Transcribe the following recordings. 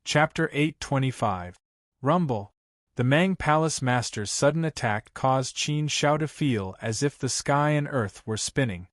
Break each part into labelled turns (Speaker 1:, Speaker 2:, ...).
Speaker 1: Chapter 825. Rumble. The Mang Palace Master's sudden attack caused Qin Shao to feel as if the sky and earth were spinning.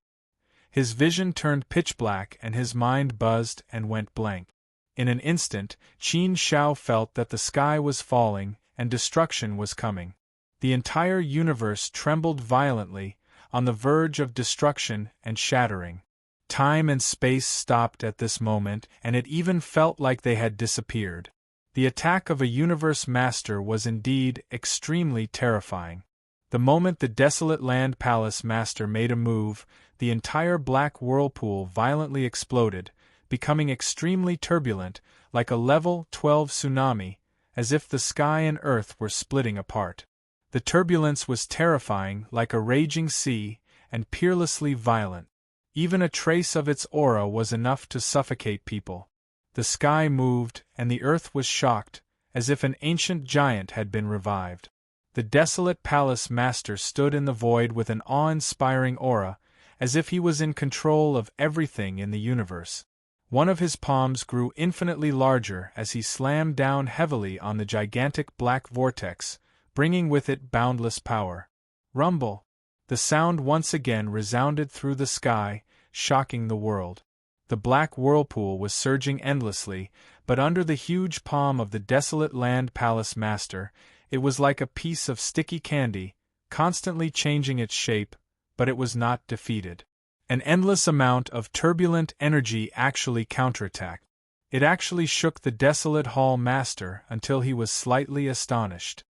Speaker 1: His vision turned pitch black and his mind buzzed and went blank. In an instant, Qin Shao felt that the sky was falling and destruction was coming. The entire universe trembled violently, on the verge of destruction and shattering. Time and space stopped at this moment, and it even felt like they had disappeared. The attack of a universe master was indeed extremely terrifying. The moment the desolate land palace master made a move, the entire black whirlpool violently exploded, becoming extremely turbulent, like a level 12 tsunami, as if the sky and earth were splitting apart. The turbulence was terrifying, like a raging sea, and peerlessly violent. Even a trace of its aura was enough to suffocate people. The sky moved, and the earth was shocked, as if an ancient giant had been revived. The desolate palace master stood in the void with an awe-inspiring aura, as if he was in control of everything in the universe. One of his palms grew infinitely larger as he slammed down heavily on the gigantic black vortex, bringing with it boundless power. Rumble. The sound once again resounded through the sky, shocking the world. The black whirlpool was surging endlessly, but under the huge palm of the desolate land palace master, it was like a piece of sticky candy, constantly changing its shape, but it was not defeated. An endless amount of turbulent energy actually counterattacked. It actually shook the desolate hall master until he was slightly astonished.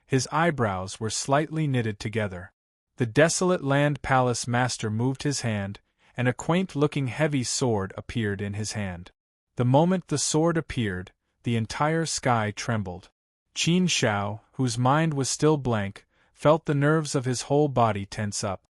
Speaker 1: His eyebrows were slightly knitted together. The desolate land palace master moved his hand, and a quaint-looking heavy sword appeared in his hand. The moment the sword appeared, the entire sky trembled. Qin Shao, whose mind was still blank, felt the nerves of his whole body tense up.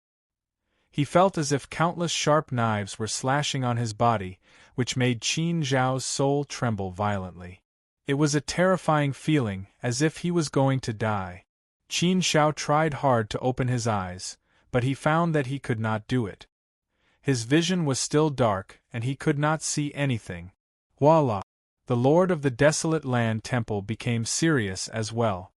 Speaker 1: He felt as if countless sharp knives were slashing on his body, which made Qin Shao's soul tremble violently. It was a terrifying feeling, as if he was going to die. Qin Shao tried hard to open his eyes, but he found that he could not do it. His vision was still dark, and he could not see anything. Voila! The Lord of the Desolate Land Temple became serious as well.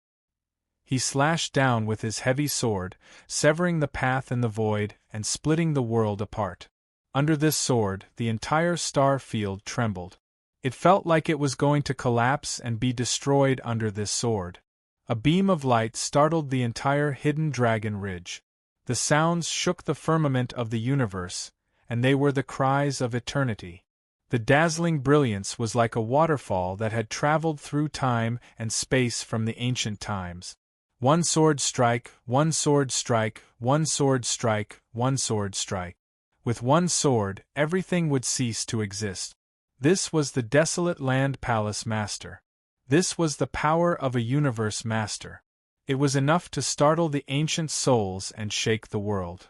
Speaker 1: He slashed down with his heavy sword, severing the path in the void and splitting the world apart. Under this sword, the entire star field trembled. It felt like it was going to collapse and be destroyed under this sword. A beam of light startled the entire hidden dragon ridge. The sounds shook the firmament of the universe, and they were the cries of eternity. The dazzling brilliance was like a waterfall that had traveled through time and space from the ancient times. One sword strike, one sword strike, one sword strike, one sword strike. With one sword, everything would cease to exist. This was the desolate land palace master. This was the power of a universe master. It was enough to startle the ancient souls and shake the world.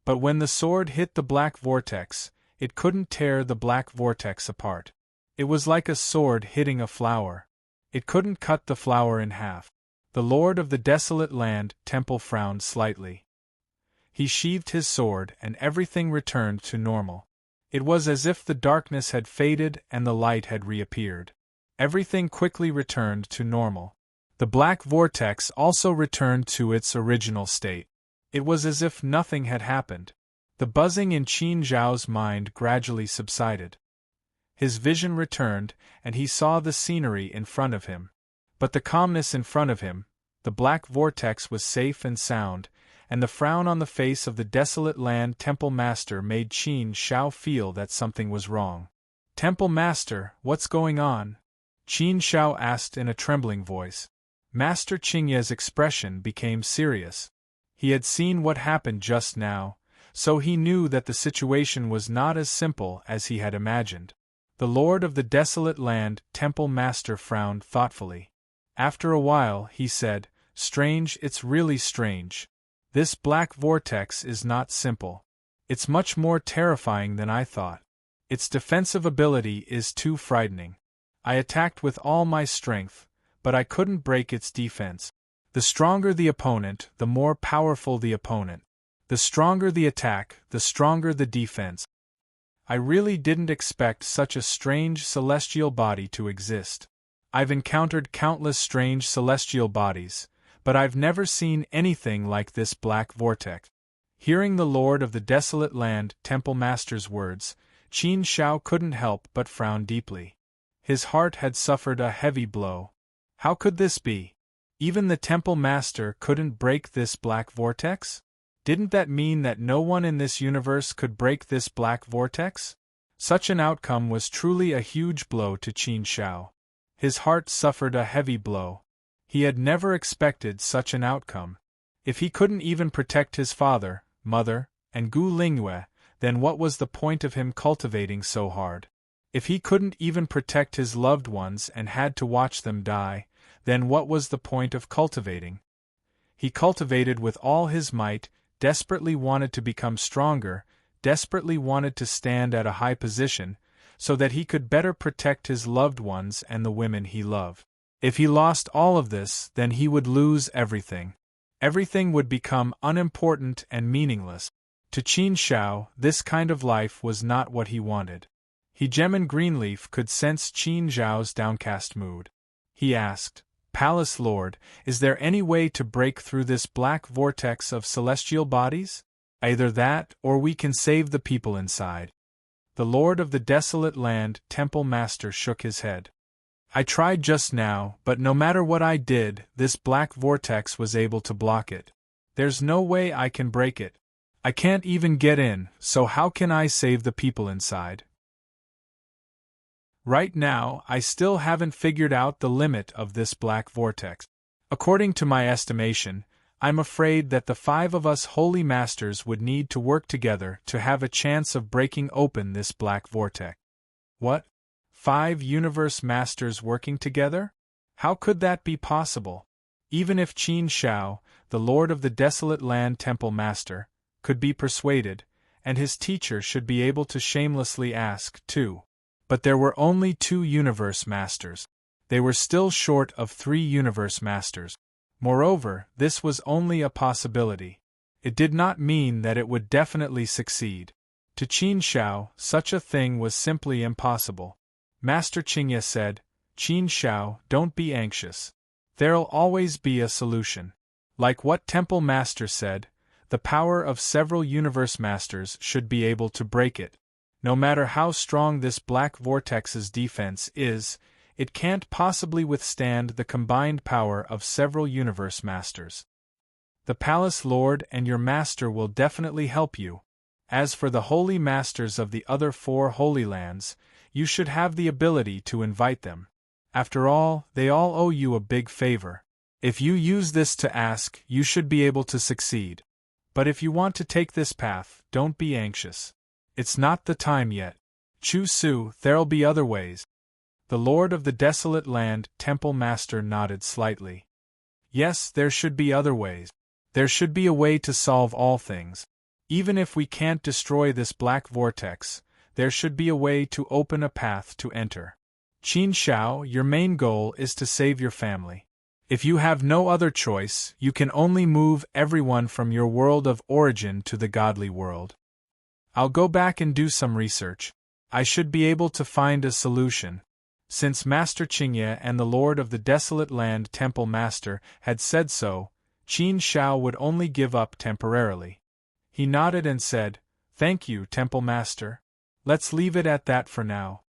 Speaker 1: But when the sword hit the black vortex, it couldn't tear the black vortex apart. It was like a sword hitting a flower. It couldn't cut the flower in half. The Lord of the Desolate Land Temple frowned slightly. He sheathed his sword and everything returned to normal. It was as if the darkness had faded and the light had reappeared. Everything quickly returned to normal. The black vortex also returned to its original state. It was as if nothing had happened. The buzzing in Qin Zhao's mind gradually subsided. His vision returned, and he saw the scenery in front of him. But the calmness in front of him, the black vortex was safe and sound, and the frown on the face of the desolate land temple master made Qin Shao feel that something was wrong. "Temple master, what's going on?" Qin Shao asked in a trembling voice. Master Qingye's expression became serious. He had seen what happened just now, so he knew that the situation was not as simple as he had imagined. The Lord of the Desolate Land Temple Master frowned thoughtfully. After a while, he said, "Strange, it's really strange. This black vortex is not simple. It's much more terrifying than I thought. Its defensive ability is too frightening. I attacked with all my strength, but I couldn't break its defense. The stronger the opponent, the more powerful the opponent. The stronger the attack, the stronger the defense. I really didn't expect such a strange celestial body to exist. I've encountered countless strange celestial bodies, but I've never seen anything like this black vortex. Hearing the Lord of the Desolate Land Temple Master's words, Qin Shao couldn't help but frown deeply. His heart had suffered a heavy blow. How could this be? Even the Temple Master couldn't break this black vortex? Didn't that mean that no one in this universe could break this black vortex? Such an outcome was truly a huge blow to Qin Shao. His heart suffered a heavy blow. He had never expected such an outcome. If he couldn't even protect his father, mother, and Gu Lingyue, then what was the point of him cultivating so hard? If he couldn't even protect his loved ones and had to watch them die, then what was the point of cultivating? He cultivated with all his might, desperately wanted to become stronger, desperately wanted to stand at a high position, so that he could better protect his loved ones and the women he loved. If he lost all of this, then he would lose everything. Everything would become unimportant and meaningless. To Qin Shao, this kind of life was not what he wanted. Hegemon Greenleaf could sense Qin Zhao's downcast mood. He asked, "Palace Lord, is there any way to break through this black vortex of celestial bodies? Either that, or we can save the people inside." The Lord of the Desolate Land Temple Master shook his head. "I tried just now, but no matter what I did, this black vortex was able to block it. There's no way I can break it. I can't even get in, so how can I save the people inside? Right now, I still haven't figured out the limit of this black vortex. According to my estimation, I'm afraid that the 5 of us holy masters would need to work together to have a chance of breaking open this black vortex." What? 5 universe masters working together? How could that be possible? Even if Qin Shao, the Lord of the Desolate Land Temple Master, could be persuaded, and his teacher should be able to shamelessly ask, too. But there were only 2 universe masters. They were still short of 3 universe masters. Moreover, this was only a possibility. It did not mean that it would definitely succeed. To Qin Shao, such a thing was simply impossible. Master Qingye said, "Qin Shao, don't be anxious. There'll always be a solution. Like what Temple Master said, the power of several universe masters should be able to break it. No matter how strong this black vortex's defense is, it can't possibly withstand the combined power of several universe masters. The Palace Lord and your master will definitely help you. As for the holy masters of the other 4 holy lands, you should have the ability to invite them. After all, they all owe you a big favor. If you use this to ask, you should be able to succeed. But if you want to take this path, don't be anxious. It's not the time yet. Chu Su, there'll be other ways." The Lord of the Desolate Land Temple Master nodded slightly. "Yes, there should be other ways. There should be a way to solve all things. Even if we can't destroy this black vortex, there should be a way to open a path to enter. Qin Shao, your main goal is to save your family. If you have no other choice, you can only move everyone from your world of origin to the godly world. I'll go back and do some research. I should be able to find a solution." Since Master Qingye and the Lord of the Desolate Land Temple Master had said so, Qin Shao would only give up temporarily. He nodded and said, "Thank you, Temple Master. Let's leave it at that for now."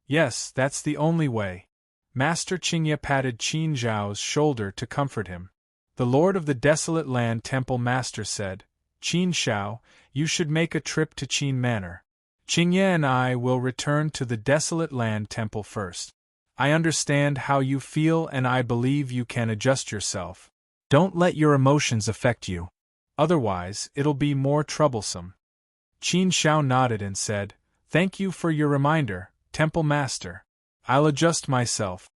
Speaker 1: "Yes, that's the only way." Master Qingye patted Qin Zhao's shoulder to comfort him. The Lord of the Desolate Land Temple Master said, "Qin Shao, you should make a trip to Qin Manor. Qingye and I will return to the Desolate Land Temple first. I understand how you feel and I believe you can adjust yourself. Don't let your emotions affect you. Otherwise, it'll be more troublesome." Qin Shao nodded and said, "Thank you for your reminder, Temple Master. I'll adjust myself."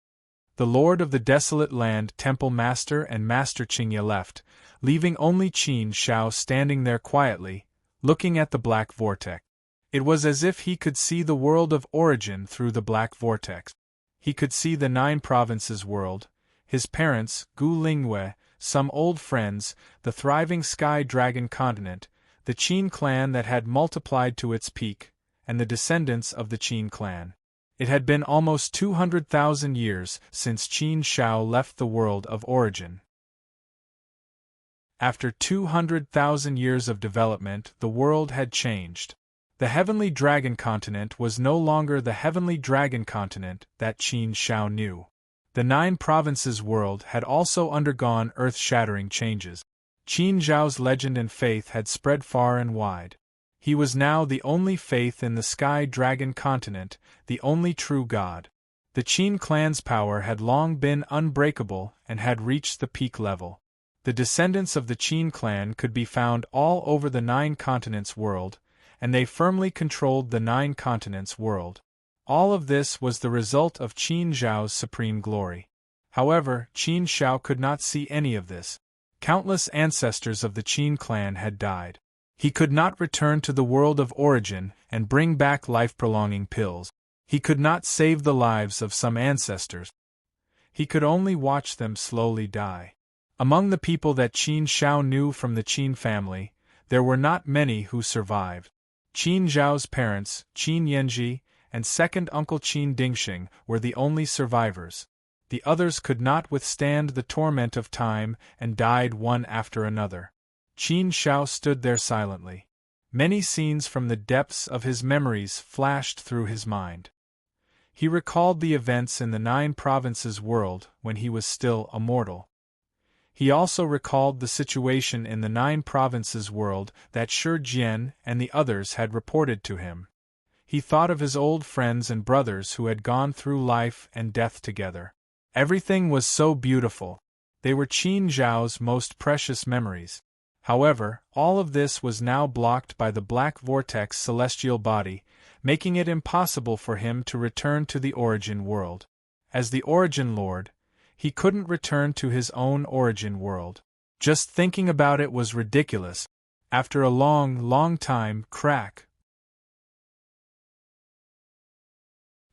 Speaker 1: The Lord of the Desolate Land Temple Master and Master Qingye left, leaving only Qin Shao standing there quietly, looking at the black vortex. It was as if he could see the world of origin through the black vortex. He could see the 9 provinces world, his parents, Gu Lingyue, some old friends, the thriving Sky Dragon continent, the Qin clan that had multiplied to its peak, and the descendants of the Qin clan. It had been almost 200,000 years since Qin Shao left the world of origin. After 200,000 years of development, the world had changed. The Heavenly Dragon Continent was no longer the Heavenly Dragon Continent that Qin Shao knew. The 9 provinces world had also undergone earth-shattering changes. Qin Zhao's legend and faith had spread far and wide. He was now the only faith in the Sky Dragon Continent, the only true god. The Qin clan's power had long been unbreakable and had reached the peak level. The descendants of the Qin clan could be found all over the 9 continents world, and they firmly controlled the 9 continents world. All of this was the result of Qin Zhao's supreme glory. However, Qin Shao could not see any of this. Countless ancestors of the Qin clan had died. He could not return to the world of origin and bring back life-prolonging pills. He could not save the lives of some ancestors. He could only watch them slowly die. Among the people that Qin Shao knew from the Qin family, there were not many who survived. Qin Zhao's parents, Qin Yanji, and second uncle Qin Dingxing, were the only survivors. The others could not withstand the torment of time and died one after another. Qin Shao stood there silently. Many scenes from the depths of his memories flashed through his mind. He recalled the events in the 9 provinces world when he was still a mortal. He also recalled the situation in the 9 provinces world that Shi Jian and the others had reported to him. He thought of his old friends and brothers who had gone through life and death together. Everything was so beautiful. They were Qin Zhao's most precious memories. However, all of this was now blocked by the black vortex celestial body, making it impossible for him to return to the origin world. As the origin lord, he couldn't return to his own origin world. Just thinking about it was ridiculous. After a long time, crack.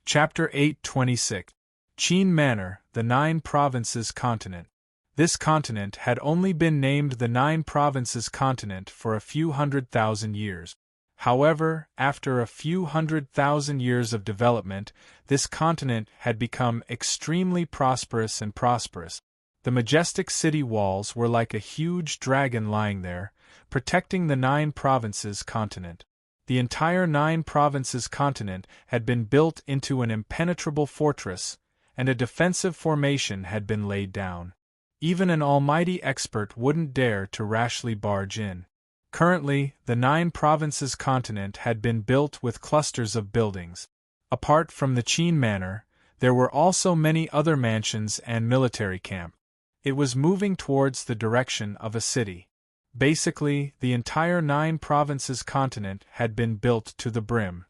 Speaker 1: Chapter 826. Qin Manor, the 9 Provinces Continent. This continent had only been named the 9 Provinces Continent for a few 100,000 years. However, after a few 100,000 years of development, this continent had become extremely prosperous and prosperous. The majestic city walls were like a huge dragon lying there, protecting the 9 Provinces Continent. The entire 9 Provinces Continent had been built into an impenetrable fortress, and a defensive formation had been laid down. Even an almighty expert wouldn't dare to rashly barge in. Currently, the 9 Provinces Continent had been built with clusters of buildings. Apart from the Qin Manor, there were also many other mansions and military camp. It was moving towards the direction of a city. Basically, the entire 9 Provinces Continent had been built to the brim.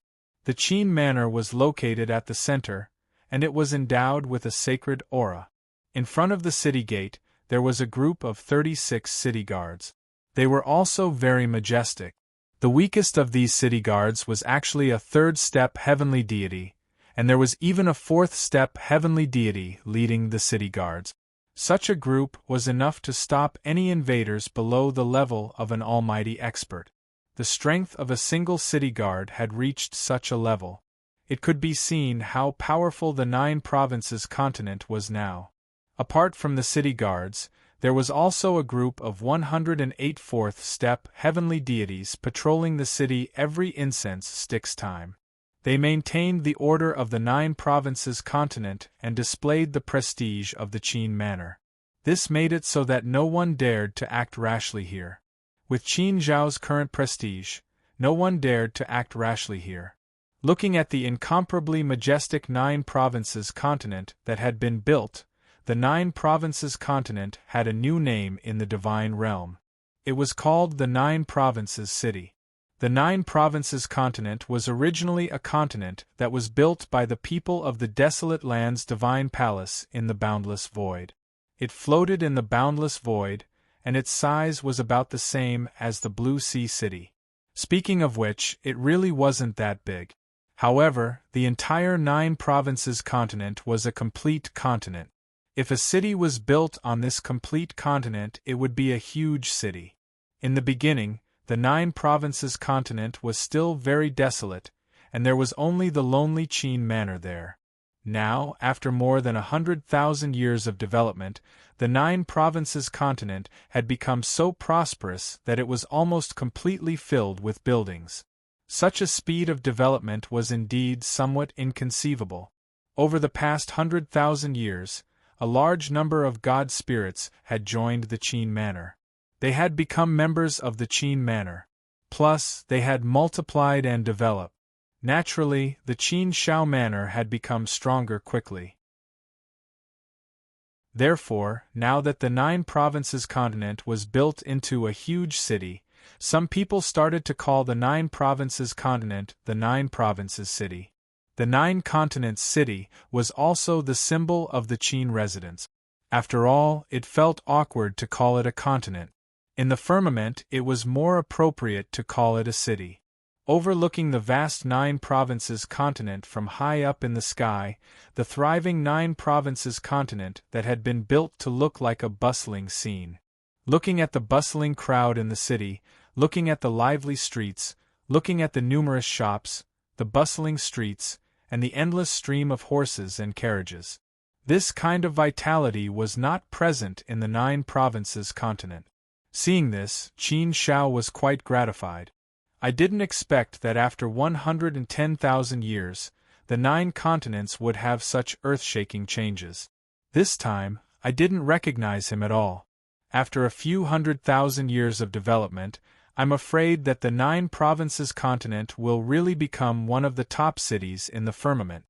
Speaker 1: The Qin Manor was located at the center, and it was endowed with a sacred aura. In front of the city gate, there was a group of 36 city guards. They were also very majestic. The weakest of these city guards was actually a 3rd-step heavenly deity, and there was even a 4th-step heavenly deity leading the city guards. Such a group was enough to stop any invaders below the level of an almighty expert. The strength of a single city guard had reached such a level. It could be seen how powerful the 9 Provinces Continent was now. Apart from the city guards, there was also a group of 108 4th-step heavenly deities patrolling the city every incense sticks time. They maintained the order of the 9 Provinces Continent and displayed the prestige of the Qin Manor. This made it so that no one dared to act rashly here. With Qin Zhao's current prestige, no one dared to act rashly here. Looking at the incomparably majestic 9 Provinces Continent that had been built, the 9 Provinces Continent had a new name in the divine realm. It was called the 9 Provinces City. The 9 Provinces Continent was originally a continent that was built by the people of the desolate land's divine palace in the boundless void. It floated in the boundless void, and its size was about the same as the Blue Sea City. Speaking of which, it really wasn't that big. However, the entire 9 Provinces Continent was a complete continent. If a city was built on this complete continent, it would be a huge city. In the beginning, the 9 Provinces Continent was still very desolate, and there was only the lonely Qin Manor there. Now, after more than 100,000 years of development, the 9 provinces continent had become so prosperous that it was almost completely filled with buildings. Such a speed of development was indeed somewhat inconceivable. Over the past 100,000 years, a large number of god spirits had joined the Qin Manor. They had become members of the Qin Manor. Plus, they had multiplied and developed. Naturally, the Qin Shao Manor had become stronger quickly. Therefore, now that the 9 provinces continent was built into a huge city, some people started to call the 9 provinces continent the 9 provinces city. The 9 continents city was also the symbol of the Qin residents. After all, it felt awkward to call it a continent. In the firmament, it was more appropriate to call it a city. Overlooking the vast 9 provinces continent from high up in the sky, the thriving 9 provinces continent that had been built to look like a bustling scene. Looking at the bustling crowd in the city, looking at the lively streets, looking at the numerous shops, the bustling streets, and the endless stream of horses and carriages. This kind of vitality was not present in the 9 provinces continent. Seeing this, Qin Shao was quite gratified. I didn't expect that after 110,000 years, the 9 continents would have such earth-shaking changes. This time, I didn't recognize him at all. After a few 100,000 years of development, I'm afraid that the 9 provinces continent will really become one of the top cities in the firmament.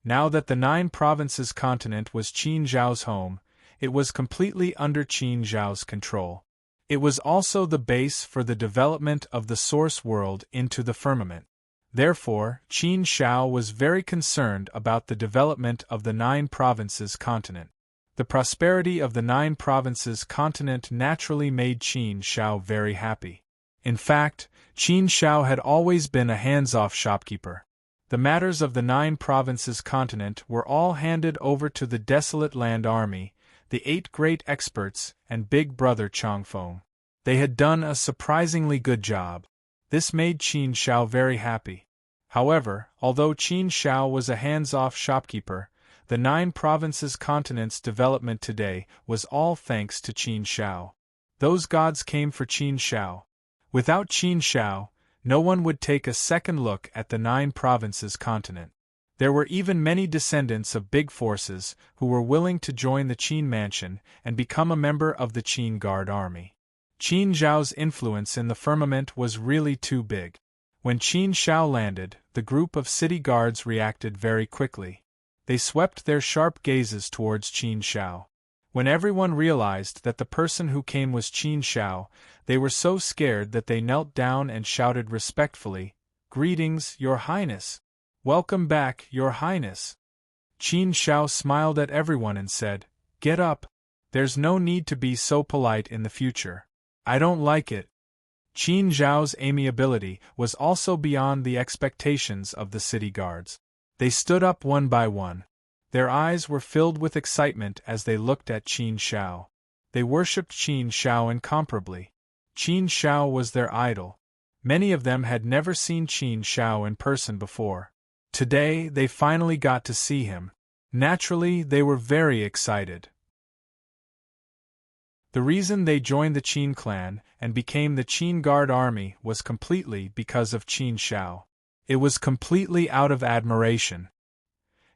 Speaker 1: Now that the 9 provinces continent was Qin Zhao's home, it was completely under Qin Zhao's control. It was also the base for the development of the source world into the firmament. Therefore, Qin Shao was very concerned about the development of the 9 provinces continent. The prosperity of the 9 provinces continent naturally made Qin Shao very happy. In fact, Qin Shao had always been a hands-off shopkeeper. The matters of the 9 provinces continent were all handed over to the Desolate Land Army, the 8 great experts, and Big Brother Changfeng. They had done a surprisingly good job. This made Qin Shao very happy. However, although Qin Shao was a hands-off shopkeeper, the 9 provinces continent's development today was all thanks to Qin Shao. Those gods came for Qin Shao. Without Qin Shao, no one would take a second look at the 9 provinces continent. There were even many descendants of big forces who were willing to join the Qin Mansion and become a member of the Qin Guard Army. Qin Zhao's influence in the firmament was really too big. When Qin Shao landed, the group of city guards reacted very quickly. They swept their sharp gazes towards Qin Shao. When everyone realized that the person who came was Qin Shao, they were so scared that they knelt down and shouted respectfully, "Greetings, Your Highness! Welcome back, Your Highness!" Qin Shao smiled at everyone and said, "Get up. There's no need to be so polite in the future. I don't like it." Qin Zhao's amiability was also beyond the expectations of the city guards. They stood up one by one. Their eyes were filled with excitement as they looked at Qin Shao. They worshipped Qin Shao incomparably. Qin Shao was their idol. Many of them had never seen Qin Shao in person before. Today, they finally got to see him. Naturally, they were very excited. The reason they joined the Qin clan and became the Qin Guard Army was completely because of Qin Shao. It was completely out of admiration.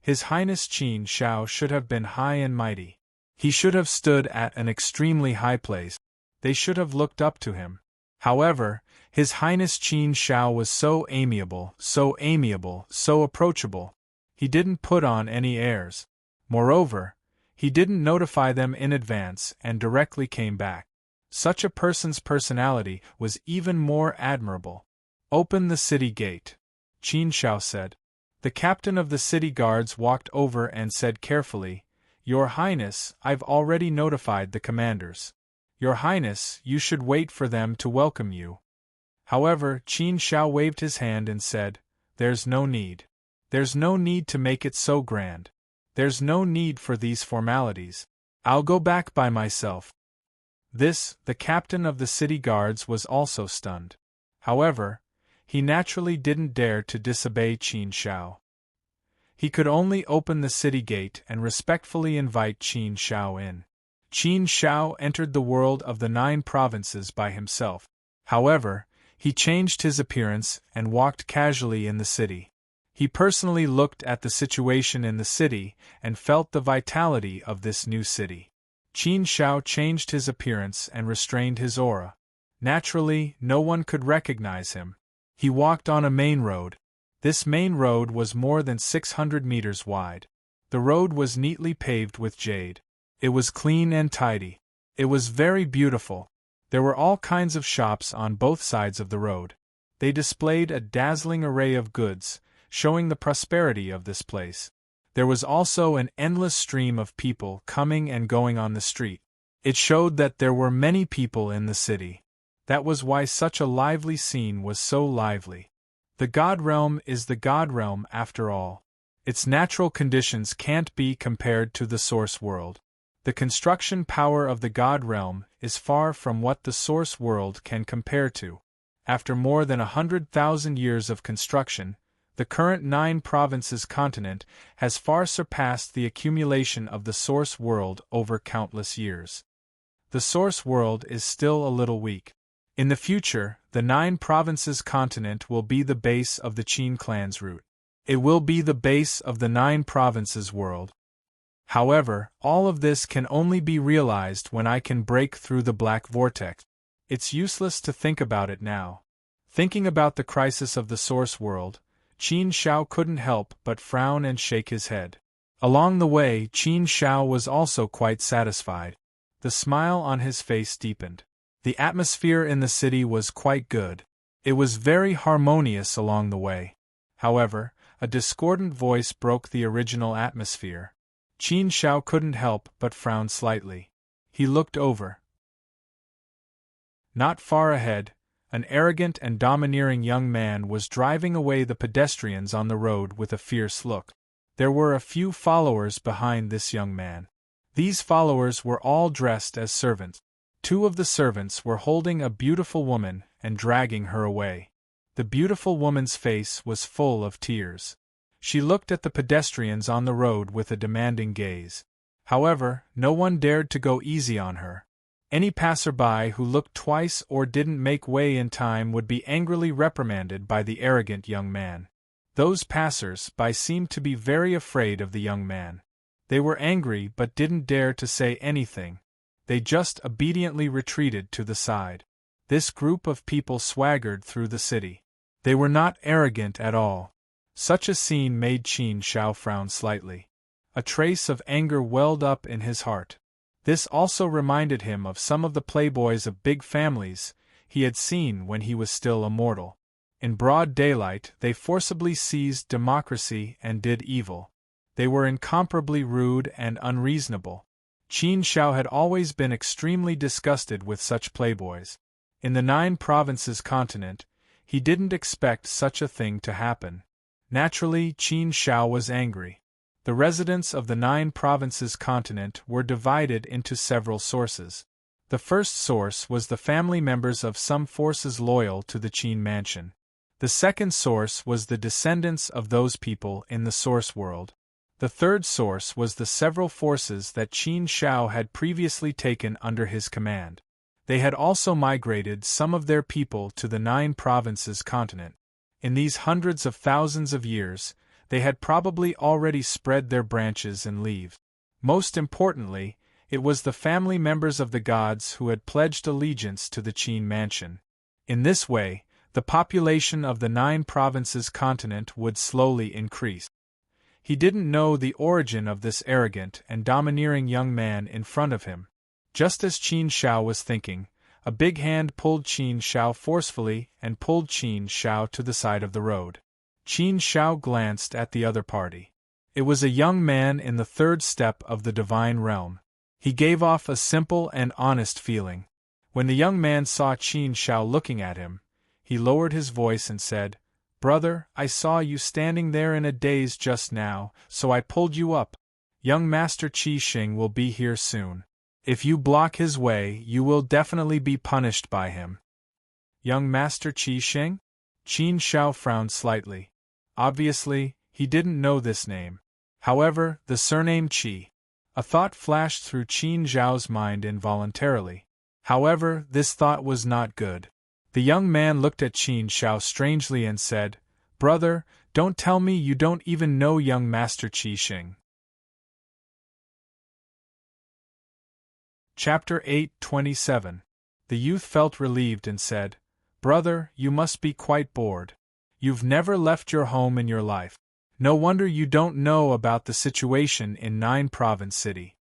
Speaker 1: His Highness Qin Shao should have been high and mighty. He should have stood at an extremely high place. They should have looked up to him. However, His Highness Qin Shao was so amiable, so approachable. He didn't put on any airs. Moreover, he didn't notify them in advance and directly came back. Such a person's personality was even more admirable. "Open the city gate," Qin Shao said. The captain of the city guards walked over and said carefully, "Your Highness, I've already notified the commanders. Your Highness, you should wait for them to welcome you." However, Qin Shao waved his hand and said, "There's no need. There's no need to make it so grand. There's no need for these formalities. I'll go back by myself." The captain of the city guards was also stunned. However, He naturally didn't dare to disobey Qin Shao. He could only open the city gate and respectfully invite Qin Shao in. Qin Shao entered the world of the 9 provinces by himself. However, he changed his appearance and walked casually in the city. He personally looked at the situation in the city and felt the vitality of this new city. Qin Shao changed his appearance and restrained his aura. Naturally, no one could recognize him. He walked on a main road. This main road was more than 600 meters wide. The road was neatly paved with jade. It was clean and tidy. It was very beautiful. There were all kinds of shops on both sides of the road. They displayed a dazzling array of goods, showing the prosperity of this place. There was also an endless stream of people coming and going on the street. It showed that there were many people in the city. That was why such a lively scene was so lively. The God Realm is the God Realm after all. Its natural conditions can't be compared to the Source World. The construction power of the God Realm is far from what the Source World can compare to. After more than 100,000 years of construction, the current 9 provinces continent has far surpassed the accumulation of the Source World over countless years. The Source World is still a little weak. In the future, the 9 provinces continent will be the base of the Qin clan's root. It will be the base of the 9 provinces world. However, all of this can only be realized when I can break through the black vortex. It's useless to think about it now. Thinking about the crisis of the Source World, Qin Shao couldn't help but frown and shake his head. Along the way, Qin Shao was also quite satisfied. The smile on his face deepened. The atmosphere in the city was quite good. It was very harmonious along the way. However, a discordant voice broke the original atmosphere. Qin Shao couldn't help but frown slightly. He looked over. Not far ahead, an arrogant and domineering young man was driving away the pedestrians on the road with a fierce look. There were a few followers behind this young man. These followers were all dressed as servants. 2 of the servants were holding a beautiful woman and dragging her away. The beautiful woman's face was full of tears. She looked at the pedestrians on the road with a demanding gaze. However, no one dared to go easy on her. Any passerby who looked twice or didn't make way in time would be angrily reprimanded by the arrogant young man. Those passers-by seemed to be very afraid of the young man. They were angry but didn't dare to say anything. They just obediently retreated to the side. This group of people swaggered through the city. They were not arrogant at all. Such a scene made Qin Shao frown slightly. A trace of anger welled up in his heart. This also reminded him of some of the playboys of big families he had seen when he was still a mortal. In broad daylight, they forcibly seized democracy and did evil. They were incomparably rude and unreasonable. Qin Shao had always been extremely disgusted with such playboys. In the 9 provinces continent, he didn't expect such a thing to happen. Naturally, Qin Shao was angry. The residents of the 9 provinces continent were divided into several sources. The first source was the family members of some forces loyal to the Qin mansion. The second source was the descendants of those people in the Source World. The third source was the several forces that Qin Shao had previously taken under his command. They had also migrated some of their people to the 9 provinces continent. In these hundreds of thousands of years, they had probably already spread their branches and leaves. Most importantly, it was the family members of the gods who had pledged allegiance to the Qin mansion. In this way, the population of the 9 provinces continent would slowly increase. He didn't know the origin of this arrogant and domineering young man in front of him. Just as Qin Shao was thinking, a big hand pulled Qin Shao forcefully and pulled Qin Shao to the side of the road. Qin Shao glanced at the other party. It was a young man in the 3rd step of the divine realm. He gave off a simple and honest feeling. When the young man saw Qin Shao looking at him, he lowered his voice and said, "Brother, I saw you standing there in a daze just now, so I pulled you up. Young Master Qi Xing will be here soon. If you block his way, you will definitely be punished by him." "Young Master Qi Xing?" Qin Shao frowned slightly. Obviously, he didn't know this name. However, the surname Qi. A thought flashed through Qin Zhao's mind involuntarily. However, this thought was not good. The young man looked at Qin Shao strangely and said, "Brother, don't tell me you don't even know young Master Qi Xing." Chapter 8:27. The youth felt relieved and said, "Brother, you must be quite bored. You've never left your home in your life. No wonder you don't know about the situation in Nine Province City.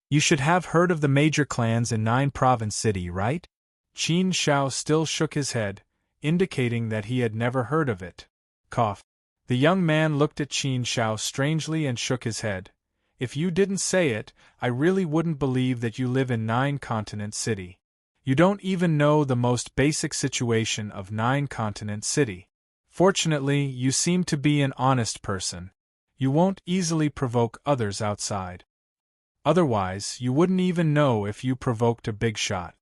Speaker 1: You should have heard of the major clans in Nine Province City, right?" Qin Shao still shook his head, indicating that he had never heard of it. Cough. The young man looked at Qin Shao strangely and shook his head. "If you didn't say it, I really wouldn't believe that you live in Nine Continent City. You don't even know the most basic situation of Nine Continent City. Fortunately, you seem to be an honest person. You won't easily provoke others outside. Otherwise, you wouldn't even know if you provoked a big shot."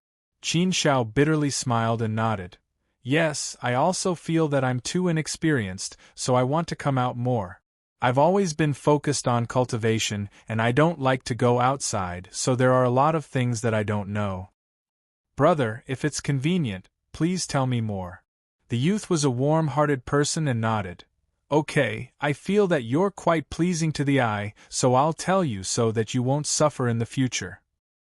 Speaker 1: Qin Shao bitterly smiled and nodded. "Yes, I also feel that I'm too inexperienced, so I want to come out more. I've always been focused on cultivation, and I don't like to go outside, so there are a lot of things that I don't know. Brother, if it's convenient, please tell me more." The youth was a warm-hearted person and nodded. "Okay, I feel that you're quite pleasing to the eye, so I'll tell you so that you won't suffer in the future.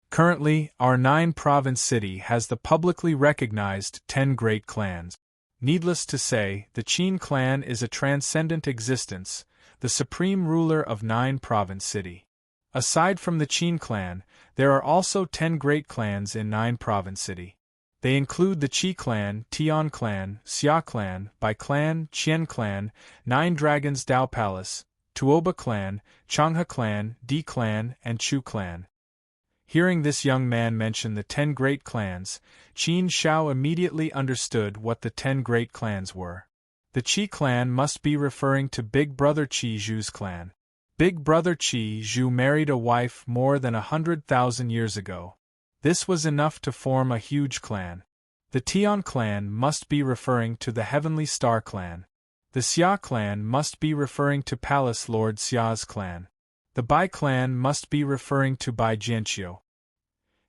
Speaker 1: Currently, our Nine-province city has the publicly recognized 10 great clans. Needless to say, the Qin clan is a transcendent existence, the supreme ruler of Nine-province city. Aside from the Qin clan, there are also 10 great clans in Nine-province city. They include the Qi clan, Tian clan, Xia clan, Bai clan, Qian clan, Nine Dragons Dao Palace, Tuoba clan, Changhe clan, Di clan, and Chu clan." Hearing this young man mention the 10 great clans, Qin Shao immediately understood what the 10 great clans were. The Qi clan must be referring to Big Brother Qi Zhu's clan. Big Brother Qi Zhu married a wife more than 100,000 years ago. This was enough to form a huge clan. The Tian clan must be referring to the Heavenly Star clan. The Xia clan must be referring to Palace Lord Xia's clan. The Bai clan must be referring to Bai Jianqiu.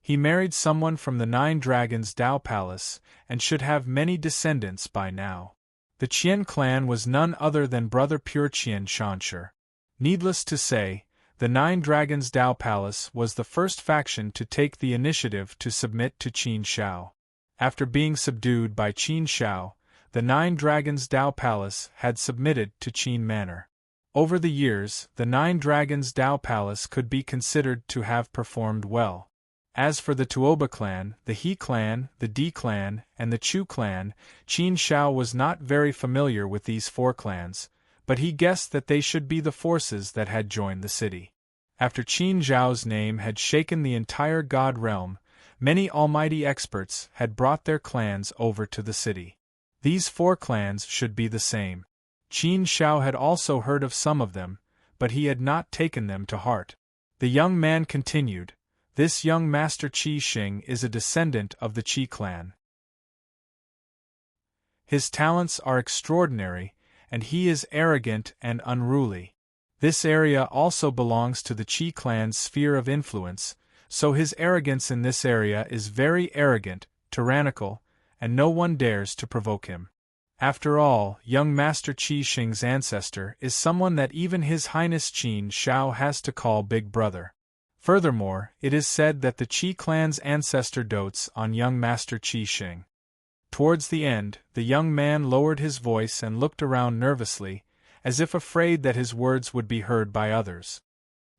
Speaker 1: He married someone from the Nine Dragons Dao Palace, and should have many descendants by now. The Qian clan was none other than Brother Pure Qian Shanshi. Needless to say, the Nine Dragons Dao Palace was the first faction to take the initiative to submit to Qin Shao. After being subdued by Qin Shao, the Nine Dragons Dao Palace had submitted to Qin Manor. Over the years, the Nine Dragons Dao Palace could be considered to have performed well. As for the Tuoba clan, the He clan, the Di clan, and the Chu clan, Qin Shao was not very familiar with these 4 clans, but he guessed that they should be the forces that had joined the city. After Qin Zhao's name had shaken the entire God realm, many almighty experts had brought their clans over to the city. These 4 clans should be the same. Qin Shao had also heard of some of them, but he had not taken them to heart. The young man continued, "This young Master Qi Xing is a descendant of the Qi clan. His talents are extraordinary, and he is arrogant and unruly. This area also belongs to the Qi clan's sphere of influence, so his arrogance in this area is very arrogant, tyrannical, and no one dares to provoke him. After all, young Master Qi Xing's ancestor is someone that even His Highness Qin Shao has to call Big Brother. Furthermore, it is said that the Qi clan's ancestor dotes on young Master Qi Xing." Towards the end, the young man lowered his voice and looked around nervously, as if afraid that his words would be heard by others.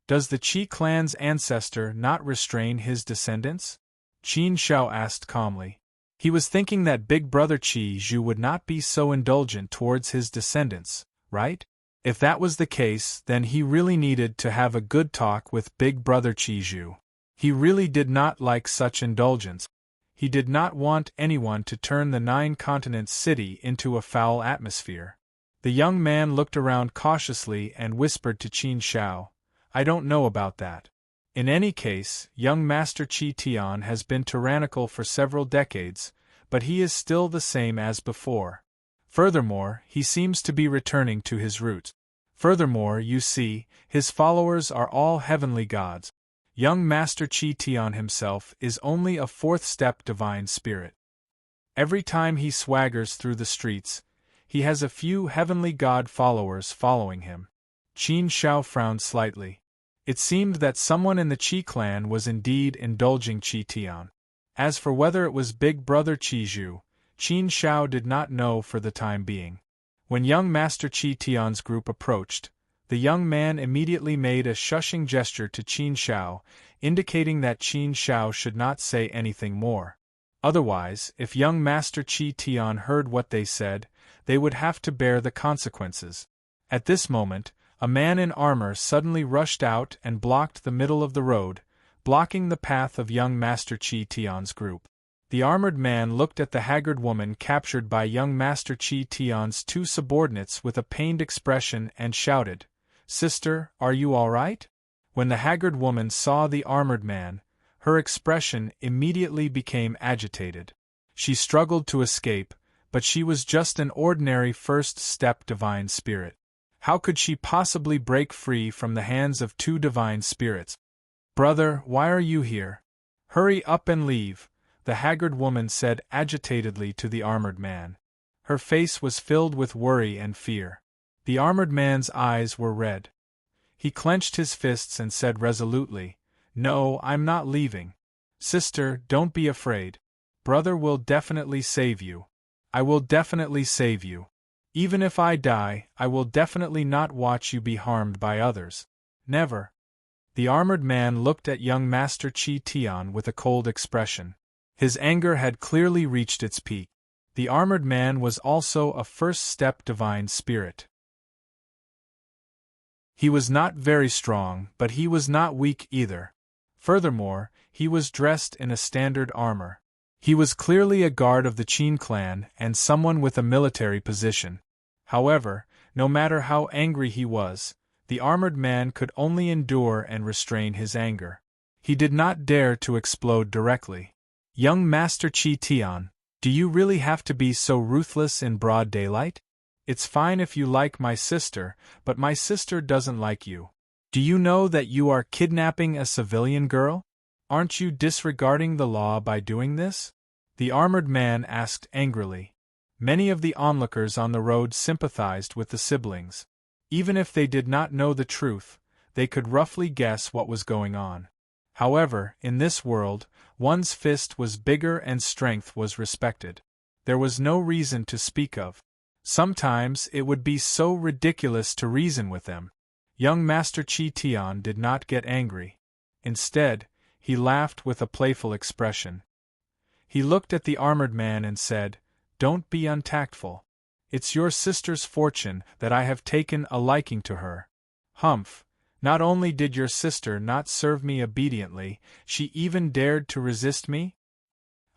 Speaker 1: "Does the Qi clan's ancestor not restrain his descendants?" Qin Shao asked calmly. He was thinking that Big Brother Qi Zhu would not be so indulgent towards his descendants, right? If that was the case, then he really needed to have a good talk with Big Brother Qi Zhu. He really did not like such indulgence. He did not want anyone to turn the Nine Continents city into a foul atmosphere. The young man looked around cautiously and whispered to Qin Shao, "I don't know about that. In any case, young Master Qi Tian has been tyrannical for several decades, but he is still the same as before. Furthermore, he seems to be returning to his roots. Furthermore, you see, his followers are all heavenly gods. Young Master Chi Tian himself is only a fourth-step divine spirit. Every time he swaggers through the streets, he has a few heavenly god followers following him. Qin Shao frowned slightly. It seemed that someone in the Qi clan was indeed indulging Qi Tian. As for whether it was Big Brother Qi Zhu, Qin Shao did not know for the time being. When young Master Qi Tian's group approached, the young man immediately made a shushing gesture to Qin Shao, indicating that Qin Shao should not say anything more. Otherwise, if young Master Qi Tian heard what they said, they would have to bear the consequences. At this moment, a man in armor suddenly rushed out and blocked the middle of the road, blocking the path of young Master Qi Tian's group. The armored man looked at the haggard woman captured by young Master Qi Tian's two subordinates with a pained expression and shouted, "Sister, are you all right?" When the haggard woman saw the armored man, her expression immediately became agitated. She struggled to escape, but she was just an ordinary first-step divine spirit. How could she possibly break free from the hands of two divine spirits? "Brother, why are you here? Hurry up and leave," the haggard woman said agitatedly to the armored man. Her face was filled with worry and fear. The armored man's eyes were red. He clenched his fists and said resolutely, "No, I'm not leaving. Sister, don't be afraid. Brother will definitely save you. I will definitely save you. Even if I die, I will definitely not watch you be harmed by others. Never." The armored man looked at young Master Qi Tian with a cold expression. His anger had clearly reached its peak. The armored man was also a first-step divine spirit. He was not very strong, but he was not weak either. Furthermore, he was dressed in a standard armor. He was clearly a guard of the Qin clan and someone with a military position. However, no matter how angry he was, the armored man could only endure and restrain his anger. He did not dare to explode directly. "Young Master Qi Tian, do you really have to be so ruthless in broad daylight? It's fine if you like my sister, but my sister doesn't like you. Do you know that you are kidnapping a civilian girl? Aren't you disregarding the law by doing this?" the armored man asked angrily. Many of the onlookers on the road sympathized with the siblings. Even if they did not know the truth, they could roughly guess what was going on. However, in this world, one's fist was bigger and strength was respected. There was no reason to speak of. Sometimes it would be so ridiculous to reason with them. Young Master Qi Tian did not get angry. Instead, he laughed with a playful expression. He looked at the armored man and said, "Don't be untactful. It's your sister's fortune that I have taken a liking to her. Humph, not only did your sister not serve me obediently, she even dared to resist me?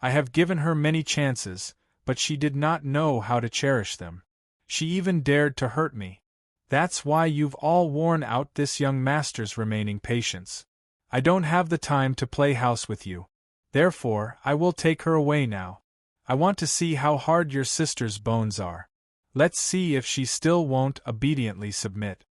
Speaker 1: I have given her many chances, but she did not know how to cherish them. She even dared to hurt me. That's why you've all worn out this young master's remaining patience. I don't have the time to play house with you. Therefore, I will take her away now. I want to see how hard your sister's bones are. Let's see if she still won't obediently submit."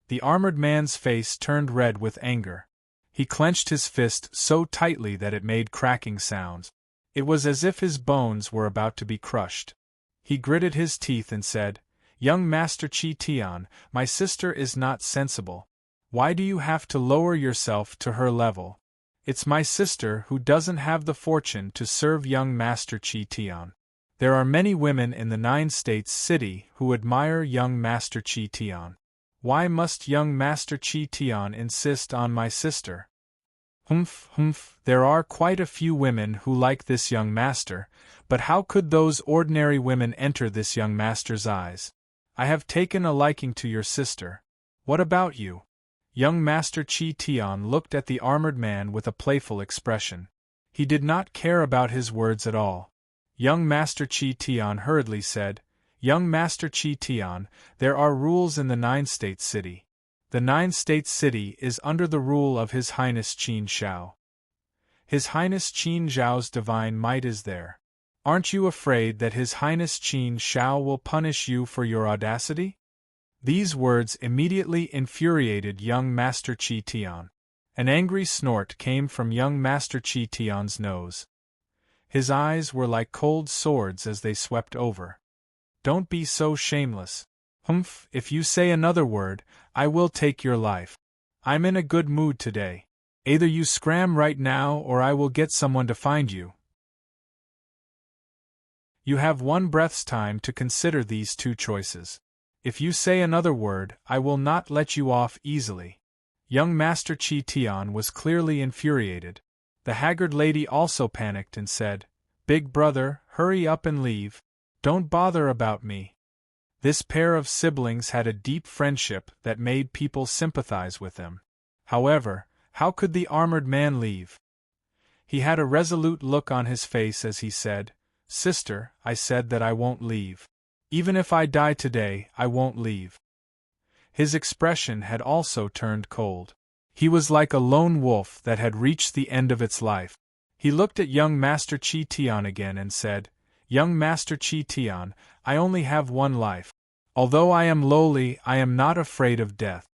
Speaker 1: The armored man's face turned red with anger. He clenched his fist so tightly that it made cracking sounds. It was as if his bones were about to be crushed. He gritted his teeth and said, "Young Master Qi Tian, my sister is not sensible. Why do you have to lower yourself to her level? It's my sister who doesn't have the fortune to serve young Master Qi Tian. There are many women in the 9 States city who admire young Master Qi Tian. Why must young Master Qi Tian insist on my sister?" Humph, there are quite a few women who like this young master, but how could those ordinary women enter this young master's eyes? I have taken a liking to your sister. What about you? Young Master Qi Tian looked at the armored man with a playful expression. He did not care about his words at all. Young Master Qi Tian hurriedly said, "Young Master Qi Tian, there are rules in the 9 States city. The 9 States city is under the rule of His Highness Qin Shao. His Highness Qin Zhao's divine might is there. Aren't you afraid that His Highness Qin Shao will punish you for your audacity? These words immediately infuriated young Master Qi Tian. An angry snort came from young Master Qi Tian's nose. His eyes were like cold swords as they swept over. Don't be so shameless. Humph, if you say another word, I will take your life. I'm in a good mood today. Either you scram right now or I will get someone to find you. You have one breath's time to consider these two choices. If you say another word, I will not let you off easily. Young Master Qi Tian was clearly infuriated. The haggard lady also panicked and said, Big brother, hurry up and leave. Don't bother about me. This pair of siblings had a deep friendship that made people sympathize with them. However, how could the armored man leave? He had a resolute look on his face as he said, Sister, I said that I won't leave. Even if I die today, I won't leave. His expression had also turned cold. He was like a lone wolf that had reached the end of its life. He looked at young Master Qi Tian again and said, Young Master Qi Tian, I only have one life. Although I am lowly, I am not afraid of death.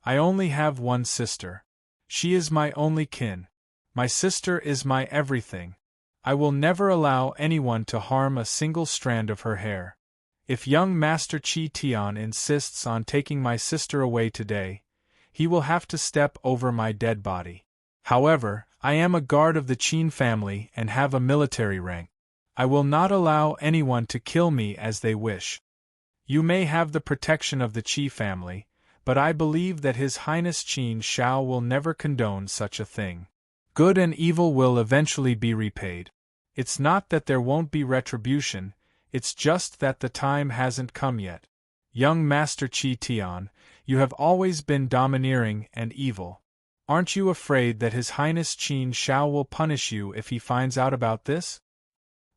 Speaker 1: I only have one sister. She is my only kin. My sister is my everything. I will never allow anyone to harm a single strand of her hair. If young Master Qi Tian insists on taking my sister away today, he will have to step over my dead body. However, I am a guard of the Qin family and have a military rank. I will not allow anyone to kill me as they wish. You may have the protection of the Qi family, but I believe that His Highness Qin Shao will never condone such a thing. Good and evil will eventually be repaid. It's not that there won't be retribution, it's just that the time hasn't come yet. Young Master Qi Tian, you have always been domineering and evil. Aren't you afraid that His Highness Qin Shao will punish you if he finds out about this?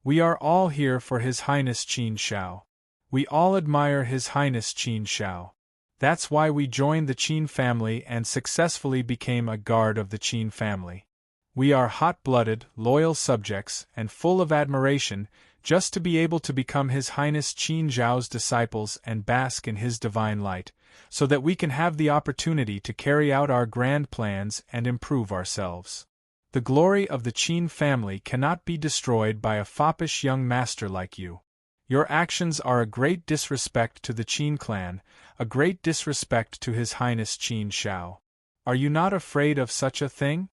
Speaker 1: We are all here for His Highness Qin Shao. We all admire His Highness Qin Shao. That's why we joined the Qin family and successfully became a guard of the Qin family. We are hot-blooded, loyal subjects, and full of admiration, just to be able to become His Highness Qin Zhao's disciples and bask in his divine light, so that we can have the opportunity to carry out our grand plans and improve ourselves. The glory of the Qin family cannot be destroyed by a foppish young master like you. Your actions are a great disrespect to the Qin clan, a great disrespect to His Highness Qin Shao. Are you not afraid of such a thing?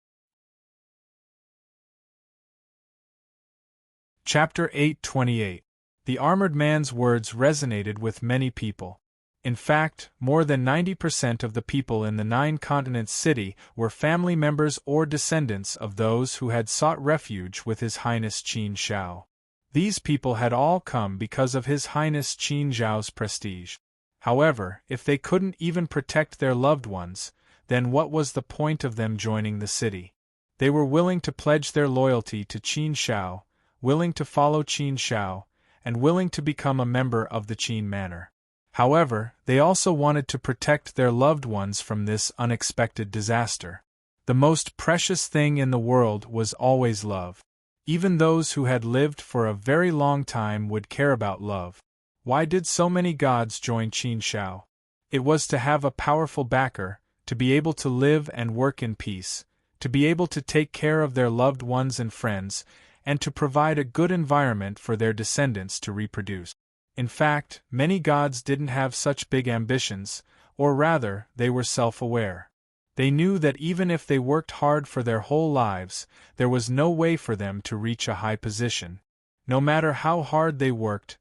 Speaker 1: Chapter 8:28. The armored man's words resonated with many people. In fact, more than 90% of the people in the 9-continent city were family members or descendants of those who had sought refuge with His Highness Qin Shao. These people had all come because of His Highness Qin Zhao's prestige. However, if they couldn't even protect their loved ones, then what was the point of them joining the city? They were willing to pledge their loyalty to Qin Shao, willing to follow Qin Shao, and willing to become a member of the Qin manor. However, they also wanted to protect their loved ones from this unexpected disaster. The most precious thing in the world was always love. Even those who had lived for a very long time would care about love. Why did so many gods join Qin Shao? It was to have a powerful backer, to be able to live and work in peace, to be able to take care of their loved ones and friends, and to provide a good environment for their descendants to reproduce. In fact, many gods didn't have such big ambitions, or rather, they were self-aware. They knew that even if they worked hard for their whole lives, there was no way for them to reach a high position. No matter how hard they worked,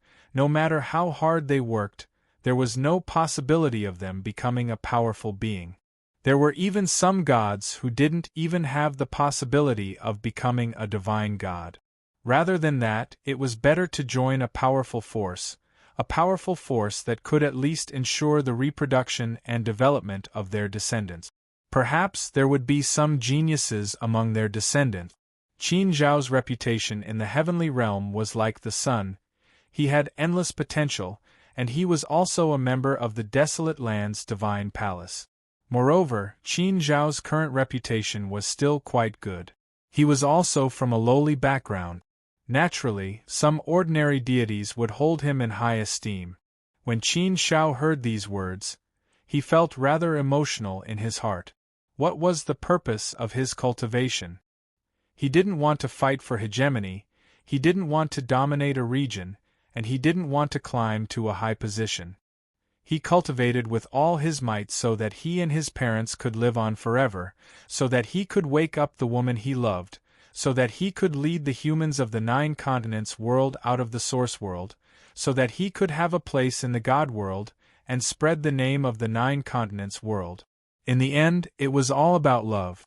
Speaker 1: there was no possibility of them becoming a powerful being. There were even some gods who didn't even have the possibility of becoming a divine god. Rather than that, it was better to join a powerful force that could at least ensure the reproduction and development of their descendants. Perhaps there would be some geniuses among their descendants. Qin Zhao's reputation in the heavenly realm was like the sun. He had endless potential, and he was also a member of the Desolate Land's divine palace. Moreover, Qin Zhao's current reputation was still quite good. He was also from a lowly background. Naturally, some ordinary deities would hold him in high esteem. When Qin Shao heard these words, he felt rather emotional in his heart. What was the purpose of his cultivation? He didn't want to fight for hegemony, he didn't want to dominate a region, and he didn't want to climb to a high position. He cultivated with all his might so that he and his parents could live on forever, so that he could wake up the woman he loved, so that he could lead the humans of the 9 continents world out of the source world, so that he could have a place in the God world, and spread the name of the 9 continents world. In the end, it was all about love.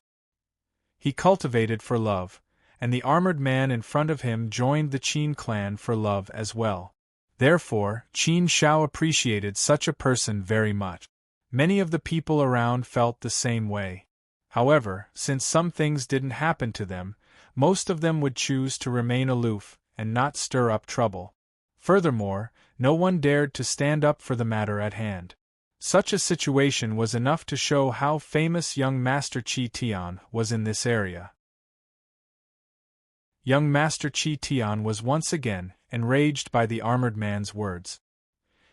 Speaker 1: He cultivated for love, and the armored man in front of him joined the Qin clan for love as well. Therefore, Qin Shao appreciated such a person very much. Many of the people around felt the same way. However, since some things didn't happen to them, most of them would choose to remain aloof and not stir up trouble. Furthermore, no one dared to stand up for the matter at hand. Such a situation was enough to show how famous young Master Qi Tian was in this area. Young Master Qi Tian was once again enraged by the armored man's words.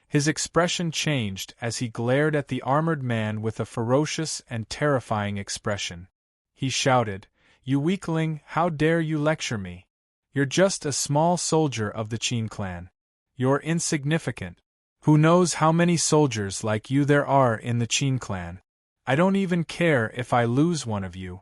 Speaker 1: His expression changed as he glared at the armored man with a ferocious and terrifying expression. He shouted, "You weakling, how dare you lecture me? You're just a small soldier of the Qin clan. You're insignificant. Who knows how many soldiers like you there are in the Qin clan? I don't even care if I lose one of you.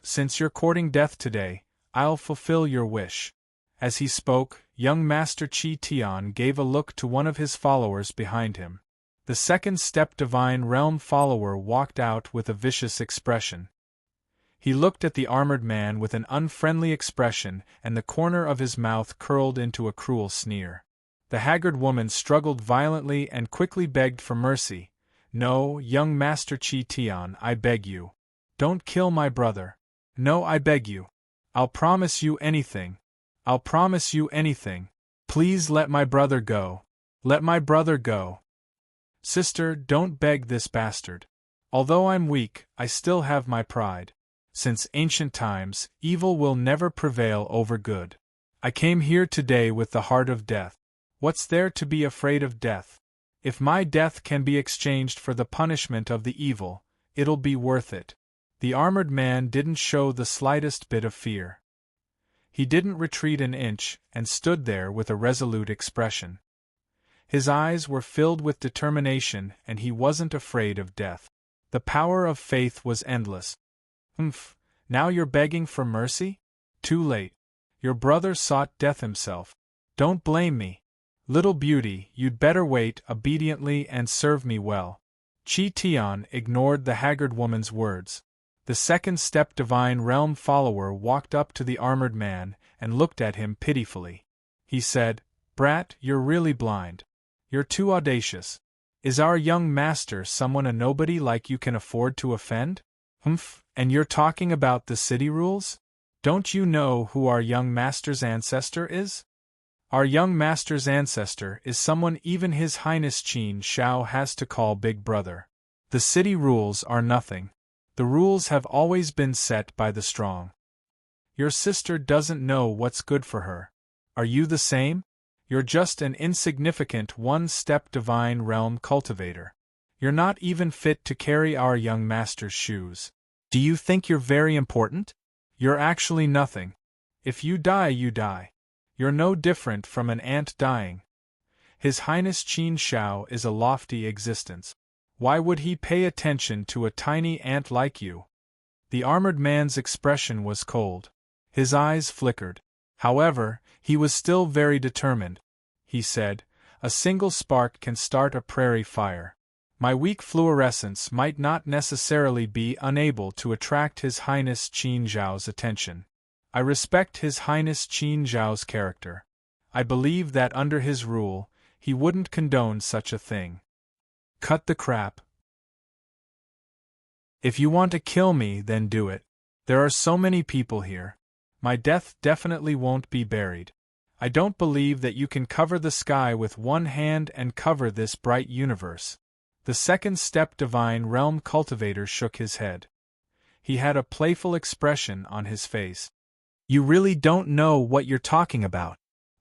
Speaker 1: Since you're courting death today, I'll fulfill your wish." As he spoke, young Master Qi Tian gave a look to one of his followers behind him. The second step Divine Realm follower walked out with a vicious expression. He looked at the armored man with an unfriendly expression, and the corner of his mouth curled into a cruel sneer. The haggard woman struggled violently and quickly begged for mercy. "No, young Master Qi Tian, I beg you. Don't kill my brother. No, I beg you. I'll promise you anything. I'll promise you anything. Please let my brother go. Let my brother go. Sister, don't beg this bastard. Although I'm weak, I still have my pride. Since ancient times, evil will never prevail over good. I came here today with the heart of death. What's there to be afraid of death? If my death can be exchanged for the punishment of the evil, it'll be worth it." The armored man didn't show the slightest bit of fear. He didn't retreat an inch, and stood there with a resolute expression. His eyes were filled with determination, and he wasn't afraid of death. The power of faith was endless. Now you're begging for mercy? Too late. Your brother sought death himself. Don't blame me. Little beauty, you'd better wait obediently and serve me well. Qi Tian ignored the haggard woman's words. The second step Divine Realm follower walked up to the armored man and looked at him pitifully. He said, "Brat, you're really blind. You're too audacious. Is our young master someone a nobody like you can afford to offend? And you're talking about the city rules? Don't you know who our young master's ancestor is? Our young master's ancestor is someone even His Highness Qin Shao has to call Big Brother. The city rules are nothing. The rules have always been set by the strong. Your sister doesn't know what's good for her. Are you the same? You're just an insignificant one-step Divine Realm cultivator. You're not even fit to carry our young master's shoes. Do you think you're very important? You're actually nothing. If you die, you die. You're no different from an ant dying. His Highness Qin Shao is a lofty existence. Why would he pay attention to a tiny ant like you?" The armored man's expression was cold. His eyes flickered. However, he was still very determined. He said, "A single spark can start a prairie fire. My weak fluorescence might not necessarily be unable to attract His Highness Qin Zhao's attention. I respect His Highness Qin Zhao's character. I believe that under his rule, he wouldn't condone such a thing. Cut the crap. If you want to kill me, then do it. There are so many people here. My death definitely won't be buried. I don't believe that you can cover the sky with one hand and cover this bright universe." The second step Divine Realm cultivator shook his head. He had a playful expression on his face. You really don't know what you're talking about.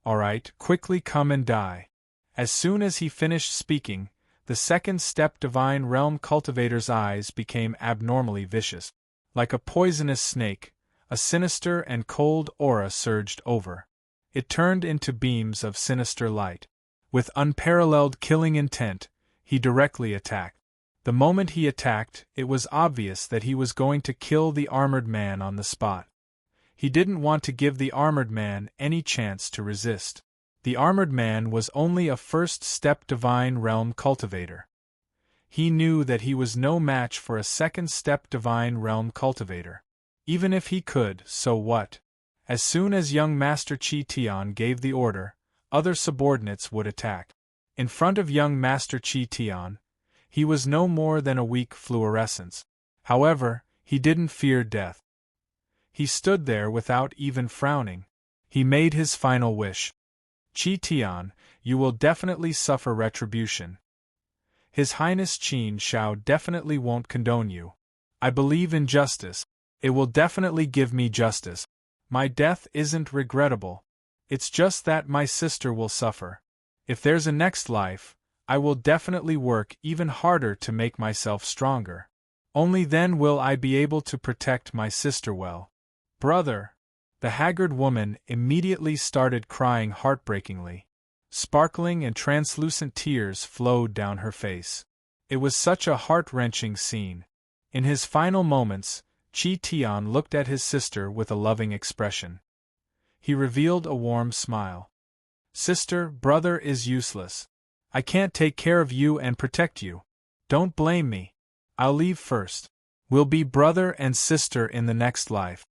Speaker 1: Alright, quickly come and die. As soon as he finished speaking, the second step Divine Realm cultivator's eyes became abnormally vicious. Like a poisonous snake, a sinister and cold aura surged over. It turned into beams of sinister light. With unparalleled killing intent, he directly attacked. The moment he attacked, it was obvious that he was going to kill the armored man on the spot. He didn't want to give the armored man any chance to resist. The armored man was only a first-step Divine Realm cultivator. He knew that he was no match for a second-step Divine Realm cultivator. Even if he could, so what? As soon as young Master Chi Tian gave the order, other subordinates would attack. In front of young Master Chi Tian, he was no more than a weak fluorescence. However, he didn't fear death. He stood there without even frowning. He made his final wish. Chi Tian, you will definitely suffer retribution. His Highness Qin Shao definitely won't condone you. I believe in justice. It will definitely give me justice. My death isn't regrettable. It's just that my sister will suffer. If there's a next life, I will definitely work even harder to make myself stronger. Only then will I be able to protect my sister well. Brother! The haggard woman immediately started crying heartbreakingly. Sparkling and translucent tears flowed down her face. It was such a heart-wrenching scene. In his final moments, Chi Tian looked at his sister with a loving expression. He revealed a warm smile. Sister, brother is useless. I can't take care of you and protect you. Don't blame me. I'll leave first. We'll be brother and sister in the next life.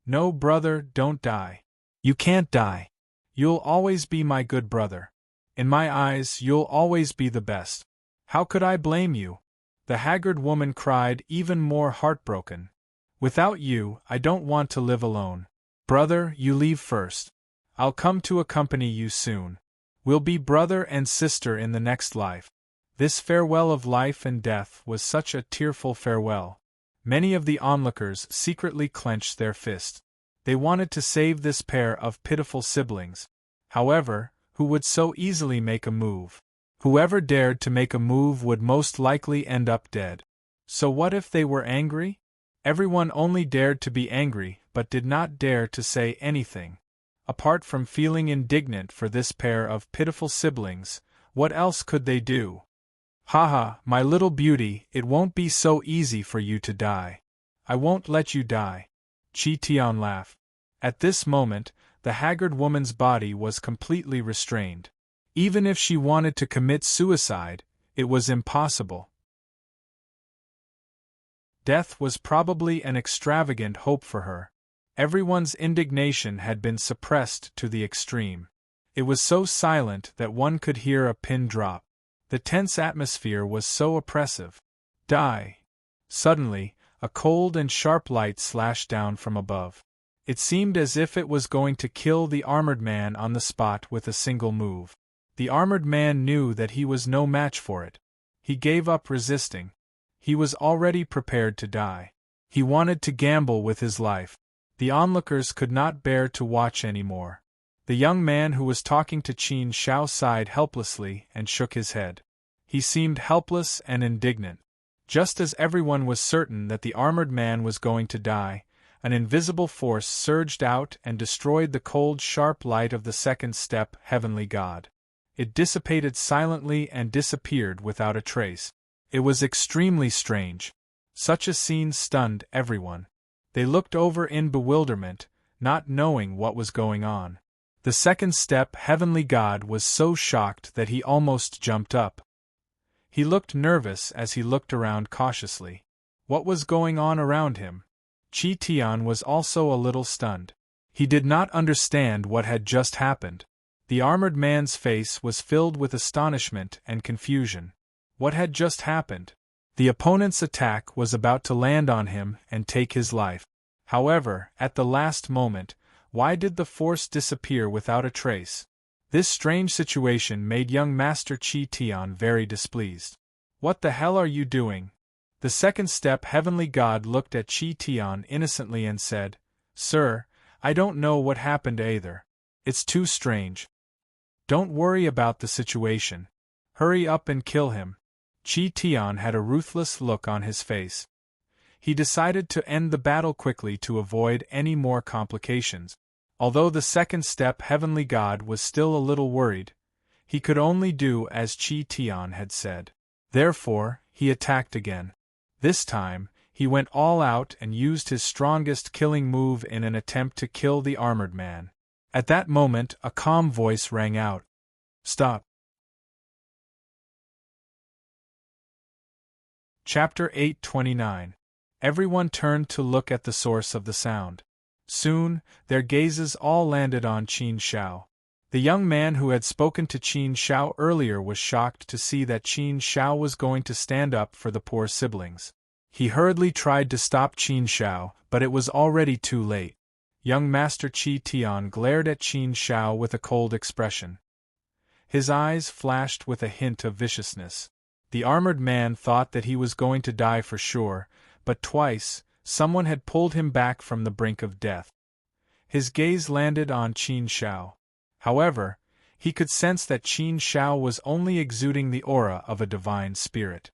Speaker 1: No, brother, don't die. You can't die. You'll always be my good brother. In my eyes, you'll always be the best. How could I blame you? The haggard woman cried, even more heartbroken. Without you, I don't want to live alone. Brother, you leave first. I'll come to accompany you soon. We'll be brother and sister in the next life. This farewell of life and death was such a tearful farewell. Many of the onlookers secretly clenched their fists. They wanted to save this pair of pitiful siblings. However, who would so easily make a move? Whoever dared to make a move would most likely end up dead. So what if they were angry? Everyone only dared to be angry, but did not dare to say anything. Apart from feeling indignant for this pair of pitiful siblings, what else could they do? Haha, my little beauty, it won't be so easy for you to die. I won't let you die. Chi Tian laughed. At this moment, the haggard woman's body was completely restrained. Even if she wanted to commit suicide, it was impossible. Death was probably an extravagant hope for her. Everyone's indignation had been suppressed to the extreme. It was so silent that one could hear a pin drop. The tense atmosphere was so oppressive. Die! Suddenly, a cold and sharp light slashed down from above. It seemed as if it was going to kill the armored man on the spot with a single move. The armored man knew that he was no match for it. He gave up resisting. He was already prepared to die. He wanted to gamble with his life. The onlookers could not bear to watch anymore. The young man who was talking to Qin Shao sighed helplessly and shook his head. He seemed helpless and indignant. Just as everyone was certain that the armored man was going to die, an invisible force surged out and destroyed the cold, sharp light of the second step, Heavenly God. It dissipated silently and disappeared without a trace. It was extremely strange. Such a scene stunned everyone. They looked over in bewilderment, not knowing what was going on. The second step, Heavenly God, was so shocked that he almost jumped up. He looked nervous as he looked around cautiously. What was going on around him? Chi Tian was also a little stunned. He did not understand what had just happened. The armored man's face was filled with astonishment and confusion. What had just happened? The opponent's attack was about to land on him and take his life. However, at the last moment, why did the force disappear without a trace? This strange situation made young Master Chi Tian very displeased. What the hell are you doing? The second step, Heavenly God, looked at Chi Tian innocently and said, Sir, I don't know what happened either. It's too strange. Don't worry about the situation. Hurry up and kill him. Chi Tian had a ruthless look on his face. He decided to end the battle quickly to avoid any more complications. Although the second step heavenly god was still a little worried, he could only do as Chi Tian had said. Therefore, he attacked again. This time, he went all out and used his strongest killing move in an attempt to kill the armored man. At that moment, a calm voice rang out. Stop. Chapter 829. Everyone turned to look at the source of the sound. Soon, their gazes all landed on Qin Shao. The young man who had spoken to Qin Shao earlier was shocked to see that Qin Shao was going to stand up for the poor siblings. He hurriedly tried to stop Qin Shao, but it was already too late. Young Master Chi Tian glared at Qin Shao with a cold expression. His eyes flashed with a hint of viciousness. The armored man thought that he was going to die for sure, but twice, someone had pulled him back from the brink of death. His gaze landed on Qin Shao. However, he could sense that Qin Shao was only exuding the aura of a divine spirit.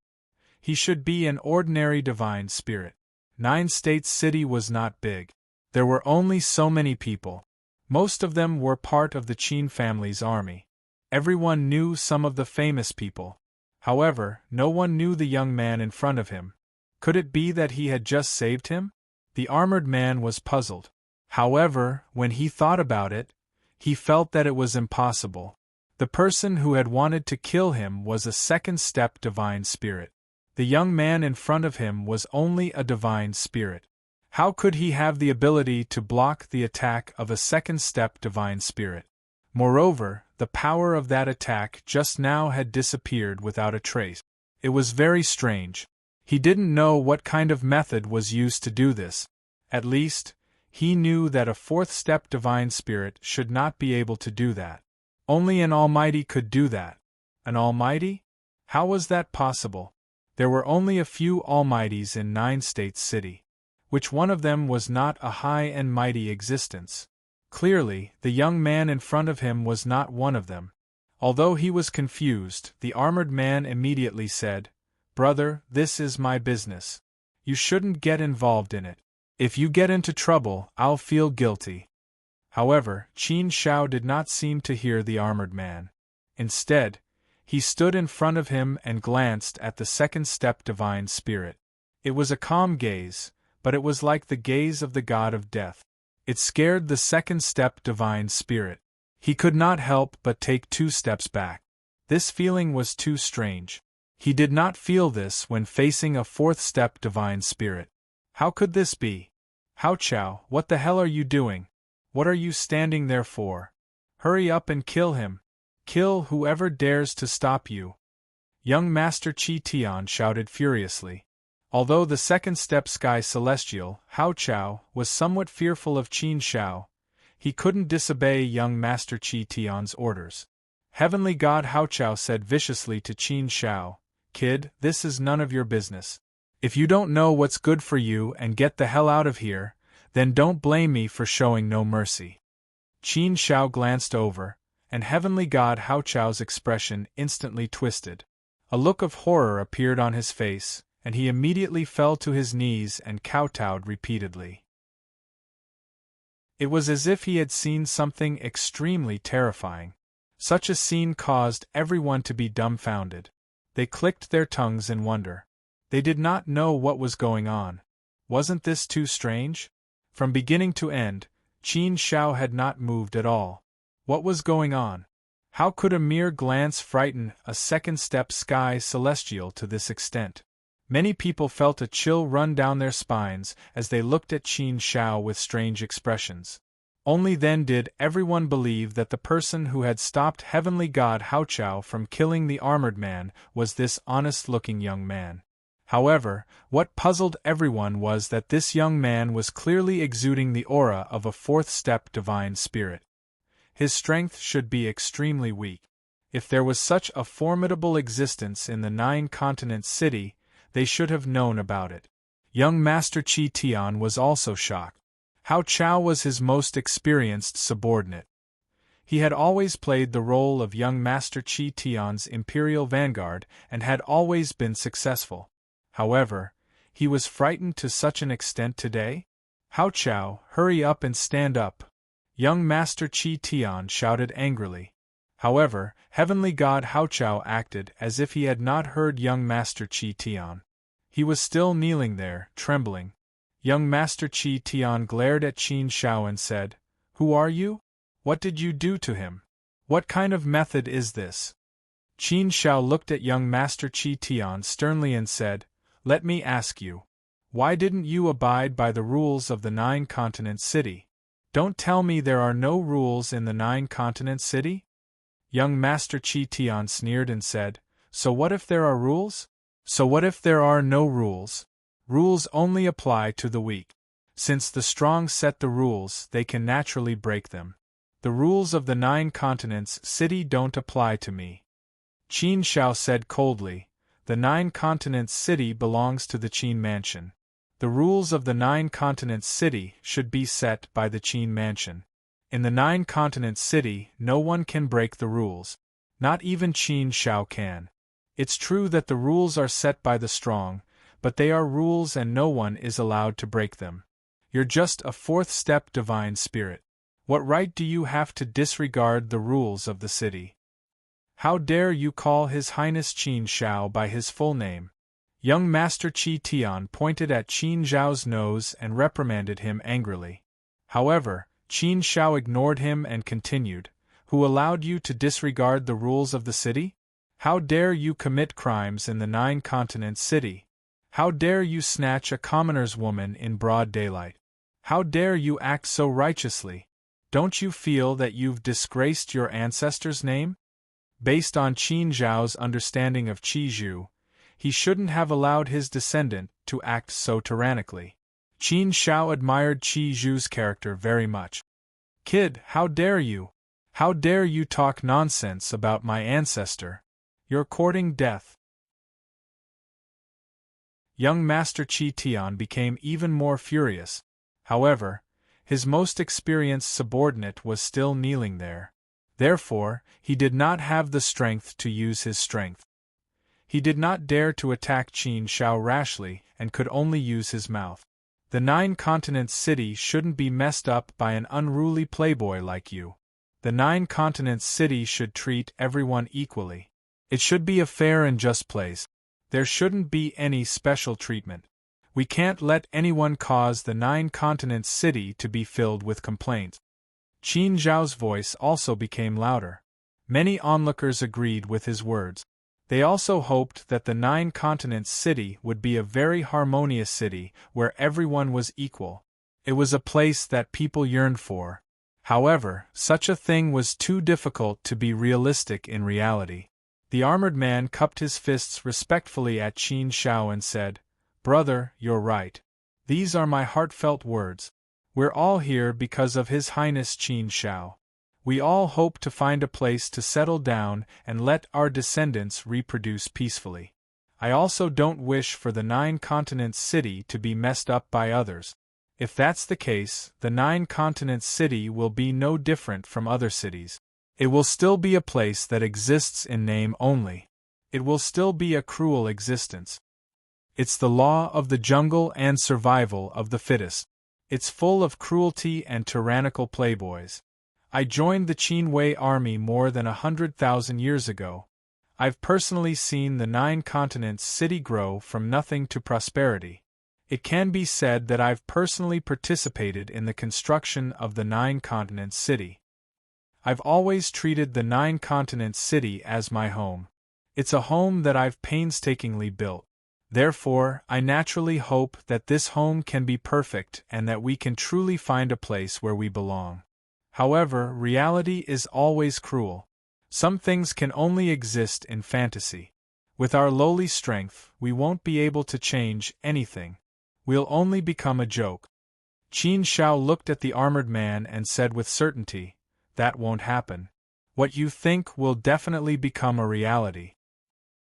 Speaker 1: He should be an ordinary divine spirit. Nine States City was not big. There were only so many people. Most of them were part of the Qin family's army. Everyone knew some of the famous people. However, no one knew the young man in front of him. Could it be that he had just saved him? The armored man was puzzled. However, when he thought about it, he felt that it was impossible. The person who had wanted to kill him was a second-step divine spirit. The young man in front of him was only a divine spirit. How could he have the ability to block the attack of a second-step divine spirit? Moreover, the power of that attack just now had disappeared without a trace. It was very strange. He didn't know what kind of method was used to do this. At least, he knew that a fourth-step divine spirit should not be able to do that. Only an Almighty could do that. An Almighty? How was that possible? There were only a few Almighties in Nine States City. Which one of them was not a high and mighty existence? Clearly, the young man in front of him was not one of them. Although he was confused, the armored man immediately said, "Brother, this is my business. You shouldn't get involved in it. If you get into trouble, I'll feel guilty." However, Qin Shao did not seem to hear the armored man. Instead, he stood in front of him and glanced at the second-step divine spirit. It was a calm gaze, but it was like the gaze of the god of death. It scared the second-step divine spirit. He could not help but take 2 steps back. This feeling was too strange. He did not feel this when facing a fourth-step divine spirit. How could this be? Hao Chao, what the hell are you doing? What are you standing there for? Hurry up and kill him. Kill whoever dares to stop you. Young Master Chi Tian shouted furiously. Although the second-step sky celestial, Hao Chao, was somewhat fearful of Qin Shao, he couldn't disobey young Master Chi Tian's orders. Heavenly God Hao Chao said viciously to Qin Shao, "Kid, this is none of your business. If you don't know what's good for you and get the hell out of here, then don't blame me for showing no mercy." Qin Shao glanced over, and Heavenly God Hao Chao's expression instantly twisted. A look of horror appeared on his face, and he immediately fell to his knees and kowtowed repeatedly. It was as if he had seen something extremely terrifying. Such a scene caused everyone to be dumbfounded. They clicked their tongues in wonder. They did not know what was going on. Wasn't this too strange? From beginning to end, Qin Shao had not moved at all. What was going on? How could a mere glance frighten a second-step sky celestial to this extent? Many people felt a chill run down their spines as they looked at Qin Shao with strange expressions. Only then did everyone believe that the person who had stopped Heavenly God Hao Chao from killing the armored man was this honest-looking young man. However, what puzzled everyone was that this young man was clearly exuding the aura of a fourth-step divine spirit. His strength should be extremely weak. If there was such a formidable existence in the 9-continent city, they should have known about it. Young Master Chi Tian was also shocked. Hao Chao was his most experienced subordinate. He had always played the role of young Master Qi Tian's imperial vanguard and had always been successful. However, he was frightened to such an extent today? Hao Chao, hurry up and stand up! Young Master Qi Tian shouted angrily. However, Heavenly God Hao Chao acted as if he had not heard young Master Qi Tian. He was still kneeling there, trembling. Young Master Qi Tian glared at Qin Shao and said, "Who are you? What did you do to him? What kind of method is this?" Qin Shao looked at young Master Qi Tian sternly and said, "Let me ask you. Why didn't you abide by the rules of the Nine-Continent City? Don't tell me there are no rules in the Nine-Continent City?" Young Master Qi Tian sneered and said, "So what if there are rules? So what if there are no rules? Rules only apply to the weak. Since the strong set the rules, they can naturally break them. The rules of the Nine Continents City don't apply to me." Qin Shao said coldly, "The Nine Continents City belongs to the Qin Mansion. The rules of the Nine Continents City should be set by the Qin Mansion. In the Nine Continents City, no one can break the rules. Not even Qin Shao can. It's true that the rules are set by the strong, but they are rules and no one is allowed to break them. You're just a fourth-step divine spirit. What right do you have to disregard the rules of the city? How dare you call His Highness Qin Shao by his full name?" Young Master Qi Tian pointed at Qin Zhao's nose and reprimanded him angrily. However, Qin Shao ignored him and continued, "Who allowed you to disregard the rules of the city? How dare you commit crimes in the Nine Continents City? How dare you snatch a commoner's woman in broad daylight? How dare you act so righteously? Don't you feel that you've disgraced your ancestor's name?" Based on Qin Zhao's understanding of Qi Zhu, he shouldn't have allowed his descendant to act so tyrannically. Qin Shao admired Qi Zhu's character very much. "Kid, how dare you? How dare you talk nonsense about my ancestor? You're courting death." Young Master Qi Tian became even more furious. However, his most experienced subordinate was still kneeling there. Therefore, he did not have the strength to use his strength. He did not dare to attack Qin Shao rashly and could only use his mouth. "The Nine Continents City shouldn't be messed up by an unruly playboy like you. The Nine Continents City should treat everyone equally. It should be a fair and just place. There shouldn't be any special treatment. We can't let anyone cause the Nine Continents City to be filled with complaints." Qin Zhao's voice also became louder. Many onlookers agreed with his words. They also hoped that the Nine Continents City would be a very harmonious city where everyone was equal. It was a place that people yearned for. However, such a thing was too difficult to be realistic in reality. The armored man cupped his fists respectfully at Qin Shao and said, "Brother, you're right. These are my heartfelt words. We're all here because of His Highness Qin Shao. We all hope to find a place to settle down and let our descendants reproduce peacefully. I also don't wish for the Nine Continents City to be messed up by others. If that's the case, the Nine Continents City will be no different from other cities. It will still be a place that exists in name only. It will still be a cruel existence. It's the law of the jungle and survival of the fittest. It's full of cruelty and tyrannical playboys. I joined the Qin Wei army more than 100,000 years ago. I've personally seen the Nine Continents City grow from nothing to prosperity. It can be said that I've personally participated in the construction of the Nine Continents City. I've always treated the Nine Continents City as my home. It's a home that I've painstakingly built. Therefore, I naturally hope that this home can be perfect and that we can truly find a place where we belong. However, reality is always cruel. Some things can only exist in fantasy. With our lowly strength, we won't be able to change anything. We'll only become a joke." Qin Shao looked at the armored man and said with certainty, "That won't happen. What you think will definitely become a reality.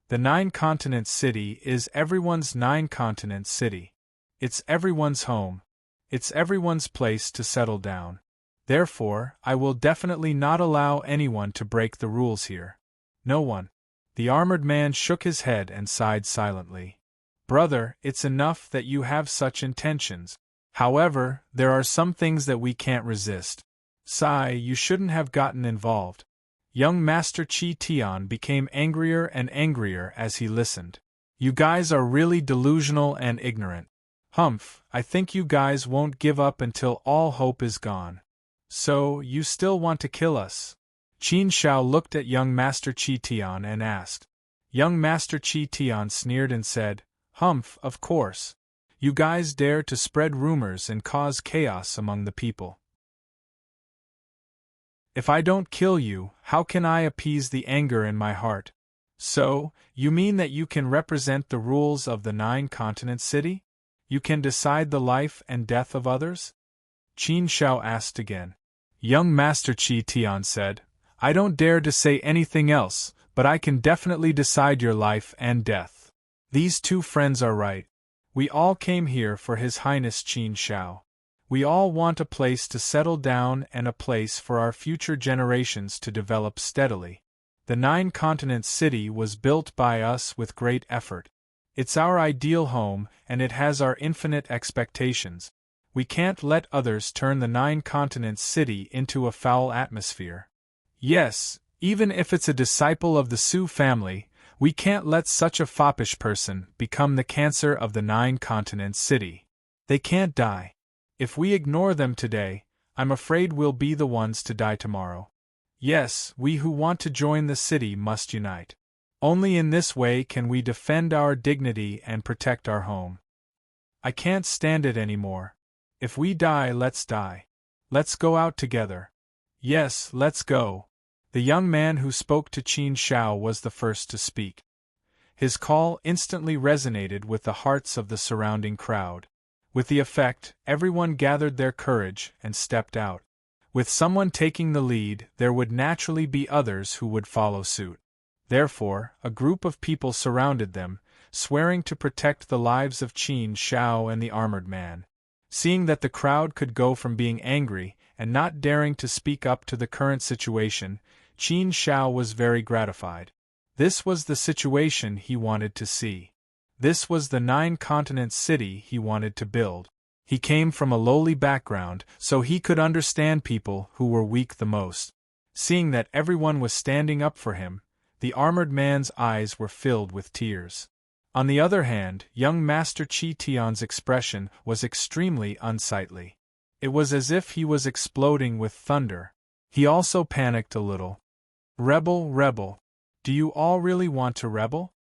Speaker 1: The Nine Continents City is everyone's Nine Continents City. It's everyone's home. It's everyone's place to settle down. Therefore, I will definitely not allow anyone to break the rules here. No one. The armored man shook his head and sighed silently. Brother, it's enough that you have such intentions. However, there are some things that we can't resist. Sigh, you shouldn't have gotten involved. Young Master Chi Tian became angrier and angrier as he listened. You guys are really delusional and ignorant. Humph, I think you guys won't give up until all hope is gone. So, you still want to kill us? Qin Shao looked at young Master Chi Tian and asked. Young Master Chi Tian sneered and said, Humph, of course. You guys dare to spread rumors and cause chaos among the people. If I don't kill you, how can I appease the anger in my heart? So, you mean that you can represent the rules of the 9-continent city? You can decide the life and death of others? Qin Shao asked again. Young Master Chi Tian said, I don't dare to say anything else, but I can definitely decide your life and death. These two friends are right. We all came here for His Highness Qin Shao. We all want a place to settle down and a place for our future generations to develop steadily. The 9-continent city was built by us with great effort. It's our ideal home, and it has our infinite expectations. We can't let others turn the 9-continent city into a foul atmosphere. Yes, even if it's a disciple of the Su family, we can't let such a foppish person become the cancer of the 9-continent city. They can't die. If we ignore them today, I'm afraid we'll be the ones to die tomorrow. Yes, we who want to join the city must unite. Only in this way can we defend our dignity and protect our home. I can't stand it anymore. If we die, let's die. Let's go out together. Yes, let's go. The young man who spoke to Qin Shao was the first to speak. His call instantly resonated with the hearts of the surrounding crowd. With the effect, everyone gathered their courage and stepped out. With someone taking the lead, there would naturally be others who would follow suit. Therefore, a group of people surrounded them, swearing to protect the lives of Qin Shao and the armored man. Seeing that the crowd could go from being angry and not daring to speak up to the current situation, Qin Shao was very gratified. This was the situation he wanted to see. This was the 9-continent city he wanted to build. He came from a lowly background, so he could understand people who were weak the most. Seeing that everyone was standing up for him, the armored man's eyes were filled with tears. On the other hand, young Master Chi Tian's expression was extremely unsightly. It was as if he was exploding with thunder. He also panicked a little. Rebel. Do you all really want to rebel?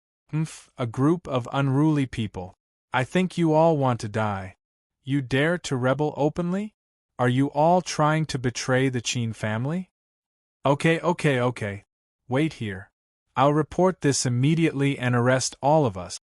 Speaker 1: A group of unruly people. I think you all want to die. You dare to rebel openly? Are you all trying to betray the Qin family? Okay. Wait here. I'll report this immediately and arrest all of us.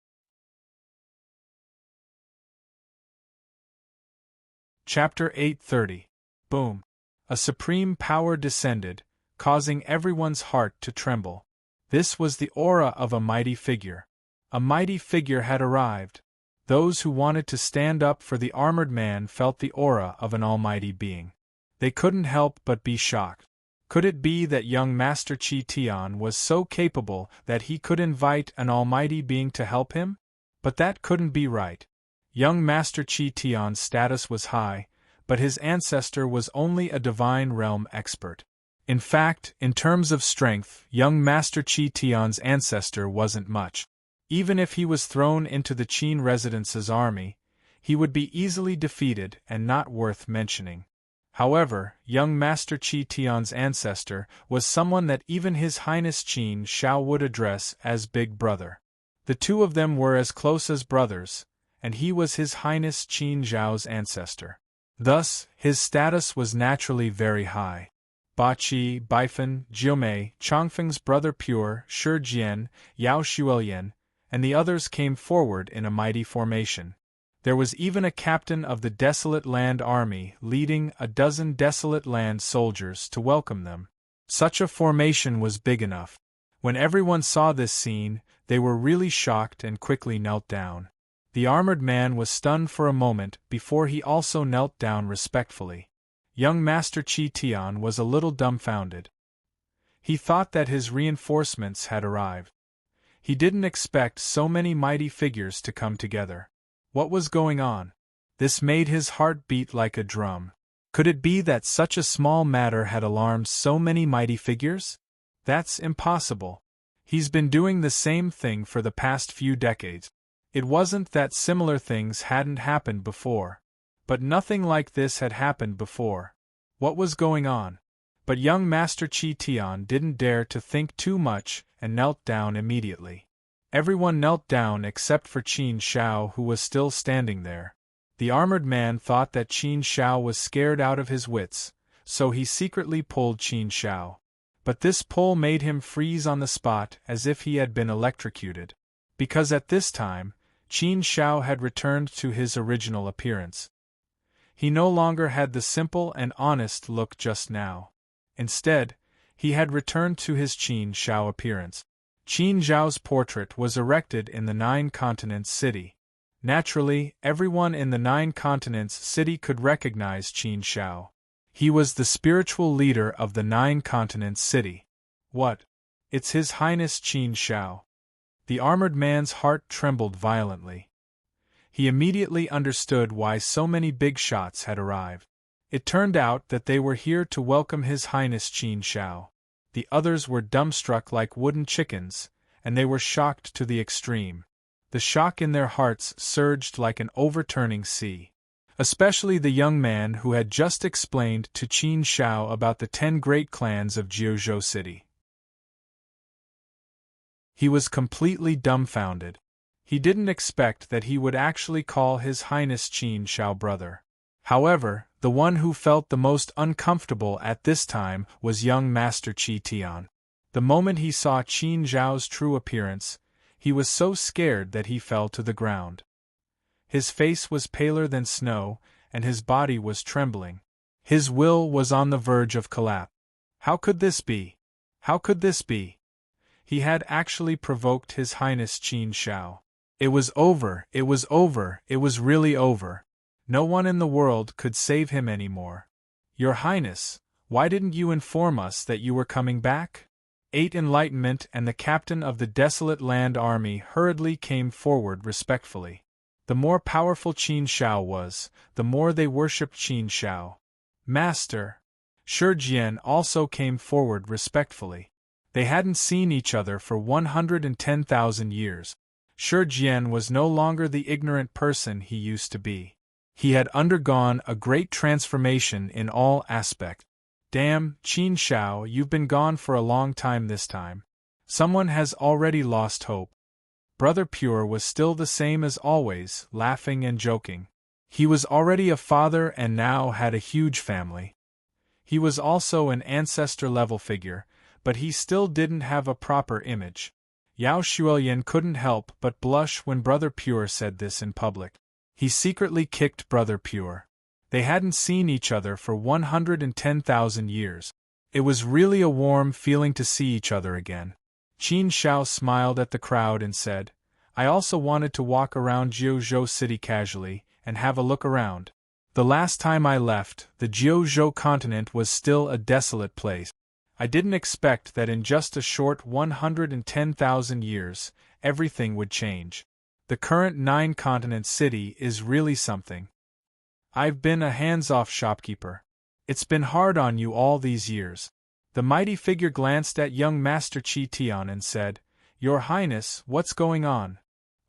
Speaker 1: Chapter 830. Boom. A supreme power descended, causing everyone's heart to tremble. This was the aura of a mighty figure. A mighty figure had arrived. Those who wanted to stand up for the armored man felt the aura of an almighty being. They couldn't help but be shocked. Could it be that young Master Chi Tian was so capable that he could invite an almighty being to help him? But that couldn't be right. Young Master Chi Tian's status was high, but his ancestor was only a divine realm expert. In fact, in terms of strength, young Master Chi Tian's ancestor wasn't much. Even if he was thrown into the Qin Residence's army, he would be easily defeated and not worth mentioning. However, young Master Chi Tian's ancestor was someone that even His Highness Qin Shao would address as Big Brother. The two of them were as close as brothers, and he was His Highness Qin Zhao's ancestor. Thus, his status was naturally very high. Ba Qi, Bifan, Jiumei, Chongfeng's brother Pure, Shi Jian, Yao Xuelian, and the others came forward in a mighty formation. There was even a captain of the Desolate Land Army leading a dozen Desolate Land soldiers to welcome them. Such a formation was big enough. When everyone saw this scene, they were really shocked and quickly knelt down. The armored man was stunned for a moment before he also knelt down respectfully. Young Master Chi Tian was a little dumbfounded. He thought that his reinforcements had arrived. He didn't expect so many mighty figures to come together. What was going on? This made his heart beat like a drum. Could it be that such a small matter had alarmed so many mighty figures? That's impossible. He's been doing the same thing for the past few decades. It wasn't that similar things hadn't happened before. But nothing like this had happened before. What was going on? But young Master Chi Tian didn't dare to think too much and knelt down immediately. Everyone knelt down except for Qin Shao, who was still standing there. The armored man thought that Qin Shao was scared out of his wits, so he secretly pulled Qin Shao. But this pull made him freeze on the spot as if he had been electrocuted. Because at this time, Qin Shao had returned to his original appearance. He no longer had the simple and honest look just now. Instead, he had returned to his Qin Shao appearance. Qin Zhao's portrait was erected in the Nine Continents city. Naturally, everyone in the Nine Continents city could recognize Qin Shao. He was the spiritual leader of the Nine Continents city. What? It's His Highness Qin Shao. The armored man's heart trembled violently. He immediately understood why so many big shots had arrived. It turned out that they were here to welcome His Highness Qin Shao. The others were dumbstruck like wooden chickens, and they were shocked to the extreme. The shock in their hearts surged like an overturning sea. Especially the young man who had just explained to Qin Shao about the 10 great clans of Jiuzhou City. He was completely dumbfounded. He didn't expect that he would actually call His Highness Qin Shao brother. However, the one who felt the most uncomfortable at this time was young Master Chi Tian. The moment he saw Qin Zhao's true appearance, he was so scared that he fell to the ground. His face was paler than snow, and his body was trembling. His will was on the verge of collapse. How could this be? How could this be? He had actually provoked His Highness Qin Shao. It was over, it was over, it was really over. No one in the world could save him anymore. Your Highness, why didn't you inform us that you were coming back? 8 Enlightenment and the captain of the Desolate Land Army hurriedly came forward respectfully. The more powerful Qin Shao was, the more they worshipped Qin Shao. Master! Shi Jian also came forward respectfully. They hadn't seen each other for 110,000 years. Shi Jian was no longer the ignorant person he used to be. He had undergone a great transformation in all aspects. Damn, Qin Shao, you've been gone for a long time this time. Someone has already lost hope. Brother Pure was still the same as always, laughing and joking. He was already a father and now had a huge family. He was also an ancestor-level figure, but he still didn't have a proper image. Yao Xuelian couldn't help but blush when Brother Pure said this in public. He secretly kicked Brother Pure. They hadn't seen each other for 110,000 years. It was really a warm feeling to see each other again. Qin Shao smiled at the crowd and said, I also wanted to walk around Jiuzhou City casually and have a look around. The last time I left, the Jiuzhou continent was still a desolate place. I didn't expect that in just a short 110,000 years, everything would change. The current 9-continent city is really something. I've been a hands-off shopkeeper. It's been hard on you all these years. The mighty figure glanced at young Master Chi Tian and said, Your Highness, what's going on?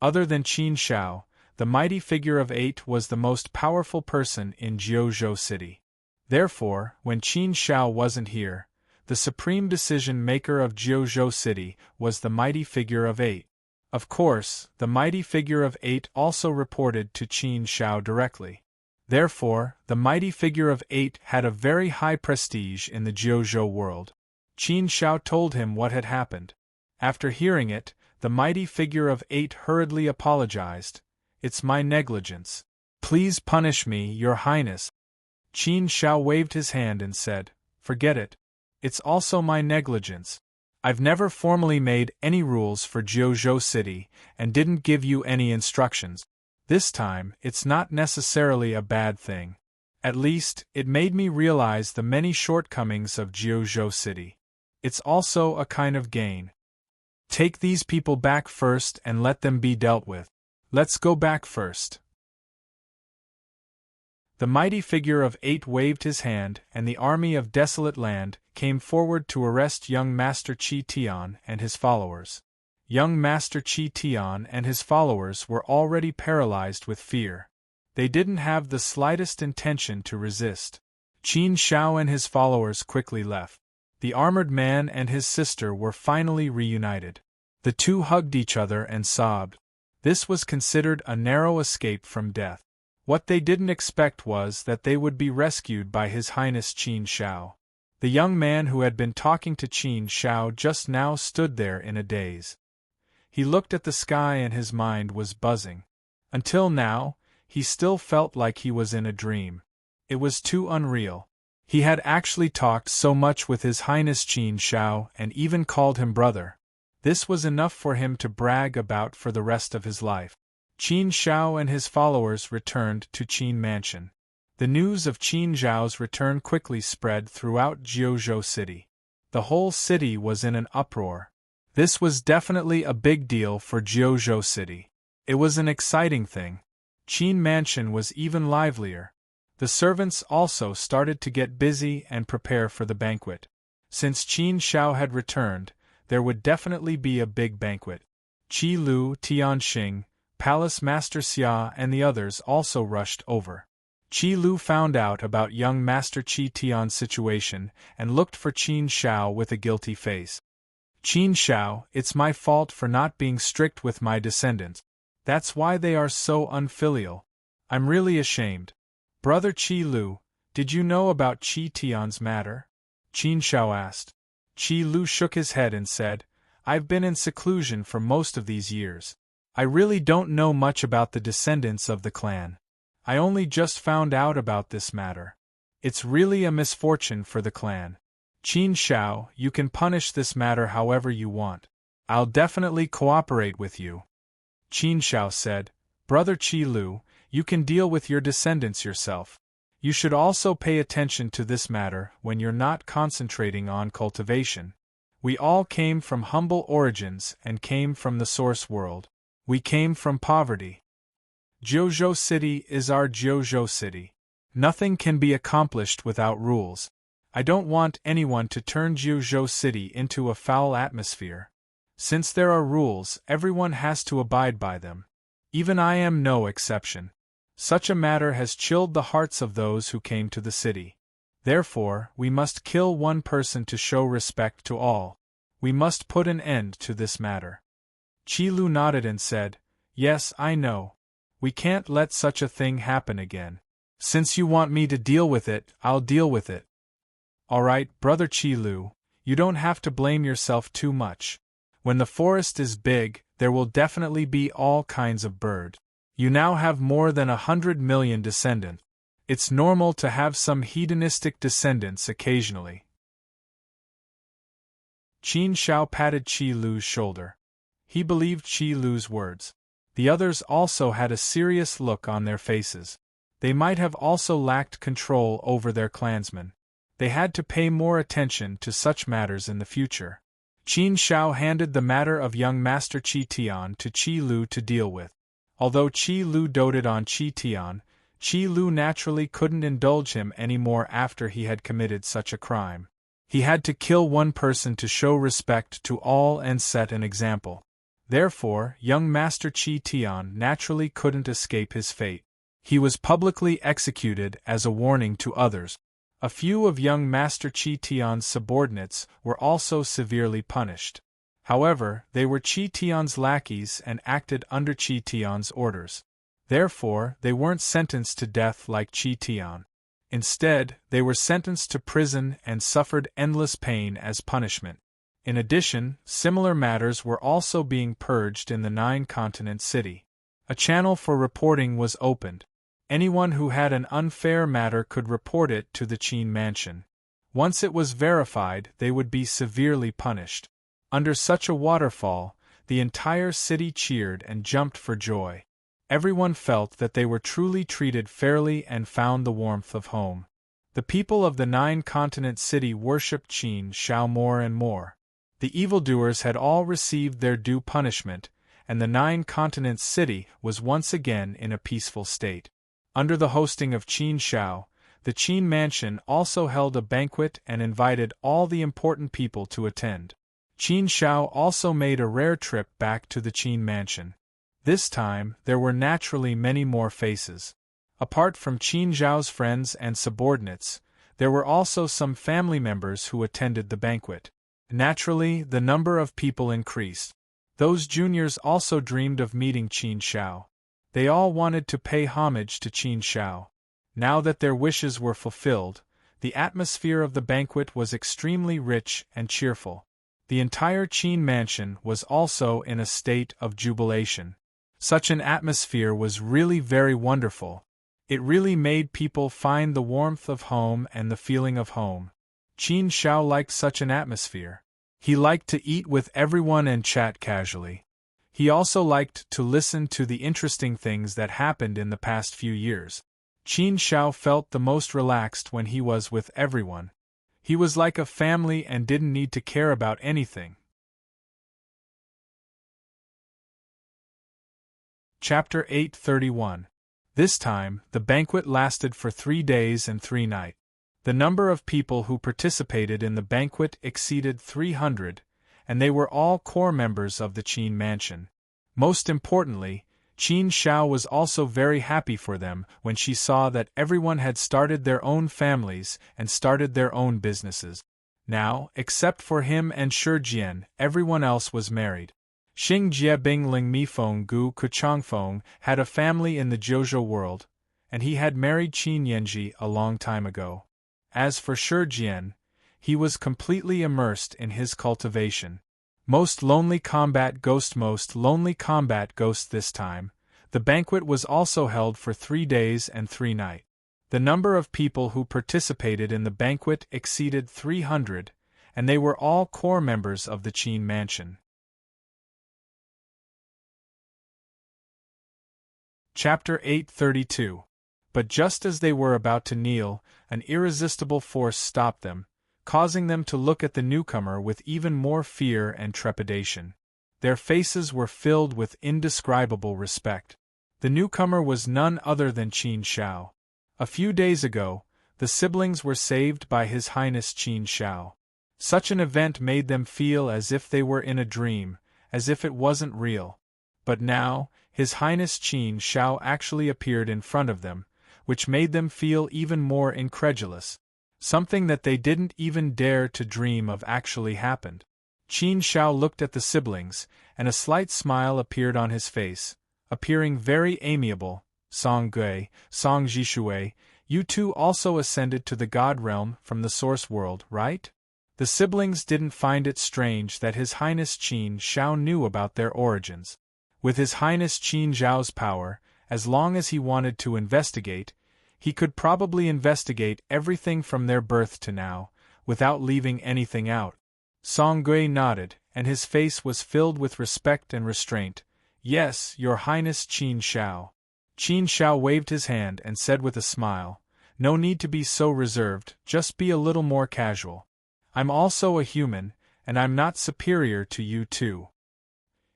Speaker 1: Other than Qin Shao, the mighty figure of 8 was the most powerful person in Jiuzhou City. Therefore, when Qin Shao wasn't here, the supreme decision-maker of Jiuzhou City was the mighty figure of 8. Of course, the mighty figure of 8 also reported to Qin Shao directly. Therefore, the mighty figure of 8 had a very high prestige in the Jiuzhou world. Qin Shao told him what had happened. After hearing it, the mighty figure of 8 hurriedly apologized. It's my negligence. Please punish me, Your Highness. Qin Shao waved his hand and said, Forget it. It's also my negligence. I've never formally made any rules for Jiuzhou City and didn't give you any instructions. This time, it's not necessarily a bad thing. At least, it made me realize the many shortcomings of Jiuzhou City. It's also a kind of gain. Take these people back first and let them be dealt with. Let's go back first. The mighty figure of 8 waved his hand, and the army of Desolate Land came forward to arrest young Master Qi Tian and his followers. Young Master Qi Tian and his followers were already paralyzed with fear. They didn't have the slightest intention to resist. Qin Shao and his followers quickly left. The armored man and his sister were finally reunited. The two hugged each other and sobbed. This was considered a narrow escape from death. What they didn't expect was that they would be rescued by His Highness Qin Shao. The young man who had been talking to Qin Shao just now stood there in a daze. He looked at the sky and his mind was buzzing. Until now, he still felt like he was in a dream. It was too unreal. He had actually talked so much with His Highness Qin Shao and even called him brother. This was enough for him to brag about for the rest of his life. Qin Shao and his followers returned to Qin Mansion. The news of Qin Zhao's return quickly spread throughout Jiuzhou City. The whole city was in an uproar. This was definitely a big deal for Jiuzhou City. It was an exciting thing. Qin Mansion was even livelier. The servants also started to get busy and prepare for the banquet. Since Qin Shao had returned, there would definitely be a big banquet. Qi Lu, Tianxing, Palace Master Xia and the others also rushed over. Qi Lu found out about young Master Qi Tian's situation and looked for Qin Shao with a guilty face. Qin Shao, it's my fault for not being strict with my descendants. That's why they are so unfilial. I'm really ashamed. Brother Qi Lu, did you know about Qi Tian's matter? Qin Shao asked. Qi Lu shook his head and said, I've been in seclusion for most of these years. I really don't know much about the descendants of the clan. I only just found out about this matter. It's really a misfortune for the clan. Qin Shao, you can punish this matter however you want. I'll definitely cooperate with you. Qin Shao said, Brother Qi Lu, you can deal with your descendants yourself. You should also pay attention to this matter when you're not concentrating on cultivation. We all came from humble origins and came from the source world. We came from poverty. Jiuzhou City is our Jiuzhou City. Nothing can be accomplished without rules. I don't want anyone to turn Jiuzhou City into a foul atmosphere. Since there are rules, everyone has to abide by them. Even I am no exception. Such a matter has chilled the hearts of those who came to the city. Therefore, we must kill one person to show respect to all. We must put an end to this matter. Qi Lu nodded and said, Yes, I know. We can't let such a thing happen again. Since you want me to deal with it, I'll deal with it. Alright, Brother Qi Lu, you don't have to blame yourself too much. When the forest is big, there will definitely be all kinds of bird. You now have more than 100 million descendants. It's normal to have some hedonistic descendants occasionally. Qin Shao patted Qi Lu's shoulder. He believed Qi Lu's words. The others also had a serious look on their faces. They might have also lacked control over their clansmen. They had to pay more attention to such matters in the future. Qin Shao handed the matter of young Master Qi Tian to Qi Lu to deal with. Although Qi Lu doted on Qi Tian, Qi Lu naturally couldn't indulge him anymore after he had committed such a crime. He had to kill one person to show respect to all and set an example. Therefore, young Master Qi Tian naturally couldn't escape his fate. He was publicly executed as a warning to others. A few of young Master Qi Tian's subordinates were also severely punished. However, they were Qi Tian's lackeys and acted under Qi Tian's orders. Therefore, they weren't sentenced to death like Qi Tian. Instead, they were sentenced to prison and suffered endless pain as punishment. In addition, similar matters were also being purged in the 9-continent city. A channel for reporting was opened. Anyone who had an unfair matter could report it to the Qin Mansion. Once it was verified, they would be severely punished. Under such a waterfall, the entire city cheered and jumped for joy. Everyone felt that they were truly treated fairly and found the warmth of home. The people of the nine-continent city worshipped Qin Shao more and more. The evildoers had all received their due punishment, and the nine-continent city was once again in a peaceful state. Under the hosting of Qin Shao, the Qin mansion also held a banquet and invited all the important people to attend. Qin Shao also made a rare trip back to the Qin mansion. This time, there were naturally many more faces. Apart from Qin Zhao's friends and subordinates, there were also some family members who attended the banquet. Naturally, the number of people increased. Those juniors also dreamed of meeting Qin Shao. They all wanted to pay homage to Qin Shao. Now that their wishes were fulfilled, the atmosphere of the banquet was extremely rich and cheerful. The entire Qin mansion was also in a state of jubilation. Such an atmosphere was really very wonderful. It really made people find the warmth of home and the feeling of home. Qin Shao liked such an atmosphere. He liked to eat with everyone and chat casually. He also liked to listen to the interesting things that happened in the past few years. Qin Shao felt the most relaxed when he was with everyone. He was like a family and didn't need to care about anything. Chapter 831. This time, the banquet lasted for 3 days and 3 nights. The number of people who participated in the banquet exceeded 300, and they were all core members of the Qin mansion. Most importantly, Qin Shao was also very happy for them when she saw that everyone had started their own families and started their own businesses. Now, except for him and Shi Jian, everyone else was married. Xing Jie Bing Ling Mifeng Gu Kuchangfeng had a family in the Jiuzhou world, and he had married Qin Yanji a long time ago. As for Shi Jian, he was completely immersed in his cultivation. Most lonely combat ghost this time. The banquet was also held for 3 days and 3 nights. The number of people who participated in the banquet exceeded 300, and they were all core members of the Qin mansion. Chapter 832. But just as they were about to kneel, an irresistible force stopped them, causing them to look at the newcomer with even more fear and trepidation. Their faces were filled with indescribable respect. The newcomer was none other than Qin Shao. A few days ago, the siblings were saved by His Highness Qin Shao. Such an event made them feel as if they were in a dream, as if it wasn't real. But now, His Highness Qin Shao actually appeared in front of them, which made them feel even more incredulous. Something that they didn't even dare to dream of actually happened. Qin Shao looked at the siblings, and a slight smile appeared on his face, appearing very amiable. Song Gui, Song Jishui, you two also ascended to the God realm from the source world, right? The siblings didn't find it strange that His Highness Qin Shao knew about their origins. With His Highness Qin Zhao's power, as long as he wanted to investigate, he could probably investigate everything from their birth to now, without leaving anything out. Song Gui nodded, and his face was filled with respect and restraint. Yes, Your Highness Qin Shao. Qin Shao waved his hand and said with a smile, no need to be so reserved, just be a little more casual. I'm also a human, and I'm not superior to you too.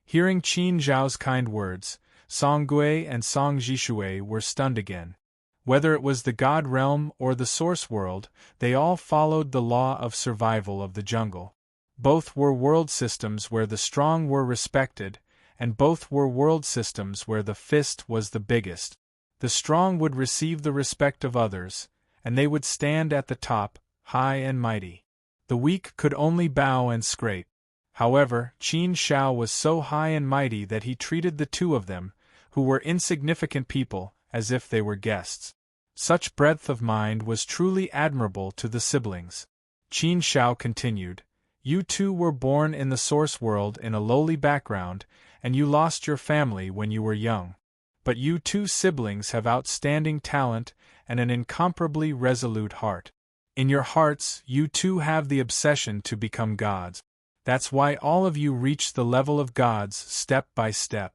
Speaker 1: Hearing Qin Zhao's kind words, Song Gui and Song Jishui were stunned again. Whether it was the God realm or the source world, they all followed the law of survival of the jungle. Both were world systems where the strong were respected, and both were world systems where the fist was the biggest. The strong would receive the respect of others, and they would stand at the top, high and mighty. The weak could only bow and scrape. However, Qin Shao was so high and mighty that he treated the two of them, who were insignificant people, as if they were guests. Such breadth of mind was truly admirable to the siblings. Qin Shao continued, you two were born in the source world in a lowly background, and you lost your family when you were young. But you two siblings have outstanding talent and an incomparably resolute heart. In your hearts, you two have the obsession to become gods. That's why all of you reach the level of gods step by step.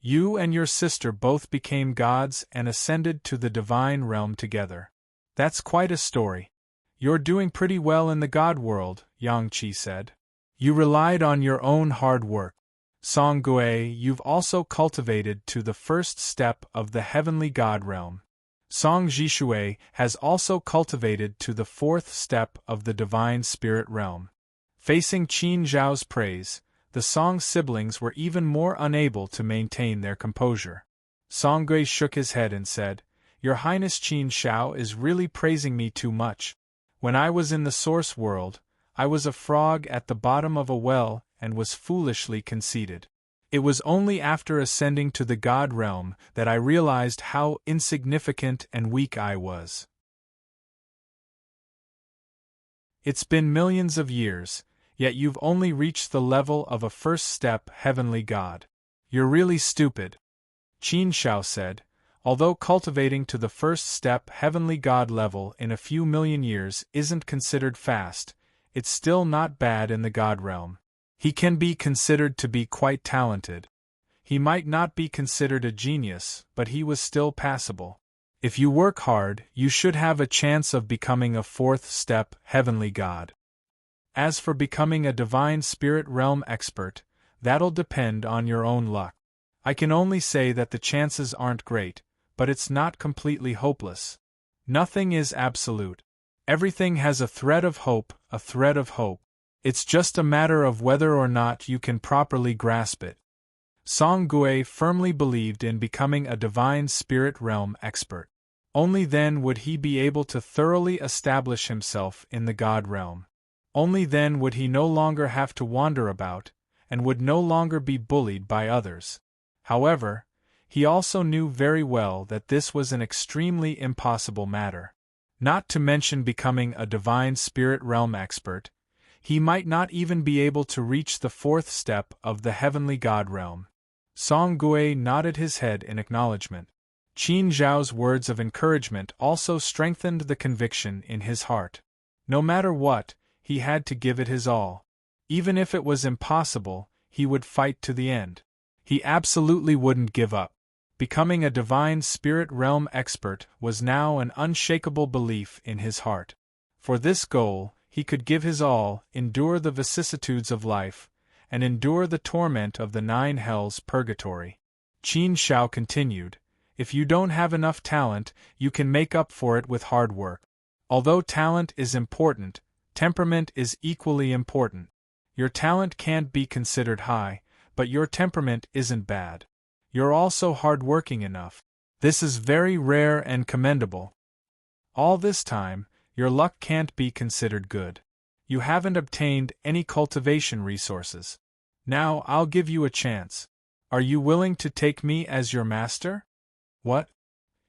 Speaker 1: You and your sister both became gods and ascended to the divine realm together. That's quite a story. You're doing pretty well in the god world, Yang Qi said. You relied on your own hard work. Song Gui, you've also cultivated to the first step of the heavenly god realm. Song Jishui has also cultivated to the fourth step of the divine spirit realm. Facing Qin Zhao's praise, the Song siblings were even more unable to maintain their composure. Song Gui shook his head and said, Your Highness Qin Zhao is really praising me too much. When I was in the source world, I was a frog at the bottom of a well and was foolishly conceited. It was only after ascending to the God realm that I realized how insignificant and weak I was. It's been millions of years, yet you've only reached the level of a first step heavenly God. You're really stupid. Qin Zhao said, although cultivating to the first step heavenly God level in a few million years isn't considered fast, it's still not bad in the God realm. He can be considered to be quite talented. He might not be considered a genius, but he was still passable. If you work hard, you should have a chance of becoming a fourth step heavenly God. As for becoming a divine spirit realm expert, that'll depend on your own luck. I can only say that the chances aren't great, but it's not completely hopeless. Nothing is absolute. Everything has a thread of hope, a thread of hope. It's just a matter of whether or not you can properly grasp it. Song Gui firmly believed in becoming a divine spirit realm expert. Only then would he be able to thoroughly establish himself in the God realm. Only then would he no longer have to wander about, and would no longer be bullied by others. However, he also knew very well that this was an extremely impossible matter. Not to mention becoming a divine spirit realm expert, he might not even be able to reach the fourth step of the heavenly God realm. Song Gui nodded his head in acknowledgement. Qin Zhao's words of encouragement also strengthened the conviction in his heart. No matter what, he had to give it his all. Even if it was impossible, he would fight to the end. He absolutely wouldn't give up. Becoming a divine spirit realm expert was now an unshakable belief in his heart. For this goal, he could give his all, endure the vicissitudes of life, and endure the torment of the 9 hells purgatory. Qin Zhao continued, If you don't have enough talent, you can make up for it with hard work. Although talent is important, temperament is equally important. Your talent can't be considered high, but your temperament isn't bad. You're also hard-working enough. This is very rare and commendable. All this time, your luck can't be considered good. You haven't obtained any cultivation resources. Now I'll give you a chance. Are you willing to take me as your master? What?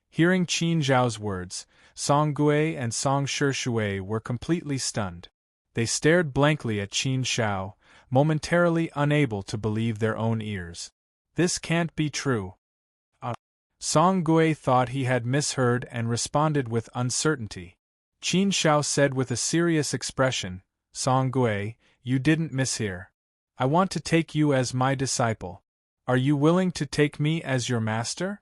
Speaker 1: Hearing Qin Zhao's words, Song Gui and Song Shishui were completely stunned. They stared blankly at Qin Zhao, momentarily unable to believe their own ears. This can't be true. Song Gui thought he had misheard and responded with uncertainty. Qin Zhao said with a serious expression, Song Gui, you didn't mishear. I want to take you as my disciple. Are you willing to take me as your master?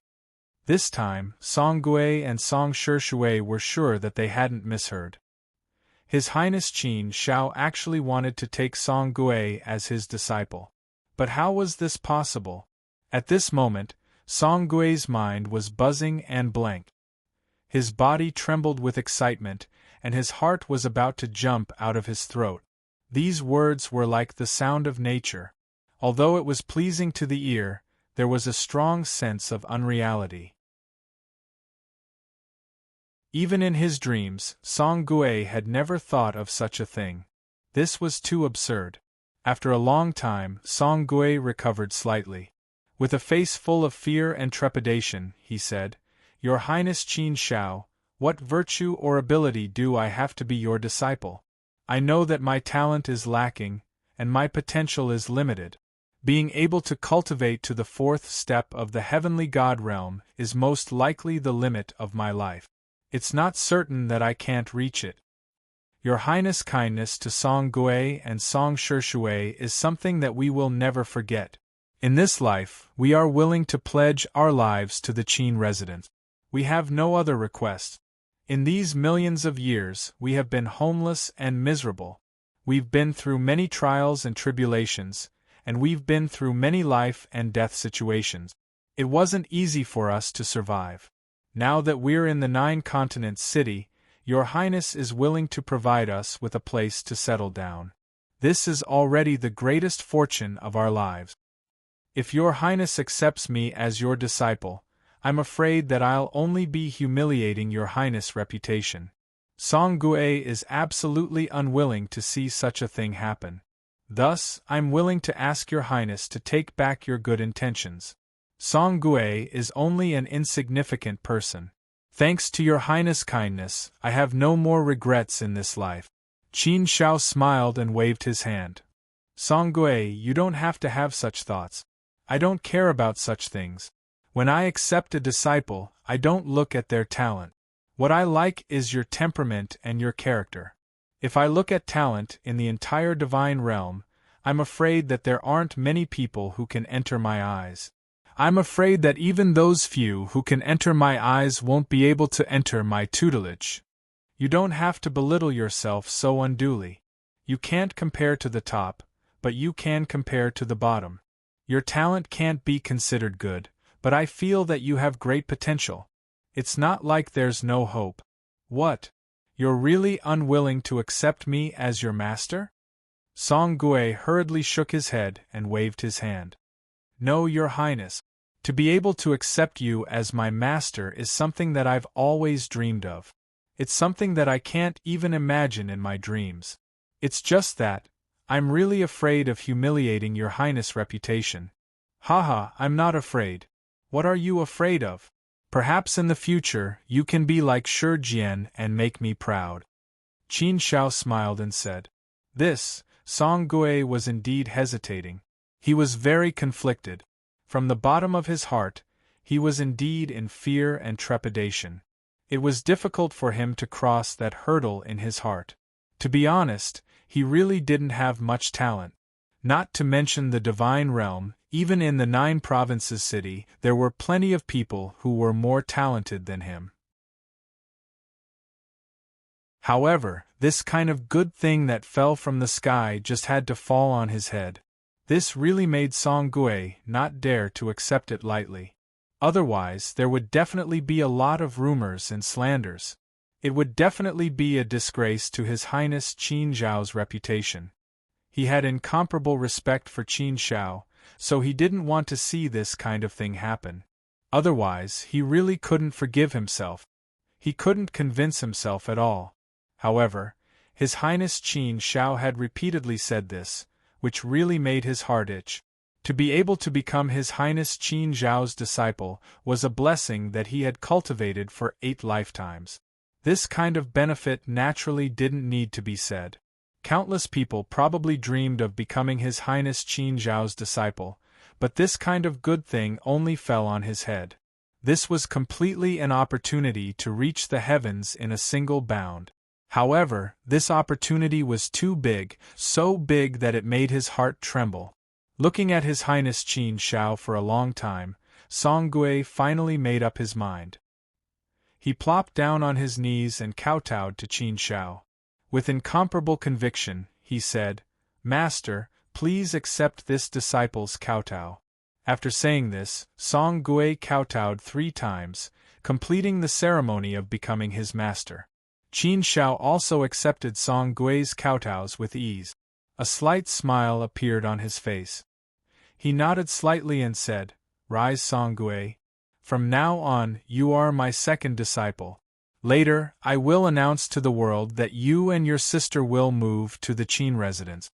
Speaker 1: This time, Song Gui and Song Shishui were sure that they hadn't misheard. His Highness Qin Zhao actually wanted to take Song Gui as his disciple. But how was this possible? At this moment, Song Gui's mind was buzzing and blank. His body trembled with excitement, and his heart was about to jump out of his throat. These words were like the sound of nature. Although it was pleasing to the ear, there was a strong sense of unreality. Even in his dreams, Song Gui had never thought of such a thing. This was too absurd. After a long time, Song Gui recovered slightly. With a face full of fear and trepidation, he said, Your Highness Qin Zhao, what virtue or ability do I have to be your disciple? I know that my talent is lacking, and my potential is limited. Being able to cultivate to the fourth step of the heavenly God realm is most likely the limit of my life. It's not certain that I can't reach it. Your Highness' kindness to Song Gui and Song Shishui is something that we will never forget. In this life, we are willing to pledge our lives to the Qin resident. We have no other request. In these millions of years, we have been homeless and miserable. We've been through many trials and tribulations, and we've been through many life and death situations. It wasn't easy for us to survive. Now that we're in the 9-continent city, Your Highness is willing to provide us with a place to settle down. This is already the greatest fortune of our lives. If Your Highness accepts me as your disciple, I'm afraid that I'll only be humiliating Your Highness' reputation. Song Gue is absolutely unwilling to see such a thing happen. Thus, I'm willing to ask Your Highness to take back your good intentions. Song Gue is only an insignificant person. Thanks to Your Highness' kindness, I have no more regrets in this life. Qin Shao smiled and waved his hand. Song Gue, you don't have to have such thoughts. I don't care about such things. When I accept a disciple, I don't look at their talent. What I like is your temperament and your character. If I look at talent in the entire divine realm, I'm afraid that there aren't many people who can enter my eyes. I'm afraid that even those few who can enter my eyes won't be able to enter my tutelage. You don't have to belittle yourself so unduly. You can't compare to the top, but you can compare to the bottom. Your talent can't be considered good, but I feel that you have great potential. It's not like there's no hope. What? You're really unwilling to accept me as your master? Song Gue hurriedly shook his head and waved his hand. No, Your Highness. To be able to accept you as my master is something that I've always dreamed of. It's something that I can't even imagine in my dreams. It's just that, I'm really afraid of humiliating Your Highness' reputation. Haha, I'm not afraid. What are you afraid of? Perhaps in the future you can be like Shi Jian and make me proud. Qin Shao smiled and said. This, Song Gue was indeed hesitating. He was very conflicted. From the bottom of his heart, he was indeed in fear and trepidation. It was difficult for him to cross that hurdle in his heart. To be honest, he really didn't have much talent. Not to mention the divine realm, even in the 9 provinces city, there were plenty of people who were more talented than him. However, this kind of good thing that fell from the sky just had to fall on his head. This really made Song Gue not dare to accept it lightly. Otherwise, there would definitely be a lot of rumors and slanders. It would definitely be a disgrace to His Highness Qin Zhao's reputation. He had incomparable respect for Qin Shao, so he didn't want to see this kind of thing happen. Otherwise, he really couldn't forgive himself. He couldn't convince himself at all. However, His Highness Qin Shao had repeatedly said this, which really made his heart itch. To be able to become His Highness Qin Zhao's disciple was a blessing that he had cultivated for 8 lifetimes. This kind of benefit naturally didn't need to be said. Countless people probably dreamed of becoming His Highness Qin Zhao's disciple, but this kind of good thing only fell on his head. This was completely an opportunity to reach the heavens in a single bound. However, this opportunity was too big, so big that it made his heart tremble. Looking at His Highness Qin Shao for a long time, Song Gue finally made up his mind. He plopped down on his knees and kowtowed to Qin Shao. With incomparable conviction, he said, "Master, please accept this disciple's kowtow." After saying this, Song Gue kowtowed 3 times, completing the ceremony of becoming his master. Qin Shao also accepted Song Gue's kowtows with ease. A slight smile appeared on his face. He nodded slightly and said, "Rise, Song Gue. From now on, you are my second disciple. Later, I will announce to the world that you and your sister will move to the Qin residence.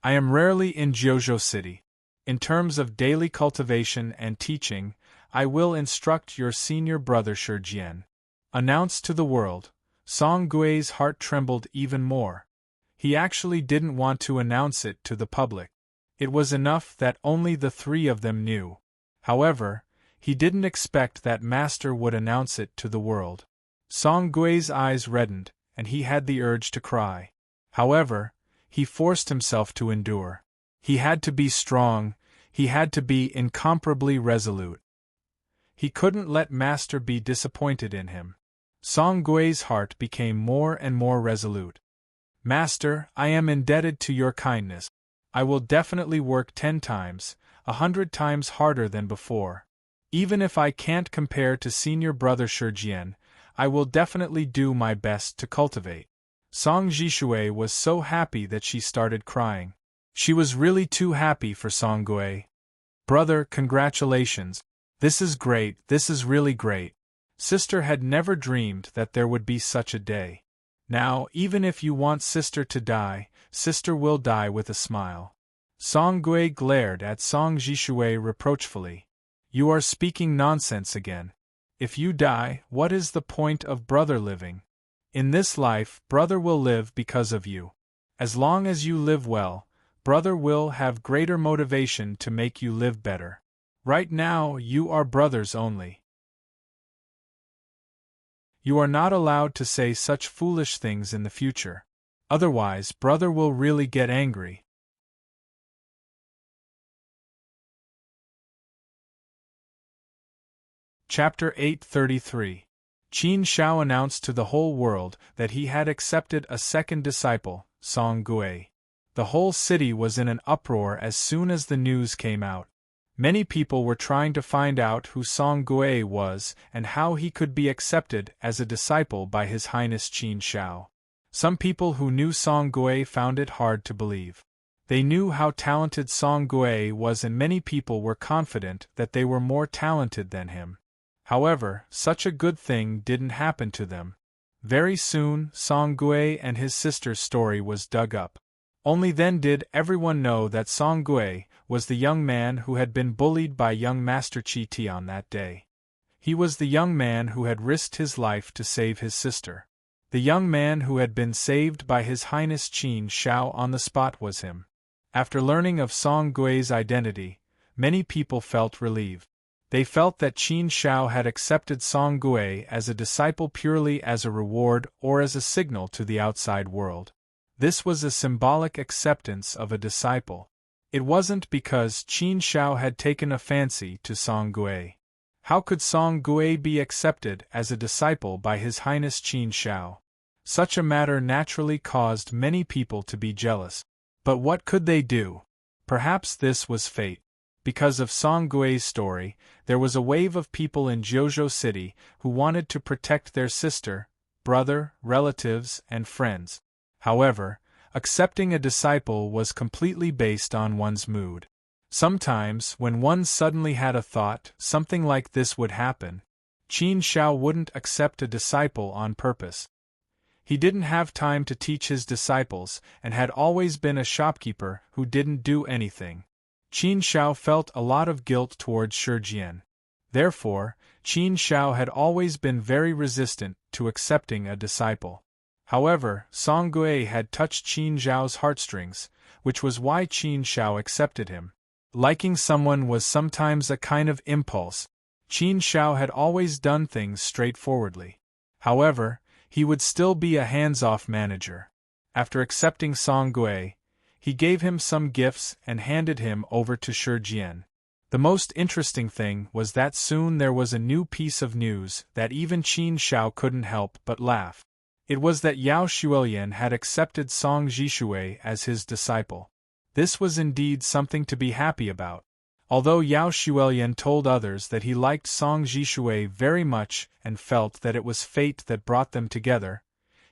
Speaker 1: I am rarely in Jiuzhou City. In terms of daily cultivation and teaching, I will instruct your senior brother Shi Jian." Announced to the world, Song Gue's heart trembled even more. He actually didn't want to announce it to the public. It was enough that only the 3 of them knew. However, he didn't expect that Master would announce it to the world. Song Gue's eyes reddened, and he had the urge to cry. However, he forced himself to endure. He had to be strong, he had to be incomparably resolute. He couldn't let Master be disappointed in him. Song Gui's heart became more and more resolute. Master, I am indebted to your kindness. I will definitely work 10 times, 100 times harder than before. Even if I can't compare to senior brother Shijian, I will definitely do my best to cultivate. Song Jishui was so happy that she started crying. She was really too happy for Song Gui. Brother, congratulations. This is great, this is really great. Sister had never dreamed that there would be such a day. Now, even if you want sister to die, sister will die with a smile. Song Gui glared at Song Jishui reproachfully. You are speaking nonsense again. If you die, what is the point of brother living? In this life, brother will live because of you. As long as you live well, brother will have greater motivation to make you live better. Right now, you are brothers only. You are not allowed to say such foolish things in the future. Otherwise, brother will really get angry. Chapter 833. Qin Shao announced to the whole world that he had accepted a second disciple, Song Gui. The whole city was in an uproar as soon as the news came out. Many people were trying to find out who Song Gui was and how he could be accepted as a disciple by His Highness Qin Shao. Some people who knew Song Gui found it hard to believe. They knew how talented Song Gui was, and many people were confident that they were more talented than him. However, such a good thing didn't happen to them. Very soon, Song Gui and his sister's story was dug up. Only then did everyone know that Song Gui was the young man who had been bullied by young Master Qi Tian that day. He was the young man who had risked his life to save his sister. The young man who had been saved by His Highness Qin Shao on the spot was him. After learning of Song Gui's identity, many people felt relieved. They felt that Qin Shao had accepted Song Gui as a disciple purely as a reward or as a signal to the outside world. This was a symbolic acceptance of a disciple. It wasn't because Qin Shao had taken a fancy to Song Gui. How could Song Gui be accepted as a disciple by His Highness Qin Shao? Such a matter naturally caused many people to be jealous. But what could they do? Perhaps this was fate. Because of Song Gui's story, there was a wave of people in Jiuzhou City who wanted to protect their sister, brother, relatives, and friends. However, accepting a disciple was completely based on one's mood. Sometimes, when one suddenly had a thought, something like this would happen. Qin Shao wouldn't accept a disciple on purpose. He didn't have time to teach his disciples and had always been a shopkeeper who didn't do anything. Qin Shao felt a lot of guilt towards Shijian. Therefore, Qin Shao had always been very resistant to accepting a disciple. However, Song Gui had touched Qin Shao's heartstrings, which was why Qin Shao accepted him. Liking someone was sometimes a kind of impulse. Qin Shao had always done things straightforwardly. However, he would still be a hands-off manager. After accepting Song Gui, he gave him some gifts and handed him over to Shijian. The most interesting thing was that soon there was a new piece of news that even Qin Shao couldn't help but laugh. It was that Yao Shuilian had accepted Song Jishui as his disciple. This was indeed something to be happy about. Although Yao Shuilian told others that he liked Song Jishui very much and felt that it was fate that brought them together,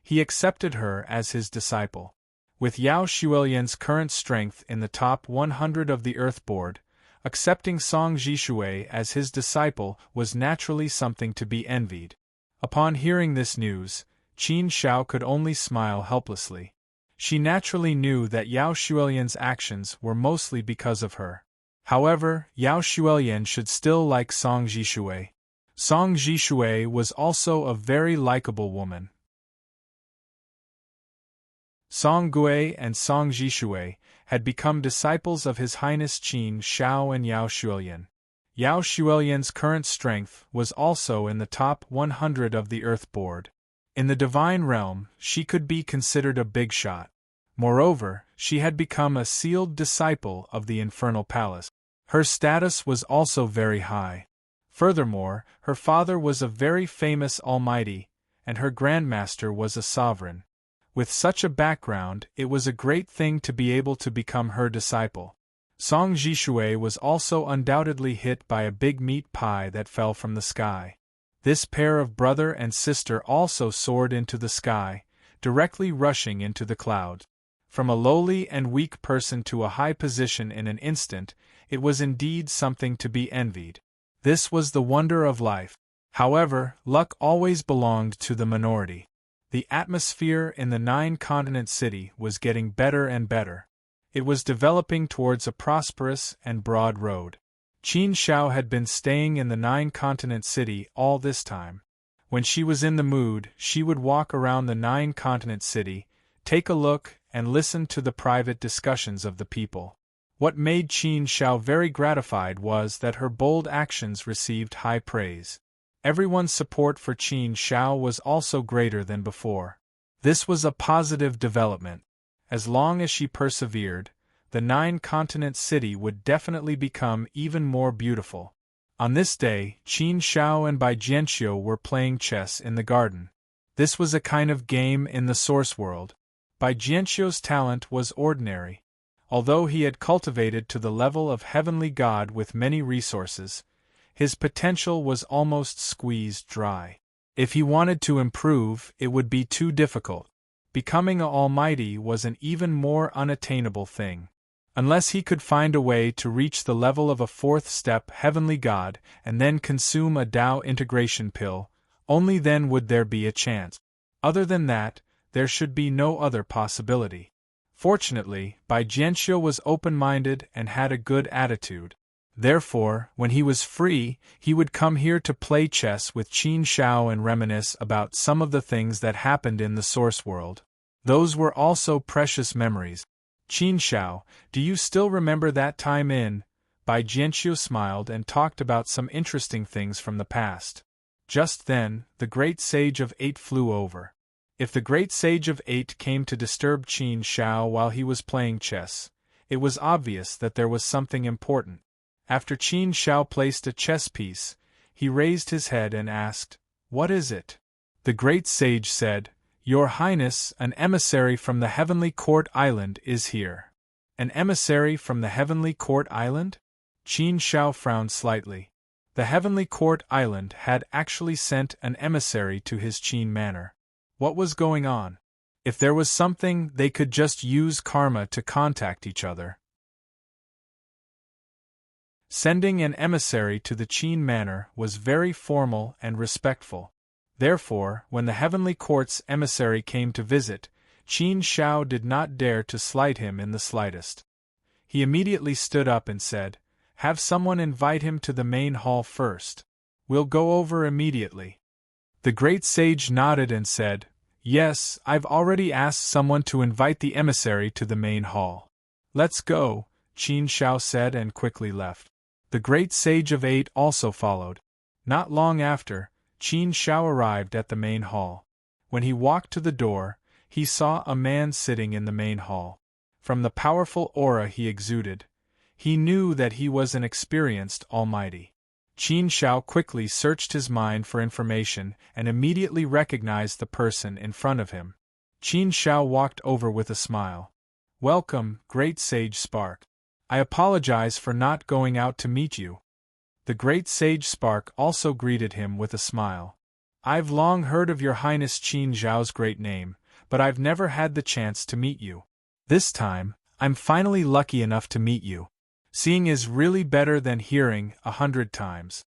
Speaker 1: he accepted her as his disciple. With Yao Shuilian's current strength in the top 100 of the Earth Board, accepting Song Jishui as his disciple was naturally something to be envied. Upon hearing this news, Qin Shao could only smile helplessly. She naturally knew that Yao Shuilian's actions were mostly because of her. However, Yao Shuilian should still like Song Jishui. Song Jishui was also a very likable woman. Song Gui and Song Jishui had become disciples of His Highness Qin Shao and Yao Shuilian. Yao Shuilian's current strength was also in the top 100 of the Earth Board. In the divine realm, she could be considered a big shot. Moreover, she had become a sealed disciple of the Infernal Palace. Her status was also very high. Furthermore, her father was a very famous almighty, and her grandmaster was a sovereign. With such a background, it was a great thing to be able to become her disciple. Song Jishui was also undoubtedly hit by a big meat pie that fell from the sky. This pair of brother and sister also soared into the sky, directly rushing into the clouds. From a lowly and weak person to a high position in an instant, it was indeed something to be envied. This was the wonder of life. However, luck always belonged to the minority. The atmosphere in the nine-continent city was getting better and better. It was developing towards a prosperous and broad road. Qin Shao had been staying in the nine-continent city all this time. When she was in the mood, she would walk around the nine-continent city, take a look, and listen to the private discussions of the people. What made Qin Shao very gratified was that her bold actions received high praise. Everyone's support for Qin Shao was also greater than before. This was a positive development. As long as she persevered, the nine-continent city would definitely become even more beautiful. On this day, Qin Shao and Bai Jianxiu were playing chess in the garden. This was a kind of game in the source world. Bai Jianxiu's talent was ordinary. Although he had cultivated to the level of heavenly god with many resources, his potential was almost squeezed dry. If he wanted to improve, it would be too difficult. Becoming an almighty was an even more unattainable thing. Unless he could find a way to reach the level of a fourth-step heavenly god and then consume a Tao integration pill, only then would there be a chance. Other than that, there should be no other possibility. Fortunately, Bai Jianxiu was open-minded and had a good attitude. Therefore, when he was free, he would come here to play chess with Qin Shao and reminisce about some of the things that happened in the source world. Those were also precious memories. Qin Shao, do you still remember that time in? Bai Jianxiu smiled and talked about some interesting things from the past. Just then, the great sage of Eight flew over. If the great sage of Eight came to disturb Qin Shao while he was playing chess, it was obvious that there was something important. After Qin Shao placed a chess piece, he raised his head and asked, "What is it?" The great sage said, "Your Highness, an emissary from the Heavenly Court Island is here." An emissary from the Heavenly Court Island? Qin Shao frowned slightly. The Heavenly Court Island had actually sent an emissary to his Qin manor. What was going on? If there was something, they could just use karma to contact each other. Sending an emissary to the Qin manor was very formal and respectful. Therefore, when the Heavenly Court's emissary came to visit, Qin Shao did not dare to slight him in the slightest. He immediately stood up and said, "Have someone invite him to the main hall first. We'll go over immediately." The great sage nodded and said, "Yes, I've already asked someone to invite the emissary to the main hall." "Let's go," Qin Shao said and quickly left. The great sage of Eight also followed. Not long after, Qin Shao arrived at the main hall. When he walked to the door, he saw a man sitting in the main hall. From the powerful aura he exuded, he knew that he was an experienced almighty. Qin Shao quickly searched his mind for information and immediately recognized the person in front of him. Qin Shao walked over with a smile. "Welcome, great sage Spark. I apologize for not going out to meet you." The great sage Spark also greeted him with a smile. "I've long heard of your Highness Qin Zhao's great name, but I've never had the chance to meet you. This time, I'm finally lucky enough to meet you. Seeing is really better than hearing 100 times."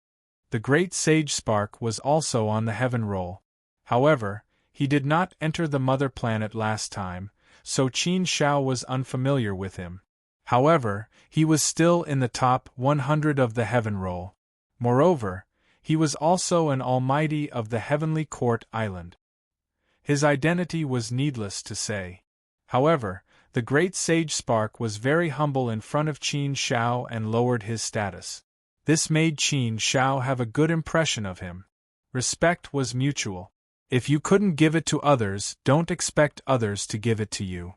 Speaker 1: The great sage Spark was also on the heaven roll. However, he did not enter the mother planet last time, so Qin Shao was unfamiliar with him. However, he was still in the top 100 of the heaven roll. Moreover, he was also an almighty of the Heavenly Court Island. His identity was needless to say. However, the great sage Spark was very humble in front of Qin Shao and lowered his status. This made Qin Shao have a good impression of him. Respect was mutual. If you couldn't give it to others, don't expect others to give it to you.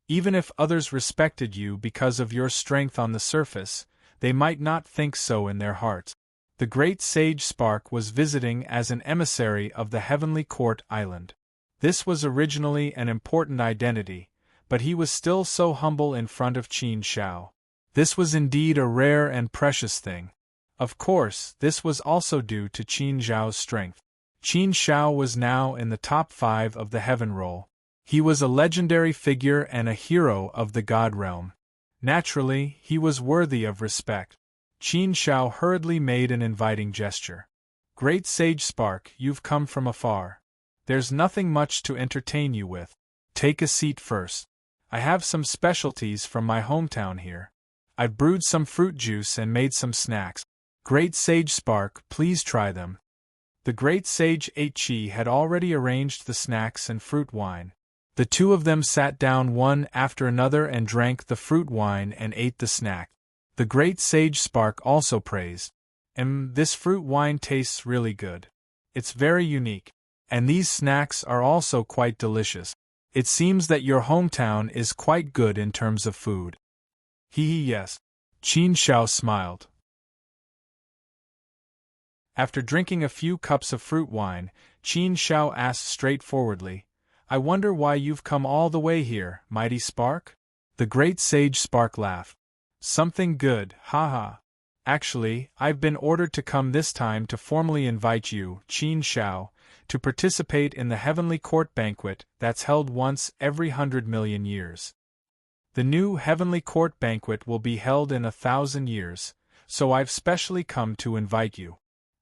Speaker 1: Even if others respected you because of your strength on the surface, they might not think so in their hearts. The great sage Spark was visiting as an emissary of the Heavenly Court Island. This was originally an important identity, but he was still so humble in front of Qin Shao. This was indeed a rare and precious thing. Of course, this was also due to Qin Zhao's strength. Qin Shao was now in the top 5 of the heaven roll. He was a legendary figure and a hero of the God realm. Naturally, he was worthy of respect. Qin Shao hurriedly made an inviting gesture. Great Sage Spark, you've come from afar. There's nothing much to entertain you with. Take a seat first. I have some specialties from my hometown here. I've brewed some fruit juice and made some snacks. Great Sage Spark, please try them. The great sage Eichi had already arranged the snacks and fruit wine. The two of them sat down one after another and drank the fruit wine and ate the snack. The great sage Spark also praised. This fruit wine tastes really good. It's very unique. And these snacks are also quite delicious. It seems that your hometown is quite good in terms of food. Yes. Qin Shao smiled. After drinking a few cups of fruit wine, Qin Shao asked straightforwardly, I wonder why you've come all the way here, mighty Spark? The great sage Spark laughed. Something good, haha. Actually, I've been ordered to come this time to formally invite you, Qin Shao, to participate in the Heavenly Court banquet that's held once every 100 million years. The new Heavenly Court banquet will be held in 1,000 years, so I've specially come to invite you.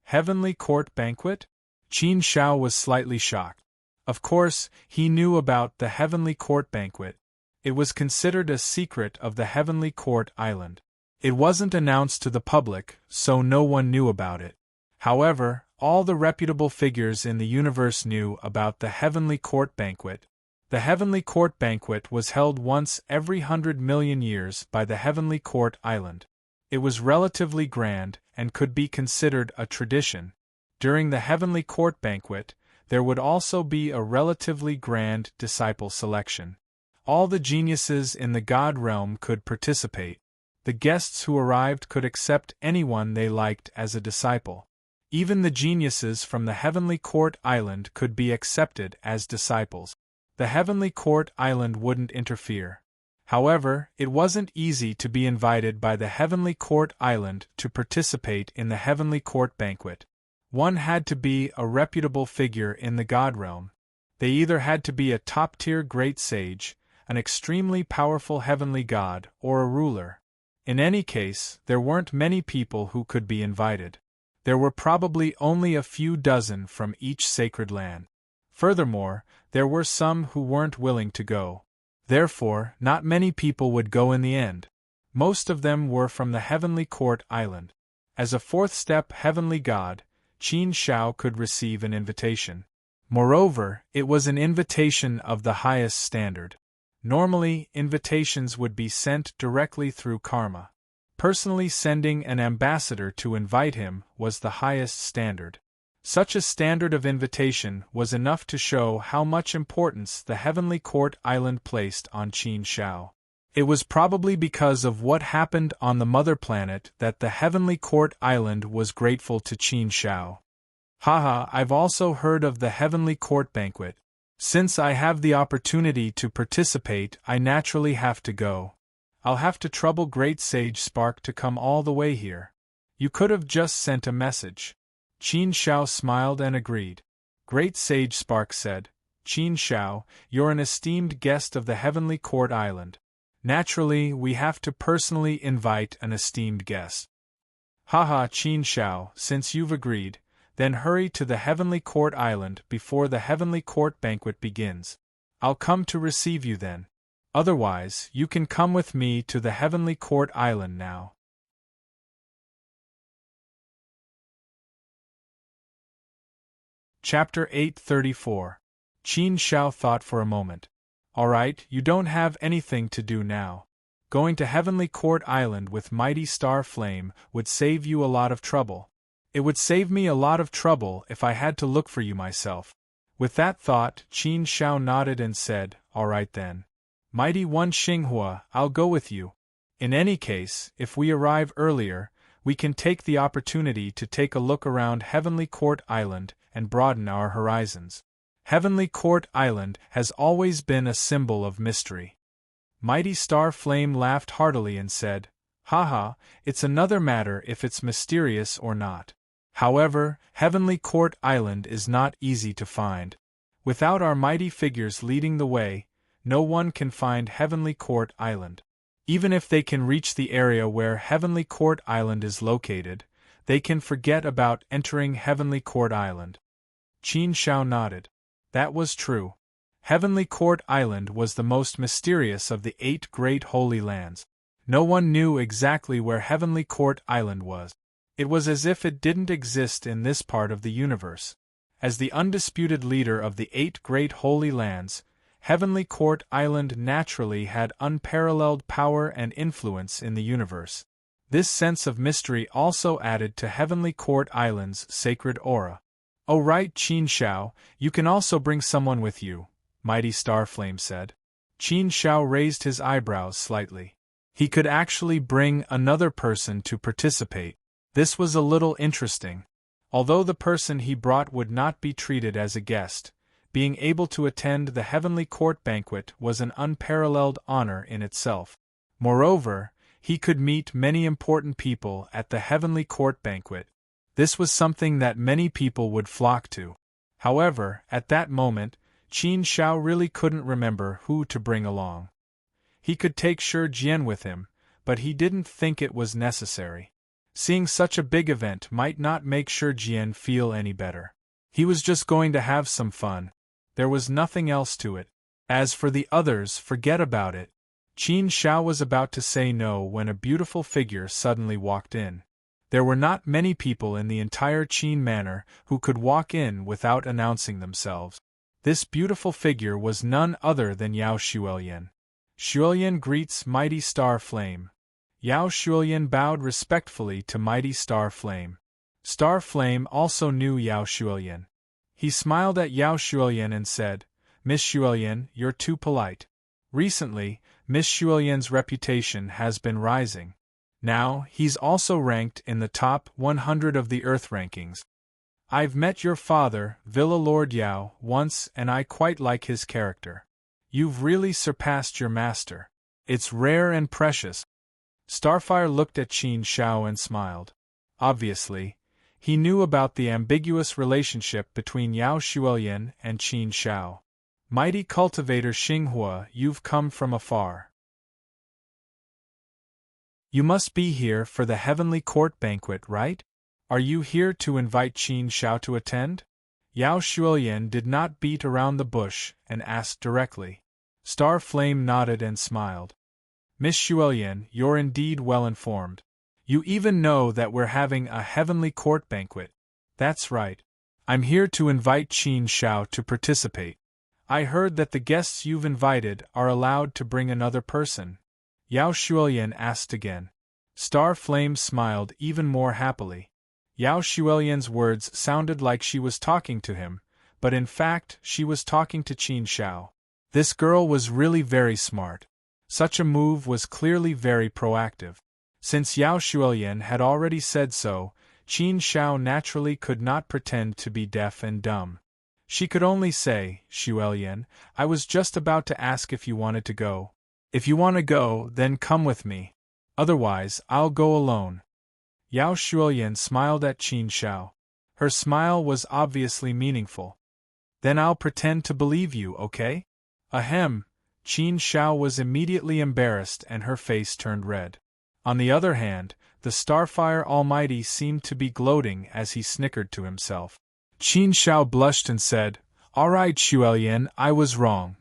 Speaker 1: Heavenly Court banquet? Qin Shao was slightly shocked. Of course, he knew about the Heavenly Court banquet. It was considered a secret of the Heavenly Court Island. It wasn't announced to the public, so no one knew about it. However, all the reputable figures in the universe knew about the Heavenly Court banquet. The Heavenly Court banquet was held once every 100 million years by the Heavenly Court Island. It was relatively grand and could be considered a tradition. During the Heavenly Court banquet, there would also be a relatively grand disciple selection. All the geniuses in the God realm could participate. The guests who arrived could accept anyone they liked as a disciple. Even the geniuses from the Heavenly Court Island could be accepted as disciples. The Heavenly Court Island wouldn't interfere. However, it wasn't easy to be invited by the Heavenly Court Island to participate in the Heavenly Court banquet. One had to be a reputable figure in the God realm. They either had to be a top-tier great sage, an extremely powerful heavenly god, or a ruler. In any case, there weren't many people who could be invited. There were probably only a few dozen from each sacred land. Furthermore, there were some who weren't willing to go. Therefore, not many people would go in the end. Most of them were from the Heavenly Court Island. As a fourth-step heavenly god, Qin Shao could receive an invitation. Moreover, it was an invitation of the highest standard. Normally, invitations would be sent directly through karma. Personally sending an ambassador to invite him was the highest standard. Such a standard of invitation was enough to show how much importance the Heavenly Court Island placed on Qin Shao. It was probably because of what happened on the mother planet that the Heavenly Court Island was grateful to Qin Shao. Haha, I've also heard of the Heavenly Court banquet. Since I have the opportunity to participate, I naturally have to go. I'll have to trouble Great Sage Spark to come all the way here. You could have just sent a message. Qin Shao smiled and agreed. Great Sage Spark said, Qin Shao, you're an esteemed guest of the Heavenly Court Island. Naturally, we have to personally invite an esteemed guest. Haha, Qin Shao, since you've agreed, then hurry to the Heavenly Court Island before the Heavenly Court banquet begins. I'll come to receive you then. Otherwise, you can come with me to the Heavenly Court Island now. Chapter 834. Qin Shao thought for a moment. All right, you don't have anything to do now. Going to Heavenly Court Island with Mighty Star Flame would save you a lot of trouble. It would save me a lot of trouble if I had to look for you myself. With that thought, Qin Shao nodded and said, All right then. Mighty One Xinghua, I'll go with you. In any case, if we arrive earlier, we can take the opportunity to take a look around Heavenly Court Island and broaden our horizons. Heavenly Court Island has always been a symbol of mystery. Mighty Star Flame laughed heartily and said, "Haha, it's another matter if it's mysterious or not. However, Heavenly Court Island is not easy to find. Without our mighty figures leading the way, no one can find Heavenly Court Island. Even if they can reach the area where Heavenly Court Island is located, they can forget about entering Heavenly Court Island." Qin Shao nodded. That was true. Heavenly Court Island was the most mysterious of the 8 great holy lands. No one knew exactly where Heavenly Court Island was. It was as if it didn't exist in this part of the universe. As the undisputed leader of the 8 great holy lands, Heavenly Court Island naturally had unparalleled power and influence in the universe. This sense of mystery also added to Heavenly Court Island's sacred aura. "Oh right, Qin Shao, you can also bring someone with you," Mighty Star Flame said. Qin Shao raised his eyebrows slightly. He could actually bring another person to participate. This was a little interesting. Although the person he brought would not be treated as a guest, being able to attend the Heavenly Court banquet was an unparalleled honor in itself. Moreover, he could meet many important people at the Heavenly Court banquet. This was something that many people would flock to. However, at that moment, Qin Shao really couldn't remember who to bring along. He could take Shi Jian with him, but he didn't think it was necessary. Seeing such a big event might not make Shi Jian feel any better. He was just going to have some fun. There was nothing else to it. As for the others, forget about it. Qin Shao was about to say no when a beautiful figure suddenly walked in. There were not many people in the entire Qin Manor who could walk in without announcing themselves. This beautiful figure was none other than Yao Xuelian. Xuelian greets Mighty Star Flame. Yao Xuelian bowed respectfully to Mighty Star Flame. Star Flame also knew Yao Xuelian. He smiled at Yao Xuelian and said, "Miss Xuelian, you're too polite. Recently, Miss Xuelian's reputation has been rising. Now, he's also ranked in the top 100 of the Earth rankings. I've met your father, Villa Lord Yao, once and I quite like his character. You've really surpassed your master. It's rare and precious." Starfire looked at Qin Shao and smiled. Obviously, he knew about the ambiguous relationship between Yao Xuelian and Qin Shao. "Mighty cultivator Xinghua, you've come from afar. You must be here for the Heavenly Court banquet, right? Are you here to invite Qin Shao to attend?" Yao Xuelian did not beat around the bush and asked directly. Star Flame nodded and smiled. "Miss Xuelian, you're indeed well informed. You even know that we're having a Heavenly Court banquet." "That's right. I'm here to invite Qin Shao to participate. I heard that the guests you've invited are allowed to bring another person." Yao Xuelian asked again. Star Flame smiled even more happily. Yao Xuelian's words sounded like she was talking to him, but in fact she was talking to Qin Shao. This girl was really very smart. Such a move was clearly very proactive. Since Yao Xuelian had already said so, Qin Shao naturally could not pretend to be deaf and dumb. She could only say, "Xuelian, I was just about to ask if you wanted to go. If you want to go, then come with me. Otherwise, I'll go alone." Yao Xuelian smiled at Qin Shao. Her smile was obviously meaningful. "Then I'll pretend to believe you, okay?" Ahem. Qin Shao was immediately embarrassed and her face turned red. On the other hand, the Starfire Almighty seemed to be gloating as he snickered to himself. Qin Shao blushed and said, "All right, Xuelian, I was wrong.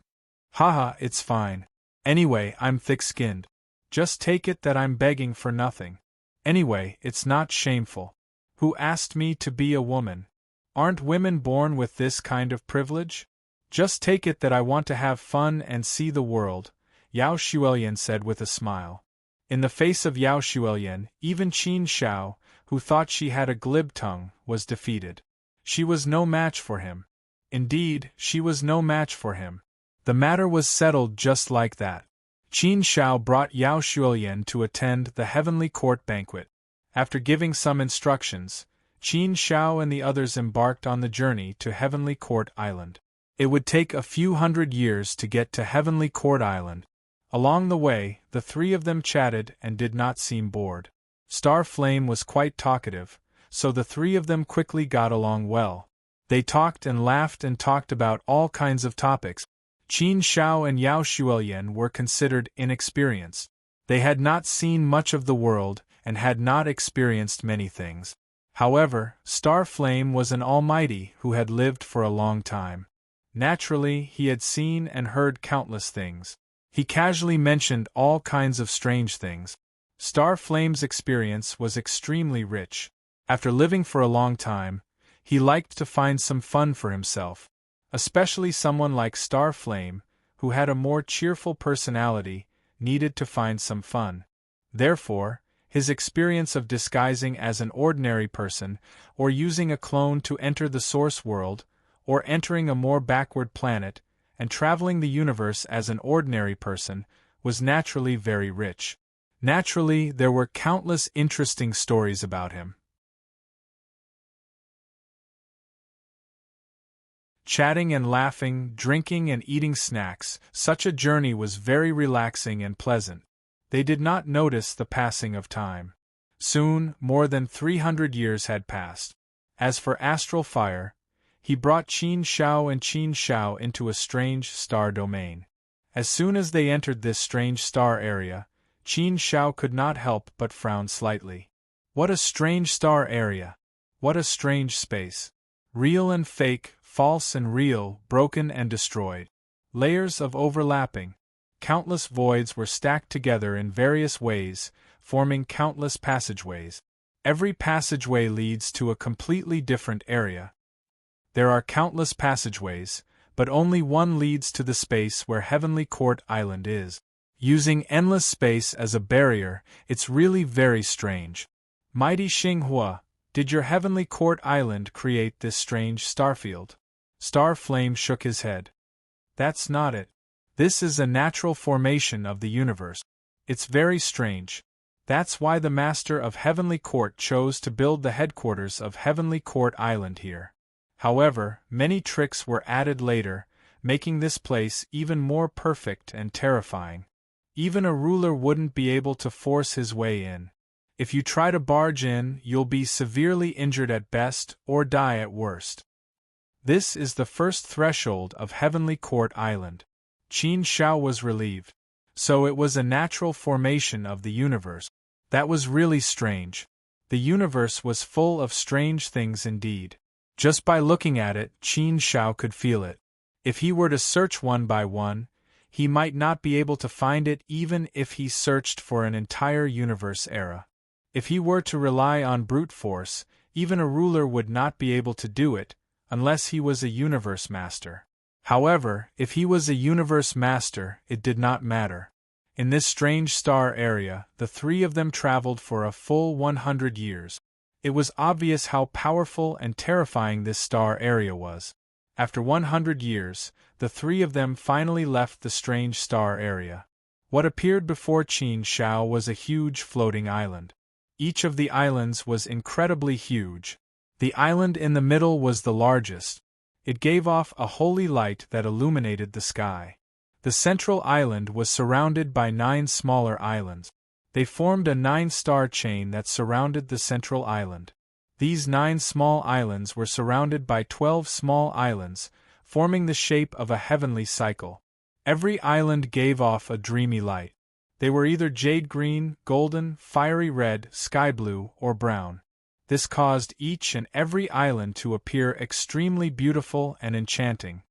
Speaker 1: Haha, it's fine. Anyway, I'm thick-skinned. Just take it that I'm begging for nothing. Anyway, it's not shameful. Who asked me to be a woman? Aren't women born with this kind of privilege? Just take it that I want to have fun and see the world," Yao Xuelian said with a smile. In the face of Yao Xuelian, even Qin Shao, who thought she had a glib tongue, was defeated. She was no match for him. Indeed, she was no match for him. The matter was settled just like that. Qin Shao brought Yao Shuoyan to attend the heavenly court banquet. After giving some instructions, Qin Shao and the others embarked on the journey to Heavenly Court Island. It would take a few hundred years to get to Heavenly Court Island. Along the way, the three of them chatted and did not seem bored. Star Flame was quite talkative, so the three of them quickly got along well. They talked and laughed and talked about all kinds of topics. Qin Shao and Yao Shuoyan were considered inexperienced. They had not seen much of the world and had not experienced many things. However, Star Flame was an almighty who had lived for a long time. Naturally, he had seen and heard countless things. He casually mentioned all kinds of strange things. Star Flame's experience was extremely rich. After living for a long time, he liked to find some fun for himself. Especially someone like Star Flame, who had a more cheerful personality, needed to find some fun. Therefore, his experience of disguising as an ordinary person, or using a clone to enter the source world, or entering a more backward planet, and traveling the universe as an ordinary person, was naturally very rich. Naturally, there were countless interesting stories about him. Chatting and laughing, drinking and eating snacks, such a journey was very relaxing and pleasant. They did not notice the passing of time. Soon, more than 300 years had passed. As for astral fire, he brought Qin Shao and Qin Shao into a strange star domain. As soon as they entered this strange star area, Qin Shao could not help but frown slightly. What a strange star area! What a strange space! Real and fake, false and real, broken and destroyed. Layers of overlapping. Countless voids were stacked together in various ways, forming countless passageways. Every passageway leads to a completely different area. There are countless passageways, but only one leads to the space where Heavenly Court Island is. Using endless space as a barrier, it's really very strange. Mighty Xinghua, did your Heavenly Court Island create this strange starfield? Star Flame shook his head. That's not it. This is a natural formation of the universe. It's very strange. That's why the Master of Heavenly Court chose to build the headquarters of Heavenly Court Island here. However, many tricks were added later, making this place even more perfect and terrifying. Even a ruler wouldn't be able to force his way in. If you try to barge in, you'll be severely injured at best or die at worst. This is the first threshold of Heavenly Court Island. Qin Shao was relieved. So it was a natural formation of the universe. That was really strange. The universe was full of strange things indeed. Just by looking at it, Qin Shao could feel it. If he were to search one by one, he might not be able to find it even if he searched for an entire universe era. If he were to rely on brute force, even a ruler would not be able to do it, unless he was a universe master. However, if he was a universe master, it did not matter. In this strange star area, the three of them traveled for a full 100 years. It was obvious how powerful and terrifying this star area was. After 100 years, the three of them finally left the strange star area. What appeared before Qin Shao was a huge floating island. Each of the islands was incredibly huge. The island in the middle was the largest. It gave off a holy light that illuminated the sky. The central island was surrounded by 9 smaller islands. They formed a 9-star chain that surrounded the central island. These 9 small islands were surrounded by 12 small islands, forming the shape of a heavenly cycle. Every island gave off a dreamy light. They were either jade green, golden, fiery red, sky blue, or brown. This caused each and every island to appear extremely beautiful and enchanting.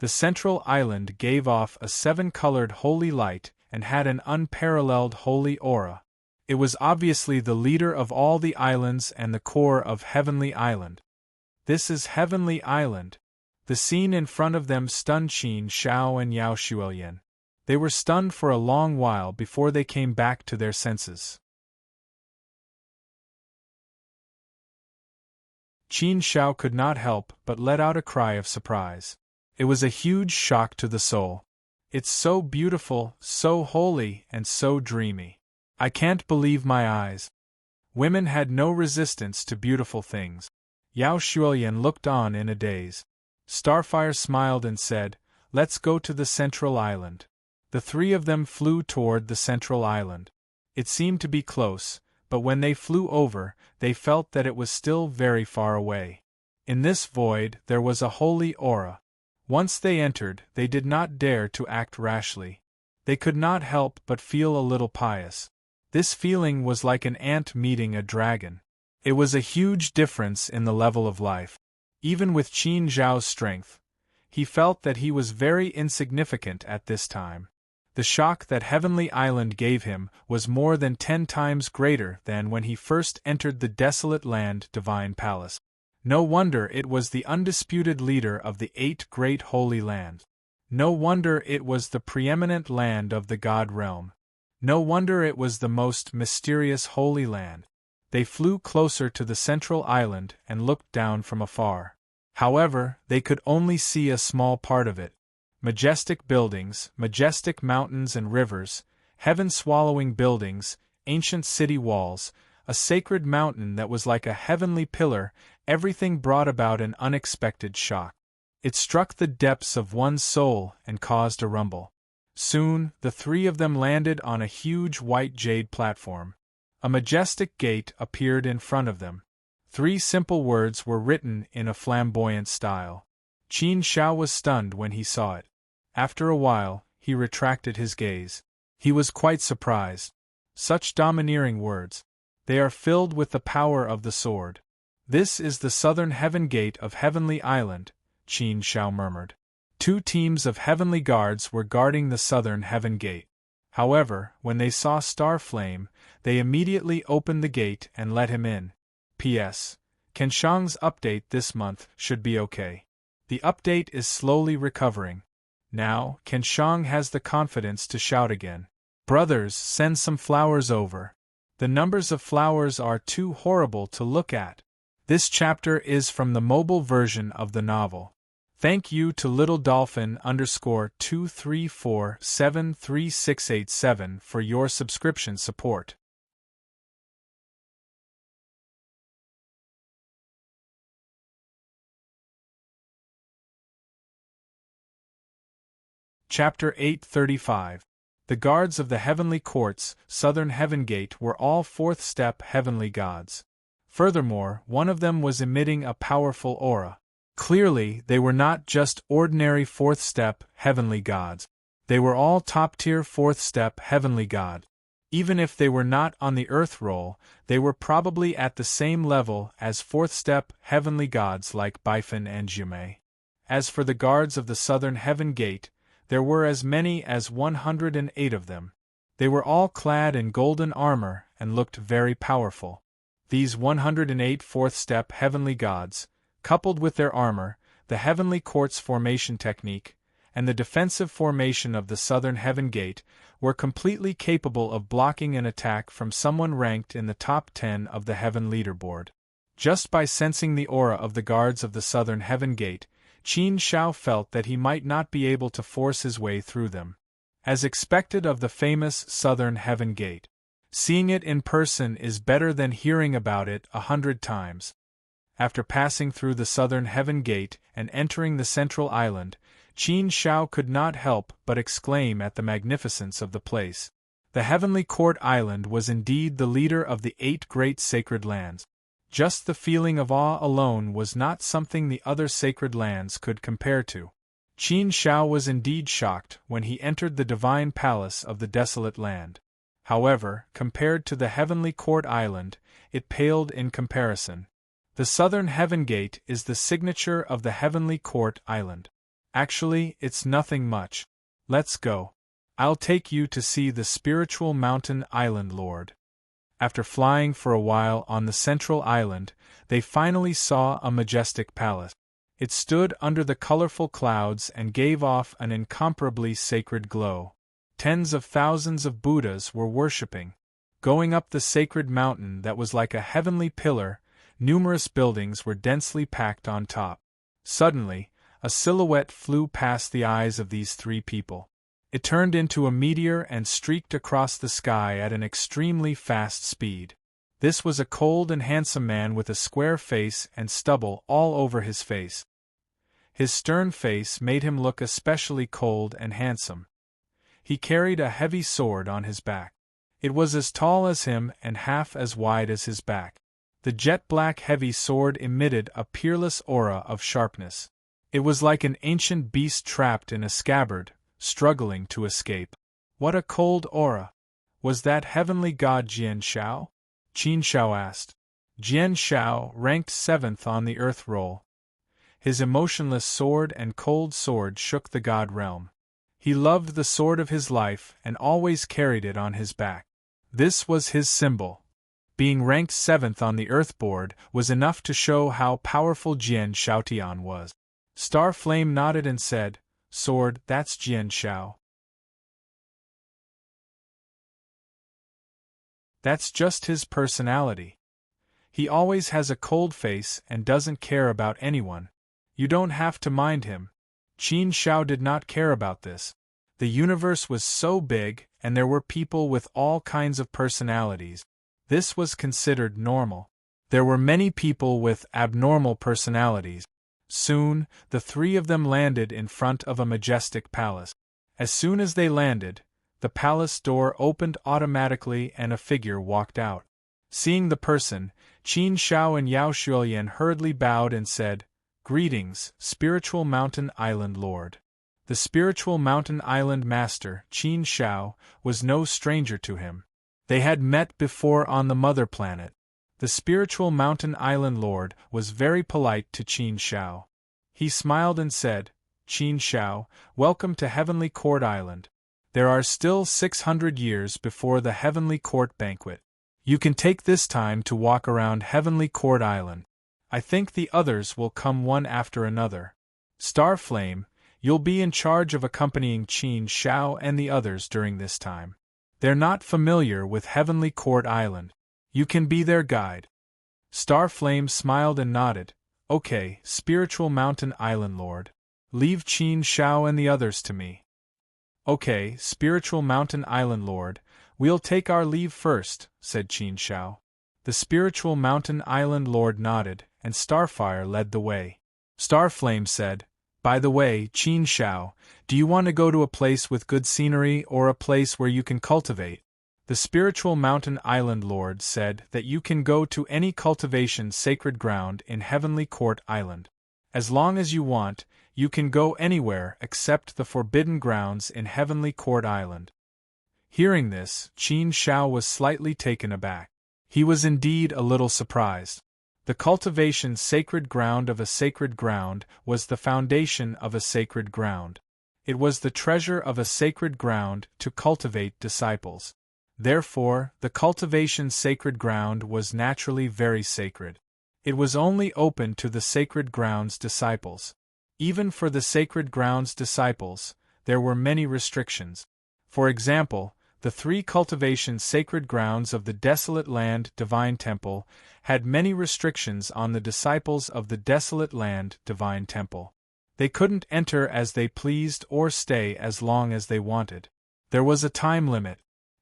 Speaker 1: The central island gave off a 7-colored holy light and had an unparalleled holy aura. It was obviously the leader of all the islands and the core of Heavenly Island. This is Heavenly Island. The scene in front of them stunned Qin Shao and Yao Shuoyan. They were stunned for a long while before they came back to their senses. Qin Shao could not help but let out a cry of surprise. It was a huge shock to the soul. It's so beautiful, so holy, and so dreamy. I can't believe my eyes. Women had no resistance to beautiful things. Yao Shuoyan looked on in a daze. Starfire smiled and said, "Let's go to the central island." The three of them flew toward the central island. It seemed to be close, but when they flew over, they felt that it was still very far away. In this void there was a holy aura. Once they entered, they did not dare to act rashly. They could not help but feel a little pious. This feeling was like an ant meeting a dragon. It was a huge difference in the level of life. Even with Qin Zhao's strength, he felt that he was very insignificant at this time. The shock that Heavenly Island gave him was more than 10 times greater than when he first entered the desolate land Divine Palace. No wonder it was the undisputed leader of the 8 great holy lands. No wonder it was the preeminent land of the God realm. No wonder it was the most mysterious holy land. They flew closer to the central island and looked down from afar. However, they could only see a small part of it. Majestic buildings, majestic mountains and rivers, heaven-swallowing buildings, ancient city walls, a sacred mountain that was like a heavenly pillar, everything brought about an unexpected shock. It struck the depths of one's soul and caused a rumble. Soon, the three of them landed on a huge white jade platform. A majestic gate appeared in front of them. 3 simple words were written in a flamboyant style. Qin Zhao was stunned when he saw it. After a while, he retracted his gaze. He was quite surprised. Such domineering words. They are filled with the power of the sword. This is the southern heaven gate of Heavenly Island, Qin Zhao murmured. 2 teams of heavenly guards were guarding the southern heaven gate. However, when they saw Starflame, they immediately opened the gate and let him in. P.S. Kenshang's update this month should be okay. The update is slowly recovering. Now, Kenshang has the confidence to shout again. Brothers, send some flowers over. The numbers of flowers are too horrible to look at. This chapter is from the mobile version of the novel. Thank you to Little Dolphin _23473687 for your subscription support. Chapter 835. The guards of the heavenly courts, southern heaven gate, were all 4th step heavenly gods. Furthermore, one of them was emitting a powerful aura. Clearly, they were not just ordinary 4th step heavenly gods. They were all top-tier 4th step heavenly gods. Even if they were not on the earth roll, they were probably at the same level as 4th step heavenly gods like Bifan and Jumei. As for the guards of the southern heaven gate, there were as many as 108 of them. They were all clad in golden armor and looked very powerful. These 108 4th step heavenly gods, coupled with their armor, the heavenly court's formation technique, and the defensive formation of the southern heaven gate, were completely capable of blocking an attack from someone ranked in the top 10 of the heaven leaderboard. Just by sensing the aura of the guards of the southern heaven gate, Qin Zhao felt that he might not be able to force his way through them. As expected of the famous southern heaven gate, seeing it in person is better than hearing about it 100 times. After passing through the southern heaven gate and entering the central island, Qin Zhao could not help but exclaim at the magnificence of the place. The heavenly court island was indeed the leader of the 8 great sacred lands. Just the feeling of awe alone was not something the other sacred lands could compare to. Qin Zhao was indeed shocked when he entered the divine palace of the desolate land. However, compared to the heavenly court island, it paled in comparison. The southern heaven gate is the signature of the heavenly court island. Actually, it's nothing much. Let's go. I'll take you to see the spiritual mountain island lord. After flying for a while on the central island, they finally saw a majestic palace. It stood under the colorful clouds and gave off an incomparably sacred glow. Tens of thousands of Buddhas were worshipping. Going up the sacred mountain that was like a heavenly pillar, numerous buildings were densely packed on top. Suddenly, a silhouette flew past the eyes of these 3 people. It turned into a meteor and streaked across the sky at an extremely fast speed. This was a cold and handsome man with a square face and stubble all over his face. His stern face made him look especially cold and handsome. He carried a heavy sword on his back. It was as tall as him and half as wide as his back. The jet-black heavy sword emitted a peerless aura of sharpness. It was like an ancient beast trapped in a scabbard, struggling to escape. What a cold aura! Was that heavenly god Jian Shao? Qin Shao asked. Jian Shao ranked 7th on the earth roll. His emotionless sword and cold sword shook the god realm. He loved the sword of his life and always carried it on his back. This was his symbol. Being ranked 7th on the earth board was enough to show how powerful Jian Shaotian was. Starflame nodded and said, "Sword, that's Jian Shao." That's just his personality. He always has a cold face and doesn't care about anyone. You don't have to mind him. Qin Shao did not care about this. The universe was so big, and there were people with all kinds of personalities. This was considered normal. There were many people with abnormal personalities. Soon, the three of them landed in front of a majestic palace. As soon as they landed, the palace door opened automatically and a figure walked out. Seeing the person, Qin Shao and Yao Shuoyan hurriedly bowed and said, "Greetings, Spiritual Mountain Island Lord." The Spiritual Mountain Island Master, Qin Shao, was no stranger to him. They had met before on the Mother Planet. The Spiritual Mountain Island Lord was very polite to Qin Shao. He smiled and said, "Qin Shao, welcome to Heavenly Court Island. There are still 600 years before the Heavenly Court banquet. You can take this time to walk around Heavenly Court Island. I think the others will come one after another. Starflame, you'll be in charge of accompanying Qin Shao and the others during this time. They're not familiar with Heavenly Court Island. You can be their guide." Starflame smiled and nodded. "Okay, Spiritual Mountain Island Lord. Leave Qin Shao and the others to me." "Okay, Spiritual Mountain Island Lord, we'll take our leave first," said Qin Shao. The Spiritual Mountain Island Lord nodded, and Starfire led the way. Starflame said, "By the way, Qin Shao, do you want to go to a place with good scenery or a place where you can cultivate?" The Spiritual Mountain Island Lord said that you can go to any cultivation sacred ground in Heavenly Court Island. As long as you want, you can go anywhere except the forbidden grounds in Heavenly Court Island. Hearing this, Qin Shao was slightly taken aback. He was indeed a little surprised. The cultivation sacred ground of a sacred ground was the foundation of a sacred ground. It was the treasure of a sacred ground to cultivate disciples. Therefore, the cultivation sacred ground was naturally very sacred. It was only open to the sacred ground's disciples. Even for the sacred ground's disciples, there were many restrictions. For example, the 3 cultivation sacred grounds of the Desolate Land Divine Temple had many restrictions on the disciples of the Desolate Land Divine Temple. They couldn't enter as they pleased or stay as long as they wanted. There was a time limit.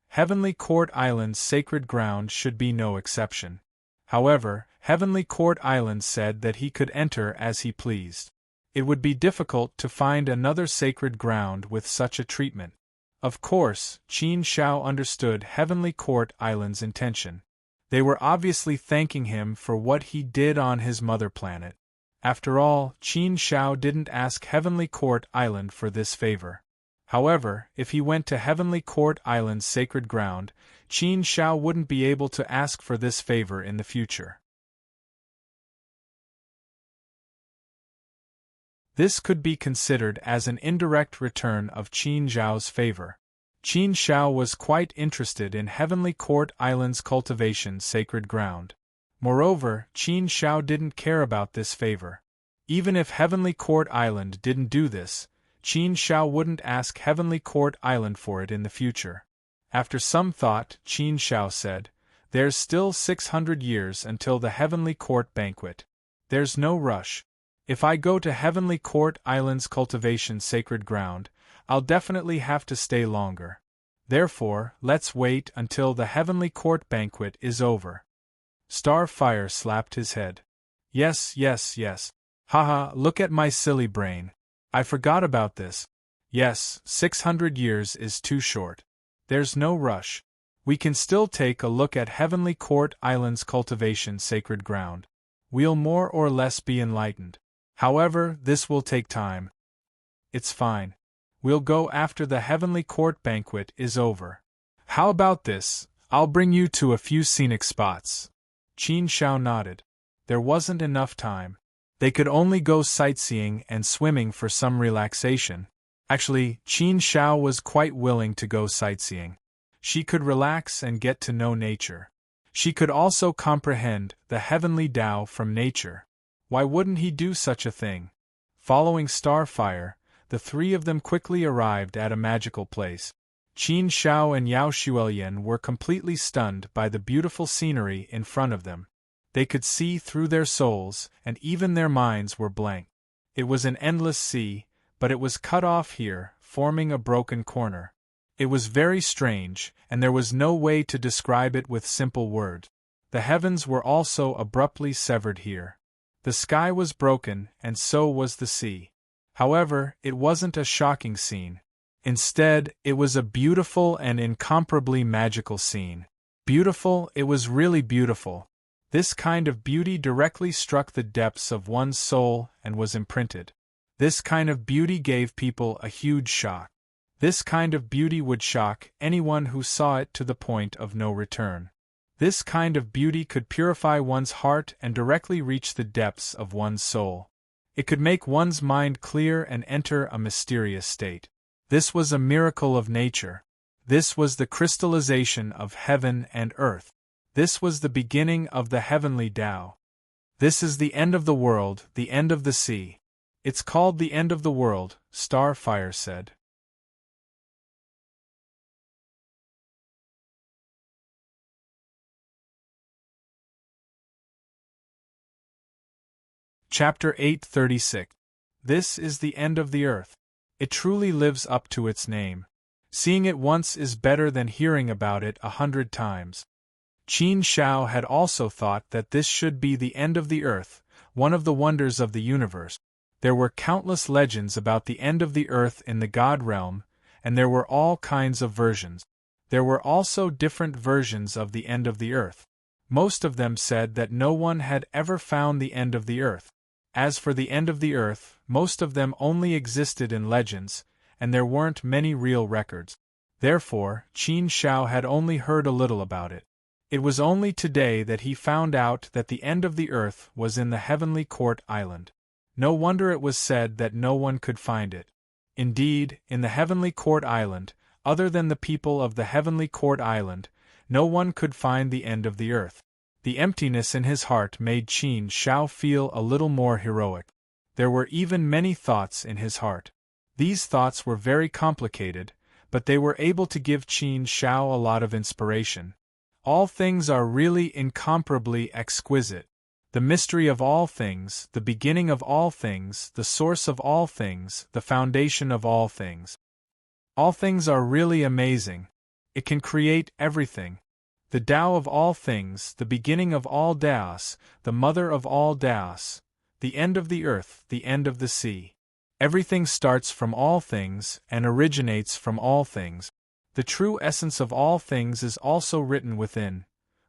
Speaker 1: Heavenly Court Island's sacred ground should be no exception. However, Heavenly Court Island said that he could enter as he pleased. It would be difficult to find another sacred ground with such a treatment. Of course, Qin Shao understood Heavenly Court Island's intention. They were obviously thanking him for what he did on his mother planet. After all, Qin Shao didn't ask Heavenly Court Island for this favor. However, if he went to Heavenly Court Island's sacred ground, Qin Shao wouldn't be able to ask for this favor in the future. This could be considered as an indirect return of Qin Zhao's favor. Qin Shao was quite interested in Heavenly Court Island's cultivation sacred ground. Moreover, Qin Shao didn't care about this favor. Even if Heavenly Court Island didn't do this, Qin Shao wouldn't ask Heavenly Court Island for it in the future. After some thought, Qin Shao said, "There's still 600 years until the Heavenly Court banquet. There's no rush. If I go to Heavenly Court Island's cultivation sacred ground, I'll definitely have to stay longer. Therefore, let's wait until the Heavenly Court banquet is over. Starfire slapped his head. Yes, yes, yes. Haha, look at my silly brain. I forgot about this. Yes, 600 years is too short. There's no rush. We can still take a look at Heavenly Court Island's cultivation sacred ground. We'll more or less be enlightened. However, this will take time. It's fine. We'll go after the Heavenly Court banquet is over. How about this? I'll bring you to a few scenic spots. Qin Shao nodded. There wasn't enough time. They could only go sightseeing and swimming for some relaxation. Actually, Qin Shao was quite willing to go sightseeing. She could relax and get to know nature. She could also comprehend the heavenly Tao from nature. Why wouldn't he do such a thing? Following Starfire, the three of them quickly arrived at a magical place. Qin Shao and Yao Xuelian were completely stunned by the beautiful scenery in front of them. They could see through their souls, and even their minds were blank. It was an endless sea, but it was cut off here, forming a broken corner. It was very strange, and there was no way to describe it with simple words. The heavens were also abruptly severed here. The sky was broken, and so was the sea. However, it wasn't a shocking scene. Instead, it was a beautiful and incomparably magical scene. Beautiful, it was really beautiful. This kind of beauty directly struck the depths of one's soul and was imprinted. This kind of beauty gave people a huge shock. This kind of beauty would shock anyone who saw it to the point of no return. This kind of beauty could purify one's heart and directly reach the depths of one's soul. It could make one's mind clear and enter a mysterious state. This was a miracle of nature. This was the crystallization of heaven and earth. This was the beginning of the heavenly Tao. This is the end of the world, the end of the sea. It's called the end of the world, Starfire said. Chapter 836. This is the end of the earth. It truly lives up to its name. Seeing it once is better than hearing about it 100 times. Qin Shao had also thought that this should be the end of the earth, one of the wonders of the universe. There were countless legends about the end of the earth in the God realm, and there were all kinds of versions. There were also different versions of the end of the earth. Most of them said that no one had ever found the end of the earth. As for the end of the earth, most of them only existed in legends, and there weren't many real records. Therefore, Qin Shao had only heard a little about it. It was only today that he found out that the end of the earth was in the Heavenly Court Island. No wonder it was said that no one could find it. Indeed, in the Heavenly Court Island, other than the people of the Heavenly Court Island, no one could find the end of the earth. The emptiness in his heart made Qin Shao feel a little more heroic. There were even many thoughts in his heart. These thoughts were very complicated, but they were able to give Qin Shao a lot of inspiration. All things are really incomparably exquisite. The mystery of all things, the beginning of all things, the source of all things, the foundation of all things. All things are really amazing. It can create everything. The Tao of all things, the beginning of all Taos, the mother of all Taos, the end of the earth, the end of the sea. Everything starts from all things and originates from all things. The true essence of all things is also written within.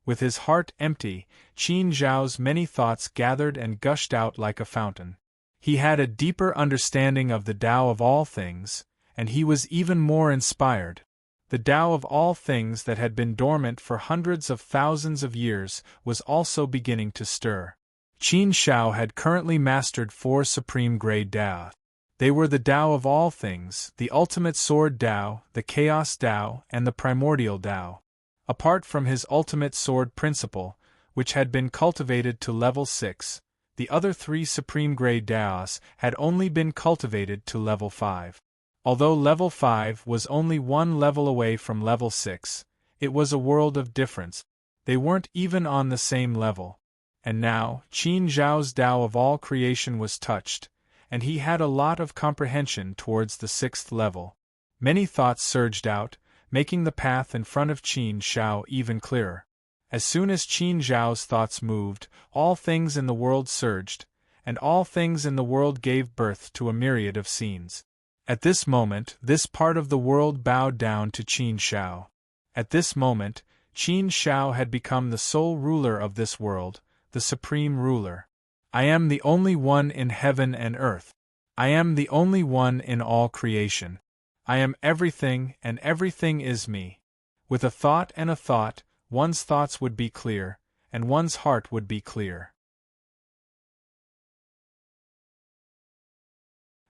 Speaker 1: With his heart empty, Qin Zhao's many thoughts gathered and gushed out like a fountain. He had a deeper understanding of the Tao of all things, and he was even more inspired. The Tao of all things that had been dormant for hundreds of thousands of years was also beginning to stir. Qin Shao had currently mastered 4 supreme grade Tao. They were the Tao of all things, the ultimate sword Tao, the chaos Tao, and the primordial Tao. Apart from his ultimate sword principle, which had been cultivated to level 6, the other 3 supreme grade Taos had only been cultivated to level 5. Although level 5 was only 1 level away from level 6, it was a world of difference. They weren't even on the same level. And now, Qin Zhao's Tao of all creation was touched, and he had a lot of comprehension towards the 6th level. Many thoughts surged out, making the path in front of Qin Zhao even clearer. As soon as Qin Zhao's thoughts moved, all things in the world surged, and all things in the world gave birth to a myriad of scenes. At this moment, this part of the world bowed down to Qin Zhao. At this moment, Qin Zhao had become the sole ruler of this world, the supreme ruler. I am the only one in heaven and earth. I am the only one in all creation. I am everything, and everything is me. With a thought and a thought, one's thoughts would be clear, and one's heart would be clear.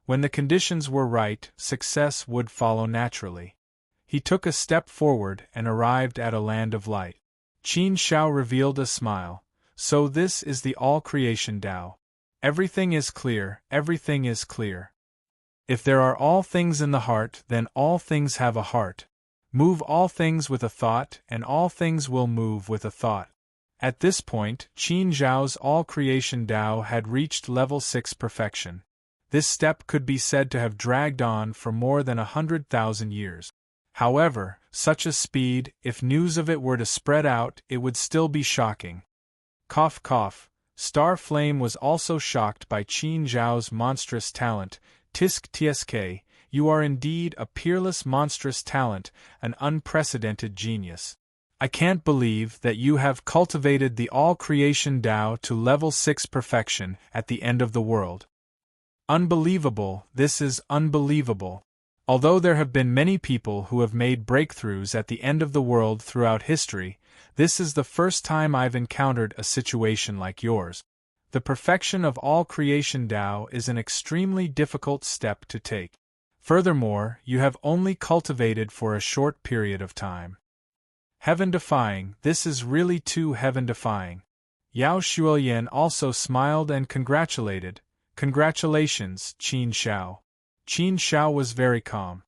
Speaker 1: When the conditions were right, success would follow naturally. He took a step forward and arrived at a land of light. Qin Zhao revealed a smile. So this is the all-creation Tao. Everything is clear, everything is clear. If there are all things in the heart, then all things have a heart. Move all things with a thought, and all things will move with a thought. At this point, Qin Zhao's all-creation Tao had reached level 6 perfection. This step could be said to have dragged on for more than 100,000 years. However, such a speed, if news of it were to spread out, it would still be shocking. Cough cough, Star Flame was also shocked by Qin Zhao's monstrous talent. Tisk tsk, you are indeed a peerless monstrous talent, an unprecedented genius. I can't believe that you have cultivated the all-creation Tao to level 6 perfection at the end of the world. Unbelievable, this is unbelievable. Although there have been many people who have made breakthroughs at the end of the world throughout history, this is the first time I've encountered a situation like yours. The perfection of all creation Tao is an extremely difficult step to take. Furthermore, you have only cultivated for a short period of time. Heaven-defying, this is really too heaven-defying. Yao Shuoyan also smiled and congratulated. Congratulations, Qin Zhao. Qin Zhao was very calm.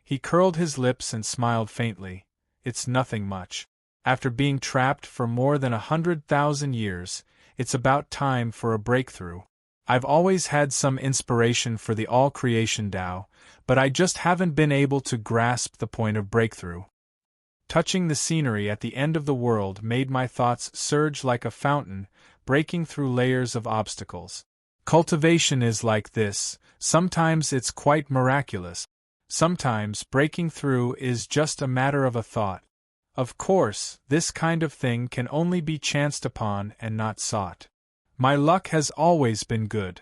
Speaker 1: He curled his lips and smiled faintly. It's nothing much. After being trapped for more than 100,000 years, it's about time for a breakthrough. I've always had some inspiration for the all-creation Tao, but I just haven't been able to grasp the point of breakthrough. Touching the scenery at the end of the world made my thoughts surge like a fountain, breaking through layers of obstacles. Cultivation is like this, sometimes it's quite miraculous. Sometimes breaking through is just a matter of a thought. Of course, this kind of thing can only be chanced upon and not sought. My luck has always been good.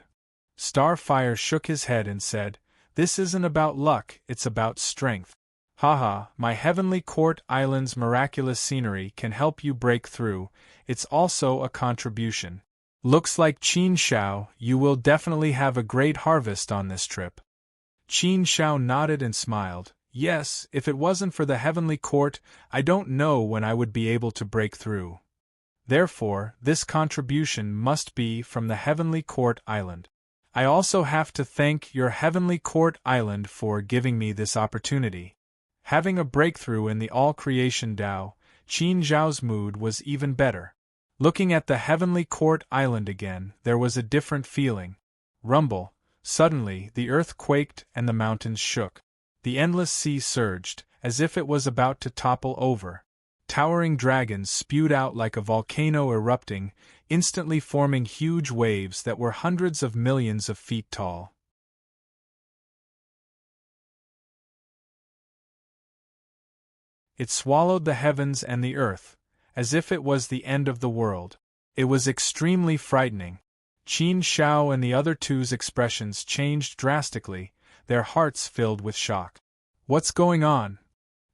Speaker 1: Starfire shook his head and said, This isn't about luck, it's about strength. Haha, my Heavenly Court Island's miraculous scenery can help you break through, it's also a contribution. Looks like Qin Zhao, you will definitely have a great harvest on this trip. Qin Zhao nodded and smiled. Yes, if it wasn't for the Heavenly Court, I don't know when I would be able to break through. Therefore, this contribution must be from the Heavenly Court Island. I also have to thank your Heavenly Court Island for giving me this opportunity. Having a breakthrough in the all-creation Tao, Qin Zhao's mood was even better. Looking at the Heavenly Court Island again, there was a different feeling. Rumble. Suddenly, the earth quaked and the mountains shook. The endless sea surged, as if it was about to topple over. Towering dragons spewed out like a volcano erupting, instantly forming huge waves that were hundreds of millions of feet tall. It swallowed the heavens and the earth, as if it was the end of the world. It was extremely frightening. Qin Zhao and the other two's expressions changed drastically, their hearts filled with shock. What's going on?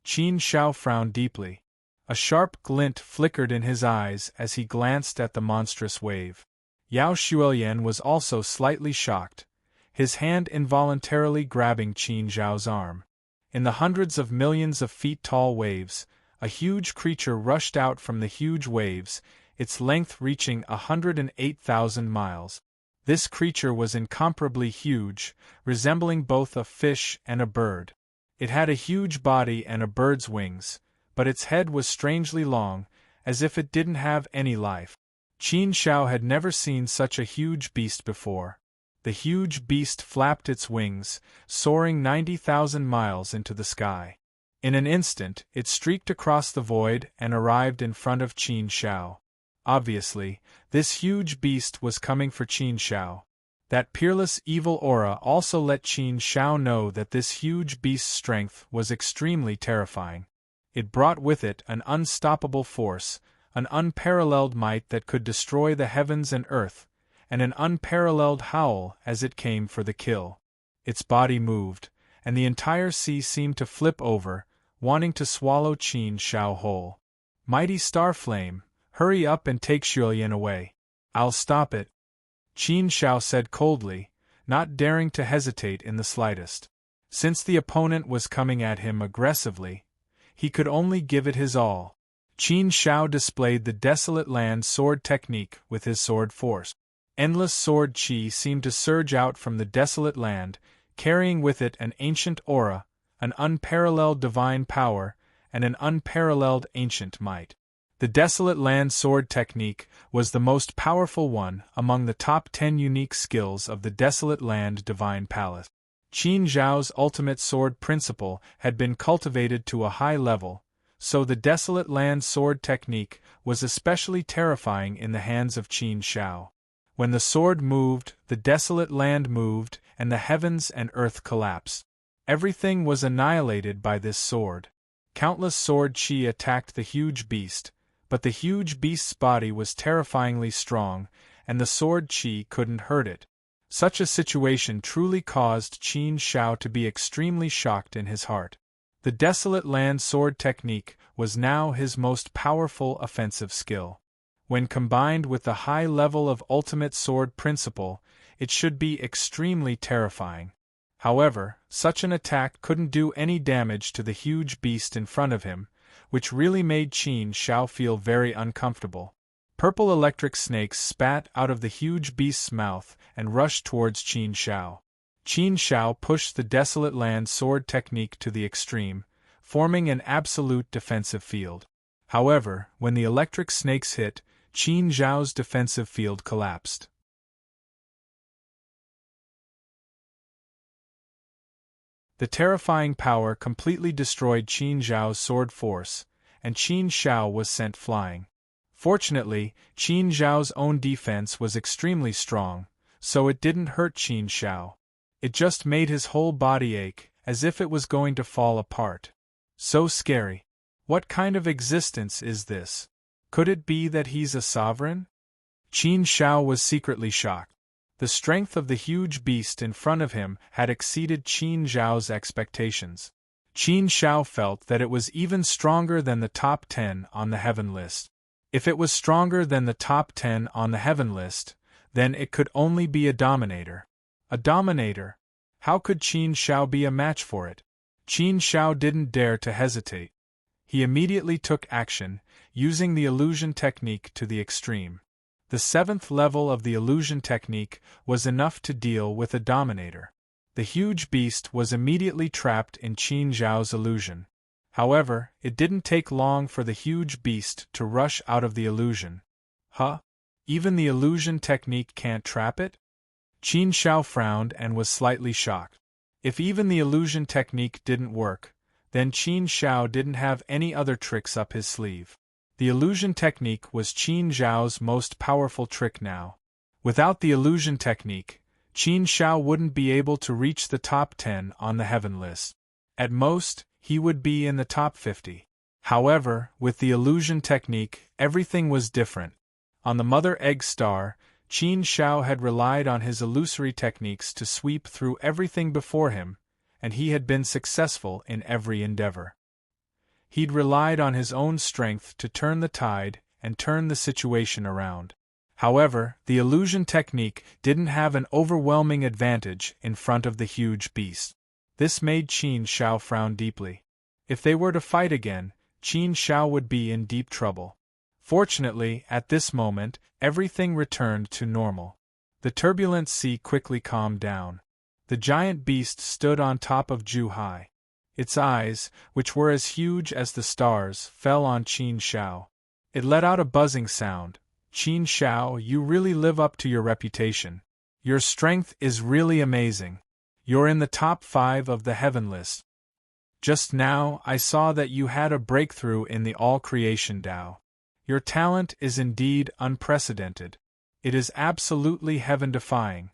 Speaker 1: Qin Zhao frowned deeply. A sharp glint flickered in his eyes as he glanced at the monstrous wave. Yao Shuoyan was also slightly shocked, his hand involuntarily grabbing Qin Zhao's arm. In the hundreds of millions of feet tall waves, a huge creature rushed out from the huge waves, its length reaching 108,000 miles. This creature was incomparably huge, resembling both a fish and a bird. It had a huge body and a bird's wings, but its head was strangely long, as if it didn't have any life. Qin Shao had never seen such a huge beast before. The huge beast flapped its wings, soaring 90,000 miles into the sky. In an instant, it streaked across the void and arrived in front of Qin Shao. Obviously, this huge beast was coming for Qin Shao. That peerless evil aura also let Qin Shao know that this huge beast's strength was extremely terrifying. It brought with it an unstoppable force, an unparalleled might that could destroy the heavens and earth, and an unparalleled howl as it came for the kill. Its body moved, and the entire sea seemed to flip over, wanting to swallow Qin Shao whole. Mighty Starflame, hurry up and take Xuelian away. I'll stop it, Qin Shao said coldly, not daring to hesitate in the slightest. Since the opponent was coming at him aggressively, he could only give it his all. Qin Shao displayed the Desolate Land sword technique with his sword force. Endless sword chi seemed to surge out from the Desolate Land, carrying with it an ancient aura, an unparalleled divine power, and an unparalleled ancient might. The Desolate Land sword technique was the most powerful one among the top 10 unique skills of the Desolate Land Divine Palace. Qin Zhao's ultimate sword principle had been cultivated to a high level, so the Desolate Land sword technique was especially terrifying in the hands of Qin Shao. When the sword moved, the Desolate Land moved, and the heavens and earth collapsed. Everything was annihilated by this sword. Countless sword chi attacked the huge beast, but the huge beast's body was terrifyingly strong, and the sword chi couldn't hurt it. Such a situation truly caused Qin Shao to be extremely shocked in his heart. The Desolate Land sword technique was now his most powerful offensive skill. When combined with the high level of ultimate sword principle, it should be extremely terrifying. However, such an attack couldn't do any damage to the huge beast in front of him, which really made Qin Shao feel very uncomfortable. Purple electric snakes spat out of the huge beast's mouth and rushed towards Qin Shao. Qin Shao pushed the Desolate Land sword technique to the extreme, forming an absolute defensive field. However, when the electric snakes hit, Qin Zhao's defensive field collapsed. The terrifying power completely destroyed Qin Zhao's sword force, and Qin Shao was sent flying. Fortunately, Qin Zhao's own defense was extremely strong, so it didn't hurt Qin Shao. It just made his whole body ache, as if it was going to fall apart. So scary. What kind of existence is this? Could it be that he's a sovereign? Qin Shao was secretly shocked. The strength of the huge beast in front of him had exceeded Qin Zhao's expectations. Qin Shao felt that it was even stronger than the top 10 on the heaven list. If it was stronger than the top 10 on the heaven list, then it could only be a dominator. A dominator? How could Qin Shao be a match for it? Qin Shao didn't dare to hesitate. He immediately took action, using the illusion technique to the extreme. The 7th level of the illusion technique was enough to deal with a dominator. The huge beast was immediately trapped in Qin Zhao's illusion. However, it didn't take long for the huge beast to rush out of the illusion. Huh? Even the illusion technique can't trap it? Qin Shao frowned and was slightly shocked. If even the illusion technique didn't work, then Qin Shao didn't have any other tricks up his sleeve. The illusion technique was Qin Zhao's most powerful trick now. Without the illusion technique, Qin Shao wouldn't be able to reach the top 10 on the heaven list. At most, he would be in the top 50. However, with the illusion technique, everything was different. On the Mother Egg Star, Qin Shao had relied on his illusory techniques to sweep through everything before him, and he had been successful in every endeavor. He'd relied on his own strength to turn the tide and turn the situation around. However, the illusion technique didn't have an overwhelming advantage in front of the huge beast. This made Qin Shao frown deeply. If they were to fight again, Qin Shao would be in deep trouble. Fortunately, at this moment, everything returned to normal. The turbulent sea quickly calmed down. The giant beast stood on top of Zhuhai. Its eyes, which were as huge as the stars, fell on Qin Shao. It let out a buzzing sound. Qin Shao, you really live up to your reputation. Your strength is really amazing. You're in the top 5 of the heaven list. Just now, I saw that you had a breakthrough in the all-creation Tao. Your talent is indeed unprecedented. It is absolutely heaven-defying.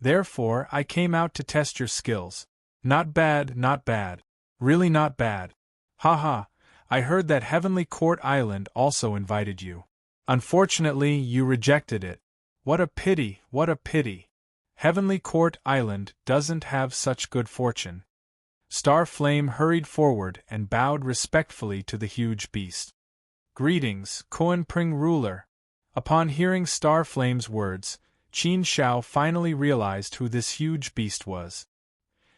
Speaker 1: Therefore, I came out to test your skills. Not bad, not bad. Really not bad. Haha, I heard that Heavenly Court Island also invited you. Unfortunately, you rejected it. What a pity, what a pity. Heavenly Court Island doesn't have such good fortune. Star Flame hurried forward and bowed respectfully to the huge beast. Greetings, Koan Pring ruler. Upon hearing Star Flame's words, Qin Shao finally realized who this huge beast was.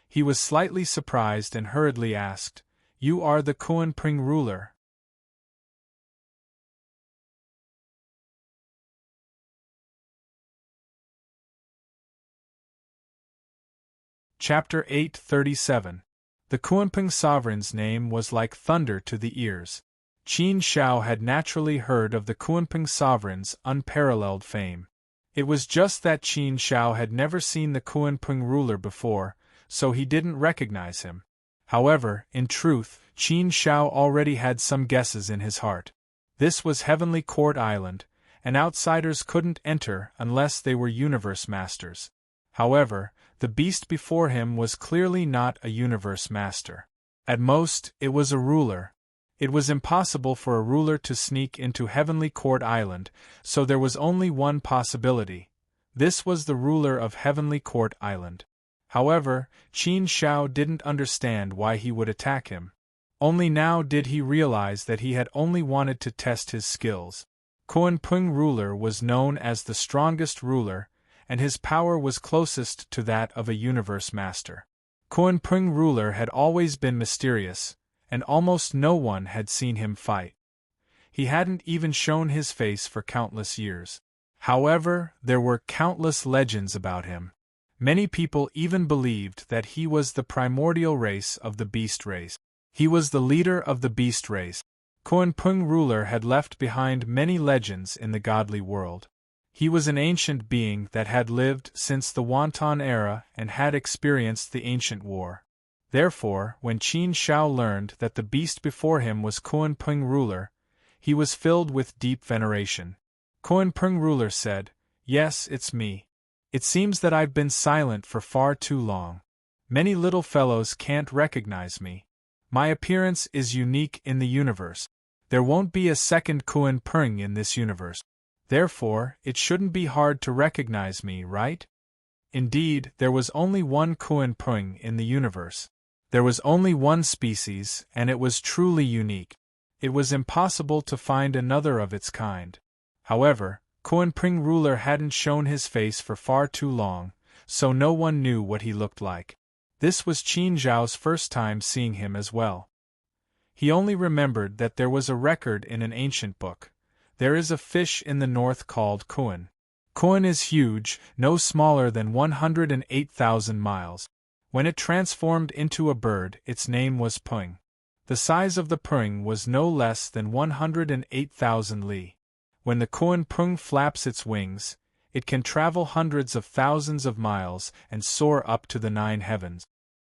Speaker 1: He was slightly surprised and hurriedly asked, "You are the Koan Pring ruler?" Chapter 837. The Kuanping sovereign's name was like thunder to the ears. Qin Shao had naturally heard of the Kuanping sovereign's unparalleled fame. It was just that Qin Shao had never seen the Kuanping ruler before, so he didn't recognize him. However, in truth, Qin Shao already had some guesses in his heart. This was Heavenly Court Island, and outsiders couldn't enter unless they were universe masters. However, the beast before him was clearly not a universe master. At most, it was a ruler. It was impossible for a ruler to sneak into Heavenly Court Island, so there was only one possibility. This was the ruler of Heavenly Court Island. However, Qin Shao didn't understand why he would attack him. Only now did he realize that he had only wanted to test his skills. Kuanping ruler was known as the strongest ruler, and his power was closest to that of a universe master. Kuanping ruler had always been mysterious, and almost no one had seen him fight. He hadn't even shown his face for countless years. However, there were countless legends about him. Many people even believed that he was the primordial race of the beast race. He was the leader of the beast race. Kuanping ruler had left behind many legends in the godly world. He was an ancient being that had lived since the Wonton era and had experienced the ancient war. Therefore, when Qin Shao learned that the beast before him was Kuanping ruler, he was filled with deep veneration. Kuanping ruler said, "Yes, it's me. It seems that I've been silent for far too long. Many little fellows can't recognize me. My appearance is unique in the universe. There won't be a second Kuanping in this universe. Therefore, it shouldn't be hard to recognize me, right?" Indeed, there was only one Kuanping in the universe. There was only one species, and it was truly unique. It was impossible to find another of its kind. However, Kuanping ruler hadn't shown his face for far too long, so no one knew what he looked like. This was Qin Zhao's first time seeing him as well. He only remembered that there was a record in an ancient book. There is a fish in the north called Kuan. Kuan is huge, no smaller than 108,000 miles. When it transformed into a bird, its name was Peng. The size of the Peng was no less than 108,000 li. When the Kuan Peng flaps its wings, it can travel hundreds of thousands of miles and soar up to the 9 heavens.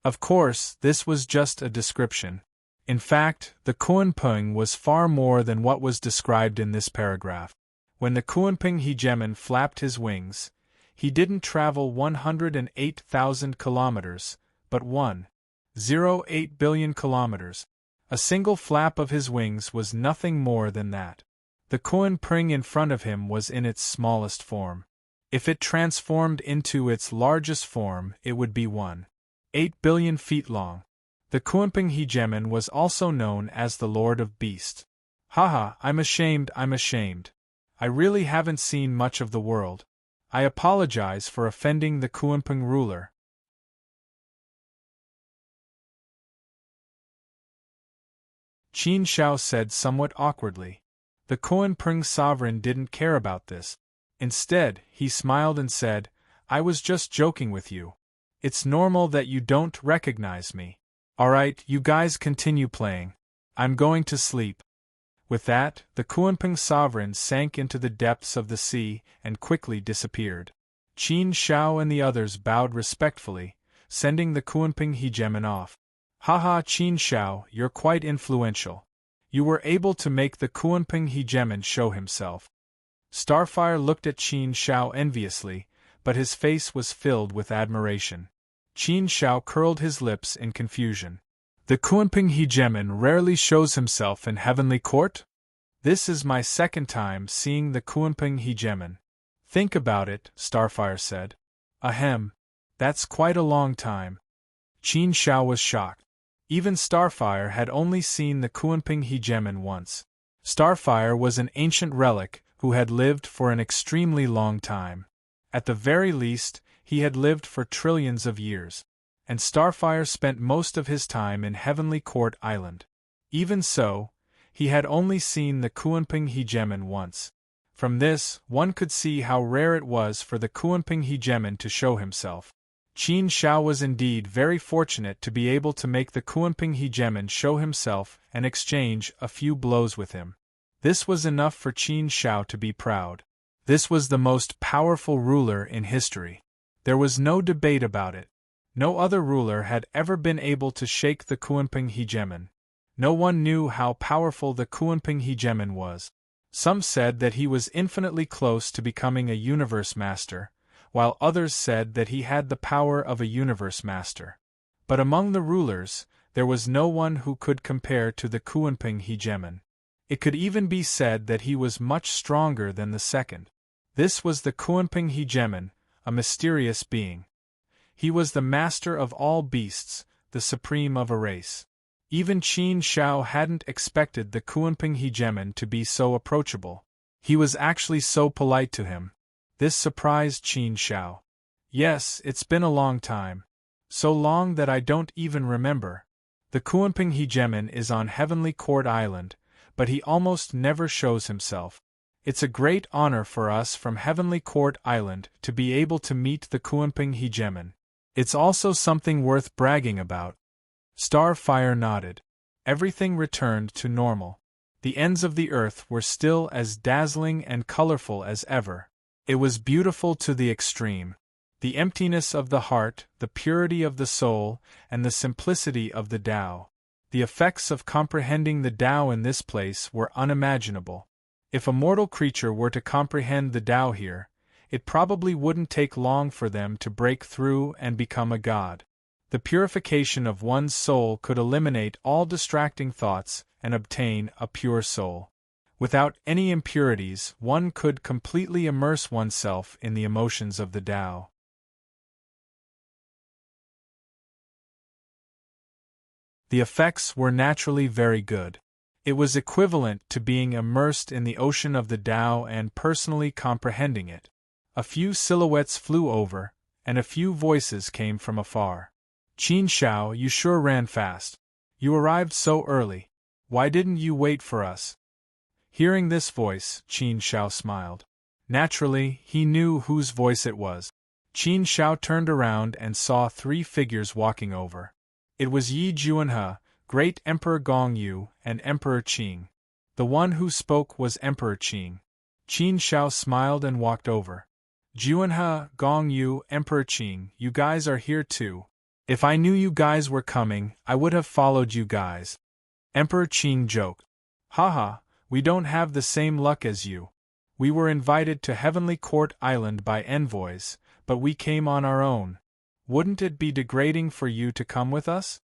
Speaker 1: Of course, this was just a description. In fact, the Kuanping was far more than what was described in this paragraph. When the Kuanping hegemon flapped his wings, he didn't travel 108,000 kilometers, but 1.08 billion kilometers. A single flap of his wings was nothing more than that. The Kuanping in front of him was in its smallest form. If it transformed into its largest form, it would be 1.8 billion feet long. The Kuanping hegemon was also known as the Lord of Beasts. Haha, I'm ashamed. I really haven't seen much of the world. I apologize for offending the Kuanping ruler. Qin Shao said somewhat awkwardly. The Kuanping sovereign didn't care about this. Instead, he smiled and said, "I was just joking with you. It's normal that you don't recognize me. Alright, you guys continue playing. I'm going to sleep." With that, the Kunpeng sovereign sank into the depths of the sea and quickly disappeared. Qin Shao and the others bowed respectfully, sending the Kunpeng hegemon off. Haha, Qin Shao, you're quite influential. You were able to make the Kunpeng hegemon show himself. Starfire looked at Qin Shao enviously, but his face was filled with admiration. Qin Shao curled his lips in confusion. The Kunpeng hegemon rarely shows himself in Heavenly Court? This is my second time seeing the Kunpeng hegemon. Think about it, Starfire said. Ahem. That's quite a long time. Qin Shao was shocked. Even Starfire had only seen the Kunpeng hegemon once. Starfire was an ancient relic who had lived for an extremely long time. At the very least, he had lived for trillions of years. And Starfire spent most of his time in Heavenly Court Island. Even so, he had only seen the Kunpeng hegemon once. From this, one could see how rare it was for the Kunpeng hegemon to show himself. Qin Shao was indeed very fortunate to be able to make the Kunpeng hegemon show himself and exchange a few blows with him. This was enough for Qin Shao to be proud. This was the most powerful ruler in history. There was no debate about it. No other ruler had ever been able to shake the Kunpeng hegemon. No one knew how powerful the Kunpeng hegemon was. Some said that he was infinitely close to becoming a universe master, while others said that he had the power of a universe master. But among the rulers, there was no one who could compare to the Kunpeng hegemon. It could even be said that he was much stronger than the second. This was the Kunpeng hegemon, a mysterious being. He was the master of all beasts, the supreme of a race. Even Qin Shao hadn't expected the Kunpeng hegemon to be so approachable. He was actually so polite to him. This surprised Qin Shao. Yes, it's been a long time. So long that I don't even remember. The Kunpeng hegemon is on Heavenly Court Island, but he almost never shows himself. It's a great honor for us from Heavenly Court Island to be able to meet the Kunpeng hegemon. It's also something worth bragging about. Starfire nodded. Everything returned to normal. The ends of the earth were still as dazzling and colorful as ever. It was beautiful to the extreme. The emptiness of the heart, the purity of the soul, and the simplicity of the Tao. The effects of comprehending the Tao in this place were unimaginable. If a mortal creature were to comprehend the Tao here, it probably wouldn't take long for them to break through and become a god. The purification of one's soul could eliminate all distracting thoughts and obtain a pure soul. Without any impurities, one could completely immerse oneself in the emotions of the Tao. The effects were naturally very good. It was equivalent to being immersed in the ocean of the Tao and personally comprehending it. A few silhouettes flew over, and a few voices came from afar. Qin Shao, you sure ran fast. You arrived so early. Why didn't you wait for us? Hearing this voice, Qin Shao smiled. Naturally, he knew whose voice it was. Qin Shao turned around and saw three figures walking over. It was Yi Juanhe, Great Emperor Gong Yu, and Emperor Qing. The one who spoke was Emperor Qing. Qin Shao smiled and walked over. Juanhe, Gong Yu, Emperor Qing, you guys are here too. If I knew you guys were coming, I would have followed you guys. Emperor Qing joked. Haha, we don't have the same luck as you. We were invited to Heavenly Court Island by envoys, but we came on our own. Wouldn't it be degrading for you to come with us?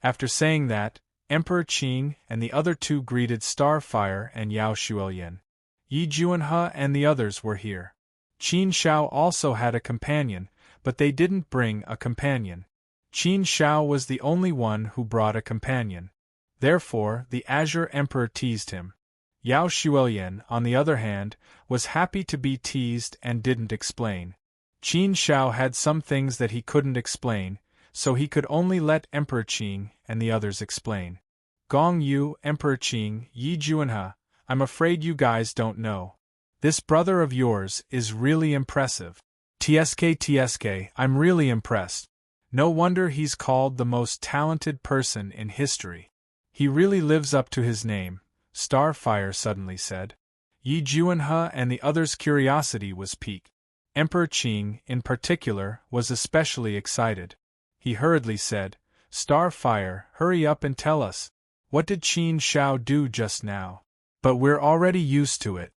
Speaker 1: After saying that, Emperor Qing and the other two greeted Starfire and Yao Shuoyan. Yi Juanhe and the others were here. Qin Shao also had a companion, but they didn't bring a companion. Qin Shao was the only one who brought a companion. Therefore, the Azure Emperor teased him. Yao Shuoyan, on the other hand, was happy to be teased and didn't explain. Qin Shao had some things that he couldn't explain, so he could only let Emperor Qing and the others explain. Gong Yu, Emperor Qing, Yi Juanhe, I'm afraid you guys don't know. This brother of yours is really impressive. TSK, I'm really impressed. No wonder he's called the most talented person in history. He really lives up to his name, Starfire suddenly said. Yi Juanhe and the others' curiosity was piqued. Emperor Qing, in particular, was especially excited. He hurriedly said, Starfire, hurry up and tell us. What did Qin Shao do just now? But we're already used to it.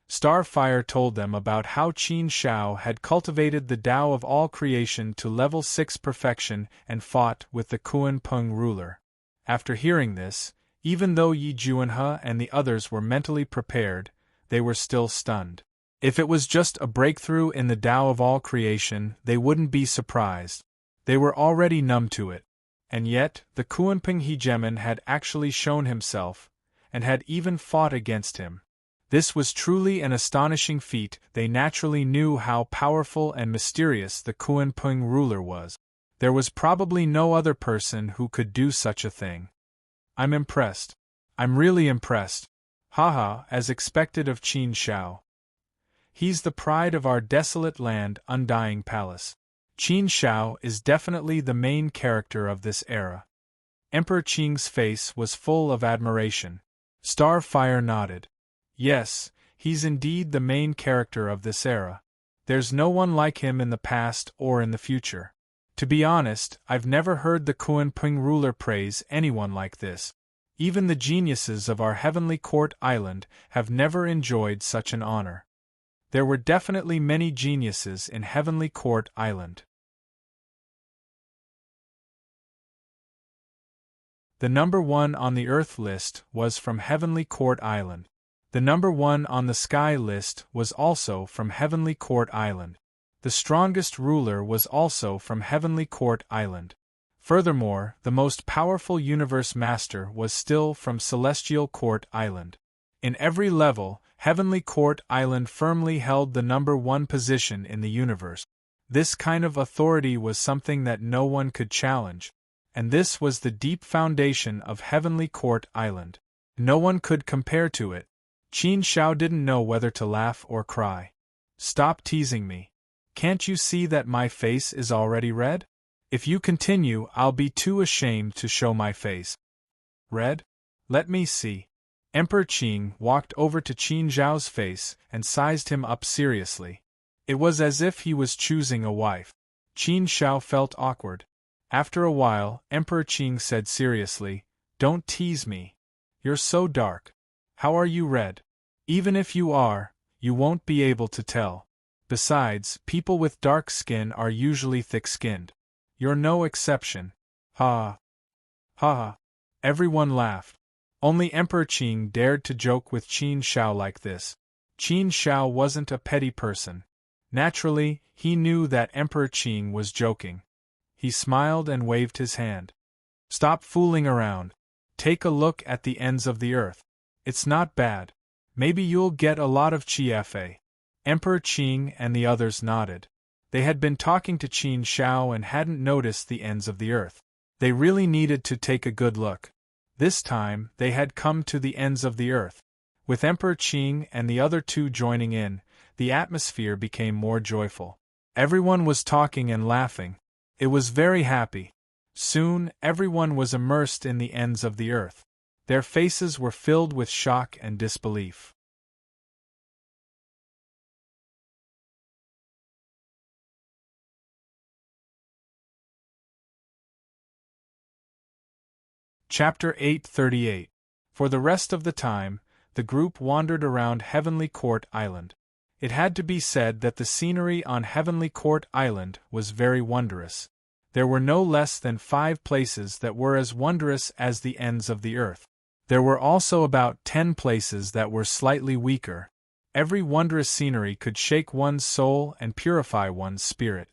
Speaker 1: Starfire told them about how Qin Shao had cultivated the Tao of all creation to level 6 perfection and fought with the Kunpeng ruler. After hearing this, even though Yi Juanhe and the others were mentally prepared, they were still stunned. If it was just a breakthrough in the Tao of all creation, they wouldn't be surprised. They were already numb to it. And yet, the Kunpeng hegemon had actually shown himself, and had even fought against him. This was truly an astonishing feat. They naturally knew how powerful and mysterious the Kunpeng ruler was. There was probably no other person who could do such a thing. I'm impressed. I'm really impressed. Haha, as expected of Qin Shao. He's the pride of our desolate land, undying palace. Qin Shao is definitely the main character of this era. Emperor Qing's face was full of admiration. Starfire nodded. Yes, he's indeed the main character of this era. There's no one like him in the past or in the future. To be honest, I've never heard the Kunpeng ruler praise anyone like this. Even the geniuses of our heavenly court island have never enjoyed such an honor. There were definitely many geniuses in Heavenly Court Island. The number 1 on the Earth list was from Heavenly Court Island. The number 1 on the Sky list was also from Heavenly Court Island. The strongest ruler was also from Heavenly Court Island. Furthermore, the most powerful universe master was still from Celestial Court Island. In every level, Heavenly Court Island firmly held the number 1 position in the universe. This kind of authority was something that no one could challenge, and this was the deep foundation of Heavenly Court Island. No one could compare to it. Qin Shao didn't know whether to laugh or cry. Stop teasing me. Can't you see that my face is already red? If you continue, I'll be too ashamed to show my face. Red? Let me see. Emperor Qing walked over to Qin Zhao's face and sized him up seriously. It was as if he was choosing a wife. Qin Shao felt awkward. After a while, Emperor Qing said seriously, Don't tease me. You're so dark. How are you red? Even if you are, you won't be able to tell. Besides, people with dark skin are usually thick-skinned. You're no exception. Ha! Ha ha! Everyone laughed. Only Emperor Qing dared to joke with Qin Shao like this. Qin Shao wasn't a petty person. Naturally, he knew that Emperor Qing was joking. He smiled and waved his hand. Stop fooling around. Take a look at the ends of the earth. It's not bad. Maybe you'll get a lot of chi-fa. Emperor Qing and the others nodded. They had been talking to Qin Shao and hadn't noticed the ends of the earth. They really needed to take a good look. This time, they had come to the ends of the earth. With Emperor Qing and the other 2 joining in, the atmosphere became more joyful. Everyone was talking and laughing. It was very happy. Soon, everyone was immersed in the ends of the earth. Their faces were filled with shock and disbelief. Chapter 838. For the rest of the time, the group wandered around Heavenly Court Island. It had to be said that the scenery on Heavenly Court Island was very wondrous. There were no less than 5 places that were as wondrous as the ends of the earth. There were also about 10 places that were slightly weaker. Every wondrous scenery could shake one's soul and purify one's spirit.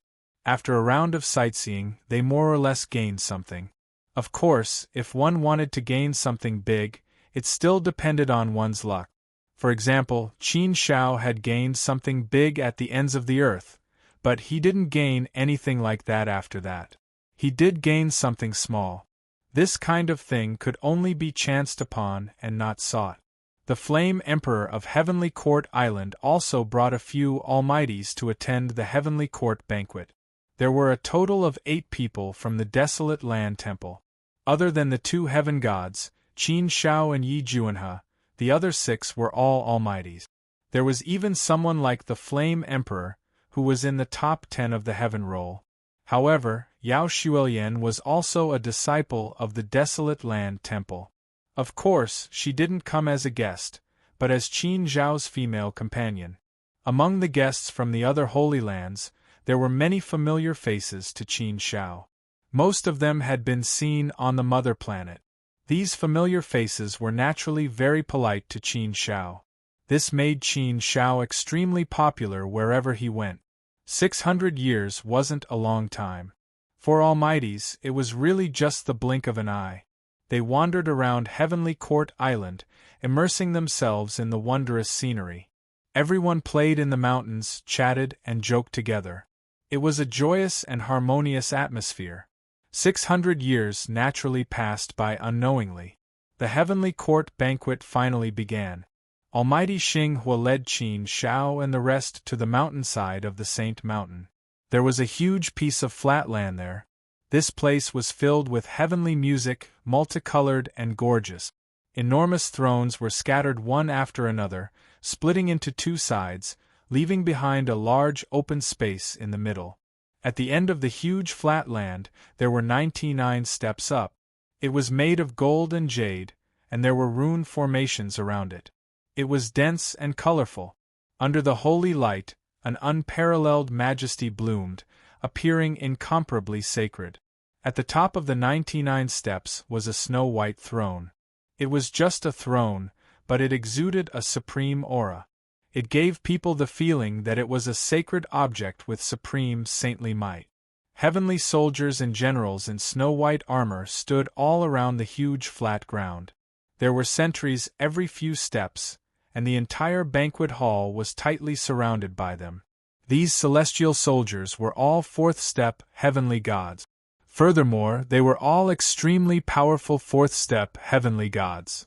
Speaker 1: After a round of sightseeing, they more or less gained something. Of course, if one wanted to gain something big, it still depended on one's luck. For example, Qin Shao had gained something big at the ends of the earth, but he didn't gain anything like that after that. He did gain something small. This kind of thing could only be chanced upon and not sought. The Flame Emperor of Heavenly Court Island also brought a few almighties to attend the Heavenly Court banquet. There were a total of 8 people from the Desolate Land Temple. Other than the 2 heaven gods, Qin Shao and Yi Juanhe, the other 6 were all almighties. There was even someone like the Flame Emperor, who was in the top 10 of the heaven roll. However, Yao Xuelian was also a disciple of the Desolate Land Temple. Of course, she didn't come as a guest, but as Qin Zhao's female companion. Among the guests from the other Holy Lands, there were many familiar faces to Qin Zhao. Most of them had been seen on the Mother Planet. These familiar faces were naturally very polite to Qin Zhao. This made Qin Zhao extremely popular wherever he went. 600 years wasn't a long time. For Almighties, it was really just the blink of an eye. They wandered around Heavenly Court Island, immersing themselves in the wondrous scenery. Everyone played in the mountains, chatted, and joked together. It was a joyous and harmonious atmosphere. 600 years naturally passed by unknowingly. The Heavenly Court banquet finally began. Almighty Xing Hua led Qin Zhao and the rest to the mountainside of the Saint Mountain. There was a huge piece of flat land there. This place was filled with heavenly music, multicolored and gorgeous. Enormous thrones were scattered one after another, splitting into 2 sides, leaving behind a large open space in the middle. At the end of the huge flat land, there were 99 steps up. It was made of gold and jade, and there were rune formations around it. It was dense and colorful. Under the holy light, an unparalleled majesty bloomed, appearing incomparably sacred. At the top of the 99 steps was a snow-white throne. It was just a throne, but it exuded a supreme aura. It gave people the feeling that it was a sacred object with supreme saintly might. Heavenly soldiers and generals in snow-white armor stood all around the huge flat ground. There were sentries every few steps, and the entire banquet hall was tightly surrounded by them. These celestial soldiers were all 4th-step heavenly gods. Furthermore, they were all extremely powerful 4th-step heavenly gods.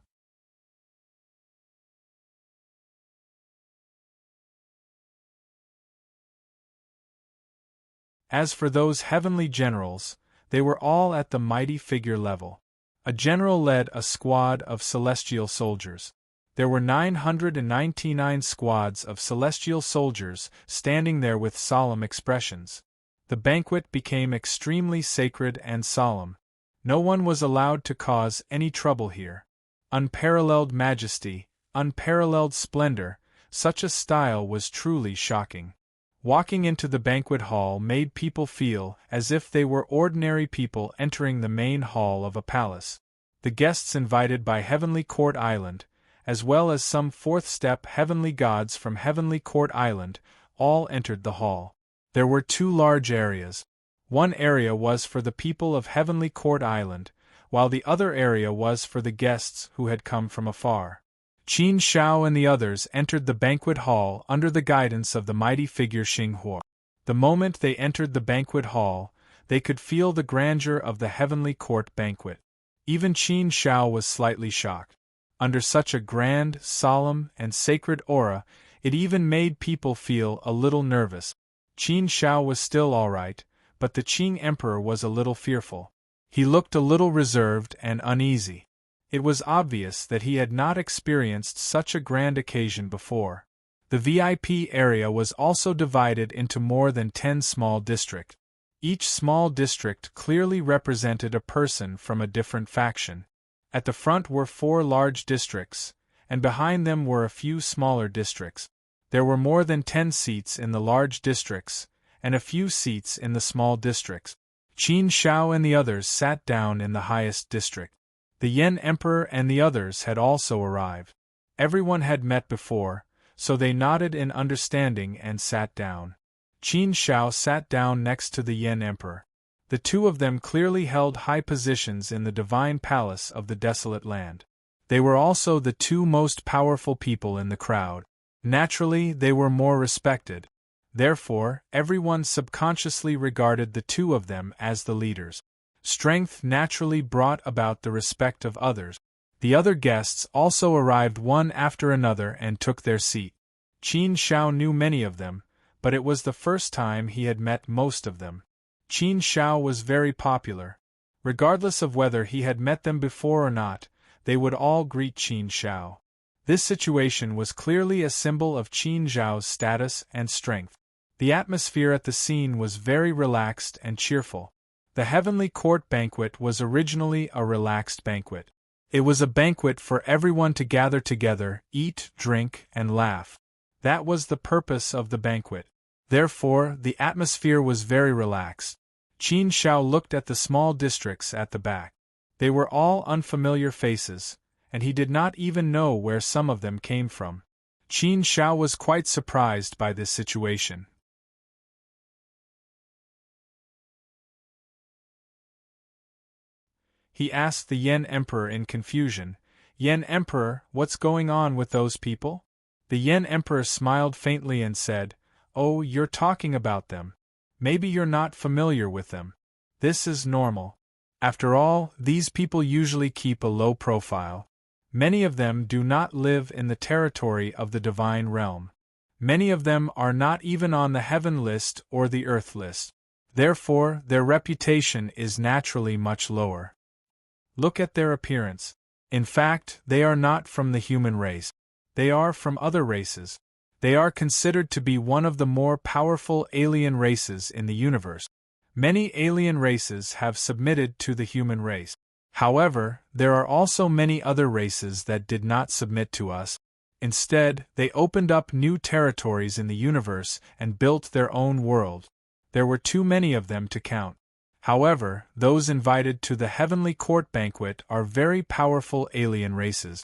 Speaker 1: As for those heavenly generals, they were all at the mighty figure level. A general led a squad of celestial soldiers. There were 999 squads of celestial soldiers standing there with solemn expressions. The banquet became extremely sacred and solemn. No one was allowed to cause any trouble here. Unparalleled majesty, unparalleled splendor, such a style was truly shocking. Walking into the banquet hall made people feel as if they were ordinary people entering the main hall of a palace. The guests invited by Heavenly Court Island, as well as some 4th-step heavenly gods from Heavenly Court Island, all entered the hall. There were 2 large areas. One area was for the people of Heavenly Court Island, while the other area was for the guests who had come from afar. Qin Zhao and the others entered the banquet hall under the guidance of the mighty figure Xing Hua. The moment they entered the banquet hall, they could feel the grandeur of the Heavenly Court banquet. Even Qin Zhao was slightly shocked. Under such a grand, solemn, and sacred aura, it even made people feel a little nervous. Qin Zhao was still all right, but the Qing Emperor was a little fearful. He looked a little reserved and uneasy. It was obvious that he had not experienced such a grand occasion before. The VIP area was also divided into more than 10 small districts. Each small district clearly represented a person from a different faction. At the front were 4 large districts, and behind them were a few smaller districts. There were more than 10 seats in the large districts, and a few seats in the small districts. Qin Zhao and the others sat down in the highest district. The Yen Emperor and the others had also arrived. Everyone had met before, so they nodded in understanding and sat down. Qin Zhao sat down next to the Yen Emperor. The 2 of them clearly held high positions in the divine palace of the desolate land. They were also the 2 most powerful people in the crowd. Naturally, they were more respected. Therefore, everyone subconsciously regarded the 2 of them as the leaders. Strength naturally brought about the respect of others. The other guests also arrived one after another and took their seat. Qin Zhao knew many of them, but it was the first time he had met most of them. Qin Zhao was very popular. Regardless of whether he had met them before or not, they would all greet Qin Zhao. This situation was clearly a symbol of Qin Zhao's status and strength. The atmosphere at the scene was very relaxed and cheerful. The heavenly court banquet was originally a relaxed banquet. It was a banquet for everyone to gather together, eat, drink, and laugh. That was the purpose of the banquet. Therefore, the atmosphere was very relaxed. Qin Shao looked at the small districts at the back. They were all unfamiliar faces, and he did not even know where some of them came from. Qin Shao was quite surprised by this situation. He asked the Yan Emperor in confusion, "Yan Emperor, what's going on with those people?" The Yan Emperor smiled faintly and said, "Oh, you're talking about them. Maybe you're not familiar with them. This is normal. After all, these people usually keep a low profile. Many of them do not live in the territory of the divine realm. Many of them are not even on the heaven list or the earth list. Therefore, their reputation is naturally much lower. Look at their appearance. In fact, they are not from the human race. They are from other races. They are considered to be one of the more powerful alien races in the universe. Many alien races have submitted to the human race. However, there are also many other races that did not submit to us. Instead, they opened up new territories in the universe and built their own world. There were too many of them to count. However, those invited to the heavenly court banquet are very powerful alien races.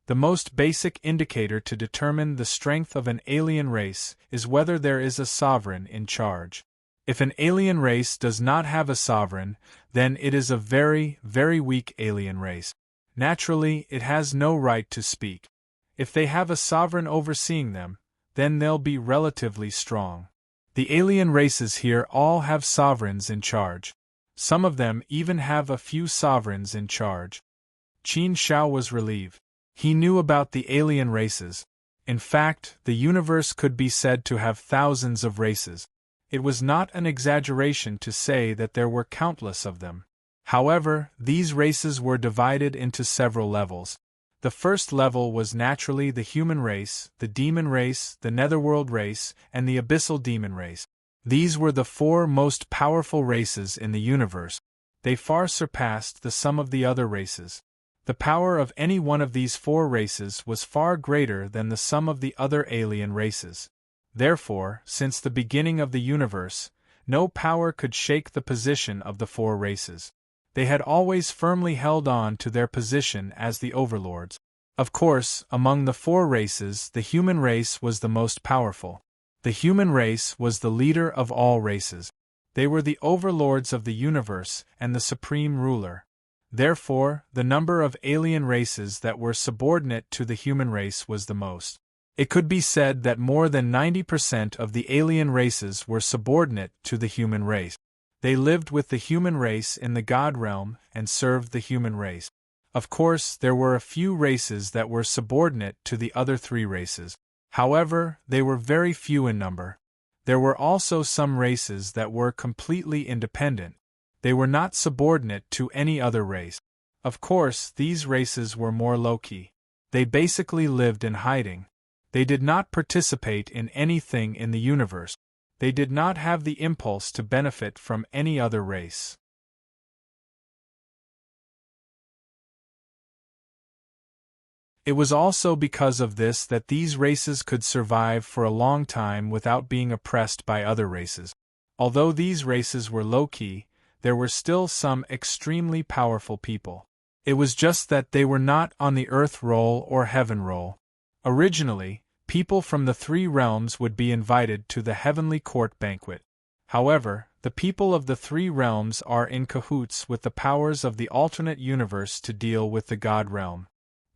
Speaker 1: The most basic indicator to determine the strength of an alien race is whether there is a sovereign in charge. If an alien race does not have a sovereign, then it is a very, very weak alien race. Naturally, it has no right to speak. If they have a sovereign overseeing them, then they'll be relatively strong. The alien races here all have sovereigns in charge. Some of them even have a few sovereigns in charge. Qin Shao was relieved. He knew about the alien races. In fact, the universe could be said to have thousands of races. It was not an exaggeration to say that there were countless of them. However, these races were divided into several levels. The first level was naturally the human race, the demon race, the netherworld race, and the abyssal demon race. These were the four most powerful races in the universe. They far surpassed the sum of the other races. The power of any one of these four races was far greater than the sum of the other alien races. Therefore, since the beginning of the universe, no power could shake the position of the four races. They had always firmly held on to their position as the overlords. Of course, among the four races, the human race was the most powerful. The human race was the leader of all races. They were the overlords of the universe and the supreme ruler. Therefore, the number of alien races that were subordinate to the human race was the most. It could be said that more than 90% of the alien races were subordinate to the human race. They lived with the human race in the God realm and served the human race. Of course, there were a few races that were subordinate to the other three races. However, they were very few in number. There were also some races that were completely independent. They were not subordinate to any other race. Of course, these races were more low-key. They basically lived in hiding. They did not participate in anything in the universe. They did not have the impulse to benefit from any other race. It was also because of this that these races could survive for a long time without being oppressed by other races. Although these races were low-key, there were still some extremely powerful people. It was just that they were not on the earth roll or heaven roll. Originally, people from the three realms would be invited to the heavenly court banquet. However, the people of the three realms are in cahoots with the powers of the alternate universe to deal with the God realm.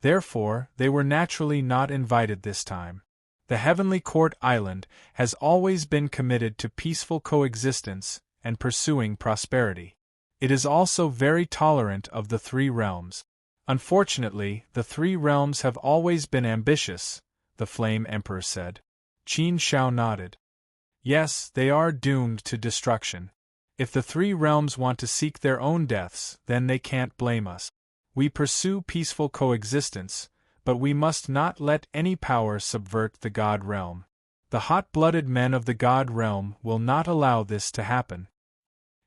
Speaker 1: Therefore, they were naturally not invited this time. The heavenly court island has always been committed to peaceful coexistence and pursuing prosperity. It is also very tolerant of the three realms. Unfortunately, the three realms have always been ambitious, the Flame Emperor said. Qin Shao nodded. Yes, they are doomed to destruction. If the three realms want to seek their own deaths, then they can't blame us. We pursue peaceful coexistence, but we must not let any power subvert the god realm. The hot-blooded men of the god realm will not allow this to happen.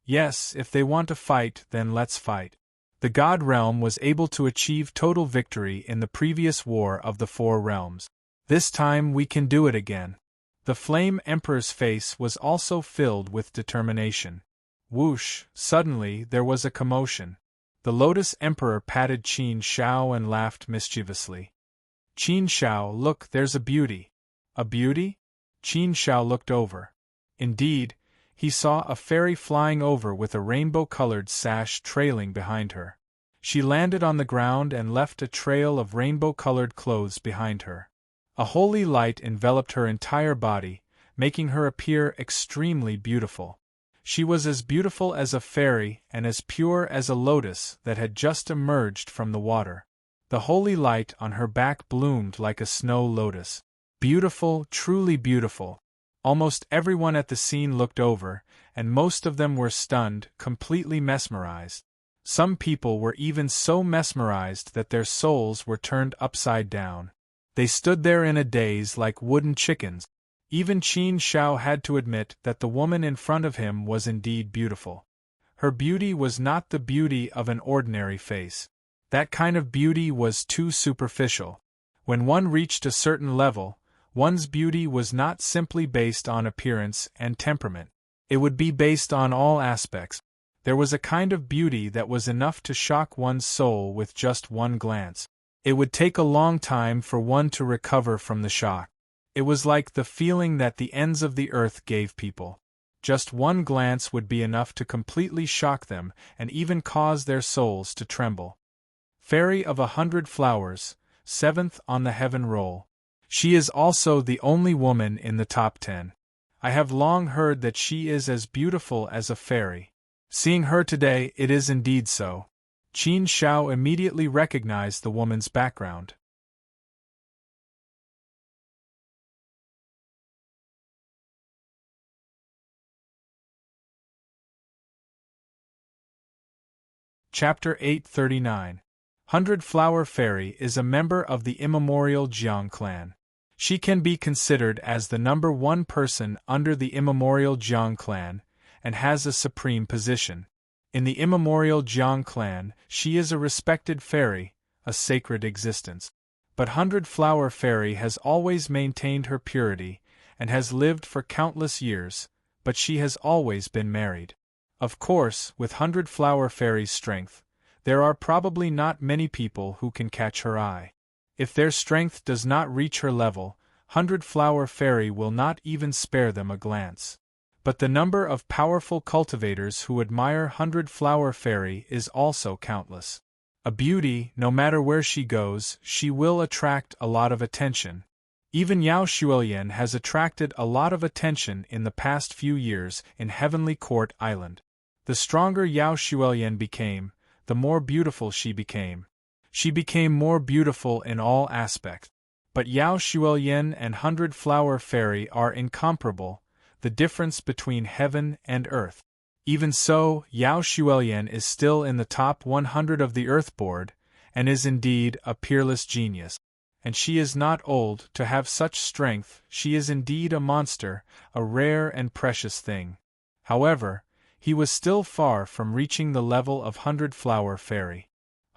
Speaker 1: Yes, if they want to fight, then let's fight. The god realm was able to achieve total victory in the previous war of the four realms. This time we can do it again. The Flame Emperor's face was also filled with determination. Whoosh, suddenly there was a commotion. The Lotus Emperor patted Qin Shao and laughed mischievously. Qin Shao, look, there's a beauty. A beauty? Qin Shao looked over. Indeed, he saw a fairy flying over with a rainbow-colored sash trailing behind her. She landed on the ground and left a trail of rainbow-colored clothes behind her. A holy light enveloped her entire body, making her appear extremely beautiful. She was as beautiful as a fairy and as pure as a lotus that had just emerged from the water. The holy light on her back bloomed like a snow lotus. Beautiful, truly beautiful. Almost everyone at the scene looked over, and most of them were stunned, completely mesmerized. Some people were even so mesmerized that their souls were turned upside down. They stood there in a daze like wooden chickens. Even Qin Shao had to admit that the woman in front of him was indeed beautiful. Her beauty was not the beauty of an ordinary face. That kind of beauty was too superficial. When one reached a certain level, one's beauty was not simply based on appearance and temperament. It would be based on all aspects. There was a kind of beauty that was enough to shock one's soul with just one glance. It would take a long time for one to recover from the shock. It was like the feeling that the ends of the earth gave people. Just one glance would be enough to completely shock them and even cause their souls to tremble. Fairy of 100 Flowers, 7th on the heaven roll. She is also the only woman in the top 10. I have long heard that she is as beautiful as a fairy. Seeing her today, it is indeed so. Qin Shao immediately recognized the woman's background. Chapter 839. 100 Flower Fairy is a member of the immemorial Jiang clan. She can be considered as the number one person under the immemorial Jiang clan, and has a supreme position. In the immemorial Jiang clan, she is a respected fairy, a sacred existence. But 100 Flower Fairy has always maintained her purity, and has lived for countless years, but she has always been married. Of course, with 100 Flower Fairy's strength, there are probably not many people who can catch her eye. If their strength does not reach her level, 100 Flower Fairy will not even spare them a glance. But the number of powerful cultivators who admire 100 Flower Fairy is also countless. A beauty, no matter where she goes, she will attract a lot of attention. Even Yao Shuolian has attracted a lot of attention in the past few years in Heavenly Court Island. The stronger Yao Shuolian became, the more beautiful she became. She became more beautiful in all aspects. But Yao Shuolian and 100 Flower Fairy are incomparable, the difference between heaven and earth. Even so, Yao Shuolian is still in the top 100 of the Earth Board, and is indeed a peerless genius. And she is not old to have such strength, she is indeed a monster, a rare and precious thing. However, he was still far from reaching the level of 100 Flower Fairy.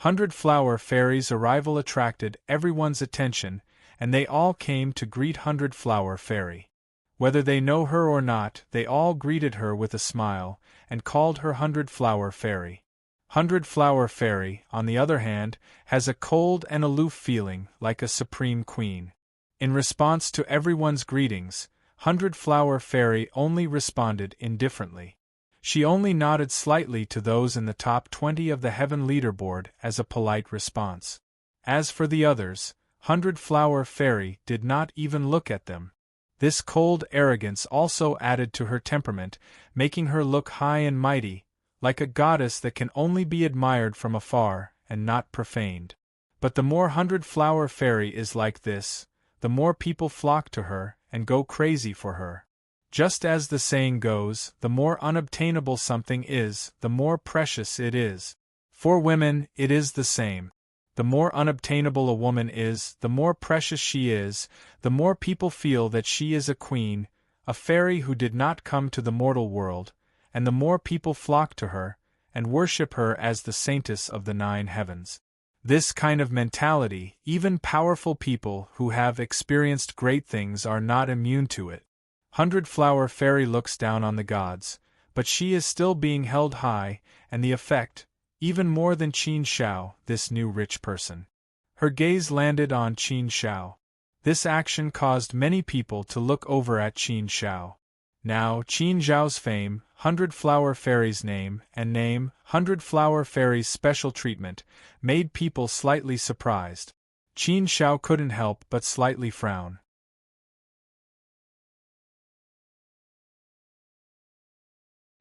Speaker 1: 100 Flower Fairy's arrival attracted everyone's attention, and they all came to greet 100 Flower Fairy. Whether they know her or not, they all greeted her with a smile, and called her 100 Flower Fairy. 100 Flower Fairy, on the other hand, has a cold and aloof feeling, like a supreme queen. In response to everyone's greetings, 100 Flower Fairy only responded indifferently. She only nodded slightly to those in the top 20 of the Heaven Leaderboard as a polite response. As for the others, 100 Flower Fairy did not even look at them. This cold arrogance also added to her temperament, making her look high and mighty, like a goddess that can only be admired from afar and not profaned. But the more 100 Flower Fairy is like this, the more people flock to her and go crazy for her. Just as the saying goes, the more unobtainable something is, the more precious it is. For women, it is the same. The more unobtainable a woman is, the more precious she is, the more people feel that she is a queen, a fairy who did not come to the mortal world, and the more people flock to her, and worship her as the saintess of the 9 heavens. This kind of mentality, even powerful people who have experienced great things are not immune to it. 100-Flower Fairy looks down on the gods, but she is still being held high, and the effect, even more than Qin Shao, this new rich person. Her gaze landed on Qin Shao. This action caused many people to look over at Qin Shao. Now, Qin Zhao's fame, 100-Flower Fairy's name, 100-Flower Fairy's special treatment, made people slightly surprised. Qin Shao couldn't help but slightly frown.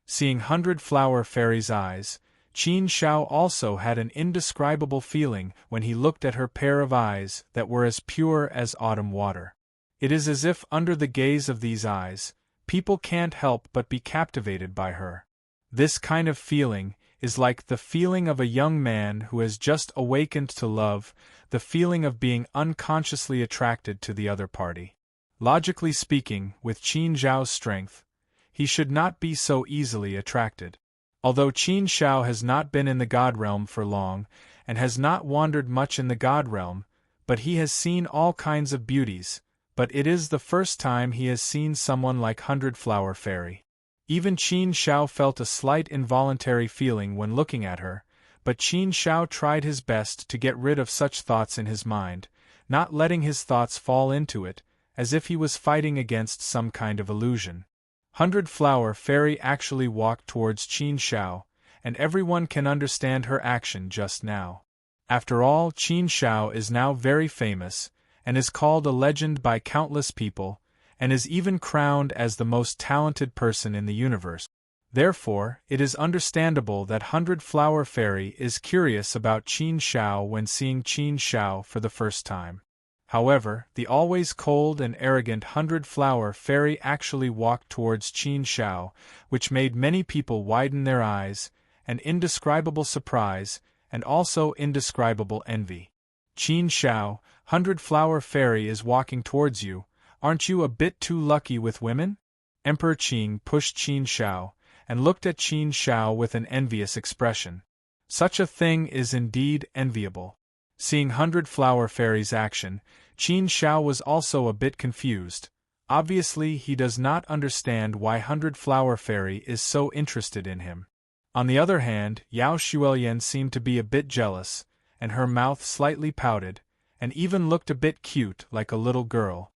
Speaker 1: Seeing 100-Flower Fairy's eyes, Qin Shao also had an indescribable feeling when he looked at her pair of eyes that were as pure as autumn water. It is as if under the gaze of these eyes, people can't help but be captivated by her. This kind of feeling is like the feeling of a young man who has just awakened to love, the feeling of being unconsciously attracted to the other party. Logically speaking, with Qin Zhao's strength, he should not be so easily attracted. Although Qin Shao has not been in the God Realm for long, and has not wandered much in the God Realm, but he has seen all kinds of beauties, but it is the first time he has seen someone like 100-Flower Fairy. Even Qin Shao felt a slight involuntary feeling when looking at her, but Qin Shao tried his best to get rid of such thoughts in his mind, not letting his thoughts fall into it, as if he was fighting against some kind of illusion. 100-Flower Fairy actually walked towards Qin Shao, and everyone can understand her action just now. After all, Qin Shao is now very famous, and is called a legend by countless people, and is even crowned as the most talented person in the universe. Therefore, it is understandable that 100-Flower Fairy is curious about Qin Shao when seeing Qin Shao for the first time. However, the always cold and arrogant 100-Flower Fairy actually walked towards Qin Shao, which made many people widen their eyes, an indescribable surprise, and also indescribable envy. Qin Shao, 100-Flower Fairy is walking towards you, aren't you a bit too lucky with women? Emperor Qin pushed Qin Shao, and looked at Qin Shao with an envious expression. Such a thing is indeed enviable. Seeing 100-Flower Fairy's action, Qin Shao was also a bit confused. Obviously he does not understand why 100-Flower Fairy is so interested in him. On the other hand, Yao Xuelian seemed to be a bit jealous, and her mouth slightly pouted, and even looked a bit cute like a little girl.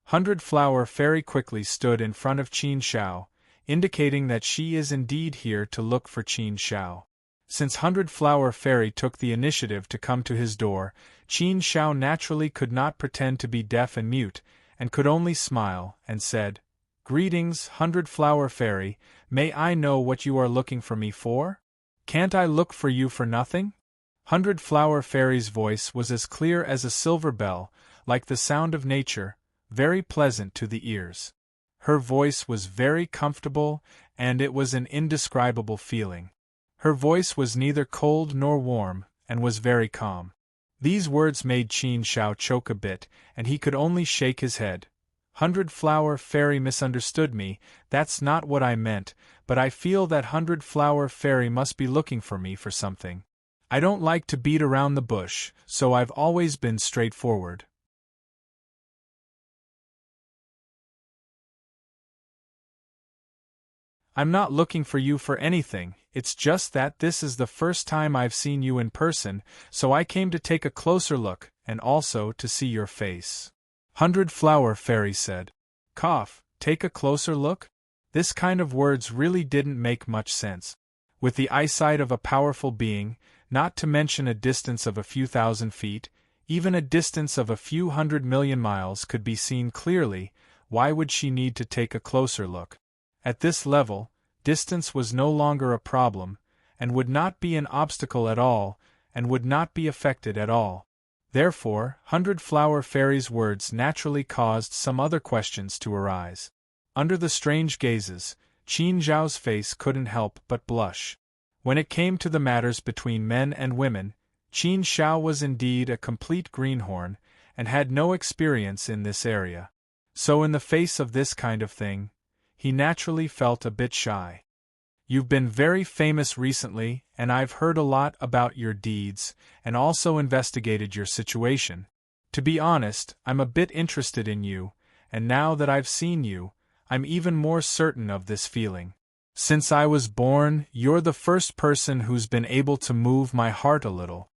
Speaker 1: 100-Flower Fairy quickly stood in front of Qin Shao, indicating that she is indeed here to look for Qin Shao. Since 100-Flower Fairy took the initiative to come to his door, Qin Shao naturally could not pretend to be deaf and mute, and could only smile, and said, "Greetings, 100-Flower Fairy, may I know what you are looking for me for? Can't I look for you for nothing?" 100-Flower Fairy's voice was as clear as a silver bell, like the sound of nature, very pleasant to the ears. Her voice was very comfortable, and it was an indescribable feeling. Her voice was neither cold nor warm, and was very calm. These words made Qin Shao choke a bit, and he could only shake his head. 100-Flower Fairy misunderstood me, that's not what I meant, but I feel that 100-Flower Fairy must be looking for me for something. I don't like to beat around the bush, so I've always been straightforward. I'm not looking for you for anything, it's just that this is the first time I've seen you in person, so I came to take a closer look, and also to see your face. 100-Flower Fairy said. Cough, take a closer look? This kind of words really didn't make much sense. With the eyesight of a powerful being, not to mention a distance of a few thousand feet, even a distance of a few 100 million miles could be seen clearly, why would she need to take a closer look? At this level, distance was no longer a problem, and would not be an obstacle at all, and would not be affected at all. Therefore, 100-Flower Fairy's words naturally caused some other questions to arise. Under the strange gazes, Qin Zhao's face couldn't help but blush. When it came to the matters between men and women, Qin Shao was indeed a complete greenhorn, and had no experience in this area. So in the face of this kind of thing, he naturally felt a bit shy. You've been very famous recently, and I've heard a lot about your deeds, and also investigated your situation. To be honest, I'm a bit interested in you, and now that I've seen you, I'm even more certain of this feeling. Since I was born, you're the first person who's been able to move my heart a little.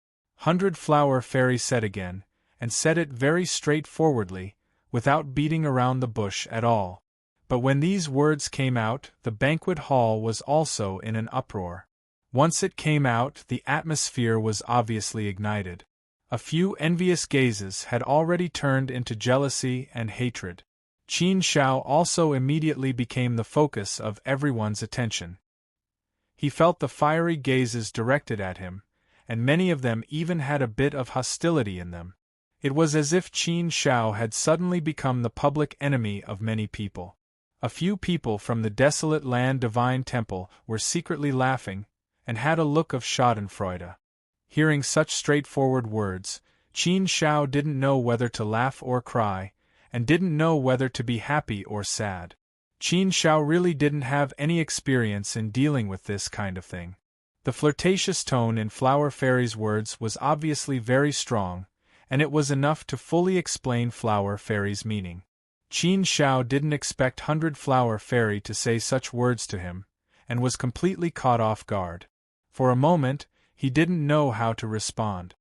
Speaker 1: 100-Flower Fairy said again, and said it very straightforwardly, without beating around the bush at all. But when these words came out, the banquet hall was also in an uproar. Once it came out, the atmosphere was obviously ignited. A few envious gazes had already turned into jealousy and hatred. Qin Shao also immediately became the focus of everyone's attention. He felt the fiery gazes directed at him, and many of them even had a bit of hostility in them. It was as if Qin Shao had suddenly become the public enemy of many people. A few people from the desolate land divine temple were secretly laughing, and had a look of schadenfreude. Hearing such straightforward words, Qin Shao didn't know whether to laugh or cry, and didn't know whether to be happy or sad. Qin Shao really didn't have any experience in dealing with this kind of thing. The flirtatious tone in Flower Fairy's words was obviously very strong, and it was enough to fully explain Flower Fairy's meaning. Qin Shao didn't expect 100-Flower Fairy to say such words to him, and was completely caught off guard. For a moment, he didn't know how to respond.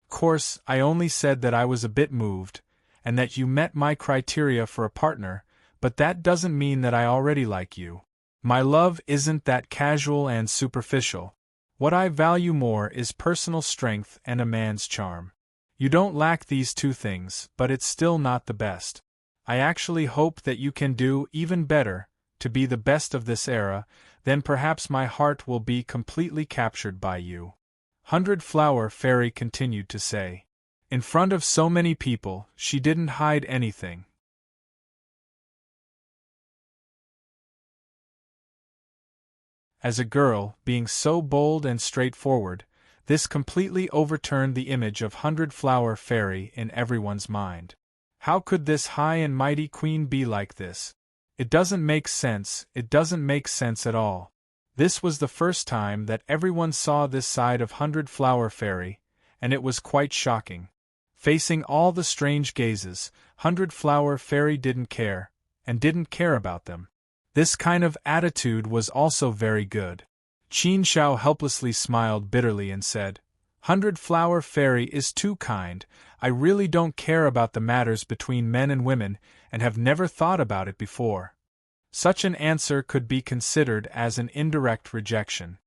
Speaker 1: Of course, I only said that I was a bit moved, and that you met my criteria for a partner, but that doesn't mean that I already like you. My love isn't that casual and superficial. What I value more is personal strength and a man's charm. You don't lack these two things, but it's still not the best. I actually hope that you can do even better, to be the best of this era, then perhaps my heart will be completely captured by you. 100-Flower Fairy continued to say. In front of so many people, she didn't hide anything. As a girl, being so bold and straightforward, this completely overturned the image of 100-Flower Fairy in everyone's mind. How could this high and mighty queen be like this? It doesn't make sense at all. This was the first time that everyone saw this side of 100-Flower Fairy, and it was quite shocking. Facing all the strange gazes, 100-Flower Fairy didn't care, and didn't care about them. This kind of attitude was also very good. Qin Shao helplessly smiled bitterly and said, 100-Flower Fairy is too kind. I really don't care about the matters between men and women, and have never thought about it before. Such an answer could be considered as an indirect rejection.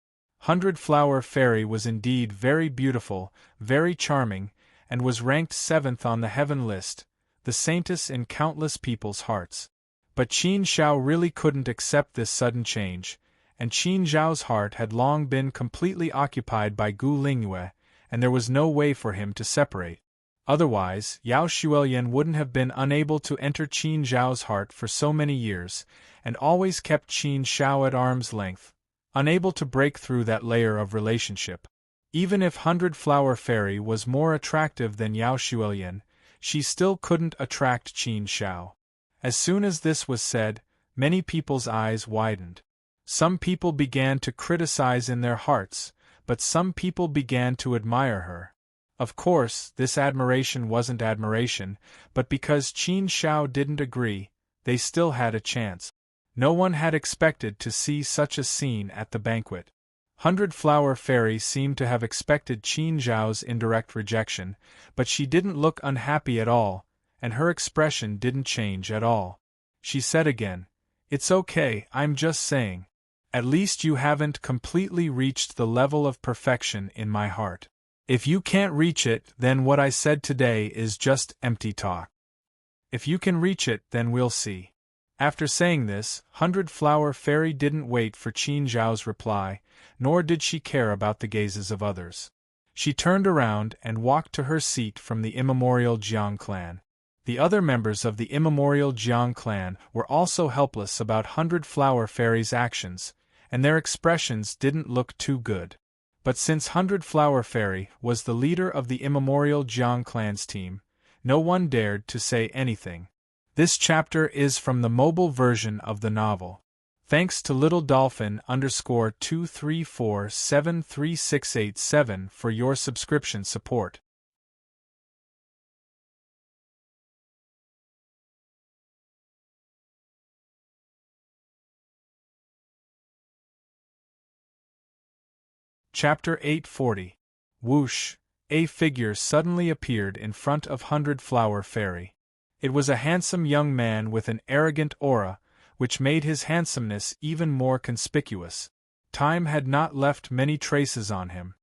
Speaker 1: 100-Flower Fairy was indeed very beautiful, very charming, and was ranked 7th on the heaven list, the saintess in countless people's hearts. But Qin Shao really couldn't accept this sudden change, and Qin Zhao's heart had long been completely occupied by Gu Lingyue, and there was no way for him to separate. Otherwise, Yao Xuelian wouldn't have been unable to enter Qin Zhao's heart for so many years, and always kept Qin Shao at arm's length, unable to break through that layer of relationship. Even if 100-Flower Fairy was more attractive than Yao Xuelian, she still couldn't attract Qin Shao. As soon as this was said, many people's eyes widened. Some people began to criticize in their hearts, but some people began to admire her. Of course, this admiration wasn't admiration, but because Qin Shao didn't agree, they still had a chance. No one had expected to see such a scene at the banquet. 100-Flower Fairy seemed to have expected Qin Zhao's indirect rejection, but she didn't look unhappy at all, and her expression didn't change at all. She said again, "It's okay, I'm just saying. At least you haven't completely reached the level of perfection in my heart. If you can't reach it, then what I said today is just empty talk. If you can reach it, then we'll see." After saying this, 100-Flower Fairy didn't wait for Qin Zhao's reply, nor did she care about the gazes of others. She turned around and walked to her seat from the immemorial Jiang clan. The other members of the immemorial Jiang clan were also helpless about 100-Flower Fairy's actions, and their expressions didn't look too good. But since Hundred Flower Fairy was the leader of the immemorial Jiang clan's team, no one dared to say anything. This chapter is from the mobile version of the novel. Thanks to Little Dolphin _234733687 for your subscription support. Chapter 840. Whoosh! A figure suddenly appeared in front of Hundred Flower Fairy. It was a handsome young man with an arrogant aura, which made his handsomeness even more conspicuous. Time had not left many traces on him.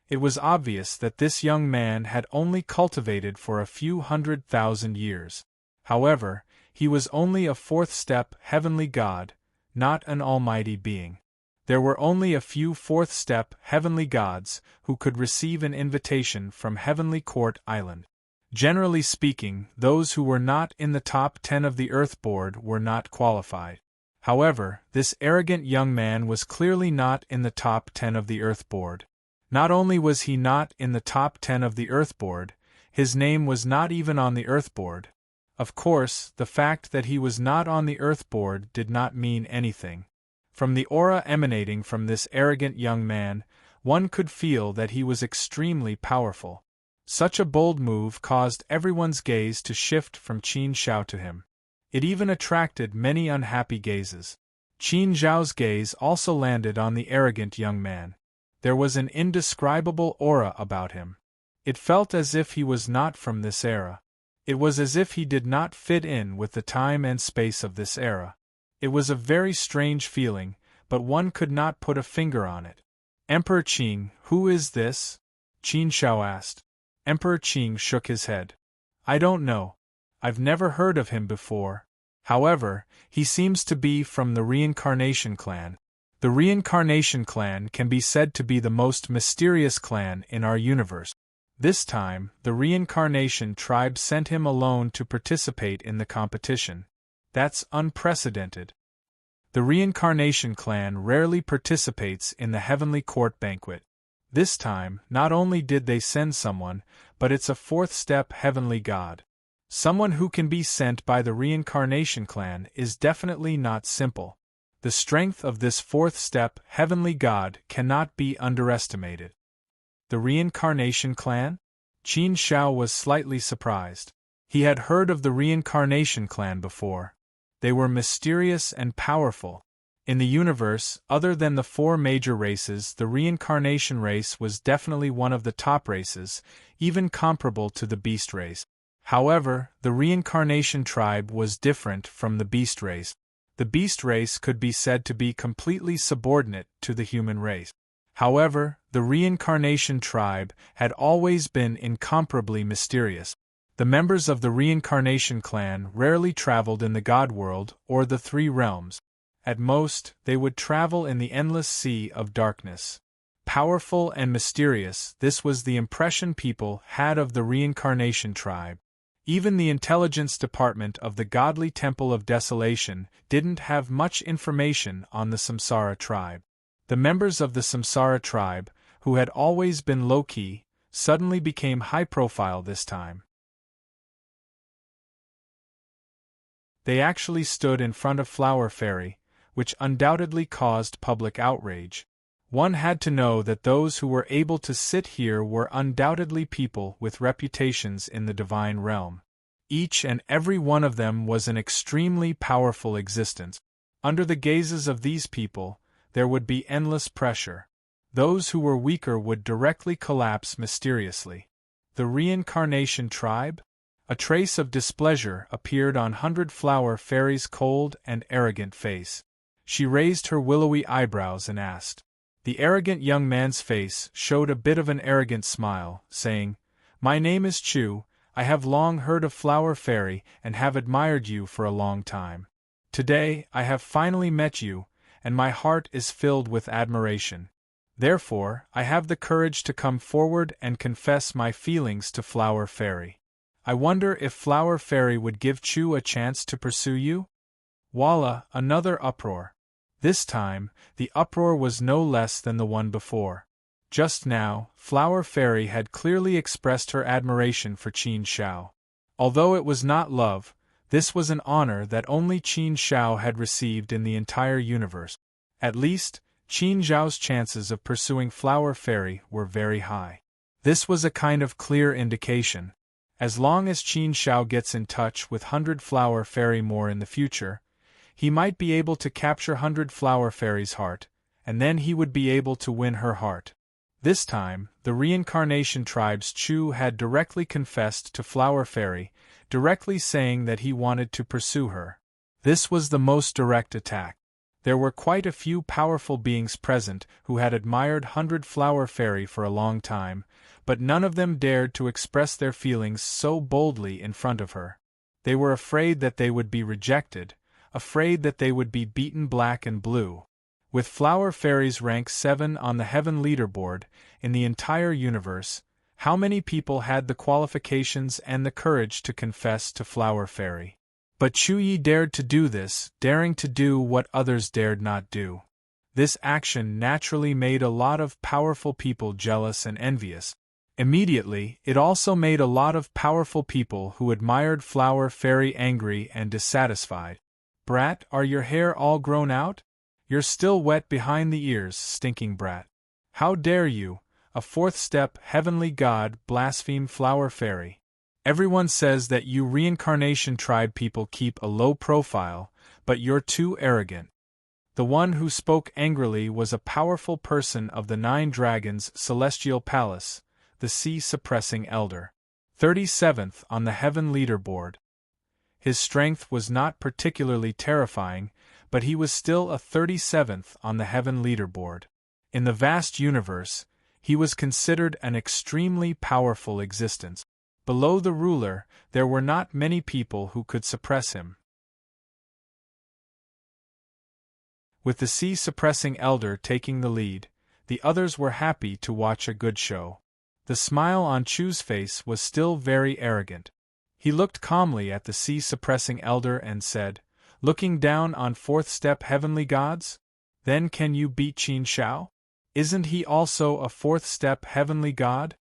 Speaker 1: It was obvious that this young man had only cultivated for a few 100,000 years. However, he was only a fourth-step heavenly god, not an almighty being. There were only a few fourth-step heavenly gods who could receive an invitation from Heavenly Court Island. Generally speaking, those who were not in the top 10 of the Earth Board were not qualified. However, this arrogant young man was clearly not in the top 10 of the Earth Board. Not only was he not in the top 10 of the Earth Board, his name was not even on the Earth Board. Of course, the fact that he was not on the Earth Board did not mean anything. From the aura emanating from this arrogant young man, one could feel that he was extremely powerful. Such a bold move caused everyone's gaze to shift from Qin Zhao to him. It even attracted many unhappy gazes. Qin Zhao's gaze also landed on the arrogant young man. There was an indescribable aura about him. It felt as if he was not from this era. It was as if he did not fit in with the time and space of this era. It was a very strange feeling, but one could not put a finger on it. Emperor Qing, who is this? Qin Zhao asked. Emperor Qing shook his head. I don't know. I've never heard of him before. However, he seems to be from the Reincarnation Clan. The Reincarnation Clan can be said to be the most mysterious clan in our universe. This time, the Reincarnation tribe sent him alone to participate in the competition. That's unprecedented. The Reincarnation Clan rarely participates in the Heavenly Court banquet. This time, not only did they send someone, but it's a fourth-step heavenly god. Someone who can be sent by the Reincarnation Clan is definitely not simple. The strength of this fourth-step heavenly god cannot be underestimated. The Reincarnation Clan? Qin Zhao was slightly surprised. He had heard of the Reincarnation Clan before. They were mysterious and powerful. In the universe, other than the four major races, the Reincarnation race was definitely one of the top races, even comparable to the Beast race. However, the Reincarnation tribe was different from the Beast race. The Beast race could be said to be completely subordinate to the human race. However, the Reincarnation tribe had always been incomparably mysterious. The members of the Reincarnation Clan rarely traveled in the God world or the three realms. At most, they would travel in the endless sea of darkness. Powerful and mysterious, this was the impression people had of the Reincarnation tribe. Even the intelligence department of the Godly Temple of Desolation didn't have much information on the Samsara tribe. The members of the Samsara tribe, who had always been low-key, suddenly became high-profile this time. They actually stood in front of Flower Fairy, which undoubtedly caused public outrage. One had to know that those who were able to sit here were undoubtedly people with reputations in the divine realm. Each and every one of them was an extremely powerful existence. Under the gazes of these people, there would be endless pressure. Those who were weaker would directly collapse mysteriously. The Reincarnation tribe? A trace of displeasure appeared on Hundred Flower Fairy's cold and arrogant face. She raised her willowy eyebrows and asked. The arrogant young man's face showed a bit of an arrogant smile, saying, "My name is Chu. I have long heard of Flower Fairy and have admired you for a long time. Today, I have finally met you, and my heart is filled with admiration. Therefore, I have the courage to come forward and confess my feelings to Flower Fairy. I wonder if Flower Fairy would give Chu a chance to pursue you?" Voila, another uproar. This time, the uproar was no less than the one before. Just now, Flower Fairy had clearly expressed her admiration for Qin Shao. Although it was not love, this was an honor that only Qin Shao had received in the entire universe. At least, Qin Zhao's chances of pursuing Flower Fairy were very high. This was a kind of clear indication. As long as Qin Shao gets in touch with 100 Flower Fairy more in the future, he might be able to capture 100 Flower Fairy's heart, and then he would be able to win her heart. This time, the reincarnation tribe's Chu had directly confessed to Flower Fairy, directly saying that he wanted to pursue her. This was the most direct attack. There were quite a few powerful beings present who had admired 100 Flower Fairy for a long time, but none of them dared to express their feelings so boldly in front of her. They were afraid that they would be rejected, afraid that they would be beaten black and blue. With Flower Fairy's rank 7 on the Heaven leaderboard, in the entire universe, how many people had the qualifications and the courage to confess to Flower Fairy? But Chu Yi dared to do this, daring to do what others dared not do. This action naturally made a lot of powerful people jealous and envious. Immediately, it also made a lot of powerful people who admired Flower Fairy angry and dissatisfied. "Brat, are your hair all grown out? You're still wet behind the ears, stinking brat. How dare you, a fourth step heavenly god, blaspheme Flower Fairy? Everyone says that you reincarnation tribe people keep a low profile, but you're too arrogant." The one who spoke angrily was a powerful person of the 9 Dragons' celestial palace, the sea-suppressing elder. 37th on the Heaven leaderboard. His strength was not particularly terrifying, but he was still a 37th on the Heaven leaderboard. In the vast universe, he was considered an extremely powerful existence. Below the ruler, there were not many people who could suppress him. With the sea-suppressing elder taking the lead, the others were happy to watch a good show. The smile on Chu's face was still very arrogant. He looked calmly at the sea-suppressing elder and said, "Looking down on fourth step heavenly gods? Then can you beat Qin Shao? Isn't he also a fourth step heavenly god?"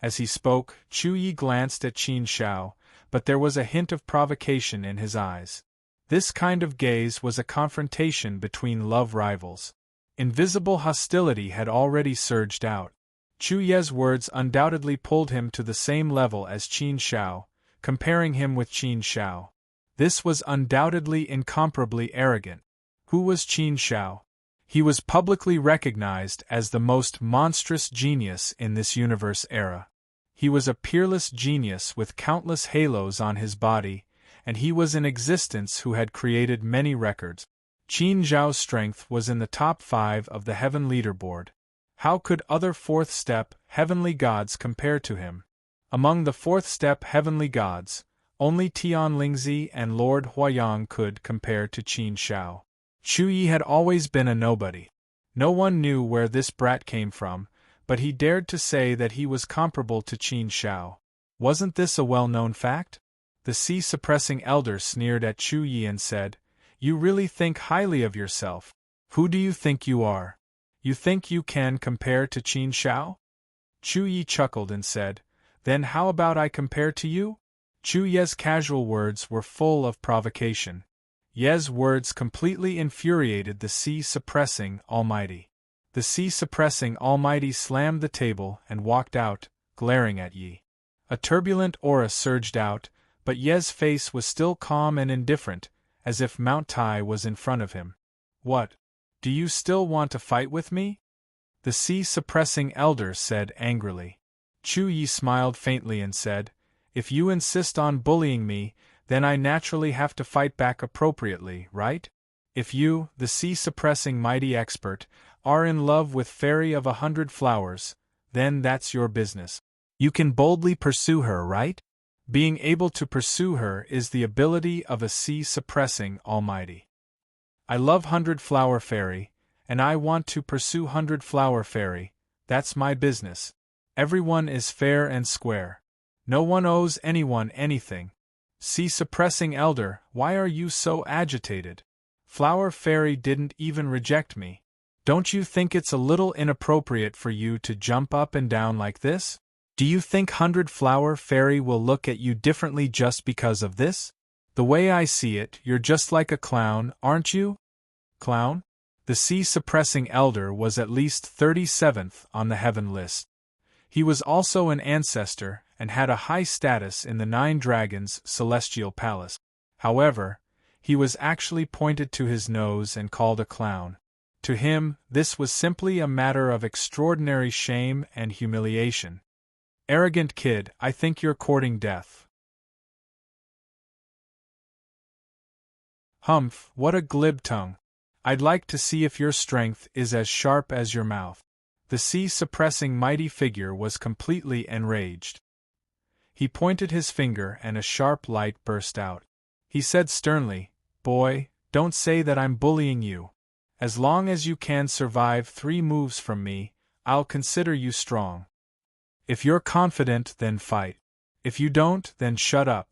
Speaker 1: As he spoke, Chu Yi glanced at Qin Shao, but there was a hint of provocation in his eyes. This kind of gaze was a confrontation between love rivals. Invisible hostility had already surged out. Chu Ye's words undoubtedly pulled him to the same level as Qin Shao, comparing him with Qin Shao. This was undoubtedly incomparably arrogant. Who was Qin Shao? He was publicly recognized as the most monstrous genius in this universe era. He was a peerless genius with countless halos on his body, and he was in existence who had created many records. Qin Zhao's strength was in the top 5 of the Heaven leaderboard. How could other fourth step heavenly gods compare to him? Among the fourth step heavenly gods, only Tian Lingzi and Lord Huayang could compare to Qin Shao. Chu Yi had always been a nobody. No one knew where this brat came from, but he dared to say that he was comparable to Qin Shao. Wasn't this a well-known fact? The sea-suppressing elder sneered at Chu Yi and said, "You really think highly of yourself. Who do you think you are? You think you can compare to Qin Shao?" Chu Yi chuckled and said, "Then how about I compare to you?" Chu Ye's casual words were full of provocation. Ye's words completely infuriated the sea-suppressing Almighty. The sea-suppressing Almighty slammed the table and walked out, glaring at Yi. A turbulent aura surged out, but Ye's face was still calm and indifferent, as if Mount Tai was in front of him. "What? Do you still want to fight with me?" the sea-suppressing elder said angrily. Chu Yi smiled faintly and said, "If you insist on bullying me, then I naturally have to fight back appropriately, right? If you, the sea-suppressing mighty expert, are in love with Fairy of 100 Flowers, then that's your business. You can boldly pursue her, right? Being able to pursue her is the ability of a sea-suppressing Almighty. I love 100 Flower Fairy, and I want to pursue 100 Flower Fairy, that's my business. Everyone is fair and square. No one owes anyone anything. Sea-suppressing elder, why are you so agitated? Flower Fairy didn't even reject me. Don't you think it's a little inappropriate for you to jump up and down like this? Do you think 100-Flower Fairy will look at you differently just because of this? The way I see it, you're just like a clown, aren't you? Clown? The sea-suppressing elder was at least 37th on the heaven list. He was also an ancestor and had a high status in the Nine Dragons' celestial palace. However, he was actually pointed to his nose and called a clown. To him, this was simply a matter of extraordinary shame and humiliation. Arrogant kid, I think you're courting death. Humph, what a glib tongue. I'd like to see if your strength is as sharp as your mouth. The sea-suppressing mighty figure was completely enraged. He pointed his finger and a sharp light burst out. He said sternly, "Boy, don't say that I'm bullying you. As long as you can survive 3 moves from me, I'll consider you strong. If you're confident, then fight. If you don't, then shut up."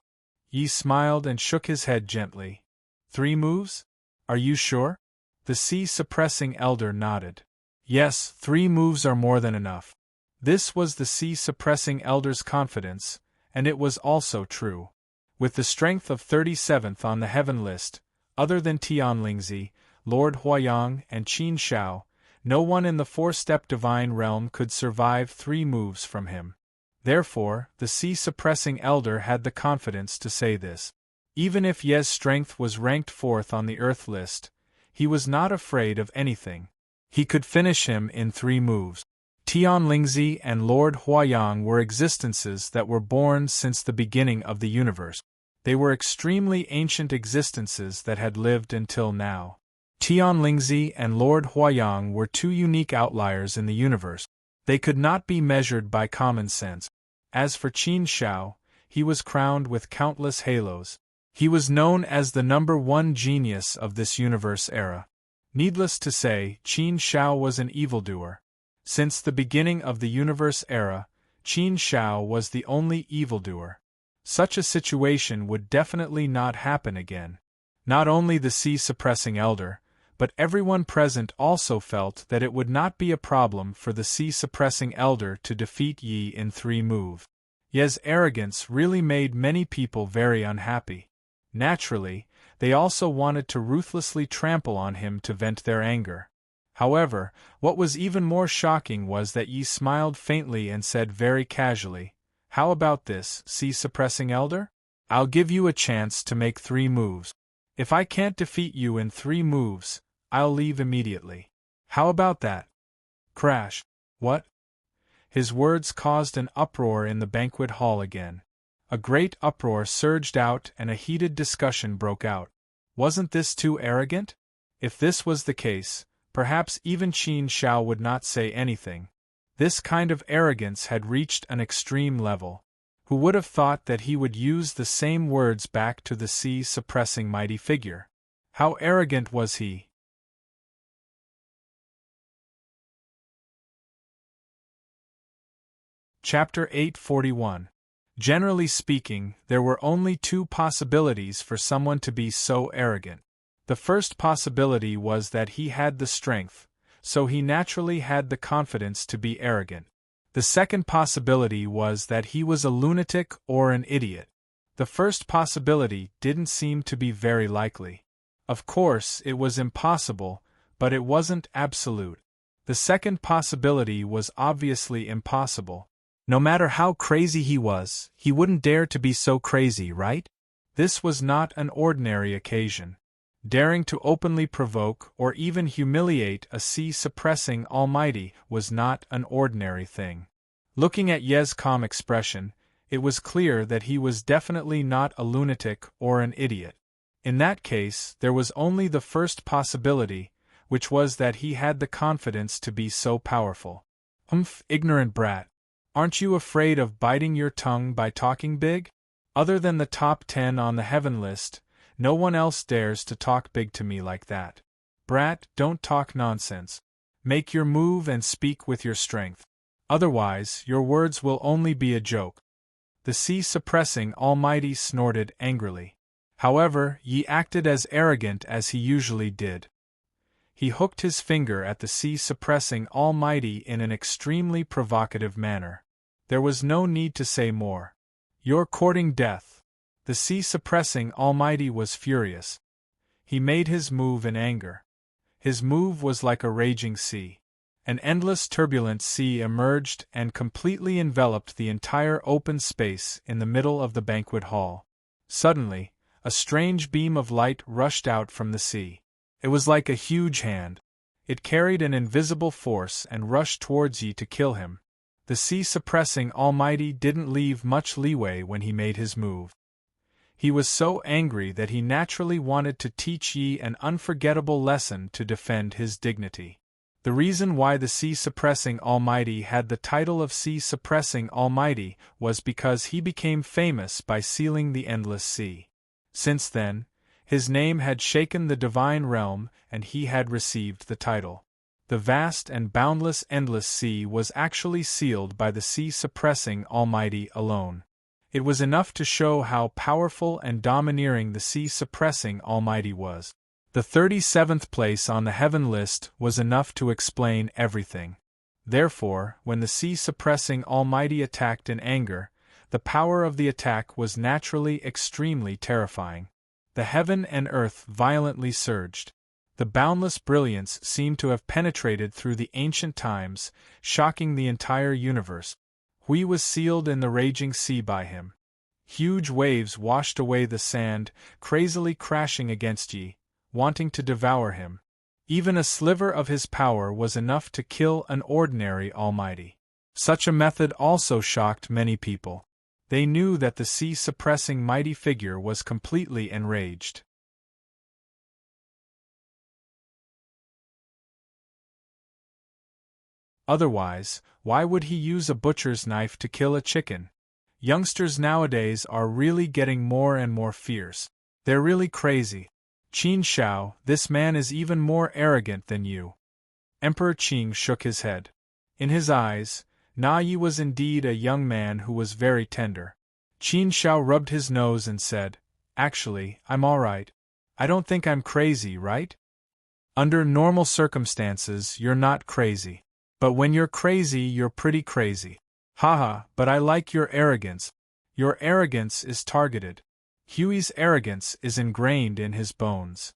Speaker 1: Yi smiled and shook his head gently. 3 moves? Are you sure? The sea-suppressing elder nodded. Yes, 3 moves are more than enough. This was the sea-suppressing elder's confidence, and it was also true. With the strength of 37th on the heaven list, other than Tianlingzi, Lord Huayang, and Qin Shao, no one in the 4-step divine realm could survive 3 moves from him. Therefore, the sea-suppressing elder had the confidence to say this. Even if Ye's strength was ranked 4th on the earth list, he was not afraid of anything. He could finish him in 3 moves. Tianlingzi and Lord Huayang were existences that were born since the beginning of the universe. They were extremely ancient existences that had lived until now. Tianlingzi and Lord Huayang were 2 unique outliers in the universe. They could not be measured by common sense. As for Qin Shao, he was crowned with countless halos. He was known as the #1 genius of this universe era. Needless to say, Qin Shao was an evildoer. Since the beginning of the universe era, Qin Shao was the only evildoer. Such a situation would definitely not happen again. Not only the sea-suppressing elder, but everyone present also felt that it would not be a problem for the sea-suppressing elder to defeat Yi in 3 moves. Ye's arrogance really made many people very unhappy. Naturally, they also wanted to ruthlessly trample on him to vent their anger. However, what was even more shocking was that Yi smiled faintly and said very casually, "How about this, sea-suppressing elder? I'll give you a chance to make 3 moves. If I can't defeat you in 3 moves, I'll leave immediately. How about that?" Crash. What? His words caused an uproar in the banquet hall again. A great uproar surged out and a heated discussion broke out. Wasn't this too arrogant? If this was the case, perhaps even Qin Shao would not say anything. This kind of arrogance had reached an extreme level. Who would have thought that he would use the same words back to the sea-suppressing mighty figure? How arrogant was he? Chapter 841. Generally speaking, there were only 2 possibilities for someone to be so arrogant. The first possibility was that he had the strength, so he naturally had the confidence to be arrogant. The second possibility was that he was a lunatic or an idiot. The first possibility didn't seem to be very likely. Of course, it was impossible, but it wasn't absolute. The second possibility was obviously impossible. No matter how crazy he was, he wouldn't dare to be so crazy, right? This was not an ordinary occasion. Daring to openly provoke or even humiliate a sea-suppressing almighty was not an ordinary thing. Looking at Ye's calm expression, it was clear that he was definitely not a lunatic or an idiot. In that case, there was only the first possibility, which was that he had the confidence to be so powerful. Ignorant brat. Aren't you afraid of biting your tongue by talking big? Other than the top 10 on the heaven list, no one else dares to talk big to me like that. Brat, don't talk nonsense. Make your move and speak with your strength. Otherwise, your words will only be a joke. The sea-suppressing almighty snorted angrily. However, Yi acted as arrogant as he usually did. He hooked his finger at the sea-suppressing Almighty in an extremely provocative manner. There was no need to say more. "You're courting death." The sea-suppressing Almighty was furious. He made his move in anger. His move was like a raging sea. An endless turbulent sea emerged and completely enveloped the entire open space in the middle of the banquet hall. Suddenly, a strange beam of light rushed out from the sea. It was like a huge hand. It carried an invisible force and rushed towards Yi to kill him. The sea-suppressing Almighty didn't leave much leeway when he made his move. He was so angry that he naturally wanted to teach Yi an unforgettable lesson to defend his dignity. The reason why the sea-suppressing Almighty had the title of Sea-suppressing Almighty was because he became famous by sealing the endless sea. Since then, his name had shaken the divine realm and he had received the title. The vast and boundless endless sea was actually sealed by the sea-suppressing Almighty alone. It was enough to show how powerful and domineering the sea-suppressing Almighty was. The 37th place on the heaven list was enough to explain everything. Therefore, when the sea-suppressing Almighty attacked in anger, the power of the attack was naturally extremely terrifying. The heaven and earth violently surged. The boundless brilliance seemed to have penetrated through the ancient times, shocking the entire universe. Hui was sealed in the raging sea by him. Huge waves washed away the sand, crazily crashing against Yi, wanting to devour him. Even a sliver of his power was enough to kill an ordinary Almighty. Such a method also shocked many people. They knew that the sea-suppressing mighty figure was completely enraged. Otherwise, why would he use a butcher's knife to kill a chicken? Youngsters nowadays are really getting more and more fierce. They're really crazy. Qin Shao, this man is even more arrogant than you. Emperor Qing shook his head. In his eyes, Na Yi was indeed a young man who was very tender. Qin Shao rubbed his nose and said, "Actually, I'm all right. I don't think I'm crazy, right? Under normal circumstances, you're not crazy. But when you're crazy, you're pretty crazy. Haha, but I like your arrogance. Your arrogance is targeted. Huey's arrogance is ingrained in his bones.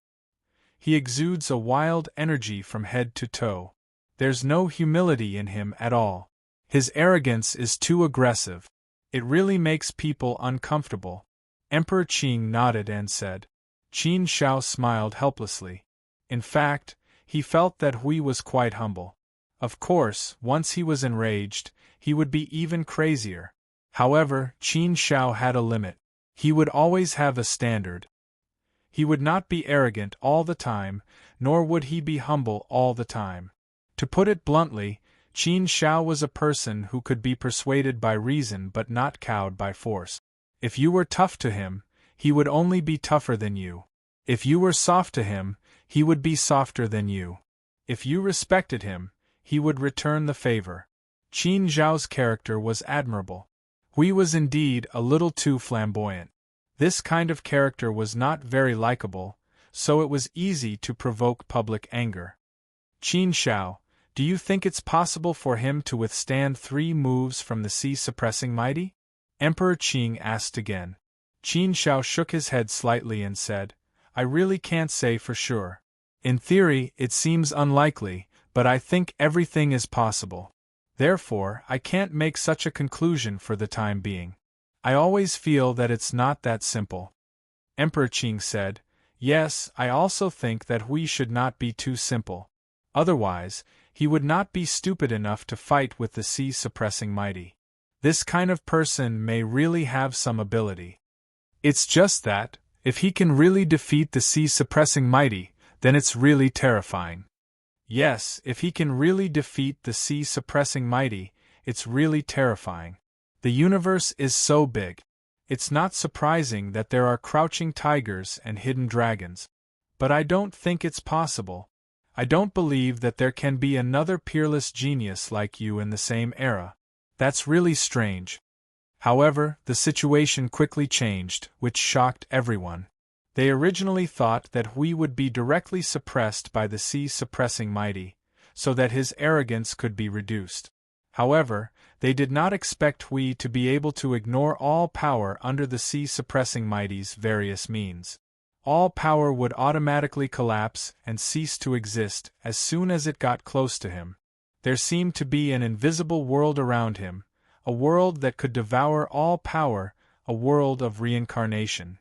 Speaker 1: He exudes a wild energy from head to toe. There's no humility in him at all. His arrogance is too aggressive. It really makes people uncomfortable." Emperor Qing nodded and said. Qin Shao smiled helplessly. In fact, he felt that Hui was quite humble. Of course, once he was enraged, he would be even crazier. However, Qin Shao had a limit. He would always have a standard. He would not be arrogant all the time, nor would he be humble all the time. To put it bluntly, Qin Shao was a person who could be persuaded by reason but not cowed by force. If you were tough to him, he would only be tougher than you. If you were soft to him, he would be softer than you. If you respected him, he would return the favor. Qin Zhao's character was admirable. Hui was indeed a little too flamboyant. This kind of character was not very likable, so it was easy to provoke public anger. Qin Shao, do you think it's possible for him to withstand 3 moves from the sea-suppressing mighty? Emperor Qing asked again. Qin Shao shook his head slightly and said, I really can't say for sure. In theory, it seems unlikely, but I think everything is possible. Therefore, I can't make such a conclusion for the time being. I always feel that it's not that simple. Emperor Qing said, Yes, I also think that we should not be too simple. Otherwise, he would not be stupid enough to fight with the sea-suppressing mighty. This kind of person may really have some ability. It's just that, if he can really defeat the sea-suppressing mighty, then it's really terrifying. Yes, if he can really defeat the sea-suppressing mighty, it's really terrifying. The universe is so big. It's not surprising that there are crouching tigers and hidden dragons. But I don't think it's possible. I don't believe that there can be another peerless genius like you in the same era. That's really strange. However, the situation quickly changed, which shocked everyone. They originally thought that Hui would be directly suppressed by the sea-suppressing mighty, so that his arrogance could be reduced. However, they did not expect Hui to be able to ignore all power under the sea-suppressing mighty's various means. All power would automatically collapse and cease to exist as soon as it got close to him. There seemed to be an invisible world around him, a world that could devour all power, a world of reincarnation.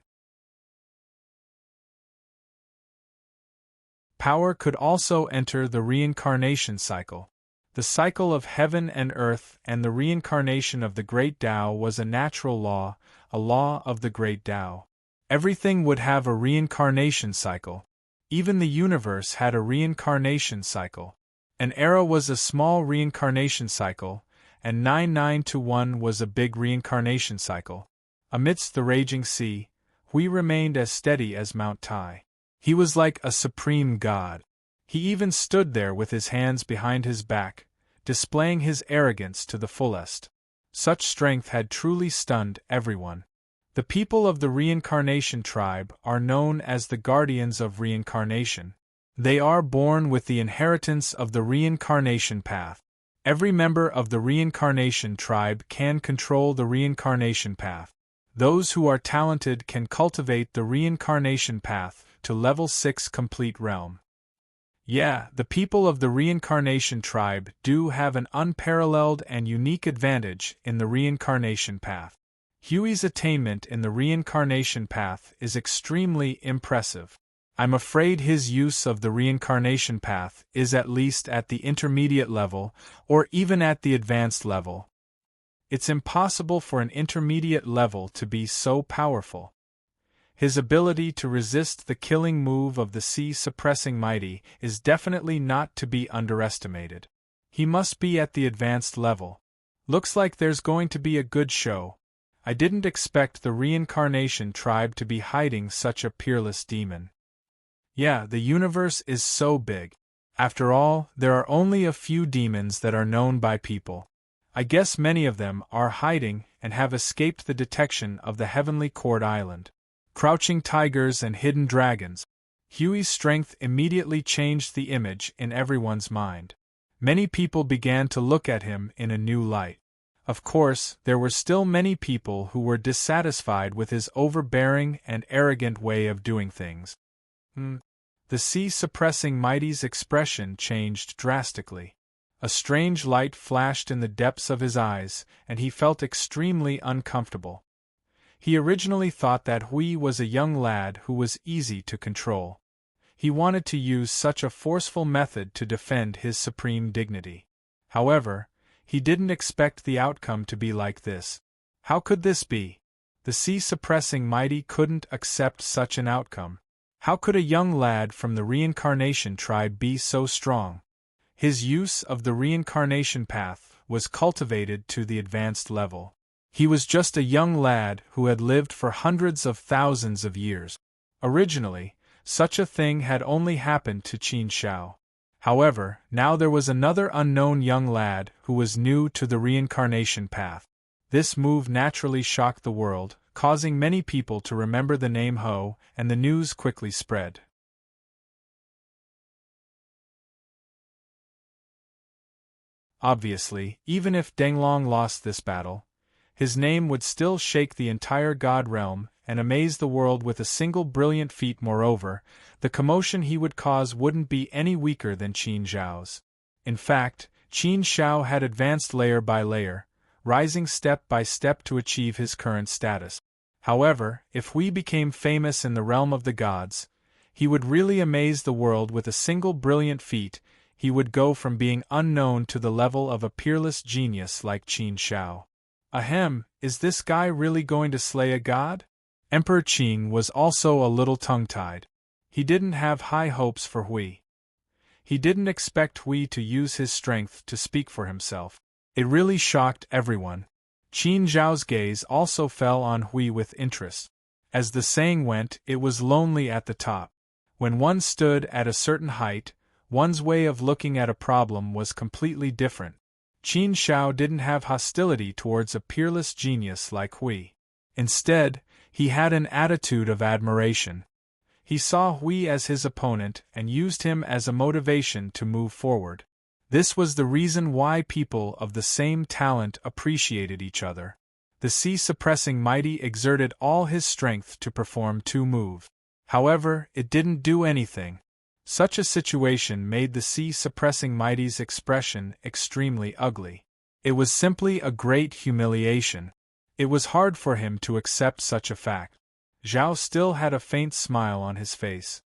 Speaker 1: Power could also enter the reincarnation cycle. The cycle of heaven and earth and the reincarnation of the Great Tao was a natural law, a law of the Great Tao. Everything would have a reincarnation cycle. Even the universe had a reincarnation cycle. An era was a small reincarnation cycle, and 99-1 was a big reincarnation cycle. Amidst the raging sea, Hui remained as steady as Mount Tai. He was like a supreme god. He even stood there with his hands behind his back, displaying his arrogance to the fullest. Such strength had truly stunned everyone. The people of the reincarnation tribe are known as the guardians of reincarnation. They are born with the inheritance of the reincarnation path. Every member of the reincarnation tribe can control the reincarnation path. Those who are talented can cultivate the reincarnation path to level 6 complete realm. Yeah, the people of the reincarnation tribe do have an unparalleled and unique advantage in the reincarnation path. Hui's attainment in the reincarnation path is extremely impressive. I'm afraid his use of the reincarnation path is at least at the intermediate level, or even at the advanced level. It's impossible for an intermediate level to be so powerful. His ability to resist the killing move of the sea-suppressing mighty is definitely not to be underestimated. He must be at the advanced level. Looks like there's going to be a good show. I didn't expect the reincarnation tribe to be hiding such a peerless demon. Yeah, the universe is so big. After all, there are only a few demons that are known by people. I guess many of them are hiding and have escaped the detection of the Heavenly Court Island. Crouching tigers and hidden dragons. Hui's strength immediately changed the image in everyone's mind. Many people began to look at him in a new light. Of course, there were still many people who were dissatisfied with his overbearing and arrogant way of doing things. The sea-suppressing mighty's expression changed drastically. A strange light flashed in the depths of his eyes, and he felt extremely uncomfortable. He originally thought that Hui was a young lad who was easy to control. He wanted to use such a forceful method to defend his supreme dignity. However, he didn't expect the outcome to be like this. How could this be? The sea-suppressing mighty couldn't accept such an outcome. How could a young lad from the reincarnation tribe be so strong? His use of the reincarnation path was cultivated to the advanced level. He was just a young lad who had lived for hundreds of thousands of years. Originally, such a thing had only happened to Qin Shao. However, now there was another unknown young lad who was new to the reincarnation path. This move naturally shocked the world, causing many people to remember the name Ho, and the news quickly spread. Obviously, even if Denglong lost this battle, his name would still shake the entire God realm and amaze the world with a single brilliant feat. Moreover, the commotion he would cause wouldn't be any weaker than Qin Zhao's. In fact, Qin Shao had advanced layer by layer, rising step by step to achieve his current status. However, if Hui became famous in the realm of the gods, he would really amaze the world with a single brilliant feat. He would go from being unknown to the level of a peerless genius like Qin Shao. Ahem, is this guy really going to slay a god? Emperor Qin was also a little tongue-tied. He didn't have high hopes for Hui. He didn't expect Hui to use his strength to speak for himself. It really shocked everyone. Qin Zhao's gaze also fell on Hui with interest. As the saying went, it was lonely at the top. When one stood at a certain height, one's way of looking at a problem was completely different. Qin Shao didn't have hostility towards a peerless genius like Hui. Instead, he had an attitude of admiration. He saw Hui as his opponent and used him as a motivation to move forward. This was the reason why people of the same talent appreciated each other. The sea-suppressing mighty exerted all his strength to perform 2 moves. However, it didn't do anything. Such a situation made the sea-suppressing mighty's expression extremely ugly. It was simply a great humiliation. It was hard for him to accept such a fact. Zhao still had a faint smile on his face.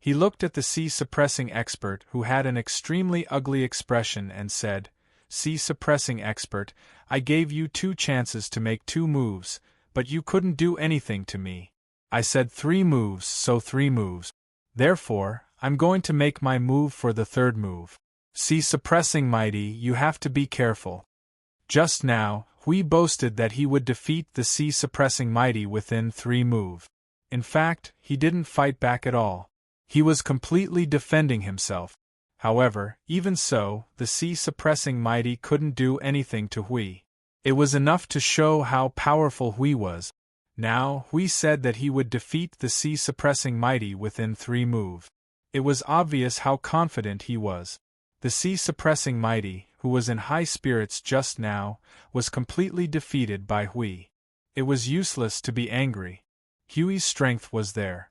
Speaker 1: He looked at the sea-suppressing expert who had an extremely ugly expression and said, "Sea-suppressing expert, I gave you 2 chances to make 2 moves, but you couldn't do anything to me. I said 3 moves, so 3 moves. Therefore, I'm going to make my move for the 3rd move. Sea-suppressing mighty, you have to be careful." Just now, Hui boasted that he would defeat the sea-suppressing mighty within 3 moves. In fact, he didn't fight back at all. He was completely defending himself. However, even so, the sea-suppressing mighty couldn't do anything to Hui. It was enough to show how powerful Hui was. Now, Hui said that he would defeat the sea-suppressing mighty within 3 moves. It was obvious how confident he was. The sea-suppressing mighty, who was in high spirits just now, was completely defeated by Hui. It was useless to be angry. Hui's strength was there.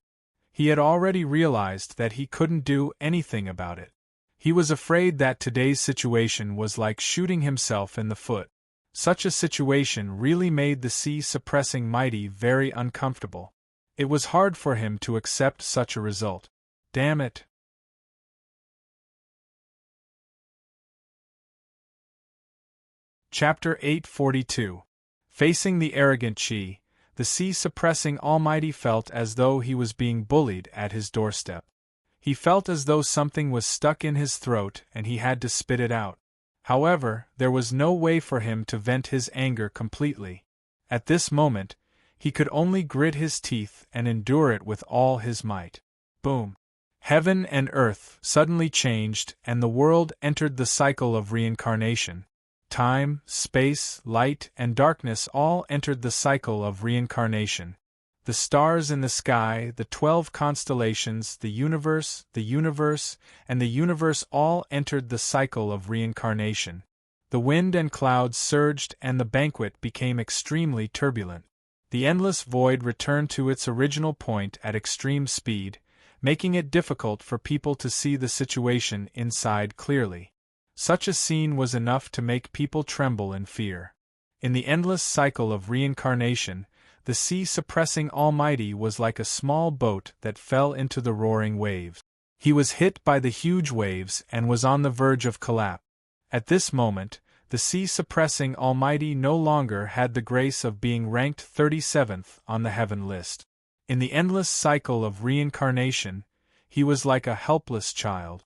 Speaker 1: He had already realized that he couldn't do anything about it. He was afraid that today's situation was like shooting himself in the foot. Such a situation really made the sea-suppressing mighty very uncomfortable. It was hard for him to accept such a result. Damn it. Chapter 842. Facing the arrogant Qi, the sea-suppressing Almighty felt as though he was being bullied at his doorstep. He felt as though something was stuck in his throat and he had to spit it out. However, there was no way for him to vent his anger completely. At this moment, he could only grit his teeth and endure it with all his might. Boom! Heaven and earth suddenly changed and the world entered the cycle of reincarnation. Time, space, light, and darkness all entered the cycle of reincarnation. The stars in the sky, the 12 constellations, the universe, and the universe all entered the cycle of reincarnation. The wind and clouds surged and the banquet became extremely turbulent. The endless void returned to its original point at extreme speed, making it difficult for people to see the situation inside clearly. Such a scene was enough to make people tremble in fear. In the endless cycle of reincarnation, the sea-suppressing Almighty was like a small boat that fell into the roaring waves. He was hit by the huge waves and was on the verge of collapse. At this moment, the sea-suppressing Almighty no longer had the grace of being ranked 37th on the heaven list. In the endless cycle of reincarnation, he was like a helpless child.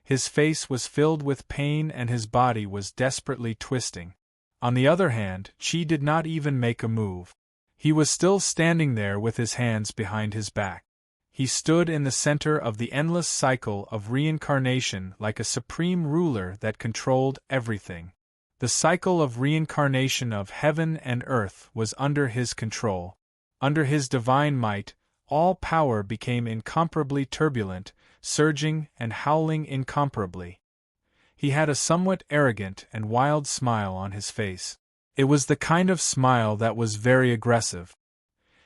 Speaker 1: His face was filled with pain and his body was desperately twisting. On the other hand, Qi did not even make a move. He was still standing there with his hands behind his back. He stood in the center of the endless cycle of reincarnation like a supreme ruler that controlled everything. The cycle of reincarnation of heaven and earth was under his control. Under his divine might, all power became incomparably turbulent, surging and howling incomparably. He had a somewhat arrogant and wild smile on his face. It was the kind of smile that was very aggressive.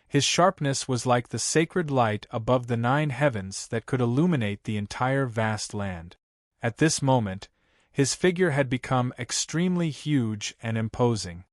Speaker 1: His sharpness was like the sacred light above the 9 heavens that could illuminate the entire vast land. At this moment, his figure had become extremely huge and imposing.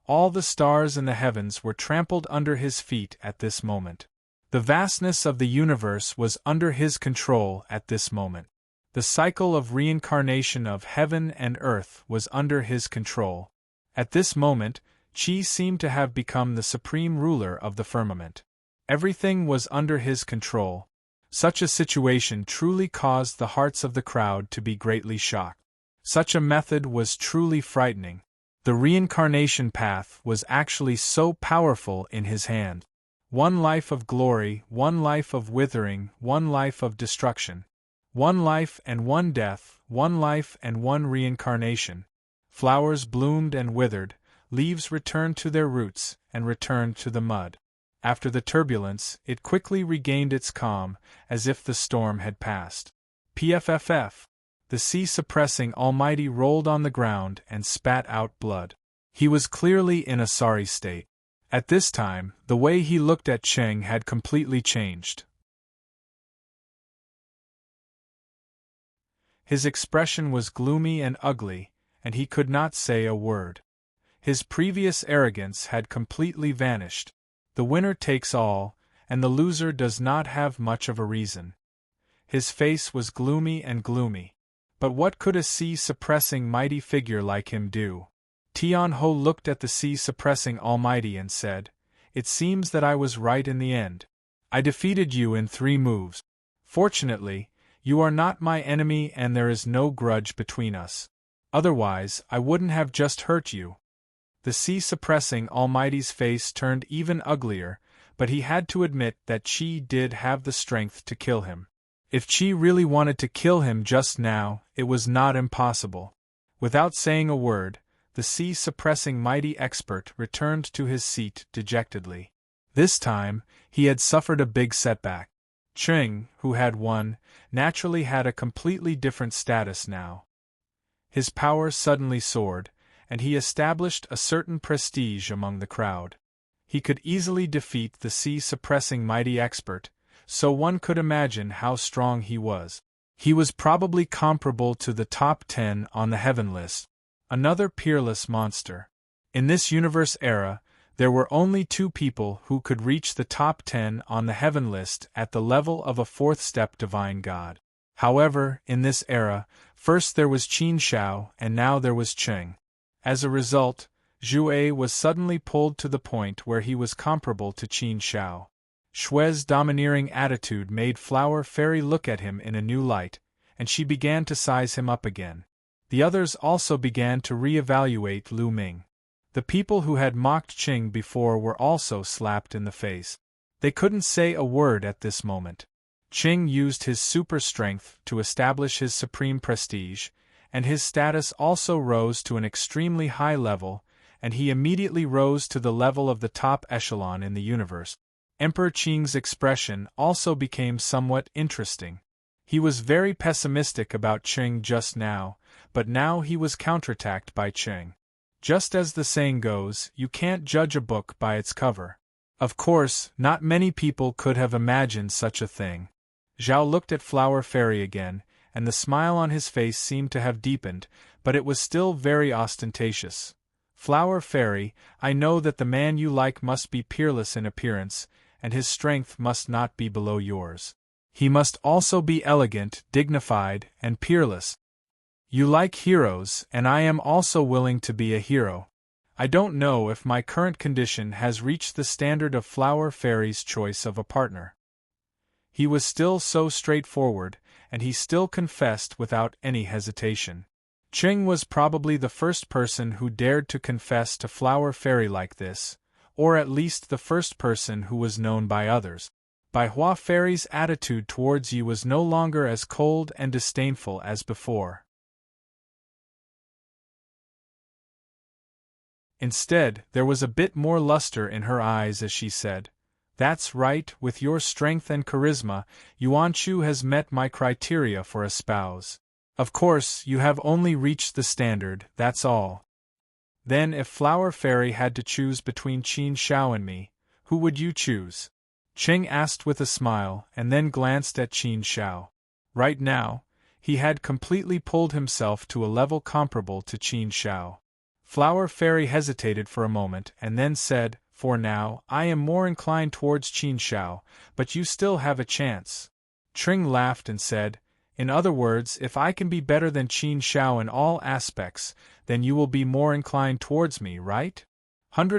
Speaker 1: All the stars in the heavens were trampled under his feet at this moment. The vastness of the universe was under his control at this moment. The cycle of reincarnation of heaven and earth was under his control. At this moment, Qi seemed to have become the supreme ruler of the firmament. Everything was under his control. Such a situation truly caused the hearts of the crowd to be greatly shocked. Such a method was truly frightening. The reincarnation path was actually so powerful in his hand. 1 life of glory, 1 life of withering, 1 life of destruction. 1 life and 1 death, 1 life and 1 reincarnation. Flowers bloomed and withered, leaves returned to their roots and returned to the mud. After the turbulence, it quickly regained its calm, as if the storm had passed. Pfff. The sea-suppressing Almighty rolled on the ground and spat out blood. He was clearly in a sorry state. At this time, the way he looked at Cheng had completely changed. His expression was gloomy and ugly, and he could not say a word. His previous arrogance had completely vanished. The winner takes all, and the loser does not have much of a reason. His face was gloomy and gloomy. But what could a sea-suppressing mighty figure like him do? Tian Ho looked at the sea-suppressing Almighty and said, "It seems that I was right in the end. I defeated you in 3 moves. Fortunately, you are not my enemy and there is no grudge between us. Otherwise, I wouldn't have just hurt you." The sea-suppressing Almighty's face turned even uglier, but he had to admit that Qi did have the strength to kill him. If Qi really wanted to kill him just now, it was not impossible. Without saying a word, the sea-suppressing mighty expert returned to his seat dejectedly. This time, he had suffered a big setback. Cheng, who had won, naturally had a completely different status now. His power suddenly soared, and he established a certain prestige among the crowd. He could easily defeat the sea-suppressing mighty expert, so one could imagine how strong he was. He was probably comparable to the top 10 on the heaven list. Another peerless monster. In this universe era, there were only 2 people who could reach the top 10 on the heaven list at the level of a 4th-step divine god. However, in this era, first there was Qin Shao and now there was Cheng. As a result, Zhu was suddenly pulled to the point where he was comparable to Qin Shao. Xue's domineering attitude made Flower Fairy look at him in a new light, and she began to size him up again. The others also began to re-evaluate Lu Ming. The people who had mocked Qing before were also slapped in the face. They couldn't say a word at this moment. Qing used his super strength to establish his supreme prestige, and his status also rose to an extremely high level, and he immediately rose to the level of the top echelon in the universe. Emperor Qing's expression also became somewhat interesting. He was very pessimistic about Qing just now, but now he was counterattacked by Qing. Just as the saying goes, you can't judge a book by its cover. Of course, not many people could have imagined such a thing. Zhao looked at Flower Fairy again, and the smile on his face seemed to have deepened, but it was still very ostentatious. "Flower Fairy, I know that the man you like must be peerless in appearance, and his strength must not be below yours. He must also be elegant, dignified, and peerless. You like heroes, and I am also willing to be a hero. I don't know if my current condition has reached the standard of Flower Fairy's choice of a partner." He was still so straightforward, and he still confessed without any hesitation. Qing was probably the first person who dared to confess to Flower Fairy like this, or at least the first person who was known by others. Bai Hua Fairy's attitude towards you was no longer as cold and disdainful as before. Instead, there was a bit more luster in her eyes as she said, "That's right, with your strength and charisma, Yuan Chu has met my criteria for a spouse. Of course, you have only reached the standard, that's all." "Then if Flower Fairy had to choose between Qin Shao and me, who would you choose?" Qing asked with a smile, and then glanced at Qin Shao. Right now, he had completely pulled himself to a level comparable to Qin Shao. Flower Fairy hesitated for a moment and then said, "For now, I am more inclined towards Qin Shao, but you still have a chance." Qing laughed and said, "In other words, if I can be better than Qin Shao in all aspects, then you will be more inclined towards me, right?"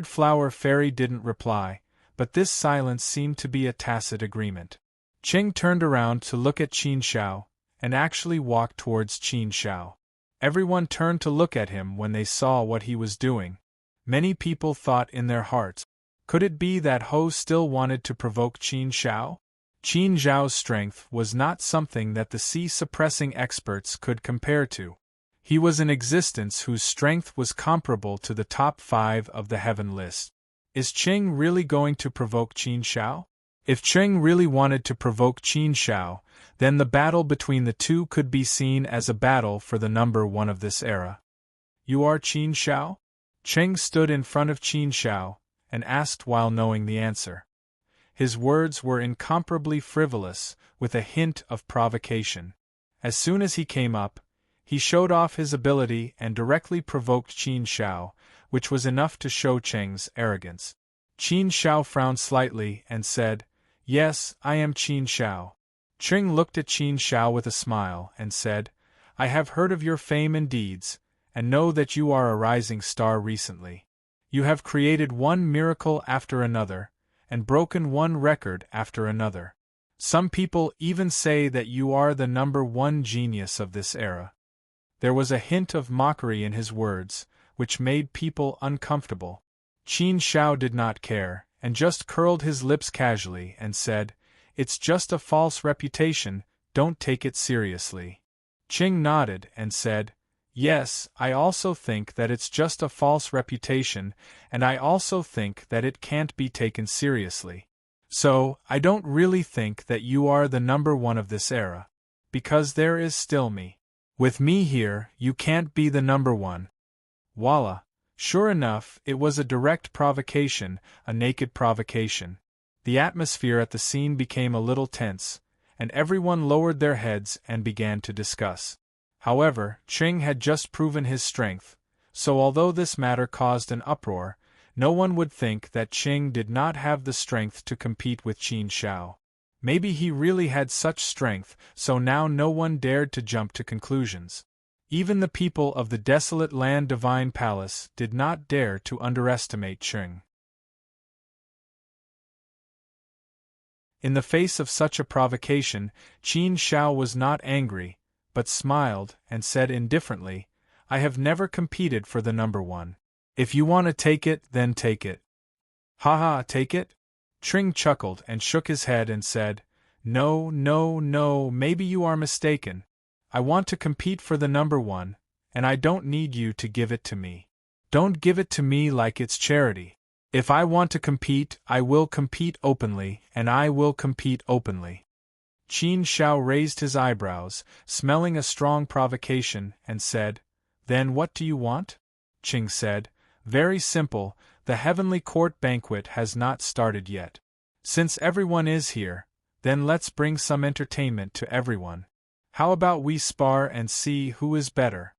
Speaker 1: Flower Fairy didn't reply, but this silence seemed to be a tacit agreement. Qing turned around to look at Qin Shao, and actually walked towards Qin Shao. Everyone turned to look at him when they saw what he was doing. Many people thought in their hearts, could it be that Ho still wanted to provoke Qin Shao? Qin Zhao's strength was not something that the sea-suppressing experts could compare to. He was an existence whose strength was comparable to the top 5 of the heaven list. Is Qing really going to provoke Qin Shao? If Qing really wanted to provoke Qin Shao, then the battle between the two could be seen as a battle for the number one of this era. You are Qin Shao? Qing stood in front of Qin Shao and asked while knowing the answer. His words were incomparably frivolous, with a hint of provocation. As soon as he came up, he showed off his ability and directly provoked Qin Shao, which was enough to show Qing's arrogance. Qin Shao frowned slightly and said, "Yes, I am Qin Shao." Qing looked at Qin Shao with a smile and said, "I have heard of your fame and deeds, and know that you are a rising star recently. You have created one miracle after another, and broken one record after another. Some people even say that you are the number one genius of this era." There was a hint of mockery in his words, which made people uncomfortable. Qin Shao did not care, and just curled his lips casually and said, "It's just a false reputation, don't take it seriously." Qing nodded and said, "Yes, I also think that it's just a false reputation, and I also think that it can't be taken seriously. So, I don't really think that you are the number one of this era. Because there is still me. With me here, you can't be the number one." Voila! Sure enough, it was a direct provocation, a naked provocation. The atmosphere at the scene became a little tense, and everyone lowered their heads and began to discuss. However, Qing had just proven his strength, so although this matter caused an uproar, no one would think that Qing did not have the strength to compete with Qin Shao. Maybe he really had such strength, so now no one dared to jump to conclusions. Even the people of the desolate land Divine Palace did not dare to underestimate Qing. In the face of such a provocation, Qin Shao was not angry, but smiled and said indifferently, "I have never competed for the number one. If you want to take it, then take it." "Ha ha, take it?" Qing chuckled and shook his head and said, "No, no, no, maybe you are mistaken. I want to compete for the number one, and I don't need you to give it to me. Don't give it to me like it's charity. If I want to compete, I will compete openly, and I will compete openly." Qin Shao raised his eyebrows, smelling a strong provocation, and said, "Then what do you want?" Qing said, "Very simple, the heavenly court banquet has not started yet. Since everyone is here, then let's bring some entertainment to everyone. How about we spar and see who is better?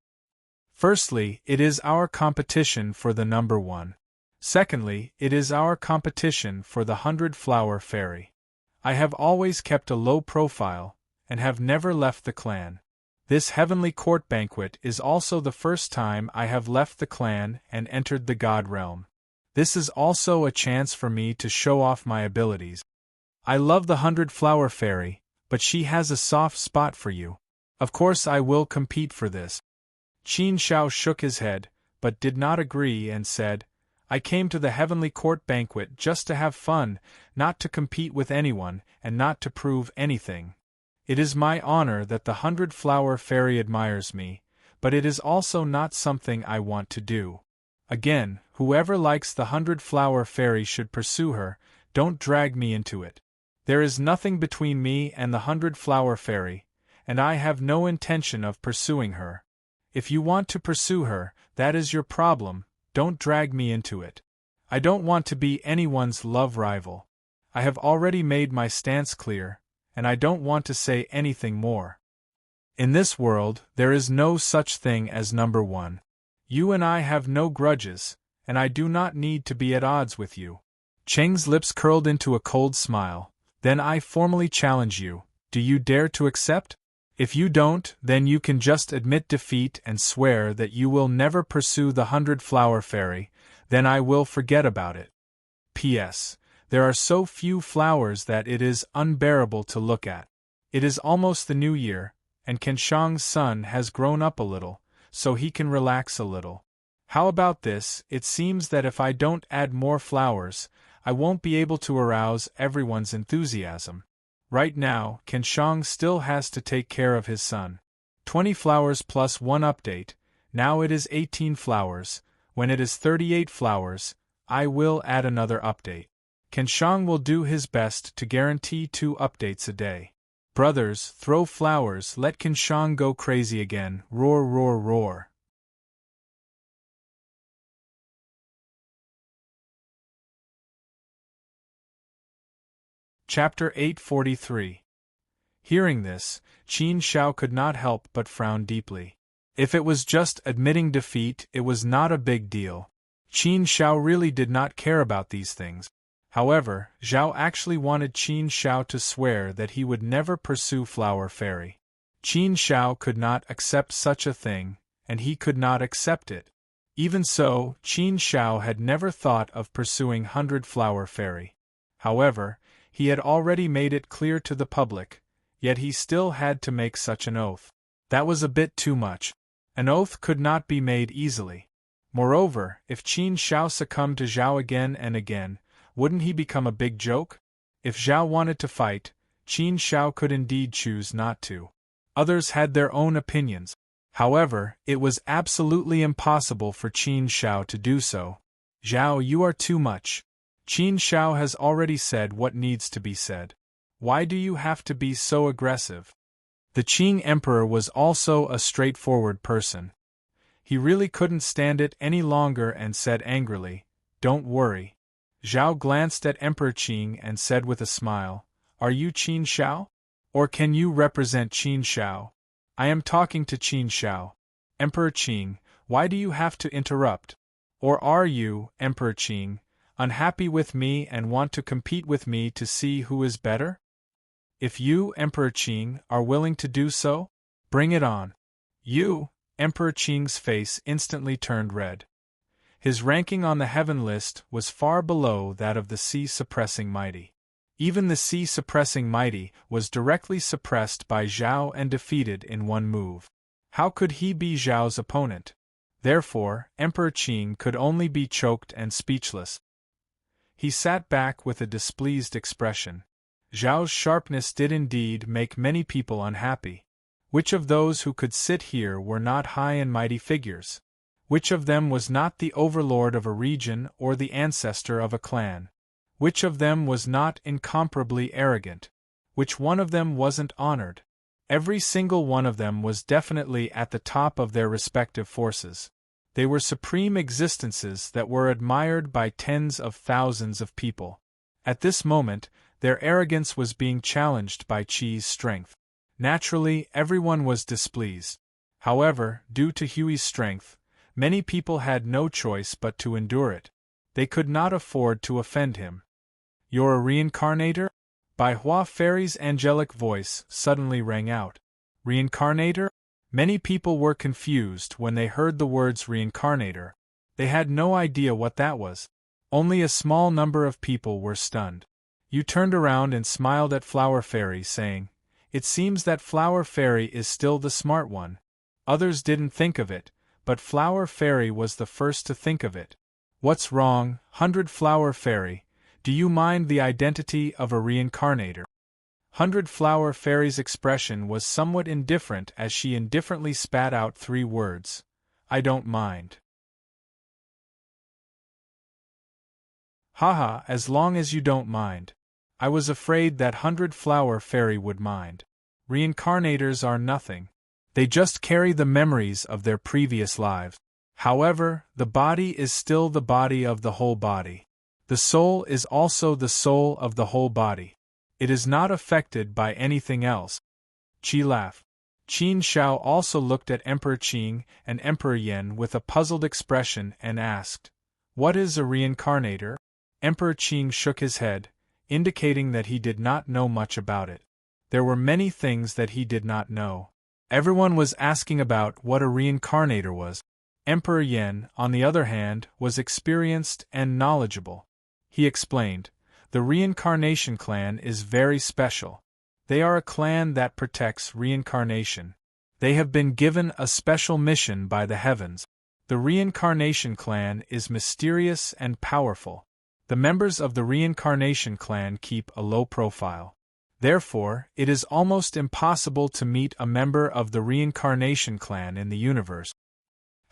Speaker 1: Firstly, it is our competition for the number one. Secondly, it is our competition for the 100-flower fairy. I have always kept a low profile, and have never left the clan. This heavenly court banquet is also the first time I have left the clan and entered the god realm. This is also a chance for me to show off my abilities. I love the 100-flower fairy, but she has a soft spot for you. Of course I will compete for this." Qin Shao shook his head, but did not agree and said, "I came to the heavenly court banquet just to have fun, not to compete with anyone, and not to prove anything. It is my honor that the 100-flower fairy admires me, but it is also not something I want to do. Again, whoever likes the 100-flower fairy should pursue her, don't drag me into it. There is nothing between me and the 100-flower fairy, and I have no intention of pursuing her. If you want to pursue her, that is your problem, don't drag me into it. I don't want to be anyone's love rival. I have already made my stance clear, and I don't want to say anything more. In this world, there is no such thing as number one. You and I have no grudges, and I do not need to be at odds with you." Qing's lips curled into a cold smile. "Then I formally challenge you, do you dare to accept? If you don't, then you can just admit defeat and swear that you will never pursue the 100-flower fairy, then I will forget about it. P.S. There are so few flowers that it is unbearable to look at. It is almost the new year, and Kenshang's son has grown up a little, so he can relax a little. How about this? It seems that if I don't add more flowers, I won't be able to arouse everyone's enthusiasm. Right now, Kenshang still has to take care of his son. 20 flowers plus 1 update, now it is 18 flowers, when it is 38 flowers, I will add another update. Kenshang will do his best to guarantee 2 updates a day. Brothers, throw flowers, let Kenshang go crazy again, roar roar roar. Chapter 843. Hearing this, Qin Shao could not help but frown deeply. If it was just admitting defeat, it was not a big deal. Qin Shao really did not care about these things. However, Zhao actually wanted Qin Shao to swear that he would never pursue Flower Fairy. Qin Shao could not accept such a thing, and he could not accept it. Even so, Qin Shao had never thought of pursuing 100 Flower Fairy. However, he had already made it clear to the public, yet he still had to make such an oath. That was a bit too much. An oath could not be made easily. Moreover, if Qin Shao succumbed to Zhao again and again, wouldn't he become a big joke? If Zhao wanted to fight, Qin Shao could indeed choose not to. Others had their own opinions. However, it was absolutely impossible for Qin Shao to do so. Zhao, you are too much. Qin Shao has already said what needs to be said. Why do you have to be so aggressive? The Qing Emperor was also a straightforward person. He really couldn't stand it any longer and said angrily, "Don't worry." Zhao glanced at Emperor Qing and said with a smile, "Are you Qin Shao? Or can you represent Qin Shao?" "I am talking to Qin Shao." "Emperor Qing, why do you have to interrupt? Or are you, Emperor Qing, unhappy with me and want to compete with me to see who is better? If you, Emperor Qing, are willing to do so, bring it on." "You?" Emperor Qing's face instantly turned red. His ranking on the heaven list was far below that of the sea-suppressing mighty. Even the sea-suppressing mighty was directly suppressed by Zhao and defeated in one move. How could he be Zhao's opponent? Therefore, Emperor Qing could only be choked and speechless. He sat back with a displeased expression. Zhao's sharpness did indeed make many people unhappy. Which of those who could sit here were not high and mighty figures? Which of them was not the overlord of a region or the ancestor of a clan? Which of them was not incomparably arrogant? Which one of them wasn't honored? Every single one of them was definitely at the top of their respective forces. They were supreme existences that were admired by tens of thousands of people. At this moment, their arrogance was being challenged by Qi's strength. Naturally, everyone was displeased. However, due to Hui's strength, many people had no choice but to endure it. They could not afford to offend him. "You're a reincarnator?" Bai Hua Fairy's angelic voice suddenly rang out. Reincarnator? Many people were confused when they heard the words reincarnator. They had no idea what that was. Only a small number of people were stunned. You turned around and smiled at Flower Fairy, saying, "It seems that Flower Fairy is still the smart one." Others didn't think of it, but Flower Fairy was the first to think of it. "What's wrong, 100 Flower Fairy? Do you mind the identity of a reincarnator?" 100 Flower Fairy's expression was somewhat indifferent as she indifferently spat out 3 words. "I don't mind." "Haha, as long as you don't mind. I was afraid that 100 Flower Fairy would mind. Reincarnators are nothing. They just carry the memories of their previous lives. However, the body is still the body of the whole body. The soul is also the soul of the whole body. It is not affected by anything else." Qi laughed. Qin Shao also looked at Emperor Qing and Emperor Yen with a puzzled expression and asked, "What is a reincarnator?" Emperor Qing shook his head, indicating that he did not know much about it. There were many things that he did not know. Everyone was asking about what a reincarnator was. Emperor Yen, on the other hand, was experienced and knowledgeable. He explained, "The reincarnation clan is very special. They are a clan that protects reincarnation. They have been given a special mission by the heavens. The reincarnation clan is mysterious and powerful. The members of the reincarnation clan keep a low profile. Therefore, it is almost impossible to meet a member of the reincarnation clan in the universe.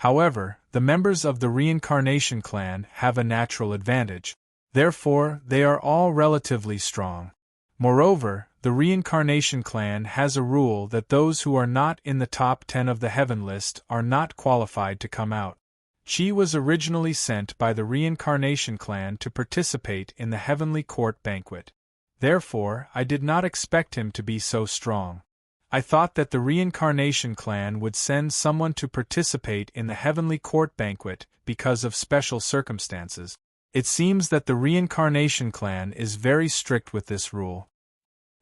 Speaker 1: However, the members of the reincarnation clan have a natural advantage. Therefore, they are all relatively strong. Moreover, the reincarnation clan has a rule that those who are not in the top 10 of the heaven list are not qualified to come out. Chi was originally sent by the reincarnation clan to participate in the heavenly court banquet. Therefore, I did not expect him to be so strong. I thought that the reincarnation clan would send someone to participate in the heavenly court banquet because of special circumstances. It seems that the reincarnation clan is very strict with this rule.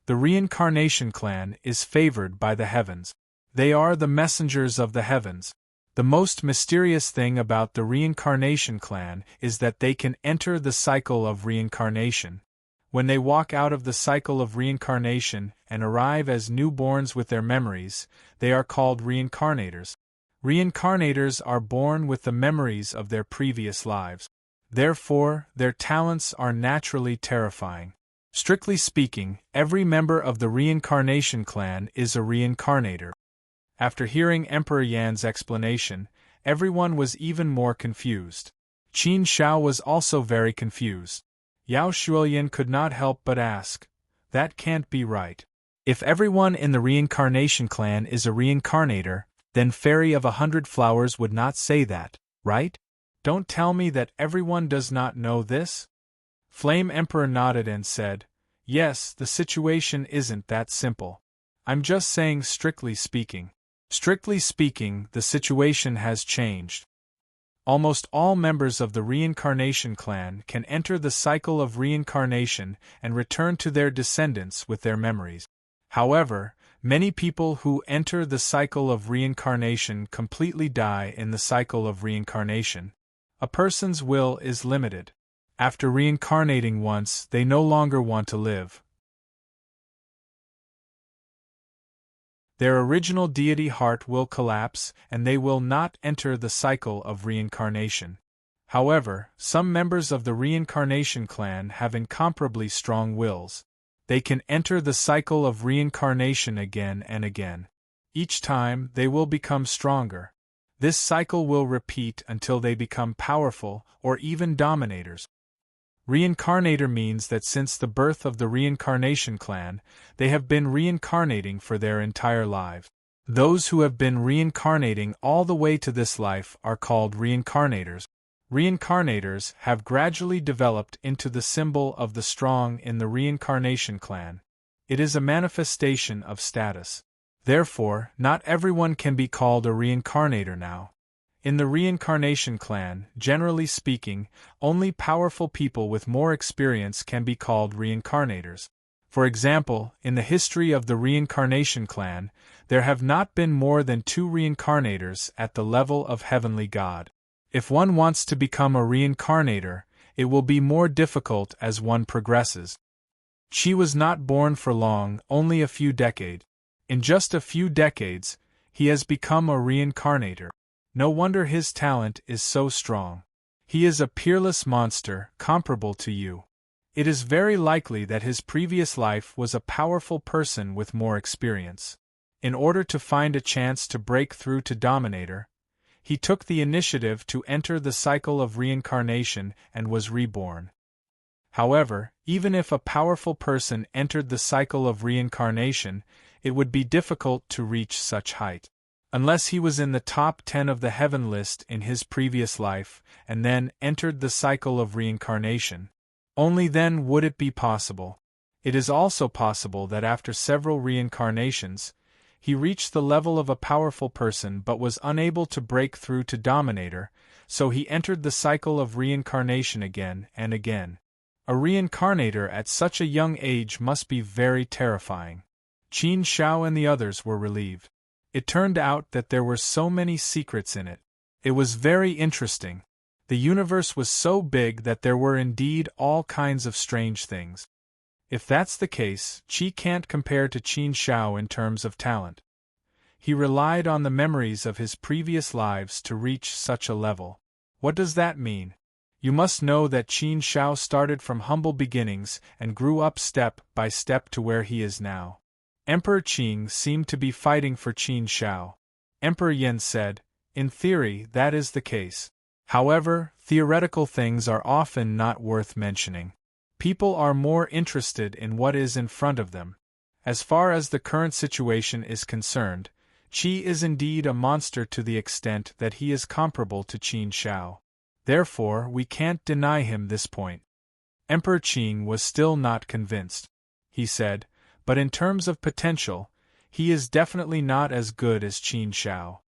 Speaker 1: The reincarnation clan is favored by the heavens. They are the messengers of the heavens. The most mysterious thing about the reincarnation clan is that they can enter the cycle of reincarnation. When they walk out of the cycle of reincarnation and arrive as newborns with their memories, they are called reincarnators. Reincarnators are born with the memories of their previous lives. Therefore, their talents are naturally terrifying. Strictly speaking, every member of the reincarnation clan is a reincarnator. After hearing Emperor Yan's explanation, everyone was even more confused. Qin Shao was also very confused. Yao Shuoyan could not help but ask, "That can't be right. If everyone in the reincarnation clan is a reincarnator, then Fairy of 100 Flowers would not say that, right? Don't tell me that everyone does not know this?" Flame Emperor nodded and said, "Yes, the situation isn't that simple. I'm just saying strictly speaking. Strictly speaking, the situation has changed. Almost all members of the reincarnation clan can enter the cycle of reincarnation and return to their descendants with their memories. However, many people who enter the cycle of reincarnation completely die in the cycle of reincarnation. A person's will is limited. After reincarnating once, they no longer want to live. Their original deity heart will collapse, and they will not enter the cycle of reincarnation. However, some members of the reincarnation clan have incomparably strong wills. They can enter the cycle of reincarnation again and again. Each time, they will become stronger. This cycle will repeat until they become powerful or even dominators. Reincarnator means that since the birth of the reincarnation clan, they have been reincarnating for their entire lives. Those who have been reincarnating all the way to this life are called reincarnators. Reincarnators have gradually developed into the symbol of the strong in the reincarnation clan. It is a manifestation of status. Therefore, not everyone can be called a reincarnator now. In the reincarnation clan, generally speaking, only powerful people with more experience can be called reincarnators. For example, in the history of the reincarnation clan, there have not been more than 2 reincarnators at the level of heavenly god. If one wants to become a reincarnator, it will be more difficult as one progresses. Qi was not born for long, only a few decades. In just a few decades, he has become a reincarnator. No wonder his talent is so strong. He is a peerless monster, comparable to you. It is very likely that his previous life was a powerful person with more experience. In order to find a chance to break through to Dominator, he took the initiative to enter the cycle of reincarnation and was reborn. However, even if a powerful person entered the cycle of reincarnation, it would be difficult to reach such height. Unless he was in the top 10 of the heaven list in his previous life, and then entered the cycle of reincarnation. Only then would it be possible. It is also possible that after several reincarnations, he reached the level of a powerful person but was unable to break through to Dominator, so he entered the cycle of reincarnation again and again. A reincarnator at such a young age must be very terrifying. Qin Shao and the others were relieved. It turned out that there were so many secrets in it. It was very interesting. The universe was so big that there were indeed all kinds of strange things. If that's the case, Qi can't compare to Qin Shao in terms of talent. He relied on the memories of his previous lives to reach such a level. What does that mean? You must know that Qin Shao started from humble beginnings and grew up step by step to where he is now. Emperor Qing seemed to be fighting for Qin Shao. Emperor Yin said, In theory, that is the case. However, theoretical things are often not worth mentioning. People are more interested in what is in front of them. As far as the current situation is concerned, Qi is indeed a monster to the extent that he is comparable to Qin Shao. Therefore, we can't deny him this point. Emperor Qin was still not convinced. He said, but in terms of potential, he is definitely not as good as Qin Shao.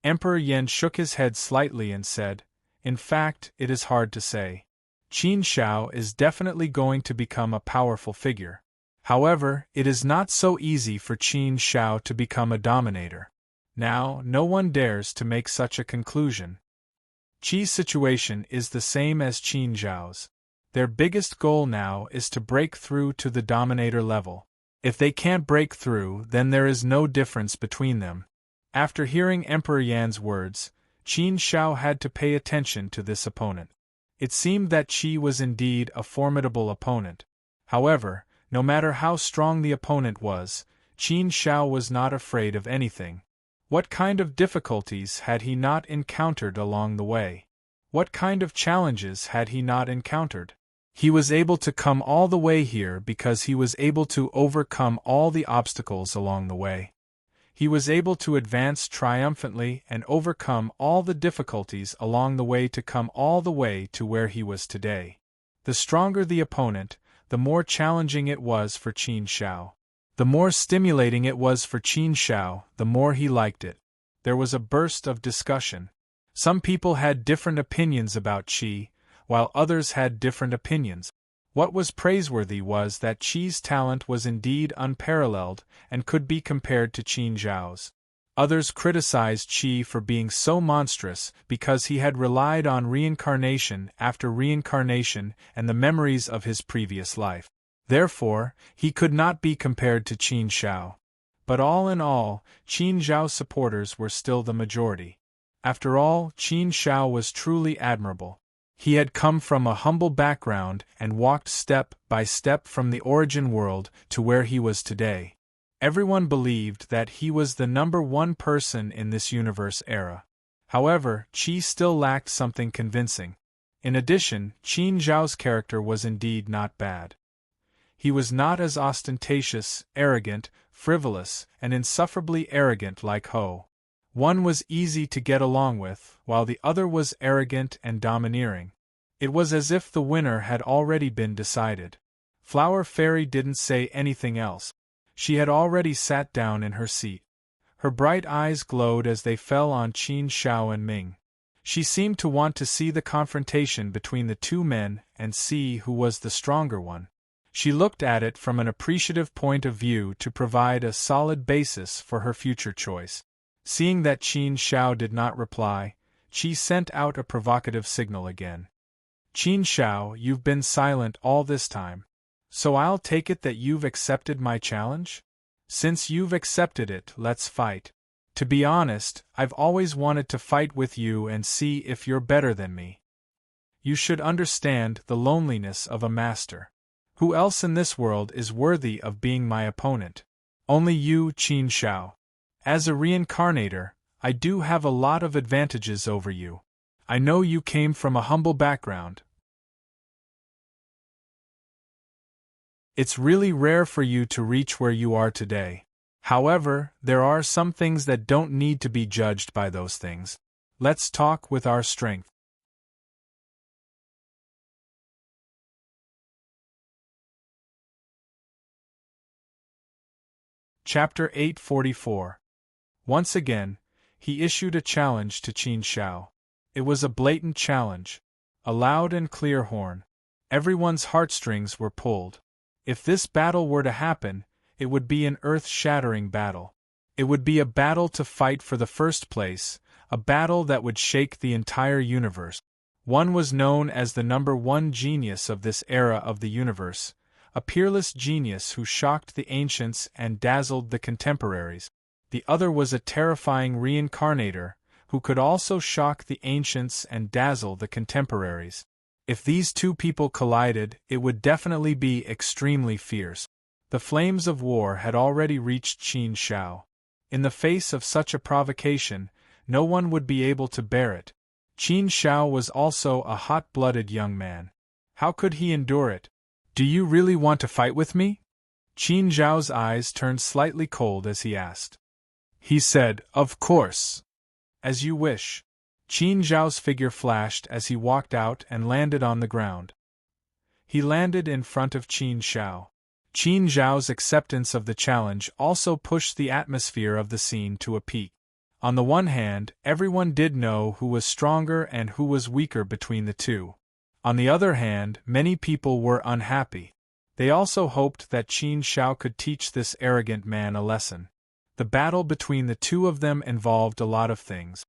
Speaker 1: Emperor Yan shook his head slightly and said, in fact, it is hard to say. Qin Shao is definitely going to become a powerful figure. However, it is not so easy for Qin Shao to become a dominator. Now, no one dares to make such a conclusion. Qi's situation is the same as Qin Zhao's. Their biggest goal now is to break through to the dominator level. If they can't break through, then there is no difference between them. After hearing Emperor Yan's words, Qin Shao had to pay attention to this opponent. It seemed that Qi was indeed a formidable opponent. However, no matter how strong the opponent was, Qin Shao was not afraid of anything. What kind of difficulties had he not encountered along the way? What kind of challenges had he not encountered? He was able to come all the way here because he was able to overcome all the obstacles along the way. He was able to advance triumphantly and overcome all the difficulties along the way to come all the way to where he was today. The stronger the opponent, the more challenging it was for Qin Shao. The more stimulating it was for Qin Shao, the more he liked it. There was a burst of discussion. Some people had different opinions about Qi, while others had different opinions. What was praiseworthy was that Qi's talent was indeed unparalleled and could be compared to Qin Zhao's. Others criticized Qi for being so monstrous because he had relied on reincarnation after reincarnation and the memories of his previous life. Therefore, he could not be compared to Qin Shao. But all in all, Qin Zhao's supporters were still the majority. After all, Qin Shao was truly admirable. He had come from a humble background and walked step by step from the origin world to where he was today. Everyone believed that he was the number one person in this universe era. However, Qi still lacked something convincing. In addition, Qin Zhao's character was indeed not bad. He was not as ostentatious, arrogant, frivolous, and insufferably arrogant like Ho. One was easy to get along with, while the other was arrogant and domineering. It was as if the winner had already been decided. Flower Fairy didn't say anything else. She had already sat down in her seat. Her bright eyes glowed as they fell on Qin Shao and Ming. She seemed to want to see the confrontation between the two men and see who was the stronger one. She looked at it from an appreciative point of view to provide a solid basis for her future choice. Seeing that Qin Shao did not reply, Qi sent out a provocative signal again. Qin Shao, you've been silent all this time. So I'll take it that you've accepted my challenge? Since you've accepted it, let's fight. To be honest, I've always wanted to fight with you and see if you're better than me. You should understand the loneliness of a master. Who else in this world is worthy of being my opponent? Only you, Qin Shao. As a reincarnator, I do have a lot of advantages over you. I know you came from a humble background. It's really rare for you to reach where you are today. However, there are some things that don't need to be judged by those things. Let's talk with our strength. Chapter 844. Once again, he issued a challenge to Qin Shao. It was a blatant challenge. A loud and clear horn. Everyone's heartstrings were pulled. If this battle were to happen, it would be an earth-shattering battle. It would be a battle to fight for the first place, a battle that would shake the entire universe. One was known as the number one genius of this era of the universe, a peerless genius who shocked the ancients and dazzled the contemporaries. The other was a terrifying reincarnator, who could also shock the ancients and dazzle the contemporaries. If these two people collided, it would definitely be extremely fierce. The flames of war had already reached Qin Shao. In the face of such a provocation, no one would be able to bear it. Qin Shao was also a hot-blooded young man. How could he endure it? Do you really want to fight with me? Qin Zhao's eyes turned slightly cold as he asked. He said, Of course. As you wish. Qin Zhao's figure flashed as he walked out and landed on the ground. He landed in front of Qin Shao. Qin Zhao's acceptance of the challenge also pushed the atmosphere of the scene to a peak. On the one hand, everyone did know who was stronger and who was weaker between the two. On the other hand, many people were unhappy. They also hoped that Qin Shao could teach this arrogant man a lesson. The battle between the two of them involved a lot of things.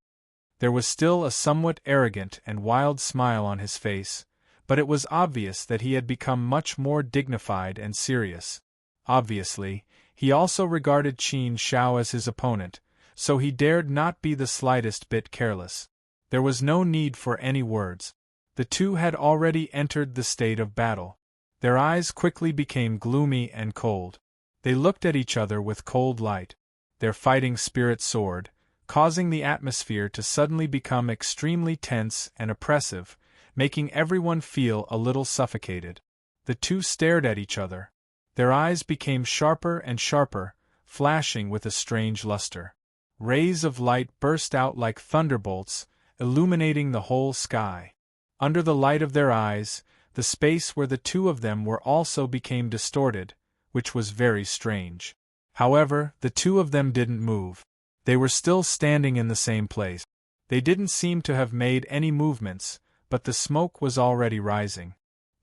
Speaker 1: There was still a somewhat arrogant and wild smile on his face, but it was obvious that he had become much more dignified and serious. Obviously, he also regarded Qin Shao as his opponent, so he dared not be the slightest bit careless. There was no need for any words. The two had already entered the state of battle. Their eyes quickly became gloomy and cold. They looked at each other with cold light. Their fighting spirit soared, causing the atmosphere to suddenly become extremely tense and oppressive, making everyone feel a little suffocated. The two stared at each other. Their eyes became sharper and sharper, flashing with a strange luster. Rays of light burst out like thunderbolts, illuminating the whole sky. Under the light of their eyes, the space where the two of them were also became distorted, which was very strange. However, the two of them didn't move. They were still standing in the same place. They didn't seem to have made any movements, but the smoke was already rising.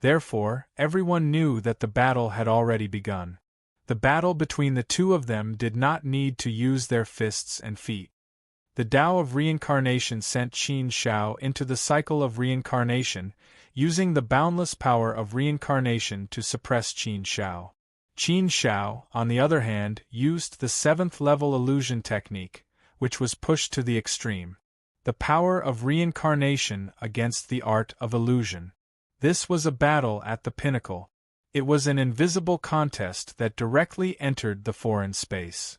Speaker 1: Therefore, everyone knew that the battle had already begun. The battle between the two of them did not need to use their fists and feet. The Tao of reincarnation sent Qin Shao into the cycle of reincarnation, using the boundless power of reincarnation to suppress Qin Shao. Qin Shao, on the other hand, used the 7th-level illusion technique, which was pushed to the extreme. The power of reincarnation against the art of illusion. This was a battle at the pinnacle. It was an invisible contest that directly entered the foreign space.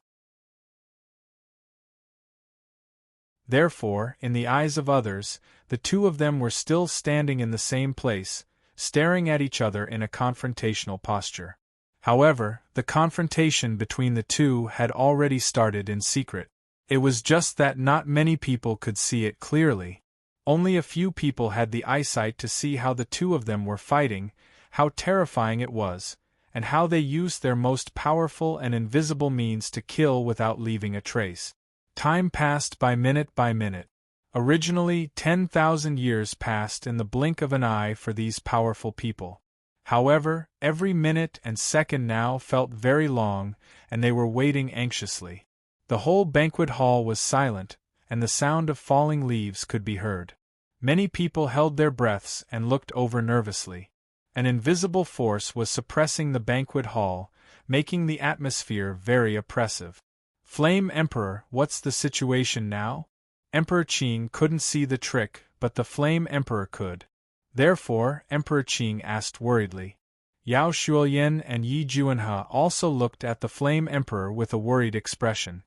Speaker 1: Therefore, in the eyes of others, the two of them were still standing in the same place, staring at each other in a confrontational posture. However, the confrontation between the two had already started in secret. It was just that not many people could see it clearly. Only a few people had the eyesight to see how the two of them were fighting, how terrifying it was, and how they used their most powerful and invisible means to kill without leaving a trace. Time passed by minute. Originally, 10,000 years passed in the blink of an eye for these powerful people. However, every minute and second now felt very long, and they were waiting anxiously. The whole banquet hall was silent, and the sound of falling leaves could be heard. Many people held their breaths and looked over nervously. An invisible force was suppressing the banquet hall, making the atmosphere very oppressive. Flame Emperor, what's the situation now? Emperor Qing couldn't see the trick, but the Flame Emperor could. Therefore, Emperor Qing asked worriedly. Yao Shuoyan and Yi Juanhe also looked at the Flame Emperor with a worried expression.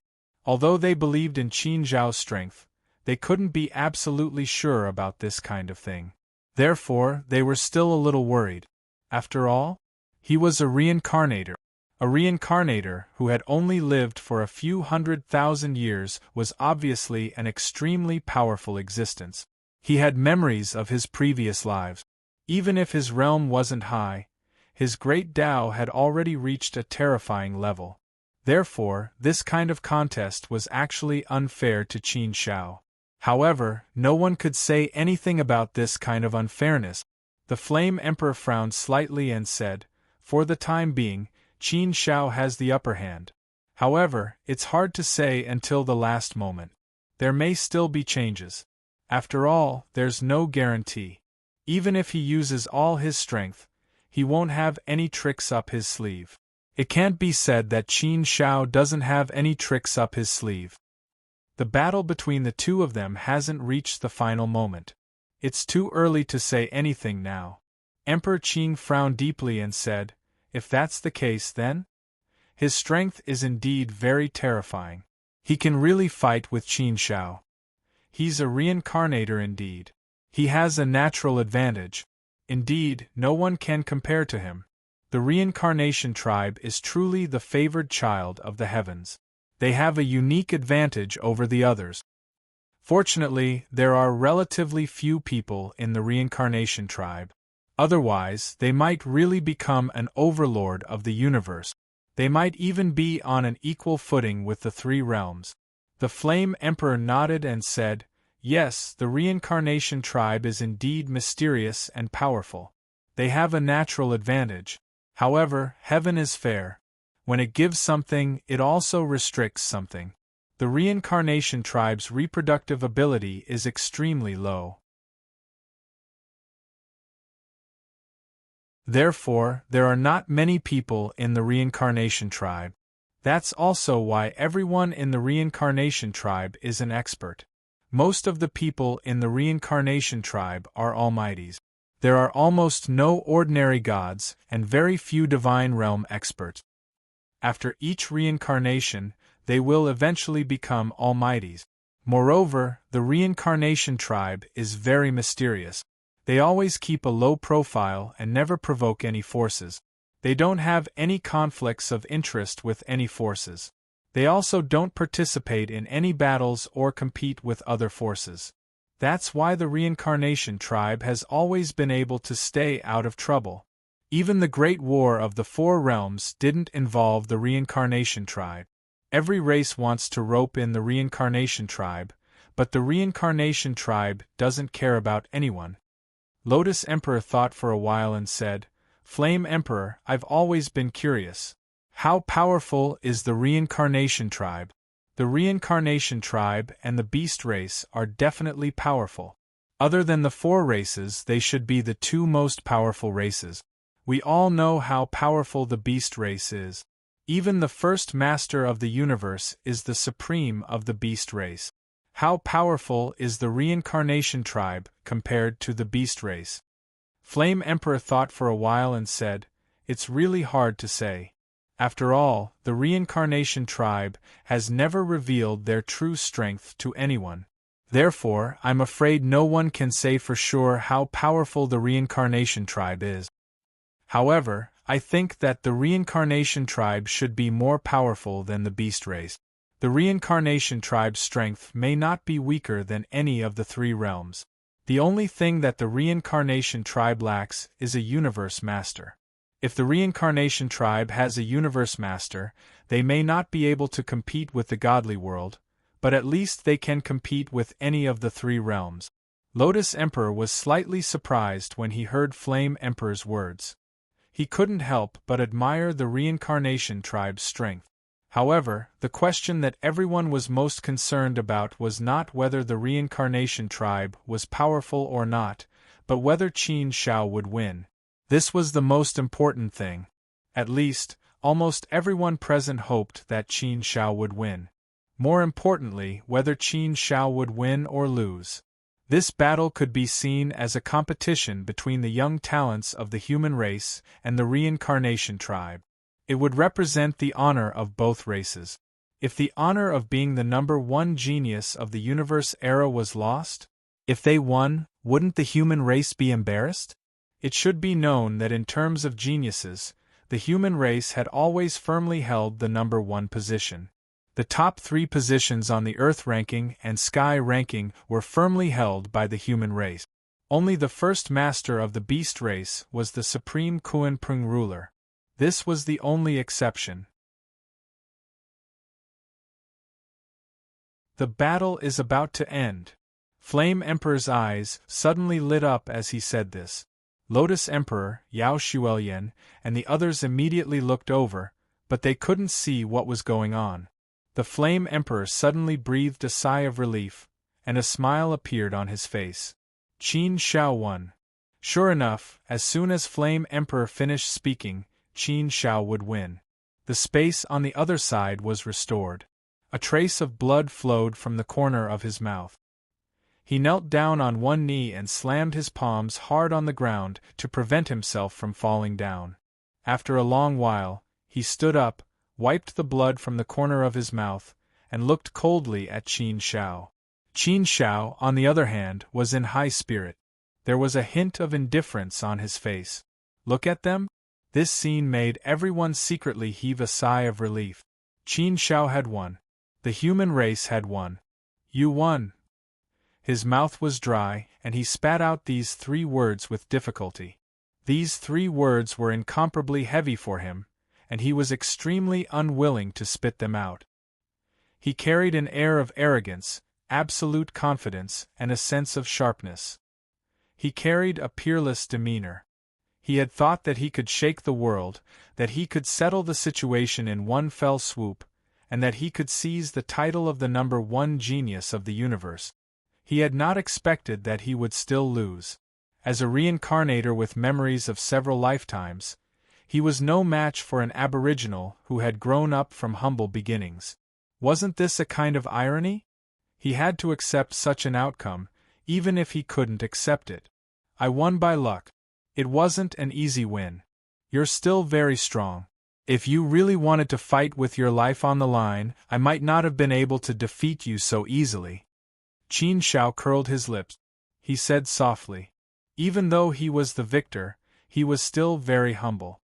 Speaker 1: Although they believed in Qin Zhao's strength, they couldn't be absolutely sure about this kind of thing. Therefore, they were still a little worried. After all, he was a reincarnator. A reincarnator who had only lived for a few 100,000 years was obviously an extremely powerful existence. He had memories of his previous lives. Even if his realm wasn't high, his great Tao had already reached a terrifying level. Therefore, this kind of contest was actually unfair to Qin Shao. However, no one could say anything about this kind of unfairness. The Flame Emperor frowned slightly and said, "For the time being, Qin Shao has the upper hand. However, it's hard to say until the last moment. There may still be changes. After all, there's no guarantee. Even if he uses all his strength, he won't have any tricks up his sleeve. It can't be said that Qin Shao doesn't have any tricks up his sleeve. The battle between the two of them hasn't reached the final moment. It's too early to say anything now." Emperor Qing frowned deeply and said, "If that's the case then? His strength is indeed very terrifying. He can really fight with Qin Shao. He's a reincarnator indeed. He has a natural advantage. Indeed, no one can compare to him. The reincarnation tribe is truly the favored child of the heavens. They have a unique advantage over the others. Fortunately, there are relatively few people in the reincarnation tribe. Otherwise, they might really become an overlord of the universe. They might even be on an equal footing with the three realms. The Flame Emperor nodded and said, "Yes, the reincarnation tribe is indeed mysterious and powerful. They have a natural advantage. However, heaven is fair. When it gives something, it also restricts something. The reincarnation tribe's reproductive ability is extremely low. Therefore, there are not many people in the reincarnation tribe. That's also why everyone in the reincarnation tribe is an expert. Most of the people in the reincarnation tribe are almighties. There are almost no ordinary gods and very few divine realm experts. After each reincarnation, they will eventually become almighties. Moreover, the reincarnation tribe is very mysterious. They always keep a low profile and never provoke any forces. They don't have any conflicts of interest with any forces. They also don't participate in any battles or compete with other forces. That's why the reincarnation tribe has always been able to stay out of trouble. Even the Great War of the Four Realms didn't involve the reincarnation tribe. Every race wants to rope in the reincarnation tribe, but the reincarnation tribe doesn't care about anyone. Lotus Emperor thought for a while and said, "Flame Emperor, I've always been curious. How powerful is the reincarnation tribe?" The reincarnation tribe and the beast race are definitely powerful. Other than the four races, they should be the two most powerful races. We all know how powerful the beast race is. Even the first master of the universe is the supreme of the beast race. How powerful is the reincarnation tribe compared to the beast race? Flame Emperor thought for a while and said, "It's really hard to say. After all, the reincarnation tribe has never revealed their true strength to anyone. Therefore, I'm afraid no one can say for sure how powerful the reincarnation tribe is. However, I think that the reincarnation tribe should be more powerful than the beast race. The reincarnation tribe's strength may not be weaker than any of the three realms. The only thing that the reincarnation tribe lacks is a universe master. If the reincarnation tribe has a universe master, they may not be able to compete with the godly world, but at least they can compete with any of the three realms." Lotus Emperor was slightly surprised when he heard Flame Emperor's words. He couldn't help but admire the reincarnation tribe's strength. However, the question that everyone was most concerned about was not whether the reincarnation tribe was powerful or not, but whether Qin Shao would win. This was the most important thing. At least, almost everyone present hoped that Qin Shao would win. More importantly, whether Qin Shao would win or lose. This battle could be seen as a competition between the young talents of the human race and the reincarnation tribe. It would represent the honor of both races. If the honor of being the number one genius of the universe era was lost, if they won, wouldn't the human race be embarrassed? It should be known that in terms of geniuses, the human race had always firmly held the number one position. The top three positions on the Earth ranking and Sky ranking were firmly held by the human race. Only the first master of the beast race was the supreme Kuan Prung ruler. This was the only exception. The battle is about to end. Flame Emperor's eyes suddenly lit up as he said this. Lotus Emperor, Yao Xuelian, and the others immediately looked over, but they couldn't see what was going on. The Flame Emperor suddenly breathed a sigh of relief, and a smile appeared on his face. Qin Shao won. Sure enough, as soon as Flame Emperor finished speaking, Qin Shao would win. The space on the other side was restored. A trace of blood flowed from the corner of his mouth. He knelt down on one knee and slammed his palms hard on the ground to prevent himself from falling down. After a long while, he stood up, wiped the blood from the corner of his mouth, and looked coldly at Qin Shao. Qin Shao, on the other hand, was in high spirit. There was a hint of indifference on his face. Look at them? This scene made everyone secretly heave a sigh of relief. Qin Shao had won. The human race had won. You won. His mouth was dry, and he spat out these 3 words with difficulty. These 3 words were incomparably heavy for him, and he was extremely unwilling to spit them out. He carried an air of arrogance, absolute confidence, and a sense of sharpness. He carried a peerless demeanor. He had thought that he could shake the world, that he could settle the situation in one fell swoop, and that he could seize the title of the number 1 genius of the universe. He had not expected that he would still lose. As a reincarnator with memories of several lifetimes, he was no match for an aboriginal who had grown up from humble beginnings. Wasn't this a kind of irony? He had to accept such an outcome, even if he couldn't accept it. I won by luck. It wasn't an easy win. You're still very strong. If you really wanted to fight with your life on the line, I might not have been able to defeat you so easily. Qin Shao curled his lips. He said softly. Even though he was the victor, he was still very humble.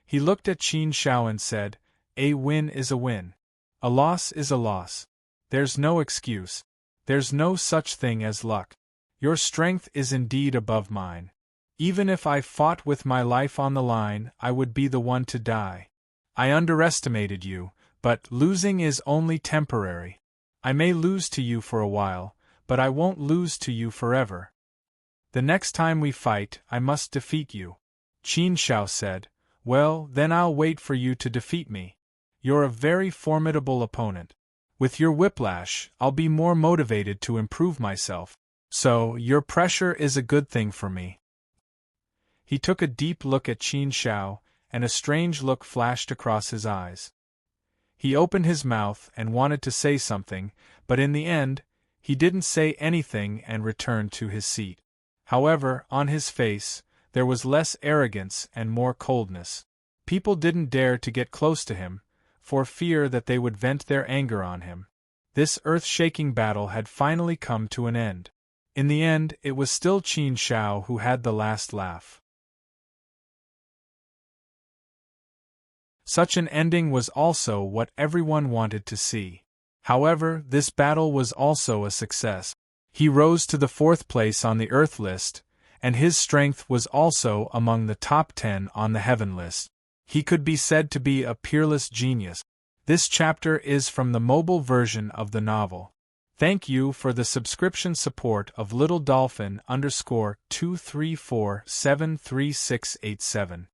Speaker 1: He looked at Qin Shao and said, "A win is a win. A loss is a loss. There's no excuse. There's no such thing as luck. Your strength is indeed above mine. Even if I fought with my life on the line, I would be the one to die. I underestimated you, but losing is only temporary. I may lose to you for a while, but I won't lose to you forever. The next time we fight, I must defeat you." Qin Shao said, "Well, then I'll wait for you to defeat me. You're a very formidable opponent. With your whiplash, I'll be more motivated to improve myself. So, your pressure is a good thing for me." He took a deep look at Qin Shao, and a strange look flashed across his eyes. He opened his mouth and wanted to say something, but in the end, he didn't say anything and returned to his seat. However, on his face, there was less arrogance and more coldness. People didn't dare to get close to him, for fear that they would vent their anger on him. This earth-shaking battle had finally come to an end. In the end, it was still Qin Shao who had the last laugh. Such an ending was also what everyone wanted to see. However, this battle was also a success. He rose to the 4th place on the Earth list, and his strength was also among the top 10 on the Heaven list. He could be said to be a peerless genius. This chapter is from the mobile version of the novel. Thank you for the subscription support of Little Dolphin _234733687.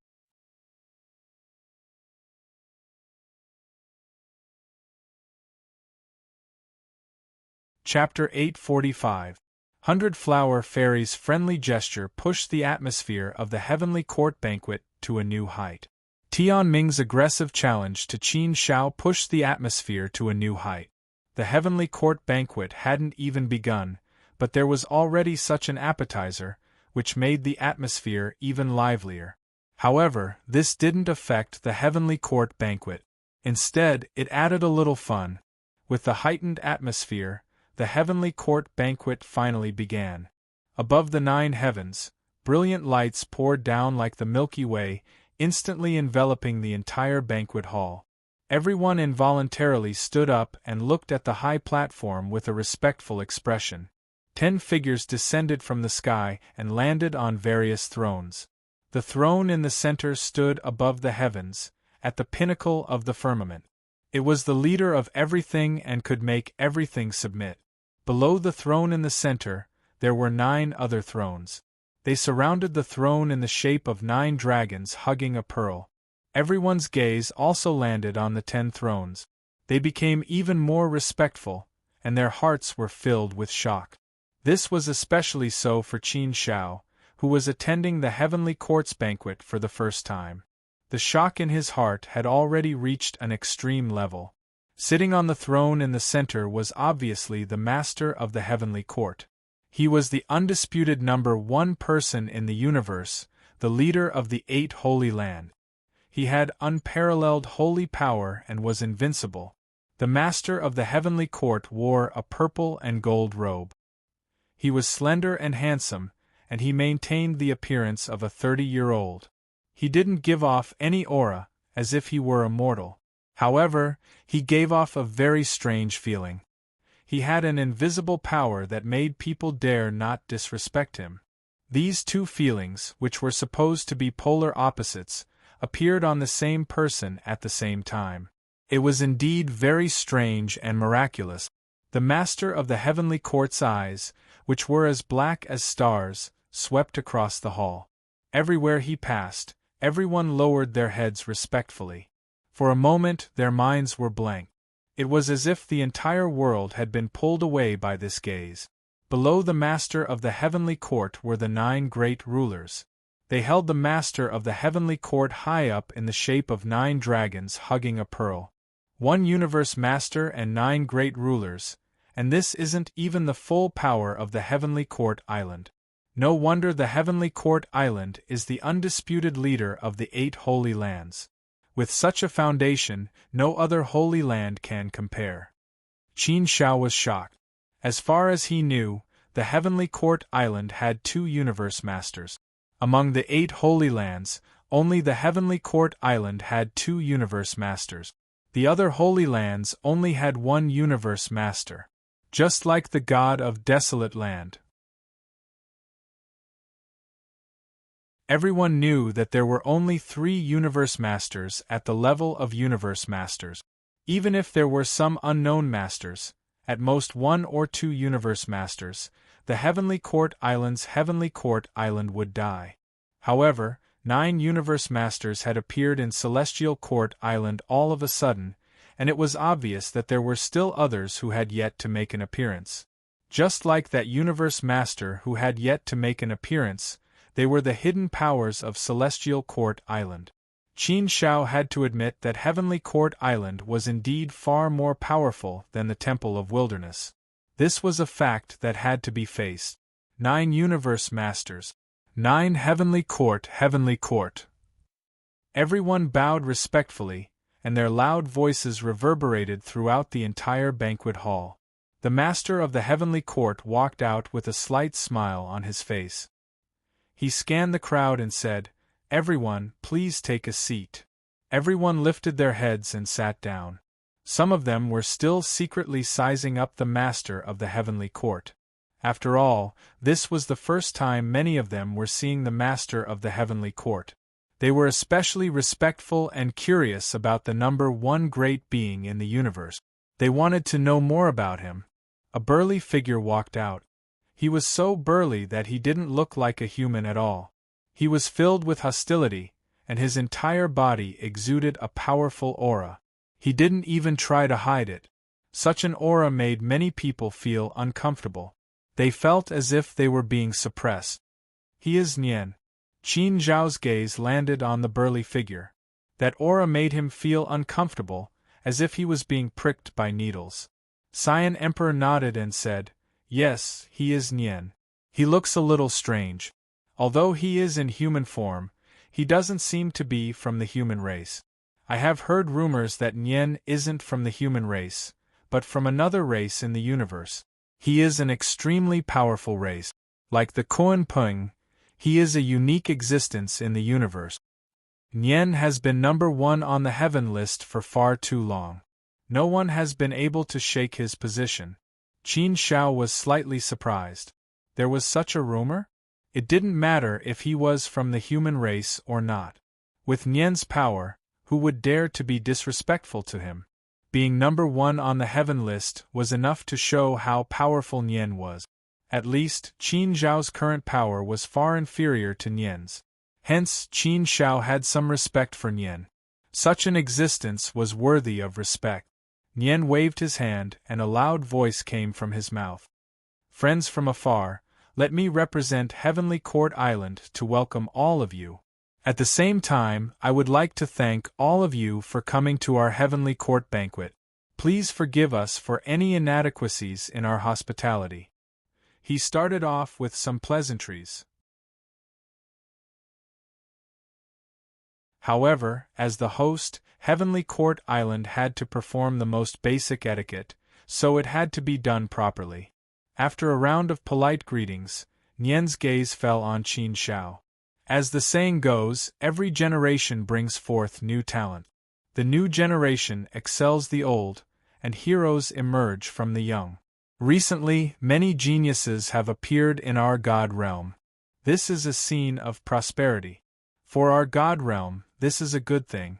Speaker 1: Chapter 845. 100 Flower Fairies' friendly gesture pushed the atmosphere of the Heavenly Court banquet to a new height. Tian Ming's aggressive challenge to Qin Shao pushed the atmosphere to a new height. The Heavenly Court banquet hadn't even begun, but there was already such an appetizer, which made the atmosphere even livelier. However, this didn't affect the Heavenly Court banquet. Instead, it added a little fun. With the heightened atmosphere, the Heavenly Court banquet finally began. Above the 9 heavens, brilliant lights poured down like the Milky Way, instantly enveloping the entire banquet hall. Everyone involuntarily stood up and looked at the high platform with a respectful expression. 10 figures descended from the sky and landed on various thrones. The throne in the center stood above the heavens, at the pinnacle of the firmament. It was the leader of everything and could make everything submit. Below the throne in the center, there were 9 other thrones. They surrounded the throne in the shape of 9 dragons hugging a pearl. Everyone's gaze also landed on the 10 thrones. They became even more respectful, and their hearts were filled with shock. This was especially so for Qin Shao, who was attending the Heavenly Court's banquet for the first time. The shock in his heart had already reached an extreme level. Sitting on the throne in the center was obviously the master of the Heavenly Court. He was the undisputed number 1 person in the universe, the leader of the 8 Holy Land. He had unparalleled holy power and was invincible. The master of the heavenly court wore a purple and gold robe. He was slender and handsome, and he maintained the appearance of a 30-year-old. He didn't give off any aura, as if he were immortal. However, he gave off a very strange feeling. He had an invisible power that made people dare not disrespect him. These two feelings, which were supposed to be polar opposites, appeared on the same person at the same time. It was indeed very strange and miraculous. The master of the heavenly court's eyes, which were as black as stars, swept across the hall. Everywhere he passed, everyone lowered their heads respectfully. For a moment their minds were blank. It was as if the entire world had been pulled away by this gaze. Below the master of the heavenly court were the 9 great rulers. They held the master of the heavenly court high up in the shape of 9 dragons hugging a pearl. 1 universe master and 9 great rulers, and this isn't even the full power of the heavenly court island. No wonder the heavenly court island is the undisputed leader of the 8 holy lands. With such a foundation, no other holy land can compare. Qin Shao was shocked. As far as he knew, the heavenly court island had 2 universe masters. Among the 8 holy lands, only the heavenly court island had 2 universe masters. The other holy lands only had 1 universe master. Just like the god of desolate land. Everyone knew that there were only 3 universe masters at the level of universe masters. Even if there were some unknown masters, at most 1 or 2 universe masters, the heavenly court island's heavenly court island would die. However, 9 universe masters had appeared in Celestial Court Island all of a sudden, and it was obvious that there were still others who had yet to make an appearance. Just like that universe master who had yet to make an appearance, they were the hidden powers of Celestial Court Island. Qin Shao had to admit that Heavenly Court Island was indeed far more powerful than the Temple of Wilderness. This was a fact that had to be faced. 9 universe masters. 9 Heavenly Court. Everyone bowed respectfully, and their loud voices reverberated throughout the entire banquet hall. The master of the Heavenly Court walked out with a slight smile on his face. He scanned the crowd and said, "Everyone, please take a seat." Everyone lifted their heads and sat down. Some of them were still secretly sizing up the master of the Heavenly Court. After all, this was the first time many of them were seeing the master of the Heavenly Court. They were especially respectful and curious about the number 1 great being in the universe. They wanted to know more about him. A burly figure walked out. He was so burly that he didn't look like a human at all. He was filled with hostility, and his entire body exuded a powerful aura. He didn't even try to hide it. Such an aura made many people feel uncomfortable. They felt as if they were being suppressed. "He is Nian." Qin Zhao's gaze landed on the burly figure. That aura made him feel uncomfortable, as if he was being pricked by needles. Cyan Emperor nodded and said, "Yes, he is Nian. He looks a little strange. Although he is in human form, he doesn't seem to be from the human race. I have heard rumors that Nian isn't from the human race, but from another race in the universe. He is an extremely powerful race. Like the Kuan Peng, he is a unique existence in the universe. Nian has been number 1 on the heaven list for far too long. No one has been able to shake his position." Qin Shao was slightly surprised. There was such a rumor? It didn't matter if he was from the human race or not. With Nian's power, who would dare to be disrespectful to him? Being number 1 on the heaven list was enough to show how powerful Nian was. At least, Qin Zhao's current power was far inferior to Nian's. Hence, Qin Shao had some respect for Nian. Such an existence was worthy of respect. Nian waved his hand, and a loud voice came from his mouth. "Friends from afar, let me represent Heavenly Court Island to welcome all of you. At the same time, I would like to thank all of you for coming to our Heavenly Court banquet. Please forgive us for any inadequacies in our hospitality." He started off with some pleasantries. However, as the host, Heavenly Court Island had to perform the most basic etiquette, so it had to be done properly. After a round of polite greetings, Nian's gaze fell on Qin Shao. As the saying goes, every generation brings forth new talent. The new generation excels the old, and heroes emerge from the young. Recently, many geniuses have appeared in our God realm. This is a scene of prosperity. For our God realm, this is a good thing.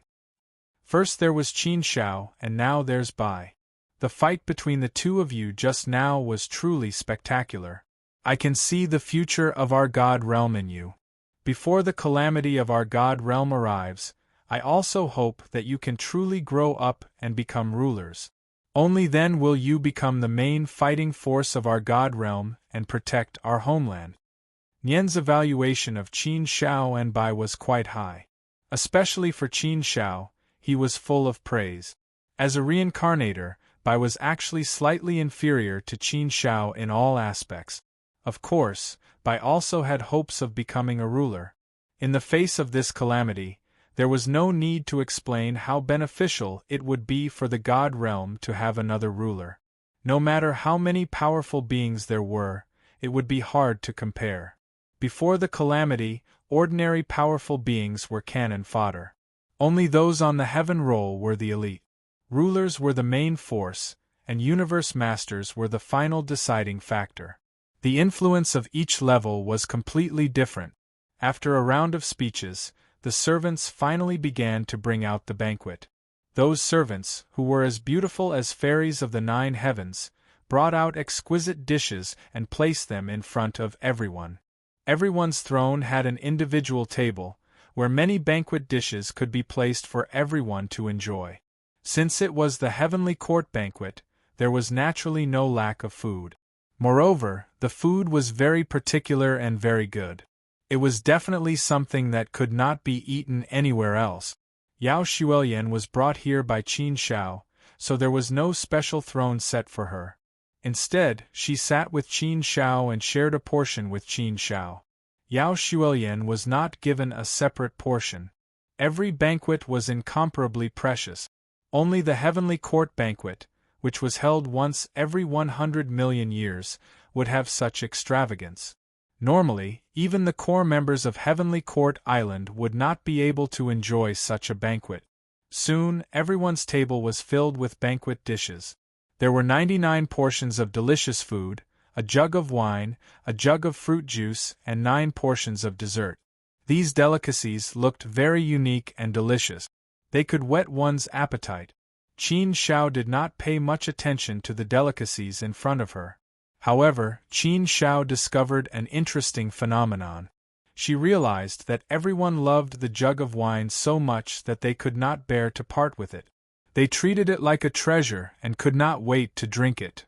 Speaker 1: First there was Qin Shao, and now there's Bai. The fight between the two of you just now was truly spectacular. I can see the future of our God realm in you. Before the calamity of our God realm arrives, I also hope that you can truly grow up and become rulers. Only then will you become the main fighting force of our God realm and protect our homeland. Nian's evaluation of Qin Shao and Bai was quite high. Especially for Qin Shao, he was full of praise. As a reincarnator, Bai was actually slightly inferior to Qin Shao in all aspects. Of course, Bai also had hopes of becoming a ruler. In the face of this calamity, there was no need to explain how beneficial it would be for the God realm to have another ruler. No matter how many powerful beings there were, it would be hard to compare. Before the calamity, ordinary powerful beings were cannon fodder. Only those on the heaven roll were the elite. Rulers were the main force, and universe masters were the final deciding factor. The influence of each level was completely different. After a round of speeches, the servants finally began to bring out the banquet. Those servants, who were as beautiful as fairies of the 9 heavens, brought out exquisite dishes and placed them in front of everyone. Everyone's throne had an individual table, where many banquet dishes could be placed for everyone to enjoy. Since it was the heavenly court banquet, there was naturally no lack of food. Moreover, the food was very particular and very good. It was definitely something that could not be eaten anywhere else. Yao Xuelian was brought here by Qin Shao, so there was no special throne set for her. Instead, she sat with Qin Shao and shared a portion with Qin Shao. Yao Xuelian was not given a separate portion. Every banquet was incomparably precious. Only the heavenly court banquet, which was held once every 100 million years, would have such extravagance. Normally, even the core members of Heavenly Court Island would not be able to enjoy such a banquet. Soon, everyone's table was filled with banquet dishes. There were 99 portions of delicious food, a jug of wine, a jug of fruit juice, and 9 portions of dessert. These delicacies looked very unique and delicious. They could whet one's appetite. Qin Shao did not pay much attention to the delicacies in front of her. However, Qin Shao discovered an interesting phenomenon. She realized that everyone loved the jug of wine so much that they could not bear to part with it. They treated it like a treasure and could not wait to drink it.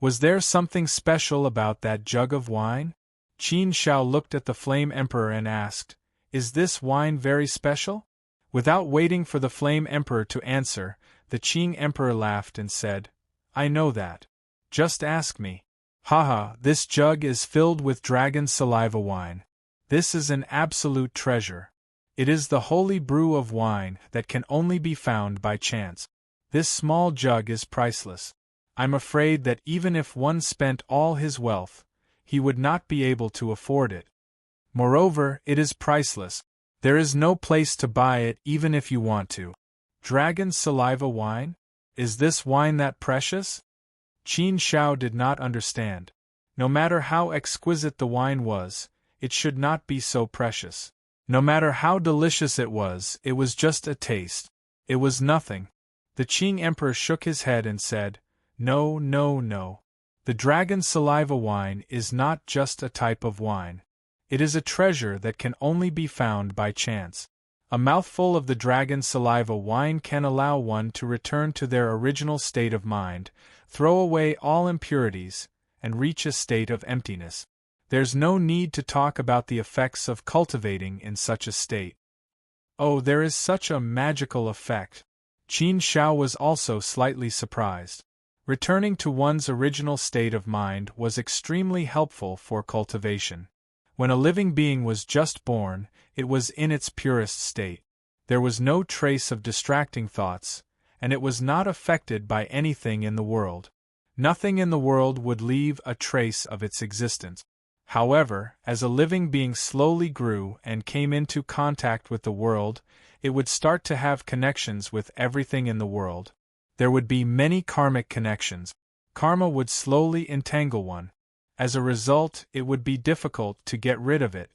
Speaker 1: Was there something special about that jug of wine? Qin Shao looked at the Flame Emperor and asked, "Is this wine very special?" Without waiting for the Flame Emperor to answer, the Qing Emperor laughed and said, "I know that. Just ask me." Haha, this jug is filled with dragon saliva wine. This is an absolute treasure. It is the holy brew of wine that can only be found by chance. This small jug is priceless. I'm afraid that even if one spent all his wealth, he would not be able to afford it. Moreover, it is priceless. There is no place to buy it even if you want to. Dragon saliva wine? Is this wine that precious? Qin Shao did not understand. No matter how exquisite the wine was, it should not be so precious. No matter how delicious it was just a taste. It was nothing. The Qing Emperor shook his head and said, "No, no, no. The dragon saliva wine is not just a type of wine. It is a treasure that can only be found by chance. A mouthful of the dragon saliva wine can allow one to return to their original state of mind, throw away all impurities, and reach a state of emptiness. There's no need to talk about the effects of cultivating in such a state." Oh, there is such a magical effect. Qin Shao was also slightly surprised. Returning to one's original state of mind was extremely helpful for cultivation. When a living being was just born, it was in its purest state. There was no trace of distracting thoughts, and it was not affected by anything in the world. Nothing in the world would leave a trace of its existence. However, as a living being slowly grew and came into contact with the world, it would start to have connections with everything in the world. There would be many karmic connections. Karma would slowly entangle one. As a result, it would be difficult to get rid of it.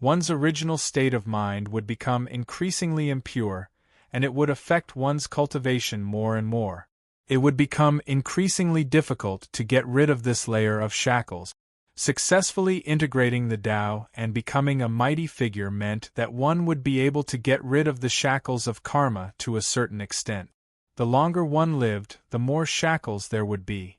Speaker 1: One's original state of mind would become increasingly impure, and it would affect one's cultivation more and more. It would become increasingly difficult to get rid of this layer of shackles. Successfully integrating the Tao and becoming a mighty figure meant that one would be able to get rid of the shackles of karma to a certain extent. The longer one lived, the more shackles there would be.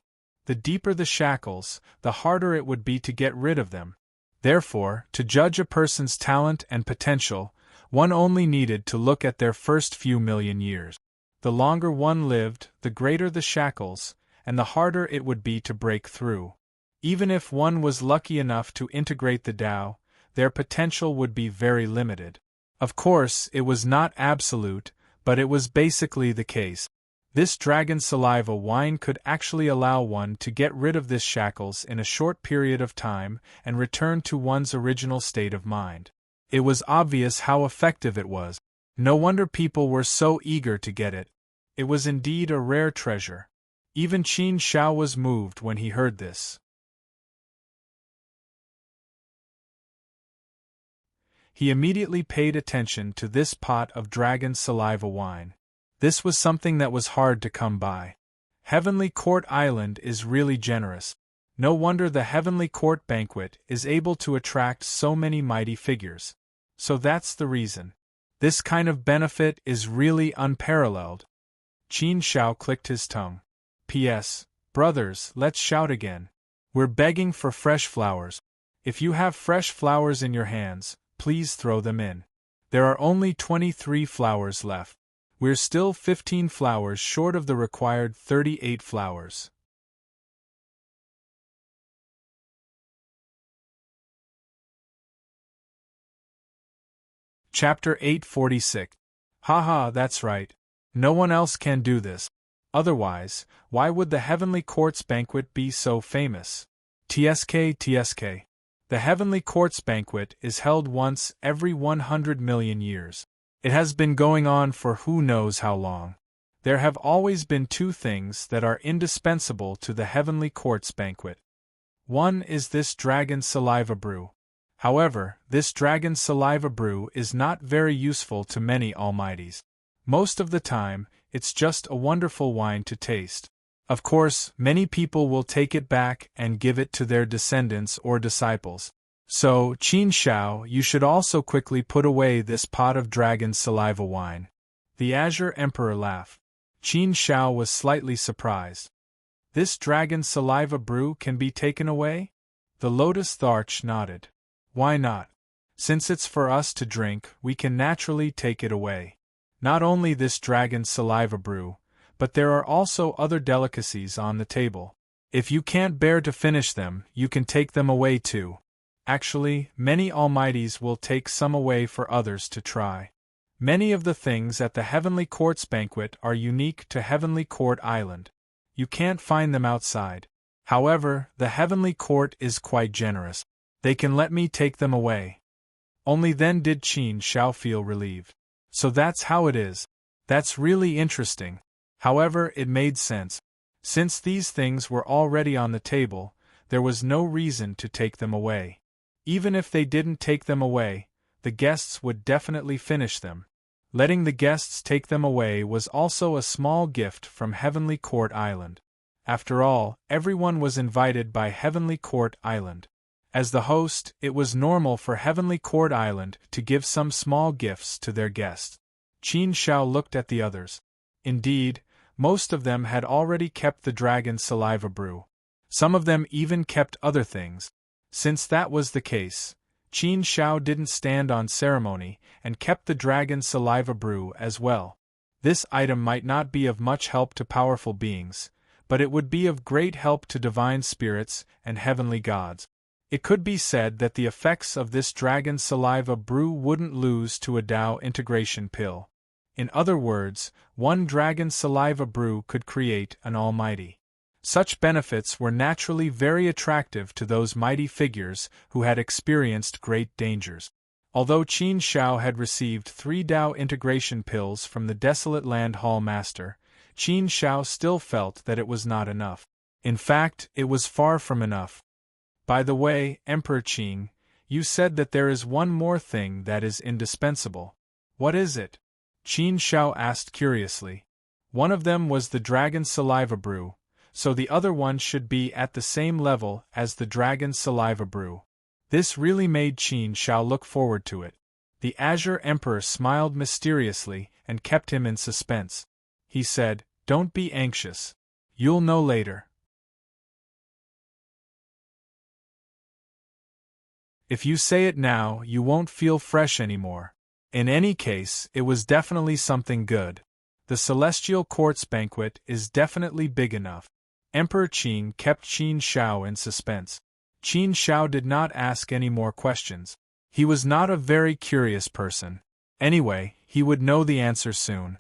Speaker 1: The deeper the shackles, the harder it would be to get rid of them. Therefore, to judge a person's talent and potential, one only needed to look at their first few million years. The longer one lived, the greater the shackles, and the harder it would be to break through. Even if one was lucky enough to integrate the Tao, their potential would be very limited. Of course, it was not absolute, but it was basically the case. This dragon saliva wine could actually allow one to get rid of this shackles in a short period of time and return to one's original state of mind. It was obvious how effective it was. No wonder people were so eager to get it. It was indeed a rare treasure. Even Qin Shao was moved when he heard this. He immediately paid attention to this pot of dragon saliva wine. This was something that was hard to come by. Heavenly Court Island is really generous. No wonder the Heavenly Court banquet is able to attract so many mighty figures. So that's the reason. This kind of benefit is really unparalleled. Qin Shao clicked his tongue. P.S. Brothers, let's shout again. We're begging for fresh flowers. If you have fresh flowers in your hands, please throw them in. There are only 23 flowers left. We're still 15 flowers short of the required 38 flowers. Chapter 846. Haha, that's right. No one else can do this. Otherwise, why would the Heavenly Court's banquet be so famous? TSK. The Heavenly Court's banquet is held once every 100 million years. It has been going on for who knows how long. There have always been two things that are indispensable to the Heavenly Court's banquet. One is this dragon saliva brew. However, this dragon saliva brew is not very useful to many almighties. Most of the time, it's just a wonderful wine to taste. Of course, many people will take it back and give it to their descendants or disciples. So, Qin Shao, you should also quickly put away this pot of dragon saliva wine. The Azure Emperor laughed. Qin Shao was slightly surprised. This dragon saliva brew can be taken away? The Lotus Tharch nodded. Why not? Since it's for us to drink, we can naturally take it away. Not only this dragon saliva brew, but there are also other delicacies on the table. If you can't bear to finish them, you can take them away too. Actually, many almighties will take some away for others to try. Many of the things at the Heavenly Court's banquet are unique to Heavenly Court Island. You can't find them outside. However, the Heavenly Court is quite generous. They can let me take them away. Only then did Qin Shao feel relieved. So that's how it is. That's really interesting. However, it made sense. Since these things were already on the table, there was no reason to take them away. Even if they didn't take them away, the guests would definitely finish them. Letting the guests take them away was also a small gift from Heavenly Court Island. After all, everyone was invited by Heavenly Court Island. As the host, it was normal for Heavenly Court Island to give some small gifts to their guests. Qin Shao looked at the others. Indeed, most of them had already kept the dragon saliva brew. Some of them even kept other things. Since that was the case, Qin Shao didn't stand on ceremony and kept the dragon saliva brew as well. This item might not be of much help to powerful beings, but it would be of great help to divine spirits and heavenly gods. It could be said that the effects of this dragon saliva brew wouldn't lose to a Tao integration pill. In other words, one dragon saliva brew could create an almighty. Such benefits were naturally very attractive to those mighty figures who had experienced great dangers. Although Qin Shao had received 3 Tao integration pills from the Desolate Land Hall Master, Qin Shao still felt that it was not enough. In fact, it was far from enough. By the way, Emperor Qing, you said that there is one more thing that is indispensable. What is it? Qin Shao asked curiously. One of them was the dragon saliva brew, so the other one should be at the same level as the dragon saliva brew. This really made Qin Shao look forward to it. The Azure Emperor smiled mysteriously and kept him in suspense. He said, "Don't be anxious. You'll know later." If you say it now, you won't feel fresh anymore. In any case, it was definitely something good. The Celestial Courts banquet is definitely big enough. Emperor Qin kept Qin Shao in suspense. Qin Shao did not ask any more questions. He was not a very curious person. Anyway, he would know the answer soon.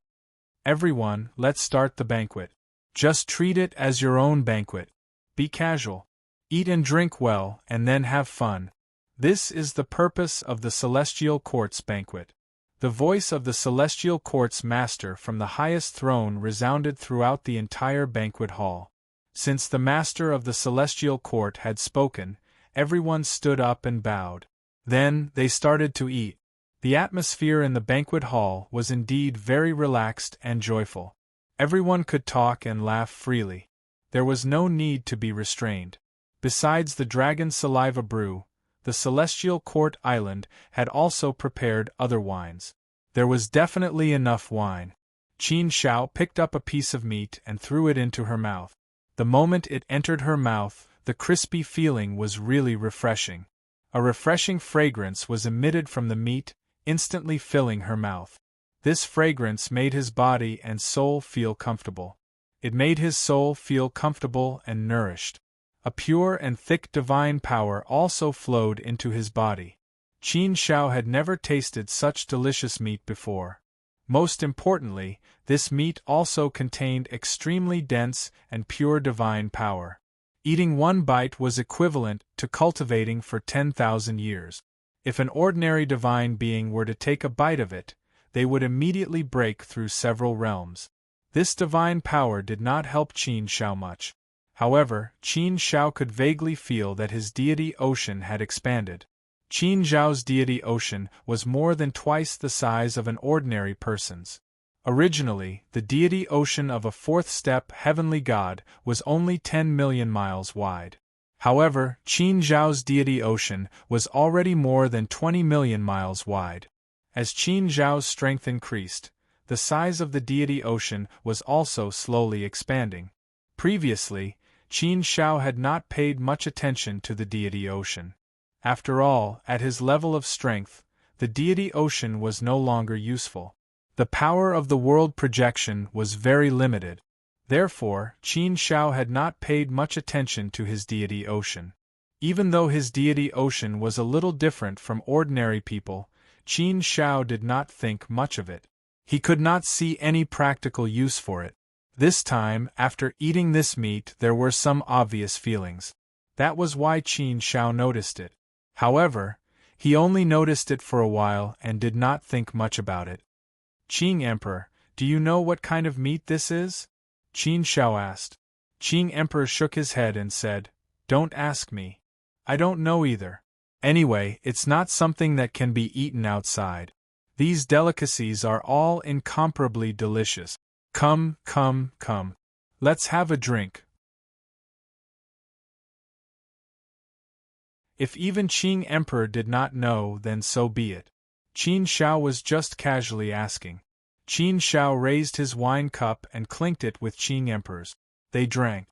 Speaker 1: Everyone, let's start the banquet. Just treat it as your own banquet. Be casual. Eat and drink well, and then have fun. This is the purpose of the Celestial Courts banquet. The voice of the Celestial Courts Master from the highest throne resounded throughout the entire banquet hall. Since the Master of the Celestial Court had spoken, everyone stood up and bowed. Then, they started to eat. The atmosphere in the banquet hall was indeed very relaxed and joyful. Everyone could talk and laugh freely. There was no need to be restrained. Besides the dragon saliva brew, the Celestial Court Island had also prepared other wines. There was definitely enough wine. Qin Shao picked up a piece of meat and threw it into her mouth. The moment it entered her mouth, the crispy feeling was really refreshing. A refreshing fragrance was emitted from the meat, instantly filling her mouth. This fragrance made his body and soul feel comfortable. It made his soul feel comfortable and nourished. A pure and thick divine power also flowed into his body. Qin Shao had never tasted such delicious meat before. Most importantly, this meat also contained extremely dense and pure divine power. Eating one bite was equivalent to cultivating for 10,000 years. If an ordinary divine being were to take a bite of it, they would immediately break through several realms. This divine power did not help Qin Shao much. However, Qin Shao could vaguely feel that his deity ocean had expanded. Qin Zhao's deity ocean was more than twice the size of an ordinary person's. Originally, the deity ocean of a fourth-step heavenly god was only 10 million miles wide. However, Qin Zhao's deity ocean was already more than 20 million miles wide. As Qin Zhao's strength increased, the size of the deity ocean was also slowly expanding. Previously, Qin Shao had not paid much attention to the deity ocean. After all, at his level of strength, the deity ocean was no longer useful. The power of the world projection was very limited. Therefore, Qin Shao had not paid much attention to his deity ocean. Even though his deity ocean was a little different from ordinary people, Qin Shao did not think much of it. He could not see any practical use for it. This time, after eating this meat, there were some obvious feelings. That was why Qin Shao noticed it. However, he only noticed it for a while and did not think much about it. Qing Emperor, do you know what kind of meat this is? Qin Shao asked. Qing Emperor shook his head and said, "Don't ask me. I don't know either. Anyway, it's not something that can be eaten outside. These delicacies are all incomparably delicious. Come, come, come. Let's have a drink." If even Qing Emperor did not know, then so be it. Qin Shao was just casually asking. Qin Shao raised his wine cup and clinked it with Qing Emperor's. They drank.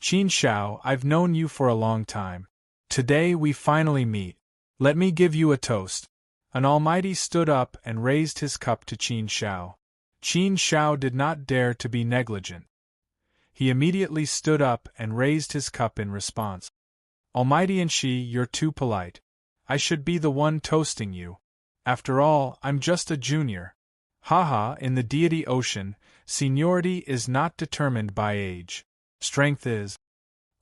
Speaker 1: "Qin Shao, I've known you for a long time. Today we finally meet. Let me give you a toast." An Almighty stood up and raised his cup to Qin Shao. Qin Shao did not dare to be negligent. He immediately stood up and raised his cup in response. Almighty and she, you're too polite. I should be the one toasting you. After all, I'm just a junior. Haha, in the deity ocean, seniority is not determined by age. Strength is.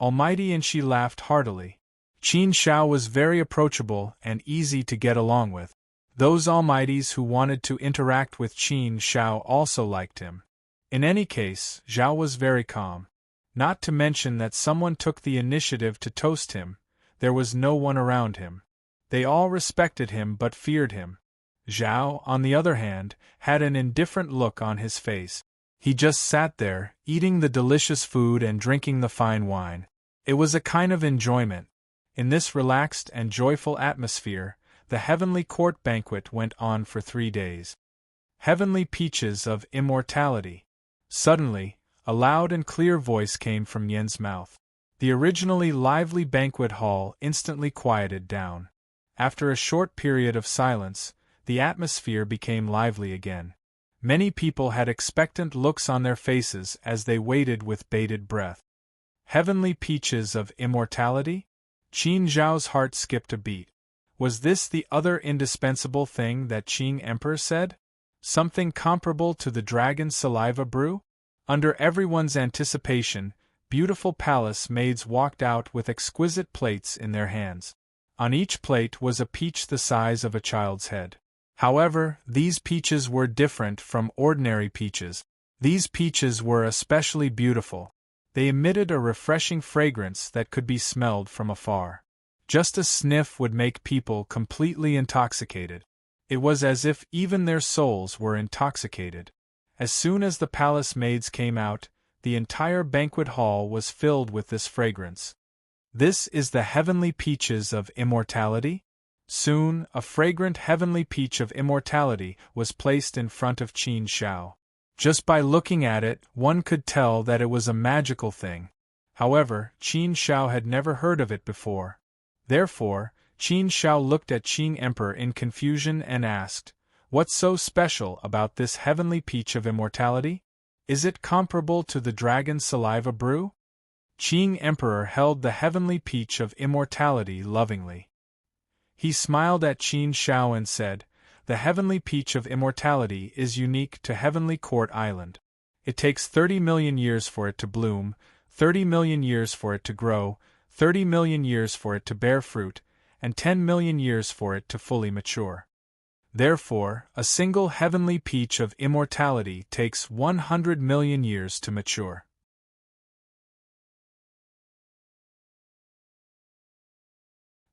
Speaker 1: Almighty and she laughed heartily. Qin Shao was very approachable and easy to get along with. Those almighties who wanted to interact with Qin Shao also liked him. In any case, Zhao was very calm. Not to mention that someone took the initiative to toast him, there was no one around him. They all respected him but feared him. Zhao, on the other hand, had an indifferent look on his face. He just sat there, eating the delicious food and drinking the fine wine. It was a kind of enjoyment. In this relaxed and joyful atmosphere, the heavenly court banquet went on for 3 days. Heavenly peaches of immortality. Suddenly, a loud and clear voice came from Yan's mouth. The originally lively banquet hall instantly quieted down. After a short period of silence, the atmosphere became lively again. Many people had expectant looks on their faces as they waited with bated breath. Heavenly peaches of immortality? Qin Zhao's heart skipped a beat. Was this the other indispensable thing that Qing Emperor said? Something comparable to the dragon saliva brew? Under everyone's anticipation, beautiful palace maids walked out with exquisite plates in their hands. On each plate was a peach the size of a child's head. However, these peaches were different from ordinary peaches. These peaches were especially beautiful. They emitted a refreshing fragrance that could be smelled from afar. Just a sniff would make people completely intoxicated. It was as if even their souls were intoxicated. As soon as the palace maids came out, the entire banquet hall was filled with this fragrance. This is the heavenly peaches of immortality? Soon, a fragrant heavenly peach of immortality was placed in front of Qin Shao. Just by looking at it, one could tell that it was a magical thing. However, Qin Shao had never heard of it before. Therefore, Qin Shao looked at Qing Emperor in confusion and asked, "What's so special about this heavenly peach of immortality? Is it comparable to the dragon saliva brew?" Qing Emperor held the heavenly peach of immortality lovingly. He smiled at Qin Shao and said, "The heavenly peach of immortality is unique to Heavenly Court Island. It takes 30 million years for it to bloom, 30 million years for it to grow, 30 million years for it to bear fruit, and 10 million years for it to fully mature. Therefore, a single heavenly peach of immortality takes 100 million years to mature."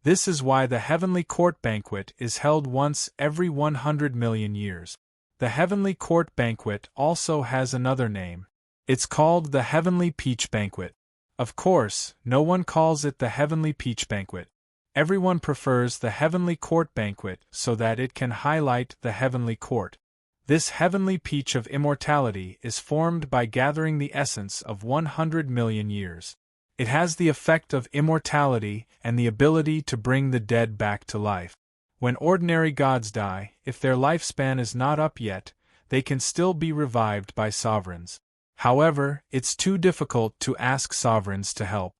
Speaker 1: This is why the heavenly court banquet is held once every 100 million years. The heavenly court banquet also has another name. It's called the heavenly peach banquet. Of course, no one calls it the heavenly peach banquet. Everyone prefers the heavenly court banquet so that it can highlight the heavenly court. This heavenly peach of immortality is formed by gathering the essence of 100 million years. It has the effect of immortality and the ability to bring the dead back to life. When ordinary gods die, if their lifespan is not up yet, they can still be revived by sovereigns. However, it's too difficult to ask sovereigns to help.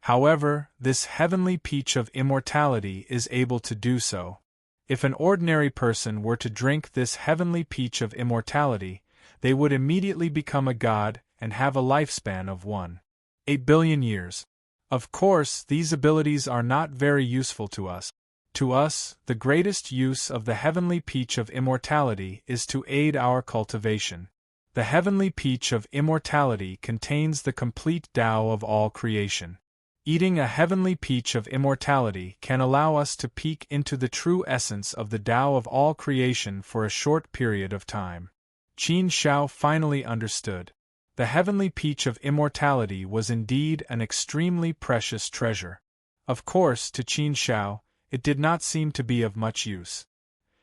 Speaker 1: However, this heavenly peach of immortality is able to do so. If an ordinary person were to drink this heavenly peach of immortality, they would immediately become a god and have a lifespan of 1.8 billion years. Of course, these abilities are not very useful to us. To us, the greatest use of the heavenly peach of immortality is to aid our cultivation. The heavenly peach of immortality contains the complete Tao of all creation. Eating a heavenly peach of immortality can allow us to peek into the true essence of the Tao of all creation for a short period of time. Qin Shao finally understood. The heavenly peach of immortality was indeed an extremely precious treasure. Of course, to Qin Shao, it did not seem to be of much use.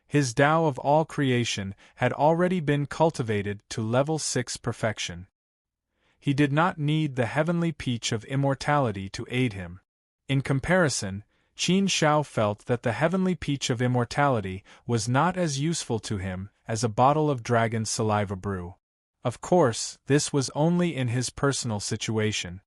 Speaker 1: His Tao of all creation had already been cultivated to level 6 perfection. He did not need the heavenly peach of immortality to aid him. In comparison, Qin Shao felt that the heavenly peach of immortality was not as useful to him as a bottle of dragon saliva brew. Of course, this was only in his personal situation.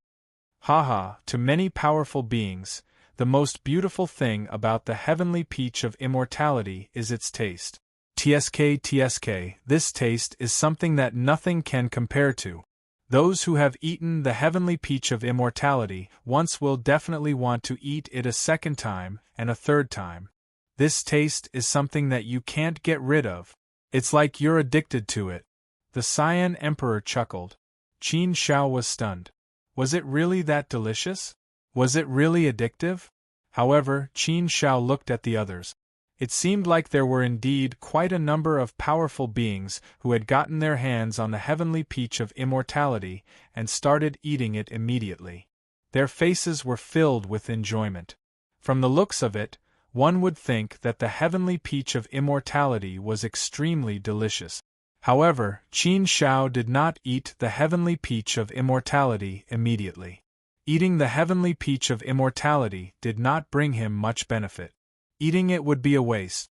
Speaker 1: Haha, to many powerful beings, The most beautiful thing about the heavenly peach of immortality is its taste. TSK, this taste is something that nothing can compare to. Those who have eaten the heavenly peach of immortality once will definitely want to eat it a second time and a third time. This taste is something that you can't get rid of. It's like you're addicted to it. The Cyan Emperor chuckled. Qin Shao was stunned. Was it really that delicious? Was it really addictive? However, Qin Shao looked at the others. It seemed like there were indeed quite a number of powerful beings who had gotten their hands on the heavenly peach of immortality and started eating it immediately. Their faces were filled with enjoyment. From the looks of it, one would think that the heavenly peach of immortality was extremely delicious. However, Qin Shao did not eat the heavenly peach of immortality immediately. Eating the heavenly peach of immortality did not bring him much benefit. Eating it would be a waste.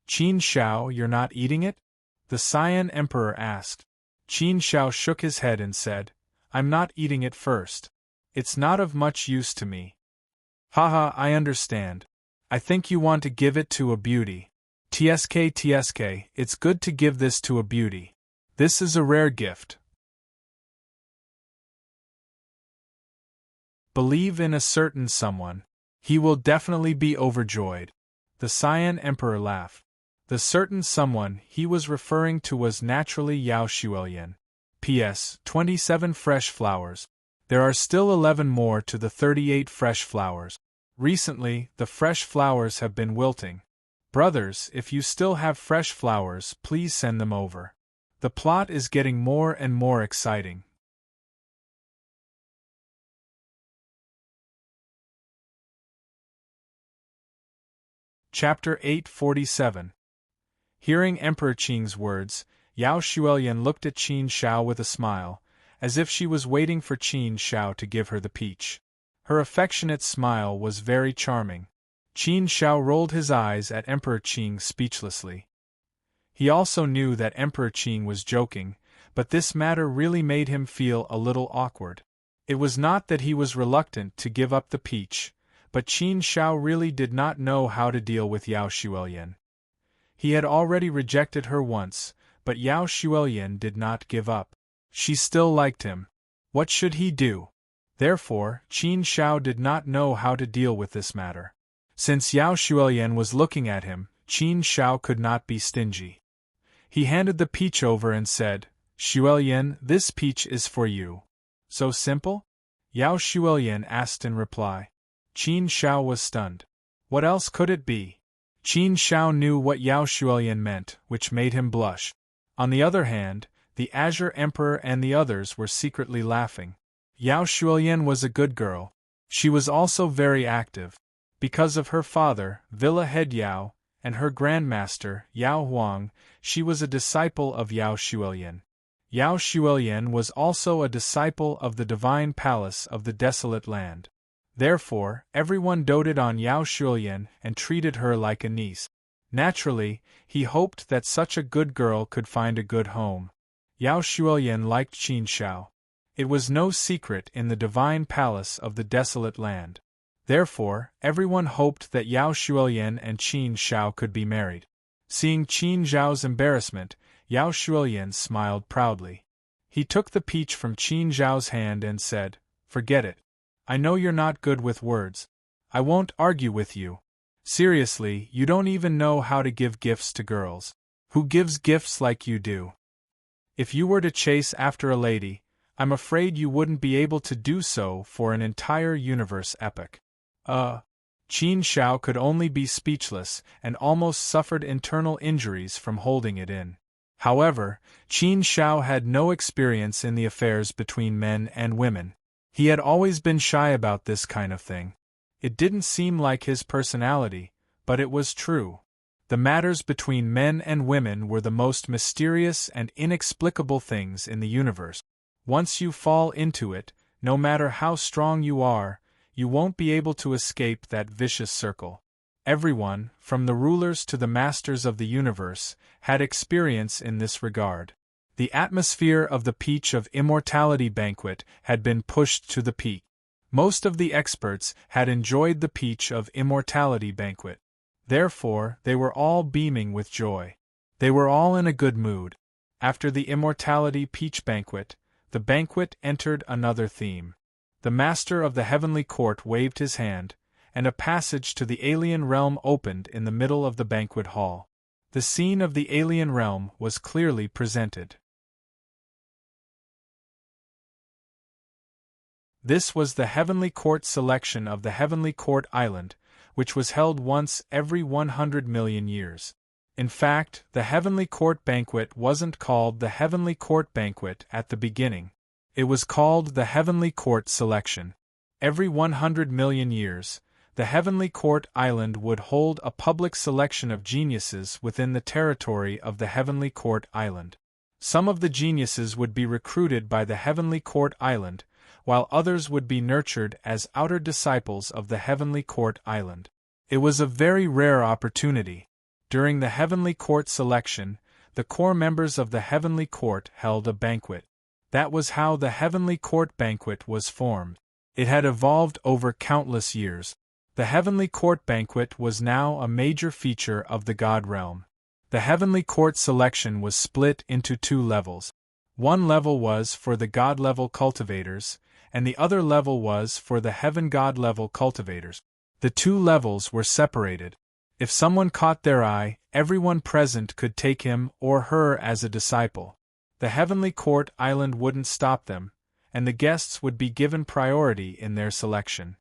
Speaker 1: Qin Shao, you're not eating it? The Cyan Emperor asked. Qin Shao shook his head and said, I'm not eating it first. It's not of much use to me. Haha, I understand. I think you want to give it to a beauty. TSK, it's good to give this to a beauty. This is a rare gift. Believe in a certain someone. He will definitely be overjoyed. The Cyan Emperor laughed. The certain someone he was referring to was naturally Yao Xuelian. P.S. 27 fresh flowers. There are still 11 more to the 38 fresh flowers. Recently, the fresh flowers have been wilting. Brothers, if you still have fresh flowers, please send them over. The plot is getting more and more exciting. Chapter 847. Hearing Emperor Qing's words, Yao Xuelian looked at Qin Shao with a smile, as if she was waiting for Qin Shao to give her the peach. Her affectionate smile was very charming. Qin Shao rolled his eyes at Emperor Qing speechlessly. He also knew that Emperor Qing was joking, but this matter really made him feel a little awkward. It was not that he was reluctant to give up the peach, but Qin Shao really did not know how to deal with Yao Xuelian. He had already rejected her once, but Yao Xuelian did not give up. She still liked him. What should he do? Therefore, Qin Shao did not know how to deal with this matter. Since Yao Xuelian was looking at him, Qin Shao could not be stingy. He handed the peach over and said, Xuelian, this peach is for you. So simple? Yao Xuelian asked in reply. Qin Shao was stunned. What else could it be? Qin Shao knew what Yao Xuelian meant, which made him blush. On the other hand, the Azure Emperor and the others were secretly laughing. Yao Xuelian was a good girl. She was also very active. Because of her father, Villa Head Yao, and her grandmaster, Yao Huang, she was a disciple of Yao Xuelian. Yao Xuelian was also a disciple of the divine palace of the desolate land. Therefore, everyone doted on Yao Xuelian and treated her like a niece. Naturally, he hoped that such a good girl could find a good home. Yao Xuelian liked Qin Shao. It was no secret in the divine palace of the desolate land. Therefore, everyone hoped that Yao Xuelian and Qin Shao could be married. Seeing Qin Zhao's embarrassment, Yao Xuelian smiled proudly. He took the peach from Qin Zhao's hand and said, Forget it. I know you're not good with words. I won't argue with you. Seriously, you don't even know how to give gifts to girls. Who gives gifts like you do? If you were to chase after a lady, I'm afraid you wouldn't be able to do so for an entire universe epoch. Qin Shao could only be speechless and almost suffered internal injuries from holding it in. However, Qin Shao had no experience in the affairs between men and women. He had always been shy about this kind of thing. It didn't seem like his personality, but it was true. The matters between men and women were the most mysterious and inexplicable things in the universe. Once you fall into it, no matter how strong you are, you won't be able to escape that vicious circle. Everyone, from the rulers to the masters of the universe, had experience in this regard. The atmosphere of the Peach of Immortality banquet had been pushed to the peak. Most of the experts had enjoyed the peach of immortality banquet. Therefore, they were all beaming with joy. They were all in a good mood. After the immortality peach banquet, the banquet entered another theme. The master of the heavenly court waved his hand, and a passage to the alien realm opened in the middle of the banquet hall. The scene of the alien realm was clearly presented. This was the Heavenly Court selection of the Heavenly Court Island, which was held once every 100 million years. In fact, the Heavenly Court Banquet wasn't called the Heavenly Court Banquet at the beginning. It was called the Heavenly Court Selection. Every 100 million years, the Heavenly Court Island would hold a public selection of geniuses within the territory of the Heavenly Court Island. Some of the geniuses would be recruited by the Heavenly Court Island, while others would be nurtured as outer disciples of the Heavenly Court Island. It was a very rare opportunity. During the Heavenly Court selection, the core members of the Heavenly Court held a banquet. That was how the Heavenly Court Banquet was formed. It had evolved over countless years. The Heavenly Court Banquet was now a major feature of the God realm. The Heavenly Court selection was split into two levels. One level was for the God level cultivators, and the other level was for the Heaven God level cultivators. The two levels were separated. If someone caught their eye, everyone present could take him or her as a disciple. The Heavenly Court Island wouldn't stop them, and the guests would be given priority in their selection.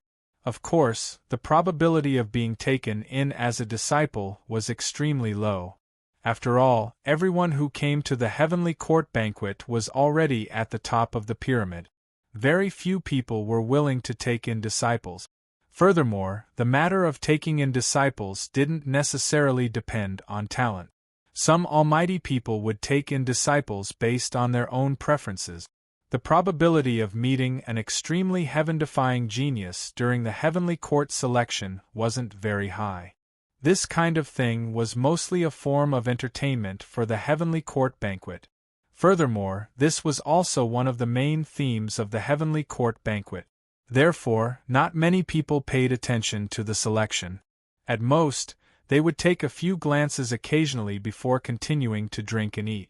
Speaker 1: Of course, the probability of being taken in as a disciple was extremely low. After all, everyone who came to the Heavenly Court Banquet was already at the top of the pyramid. Very few people were willing to take in disciples. Furthermore, the matter of taking in disciples didn't necessarily depend on talent. Some almighty people would take in disciples based on their own preferences. The probability of meeting an extremely heaven-defying genius during the Heavenly Court selection wasn't very high. This kind of thing was mostly a form of entertainment for the Heavenly Court Banquet. Furthermore, this was also one of the main themes of the Heavenly Court Banquet. Therefore, not many people paid attention to the selection. At most, they would take a few glances occasionally before continuing to drink and eat.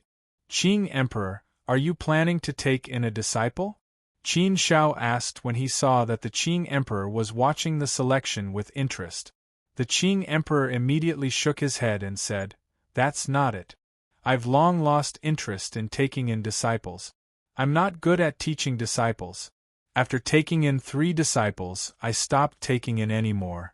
Speaker 1: Qing Emperor, are you planning to take in a disciple? Qin Shao asked when he saw that the Qing Emperor was watching the selection with interest. The Qing Emperor immediately shook his head and said, "That's not it. I've long lost interest in taking in disciples. I'm not good at teaching disciples. After taking in 3 disciples, I stopped taking in any more."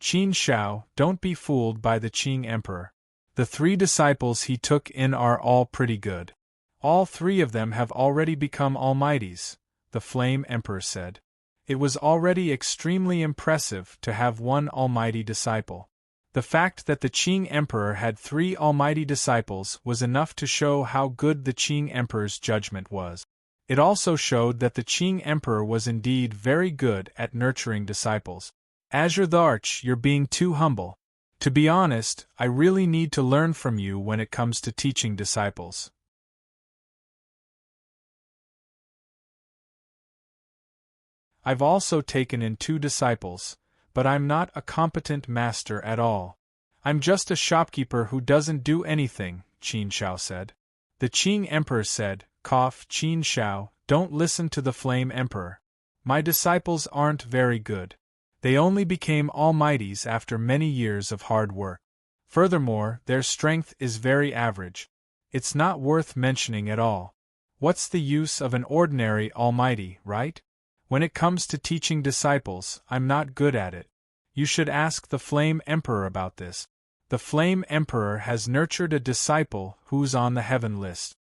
Speaker 1: Qin Shao, don't be fooled by the Qing Emperor. The 3 disciples he took in are all pretty good. All 3 of them have already become almighties, the Flame Emperor said. It was already extremely impressive to have one almighty disciple. The fact that the Qing Emperor had 3 almighty disciples was enough to show how good the Qing Emperor's judgment was. It also showed that the Qing Emperor was indeed very good at nurturing disciples. Azure the Arch, you're being too humble. To be honest, I really need to learn from you when it comes to teaching disciples. I've also taken in 2 disciples, but I'm not a competent master at all. I'm just a shopkeeper who doesn't do anything, Qin Shao said. The Qing Emperor said, "Cough, Qin Shao, don't listen to the Flame Emperor. My disciples aren't very good. They only became almighties after many years of hard work. Furthermore, their strength is very average. It's not worth mentioning at all. What's the use of an ordinary almighty, right? When it comes to teaching disciples, I'm not good at it. You should ask the Flame Emperor about this. The Flame Emperor has nurtured a disciple who's on the heaven list."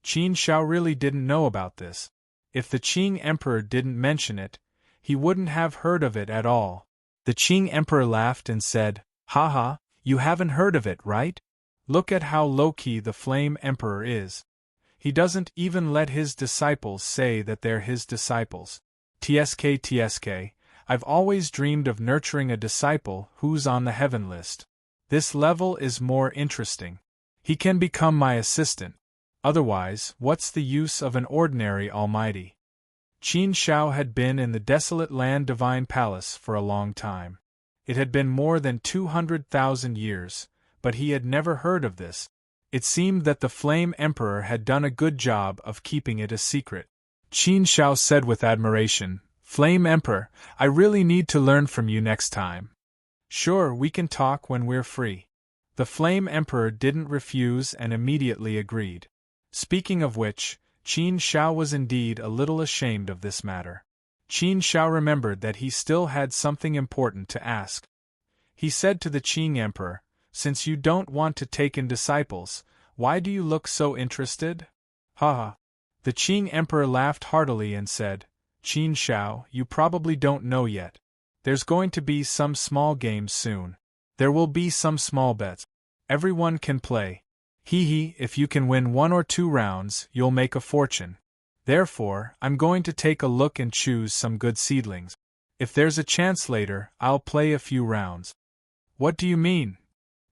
Speaker 1: Qin Shao really didn't know about this. If the Qing Emperor didn't mention it, he wouldn't have heard of it at all. The Qing Emperor laughed and said, "Haha, you haven't heard of it, right? Look at how low-key the Flame Emperor is. He doesn't even let his disciples say that they're his disciples. TSK, I've always dreamed of nurturing a disciple who's on the heaven list. This level is more interesting. He can become my assistant. Otherwise, what's the use of an ordinary almighty?" Qin Shao had been in the desolate land Divine Palace for a long time. It had been more than 200,000 years, but he had never heard of this. It seemed that the Flame Emperor had done a good job of keeping it a secret. Qin Shao said with admiration, "Flame Emperor, I really need to learn from you next time." "Sure, we can talk when we're free." The Flame Emperor didn't refuse and immediately agreed. Speaking of which, Qin Shao was indeed a little ashamed of this matter. Qin Shao remembered that he still had something important to ask. He said to the Qing Emperor, "Since you don't want to take in disciples, why do you look so interested?" "Ha." The Qing Emperor laughed heartily and said, "Qin Shao, you probably don't know yet. There's going to be some small games soon. There will be some small bets. Everyone can play. If you can win 1 or 2 rounds, you'll make a fortune. Therefore, I'm going to take a look and choose some good seedlings. If there's a chance later, I'll play a few rounds." "What do you mean?"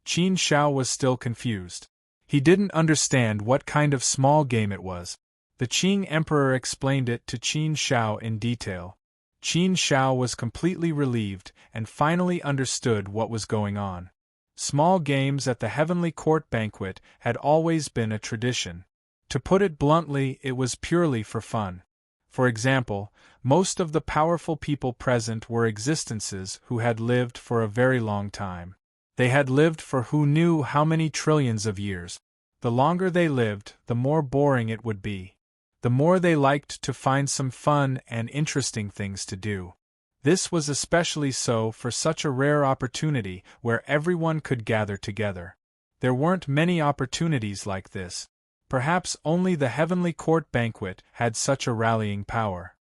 Speaker 1: Qin Shao was still confused. He didn't understand what kind of small game it was. The Qing Emperor explained it to Qin Shao in detail. Qin Shao was completely relieved and finally understood what was going on. Small games at the Heavenly Court banquet had always been a tradition. To put it bluntly, it was purely for fun. For example, most of the powerful people present were existences who had lived for a very long time. They had lived for who knew how many trillions of years. The longer they lived, the more boring it would be. The more they liked to find some fun and interesting things to do. This was especially so for such a rare opportunity where everyone could gather together. There weren't many opportunities like this. Perhaps only the Heavenly Court banquet had such a rallying power.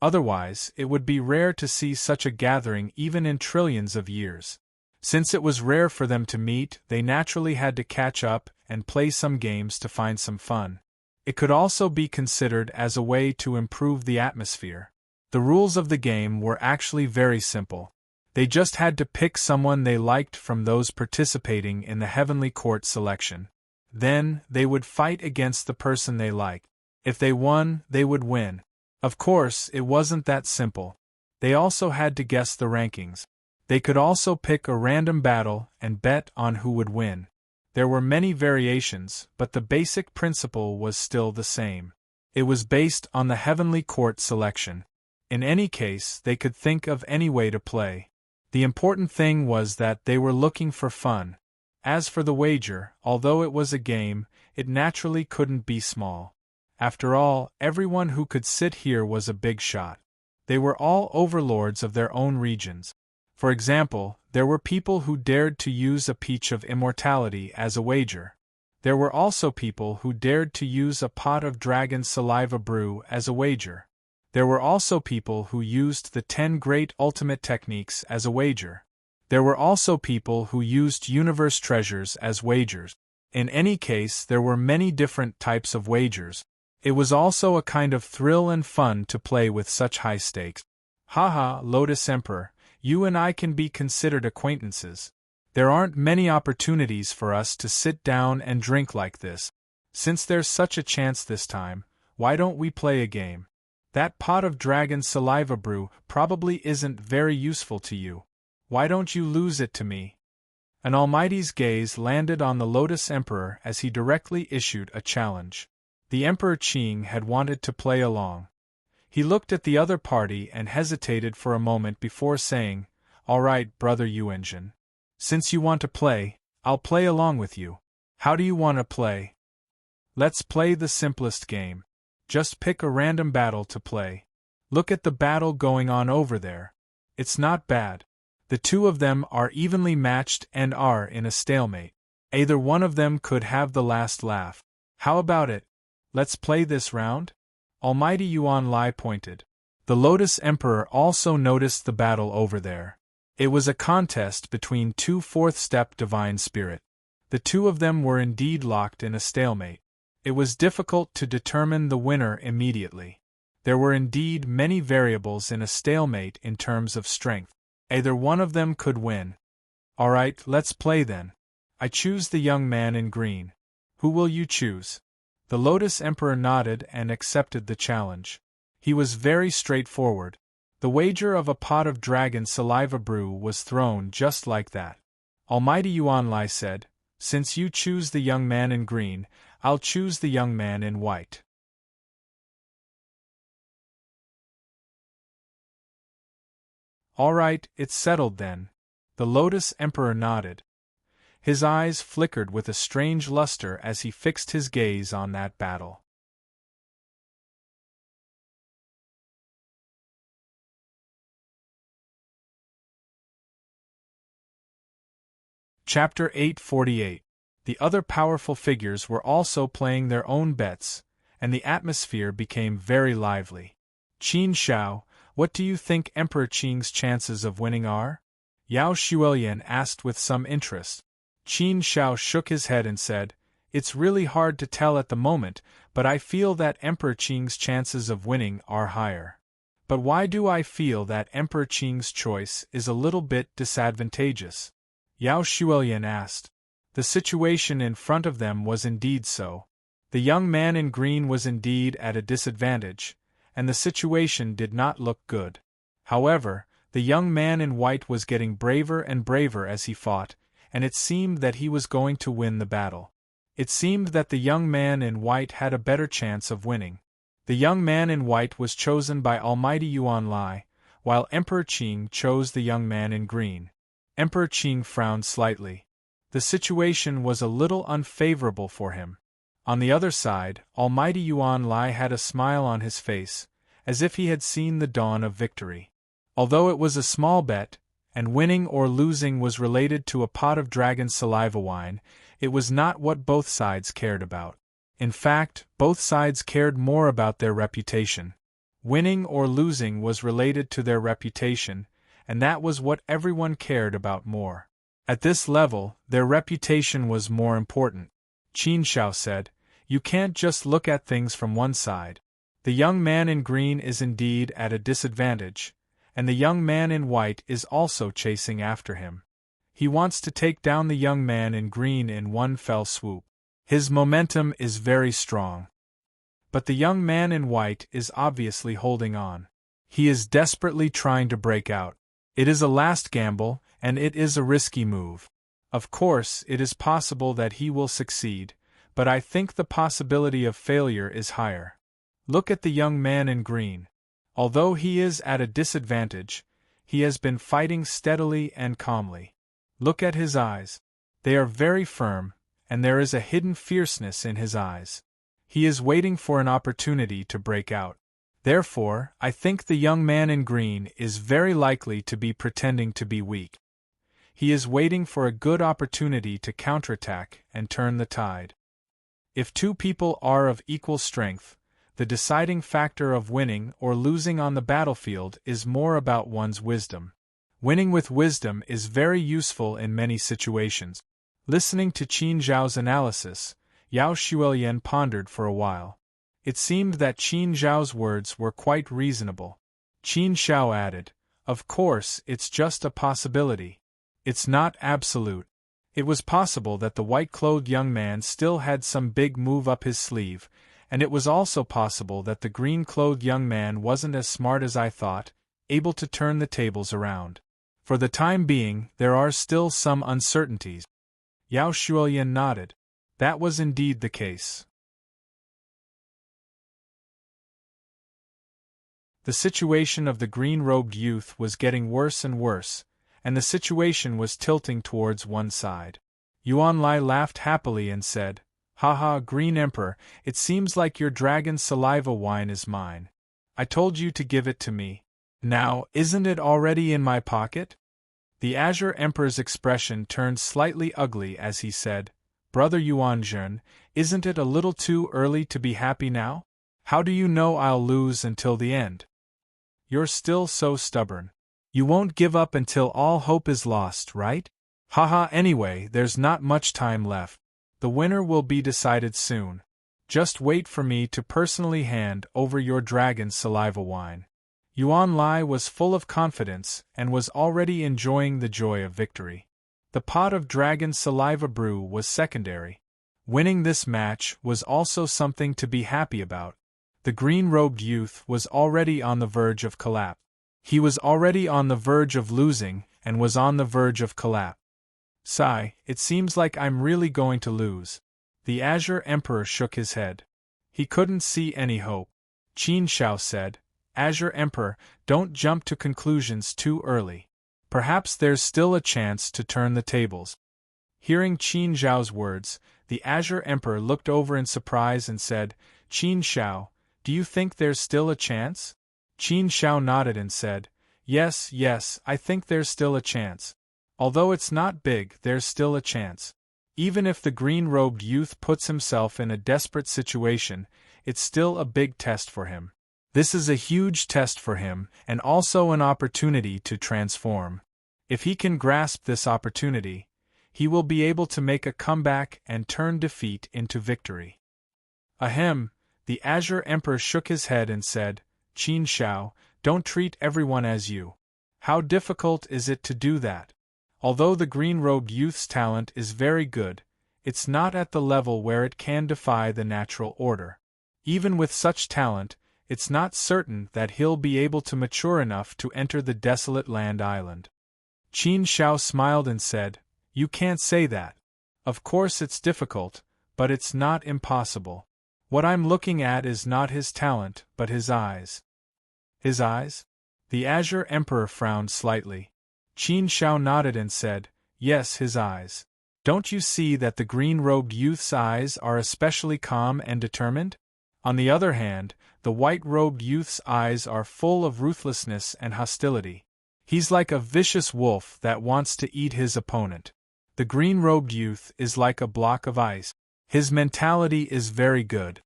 Speaker 1: Otherwise, it would be rare to see such a gathering even in trillions of years. Since it was rare for them to meet, they naturally had to catch up and play some games to find some fun. It could also be considered as a way to improve the atmosphere. The rules of the game were actually very simple. They just had to pick someone they liked from those participating in the Heavenly Court selection. Then, they would fight against the person they liked. If they won, they would win. Of course, it wasn't that simple. They also had to guess the rankings. They could also pick a random battle and bet on who would win. There were many variations, but the basic principle was still the same. It was based on the Heavenly Court selection. In any case, they could think of any way to play. The important thing was that they were looking for fun. As for the wager, although it was a game, it naturally couldn't be small. After all, everyone who could sit here was a big shot. They were all overlords of their own regions. For example, there were people who dared to use a peach of immortality as a wager. There were also people who dared to use a pot of dragon saliva brew as a wager. There were also people who used the 10 great ultimate techniques as a wager. There were also people who used universe treasures as wagers. In any case, there were many different types of wagers. It was also a kind of thrill and fun to play with such high stakes. Haha, Lotus Emperor, you and I can be considered acquaintances. There aren't many opportunities for us to sit down and drink like this. Since there's such a chance this time, why don't we play a game? That pot of dragon saliva brew probably isn't very useful to you. Why don't you lose it to me? An almighty's gaze landed on the Lotus Emperor as he directly issued a challenge. The Emperor Qing had wanted to play along. He looked at the other party and hesitated for a moment before saying, "All right, brother Yuanjin. Since you want to play, I'll play along with you. How do you want to play?" "Let's play the simplest game. Just pick a random battle to play. Look at the battle going on over there. It's not bad. The two of them are evenly matched and are in a stalemate. Either one of them could have the last laugh. How about it? Let's play this round?" Almighty Yuan Lai pointed. The Lotus Emperor also noticed the battle over there. It was a contest between 2 fourth-step divine spirit. The two of them were indeed locked in a stalemate. It was difficult to determine the winner immediately. There were indeed many variables in a stalemate in terms of strength. Either one of them could win. All right, let's play then. I choose the young man in green. Who will you choose? The Lotus Emperor nodded and accepted the challenge. He was very straightforward. The wager of a pot of dragon saliva brew was thrown just like that. Almighty Yuanlai said, "Since you choose the young man in green, I'll choose the young man in white." "All right, it's settled then." The Lotus Emperor nodded. His eyes flickered with a strange luster as he fixed his gaze on that battle. Chapter 848. The other powerful figures were also playing their own bets, and the atmosphere became very lively. "Qin Shao, what do you think Emperor Qing's chances of winning are?" Yao Xuelian asked with some interest. Qin Shao shook his head and said, "It's really hard to tell at the moment, but I feel that Emperor Qing's chances of winning are higher." "But why do I feel that Emperor Qing's choice is a little bit disadvantageous?" Yao Xuelian asked. The situation in front of them was indeed so. The young man in green was indeed at a disadvantage, and the situation did not look good. However, the young man in white was getting braver and braver as he fought, and it seemed that he was going to win the battle. It seemed that the young man in white had a better chance of winning. The young man in white was chosen by Almighty Yuanlai, while Emperor Qing chose the young man in green. Emperor Qing frowned slightly. The situation was a little unfavorable for him. On the other side, Almighty Yuanlai had a smile on his face, as if he had seen the dawn of victory. Although it was a small bet, and winning or losing was related to a pot of dragon saliva wine, it was not what both sides cared about. In fact, both sides cared more about their reputation. Winning or losing was related to their reputation, and that was what everyone cared about more. At this level, their reputation was more important. Qin Shao said, "You can't just look at things from one side. The young man in green is indeed at a disadvantage, and the young man in white is also chasing after him. He wants to take down the young man in green in one fell swoop. His momentum is very strong. But the young man in white is obviously holding on. He is desperately trying to break out. It is a last gamble, and it is a risky move. Of course, it is possible that he will succeed, but I think the possibility of failure is higher. Look at the young man in green. Although he is at a disadvantage, he has been fighting steadily and calmly. Look at his eyes. They are very firm, and there is a hidden fierceness in his eyes. He is waiting for an opportunity to break out. Therefore, I think the young man in green is very likely to be pretending to be weak. He is waiting for a good opportunity to counterattack and turn the tide. If two people are of equal strength, the deciding factor of winning or losing on the battlefield is more about one's wisdom. Winning with wisdom is very useful in many situations." Listening to Qin Zhao's analysis, Yao Xuelian pondered for a while. It seemed that Qin Zhao's words were quite reasonable. Qin Zhao added, "Of course, it's just a possibility. It's not absolute." It was possible that the white-clothed young man still had some big move up his sleeve, and it was also possible that the green-clothed young man wasn't as smart as I thought, able to turn the tables around. For the time being, there are still some uncertainties. Yao Xuelian nodded. That was indeed the case. The situation of the green-robed youth was getting worse and worse, and the situation was tilting towards one side. Yuanlai laughed happily and said, "Haha, Green Emperor, it seems like your dragon saliva wine is mine. I told you to give it to me. Now, isn't it already in my pocket?" The Azure Emperor's expression turned slightly ugly as he said, "Brother Yuanzhen, isn't it a little too early to be happy now? How do you know I'll lose until the end? You're still so stubborn. You won't give up until all hope is lost, right? Haha, anyway, there's not much time left. The winner will be decided soon. Just wait for me to personally hand over your dragon saliva wine." Yuanlai was full of confidence and was already enjoying the joy of victory. The pot of dragon saliva brew was secondary. Winning this match was also something to be happy about. The green-robed youth was already on the verge of collapse. He was already on the verge of losing, and was on the verge of collapse. Sigh, it seems like I'm really going to lose. The Azure Emperor shook his head. He couldn't see any hope. Qin Shao said, Azure Emperor, don't jump to conclusions too early. Perhaps there's still a chance to turn the tables. Hearing Qin Zhao's words, the Azure Emperor looked over in surprise and said, Qin Shao, do you think there's still a chance? Qin Shao nodded and said, Yes, I think there's still a chance. Although it's not big, there's still a chance. Even if the green-robed youth puts himself in a desperate situation, it's still a big test for him. This is a huge test for him, and also an opportunity to transform. If he can grasp this opportunity, he will be able to make a comeback and turn defeat into victory. Ahem, the Azure Emperor shook his head and said, Qin Shao, don't treat everyone as you. How difficult is it to do that? Although the green-robed youth's talent is very good, it's not at the level where it can defy the natural order. Even with such talent, it's not certain that he'll be able to mature enough to enter the desolate land island. Qin Shao smiled and said, You can't say that. Of course it's difficult, but it's not impossible. What I'm looking at is not his talent, but his eyes. His eyes? The Azure Emperor frowned slightly. Qin Shao nodded and said, Yes, his eyes. Don't you see that the green-robed youth's eyes are especially calm and determined? On the other hand, the white-robed youth's eyes are full of ruthlessness and hostility. He's like a vicious wolf that wants to eat his opponent. The green-robed youth is like a block of ice. His mentality is very good.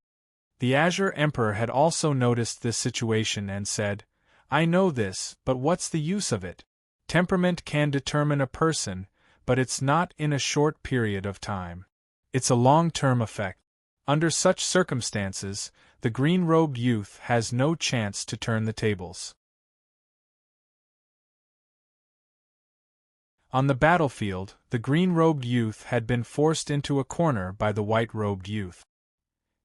Speaker 1: The Azure Emperor had also noticed this situation and said, I know this, but what's the use of it? Temperament can determine a person, but it's not in a short period of time. It's a long-term effect. Under such circumstances, the green-robed youth has no chance to turn the tables. On the battlefield, the green-robed youth had been forced into a corner by the white-robed youth.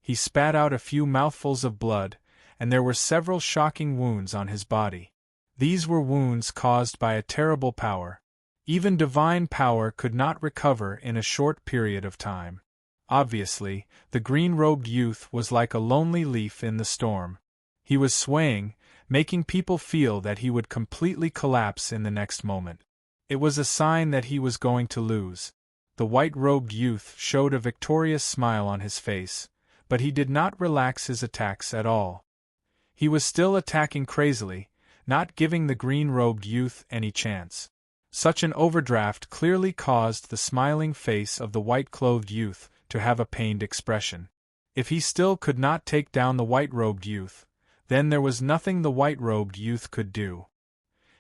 Speaker 1: He spat out a few mouthfuls of blood, and there were several shocking wounds on his body. These were wounds caused by a terrible power. Even divine power could not recover in a short period of time. Obviously, the green-robed youth was like a lonely leaf in the storm. He was swaying, making people feel that he would completely collapse in the next moment. It was a sign that he was going to lose. The white-robed youth showed a victorious smile on his face, but he did not relax his attacks at all. He was still attacking crazily, not giving the green-robed youth any chance. Such an overdraft clearly caused the smiling face of the white-clothed youth to have a pained expression. If he still could not take down the white-robed youth, then there was nothing the white-robed youth could do.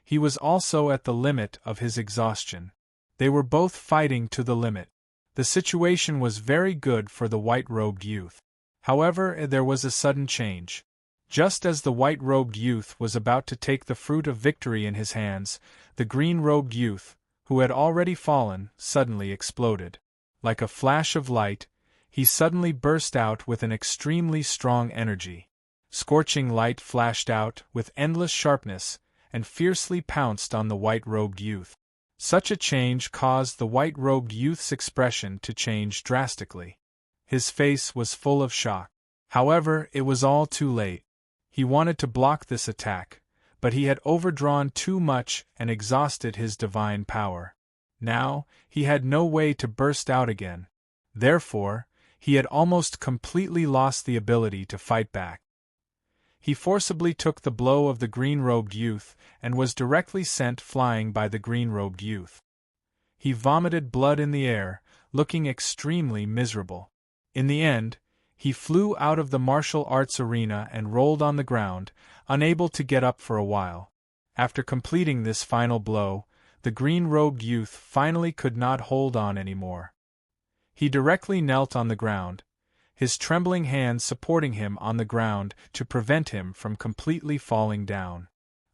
Speaker 1: He was also at the limit of his exhaustion. They were both fighting to the limit. The situation was very good for the white-robed youth. However, there was a sudden change. Just as the white-robed youth was about to take the fruit of victory in his hands, the green-robed youth, who had already fallen, suddenly exploded. Like a flash of light, he suddenly burst out with an extremely strong energy. Scorching light flashed out with endless sharpness, and fiercely pounced on the white-robed youth. Such a change caused the white-robed youth's expression to change drastically. His face was full of shock. However, it was all too late. He wanted to block this attack, but he had overdrawn too much and exhausted his divine power. Now, he had no way to burst out again. Therefore, he had almost completely lost the ability to fight back. He forcibly took the blow of the green-robed youth and was directly sent flying by the green-robed youth. He vomited blood in the air, looking extremely miserable. In the end, he flew out of the martial arts arena and rolled on the ground, unable to get up for a while. After completing this final blow, the green-robed youth finally could not hold on anymore. He directly knelt on the ground, his trembling hands supporting him on the ground to prevent him from completely falling down.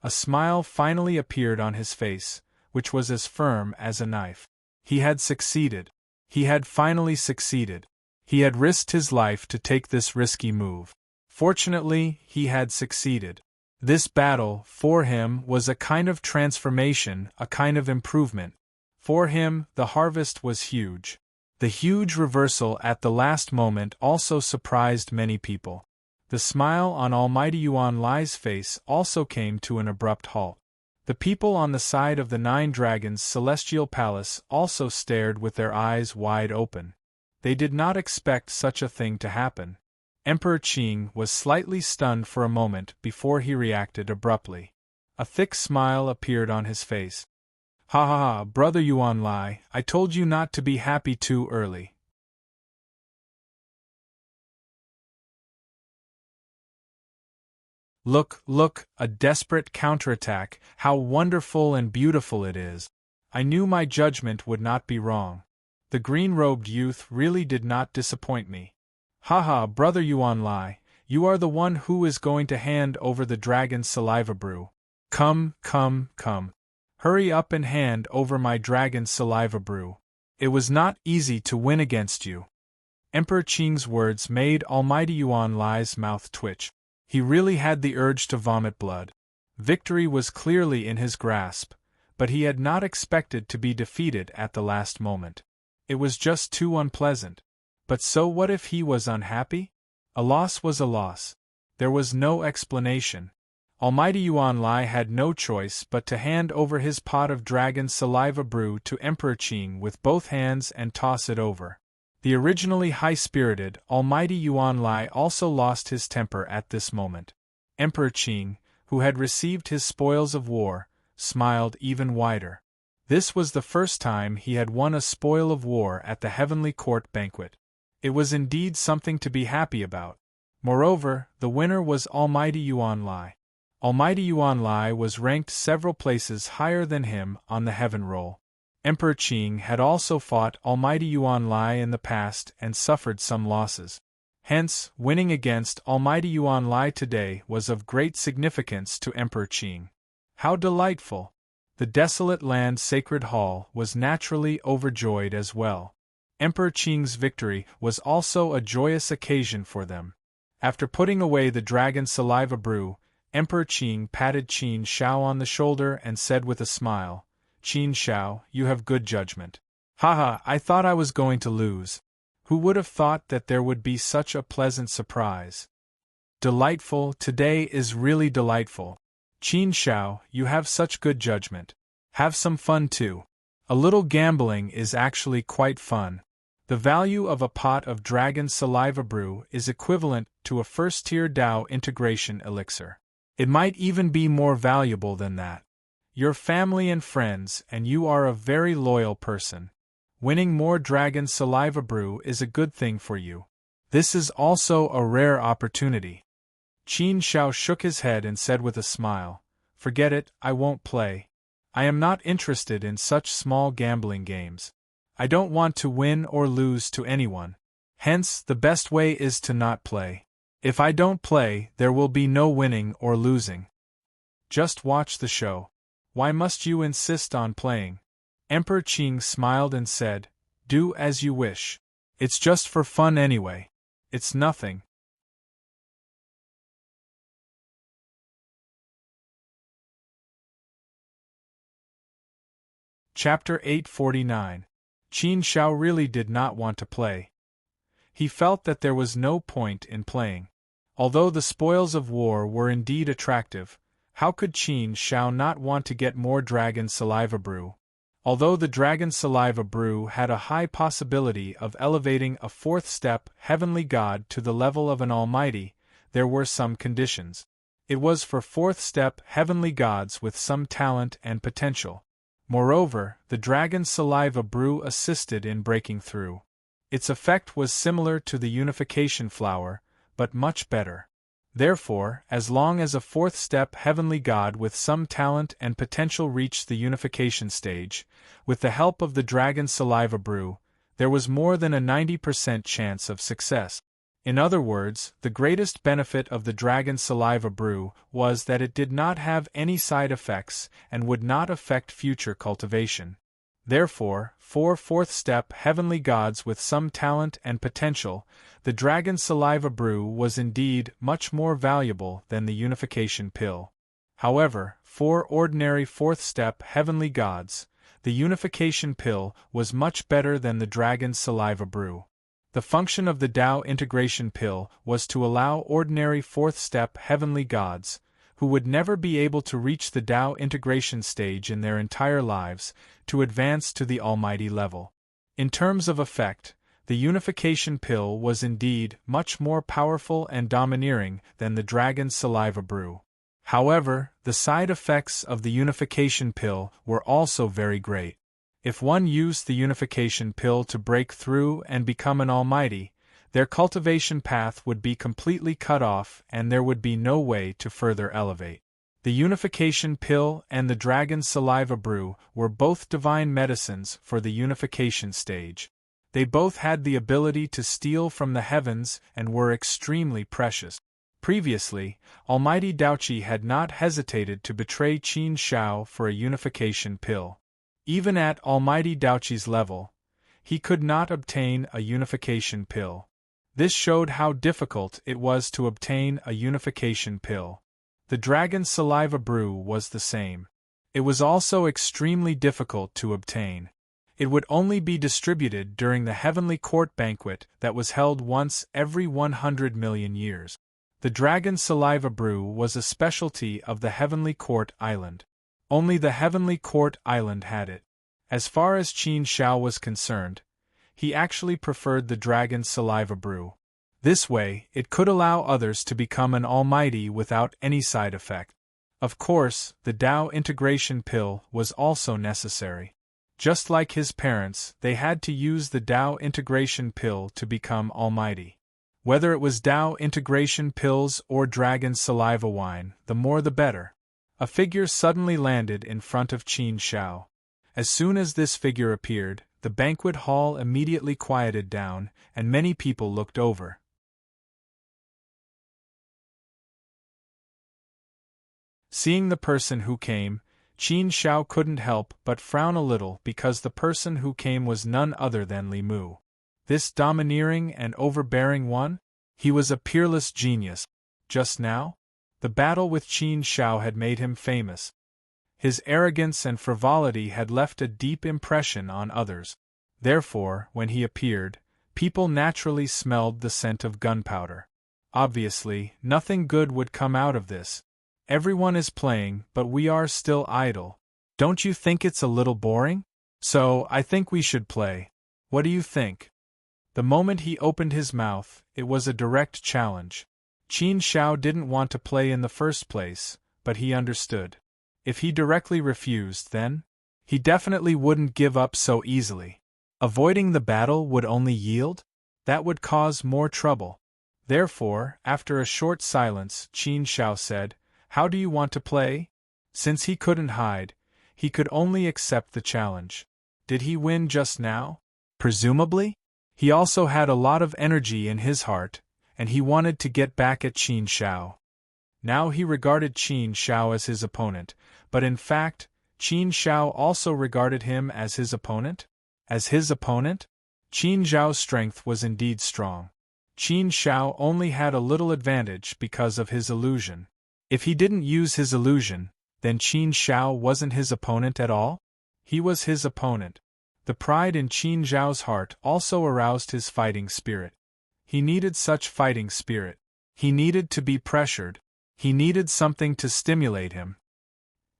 Speaker 1: A smile finally appeared on his face, which was as firm as a knife. He had succeeded. He had finally succeeded. He had risked his life to take this risky move. Fortunately, he had succeeded. This battle, for him, was a kind of transformation, a kind of improvement. For him, the harvest was huge. The huge reversal at the last moment also surprised many people. The smile on Almighty Yuan Lai's face also came to an abrupt halt. The people on the side of the 9 Dragons' celestial palace also stared with their eyes wide open. They did not expect such a thing to happen. Emperor Qing was slightly stunned for a moment before he reacted abruptly. A thick smile appeared on his face. Ha ha ha, Brother Yuan Lai, I told you not to be happy too early. Look, look, a desperate counterattack, how wonderful and beautiful it is. I knew my judgment would not be wrong. The green-robed youth really did not disappoint me. Ha ha, Brother Yuan Lai, you are the one who is going to hand over the dragon's saliva brew. Come, come, come. Hurry up and hand over my dragon's saliva brew. It was not easy to win against you. Emperor Qing's words made Almighty Yuan Lai's mouth twitch. He really had the urge to vomit blood. Victory was clearly in his grasp, but he had not expected to be defeated at the last moment. It was just too unpleasant. But so what if he was unhappy? A loss was a loss. There was no explanation. Almighty Yuan Lai had no choice but to hand over his pot of dragon saliva brew to Emperor Qing with both hands and toss it over. The originally high-spirited, Almighty Yuan Lai also lost his temper at this moment. Emperor Qing, who had received his spoils of war, smiled even wider. This was the first time he had won a spoil of war at the Heavenly Court banquet. It was indeed something to be happy about. Moreover, the winner was Almighty Yuan Lai. Almighty Yuan Lai was ranked several places higher than him on the heaven roll. Emperor Qing had also fought Almighty Yuan Lai in the past and suffered some losses. Hence, winning against Almighty Yuan Lai today was of great significance to Emperor Qing. How delightful! The desolate land Sacred Hall was naturally overjoyed as well. Emperor Qing's victory was also a joyous occasion for them. After putting away the dragon saliva brew, Emperor Qing patted Qin Shao on the shoulder and said with a smile, Qin Shao, you have good judgment. Haha, I thought I was going to lose. Who would have thought that there would be such a pleasant surprise? Delightful, today is really delightful. Qin Shao, you have such good judgment. Have some fun too. A little gambling is actually quite fun. The value of a pot of dragon saliva brew is equivalent to a first-tier Dao integration elixir. It might even be more valuable than that. Your family and friends, and you are a very loyal person. Winning more dragon saliva brew is a good thing for you. This is also a rare opportunity. Qin Shao shook his head and said with a smile, Forget it, I won't play. I am not interested in such small gambling games. I don't want to win or lose to anyone. Hence, the best way is to not play. If I don't play, there will be no winning or losing. Just watch the show. Why must you insist on playing? Emperor Qing smiled and said, Do as you wish. It's just for fun anyway. It's nothing. Chapter 849. Qin Shao really did not want to play. He felt that there was no point in playing. Although the spoils of war were indeed attractive, how could Qin Shao not want to get more dragon saliva brew? Although the dragon saliva brew had a high possibility of elevating a fourth-step heavenly god to the level of an almighty, there were some conditions. It was for fourth-step heavenly gods with some talent and potential. Moreover, the dragon saliva brew assisted in breaking through. Its effect was similar to the unification flower, but much better. Therefore, as long as a fourth-step heavenly god with some talent and potential reached the unification stage, with the help of the dragon saliva brew, there was more than a 90% chance of success. In other words, the greatest benefit of the dragon saliva brew was that it did not have any side effects and would not affect future cultivation. Therefore, for fourth-step heavenly gods with some talent and potential, the dragon saliva brew was indeed much more valuable than the unification pill. However, for ordinary fourth-step heavenly gods, the unification pill was much better than the dragon's saliva brew. The function of the Tao integration pill was to allow ordinary fourth-step heavenly gods, who would never be able to reach the Tao integration stage in their entire lives, to advance to the almighty level. In terms of effect, the unification pill was indeed much more powerful and domineering than the dragon's saliva brew. However, the side effects of the unification pill were also very great. If one used the unification pill to break through and become an almighty, their cultivation path would be completely cut off and there would be no way to further elevate. The unification pill and the dragon's saliva brew were both divine medicines for the unification stage. They both had the ability to steal from the heavens and were extremely precious. Previously, Almighty Daoqi had not hesitated to betray Qin Shao for a unification pill. Even at Almighty Daoqi's level, he could not obtain a unification pill. This showed how difficult it was to obtain a unification pill. The dragon's saliva brew was the same. It was also extremely difficult to obtain. It would only be distributed during the heavenly court banquet that was held once every 100 million years. The dragon's saliva brew was a specialty of the heavenly court island. Only the heavenly court island had it. As far as Qin Shao was concerned, he actually preferred the dragon's saliva brew. This way, it could allow others to become an almighty without any side effect. Of course, the Tao integration pill was also necessary. Just like his parents, they had to use the Tao integration pill to become almighty. Whether it was Tao integration pills or dragon's saliva wine, the more the better. A figure suddenly landed in front of Qin Shao. As soon as this figure appeared, the banquet hall immediately quieted down, and many people looked over. Seeing the person who came, Qin Shao couldn't help but frown a little because the person who came was none other than Li Mu. This domineering and overbearing one? He was a peerless genius. Just now? The battle with Qin Shao had made him famous. His arrogance and frivolity had left a deep impression on others. Therefore, when he appeared, people naturally smelled the scent of gunpowder. Obviously, nothing good would come out of this. Everyone is playing, but we are still idle. Don't you think it's a little boring? So, I think we should play. What do you think? The moment he opened his mouth, it was a direct challenge. Qin Shao didn't want to play in the first place, but he understood. If he directly refused, then he definitely wouldn't give up so easily. Avoiding the battle would only yield? That would cause more trouble. Therefore, after a short silence, Qin Shao said, "How do you want to play?" Since he couldn't hide, he could only accept the challenge. Did he win just now? Presumably. He also had a lot of energy in his heart, and he wanted to get back at Qin Shao. Now he regarded Qin Shao as his opponent, but in fact, Qin Shao also regarded him as his opponent? As his opponent? Qin Zhao's strength was indeed strong. Qin Shao only had a little advantage because of his illusion. If he didn't use his illusion, then Qin Shao wasn't his opponent at all? He was his opponent. The pride in Qin Zhao's heart also aroused his fighting spirit. He needed such fighting spirit. He needed to be pressured. He needed something to stimulate him.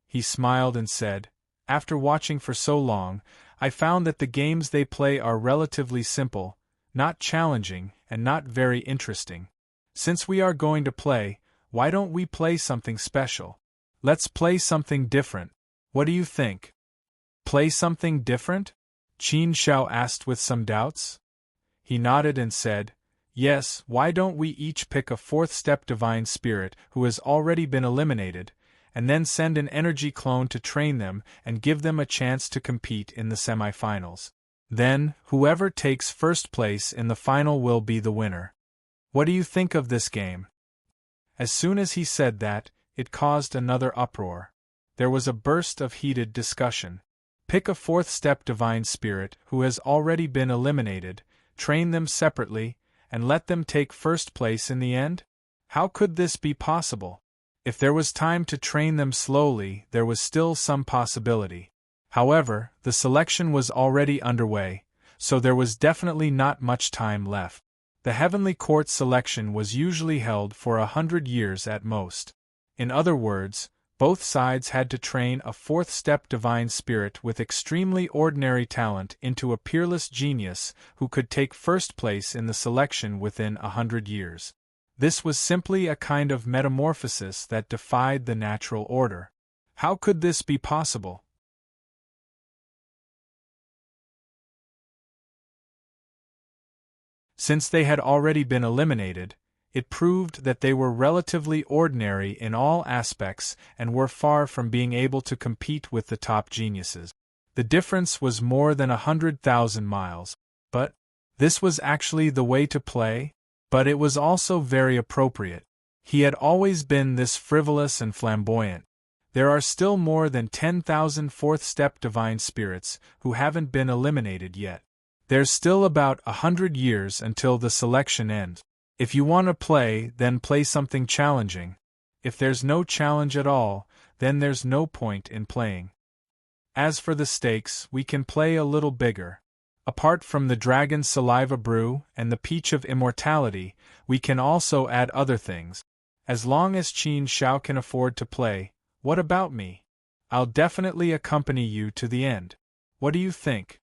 Speaker 1: He smiled and said, "After watching for so long, I found that the games they play are relatively simple, not challenging, and not very interesting. Since we are going to play, why don't we play something special? Let's play something different. What do you think?" "Play something different?" Qin Shao asked with some doubts. He nodded and said, "Yes, why don't we each pick a fourth-step divine spirit who has already been eliminated, and then send an energy clone to train them and give them a chance to compete in the semifinals. Then, whoever takes first place in the final will be the winner. What do you think of this game?" As soon as he said that, it caused another uproar. There was a burst of heated discussion. Pick a fourth-step divine spirit who has already been eliminated, train them separately, and let them take first place in the end? How could this be possible? If there was time to train them slowly, there was still some possibility. However, the selection was already underway, so there was definitely not much time left. The Heavenly Court selection was usually held for 100 years at most. In other words, both sides had to train a fourth-step divine spirit with extremely ordinary talent into a peerless genius who could take first place in the selection within 100 years. This was simply a kind of metamorphosis that defied the natural order. How could this be possible? Since they had already been eliminated, it proved that they were relatively ordinary in all aspects and were far from being able to compete with the top geniuses. The difference was more than 100,000 miles. But this was actually the way to play? But it was also very appropriate. He had always been this frivolous and flamboyant. There are still more than 10,000 fourth-step divine spirits who haven't been eliminated yet. There's still about 100 years until the selection ends. If you want to play, then play something challenging. If there's no challenge at all, then there's no point in playing. As for the stakes, we can play a little bigger. Apart from the dragon's saliva brew and the peach of immortality, we can also add other things. As long as Qin Shao can afford to play, what about me? I'll definitely accompany you to the end. What do you think?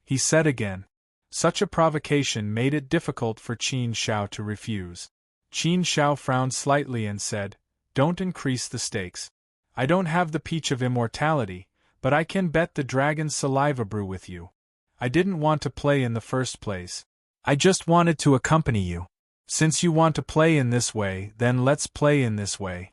Speaker 1: He said again. Such a provocation made it difficult for Qin Shao to refuse. Qin Shao frowned slightly and said, "Don't increase the stakes. I don't have the peach of immortality, but I can bet the dragon's saliva brew with you. I didn't want to play in the first place. I just wanted to accompany you. Since you want to play in this way, then let's play in this way."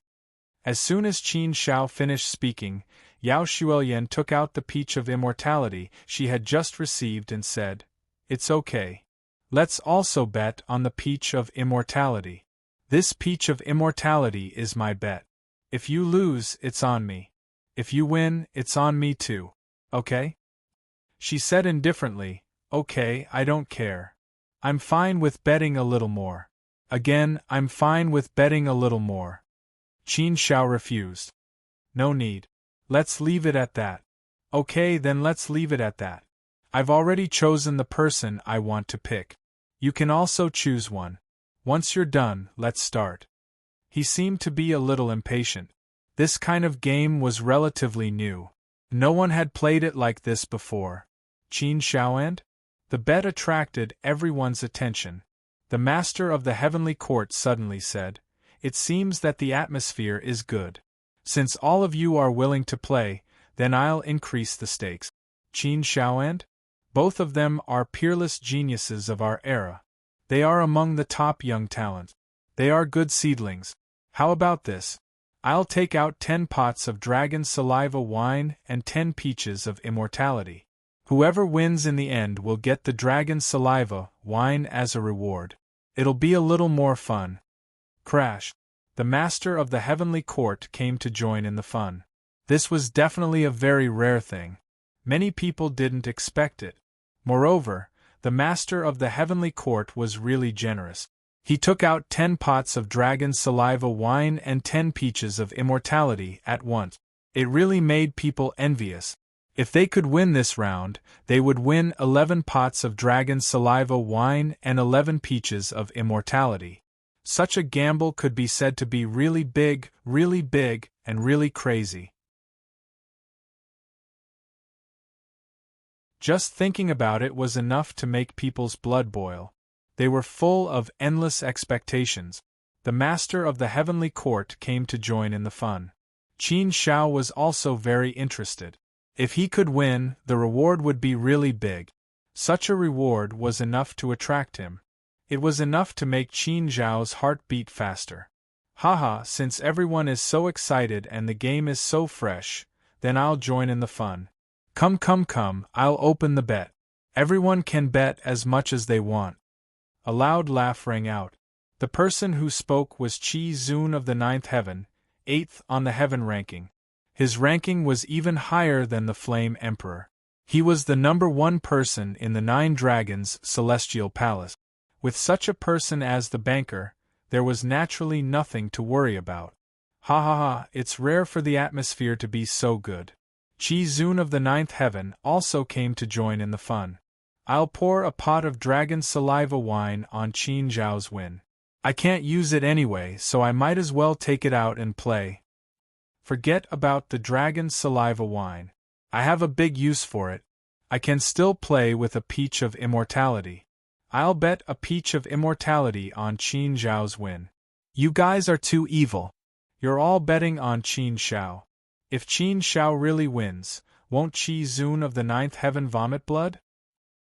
Speaker 1: As soon as Qin Shao finished speaking, Yao Shuoyan took out the peach of immortality she had just received and said, "It's okay. Let's also bet on the peach of immortality. This peach of immortality is my bet. If you lose, it's on me. If you win, it's on me too. Okay?" She said indifferently, "Okay, I don't care. I'm fine with betting a little more." Again, "I'm fine with betting a little more." Qin Shao refused. "No need. Let's leave it at that." "Okay, then let's leave it at that. I've already chosen the person I want to pick. You can also choose one. Once you're done, let's start." He seemed to be a little impatient. This kind of game was relatively new. No one had played it like this before. Qin Shao and? The bet attracted everyone's attention. The master of the Heavenly Court suddenly said, "It seems that the atmosphere is good. Since all of you are willing to play, then I'll increase the stakes." Qin Shao and? Both of them are peerless geniuses of our era. They are among the top young talent. They are good seedlings. How about this? I'll take out 10 pots of dragon saliva wine and 10 peaches of immortality. Whoever wins in the end will get the dragon saliva wine as a reward. It'll be a little more fun. Crash. The master of the Heavenly Court came to join in the fun. This was definitely a very rare thing. Many people didn't expect it. Moreover, the master of the Heavenly Court was really generous. He took out 10 pots of dragon saliva wine and 10 peaches of immortality at once. It really made people envious. If they could win this round, they would win 11 pots of dragon saliva wine and 11 peaches of immortality. Such a gamble could be said to be really big, and really crazy. Just thinking about it was enough to make people's blood boil. They were full of endless expectations. The master of the Heavenly Court came to join in the fun. Qin Shao was also very interested. If he could win, the reward would be really big. Such a reward was enough to attract him. It was enough to make Qin Zhao's heart beat faster. Haha, since everyone is so excited and the game is so fresh, then I'll join in the fun. Come, I'll open the bet. Everyone can bet as much as they want. A loud laugh rang out. The person who spoke was Qi Zun of the 9th heaven, 8th on the heaven ranking. His ranking was even higher than the Flame Emperor. He was the #1 person in the 9 Dragons' celestial palace. With such a person as the banker, there was naturally nothing to worry about. Ha ha ha, it's rare for the atmosphere to be so good. Qi Zun of the 9th heaven also came to join in the fun. I'll pour a pot of dragon saliva wine on Qin Zhao's win. I can't use it anyway, so I might as well take it out and play. Forget about the dragon saliva wine. I have a big use for it. I can still play with a peach of immortality. I'll bet a peach of immortality on Qin Zhao's win. You guys are too evil. You're all betting on Qin Zhao. If Qin Zhao really wins, won't Qi Zun of the 9th heaven vomit blood?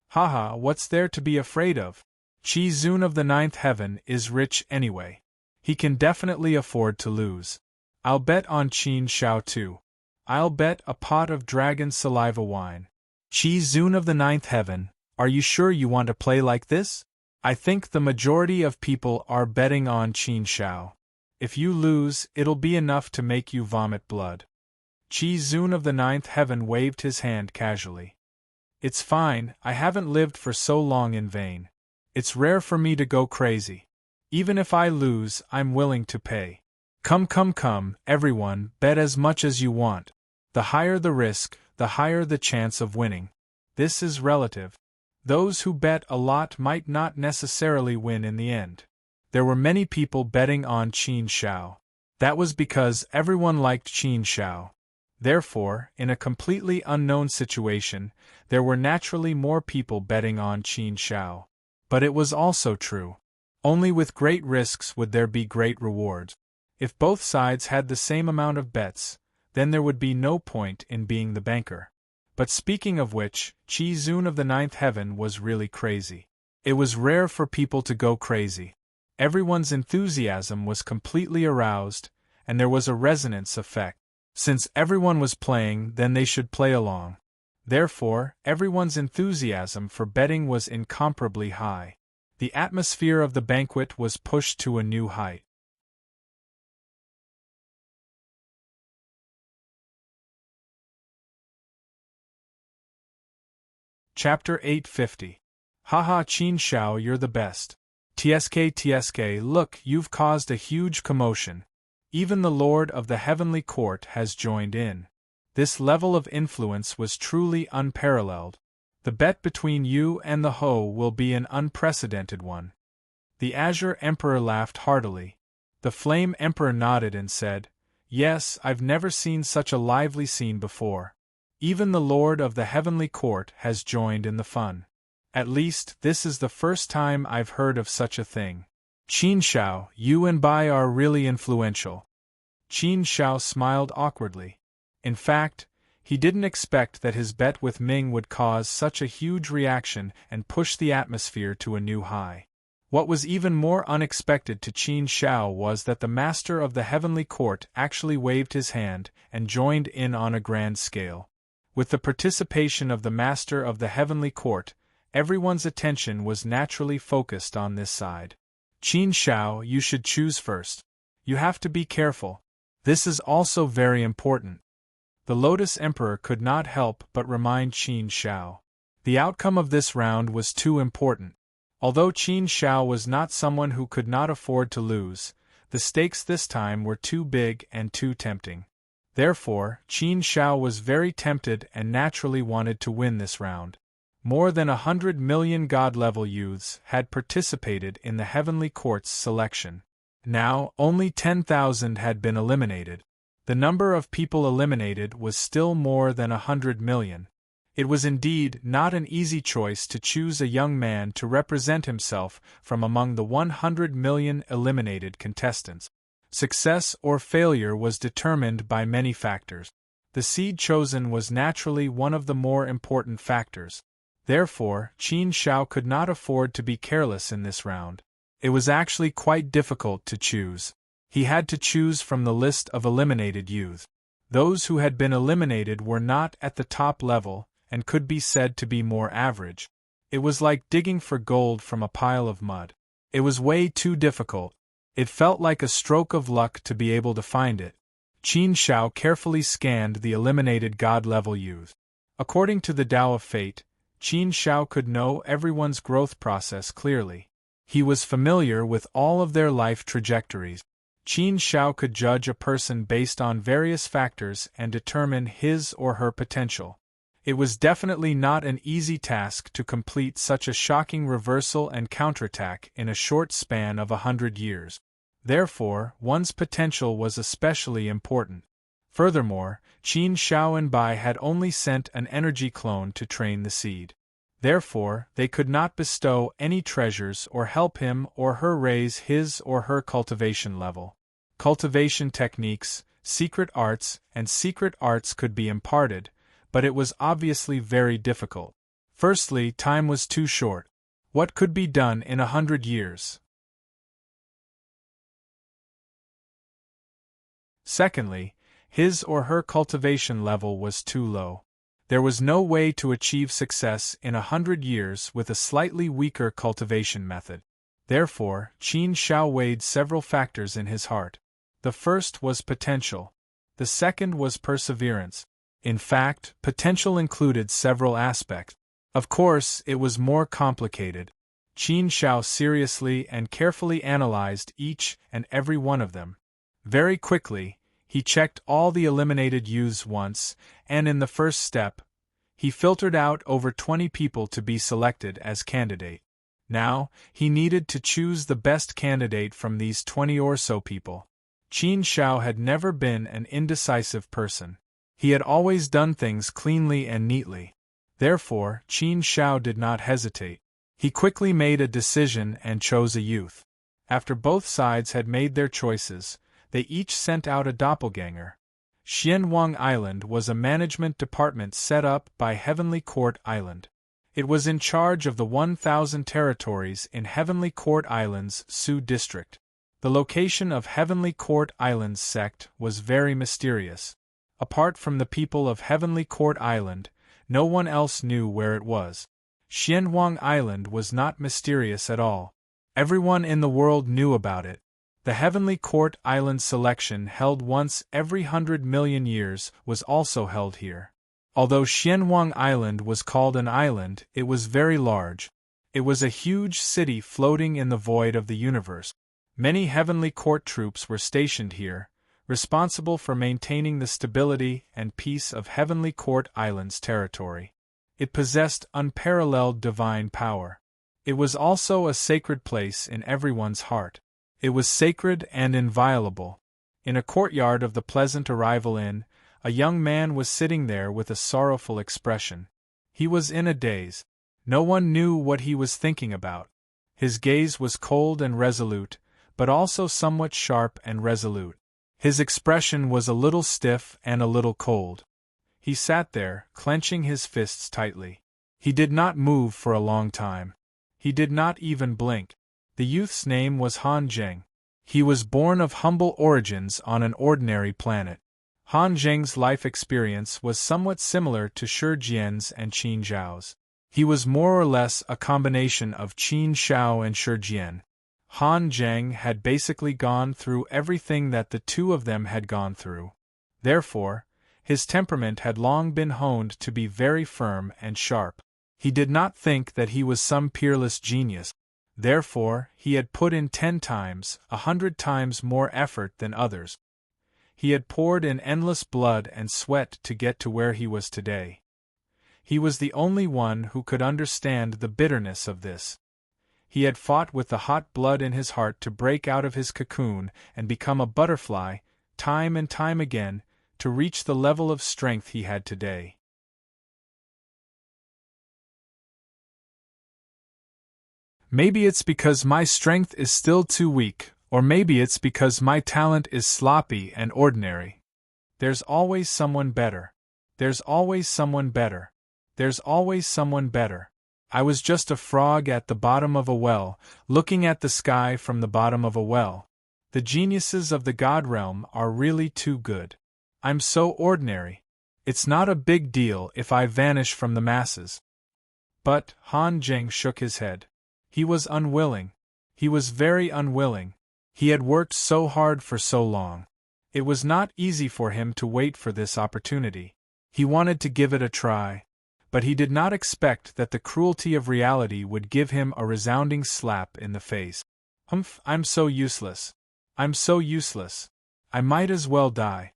Speaker 1: Haha, what's there to be afraid of? Qi Zun of the 9th heaven is rich anyway. He can definitely afford to lose. I'll bet on Qin Zhao too. I'll bet a pot of dragon saliva wine. Qi Zun of the 9th heaven, are you sure you want to play like this? I think the majority of people are betting on Qin Zhao. If you lose, it'll be enough to make you vomit blood. Qi Zun of the 9th heaven waved his hand casually. It's fine, I haven't lived for so long in vain. It's rare for me to go crazy. Even if I lose, I'm willing to pay. Come, everyone, bet as much as you want. The higher the risk, the higher the chance of winning. This is relative. Those who bet a lot might not necessarily win in the end. There were many people betting on Qin Zhao. That was because everyone liked Qin Zhao. Therefore, in a completely unknown situation, there were naturally more people betting on Qin Zhao. But it was also true. Only with great risks would there be great rewards. If both sides had the same amount of bets, then there would be no point in being the banker. But speaking of which, Qi Zun of the 9th heaven was really crazy. It was rare for people to go crazy. Everyone's enthusiasm was completely aroused, and there was a resonance effect. Since everyone was playing, then they should play along. Therefore, everyone's enthusiasm for betting was incomparably high. The atmosphere of the banquet was pushed to a new height. Chapter 850. Haha, Qin Zhao, you're the best. TSK, look, you've caused a huge commotion. Even the Lord of the Heavenly Court has joined in. This level of influence was truly unparalleled. The bet between you and the Ho will be an unprecedented one. The Azure Emperor laughed heartily. The Flame Emperor nodded and said, Yes, I've never seen such a lively scene before. Even the Lord of the Heavenly Court has joined in the fun. At least, this is the first time I've heard of such a thing. Qin Zhao, you and Bai are really influential. Qin Zhao smiled awkwardly. In fact, he didn't expect that his bet with Ming would cause such a huge reaction and push the atmosphere to a new high. What was even more unexpected to Qin Zhao was that the Master of the Heavenly Court actually waved his hand and joined in on a grand scale. With the participation of the Master of the Heavenly Court, everyone's attention was naturally focused on this side. Qin Zhao, you should choose first. You have to be careful. This is also very important. The Lotus Emperor could not help but remind Qin Zhao. The outcome of this round was too important. Although Qin Zhao was not someone who could not afford to lose, the stakes this time were too big and too tempting. Therefore, Qin Zhao was very tempted and naturally wanted to win this round. More than 100 million God-level youths had participated in the Heavenly Court's selection. Now, only 10,000 had been eliminated. The number of people eliminated was still more than 100 million. It was indeed not an easy choice to choose a young man to represent himself from among the 100 million eliminated contestants. Success or failure was determined by many factors. The seed chosen was naturally one of the more important factors. Therefore, Qin Zhao could not afford to be careless in this round. It was actually quite difficult to choose. He had to choose from the list of eliminated youth. Those who had been eliminated were not at the top level, and could be said to be more average. It was like digging for gold from a pile of mud. It was way too difficult. It felt like a stroke of luck to be able to find it. Qin Shao carefully scanned the eliminated god-level youth. According to the Tao of Fate, Qin Shao could know everyone's growth process clearly. He was familiar with all of their life trajectories. Qin Shao could judge a person based on various factors and determine his or her potential. It was definitely not an easy task to complete such a shocking reversal and counterattack in a short span of 100 years. Therefore, one's potential was especially important. Furthermore, Qin Shao and Bai had only sent an energy clone to train the seed. Therefore, they could not bestow any treasures or help him or her raise his or her cultivation level. Cultivation techniques, secret arts, and secret arts could be imparted, but it was obviously very difficult. Firstly, time was too short. What could be done in 100 years? Secondly, his or her cultivation level was too low. There was no way to achieve success in 100 years with a slightly weaker cultivation method. Therefore, Qin Shao weighed several factors in his heart. The first was potential. The second was perseverance. In fact, potential included several aspects. Of course, it was more complicated. Qin Shao seriously and carefully analyzed each and every one of them. Very quickly, he checked all the eliminated youths once, and in the first step, he filtered out over 20 people to be selected as candidate. Now, he needed to choose the best candidate from these 20 or so people. Qin Shao had never been an indecisive person. He had always done things cleanly and neatly. Therefore, Qin Shao did not hesitate. He quickly made a decision and chose a youth. After both sides had made their choices, they each sent out a doppelganger. Xianwang Island was a management department set up by Heavenly Court Island. It was in charge of the 1,000 territories in Heavenly Court Island's Su district. The location of Heavenly Court Island's sect was very mysterious. Apart from the people of Heavenly Court Island, no one else knew where it was. Xianwang Island was not mysterious at all. Everyone in the world knew about it. The Heavenly Court Island selection held once every 100 million years was also held here. Although Xianwang Island was called an island, it was very large. It was a huge city floating in the void of the universe. Many Heavenly Court troops were stationed here, responsible for maintaining the stability and peace of Heavenly Court Island's territory. It possessed unparalleled divine power. It was also a sacred place in everyone's heart. It was sacred and inviolable. In a courtyard of the Pleasant Arrival Inn, a young man was sitting there with a sorrowful expression. He was in a daze. No one knew what he was thinking about. His gaze was cold and resolute, but also somewhat sharp and resolute. His expression was a little stiff and a little cold. He sat there, clenching his fists tightly. He did not move for a long time. He did not even blink. The youth's name was Han Zheng. He was born of humble origins on an ordinary planet. Han Zheng's life experience was somewhat similar to Shi Jian's and Qin Zhao's. He was more or less a combination of Qin Shao and Shi Jian. Han Zheng had basically gone through everything that the two of them had gone through. Therefore, his temperament had long been honed to be very firm and sharp. He did not think that he was some peerless genius. Therefore, he had put in 10 times, 100 times more effort than others. He had poured in endless blood and sweat to get to where he was today. He was the only one who could understand the bitterness of this. He had fought with the hot blood in his heart to break out of his cocoon and become a butterfly, time and time again, to reach the level of strength he had today. Maybe it's because my strength is still too weak, or maybe it's because my talent is sloppy and ordinary. There's always someone better. There's always someone better. There's always someone better. I was just a frog at the bottom of a well, looking at the sky from the bottom of a well. The geniuses of the God realm are really too good. I'm so ordinary. It's not a big deal if I vanish from the masses. But Han Zheng shook his head. He was unwilling. He was very unwilling. He had worked so hard for so long. It was not easy for him to wait for this opportunity. He wanted to give it a try. But he did not expect that the cruelty of reality would give him a resounding slap in the face. Humph, I'm so useless. I'm so useless. I might as well die.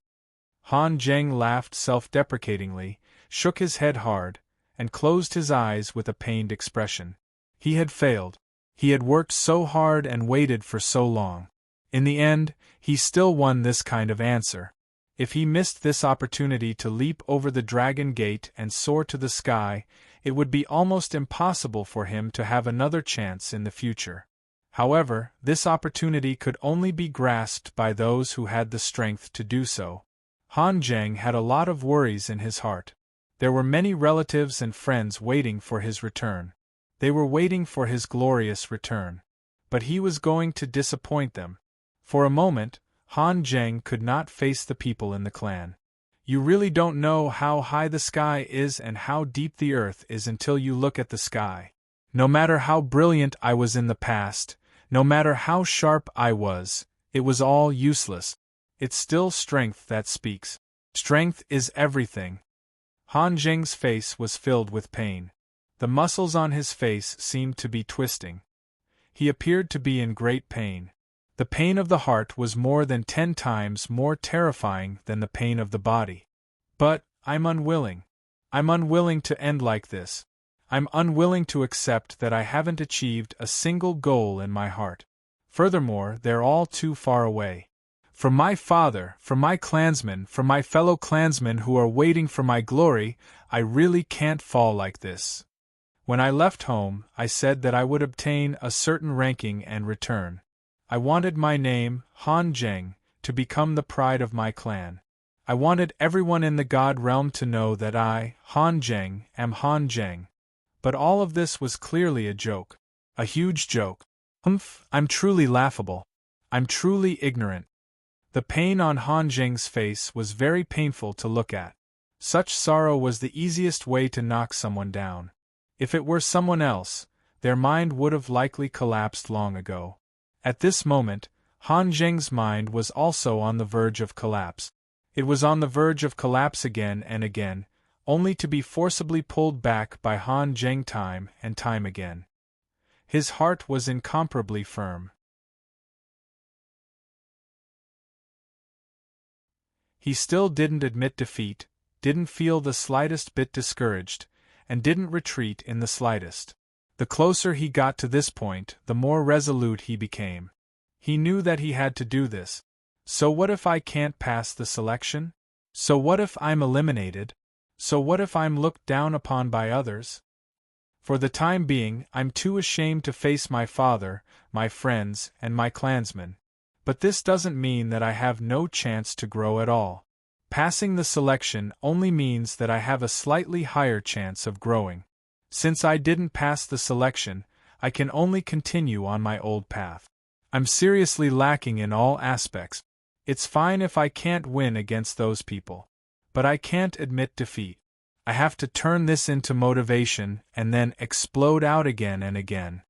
Speaker 1: Han Zheng laughed self-deprecatingly, shook his head hard, and closed his eyes with a pained expression. He had failed. He had worked so hard and waited for so long. In the end, he still won this kind of answer. If he missed this opportunity to leap over the dragon gate and soar to the sky, it would be almost impossible for him to have another chance in the future. However, this opportunity could only be grasped by those who had the strength to do so. Han Zheng had a lot of worries in his heart. There were many relatives and friends waiting for his return. They were waiting for his glorious return. But he was going to disappoint them. For a moment, Han Zheng could not face the people in the clan. You really don't know how high the sky is and how deep the earth is until you look at the sky. No matter how brilliant I was in the past, no matter how sharp I was, it was all useless. It's still strength that speaks. Strength is everything. Han Zheng's face was filled with pain. The muscles on his face seemed to be twisting. He appeared to be in great pain. The pain of the heart was more than 10 times more terrifying than the pain of the body. But, I'm unwilling. I'm unwilling to end like this. I'm unwilling to accept that I haven't achieved a single goal in my heart. Furthermore, they're all too far away. From my father, from my clansmen, from my fellow clansmen who are waiting for my glory, I really can't fall like this. When I left home, I said that I would obtain a certain ranking and return. I wanted my name, Han Zheng, to become the pride of my clan. I wanted everyone in the God realm to know that I, Han Zheng, am Han Zheng. But all of this was clearly a joke. A huge joke. Humph, I'm truly laughable. I'm truly ignorant. The pain on Han Zheng's face was very painful to look at. Such sorrow was the easiest way to knock someone down. If it were someone else, their mind would have likely collapsed long ago. At this moment, Han Zheng's mind was also on the verge of collapse. It was on the verge of collapse again and again, only to be forcibly pulled back by Han Zheng time and time again. His heart was incomparably firm. He still didn't admit defeat, didn't feel the slightest bit discouraged, and didn't retreat in the slightest. The closer he got to this point, the more resolute he became. He knew that he had to do this. So what if I can't pass the selection? So what if I'm eliminated? So what if I'm looked down upon by others? For the time being, I'm too ashamed to face my father, my friends, and my clansmen. But this doesn't mean that I have no chance to grow at all. Passing the selection only means that I have a slightly higher chance of growing. Since I didn't pass the selection, I can only continue on my old path. I'm seriously lacking in all aspects. It's fine if I can't win against those people. But I can't admit defeat. I have to turn this into motivation and then explode out again and again.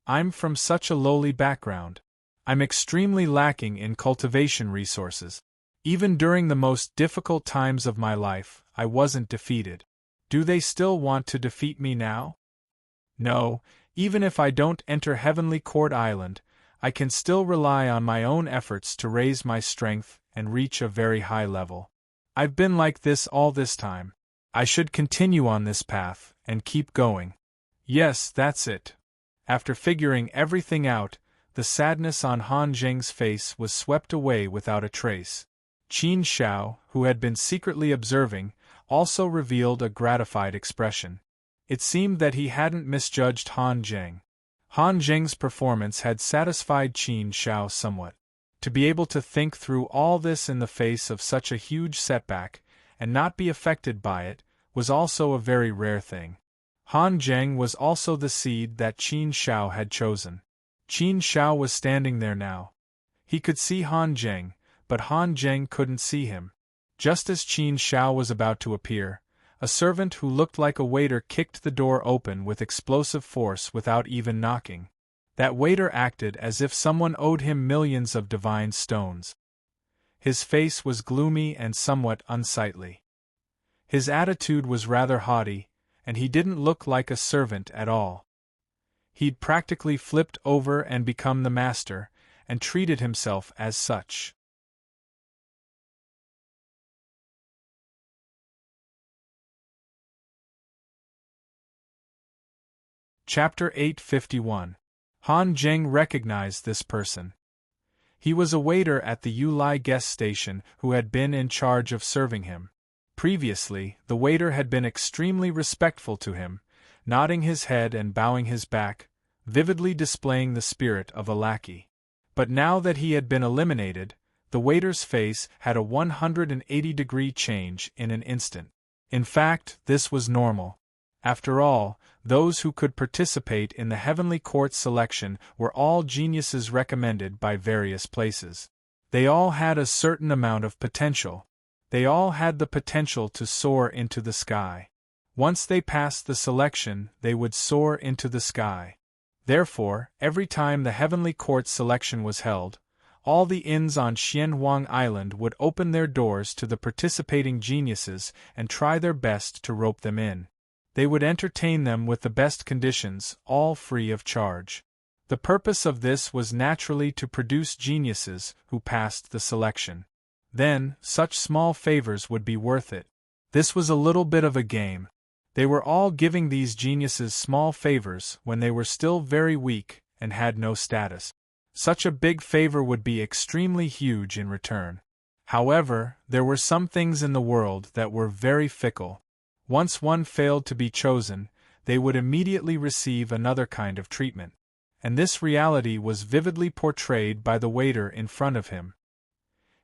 Speaker 1: I'm from such a lowly background. I'm extremely lacking in cultivation resources. Even during the most difficult times of my life, I wasn't defeated. Do they still want to defeat me now? No, even if I don't enter Heavenly Court Island, I can still rely on my own efforts to raise my strength and reach a very high level. I've been like this all this time. I should continue on this path and keep going. Yes, that's it. After figuring everything out, the sadness on Han Zheng's face was swept away without a trace. Qin Xiao, who had been secretly observing, also revealed a gratified expression. It seemed that he hadn't misjudged Han Zheng. Han Zheng's performance had satisfied Qin Xiao somewhat. To be able to think through all this in the face of such a huge setback, and not be affected by it, was also a very rare thing. Han Zheng was also the seed that Qin Xiao had chosen. Qin Xiao was standing there now. He could see Han Zheng, but Han Zheng couldn't see him. Just as Qin Xiao was about to appear, a servant who looked like a waiter kicked the door open with explosive force without even knocking. That waiter acted as if someone owed him millions of divine stones. His face was gloomy and somewhat unsightly. His attitude was rather haughty, and he didn't look like a servant at all. He'd practically flipped over and become the master, and treated himself as such. Chapter 851. Han Zheng recognized this person. He was a waiter at the Yulai guest station who had been in charge of serving him. Previously, the waiter had been extremely respectful to him, nodding his head and bowing his back, vividly displaying the spirit of a lackey. But now that he had been eliminated, the waiter's face had a 180-degree change in an instant. In fact, this was normal. After all, those who could participate in the Heavenly Court selection were all geniuses recommended by various places. They all had a certain amount of potential. They all had the potential to soar into the sky. Once they passed the selection, they would soar into the sky. Therefore, every time the Heavenly Court selection was held, all the inns on Xianhuang Island would open their doors to the participating geniuses and try their best to rope them in. They would entertain them with the best conditions, all free of charge. The purpose of this was naturally to produce geniuses who passed the selection. Then, such small favors would be worth it. This was a little bit of a game. They were all giving these geniuses small favors when they were still very weak and had no status. Such a big favor would be extremely huge in return. However, there were some things in the world that were very fickle. Once one failed to be chosen, they would immediately receive another kind of treatment. And this reality was vividly portrayed by the waiter in front of him.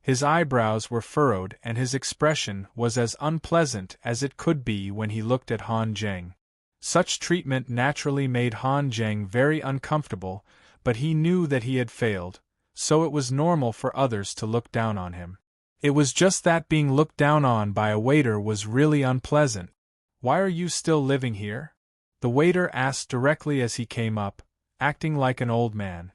Speaker 1: His eyebrows were furrowed and his expression was as unpleasant as it could be when he looked at Han Zheng. Such treatment naturally made Han Zheng very uncomfortable, but he knew that he had failed, so it was normal for others to look down on him. It was just that being looked down on by a waiter was really unpleasant. "Why are you still living here?" the waiter asked directly as he came up, acting like an old man.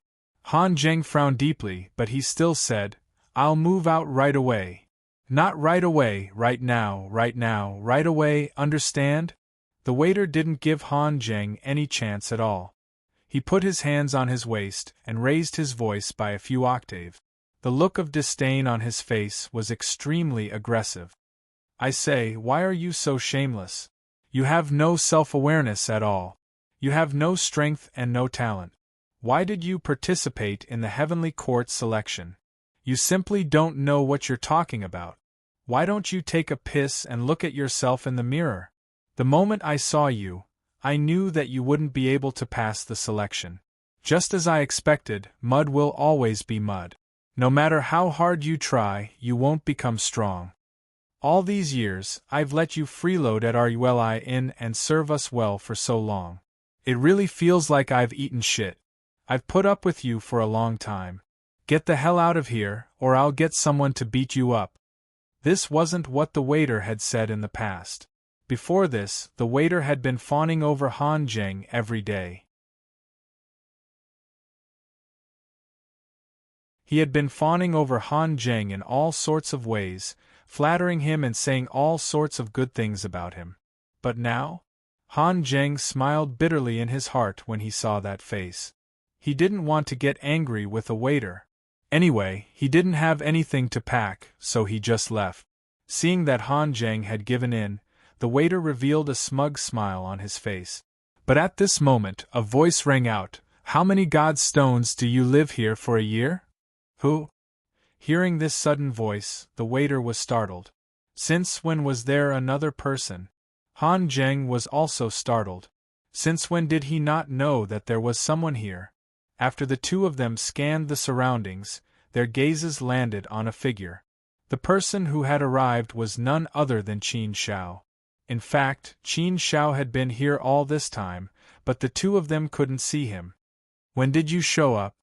Speaker 1: Han Zheng frowned deeply, but he still said, "I'll move out right away." "Not right away, right now, right away, understand?" The waiter didn't give Han Zheng any chance at all. He put his hands on his waist and raised his voice by a few octaves. The look of disdain on his face was extremely aggressive. "I say, why are you so shameless? You have no self-awareness at all. You have no strength and no talent. Why did you participate in the Heavenly Court selection? You simply don't know what you're talking about. Why don't you take a piss and look at yourself in the mirror? The moment I saw you, I knew that you wouldn't be able to pass the selection. Just as I expected, mud will always be mud. No matter how hard you try, you won't become strong. All these years, I've let you freeload at our Yulai Inn and serve us well for so long. It really feels like I've eaten shit. I've put up with you for a long time. Get the hell out of here, or I'll get someone to beat you up." This wasn't what the waiter had said in the past. Before this, the waiter had been fawning over Han Zheng every day. He had been fawning over Han Zheng in all sorts of ways, flattering him and saying all sorts of good things about him. But now? Han Zheng smiled bitterly in his heart when he saw that face. He didn't want to get angry with a waiter. Anyway, he didn't have anything to pack, so he just left. Seeing that Han Zheng had given in, the waiter revealed a smug smile on his face. But at this moment, a voice rang out, "How many God's stones do you live here for a year?" "Who?" Hearing this sudden voice, the waiter was startled. Since when was there another person? Han Zheng was also startled. Since when did he not know that there was someone here? After the two of them scanned the surroundings, their gazes landed on a figure. The person who had arrived was none other than Qin Shao. In fact, Qin Shao had been here all this time, but the two of them couldn't see him. "When did you show up?"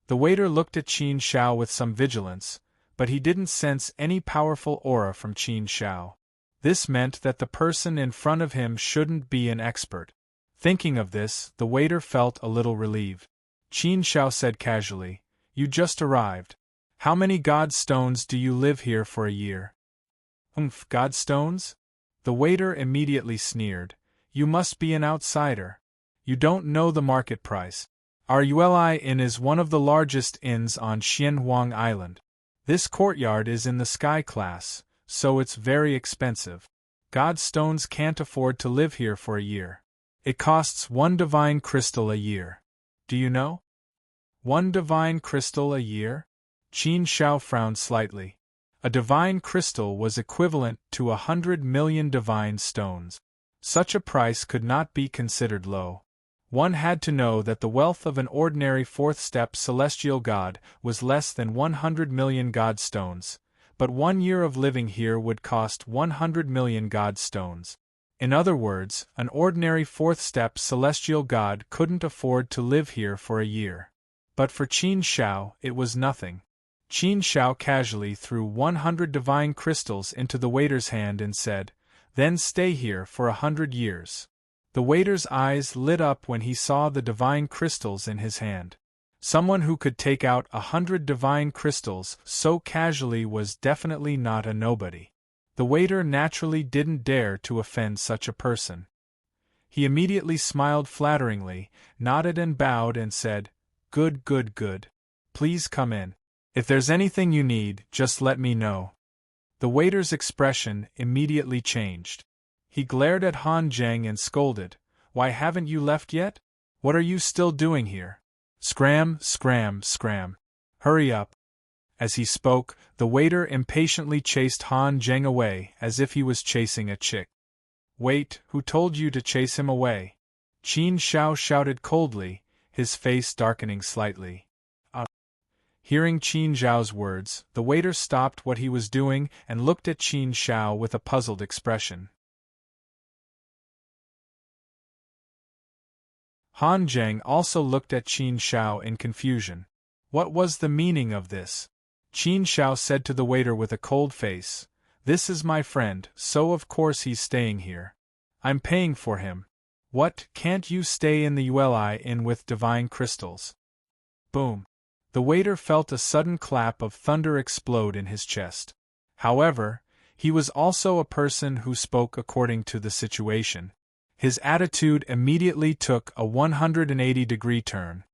Speaker 1: The waiter looked at Qin Shao with some vigilance, but he didn't sense any powerful aura from Qin Shao. This meant that the person in front of him shouldn't be an expert. Thinking of this, the waiter felt a little relieved. Qin Shao said casually, "You just arrived. How many god stones do you live here for a year? God stones? The waiter immediately sneered. You must be an outsider. You don't know the market price. Our Yueli Inn is one of the largest inns on Xianhuang Island. This courtyard is in the sky class, so it's very expensive. God stones can't afford to live here for a year. It costs 1 divine crystal a year. Do you know? 1 divine crystal a year? Qin Shao frowned slightly. A divine crystal was equivalent to 100 million divine stones. Such a price could not be considered low. One had to know that the wealth of an ordinary fourth-step celestial god was less than 100 million god stones, but 1 year of living here would cost 100 million god stones. In other words, an ordinary fourth-step celestial god couldn't afford to live here for a year. But for Qin Shao, it was nothing. Qin Shao casually threw 100 divine crystals into the waiter's hand and said, "Then stay here for 100 years." The waiter's eyes lit up when he saw the divine crystals in his hand. Someone who could take out 100 divine crystals so casually was definitely not a nobody. The waiter naturally didn't dare to offend such a person. He immediately smiled flatteringly, nodded and bowed and said, "Good, good, good. Please come in. If there's anything you need, just let me know." The waiter's expression immediately changed. He glared at Han Zheng and scolded, "Why haven't you left yet? What are you still doing here? Scram, scram, scram. Hurry up." As he spoke, the waiter impatiently chased Han Zheng away as if he was chasing a chick. "Wait, who told you to chase him away?" Qin Shao shouted coldly, his face darkening slightly. Hearing Qin Zhao's words, the waiter stopped what he was doing and looked at Qin Shao with a puzzled expression. Han Zheng also looked at Qin Shao in confusion. What was the meaning of this? Qin Shao said to the waiter with a cold face, "This is my friend, so of course he's staying here. I'm paying for him. What, can't you stay in the Yueli Inn with divine crystals?" Boom. The waiter felt a sudden clap of thunder explode in his chest. However, he was also a person who spoke according to the situation. His attitude immediately took a 180-degree turn.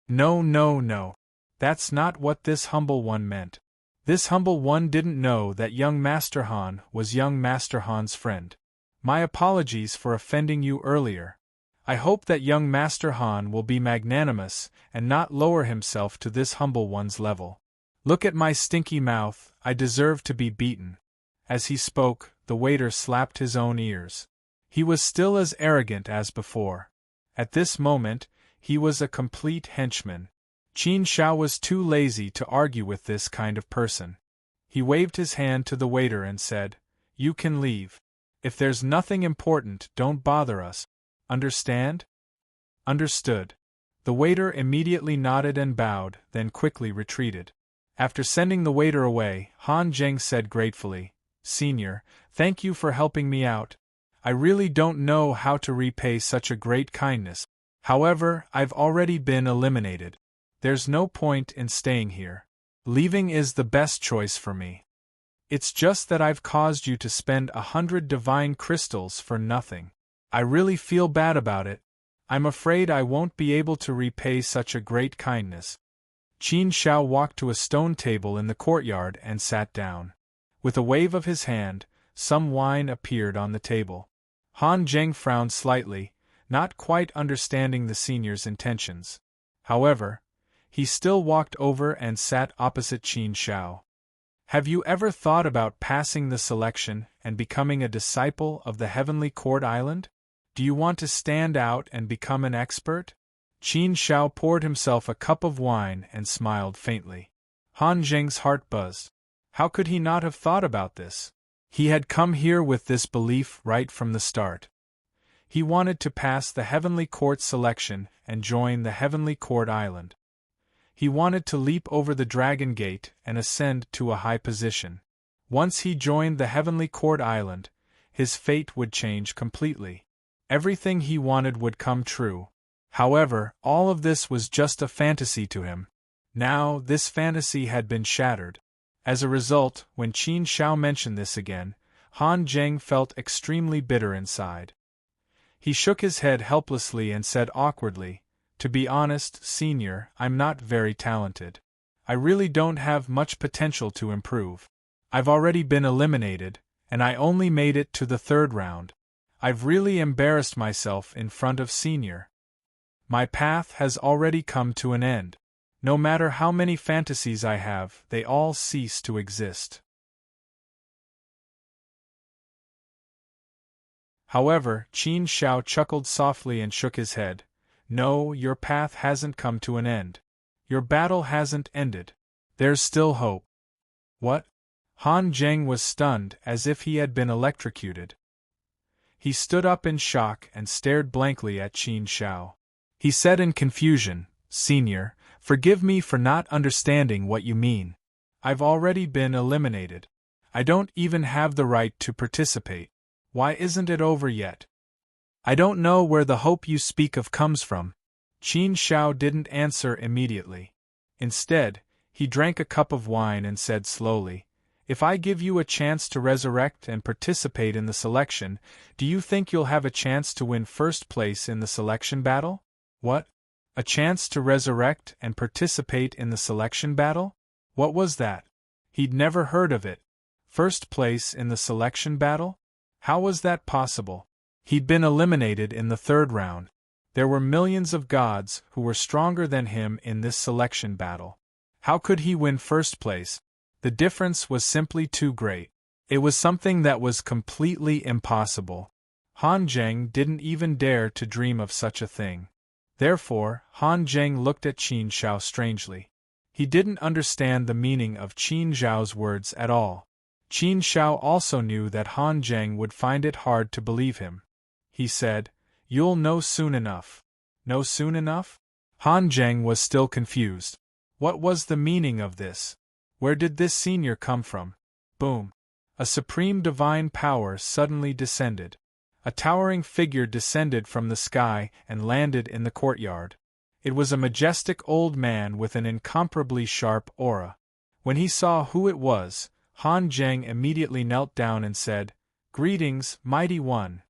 Speaker 1: No, no, no. That's not what this humble one meant. This humble one didn't know that young Master Han was young Master Han's friend. My apologies for offending you earlier. I hope that young Master Han will be magnanimous and not lower himself to this humble one's level. Look at my stinky mouth, I deserve to be beaten. As he spoke, the waiter slapped his own ears. He was still as arrogant as before. At this moment, he was a complete henchman. Qin Shao was too lazy to argue with this kind of person. He waved his hand to the waiter and said, "You can leave. If there's nothing important, don't bother us. Understand?" "Understood." The waiter immediately nodded and bowed, then quickly retreated. After sending the waiter away, Han Zheng said gratefully, "Senior, thank you for helping me out. I really don't know how to repay such a great kindness. However, I've already been eliminated. There's no point in staying here. Leaving is the best choice for me. It's just that I've caused you to spend 100 divine crystals for nothing. I really feel bad about it. I'm afraid I won't be able to repay such a great kindness." Qin Shao walked to a stone table in the courtyard and sat down. With a wave of his hand, some wine appeared on the table. Han Zheng frowned slightly, not quite understanding the senior's intentions. However, he still walked over and sat opposite Qin Shao. "Have you ever thought about passing the selection and becoming a disciple of the Heavenly Court Island? Do you want to stand out and become an expert?" Qin Shao poured himself a cup of wine and smiled faintly. Han Zheng's heart buzzed. How could he not have thought about this? He had come here with this belief right from the start. He wanted to pass the Heavenly Court selection and join the Heavenly Court Island. He wanted to leap over the Dragon Gate and ascend to a high position. Once he joined the Heavenly Court Island, his fate would change completely. Everything he wanted would come true. However, all of this was just a fantasy to him. Now, this fantasy had been shattered. As a result, when Qin Shao mentioned this again, Han Zheng felt extremely bitter inside. He shook his head helplessly and said awkwardly, "To be honest, Senior, I'm not very talented. I really don't have much potential to improve. I've already been eliminated, and I only made it to the 3rd round. I've really embarrassed myself in front of Senior. My path has already come to an end. No matter how many fantasies I have, they all cease to exist." However, Qin Shao chuckled softly and shook his head. "No, your path hasn't come to an end. Your battle hasn't ended. There's still hope." "What?" Han Zheng was stunned as if he had been electrocuted. He stood up in shock and stared blankly at Qin Shao. He said in confusion, "Senior, forgive me for not understanding what you mean. I've already been eliminated. I don't even have the right to participate. Why isn't it over yet?" "I don't know where the hope you speak of comes from." Qin Shao didn't answer immediately. Instead, he drank a cup of wine and said slowly, "If I give you a chance to resurrect and participate in the selection, do you think you'll have a chance to win 1st place in the selection battle?" "What? A chance to resurrect and participate in the selection battle?" What was that? He'd never heard of it. 1st place in the selection battle? How was that possible? He'd been eliminated in the 3rd round. There were millions of gods who were stronger than him in this selection battle. How could he win 1st place? The difference was simply too great. It was something that was completely impossible. Han Zheng didn't even dare to dream of such a thing. Therefore, Han Zheng looked at Qin Shao strangely. He didn't understand the meaning of Qin Zhao's words at all. Qin Shao also knew that Han Zheng would find it hard to believe him. He said, "You'll know soon enough." Know soon enough? Han Zheng was still confused. What was the meaning of this? Where did this senior come from? Boom! A supreme divine power suddenly descended. A towering figure descended from the sky and landed in the courtyard. It was a majestic old man with an incomparably sharp aura. When he saw who it was, Han Zheng immediately knelt down and said, "Greetings, Mighty One."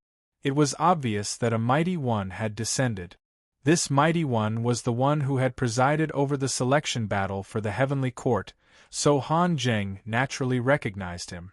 Speaker 1: It was obvious that a Mighty One had descended. This Mighty One was the one who had presided over the selection battle for the Heavenly Court, so Han Zheng naturally recognized him.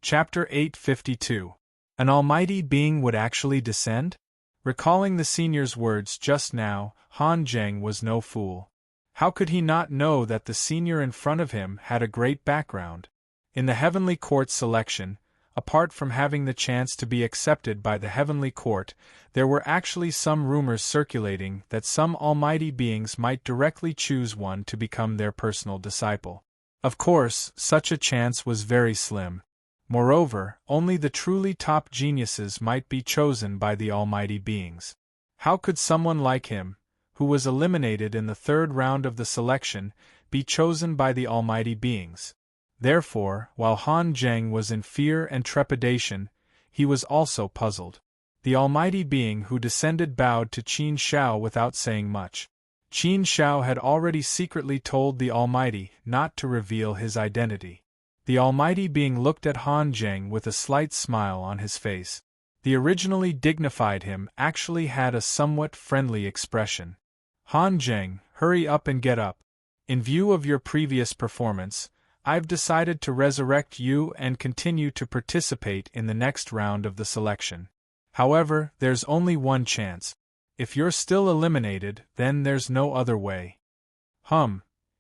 Speaker 1: Chapter 852. An almighty being would actually descend? Recalling the senior's words just now, Han Zheng was no fool. How could he not know that the senior in front of him had a great background? In the Heavenly Court's selection, apart from having the chance to be accepted by the Heavenly Court, there were actually some rumors circulating that some almighty beings might directly choose one to become their personal disciple. Of course, such a chance was very slim. Moreover, only the truly top geniuses might be chosen by the almighty beings. How could someone like him, who was eliminated in the 3rd round of the selection, be chosen by the almighty beings? Therefore, while Han Zheng was in fear and trepidation, he was also puzzled. The almighty being who descended bowed to Qin Shao without saying much. Qin Shao had already secretly told the almighty not to reveal his identity. The almighty being looked at Han Zheng with a slight smile on his face. The originally dignified him actually had a somewhat friendly expression. "Han Zheng, hurry up and get up. In view of your previous performance, I've decided to resurrect you and continue to participate in the next round of the selection. However, there's only one chance. If you're still eliminated, then there's no other way."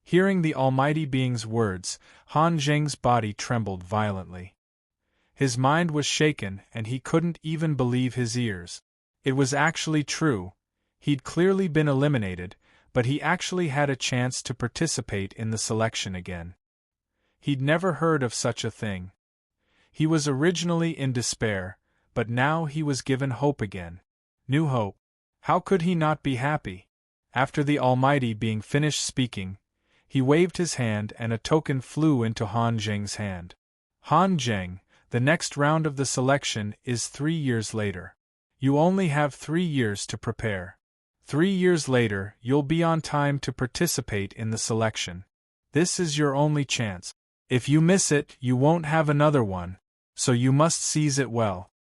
Speaker 1: Hearing the almighty being's words, Han Zheng's body trembled violently. His mind was shaken and he couldn't even believe his ears. It was actually true. He'd clearly been eliminated, but he actually had a chance to participate in the selection again. He'd never heard of such a thing. He was originally in despair, but now he was given hope again. New hope. How could he not be happy? After the almighty being finished speaking, he waved his hand and a token flew into Han Zheng's hand. Han Zheng, The next round of the selection is 3 years later. You only have 3 years to prepare. 3 years later, you'll be on time to participate in the selection. This is your only chance. If you miss it, you won't have another one, so you must seize it well.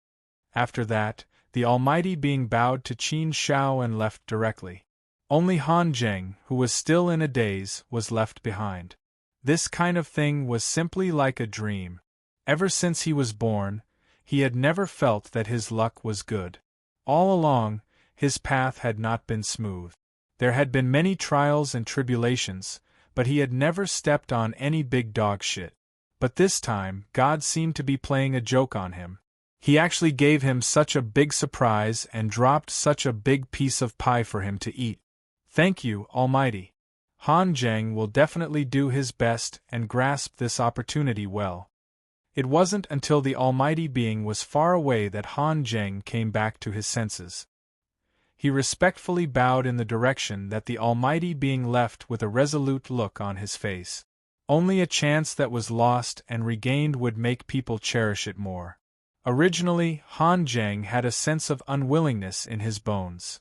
Speaker 1: After that, the Almighty Being bowed to Qin Shao and left directly. Only Han Zheng, who was still in a daze, was left behind. This kind of thing was simply like a dream. Ever since he was born, he had never felt that his luck was good. All along, his path had not been smooth. There had been many trials and tribulations, but he had never stepped on any big dog shit. But this time, God seemed to be playing a joke on him. He actually gave him such a big surprise and dropped such a big piece of pie for him to eat. Thank you, Almighty. Han Zheng will definitely do his best and grasp this opportunity well. It wasn't until the Almighty Being was far away that Han Zheng came back to his senses. He respectfully bowed in the direction that the Almighty Being left with a resolute look on his face. Only a chance that was lost and regained would make people cherish it more. Originally, Han Zheng had a sense of unwillingness in his bones.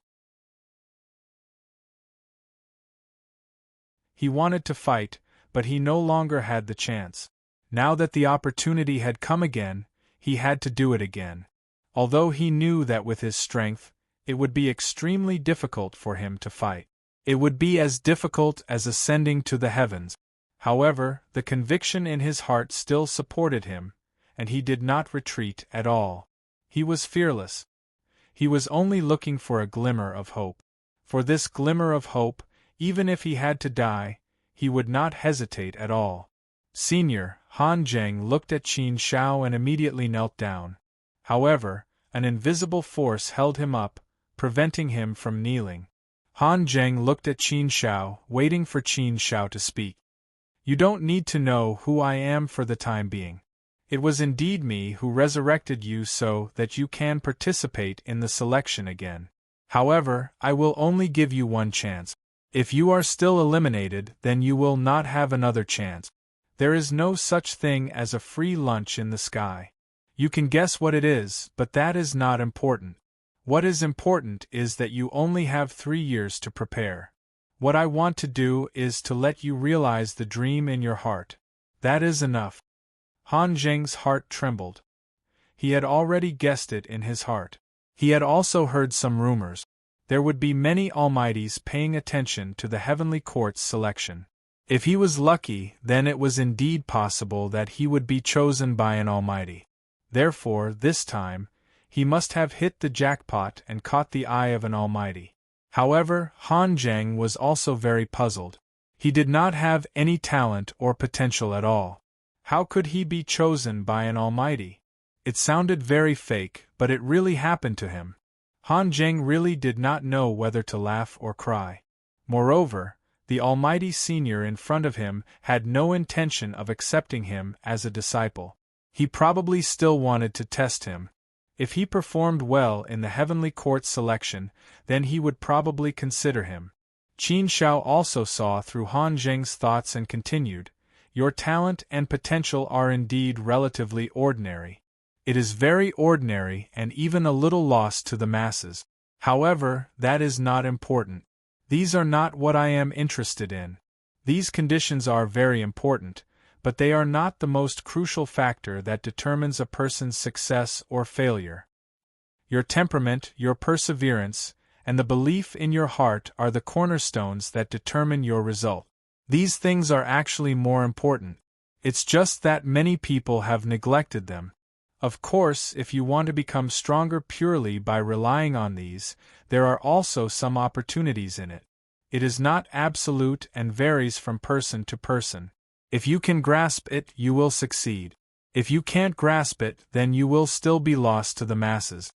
Speaker 1: He wanted to fight, but he no longer had the chance. Now that the opportunity had come again, he had to do it again. Although he knew that with his strength, it would be extremely difficult for him to fight. It would be as difficult as ascending to the heavens. However, the conviction in his heart still supported him, and he did not retreat at all. He was fearless. He was only looking for a glimmer of hope. For this glimmer of hope, even if he had to die, he would not hesitate at all. Senior, Han Zheng looked at Qin Shao and immediately knelt down. However, an invisible force held him up, preventing him from kneeling. Han Zheng looked at Qin Shao, waiting for Qin Shao to speak. You don't need to know who I am for the time being. It was indeed me who resurrected you so that you can participate in the selection again. However, I will only give you one chance. If you are still eliminated, then you will not have another chance. There is no such thing as a free lunch in the sky. You can guess what it is, but that is not important. What is important is that you only have 3 years to prepare. What I want to do is to let you realize the dream in your heart. That is enough. Han Zheng's heart trembled. He had already guessed it in his heart. He had also heard some rumors. There would be many Almighties paying attention to the Heavenly Court's selection. If he was lucky, then it was indeed possible that he would be chosen by an Almighty. Therefore, this time, he must have hit the jackpot and caught the eye of an Almighty. However, Han Zheng was also very puzzled. He did not have any talent or potential at all. How could he be chosen by an Almighty? It sounded very fake, but it really happened to him. Han Zheng really did not know whether to laugh or cry. Moreover, the Almighty Senior in front of him had no intention of accepting him as a disciple. He probably still wanted to test him. If he performed well in the Heavenly Court selection, then he would probably consider him. Qin Shao also saw through Han Zheng's thoughts and continued, "Your talent and potential are indeed relatively ordinary. It is very ordinary and even a little lost to the masses. However, that is not important. These are not what I am interested in. These conditions are very important, but they are not the most crucial factor that determines a person's success or failure. Your temperament, your perseverance, and the belief in your heart are the cornerstones that determine your result. These things are actually more important. It's just that many people have neglected them. Of course, if you want to become stronger purely by relying on these, there are also some opportunities in it. It is not absolute and varies from person to person. If you can grasp it, you will succeed. If you can't grasp it, then you will still be lost to the masses."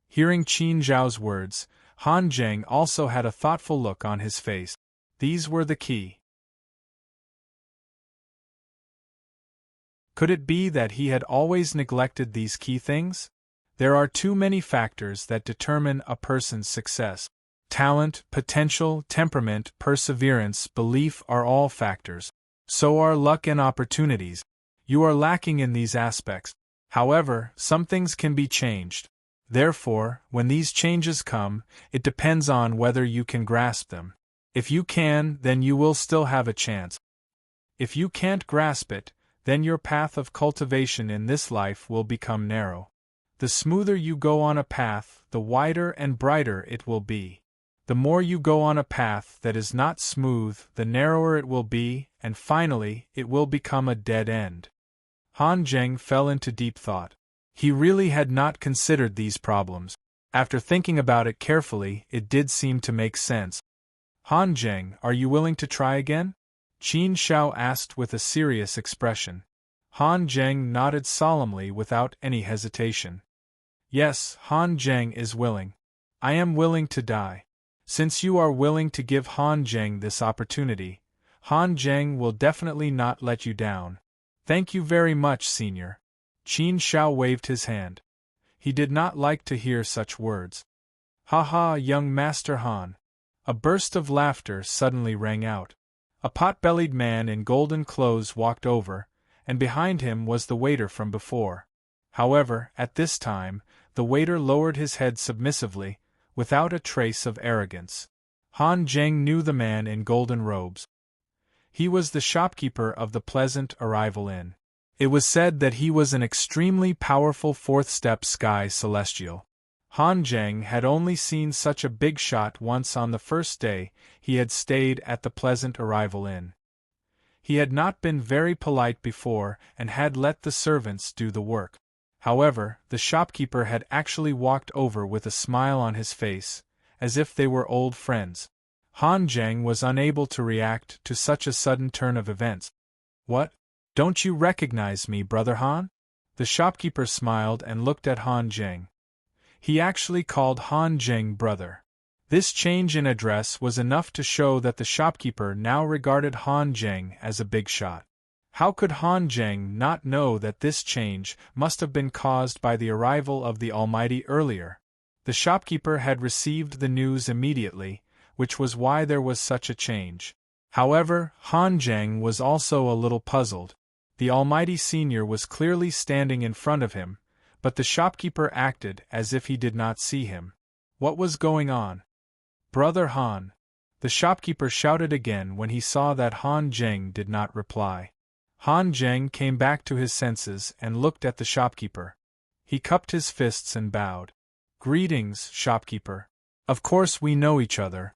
Speaker 1: Hearing Qin Zhao's words, Han Zheng also had a thoughtful look on his face. These were the key. Could it be that he had always neglected these key things? There are too many factors that determine a person's success. Talent, potential, temperament, perseverance, belief are all factors. So are luck and opportunities. You are lacking in these aspects. However, some things can be changed. Therefore, when these changes come, it depends on whether you can grasp them. If you can, then you will still have a chance. If you can't grasp it, then your path of cultivation in this life will become narrow. The smoother you go on a path, the wider and brighter it will be. The more you go on a path that is not smooth, the narrower it will be, and finally, it will become a dead end. Han Zheng fell into deep thought. He really had not considered these problems. After thinking about it carefully, it did seem to make sense. Han Zheng, are you willing to try again? Qin Shao asked with a serious expression. Han Zheng nodded solemnly without any hesitation. Yes, Han Zheng is willing. I am willing to die. Since you are willing to give Han Zheng this opportunity, Han Zheng will definitely not let you down. Thank you very much, Senior. Qin Shao waved his hand. He did not like to hear such words. Ha ha, young Master Han. A burst of laughter suddenly rang out. A pot-bellied man in golden clothes walked over, and behind him was the waiter from before. However, at this time, the waiter lowered his head submissively, without a trace of arrogance. Han Zheng knew the man in golden robes. He was the shopkeeper of the Pleasant Arrival Inn. It was said that he was an extremely powerful fourth-step sky celestial. Han Zheng had only seen such a big shot once on the first day he had stayed at the Pleasant Arrival Inn. He had not been very polite before and had let the servants do the work. However, the shopkeeper had actually walked over with a smile on his face, as if they were old friends. Han Zheng was unable to react to such a sudden turn of events. What? Don't you recognize me, Brother Han? The shopkeeper smiled and looked at Han Zheng. He actually called Han Zheng brother. This change in address was enough to show that the shopkeeper now regarded Han Zheng as a big shot. How could Han Zheng not know that this change must have been caused by the arrival of the Almighty earlier? The shopkeeper had received the news immediately, which was why there was such a change. However, Han Zheng was also a little puzzled. The Almighty Senior was clearly standing in front of him, but the shopkeeper acted as if he did not see him. What was going on? Brother Han! The shopkeeper shouted again when he saw that Han Zheng did not reply. Han Zheng came back to his senses and looked at the shopkeeper. He cupped his fists and bowed. Greetings, shopkeeper. Of course we know each other.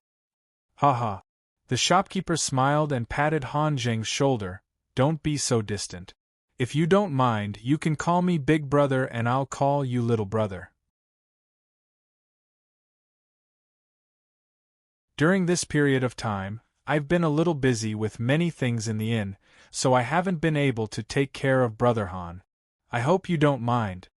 Speaker 1: Ha ha. The shopkeeper smiled and patted Han Zheng's shoulder. Don't be so distant. If you don't mind, you can call me Big Brother and I'll call you Little Brother. During this period of time, I've been a little busy with many things in the inn, so I haven't been able to take care of Brother Han. I hope you don't mind.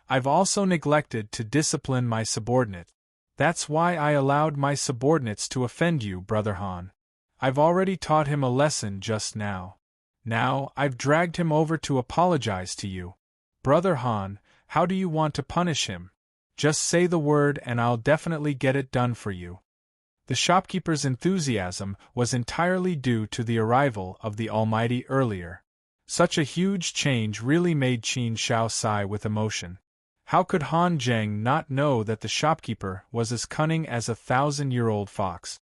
Speaker 1: I've also neglected to discipline my subordinate. That's why I allowed my subordinates to offend you, Brother Han. I've already taught him a lesson just now. Now, I've dragged him over to apologize to you. Brother Han, how do you want to punish him? Just say the word and I'll definitely get it done for you. The shopkeeper's enthusiasm was entirely due to the arrival of the Almighty earlier. Such a huge change really made Qin Shao sigh with emotion. How could Han Zheng not know that the shopkeeper was as cunning as a 1,000-year-old fox?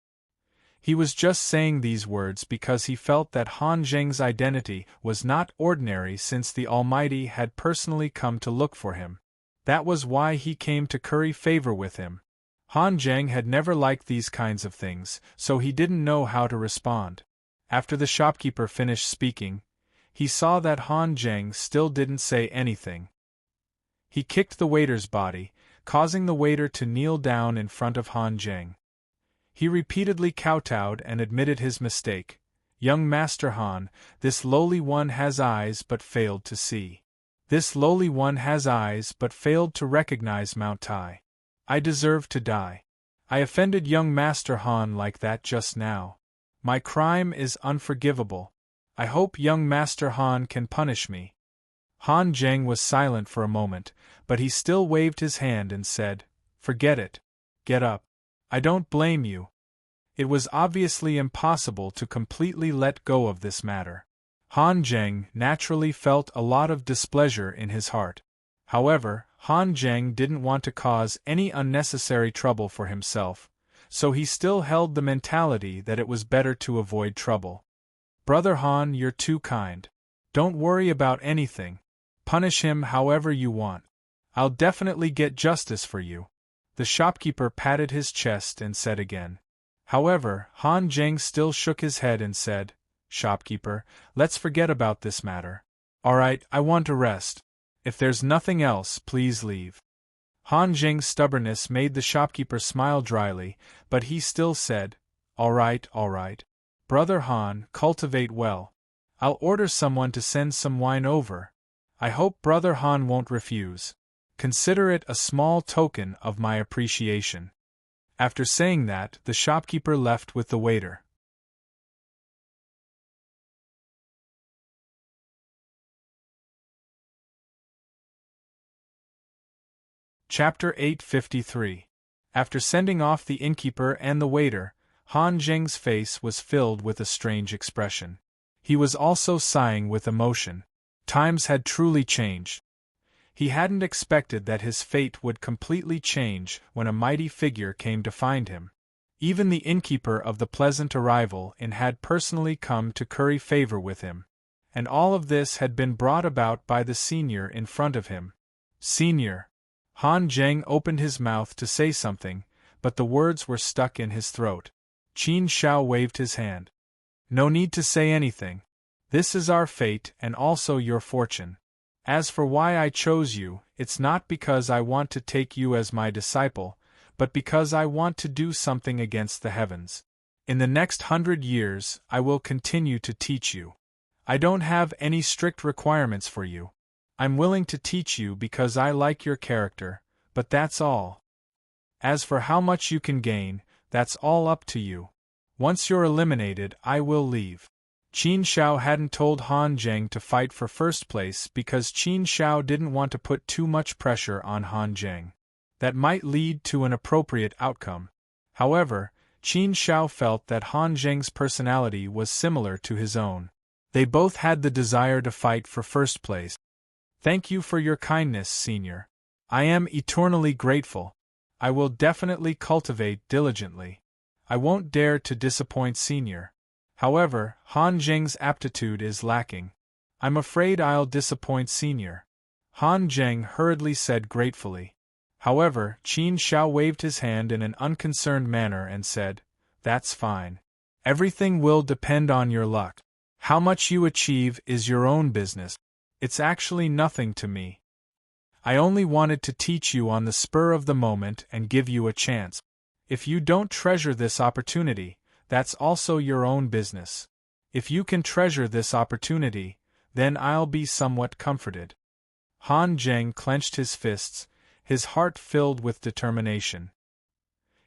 Speaker 1: He was just saying these words because he felt that Han Zheng's identity was not ordinary since the Almighty had personally come to look for him. That was why he came to curry favor with him. Han Zheng had never liked these kinds of things, so he didn't know how to respond. After the shopkeeper finished speaking, he saw that Han Zheng still didn't say anything. He kicked the waiter's body, causing the waiter to kneel down in front of Han Zheng. He repeatedly kowtowed and admitted his mistake. Young Master Han, this lowly one has eyes but failed to see. This lowly one has eyes but failed to recognize Mount Tai. I deserve to die. I offended young Master Han like that just now. My crime is unforgivable. I hope young Master Han can punish me. Han Zheng was silent for a moment, but he still waved his hand and said, Forget it. Get up. I don't blame you. It was obviously impossible to completely let go of this matter. Han Zheng naturally felt a lot of displeasure in his heart. However, Han Zheng didn't want to cause any unnecessary trouble for himself, so he still held the mentality that it was better to avoid trouble. Brother Han, you're too kind. Don't worry about anything. Punish him however you want. I'll definitely get justice for you. The shopkeeper patted his chest and said again. However, Han Zheng still shook his head and said, Shopkeeper, let's forget about this matter. Alright, I want to rest. If there's nothing else, please leave. Han Zheng's stubbornness made the shopkeeper smile dryly, but he still said, Alright. Brother Han, cultivate well. I'll order someone to send some wine over. I hope Brother Han won't refuse. Consider it a small token of my appreciation. After saying that, the shopkeeper left with the waiter. Chapter 853. After sending off the innkeeper and the waiter, Han Zheng's face was filled with a strange expression. He was also sighing with emotion. Times had truly changed. He hadn't expected that his fate would completely change when a mighty figure came to find him. Even the innkeeper of the pleasant arrival inn had personally come to curry favor with him. And all of this had been brought about by the senior in front of him. Senior. Han Zheng opened his mouth to say something, but the words were stuck in his throat. Qin Shao waved his hand. No need to say anything. This is our fate and also your fortune. As for why I chose you, it's not because I want to take you as my disciple, but because I want to do something against the heavens. In the next 100 years, I will continue to teach you. I don't have any strict requirements for you. I'm willing to teach you because I like your character, but that's all. As for how much you can gain, that's all up to you. Once you're eliminated, I will leave. Qin Shao hadn't told Han Zheng to fight for first place because Qin Shao didn't want to put too much pressure on Han Zheng. That might lead to an appropriate outcome. However, Qin Shao felt that Han Zheng's personality was similar to his own. They both had the desire to fight for first place. Thank you for your kindness, Senior. I am eternally grateful. I will definitely cultivate diligently. I won't dare to disappoint Senior. However, Han Zheng's aptitude is lacking. I'm afraid I'll disappoint Senior. Han Zheng hurriedly said gratefully. However, Qin Shao waved his hand in an unconcerned manner and said, That's fine. Everything will depend on your luck. How much you achieve is your own business. It's actually nothing to me. I only wanted to teach you on the spur of the moment and give you a chance. If you don't treasure this opportunity, that's also your own business. If you can treasure this opportunity, then I'll be somewhat comforted. Han Zheng clenched his fists, his heart filled with determination.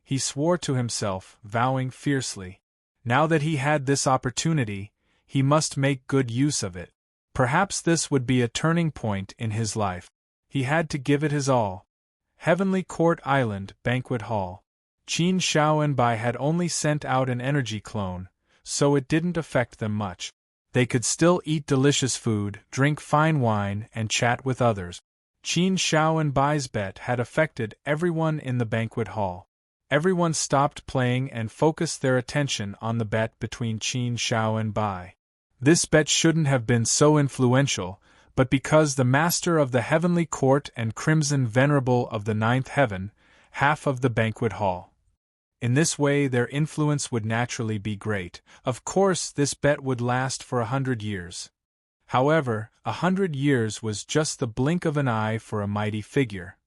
Speaker 1: He swore to himself, vowing fiercely. Now that he had this opportunity, he must make good use of it. Perhaps this would be a turning point in his life. He had to give it his all. Heavenly Court Island Banquet Hall. Qin Shao and Bai had only sent out an energy clone, so it didn't affect them much. They could still eat delicious food, drink fine wine, and chat with others. Qin Shao and Bai's bet had affected everyone in the banquet hall. Everyone stopped playing and focused their attention on the bet between Qin Shao and Bai. This bet shouldn't have been so influential, but because the Master of the Heavenly Court and Crimson Venerable of the Ninth Heaven, half of the banquet hall. In this way their influence would naturally be great. Of course, this bet would last for 100 years. However, 100 years was just the blink of an eye for a mighty figure.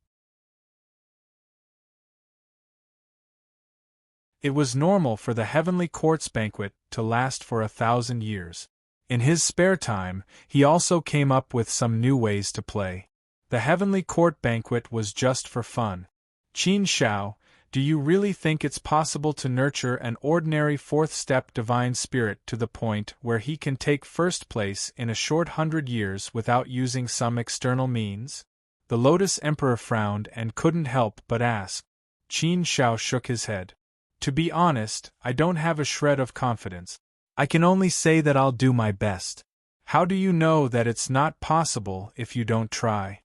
Speaker 1: It was normal for the Heavenly Court's banquet to last for 1,000 years. In his spare time, he also came up with some new ways to play. The Heavenly Court banquet was just for fun. Qin Shao, do you really think it's possible to nurture an ordinary fourth-step divine spirit to the point where he can take first place in a short 100 years without using some external means? The Lotus Emperor frowned and couldn't help but ask. Qin Shao shook his head. To be honest, I don't have a shred of confidence. I can only say that I'll do my best. How do you know that it's not possible if you don't try?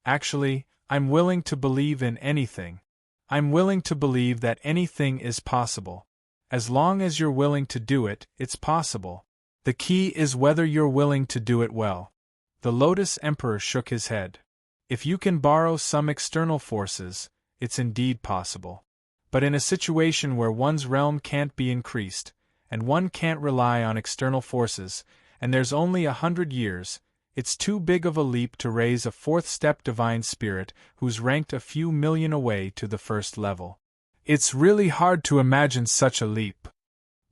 Speaker 1: Actually, I'm willing to believe in anything. I'm willing to believe that anything is possible. As long as you're willing to do it, it's possible. The key is whether you're willing to do it well. The Lotus Emperor shook his head. If you can borrow some external forces, it's indeed possible. But in a situation where one's realm can't be increased, and one can't rely on external forces, and there's only 100 years, it's too big of a leap to raise a fourth-step divine spirit who's ranked a few million away to the first level. It's really hard to imagine such a leap.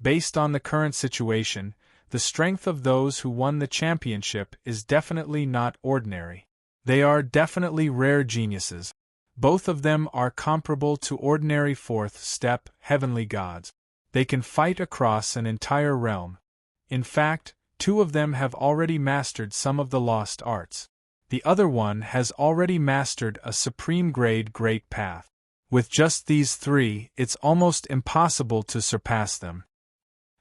Speaker 1: Based on the current situation, the strength of those who won the championship is definitely not ordinary. They are definitely rare geniuses. Both of them are comparable to ordinary fourth-step heavenly gods. They can fight across an entire realm. In fact, 2 of them have already mastered some of the lost arts. The other one has already mastered a supreme-grade great path. With just these 3, it's almost impossible to surpass them.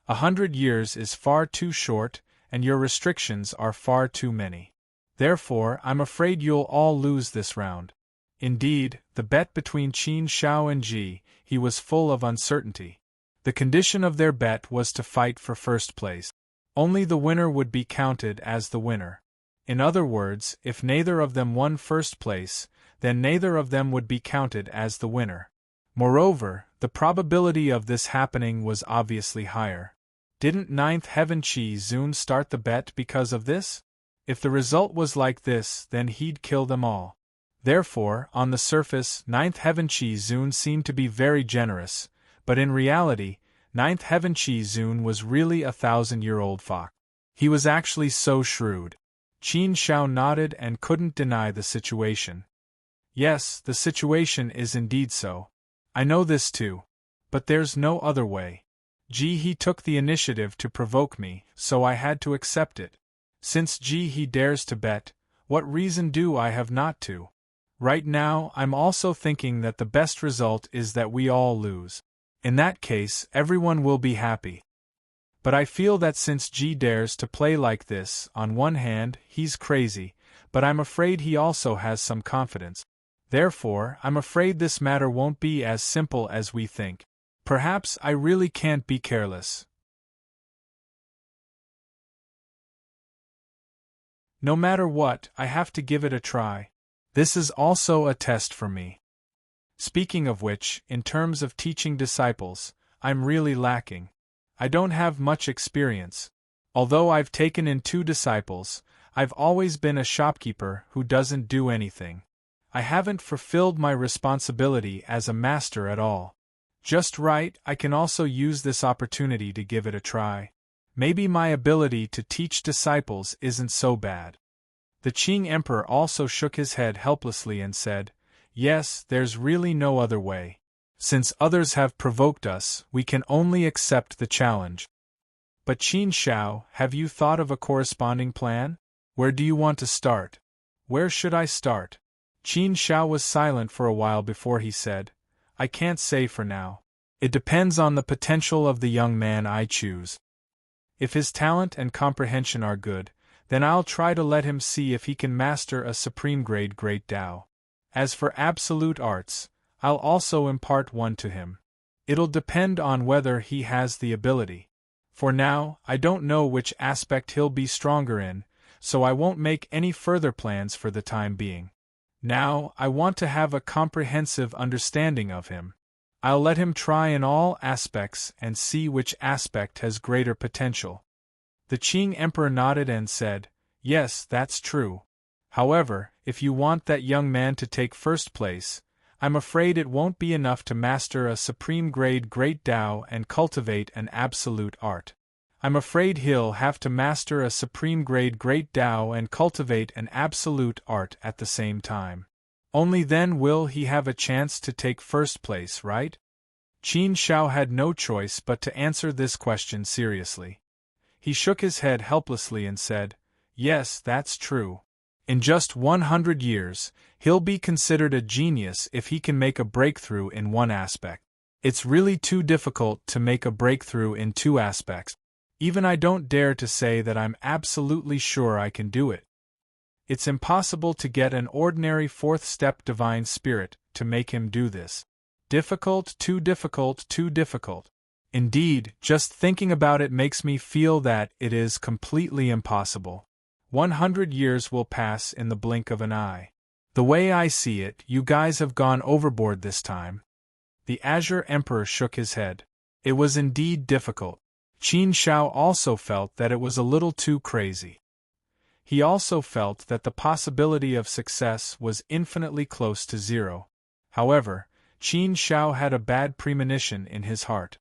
Speaker 1: 100 years is far too short, and your restrictions are far too many. Therefore, I'm afraid you'll all lose this round. Indeed, the bet between Qin Shao and Ji, he was full of uncertainty. The condition of their bet was to fight for first place. Only the winner would be counted as the winner. In other words, if neither of them won first place, then neither of them would be counted as the winner. Moreover, the probability of this happening was obviously higher. Didn't Ninth Heaven Chi Zun start the bet because of this? If the result was like this, then he'd kill them all. Therefore, on the surface, Ninth Heaven Chi Zun seemed to be very generous, but in reality, Ninth Heaven Chi Zun was really a 1,000-year-old fox. He was actually so shrewd. Qin Shao nodded and couldn't deny the situation. Yes, the situation is indeed so. I know this too. But there's no other way. He took the initiative to provoke me, so I had to accept it. Since he dares to bet, what reason do I have not to? Right now, I'm also thinking that the best result is that we all lose. In that case, everyone will be happy. But I feel that since dares to play like this, on one hand, he's crazy, but I'm afraid he also has some confidence. Therefore, I'm afraid this matter won't be as simple as we think. Perhaps I really can't be careless. No matter what, I have to give it a try. This is also a test for me. Speaking of which, in terms of teaching disciples, I'm really lacking. I don't have much experience. Although I've taken in 2 disciples, I've always been a shopkeeper who doesn't do anything. I haven't fulfilled my responsibility as a master at all. Just right, I can also use this opportunity to give it a try. Maybe my ability to teach disciples isn't so bad. The Qing Emperor also shook his head helplessly and said, "Yes, there's really no other way. Since others have provoked us, we can only accept the challenge." But Qin Shao, have you thought of a corresponding plan? Where do you want to start? Where should I start? Qin Shao was silent for a while before he said, "I can't say for now. It depends on the potential of the young man I choose. If his talent and comprehension are good, then I'll try to let him see if he can master a supreme-grade Great Tao. As for absolute arts, I'll also impart one to him. It'll depend on whether he has the ability. For now, I don't know which aspect he'll be stronger in, so I won't make any further plans for the time being. Now, I want to have a comprehensive understanding of him. I'll let him try in all aspects and see which aspect has greater potential." The Qing Emperor nodded and said, "Yes, that's true. However, if you want that young man to take first place, I'm afraid it won't be enough to master a supreme-grade Great Tao and cultivate an absolute art. I'm afraid he'll have to master a supreme-grade Great Tao and cultivate an absolute art at the same time. Only then will he have a chance to take first place, right?" Qin Shao had no choice but to answer this question seriously. He shook his head helplessly and said, "Yes, that's true. In just 100 years, he'll be considered a genius if he can make a breakthrough in one aspect. It's really too difficult to make a breakthrough in 2 aspects. Even I don't dare to say that I'm absolutely sure I can do it. It's impossible to get an ordinary fourth-step divine spirit to make him do this. Difficult, too difficult, too difficult. Indeed, just thinking about it makes me feel that it is completely impossible. 100 years will pass in the blink of an eye. The way I see it, you guys have gone overboard this time. The Azure Emperor shook his head. It was indeed difficult. Qin Shao also felt that it was a little too crazy. He also felt that the possibility of success was infinitely close to zero. However, Qin Shao had a bad premonition in his heart.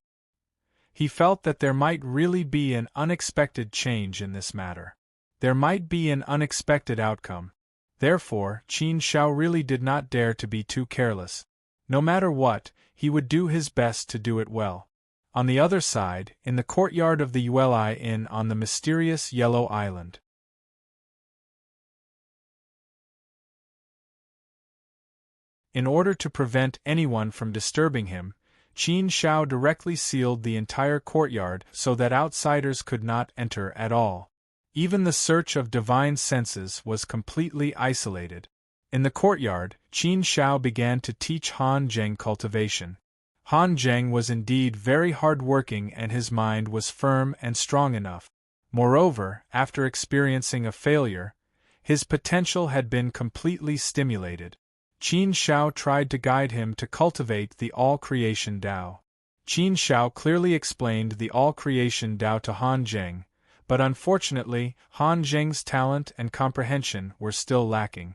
Speaker 1: He felt that there might really be an unexpected change in this matter. There might be an unexpected outcome. Therefore, Qin Shao really did not dare to be too careless. No matter what, he would do his best to do it well. On the other side, in the courtyard of the Uli Inn on the mysterious Yellow Island. In order to prevent anyone from disturbing him, Qin Shao directly sealed the entire courtyard so that outsiders could not enter at all. Even the search of divine senses was completely isolated. In the courtyard, Qin Shao began to teach Han Zheng cultivation. Han Zheng was indeed very hard-working and his mind was firm and strong enough. Moreover, after experiencing a failure, his potential had been completely stimulated. Qin Shao tried to guide him to cultivate the All-Creation Tao. Qin Shao clearly explained the All-Creation Tao to Han Zheng, but unfortunately, Han Zheng's talent and comprehension were still lacking.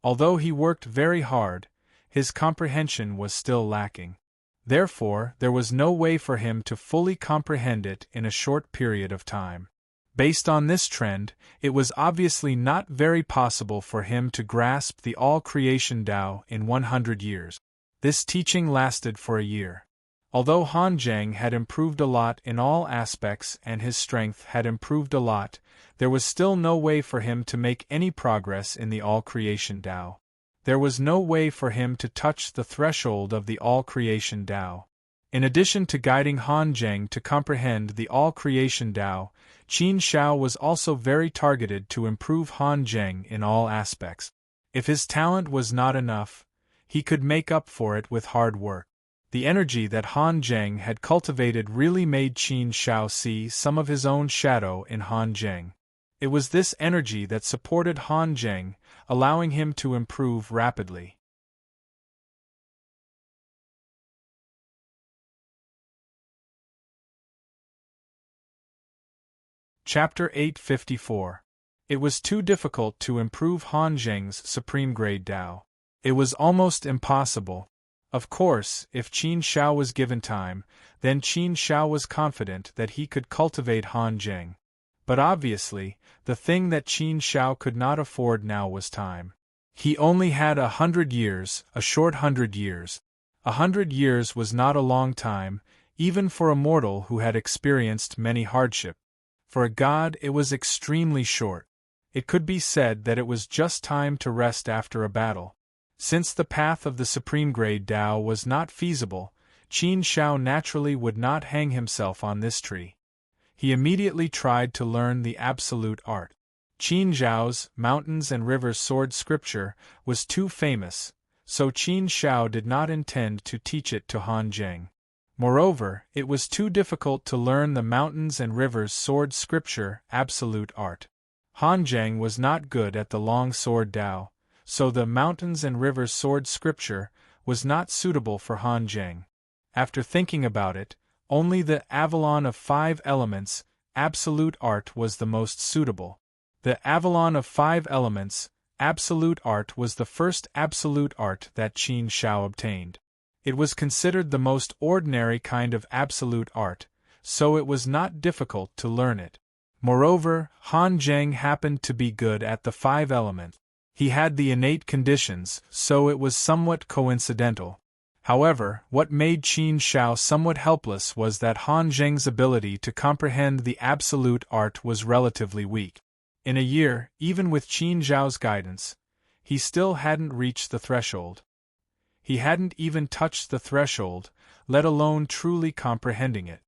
Speaker 1: Although he worked very hard, his comprehension was still lacking. Therefore, there was no way for him to fully comprehend it in a short period of time. Based on this trend, it was obviously not very possible for him to grasp the all-creation Tao in 100 years. This teaching lasted for a year. Although Han Zheng had improved a lot in all aspects and his strength had improved a lot, there was still no way for him to make any progress in the all-creation Tao. There was no way for him to touch the threshold of the all-creation Tao. In addition to guiding Han Zheng to comprehend the all-creation Tao, Qin Shao was also very targeted to improve Han Zheng in all aspects. If his talent was not enough, he could make up for it with hard work. The energy that Han Zheng had cultivated really made Qin Shao see some of his own shadow in Han Zheng. It was this energy that supported Han Zheng, allowing him to improve rapidly. Chapter 854. It was too difficult to improve Han Zheng's supreme grade Tao. It was almost impossible. Of course, if Qin Shao was given time, then Qin Shao was confident that he could cultivate Han Zheng. But obviously, the thing that Qin Shao could not afford now was time. He only had 100 years, a short 100 years. 100 years was not a long time, even for a mortal who had experienced many hardships. For a god, it was extremely short. It could be said that it was just time to rest after a battle. Since the path of the supreme grade Tao was not feasible, Qin Shao naturally would not hang himself on this tree. He immediately tried to learn the absolute art. Qin Zhao's Mountains and Rivers sword scripture was too famous, so Qin Shao did not intend to teach it to Han Zheng. Moreover, it was too difficult to learn the Mountains and Rivers sword scripture absolute art. Han Zheng was not good at the long sword Tao, so the Mountains and Rivers sword scripture was not suitable for Han Zheng. After thinking about it, only the Avalon of 5 elements absolute art was the most suitable. The Avalon of 5 elements absolute art was the first absolute art that Qin Shao obtained. It was considered the most ordinary kind of absolute art, so it was not difficult to learn it. Moreover, Han Zheng happened to be good at the 5 elements. He had the innate conditions, so it was somewhat coincidental. However, what made Qin Shao somewhat helpless was that Han Zheng's ability to comprehend the absolute art was relatively weak. In a year, even with Qin Zhao's guidance, he still hadn't reached the threshold. He hadn't even touched the threshold, let alone truly comprehending it.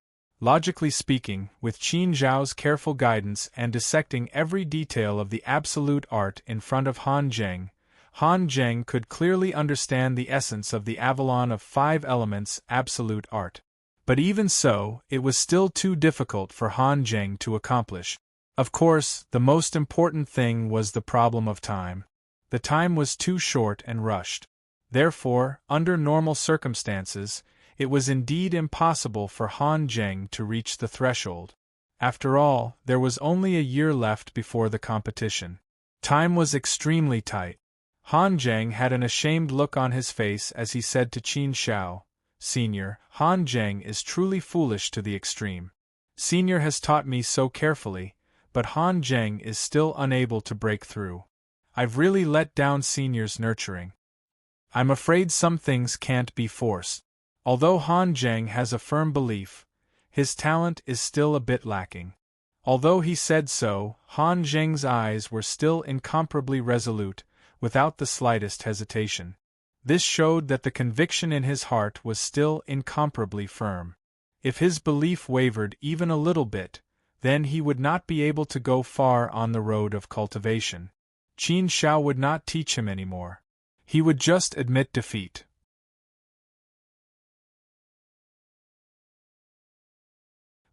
Speaker 1: Logically speaking, with Qin Zhao's careful guidance and dissecting every detail of the absolute art in front of Han Zheng could clearly understand the essence of the Avalon of 5 elements absolute art. But even so, it was still too difficult for Han Zheng to accomplish. Of course, the most important thing was the problem of time. The time was too short and rushed. Therefore, under normal circumstances, it was indeed impossible for Han Zheng to reach the threshold. After all, there was only a year left before the competition. Time was extremely tight. Han Zheng had an ashamed look on his face as he said to Qin Zhao, "Senior, Han Zheng is truly foolish to the extreme. Senior has taught me so carefully, but Han Zheng is still unable to break through. I've really let down Senior's nurturing. I'm afraid some things can't be forced." Although Han Zheng has a firm belief, his talent is still a bit lacking. Although he said so, Han Zheng's eyes were still incomparably resolute, without the slightest hesitation. This showed that the conviction in his heart was still incomparably firm. If his belief wavered even a little bit, then he would not be able to go far on the road of cultivation. Qin Zhao would not teach him anymore. He would just admit defeat.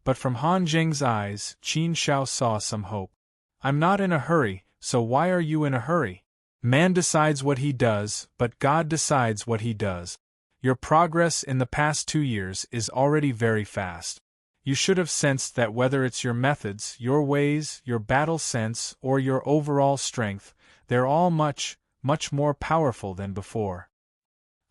Speaker 1: But from Han Zheng's eyes, Qin Zhao saw some hope. "I'm not in a hurry, so why are you in a hurry? Man decides what he does, but God decides what he does. Your progress in the past 2 years is already very fast. You should have sensed that whether it's your methods, your ways, your battle sense, or your overall strength, they're all much, much more powerful than before.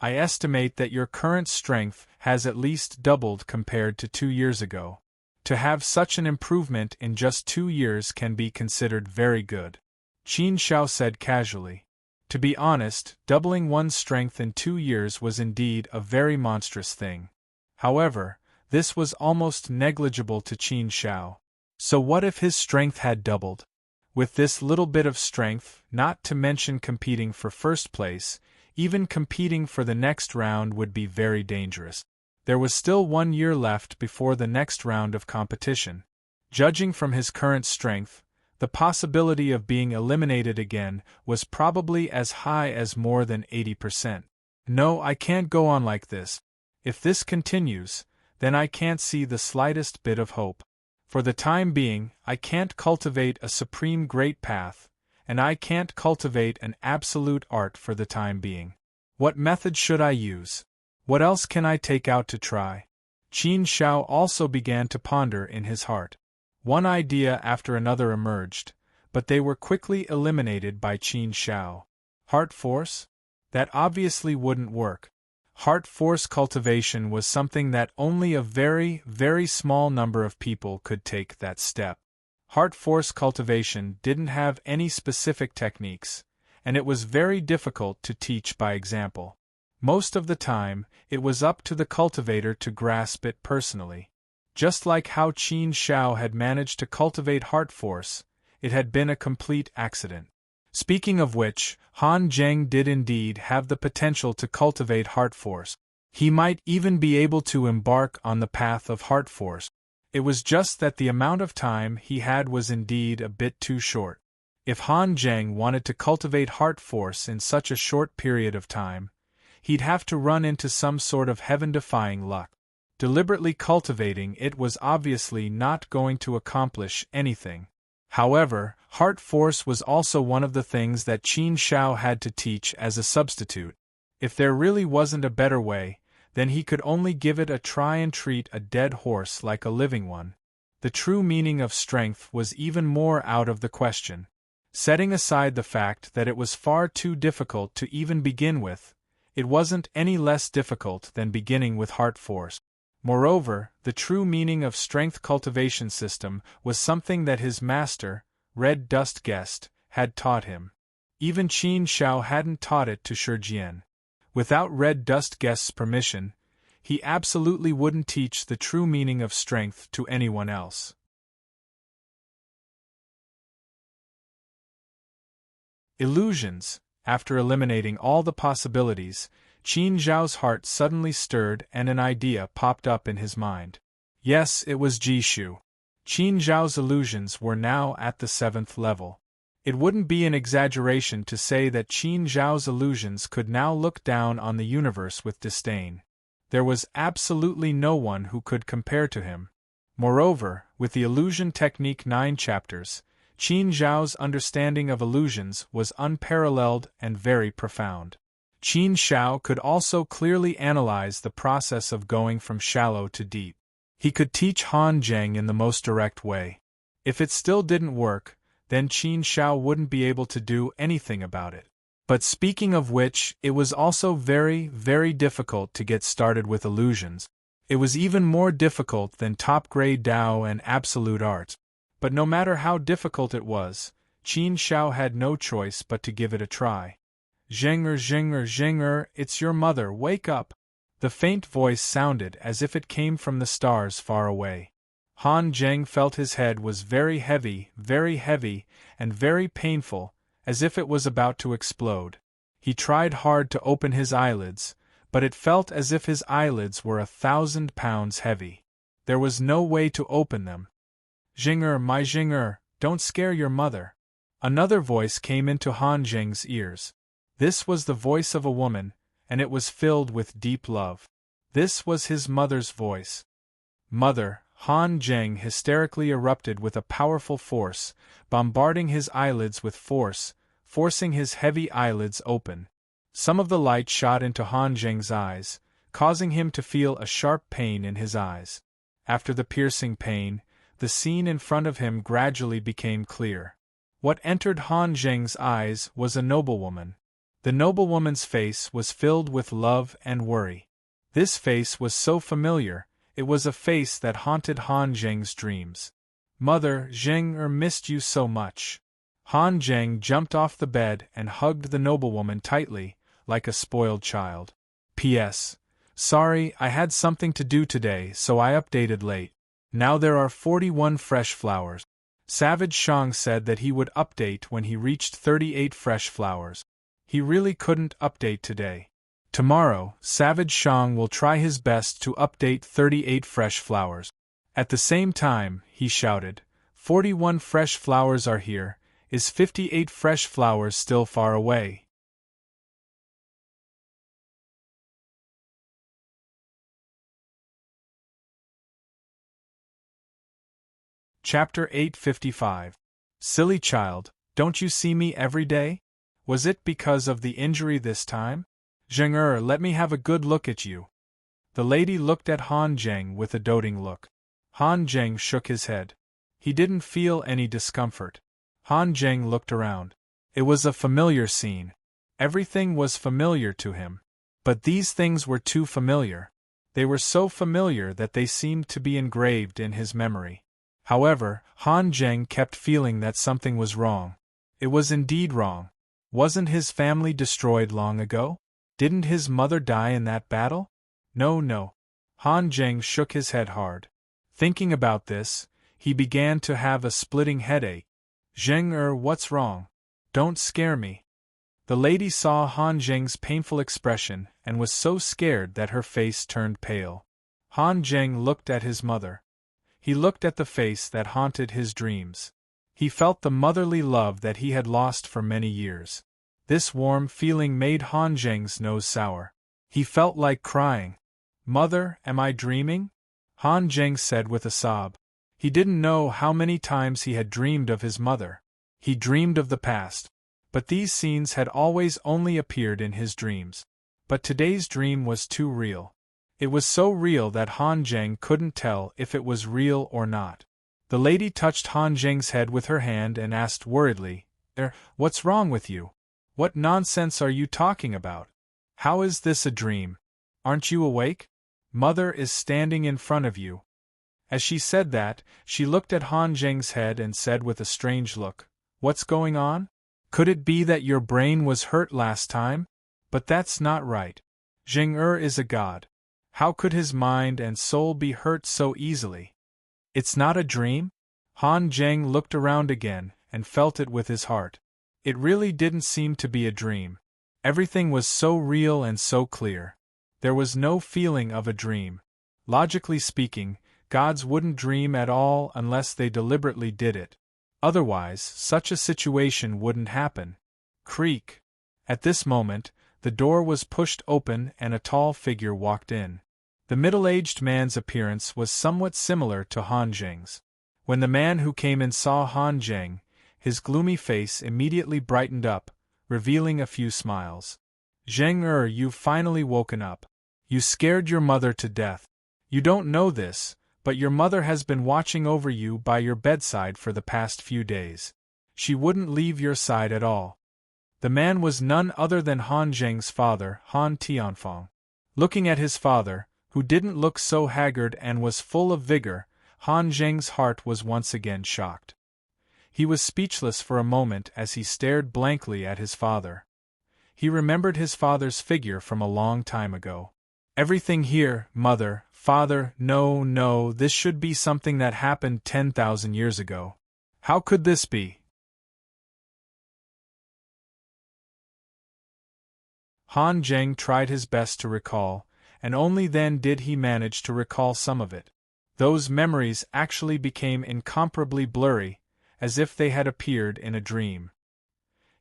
Speaker 1: I estimate that your current strength has at least doubled compared to 2 years ago. To have such an improvement in just 2 years can be considered very good," Qin Zhao said casually. To be honest, doubling one's strength in 2 years was indeed a very monstrous thing. However, this was almost negligible to Qin Zhao. So what if his strength had doubled? With this little bit of strength, not to mention competing for first place, even competing for the next round would be very dangerous. There was still 1 year left before the next round of competition. Judging from his current strength, the possibility of being eliminated again was probably as high as more than 80%. No, I can't go on like this. If this continues, then I can't see the slightest bit of hope. For the time being, I can't cultivate a supreme great path, and I can't cultivate an absolute art for the time being. What method should I use? What else can I take out to try? Qin Zhao also began to ponder in his heart. One idea after another emerged, but they were quickly eliminated by Qin Zhao. Heart force? That obviously wouldn't work. Heart force cultivation was something that only a very, very small number of people could take that step. Heart force cultivation didn't have any specific techniques, and it was very difficult to teach by example. Most of the time, it was up to the cultivator to grasp it personally. Just like how Qin Zhao had managed to cultivate heart force, it had been a complete accident. Speaking of which, Han Zheng did indeed have the potential to cultivate heart force. He might even be able to embark on the path of heart force. It was just that the amount of time he had was indeed a bit too short. If Han Zheng wanted to cultivate heart force in such a short period of time, he'd have to run into some sort of heaven-defying luck. Deliberately cultivating it was obviously not going to accomplish anything. However, heart force was also one of the things that Qin Zhao had to teach as a substitute. If there really wasn't a better way, then he could only give it a try and treat a dead horse like a living one. The true meaning of strength was even more out of the question. Setting aside the fact that it was far too difficult to even begin with, it wasn't any less difficult than beginning with heart force. Moreover, the true meaning of strength cultivation system was something that his master, Red Dust Guest, had taught him. Even Qin Zhao hadn't taught it to Shijian. Without Red Dust Guest's permission, he absolutely wouldn't teach the true meaning of strength to anyone else. Illusions. After eliminating all the possibilities, Qin Zhao's heart suddenly stirred and an idea popped up in his mind. Yes, it was Jishu. Qin Zhao's illusions were now at the 7th level. It wouldn't be an exaggeration to say that Qin Zhao's illusions could now look down on the universe with disdain. There was absolutely no one who could compare to him. Moreover, with the illusion technique 9 chapters, Qin Zhao's understanding of illusions was unparalleled and very profound. Qin Zhao could also clearly analyze the process of going from shallow to deep. He could teach Han Zheng in the most direct way. If it still didn't work, then Qin Zhao wouldn't be able to do anything about it. But speaking of which, it was also very, very difficult to get started with illusions. It was even more difficult than top-grade Dao and absolute art. But no matter how difficult it was, Qin Zhao had no choice but to give it a try. Zheng'er, it's your mother, wake up! The faint voice sounded as if it came from the stars far away. Han Zheng felt his head was very heavy, and very painful, as if it was about to explode. He tried hard to open his eyelids, but it felt as if his eyelids were 1,000 pounds heavy. There was no way to open them. Zheng'er, my Zheng'er, don't scare your mother. Another voice came into Han Zheng's ears. This was the voice of a woman, and it was filled with deep love. This was his mother's voice. Mother, Han Zheng hysterically erupted with a powerful force, bombarding his eyelids with force, forcing his heavy eyelids open. Some of the light shot into Han Zheng's eyes, causing him to feel a sharp pain in his eyes. After the piercing pain, the scene in front of him gradually became clear. What entered Han Zheng's eyes was a noblewoman. The noblewoman's face was filled with love and worry. This face was so familiar, it was a face that haunted Han Zheng's dreams. Mother, Zheng'er missed you so much. Han Zheng jumped off the bed and hugged the noblewoman tightly, like a spoiled child. P.S. Sorry, I had something to do today, so I updated late. Now there are 41 fresh flowers. Savage Shang said that he would update when he reached 38 fresh flowers. He really couldn't update today. Tomorrow, Savage Shang will try his best to update 38 fresh flowers. At the same time, he shouted, 41 fresh flowers are here, is 58 fresh flowers still far away? Chapter 855. Silly child, don't you see me every day? Was it because of the injury this time? Zheng'er, let me have a good look at you. The lady looked at Han Zheng with a doting look. Han Zheng shook his head. He didn't feel any discomfort. Han Zheng looked around. It was a familiar scene. Everything was familiar to him. But these things were too familiar. They were so familiar that they seemed to be engraved in his memory. However, Han Zheng kept feeling that something was wrong. It was indeed wrong. Wasn't his family destroyed long ago? Didn't his mother die in that battle? No. Han Zheng shook his head hard. Thinking about this, he began to have a splitting headache. Zheng'er, what's wrong? Don't scare me. The lady saw Han Zheng's painful expression and was so scared that her face turned pale. Han Zheng looked at his mother. He looked at the face that haunted his dreams. He felt the motherly love that he had lost for many years. This warm feeling made Han Zheng's nose sour. He felt like crying. Mother, am I dreaming? Han Zheng said with a sob. He didn't know how many times he had dreamed of his mother. He dreamed of the past. But these scenes had always only appeared in his dreams. But today's dream was too real. It was so real that Han Zheng couldn't tell if it was real or not. The lady touched Han Zheng's head with her hand and asked worriedly, what's wrong with you? What nonsense are you talking about? How is this a dream? Aren't you awake? Mother is standing in front of you. As she said that, she looked at Han Zheng's head and said with a strange look, what's going on? Could it be that your brain was hurt last time? But that's not right. Zheng'er is a god. How could his mind and soul be hurt so easily? It's not a dream? Han Zheng looked around again and felt it with his heart. It really didn't seem to be a dream. Everything was so real and so clear. There was no feeling of a dream. Logically speaking, gods wouldn't dream at all unless they deliberately did it. Otherwise, such a situation wouldn't happen. Creak. At this moment, the door was pushed open and a tall figure walked in. The middle-aged man's appearance was somewhat similar to Han Zheng's. When the man who came in saw Han Zheng, his gloomy face immediately brightened up, revealing a few smiles. Zheng you've finally woken up. You scared your mother to death. You don't know this, but your mother has been watching over you by your bedside for the past few days. She wouldn't leave your side at all. The man was none other than Han Zheng's father, Han Tianfang. Looking at his father, who didn't look so haggard and was full of vigor, Han Zheng's heart was once again shocked. He was speechless for a moment as he stared blankly at his father. He remembered his father's figure from a long time ago. Everything here, mother, father, no, this should be something that happened 10,000 years ago. How could this be? Han Zheng tried his best to recall, and only then did he manage to recall some of it. Those memories actually became incomparably blurry, as if they had appeared in a dream.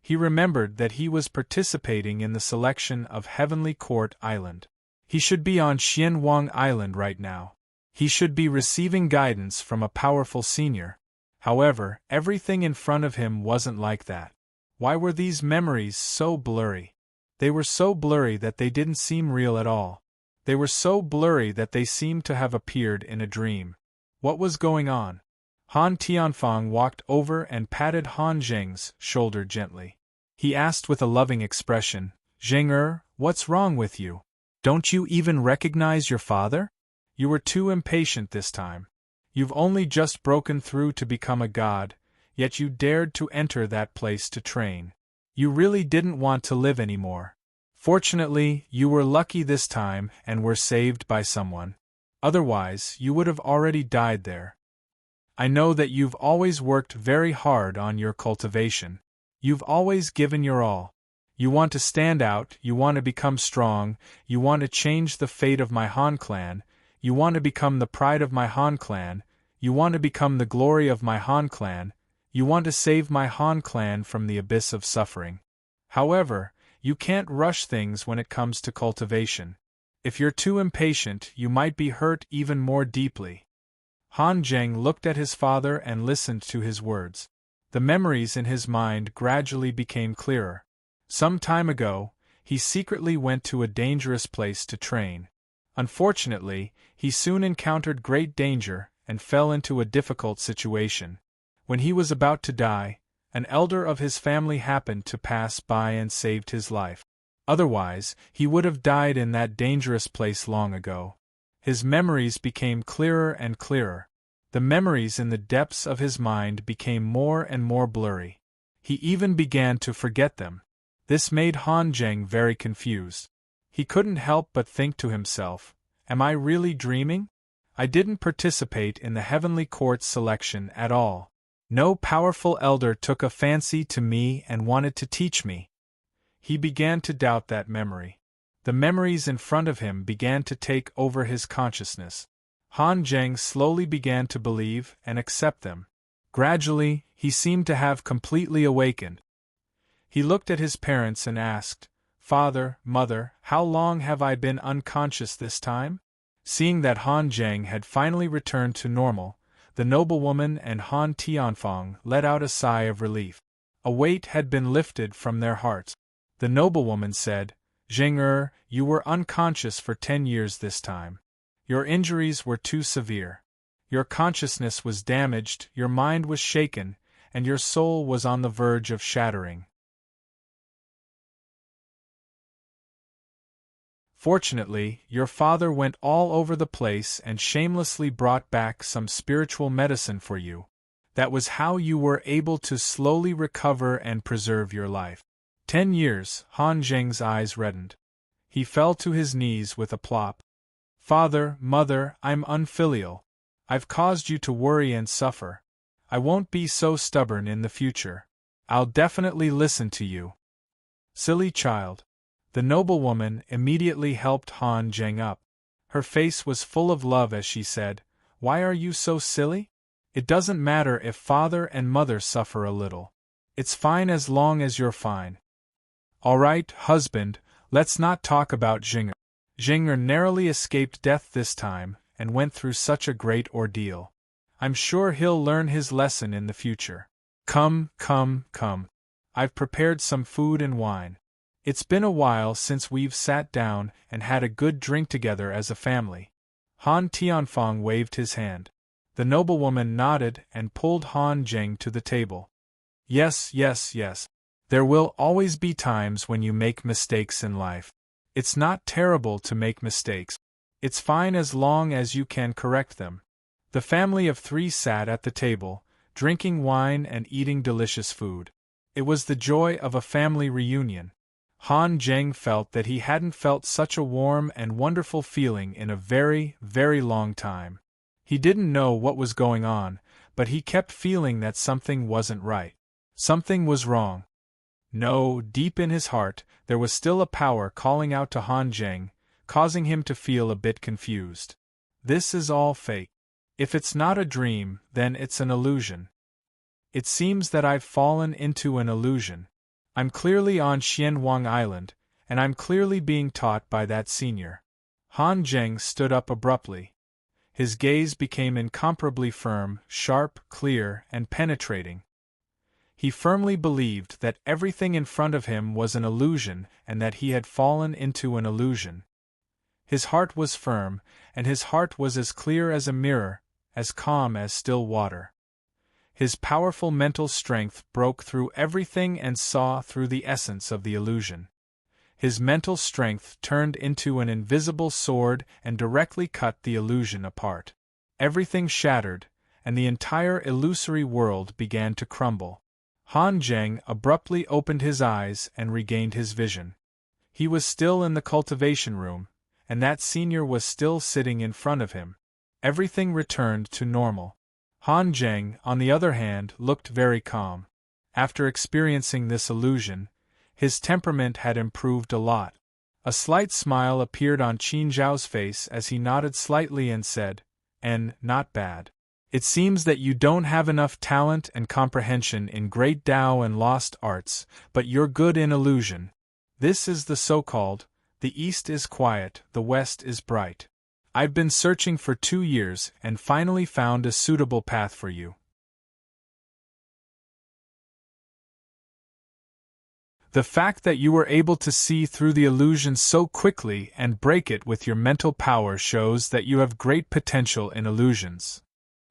Speaker 1: He remembered that he was participating in the selection of Heavenly Court Island. He should be on Xianwang Island right now. He should be receiving guidance from a powerful senior. However, everything in front of him wasn't like that. Why were these memories so blurry? They were so blurry that they didn't seem real at all. They were so blurry that they seemed to have appeared in a dream. What was going on? Han Tianfang walked over and patted Han Zheng's shoulder gently. He asked with a loving expression, Zheng what's wrong with you? Don't you even recognize your father? You were too impatient this time. You've only just broken through to become a god, yet you dared to enter that place to train. You really didn't want to live anymore. Fortunately, you were lucky this time and were saved by someone. Otherwise, you would have already died there. I know that you've always worked very hard on your cultivation. You've always given your all. You want to stand out, you want to become strong, you want to change the fate of my Han clan, you want to become the pride of my Han clan, you want to become the glory of my Han clan, you want to save my Han clan from the abyss of suffering. However, you can't rush things when it comes to cultivation. If you're too impatient, you might be hurt even more deeply. Han Zheng looked at his father and listened to his words. The memories in his mind gradually became clearer. Some time ago, he secretly went to a dangerous place to train. Unfortunately, he soon encountered great danger and fell into a difficult situation. When he was about to die, an elder of his family happened to pass by and saved his life. Otherwise, he would have died in that dangerous place long ago. His memories became clearer and clearer. The memories in the depths of his mind became more and more blurry. He even began to forget them. This made Han Zheng very confused. He couldn't help but think to himself, am I really dreaming? I didn't participate in the Heavenly Court's selection at all. No powerful elder took a fancy to me and wanted to teach me. He began to doubt that memory. The memories in front of him began to take over his consciousness. Han Zheng slowly began to believe and accept them. Gradually, he seemed to have completely awakened. He looked at his parents and asked, Father, Mother, how long have I been unconscious this time? Seeing that Han Zheng had finally returned to normal, the noblewoman and Han Tianfang let out a sigh of relief. A weight had been lifted from their hearts. The noblewoman said, Zheng you were unconscious for 10 years this time. Your injuries were too severe. Your consciousness was damaged, your mind was shaken, and your soul was on the verge of shattering. Fortunately, your father went all over the place and shamelessly brought back some spiritual medicine for you. That was how you were able to slowly recover and preserve your life. 10 years, Han Zheng's eyes reddened. He fell to his knees with a plop. Father, Mother, I'm unfilial. I've caused you to worry and suffer. I won't be so stubborn in the future. I'll definitely listen to you. Silly child. The noblewoman immediately helped Han Zheng up. Her face was full of love as she said, Why are you so silly? It doesn't matter if father and mother suffer a little. It's fine as long as you're fine. All right, husband, let's not talk about Jinger. Jinger narrowly escaped death this time, and went through such a great ordeal. I'm sure he'll learn his lesson in the future. Come, come, come. I've prepared some food and wine. It's been a while since we've sat down and had a good drink together as a family. Han Tianfang waved his hand. The noblewoman nodded and pulled Han Zheng to the table. Yes, yes, yes. There will always be times when you make mistakes in life. It's not terrible to make mistakes. It's fine as long as you can correct them. The family of three sat at the table, drinking wine and eating delicious food. It was the joy of a family reunion. Han Zheng felt that he hadn't felt such a warm and wonderful feeling in a very, very long time. He didn't know what was going on, but he kept feeling that something wasn't right. Something was wrong. No, deep in his heart, there was still a power calling out to Han Zheng, causing him to feel a bit confused. This is all fake. If it's not a dream, then it's an illusion. It seems that I've fallen into an illusion. I'm clearly on Xianwang Island, and I'm clearly being taught by that senior. Han Zheng stood up abruptly. His gaze became incomparably firm, sharp, clear, and penetrating. He firmly believed that everything in front of him was an illusion and that he had fallen into an illusion. His heart was firm, and his heart was as clear as a mirror, as calm as still water. His powerful mental strength broke through everything and saw through the essence of the illusion. His mental strength turned into an invisible sword and directly cut the illusion apart. Everything shattered, and the entire illusory world began to crumble. Han Zheng abruptly opened his eyes and regained his vision. He was still in the cultivation room, and that senior was still sitting in front of him. Everything returned to normal. Han Zheng, on the other hand, looked very calm. After experiencing this illusion, his temperament had improved a lot. A slight smile appeared on Qin Zhao's face as he nodded slightly and said, not bad. It seems that you don't have enough talent and comprehension in great Tao and lost arts, but you're good in illusion. This is the so-called, the East is quiet, the West is bright. I've been searching for 2 years and finally found a suitable path for you. The fact that you were able to see through the illusion so quickly and break it with your mental power shows that you have great potential in illusions.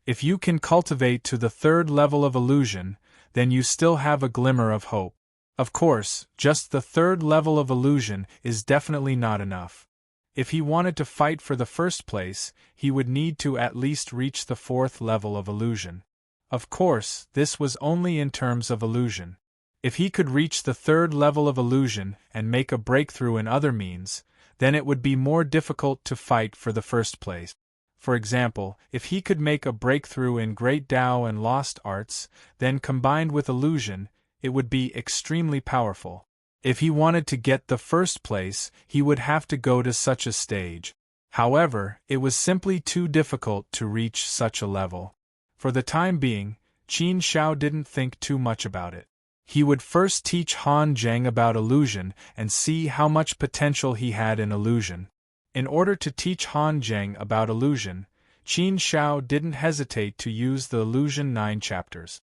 Speaker 1: If you can cultivate to the 3rd level of illusion, then you still have a glimmer of hope. Of course, just the 3rd level of illusion is definitely not enough. If he wanted to fight for the 1st place, he would need to at least reach the 4th level of illusion. Of course, this was only in terms of illusion. If he could reach the 3rd level of illusion and make a breakthrough in other means, then it would be more difficult to fight for the 1st place. For example, if he could make a breakthrough in great Tao and lost arts, then combined with illusion, it would be extremely powerful. If he wanted to get the 1st place, he would have to go to such a stage. However, it was simply too difficult to reach such a level. For the time being, Qin Zhao didn't think too much about it. He would first teach Han Zheng about illusion and see how much potential he had in illusion. In order to teach Han Zheng about illusion, Qin Zhao didn't hesitate to use the Illusion 9 chapters.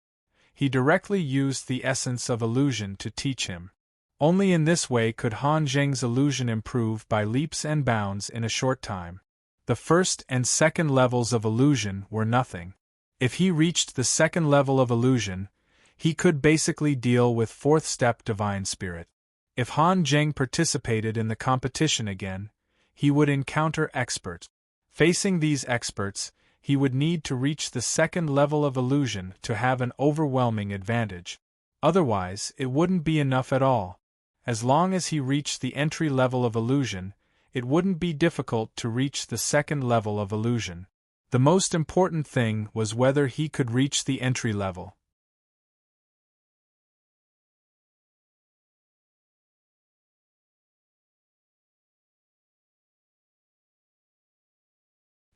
Speaker 1: He directly used the essence of illusion to teach him. Only in this way could Han Zheng's illusion improve by leaps and bounds in a short time. The 1st and 2nd levels of illusion were nothing. If he reached the 2nd level of illusion, he could basically deal with 4th step divine spirit. If Han Zheng participated in the competition again, he would encounter experts. Facing these experts, he would need to reach the 2nd level of illusion to have an overwhelming advantage. Otherwise, it wouldn't be enough at all. As long as he reached the entry level of illusion, it wouldn't be difficult to reach the 2nd level of illusion. The most important thing was whether he could reach the entry level.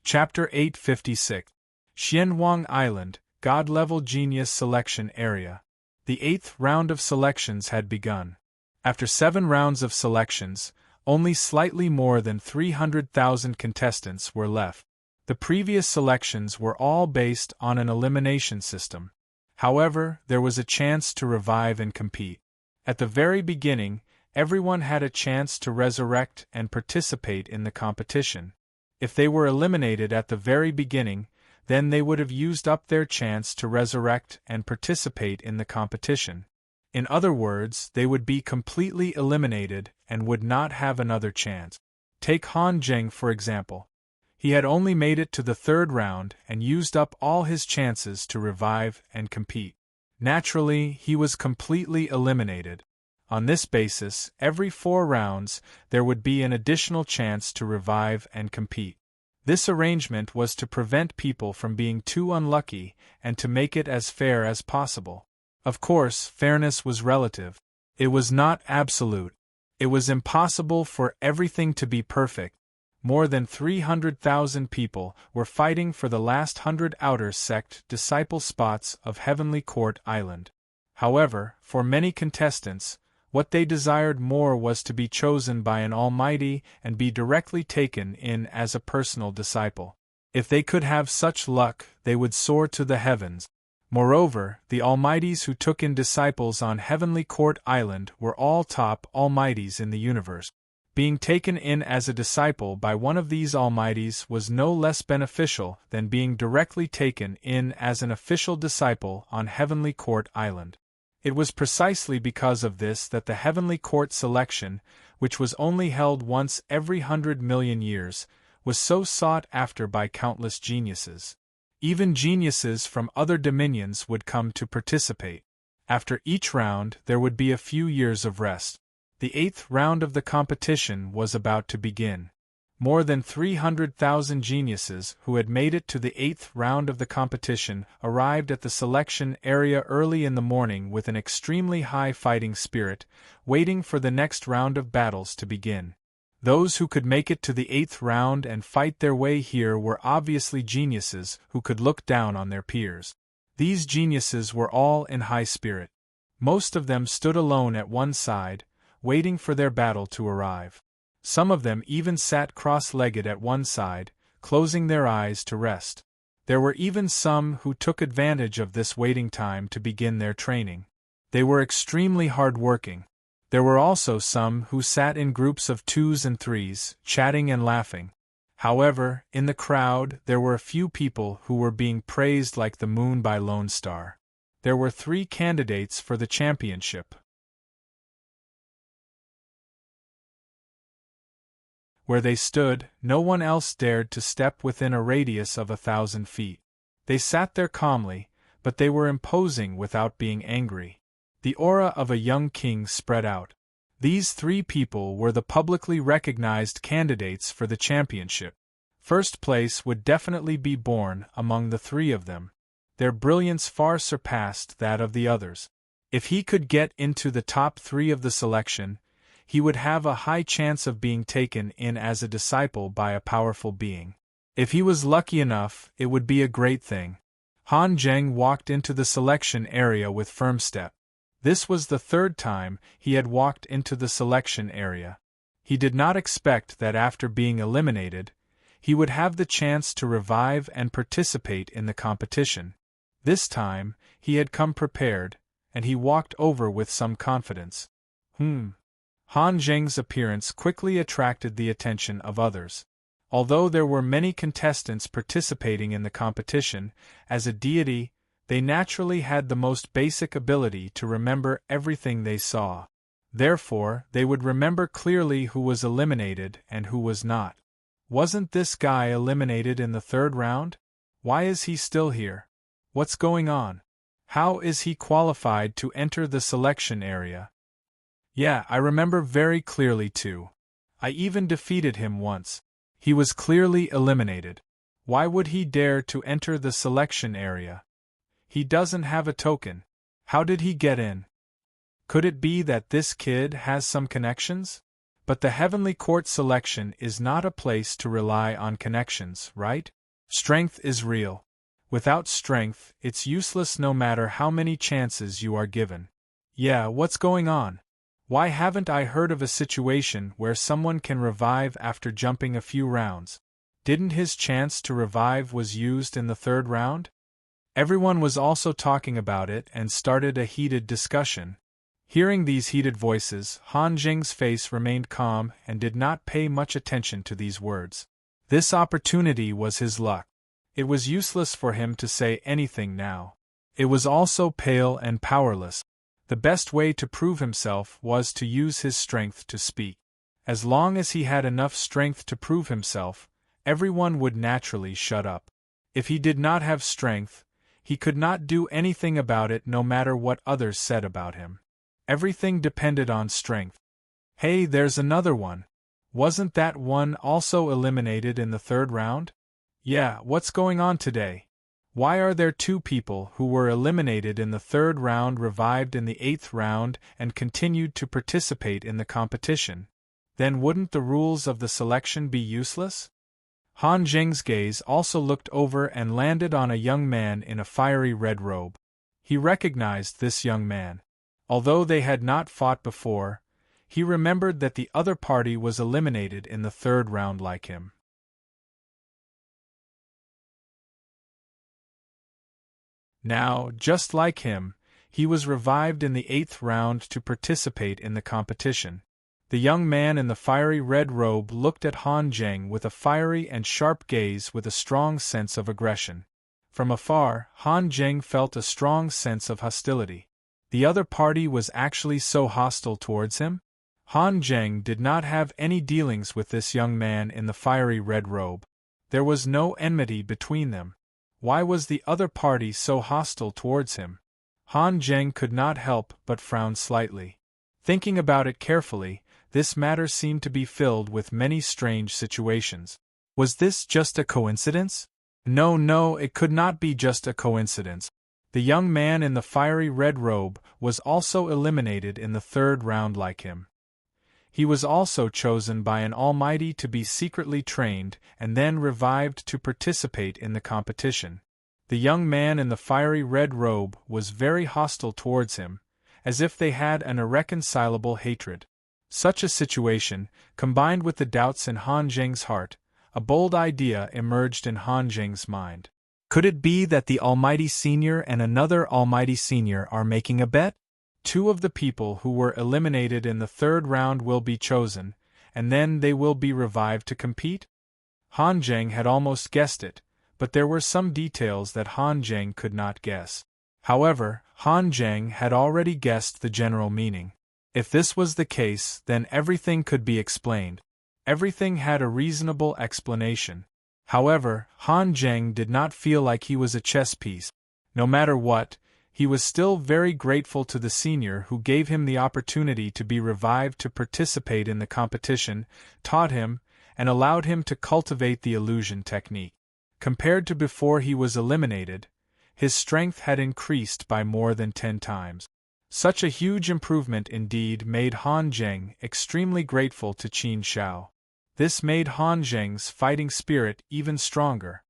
Speaker 1: Chapter 856. Xianhuang Island, God-level genius selection area. The 8th round of selections had begun. After 7 rounds of selections, only slightly more than 300,000 contestants were left. The previous selections were all based on an elimination system. However, there was a chance to revive and compete. At the very beginning, everyone had a chance to resurrect and participate in the competition. If they were eliminated at the very beginning, then they would have used up their chance to resurrect and participate in the competition. In other words, they would be completely eliminated and would not have another chance. Take Han Zheng for example. He had only made it to the 3rd round and used up all his chances to revive and compete. Naturally, he was completely eliminated. On this basis, every 4 rounds, there would be an additional chance to revive and compete. This arrangement was to prevent people from being too unlucky and to make it as fair as possible. Of course, fairness was relative. It was not absolute. It was impossible for everything to be perfect. More than 300,000 people were fighting for the last 100 outer sect disciple spots of Heavenly Court Island. However, for many contestants, what they desired more was to be chosen by an Almighty and be directly taken in as a personal disciple. If they could have such luck, they would soar to the heavens. Moreover, the Almighties who took in disciples on Heavenly Court Island were all top Almighties in the universe. Being taken in as a disciple by one of these Almighties was no less beneficial than being directly taken in as an official disciple on Heavenly Court Island. It was precisely because of this that the Heavenly Court selection, which was only held once every 100 million years, was so sought after by countless geniuses. Even geniuses from other dominions would come to participate. After each round, there would be a few years of rest. The 8th round of the competition was about to begin. More than 300,000 geniuses who had made it to the 8th round of the competition arrived at the selection area early in the morning with an extremely high fighting spirit, waiting for the next round of battles to begin. Those who could make it to the 8th round and fight their way here were obviously geniuses who could look down on their peers. These geniuses were all in high spirit. Most of them stood alone at one side, waiting for their battle to arrive. Some of them even sat cross-legged at one side, closing their eyes to rest. There were even some who took advantage of this waiting time to begin their training. They were extremely hard-working. There were also some who sat in groups of 2s and 3s, chatting and laughing. However, in the crowd there were a few people who were being praised like the moon by Lone Star. There were 3 candidates for the championship. Where they stood, no one else dared to step within a radius of 1,000 feet. They sat there calmly, but they were imposing without being angry. The aura of a young king spread out. These 3 people were the publicly recognized candidates for the championship. First place would definitely be born among the 3 of them. Their brilliance far surpassed that of the others. If he could get into the top 3 of the selection, he would have a high chance of being taken in as a disciple by a powerful being. If he was lucky enough, it would be a great thing. Han Zheng walked into the selection area with firm step. This was the 3rd time he had walked into the selection area. He did not expect that after being eliminated, he would have the chance to revive and participate in the competition. This time, he had come prepared, and he walked over with some confidence. Han Zheng's appearance quickly attracted the attention of others. Although there were many contestants participating in the competition, as a deity, they naturally had the most basic ability to remember everything they saw. Therefore, they would remember clearly who was eliminated and who was not. Wasn't this guy eliminated in the 3rd round? Why is he still here? What's going on? How is he qualified to enter the selection area? Yeah, I remember very clearly too. I even defeated him once. He was clearly eliminated. Why would he dare to enter the selection area? He doesn't have a token. How did he get in? Could it be that this kid has some connections? But the heavenly court selection is not a place to rely on connections, right? Strength is real. Without strength, it's useless no matter how many chances you are given. Yeah, what's going on? Why haven't I heard of a situation where someone can revive after jumping a few rounds? Didn't his chance to revive was used in the third round? Everyone was also talking about it and started a heated discussion. Hearing these heated voices, Han Jing's face remained calm and did not pay much attention to these words. This opportunity was his luck. It was useless for him to say anything now. It was also pale and powerless. The best way to prove himself was to use his strength to speak. As long as he had enough strength to prove himself, everyone would naturally shut up. If he did not have strength, he could not do anything about it no matter what others said about him. Everything depended on strength. Hey, there's another one. Wasn't that one also eliminated in the third round? Yeah, what's going on today? Why are there two people who were eliminated in the third round revived in the eighth round and continued to participate in the competition? Then wouldn't the rules of the selection be useless? Han Jing's gaze also looked over and landed on a young man in a fiery red robe. He recognized this young man. Although they had not fought before, he remembered that the other party was eliminated in the third round like him. Now, just like him, he was revived in the eighth round to participate in the competition. The young man in the fiery red robe looked at Han Jing with a fiery and sharp gaze with a strong sense of aggression. From afar, Han Jing felt a strong sense of hostility. The other party was actually so hostile towards him? Han Jing did not have any dealings with this young man in the fiery red robe. There was no enmity between them. Why was the other party so hostile towards him? Han Jing could not help but frown slightly. Thinking about it carefully, this matter seemed to be filled with many strange situations. Was this just a coincidence? No, it could not be just a coincidence. The young man in the fiery red robe was also eliminated in the third round like him. He was also chosen by an almighty to be secretly trained and then revived to participate in the competition. The young man in the fiery red robe was very hostile towards him, as if they had an irreconcilable hatred. Such a situation, combined with the doubts in Han Jing's heart, a bold idea emerged in Han Jing's mind. Could it be that the Almighty Senior and another Almighty Senior are making a bet? Two of the people who were eliminated in the third round will be chosen, and then they will be revived to compete? Han Jing had almost guessed it, but there were some details that Han Jing could not guess. However, Han Jing had already guessed the general meaning. If this was the case, then everything could be explained. Everything had a reasonable explanation. However, Han Jing did not feel like he was a chess piece. No matter what, he was still very grateful to the senior who gave him the opportunity to be revived to participate in the competition, taught him, and allowed him to cultivate the illusion technique. Compared to before he was eliminated, his strength had increased by more than 10 times. Such a huge improvement indeed made Han Jing extremely grateful to Qin Shao. This made Han Jing's fighting spirit even stronger.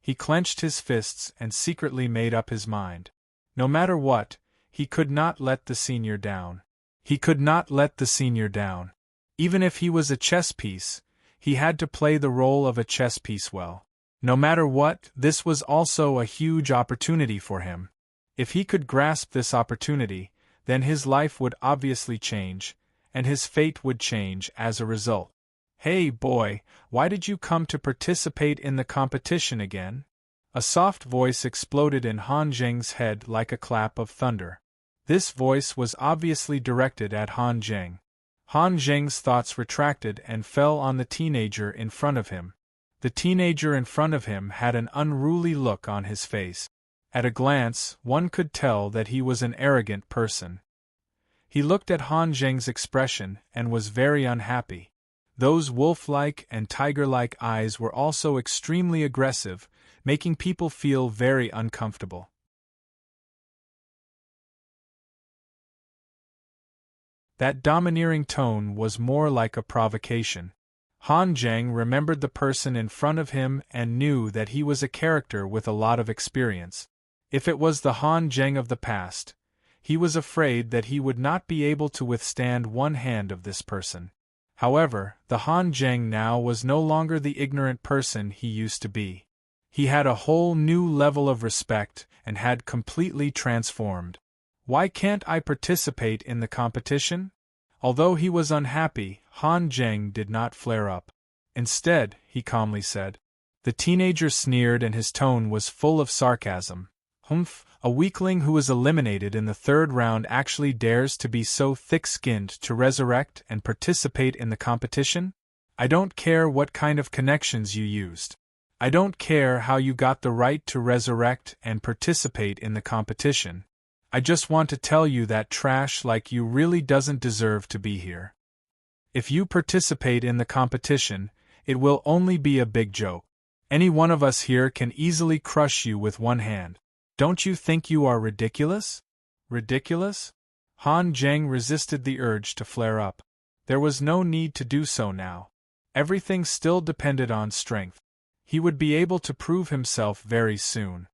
Speaker 1: He clenched his fists and secretly made up his mind. No matter what, he could not let the senior down. He could not let the senior down. Even if he was a chess piece, he had to play the role of a chess piece well. No matter what, this was also a huge opportunity for him. If he could grasp this opportunity, then his life would obviously change, and his fate would change as a result. Hey boy, why did you come to participate in the competition again? A soft voice exploded in Han Jing's head like a clap of thunder. This voice was obviously directed at Han Jing. Han Jing's thoughts retracted and fell on the teenager in front of him. The teenager in front of him had an unruly look on his face. At a glance, one could tell that he was an arrogant person. He looked at Han Jing's expression and was very unhappy. Those wolf-like and tiger-like eyes were also extremely aggressive, making people feel very uncomfortable. That domineering tone was more like a provocation. Han Zheng remembered the person in front of him and knew that he was a character with a lot of experience. If it was the Han Zheng of the past, he was afraid that he would not be able to withstand one hand of this person. However, the Han Zheng now was no longer the ignorant person he used to be. He had a whole new level of respect and had completely transformed. Why can't I participate in the competition? Although he was unhappy, Han Zheng did not flare up. Instead, he calmly said. The teenager sneered and his tone was full of sarcasm. Humph, a weakling who is eliminated in the third round actually dares to be so thick-skinned to resurrect and participate in the competition? I don't care what kind of connections you used. I don't care how you got the right to resurrect and participate in the competition. I just want to tell you that trash like you really doesn't deserve to be here. If you participate in the competition, it will only be a big joke. Any one of us here can easily crush you with one hand. Don't you think you are ridiculous? Ridiculous? Han Zheng resisted the urge to flare up. There was no need to do so now. Everything still depended on strength. He would be able to prove himself very soon.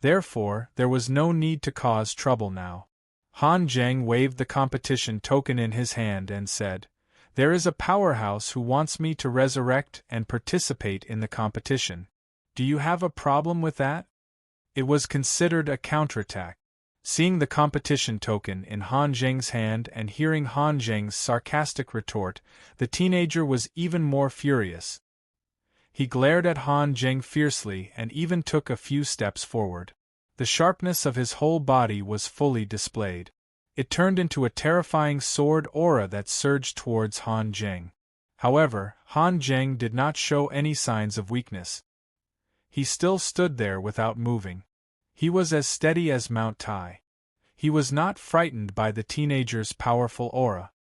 Speaker 1: Therefore, there was no need to cause trouble now. Han Zheng waved the competition token in his hand and said, There is a powerhouse who wants me to resurrect and participate in the competition. Do you have a problem with that? It was considered a counterattack. Seeing the competition token in Han Zheng's hand and hearing Han Zheng's sarcastic retort, the teenager was even more furious. He glared at Han Zheng fiercely and even took a few steps forward. The sharpness of his whole body was fully displayed. It turned into a terrifying sword aura that surged towards Han Zheng. However, Han Zheng did not show any signs of weakness. He still stood there without moving. He was as steady as Mount Tai. He was not frightened by the teenager's powerful aura.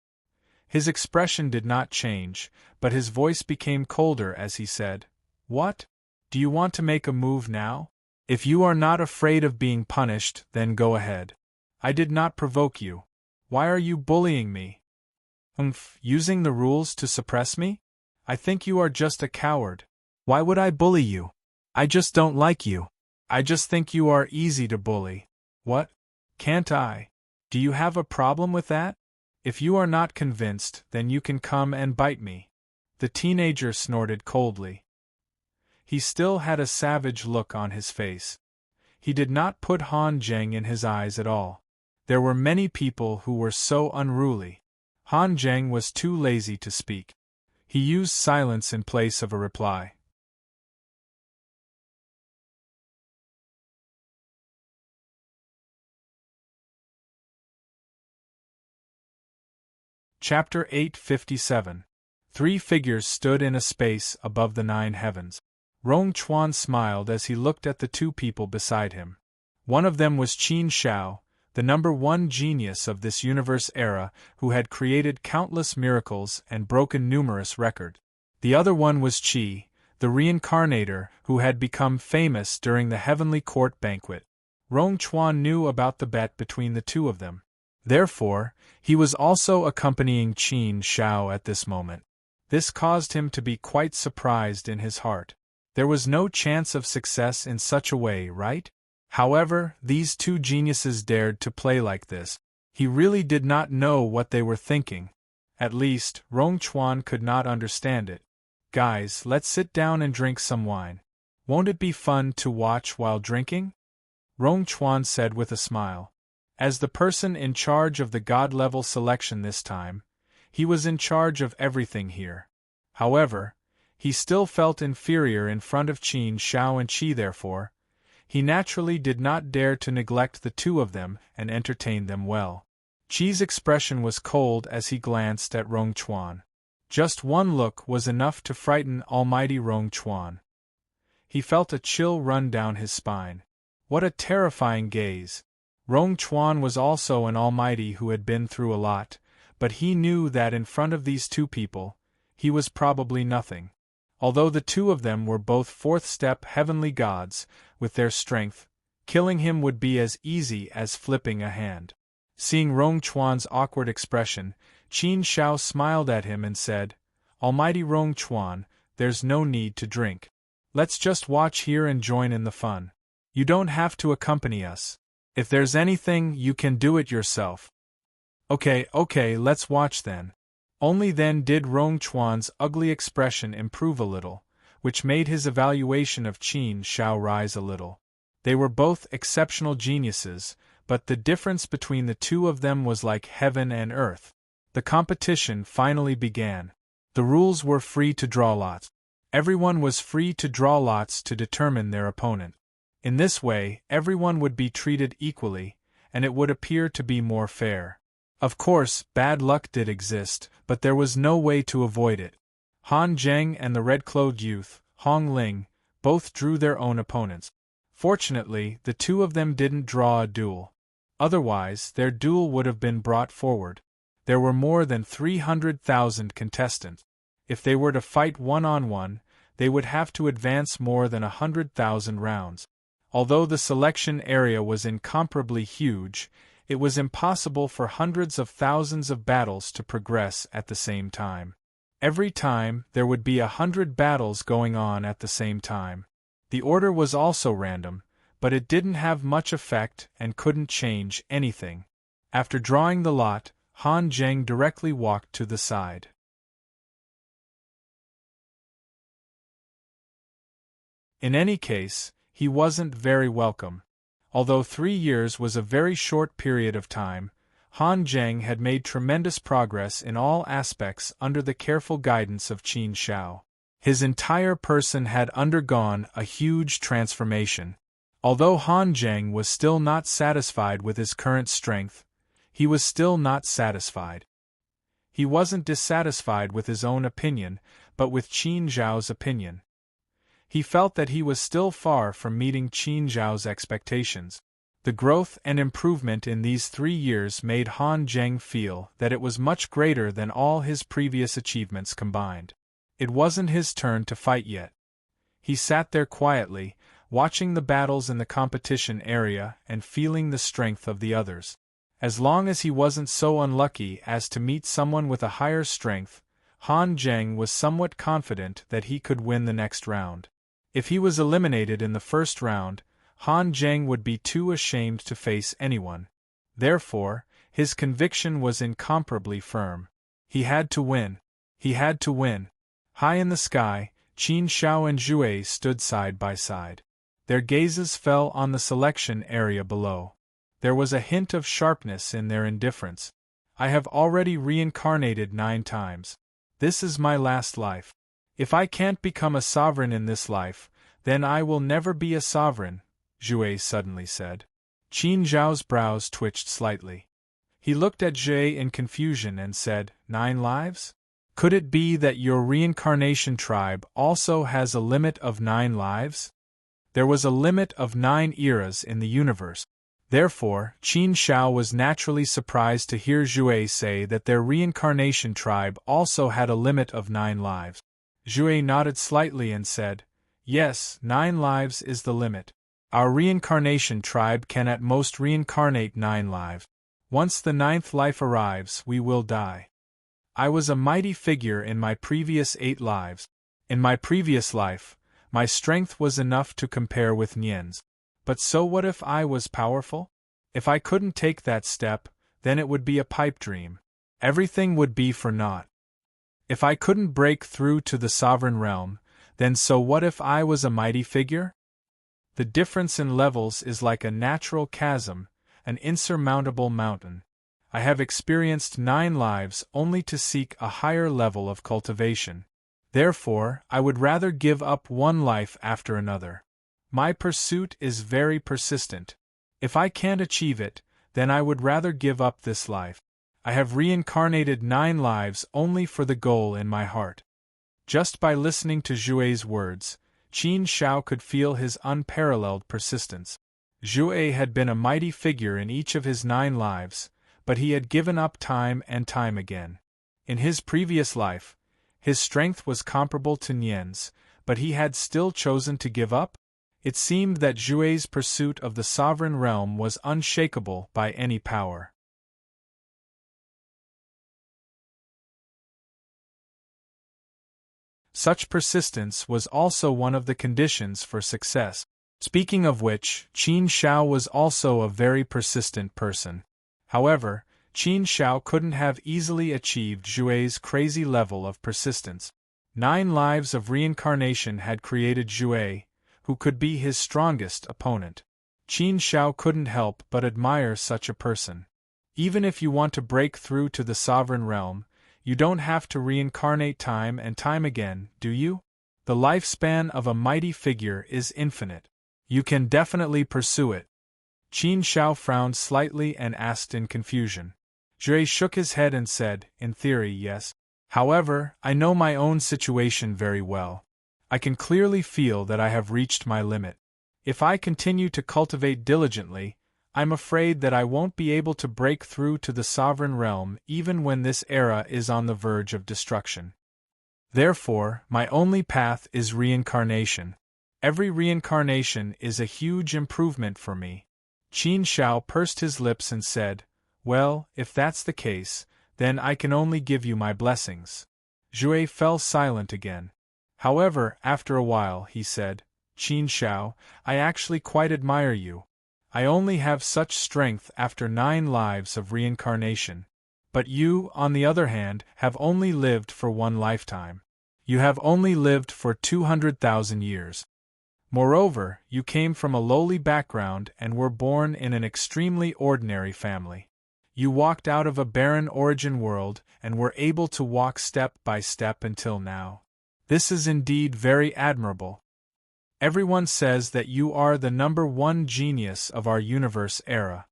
Speaker 1: His expression did not change, but his voice became colder as he said, What? Do you want to make a move now? If you are not afraid of being punished, then go ahead. I did not provoke you. Why are you bullying me? Using the rules to suppress me? I think you are just a coward. Why would I bully you? I just don't like you. I just think you are easy to bully. What? Can't I? Do you have a problem with that? If you are not convinced, then you can come and bite me. The teenager snorted coldly. He still had a savage look on his face. He did not put Han Zheng in his eyes at all. There were many people who were so unruly. Han Zheng was too lazy to speak. He used silence in place of a reply. Chapter 857. 3 figures stood in a space above the 9 heavens. Rong Chuan smiled as he looked at the 2 people beside him. One of them was Qin Shao, the #1 genius of this universe era who had created countless miracles and broken numerous records. The other one was Qi, the reincarnator who had become famous during the Heavenly Court banquet. Rong Chuan knew about the bet between the 2 of them. Therefore, he was also accompanying Qin Shao at this moment. This caused him to be quite surprised in his heart. There was no chance of success in such a way, right? However, these 2 geniuses dared to play like this. He really did not know what they were thinking. At least, Rong Chuan could not understand it. Guys, let's sit down and drink some wine. Won't it be fun to watch while drinking? Rong Chuan said with a smile. As the person in charge of the God-level selection this time, he was in charge of everything here. However, he still felt inferior in front of Qin Shao and Qi therefore, he naturally did not dare to neglect the 2 of them and entertain them well. Qi's expression was cold as he glanced at Rong Chuan. Just one look was enough to frighten almighty Rong Chuan. He felt a chill run down his spine. What a terrifying gaze! Rong Chuan was also an almighty who had been through a lot, but he knew that in front of these 2 people, he was probably nothing. Although the 2 of them were both 4th-step heavenly gods, with their strength, killing him would be as easy as flipping a hand. Seeing Rong Chuan's awkward expression, Qin Shao smiled at him and said, "Almighty Rong Chuan, there's no need to drink. Let's just watch here and join in the fun. You don't have to accompany us. If there's anything, you can do it yourself." Okay, let's watch then." Only then did Rong Chuan's ugly expression improve a little, which made his evaluation of Qin Shao rise a little. They were both exceptional geniuses, but the difference between the two of them was like heaven and earth. The competition finally began. The rules were free to draw lots. Everyone was free to draw lots to determine their opponent. In this way, everyone would be treated equally, and it would appear to be more fair. Of course, bad luck did exist, but there was no way to avoid it. Han Zheng and the red-clothed youth, Hong Ling, both drew their own opponents. Fortunately, the two of them didn't draw a duel. Otherwise, their duel would have been brought forward. There were more than 300,000 contestants. If they were to fight one-on-one, they would have to advance more than 100,000 rounds. Although the selection area was incomparably huge, it was impossible for hundreds of thousands of battles to progress at the same time. Every time, there would be 100 battles going on at the same time. The order was also random, but it didn't have much effect and couldn't change anything. After drawing the lot, Han Zheng directly walked to the side. In any case, he wasn't very welcome. Although 3 years was a very short period of time, Han Zheng had made tremendous progress in all aspects under the careful guidance of Qin Shao. His entire person had undergone a huge transformation. Although Han Zheng was still not satisfied with his current strength, he was still not satisfied. He wasn't dissatisfied with his own opinion, but with Qin Zhao's opinion. He felt that he was still far from meeting Qin Zhao's expectations. The growth and improvement in these 3 years made Han Zheng feel that it was much greater than all his previous achievements combined. It wasn't his turn to fight yet. He sat there quietly, watching the battles in the competition area and feeling the strength of the others. As long as he wasn't so unlucky as to meet someone with a higher strength, Han Zheng was somewhat confident that he could win the next round. If he was eliminated in the first round, Han Zheng would be too ashamed to face anyone. Therefore, his conviction was incomparably firm. He had to win. He had to win. High in the sky, Qin Shao and Zhu stood side by side. Their gazes fell on the selection area below. There was a hint of sharpness in their indifference. "I have already reincarnated 9 times. This is my last life. If I can't become a sovereign in this life, then I will never be a sovereign," Zhu suddenly said. Qin Zhao's brows twitched slightly. He looked at Zhu in confusion and said, 9 lives? Could it be that your reincarnation tribe also has a limit of 9 lives? There was a limit of 9 eras in the universe. Therefore, Qin Shao was naturally surprised to hear Zhu say that their reincarnation tribe also had a limit of 9 lives. Zhu nodded slightly and said, "Yes, 9 lives is the limit. Our reincarnation tribe can at most reincarnate 9 lives. Once the 9th life arrives, we will die. I was a mighty figure in my previous 8 lives. In my previous life, my strength was enough to compare with Nian's. But so what if I was powerful? If I couldn't take that step, then it would be a pipe dream. Everything would be for naught. If I couldn't break through to the sovereign realm, then so what if I was a mighty figure? The difference in levels is like a natural chasm, an insurmountable mountain. I have experienced 9 lives only to seek a higher level of cultivation. Therefore, I would rather give up one life after another. My pursuit is very persistent. If I can't achieve it, then I would rather give up this life. I have reincarnated 9 lives only for the goal in my heart." Just by listening to Zhu's words, Qin Shao could feel his unparalleled persistence. Zhu had been a mighty figure in each of his 9 lives, but he had given up time and time again. In his previous life, his strength was comparable to Nian's, but he had still chosen to give up? It seemed that Zhu's pursuit of the sovereign realm was unshakable by any power. Such persistence was also one of the conditions for success. Speaking of which, Qin Shao was also a very persistent person. However, Qin Shao couldn't have easily achieved Zhue's crazy level of persistence. 9 lives of reincarnation had created Zhue, who could be his strongest opponent. Qin Shao couldn't help but admire such a person. Even if you want to break through to the sovereign realm, you don't have to reincarnate time and time again, do you? The lifespan of a mighty figure is infinite. You can definitely pursue it. Qin Shao frowned slightly and asked in confusion. Zhui shook his head and said, in theory, yes. However, I know my own situation very well. I can clearly feel that I have reached my limit. If I continue to cultivate diligently, I'm afraid that I won't be able to break through to the sovereign realm even when this era is on the verge of destruction. Therefore, my only path is reincarnation. Every reincarnation is a huge improvement for me. Qin Shao pursed his lips and said, well, if that's the case, then I can only give you my blessings. Zhui fell silent again. However, after a while, he said, Qin Shao, I actually quite admire you. I only have such strength after 9 lives of reincarnation. But you, on the other hand, have only lived for 1 lifetime. You have only lived for 200,000 years. Moreover, you came from a lowly background and were born in an extremely ordinary family. You walked out of a barren origin world and were able to walk step by step until now. This is indeed very admirable. Everyone says that you are the #1 genius of our universe era.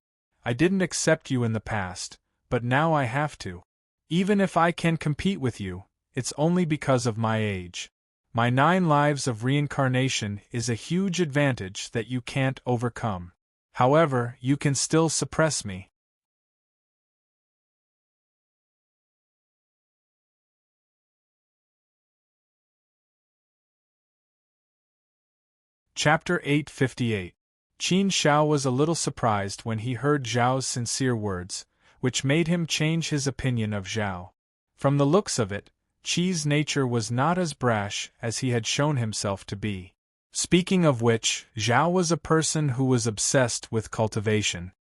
Speaker 1: I didn't accept you in the past, but now I have to. Even if I can compete with you, it's only because of my age. My 9 lives of reincarnation is a huge advantage that you can't overcome. However, you can still suppress me. Chapter 858. Qin Shao was a little surprised when he heard Zhao's sincere words, which made him change his opinion of Zhao. From the looks of it, Qi's nature was not as brash as he had shown himself to be. Speaking of which, Zhao was a person who was obsessed with cultivation.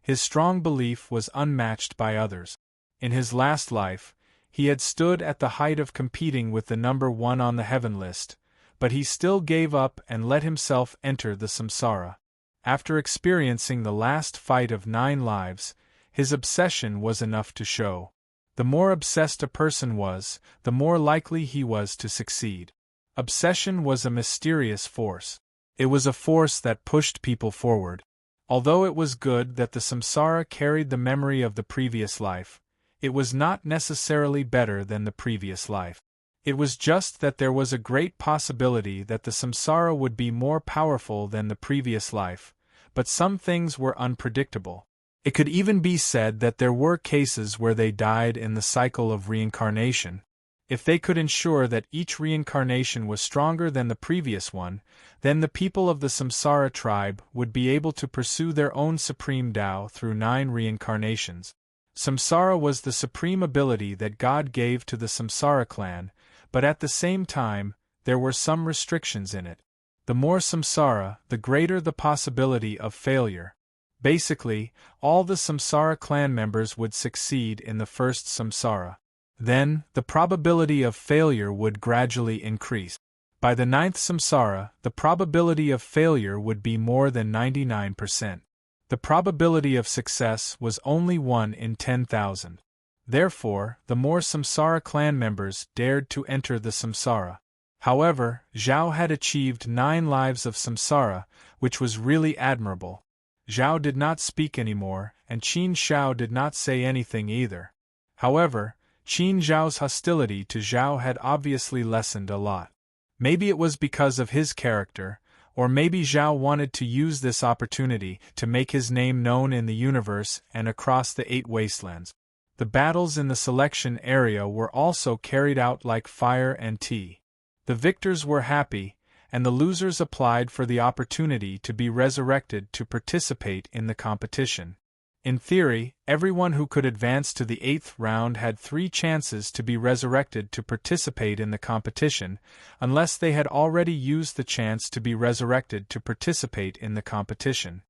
Speaker 1: His strong belief was unmatched by others. In his last life, he had stood at the height of competing with the #1 on the heaven list, but he still gave up and let himself enter the samsara. After experiencing the last fight of 9 lives, his obsession was enough to show. The more obsessed a person was, the more likely he was to succeed. Obsession was a mysterious force. It was a force that pushed people forward. Although it was good that the samsara carried the memory of the previous life, it was not necessarily better than the previous life. It was just that there was a great possibility that the samsara would be more powerful than the previous life, but some things were unpredictable. It could even be said that there were cases where they died in the cycle of reincarnation. If they could ensure that each reincarnation was stronger than the previous one, then the people of the samsara tribe would be able to pursue their own supreme Tao through 9 reincarnations. Samsara was the supreme ability that God gave to the samsara clan, but at the same time, there were some restrictions in it. The more samsara, the greater the possibility of failure. Basically, all the samsara clan members would succeed in the first samsara. Then, the probability of failure would gradually increase. By the 9th samsara, the probability of failure would be more than 99%. The probability of success was only 1 in 10,000. Therefore, the more samsara clan members dared to enter the samsara. However, Zhao had achieved 9 lives of samsara, which was really admirable. Zhao did not speak anymore, and Qin Shao did not say anything either. However, Qin Zhao's hostility to Zhao had obviously lessened a lot. Maybe it was because of his character, or maybe Zhao wanted to use this opportunity to make his name known in the universe and across the 8 wastelands. The battles in the selection area were also carried out like fire and tea. The victors were happy, and the losers applied for the opportunity to be resurrected to participate in the competition. In theory, everyone who could advance to the 8th round had 3 chances to be resurrected to participate in the competition, unless they had already used the chance to be resurrected to participate in the competition.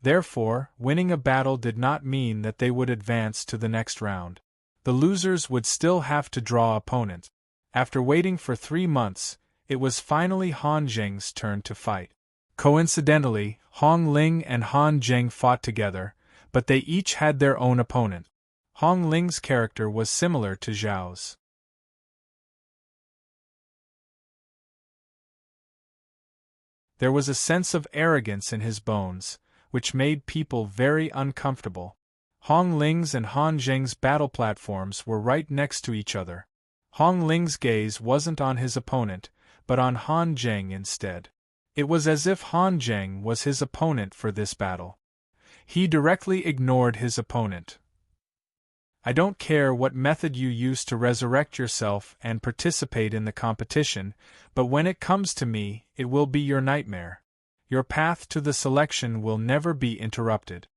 Speaker 1: Therefore, winning a battle did not mean that they would advance to the next round. The losers would still have to draw opponents. After waiting for 3 months, it was finally Han Zheng's turn to fight. Coincidentally, Hong Ling and Han Zheng fought together, but they each had their own opponent. Hong Ling's character was similar to Zhao's. There was a sense of arrogance in his bones, which made people very uncomfortable. Hong Ling's and Han Zheng's battle platforms were right next to each other. Hong Ling's gaze wasn't on his opponent, but on Han Zheng instead. It was as if Han Zheng was his opponent for this battle. He directly ignored his opponent. I don't care what method you use to resurrect yourself and participate in the competition, but when it comes to me, it will be your nightmare. Your path to the selection will never be interrupted.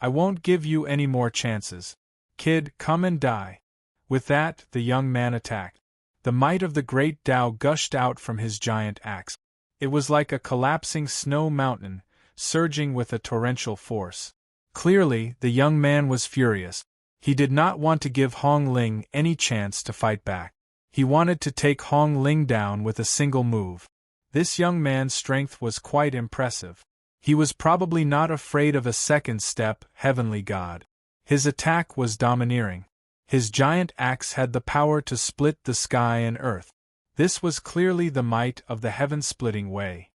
Speaker 1: I won't give you any more chances. Kid, come and die. With that, the young man attacked. The might of the great Tao gushed out from his giant axe. It was like a collapsing snow mountain, surging with a torrential force. Clearly, the young man was furious. He did not want to give Hong Ling any chance to fight back. He wanted to take Hong Ling down with a single move. This young man's strength was quite impressive. He was probably not afraid of a second step, heavenly god. His attack was domineering. His giant axe had the power to split the sky and earth. This was clearly the might of the heaven-splitting way.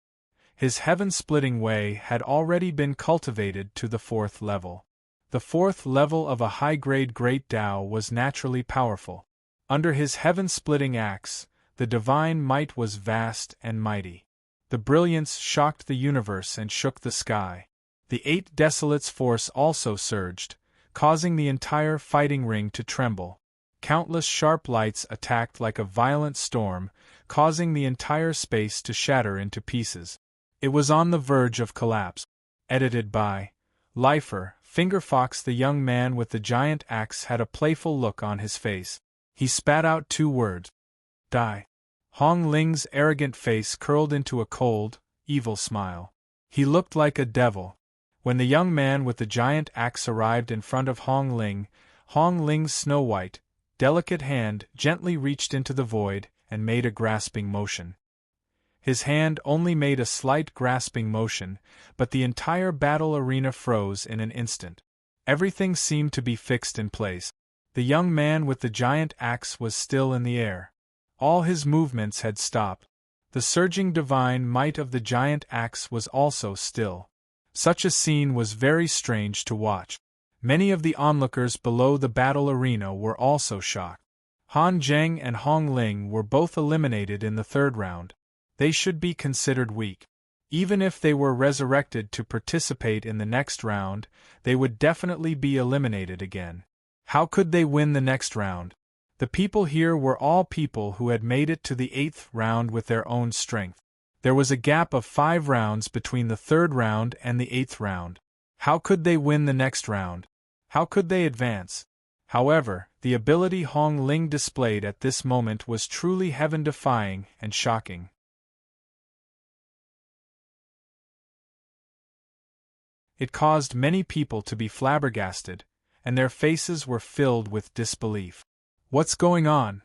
Speaker 1: His heaven-splitting way had already been cultivated to the 4th level. The 4th level of a high-grade great Tao was naturally powerful. Under his heaven-splitting axe, the divine might was vast and mighty. The brilliance shocked the universe and shook the sky. The 8 Desolates' force also surged, causing the entire fighting ring to tremble. Countless sharp lights attacked like a violent storm, causing the entire space to shatter into pieces. It was on the verge of collapse. Edited by Lifer. Fingerfox. The young man with the giant axe had a playful look on his face. He spat out 2 words. Die. Hong Ling's arrogant face curled into a cold, evil smile. He looked like a devil. When the young man with the giant axe arrived in front of Hong Ling's snow-white, delicate hand gently reached into the void and made a grasping motion. His hand only made a slight grasping motion, but the entire battle arena froze in an instant. Everything seemed to be fixed in place. The young man with the giant axe was still in the air. All his movements had stopped. The surging divine might of the giant axe was also still. Such a scene was very strange to watch. Many of the onlookers below the battle arena were also shocked. Han Zheng and Hong Ling were both eliminated in the 3rd round. They should be considered weak. Even if they were resurrected to participate in the next round, they would definitely be eliminated again. How could they win the next round? The people here were all people who had made it to the 8th round with their own strength. There was a gap of 5 rounds between the 3rd round and the 8th round. How could they win the next round? How could they advance? However, the ability Hong Ling displayed at this moment was truly heaven-defying and shocking. It caused many people to be flabbergasted, and their faces were filled with disbelief. What's going on?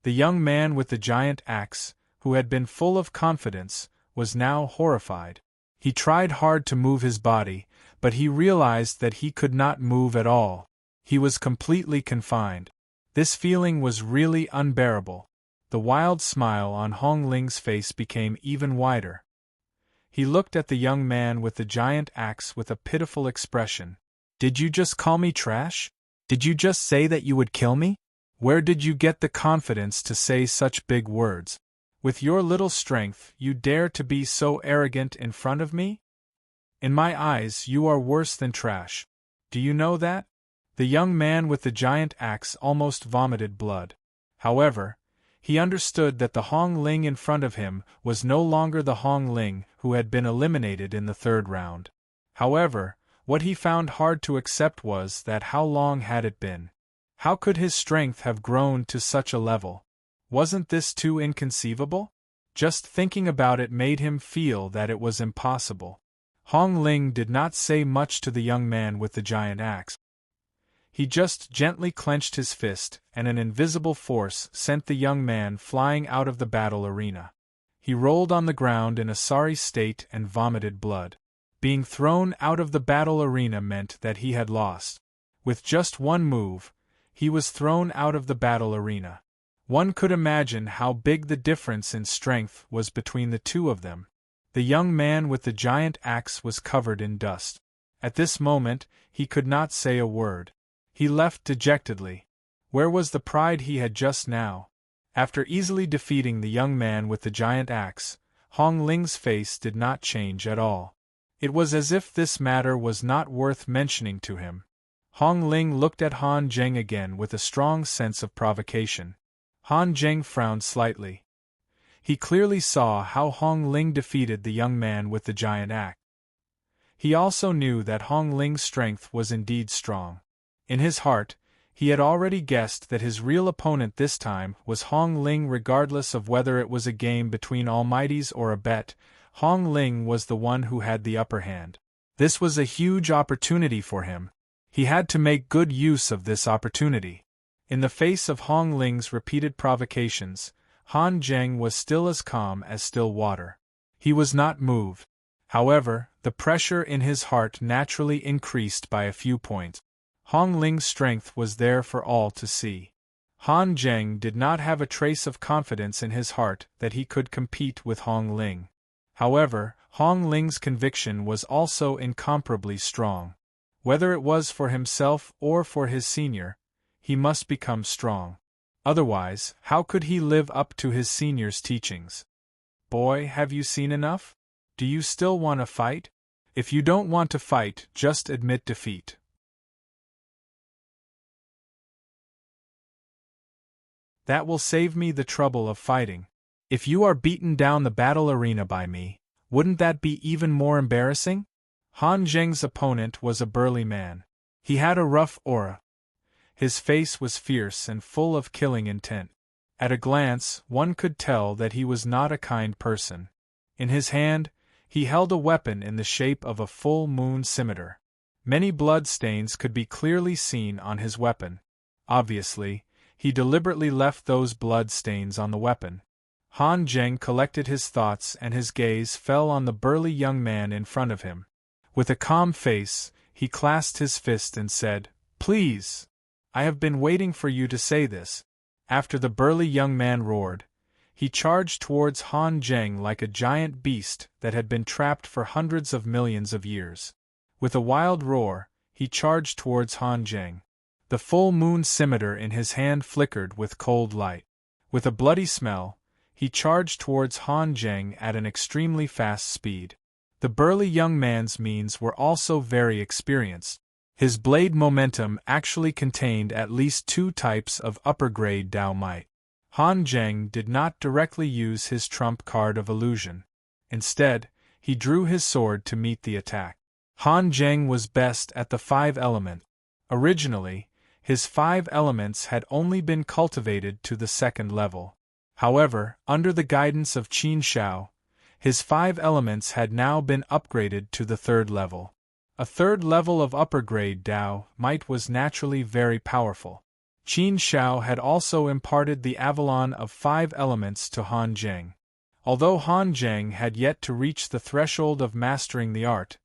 Speaker 1: The young man with the giant axe, who had been full of confidence, was now horrified. He tried hard to move his body, but he realized that he could not move at all. He was completely confined. This feeling was really unbearable. The wild smile on Hong Ling's face became even wider. He looked at the young man with the giant axe with a pitiful expression. Did you just call me trash? Did you just say that you would kill me? Where did you get the confidence to say such big words? With your little strength, you dare to be so arrogant in front of me? In my eyes, you are worse than trash. Do you know that? The young man with the giant axe almost vomited blood. However, he understood that the Hong Ling in front of him was no longer the Hong Ling who had been eliminated in the 3rd round. However, What he found hard to accept was that how long had it been? How could his strength have grown to such a level? Wasn't this too inconceivable? Just thinking about it made him feel that it was impossible. Hong Ling did not say much to the young man with the giant axe. He just gently clenched his fist, and an invisible force sent the young man flying out of the battle arena. He rolled on the ground in a sorry state and vomited blood. Being thrown out of the battle arena meant that he had lost. With just one move, he was thrown out of the battle arena. One could imagine how big the difference in strength was between the two of them. The young man with the giant axe was covered in dust. At this moment, he could not say a word. He left dejectedly. Where was the pride he had just now? After easily defeating the young man with the giant axe, Hong Ling's face did not change at all. It was as if this matter was not worth mentioning to him. Hong Ling looked at Han Zheng again with a strong sense of provocation. Han Zheng frowned slightly. He clearly saw how Hong Ling defeated the young man with the giant axe. He also knew that Hong Ling's strength was indeed strong. In his heart, he had already guessed that his real opponent this time was Hong Ling, regardless of whether it was a game between almighties or a bet. Hong Ling was the one who had the upper hand. This was a huge opportunity for him. He had to make good use of this opportunity. In the face of Hong Ling's repeated provocations, Han Zheng was still as calm as still water. He was not moved. However, the pressure in his heart naturally increased by a few points. Hong Ling's strength was there for all to see. Han Zheng did not have a trace of confidence in his heart that he could compete with Hong Ling. However, Hong Ling's conviction was also incomparably strong. Whether it was for himself or for his senior, he must become strong. Otherwise, how could he live up to his senior's teachings? Boy, have you seen enough? Do you still want to fight? If you don't want to fight, just admit defeat. That will save me the trouble of fighting. If you are beaten down the battle arena by me, wouldn't that be even more embarrassing? Han Zheng's opponent was a burly man. He had a rough aura. His face was fierce and full of killing intent. At a glance, one could tell that he was not a kind person. In his hand, he held a weapon in the shape of a full moon scimitar. Many blood stains could be clearly seen on his weapon. Obviously, he deliberately left those blood stains on the weapon. Han Zheng collected his thoughts and his gaze fell on the burly young man in front of him. With a calm face, he clasped his fist and said, "Please! I have been waiting for you to say this." After the burly young man roared, he charged towards Han Zheng like a giant beast that had been trapped for hundreds of millions of years. With a wild roar, he charged towards Han Zheng. The full moon scimitar in his hand flickered with cold light. With a bloody smell, he charged towards Han Zheng at an extremely fast speed. The burly young man's means were also very experienced. His blade momentum actually contained at least 2 types of upper-grade Dao might. Han Zheng did not directly use his trump card of illusion. Instead, he drew his sword to meet the attack. Han Zheng was best at the 5 element. Originally, his 5 elements had only been cultivated to the 2nd level. However, under the guidance of Qin Shao, his 5 elements had now been upgraded to the 3rd level. A 3rd level of upper-grade Dao might was naturally very powerful. Qin Shao had also imparted the Avalon of 5 elements to Han Zheng. Although Han Zheng had yet to reach the threshold of mastering the art,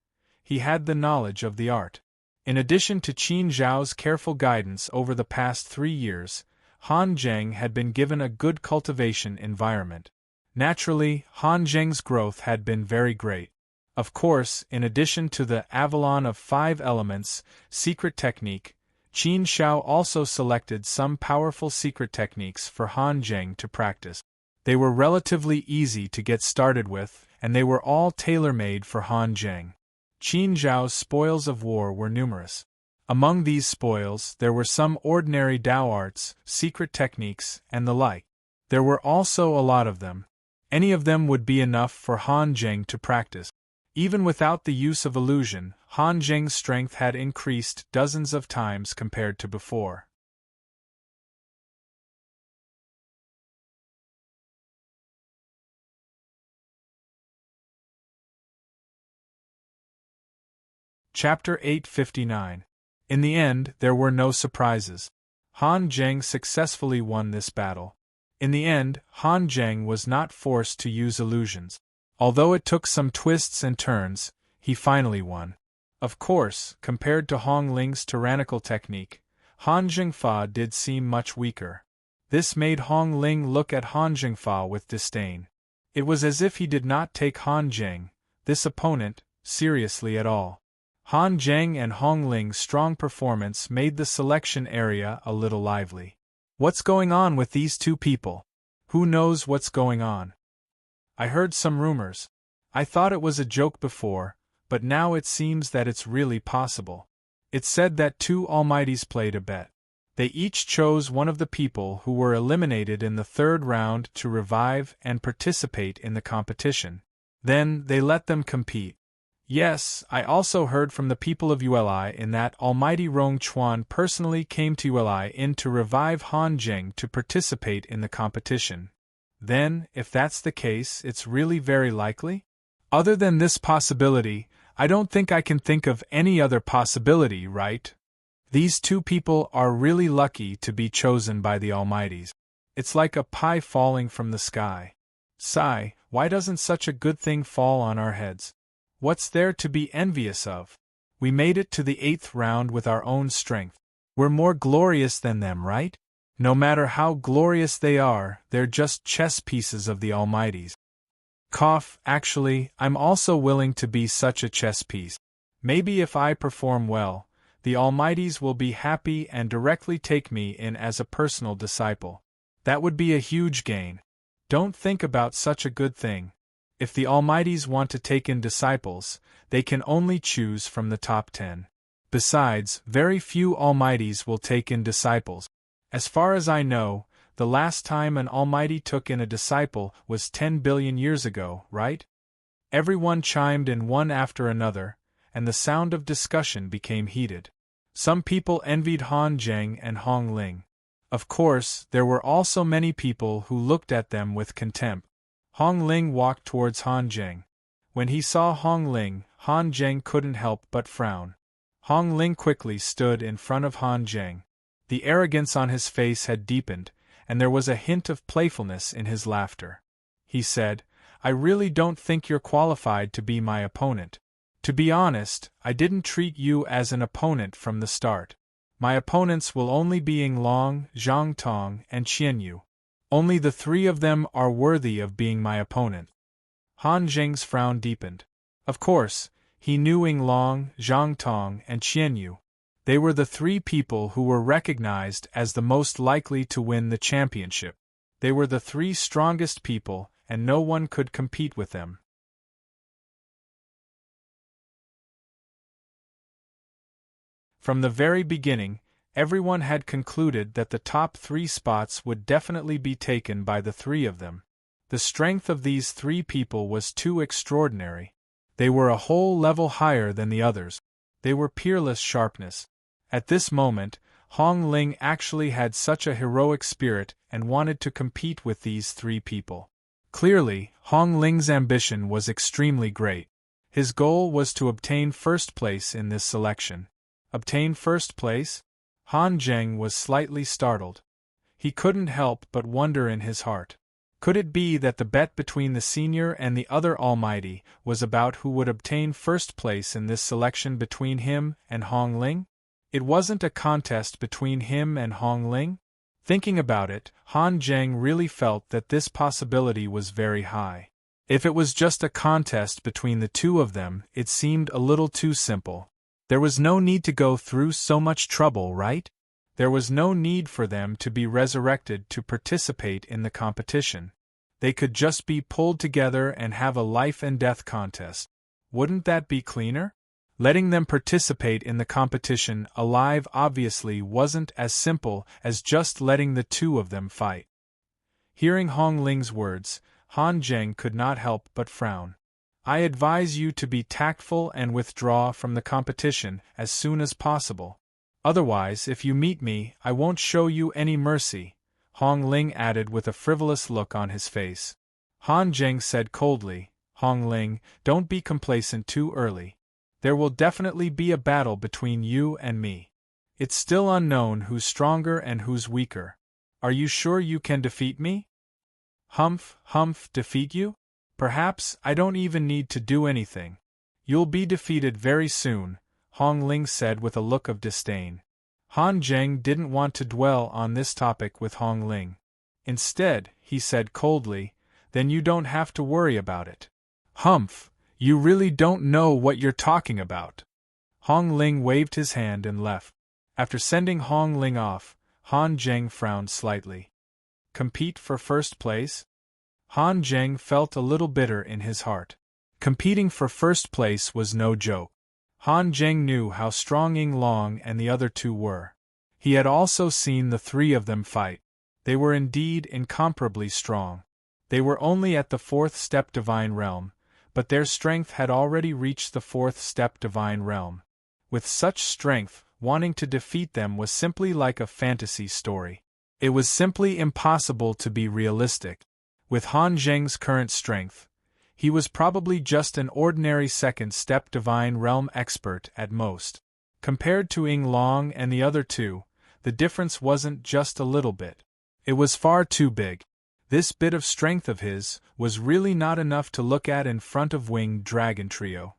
Speaker 1: he had the knowledge of the art. In addition to Qin Zhao's careful guidance over the past 3 years, Han Zheng had been given a good cultivation environment. Naturally, Han Zheng's growth had been very great. Of course, in addition to the Avalon of 5 elements secret technique, Qin Shao also selected some powerful secret techniques for Han Zheng to practice. They were relatively easy to get started with, and they were all tailor-made for Han Zheng. Qin Zhao's spoils of war were numerous. Among these spoils there were some ordinary Dao arts, secret techniques, and the like. There were also a lot of them. Any of them would be enough for Han Zheng to practice. Even without the use of illusion, Han Jing's strength had increased dozens of times compared to before. Chapter 859. In the end, there were no surprises. Han Zheng successfully won this battle. In the end, Han Zheng was not forced to use illusions. Although it took some twists and turns, he finally won. Of course, compared to Hong Ling's tyrannical technique, Han Zhengfa did seem much weaker. This made Hong Ling look at Han Zhengfa with disdain. It was as if he did not take Han Zheng, this opponent, seriously at all. Han Zheng and Hong Ling's strong performance made the selection area a little lively. What's going on with these two people? Who knows what's going on? I heard some rumors. I thought it was a joke before, but now it seems that it's really possible. It's said that two Almighties played a bet. They each chose one of the people who were eliminated in the third round to revive and participate in the competition. Then they let them compete. Yes, I also heard from the people of Uli in that Almighty Rong Chuan personally came to Uli in to revive Han Jing to participate in the competition. Then, if that's the case, it's really very likely? Other than this possibility, I don't think I can think of any other possibility, right? These two people are really lucky to be chosen by the Almighties. It's like a pie falling from the sky. Sigh, why doesn't such a good thing fall on our heads? What's there to be envious of? We made it to the 8th round with our own strength. We're more glorious than them, right? No matter how glorious they are, they're just chess pieces of the Almighties. Actually, I'm also willing to be such a chess piece. Maybe if I perform well, the Almighties will be happy and directly take me in as a personal disciple. That would be a huge gain. Don't think about such a good thing. If the Almighties want to take in disciples, they can only choose from the top 10. Besides, very few Almighties will take in disciples. As far as I know, the last time an Almighty took in a disciple was 10 billion years ago, right? Everyone chimed in one after another, and the sound of discussion became heated. Some people envied Han Zheng and Hong Ling. Of course, there were also many people who looked at them with contempt. Hong Ling walked towards Han Zheng. When he saw Hong Ling, Han Zheng couldn't help but frown. Hong Ling quickly stood in front of Han Zheng. The arrogance on his face had deepened, and there was a hint of playfulness in his laughter. He said, "I really don't think you're qualified to be my opponent. To be honest, I didn't treat you as an opponent from the start. My opponents will only be Yinglong, Zhang Tong, and Qianyu. Only the three of them are worthy of being my opponent." Han Zheng's frown deepened. Of course, he knew Yinglong, Zhang Tong, and Qianyu. They were the three people who were recognized as the most likely to win the championship. They were the three strongest people, and no one could compete with them. From the very beginning, everyone had concluded that the top 3 spots would definitely be taken by the 3 of them. The strength of these 3 people was too extraordinary. They were a whole level higher than the others. They were peerless sharpness. At this moment, Hong Ling actually had such a heroic spirit and wanted to compete with these 3 people. Clearly, Hong Ling's ambition was extremely great. His goal was to obtain first place in this selection. Obtain first place? Han Zheng was slightly startled. He couldn't help but wonder in his heart. Could it be that the bet between the senior and the other Almighty was about who would obtain first place in this selection between him and Hong Ling? It wasn't a contest between him and Hong Ling? Thinking about it, Han Zheng really felt that this possibility was very high. If it was just a contest between the two of them, it seemed a little too simple. There was no need to go through so much trouble, right? There was no need for them to be resurrected to participate in the competition. They could just be pulled together and have a life and death contest. Wouldn't that be cleaner? Letting them participate in the competition alive obviously wasn't as simple as just letting the two of them fight. Hearing Hong Ling's words, Han Zheng could not help but frown. I advise you to be tactful and withdraw from the competition as soon as possible. Otherwise, if you meet me, I won't show you any mercy, Hong Ling added with a frivolous look on his face. Han Zheng said coldly, Hong Ling, don't be complacent too early. There will definitely be a battle between you and me. It's still unknown who's stronger and who's weaker. Are you sure you can defeat me? Humph, defeat you? Perhaps I don't even need to do anything. You'll be defeated very soon, Hong Ling said with a look of disdain. Han Zheng didn't want to dwell on this topic with Hong Ling. Instead, he said coldly, then you don't have to worry about it. Humph, you really don't know what you're talking about. Hong Ling waved his hand and left. After sending Hong Ling off, Han Zheng frowned slightly. Compete for first place? Han Zheng felt a little bitter in his heart. Competing for first place was no joke. Han Zheng knew how strong Ying Long and the other two were. He had also seen the three of them fight. They were indeed incomparably strong. They were only at the fourth step divine realm, but their strength had already reached the fourth step divine realm. With such strength, wanting to defeat them was simply like a fantasy story. It was simply impossible to be realistic. With Han Zheng's current strength, he was probably just an ordinary second-step divine realm expert at most. Compared to Ying Long and the other two, the difference wasn't just a little bit. It was far too big. This bit of strength of his was really not enough to look at in front of Winged Dragon Trio.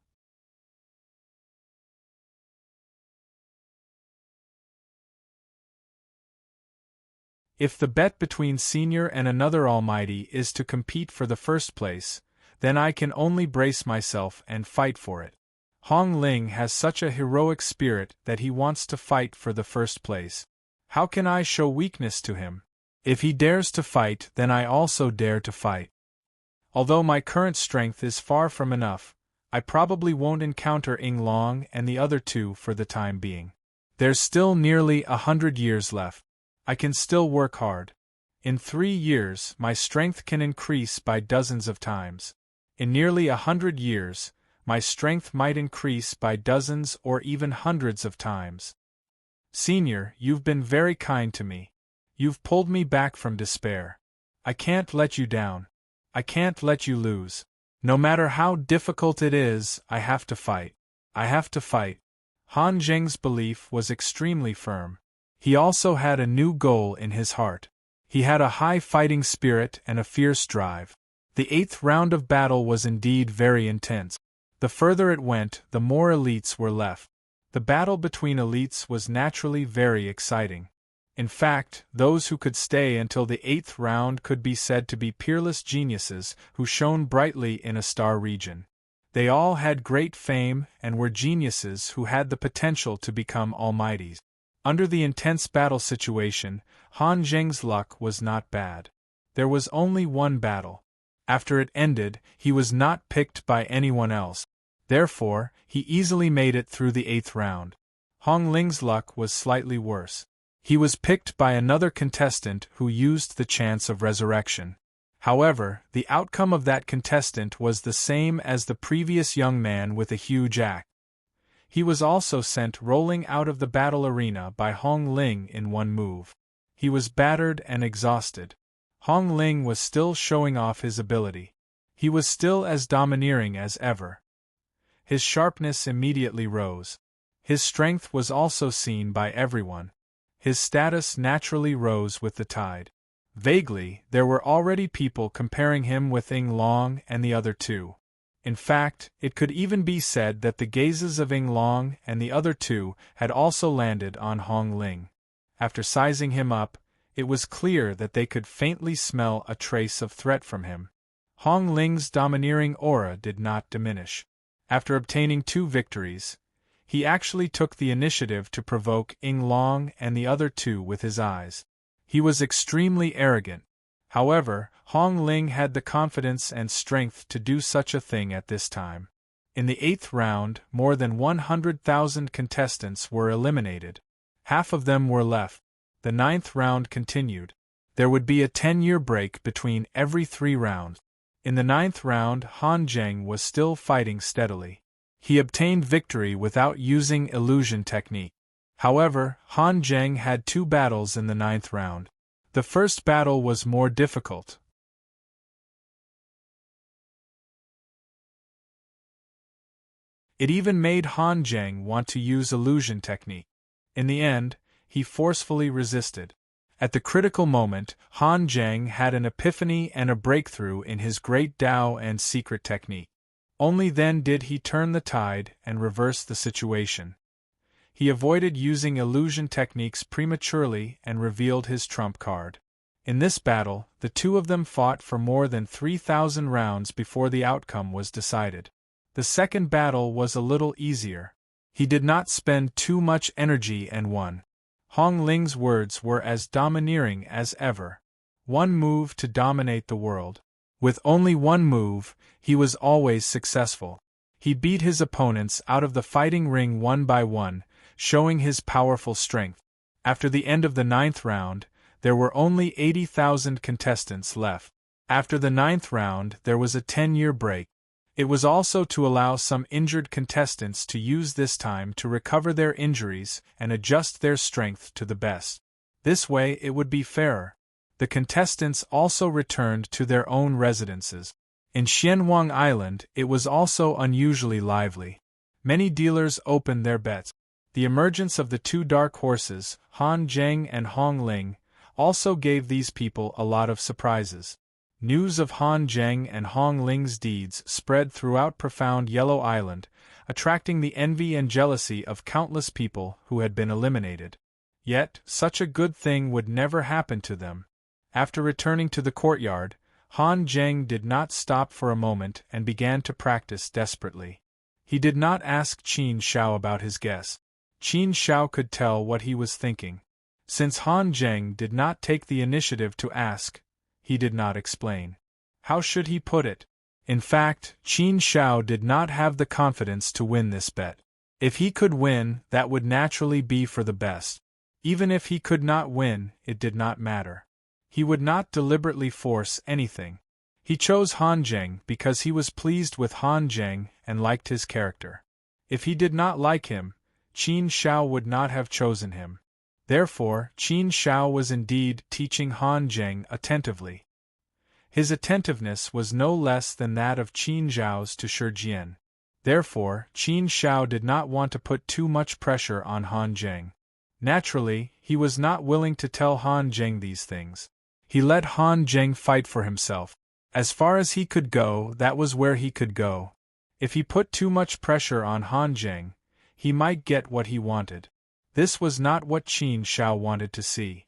Speaker 1: If the bet between Senior and another Almighty is to compete for the first place, then I can only brace myself and fight for it. Hong Ling has such a heroic spirit that he wants to fight for the first place. How can I show weakness to him? If he dares to fight, then I also dare to fight. Although my current strength is far from enough, I probably won't encounter Ying Long and the other two for the time being. There's still nearly 100 years left. I can still work hard. In 3 years, my strength can increase by dozens of times. In nearly 100 years, my strength might increase by dozens or even hundreds of times. Senior, you've been very kind to me. You've pulled me back from despair. I can't let you down. I can't let you lose. No matter how difficult it is, I have to fight. I have to fight. Han Zheng's belief was extremely firm. He also had a new goal in his heart. He had a high fighting spirit and a fierce drive. The 8th round of battle was indeed very intense. The further it went, the more elites were left. The battle between elites was naturally very exciting. In fact, those who could stay until the 8th round could be said to be peerless geniuses who shone brightly in a star region. They all had great fame and were geniuses who had the potential to become almighties. Under the intense battle situation, Han Zheng's luck was not bad. There was only one battle. After it ended, he was not picked by anyone else. Therefore, he easily made it through the 8th round. Hong Ling's luck was slightly worse. He was picked by another contestant who used the chance of resurrection. However, the outcome of that contestant was the same as the previous young man with a huge axe. He was also sent rolling out of the battle arena by Hong Ling in one move. He was battered and exhausted. Hong Ling was still showing off his ability. He was still as domineering as ever. His sharpness immediately rose. His strength was also seen by everyone. His status naturally rose with the tide. Vaguely, there were already people comparing him with Ying Long and the other two. In fact, it could even be said that the gazes of Ying Long and the other two had also landed on Hong Ling. After sizing him up, it was clear that they could faintly smell a trace of threat from him. Hong Ling's domineering aura did not diminish. After obtaining 2 victories, he actually took the initiative to provoke Ying Long and the other two with his eyes. He was extremely arrogant. However, Hong Ling had the confidence and strength to do such a thing at this time. In the 8th round, more than 100,000 contestants were eliminated. Half of them were left. The 9th round continued. There would be a 10-year break between every 3 rounds. In the 9th round, Han Zheng was still fighting steadily. He obtained victory without using illusion technique. However, Han Zheng had 2 battles in the 9th round. The first battle was more difficult. It even made Han Zheng want to use illusion technique. In the end, he forcefully resisted. At the critical moment, Han Zheng had an epiphany and a breakthrough in his great Tao and secret technique. Only then did he turn the tide and reverse the situation. He avoided using illusion techniques prematurely and revealed his trump card. In this battle, the two of them fought for more than 3,000 rounds before the outcome was decided. The second battle was a little easier. He did not spend too much energy and won. Hong Ling's words were as domineering as ever. One move to dominate the world. With only one move, he was always successful. He beat his opponents out of the fighting ring one by one, showing his powerful strength. After the end of the 9th round, there were only 80,000 contestants left. After the 9th round, there was a 10-year break. It was also to allow some injured contestants to use this time to recover their injuries and adjust their strength to the best. This way it would be fairer. The contestants also returned to their own residences. In Xianwang Island, it was also unusually lively. Many dealers opened their bets. The emergence of the 2 dark horses, Han Zheng and Hong Ling, also gave these people a lot of surprises. News of Han Zheng and Hong Ling's deeds spread throughout profound Yellow Island, attracting the envy and jealousy of countless people who had been eliminated. Yet, such a good thing would never happen to them. After returning to the courtyard, Han Zheng did not stop for a moment and began to practice desperately. He did not ask Qin Shao about his guess. Qin Shao could tell what he was thinking. Since Han Zheng did not take the initiative to ask, he did not explain. How should he put it? In fact, Qin Shao did not have the confidence to win this bet. If he could win, that would naturally be for the best. Even if he could not win, it did not matter. He would not deliberately force anything. He chose Han Zheng because he was pleased with Han Zheng and liked his character. If he did not like him, Qin Shao would not have chosen him. Therefore, Qin Shao was indeed teaching Han Zheng attentively. His attentiveness was no less than that of Qin Zhao's to Shi Jian. Therefore, Qin Shao did not want to put too much pressure on Han Zheng. Naturally, he was not willing to tell Han Zheng these things. He let Han Zheng fight for himself. As far as he could go, that was where he could go. If he put too much pressure on Han Zheng, he might get what he wanted. This was not what Qin Shao wanted to see.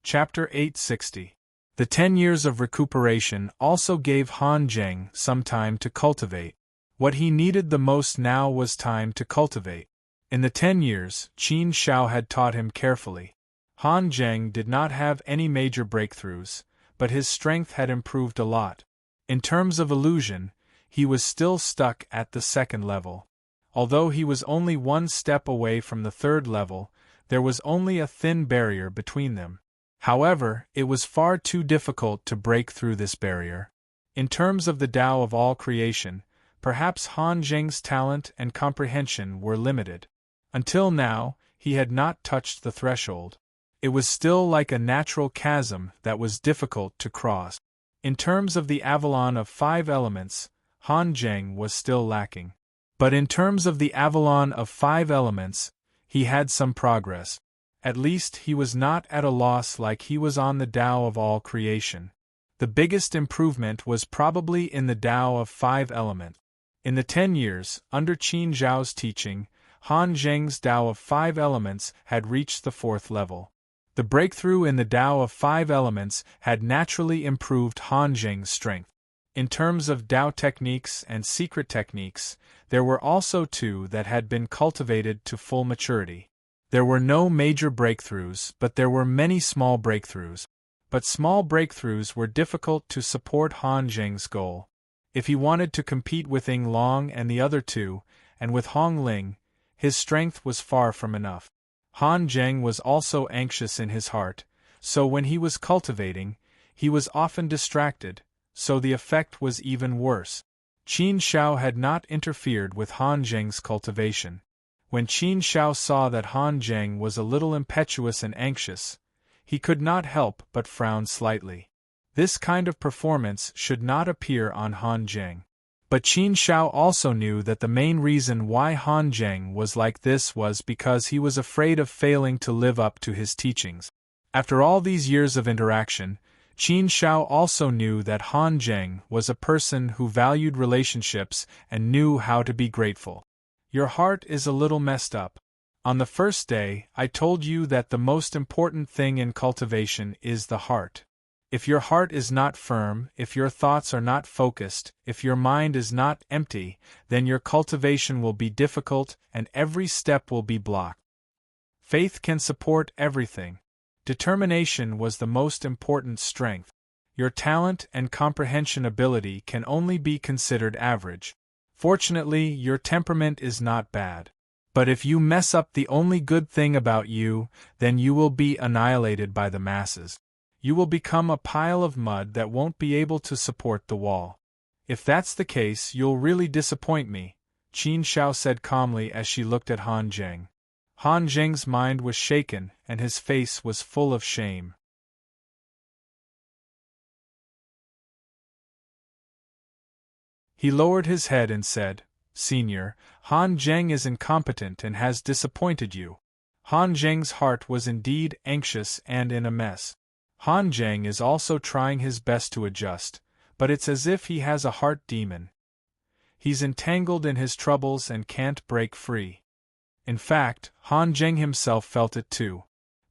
Speaker 1: Chapter 860. The 10 years of recuperation also gave Han Zheng some time to cultivate. What he needed the most now was time to cultivate. In the 10 years, Qin Shao had taught him carefully. Han Zheng did not have any major breakthroughs, but his strength had improved a lot. In terms of illusion, he was still stuck at the 2nd level. Although he was only 1 step away from the 3rd level, there was only a thin barrier between them. However, it was far too difficult to break through this barrier. In terms of the Tao of all creation, perhaps Han Zheng's talent and comprehension were limited. Until now, he had not touched the threshold. It was still like a natural chasm that was difficult to cross. In terms of the Avalon of 5 elements, Han Zheng was still lacking. But in terms of the Avalon of 5 elements, he had some progress. At least he was not at a loss like he was on the Tao of all creation. The biggest improvement was probably in the Tao of 5 elements. In the 10 years, under Qin Zhao's teaching, Han Zheng's Tao of 5 elements had reached the 4th level. The breakthrough in the Tao of 5 elements had naturally improved Han Zheng's strength. In terms of Tao techniques and secret techniques, there were also 2 that had been cultivated to full maturity. There were no major breakthroughs, but there were many small breakthroughs. But small breakthroughs were difficult to support Han Zheng's goal. If he wanted to compete with Ying Long and the other 2, and with Hong Ling, His strength was far from enough. Han Zheng was also anxious in his heart, so when he was cultivating, he was often distracted, so the effect was even worse. Qin Shao had not interfered with Han Zheng's cultivation. When Qin Shao saw that Han Zheng was a little impetuous and anxious, he could not help but frown slightly. This kind of performance should not appear on Han Zheng. But Qin Shao also knew that the main reason why Han Zheng was like this was because he was afraid of failing to live up to his teachings. After all these years of interaction, Qin Shao also knew that Han Zheng was a person who valued relationships and knew how to be grateful. Your heart is a little messed up. On the first day, I told you that the most important thing in cultivation is the heart. If your heart is not firm, if your thoughts are not focused, if your mind is not empty, then your cultivation will be difficult and every step will be blocked. Faith can support everything. Determination was the most important strength. Your talent and comprehension ability can only be considered average. Fortunately, your temperament is not bad. But if you mess up the only good thing about you, then you will be annihilated by the masses. You will become a pile of mud that won't be able to support the wall. If that's the case, you'll really disappoint me, Qin Shao said calmly as she looked at Han Zheng. Han Zheng's mind was shaken and his face was full of shame. He lowered his head and said, "Senior, Han Zheng is incompetent and has disappointed you." Han Zheng's heart was indeed anxious and in a mess. Han Zheng is also trying his best to adjust, but it's as if he has a heart demon. He's entangled in his troubles and can't break free. In fact, Han Zheng himself felt it too.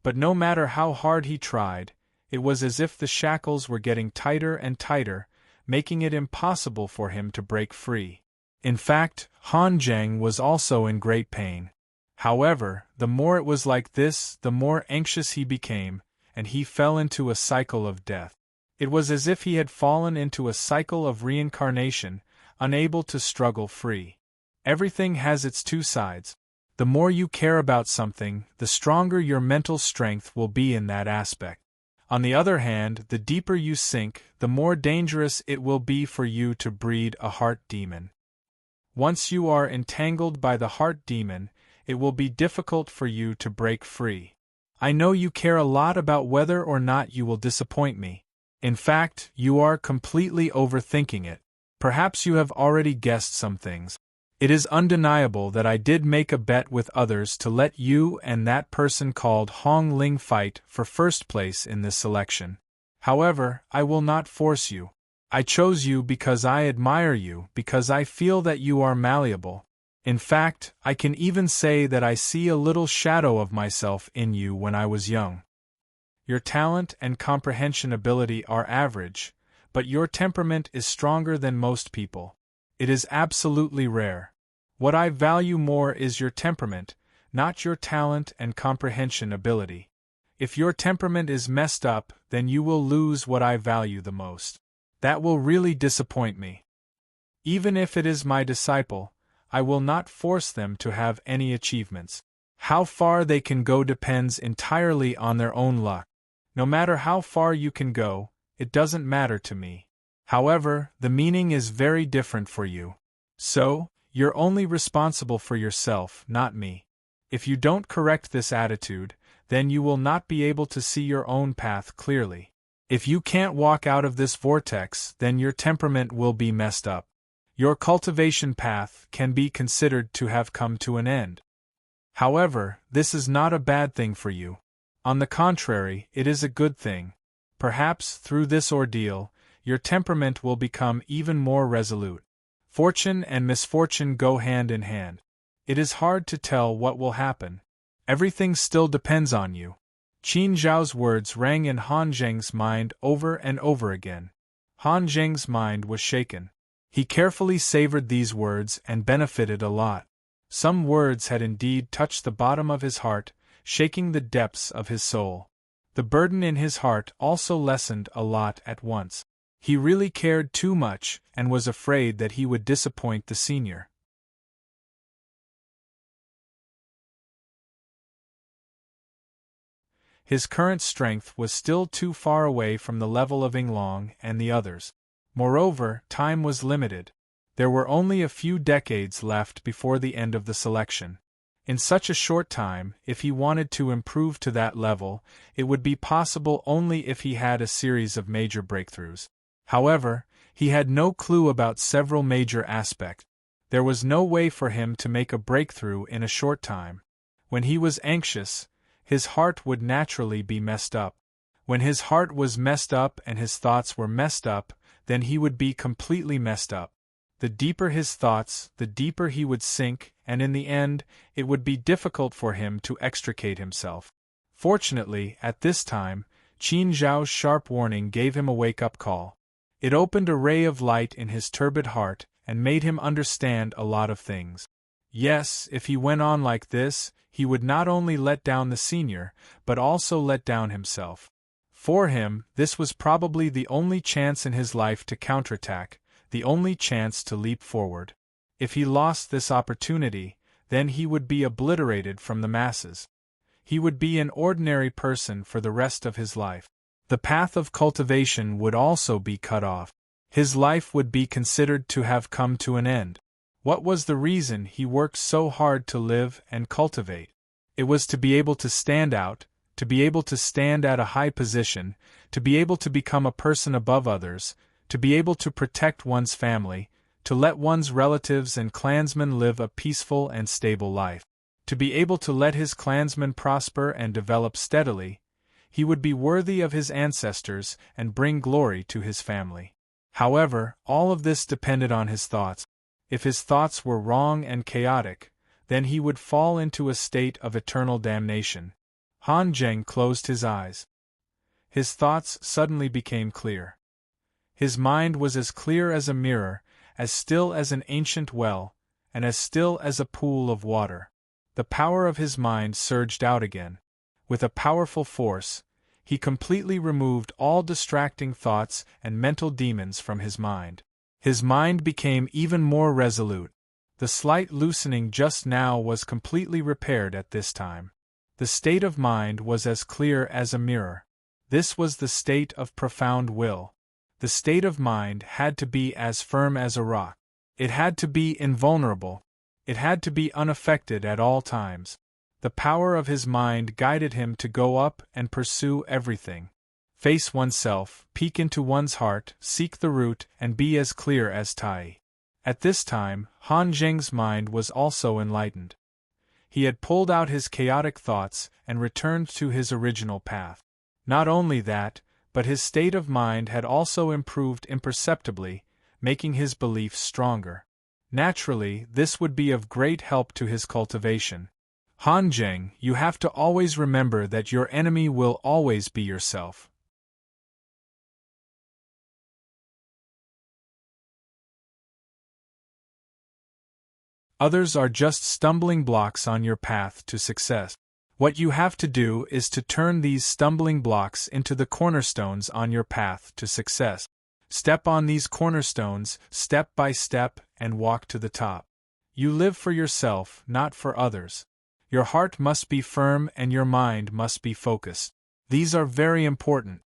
Speaker 1: But no matter how hard he tried, it was as if the shackles were getting tighter and tighter, making it impossible for him to break free. In fact, Han Zheng was also in great pain. However, the more it was like this, the more anxious he became, and he fell into a cycle of death. It was as if he had fallen into a cycle of reincarnation, unable to struggle free. Everything has its two sides. The more you care about something, the stronger your mental strength will be in that aspect. On the other hand, the deeper you sink, the more dangerous it will be for you to breed a heart demon. Once you are entangled by the heart demon, it will be difficult for you to break free. I know you care a lot about whether or not you will disappoint me. In fact, you are completely overthinking it. Perhaps you have already guessed some things. It is undeniable that I did make a bet with others to let you and that person called Hong Ling fight for first place in this selection. However, I will not force you. I chose you because I admire you, because I feel that you are malleable. In fact, I can even say that I see a little shadow of myself in you when I was young. Your talent and comprehension ability are average, but your temperament is stronger than most people. It is absolutely rare. What I value more is your temperament, not your talent and comprehension ability. If your temperament is messed up, then you will lose what I value the most. That will really disappoint me. Even if it is my disciple, I will not force them to have any achievements. How far they can go depends entirely on their own luck. No matter how far you can go, it doesn't matter to me. However, the meaning is very different for you. So, you're only responsible for yourself, not me. If you don't correct this attitude, then you will not be able to see your own path clearly. If you can't walk out of this vortex, then your temperament will be messed up. Your cultivation path can be considered to have come to an end. However, this is not a bad thing for you. On the contrary, it is a good thing. Perhaps, through this ordeal, your temperament will become even more resolute. Fortune and misfortune go hand in hand. It is hard to tell what will happen. Everything still depends on you. Qin Zhao's words rang in Han Zheng's mind over and over again. Han Zheng's mind was shaken. He carefully savored these words and benefited a lot. Some words had indeed touched the bottom of his heart, shaking the depths of his soul. The burden in his heart also lessened a lot at once. He really cared too much and was afraid that he would disappoint the senior. His current strength was still too far away from the level of Yinglong and the others. Moreover, time was limited. There were only a few decades left before the end of the selection. In such a short time, if he wanted to improve to that level, it would be possible only if he had a series of major breakthroughs. However, he had no clue about several major aspects. There was no way for him to make a breakthrough in a short time. When he was anxious, his heart would naturally be messed up. When his heart was messed up and his thoughts were messed up, then he would be completely messed up. The deeper his thoughts, the deeper he would sink, and in the end, it would be difficult for him to extricate himself. Fortunately, at this time, Qin Zhao's sharp warning gave him a wake-up call. It opened a ray of light in his turbid heart and made him understand a lot of things. Yes, if he went on like this, he would not only let down the senior, but also let down himself. For him, this was probably the only chance in his life to counterattack, the only chance to leap forward. If he lost this opportunity, then he would be obliterated from the masses. He would be an ordinary person for the rest of his life. The path of cultivation would also be cut off. His life would be considered to have come to an end. What was the reason he worked so hard to live and cultivate? It was to be able to stand out, to be able to stand at a high position, to be able to become a person above others, to be able to protect one's family, to let one's relatives and clansmen live a peaceful and stable life, to be able to let his clansmen prosper and develop steadily. He would be worthy of his ancestors and bring glory to his family. However, all of this depended on his thoughts. If his thoughts were wrong and chaotic, then he would fall into a state of eternal damnation. Han Zheng closed his eyes. His thoughts suddenly became clear. His mind was as clear as a mirror, as still as an ancient well, and as still as a pool of water. The power of his mind surged out again. With a powerful force, he completely removed all distracting thoughts and mental demons from his mind. His mind became even more resolute. The slight loosening just now was completely repaired at this time. The state of mind was as clear as a mirror. This was the state of profound will. The state of mind had to be as firm as a rock. It had to be invulnerable. It had to be unaffected at all times. The power of his mind guided him to go up and pursue everything. Face oneself, peek into one's heart, seek the root, and be as clear as Tai. At this time, Han Zheng's mind was also enlightened. He had pulled out his chaotic thoughts and returned to his original path. Not only that, but his state of mind had also improved imperceptibly, making his beliefs stronger. Naturally, this would be of great help to his cultivation. Han Zheng, you have to always remember that your enemy will always be yourself. Others are just stumbling blocks on your path to success. What you have to do is to turn these stumbling blocks into the cornerstones on your path to success. Step on these cornerstones, step by step, and walk to the top. You live for yourself, not for others. Your heart must be firm and your mind must be focused. These are very important.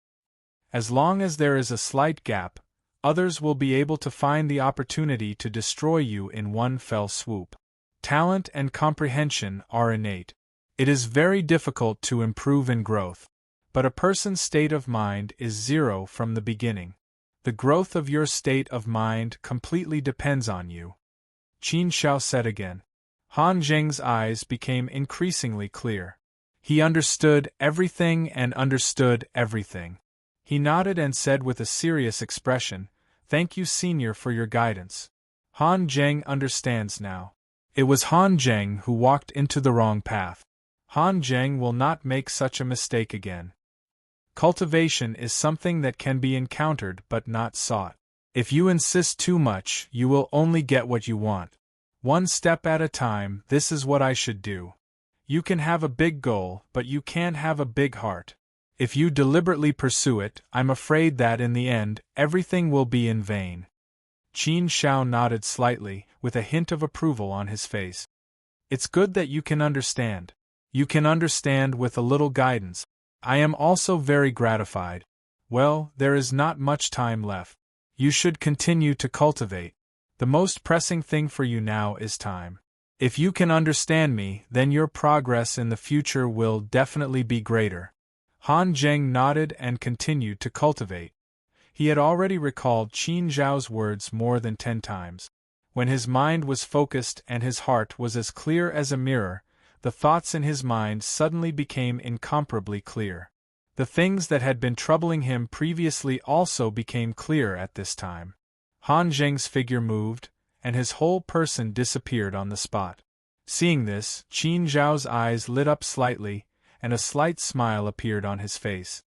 Speaker 1: As long as there is a slight gap, others will be able to find the opportunity to destroy you in one fell swoop. Talent and comprehension are innate. It is very difficult to improve in growth. But a person's state of mind is zero from the beginning. The growth of your state of mind completely depends on you. Qin Xiao said again. Han Zheng's eyes became increasingly clear. He understood everything and understood everything. He nodded and said with a serious expression, "Thank you, Senior, for your guidance. Han Zheng understands now." It was Han Zheng who walked into the wrong path. Han Zheng will not make such a mistake again. Cultivation is something that can be encountered but not sought. If you insist too much, you will only get what you want. One step at a time, this is what I should do. You can have a big goal, but you can't have a big heart. If you deliberately pursue it, I'm afraid that in the end, everything will be in vain. Qin Xiao nodded slightly, with a hint of approval on his face. It's good that you can understand. You can understand with a little guidance. I am also very gratified. Well, there is not much time left. You should continue to cultivate. The most pressing thing for you now is time. If you can understand me, then your progress in the future will definitely be greater. Han Zheng nodded and continued to cultivate. He had already recalled Qin Zhao's words more than 10 times. When his mind was focused and his heart was as clear as a mirror, the thoughts in his mind suddenly became incomparably clear. The things that had been troubling him previously also became clear at this time. Han Zheng's figure moved, and his whole person disappeared on the spot. Seeing this, Qin Zhao's eyes lit up slightly, and a slight smile appeared on his face.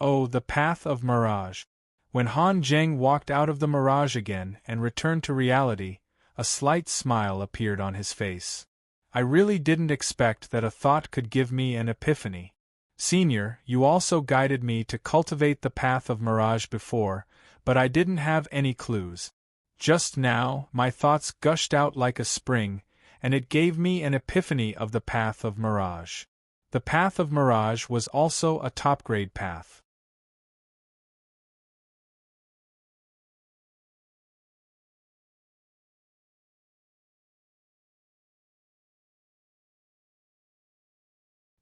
Speaker 1: Oh, the path of mirage! When Han Zheng walked out of the mirage again and returned to reality, a slight smile appeared on his face. I really didn't expect that a thought could give me an epiphany. Senior, you also guided me to cultivate the path of mirage before, but I didn't have any clues. Just now, my thoughts gushed out like a spring, and it gave me an epiphany of the path of mirage. The path of mirage was also a top-grade path.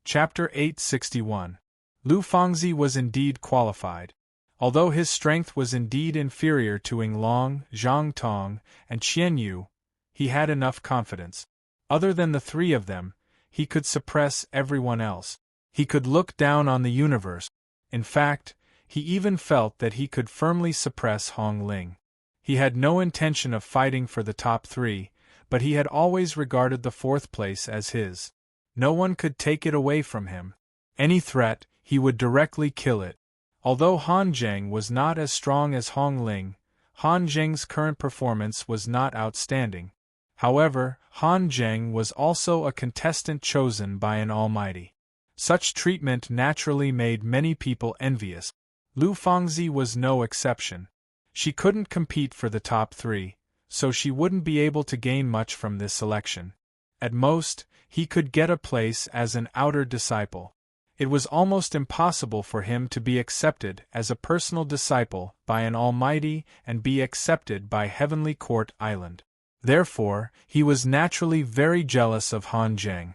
Speaker 1: Chapter 861. Lu Fangzi was indeed qualified. Although his strength was indeed inferior to Ying Long, Zhang Tong, and Qian Yu, he had enough confidence. Other than the three of them, he could suppress everyone else. He could look down on the universe. In fact, he even felt that he could firmly suppress Hong Ling. He had no intention of fighting for the top 3, but he had always regarded the 4th place as his. No one could take it away from him. Any threat, he would directly kill it. Although Han Zheng was not as strong as Hong Ling, Han Zheng's current performance was not outstanding. However, Han Zheng was also a contestant chosen by an almighty. Such treatment naturally made many people envious. Lu Fangzi was no exception. She couldn't compete for the top 3, so she wouldn't be able to gain much from this selection. At most, he could get a place as an outer disciple. It was almost impossible for him to be accepted as a personal disciple by an almighty and be accepted by Heavenly Court Island. Therefore, he was naturally very jealous of Han Zheng.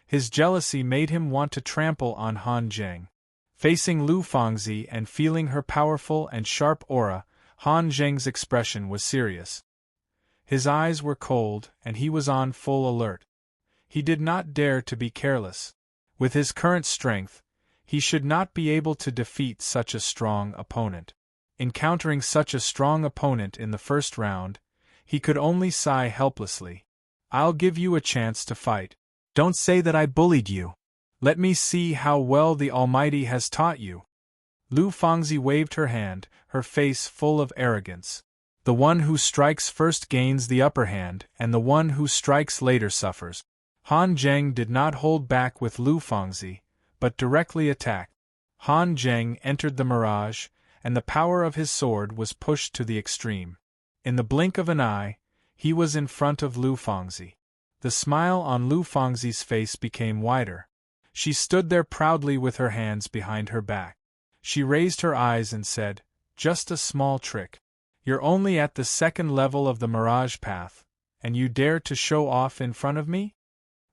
Speaker 1: His jealousy made him want to trample on Han Zheng. Facing Lu Fangzi and feeling her powerful and sharp aura, Han Zheng's expression was serious. His eyes were cold, and he was on full alert. He did not dare to be careless. With his current strength, he should not be able to defeat such a strong opponent. Encountering such a strong opponent in the first round, he could only sigh helplessly. I'll give you a chance to fight. Don't say that I bullied you. Let me see how well the Almighty has taught you. Lu Fangzi waved her hand, her face full of arrogance. The one who strikes first gains the upper hand, and the one who strikes later suffers. Han Zheng did not hold back with Lu Fangzi, but directly attacked. Han Zheng entered the mirage, and the power of his sword was pushed to the extreme. In the blink of an eye, he was in front of Lu Fangzi. The smile on Lu Fangzi's face became wider. She stood there proudly with her hands behind her back. She raised her eyes and said, "Just a small trick. You're only at the 2nd level of the mirage path, and you dare to show off in front of me?"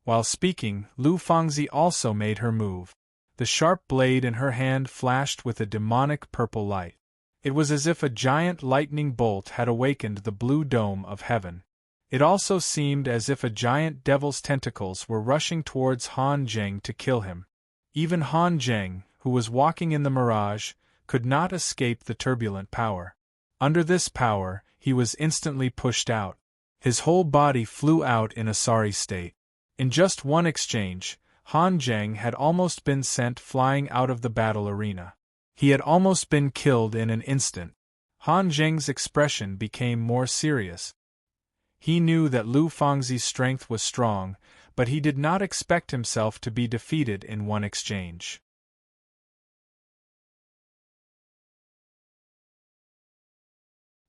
Speaker 1: While speaking, Lu Fangzi also made her move. The sharp blade in her hand flashed with a demonic purple light. It was as if a giant lightning bolt had awakened the blue dome of heaven. It also seemed as if a giant devil's tentacles were rushing towards Han Zheng to kill him. Even Han Zheng, who was walking in the mirage, could not escape the turbulent power. Under this power, he was instantly pushed out. His whole body flew out in a sorry state. In just one exchange, Han Zheng had almost been sent flying out of the battle arena. He had almost been killed in an instant. Han Zheng's expression became more serious. He knew that Lu Fangzi's strength was strong, but he did not expect himself to be defeated in one exchange.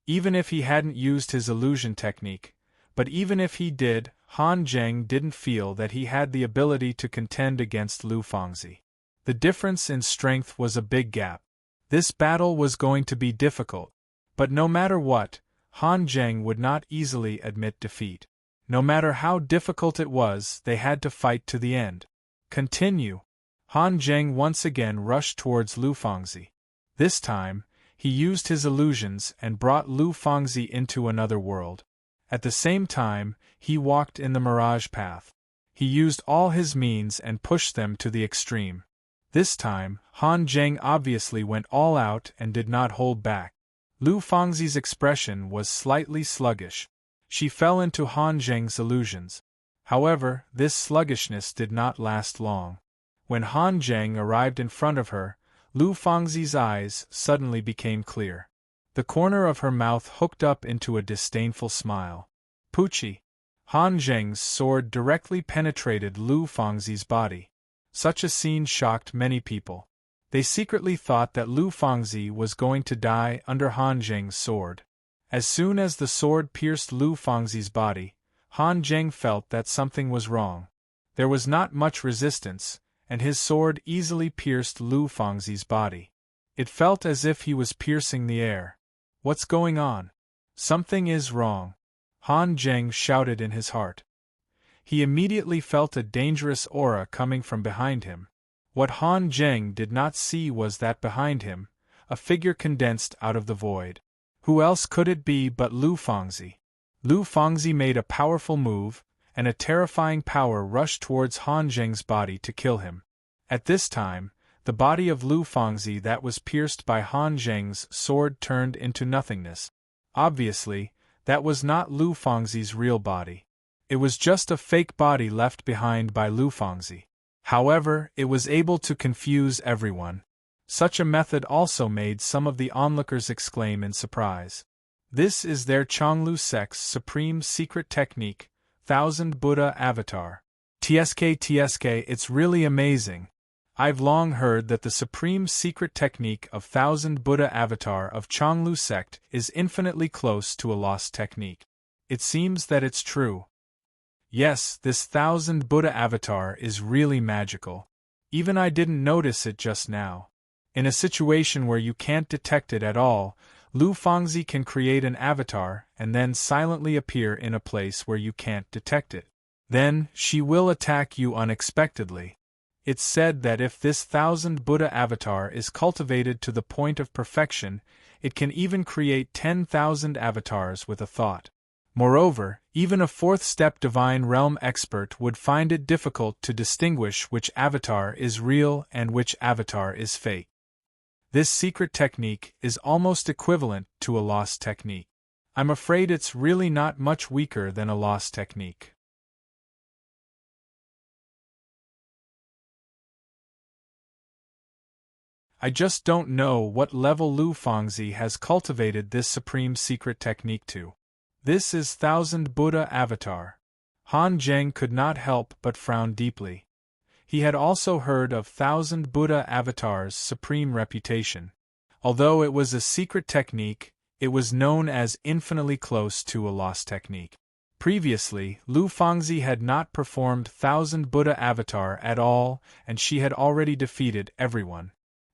Speaker 1: Even if he hadn't used his illusion technique, but even if he did, Han Zheng didn't feel that he had the ability to contend against Lu Fangzi. The difference in strength was a big gap. This battle was going to be difficult. But no matter what, Han Zheng would not easily admit defeat. No matter how difficult it was, they had to fight to the end. Continue. Han Zheng once again rushed towards Lu Fangzi. This time, he used his illusions and brought Lu Fangzi into another world. At the same time, he walked in the mirage path. He used all his means and pushed them to the extreme. This time, Han Zheng obviously went all out and did not hold back. Lu Fangzi's expression was slightly sluggish. She fell into Han Zheng's illusions. However, this sluggishness did not last long. When Han Zheng arrived in front of her, Lu Fangzi's eyes suddenly became clear. The corner of her mouth hooked up into a disdainful smile. Pucci! Han Zheng's sword directly penetrated Lu Fangzi's body. Such a scene shocked many people. They secretly thought that Lu Fangzi was going to die under Han Zheng's sword. As soon as the sword pierced Lu Fangzi's body, Han Zheng felt that something was wrong. There was not much resistance, and his sword easily pierced Lu Fangzi's body. It felt as if he was piercing the air. What's going on? Something is wrong. Han Zheng shouted in his heart. He immediately felt a dangerous aura coming from behind him. What Han Zheng did not see was that behind him, a figure condensed out of the void. Who else could it be but Lu Fangzi? Lu Fangzi made a powerful move, and a terrifying power rushed towards Han Zheng's body to kill him. At this time, the body of Lu Fangzi that was pierced by Han Zheng's sword turned into nothingness. Obviously, that was not Lu Fangzi's real body. It was just a fake body left behind by Lu Fangzi. However, it was able to confuse everyone. Such a method also made some of the onlookers exclaim in surprise. This is their Chonglu sect's supreme secret technique, Thousand Buddha Avatar. TSK, it's really amazing. I've long heard that the supreme secret technique of Thousand Buddha Avatar of Chonglu sect is infinitely close to a lost technique. It seems that it's true. Yes, this Thousand Buddha Avatar is really magical. Even I didn't notice it just now. In a situation where you can't detect it at all, Lu Fangzi can create an avatar and then silently appear in a place where you can't detect it. Then, she will attack you unexpectedly. It's said that if this Thousand Buddha Avatar is cultivated to the point of perfection, it can even create 10,000 avatars with a thought. Moreover, even a fourth-step Divine Realm expert would find it difficult to distinguish which avatar is real and which avatar is fake. This secret technique is almost equivalent to a lost technique. I'm afraid it's really not much weaker than a lost technique. I just don't know what level Lu Fangzi has cultivated this supreme secret technique to. This is Thousand Buddha Avatar. Han Zheng could not help but frown deeply. He had also heard of Thousand Buddha Avatar's supreme reputation. Although it was a secret technique, it was known as infinitely close to a lost technique. Previously, Lu Fangzi had not performed Thousand Buddha Avatar at all, and she had already defeated everyone.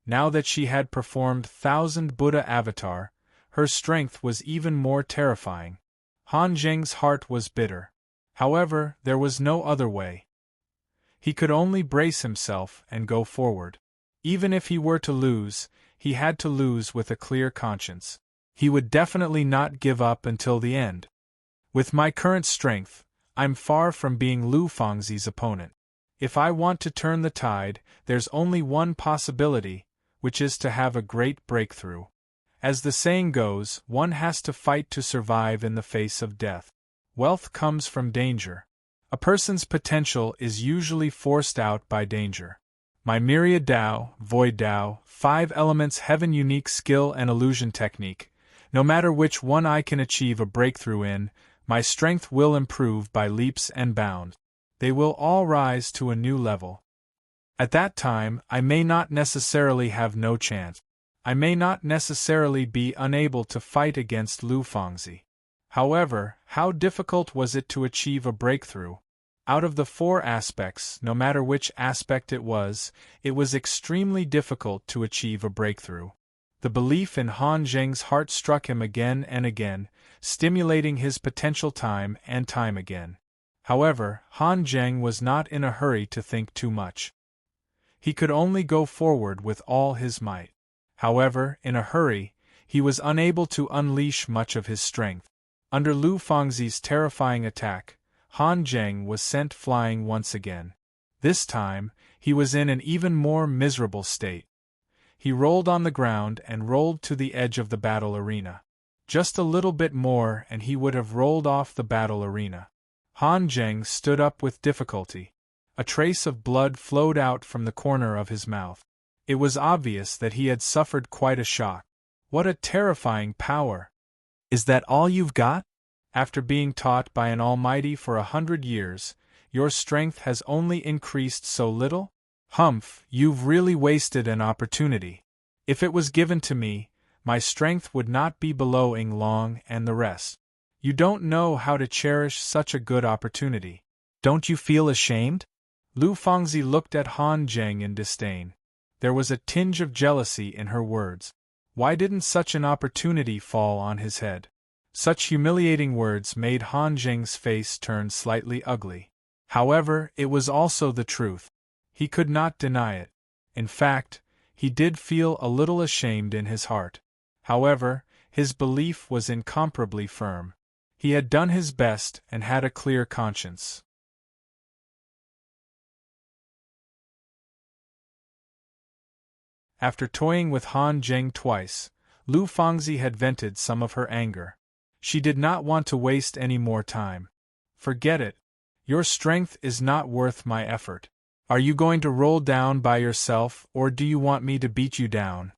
Speaker 1: Now that she had performed Thousand Buddha Avatar, her strength was even more terrifying. Han Zheng's heart was bitter. However, there was no other way. He could only brace himself and go forward. Even if he were to lose, he had to lose with a clear conscience. He would definitely not give up until the end. With my current strength, I'm far from being Lu Fangzi's opponent. If I want to turn the tide, there's only one possibility, which is to have a great breakthrough. As the saying goes, one has to fight to survive in the face of death. Wealth comes from danger. A person's potential is usually forced out by danger. My Myriad Dao, Void Dao, 5 elements heaven unique skill and illusion technique, no matter which one I can achieve a breakthrough in, my strength will improve by leaps and bounds. They will all rise to a new level. At that time, I may not necessarily have no chance. I may not necessarily be unable to fight against Lu Fangzi. However, how difficult was it to achieve a breakthrough? Out of the 4 aspects, no matter which aspect it was extremely difficult to achieve a breakthrough. The belief in Han Zheng's heart struck him again and again, stimulating his potential time and time again. However, Han Zheng was not in a hurry to think too much. He could only go forward with all his might. However, in a hurry, he was unable to unleash much of his strength. Under Lu Fangzi's terrifying attack, Han Zheng was sent flying once again. This time, he was in an even more miserable state. He rolled on the ground and rolled to the edge of the battle arena. Just a little bit more and he would have rolled off the battle arena. Han Zheng stood up with difficulty. A trace of blood flowed out from the corner of his mouth. It was obvious that he had suffered quite a shock. What a terrifying power! Is that all you've got? After being taught by an almighty for 100 years, your strength has only increased so little? Humph, you've really wasted an opportunity. If it was given to me, my strength would not be below Ing Long and the rest. You don't know how to cherish such a good opportunity. Don't you feel ashamed? Lu Fangzi looked at Han Zheng in disdain. There was a tinge of jealousy in her words. Why didn't such an opportunity fall on his head? Such humiliating words made Han Zheng's face turn slightly ugly. However, it was also the truth. He could not deny it. In fact, he did feel a little ashamed in his heart. However, his belief was incomparably firm. He had done his best and had a clear conscience. After toying with Han Zheng twice, Lu Fangzi had vented some of her anger. She did not want to waste any more time. Forget it. Your strength is not worth my effort. Are you going to roll down by yourself or do you want me to beat you down?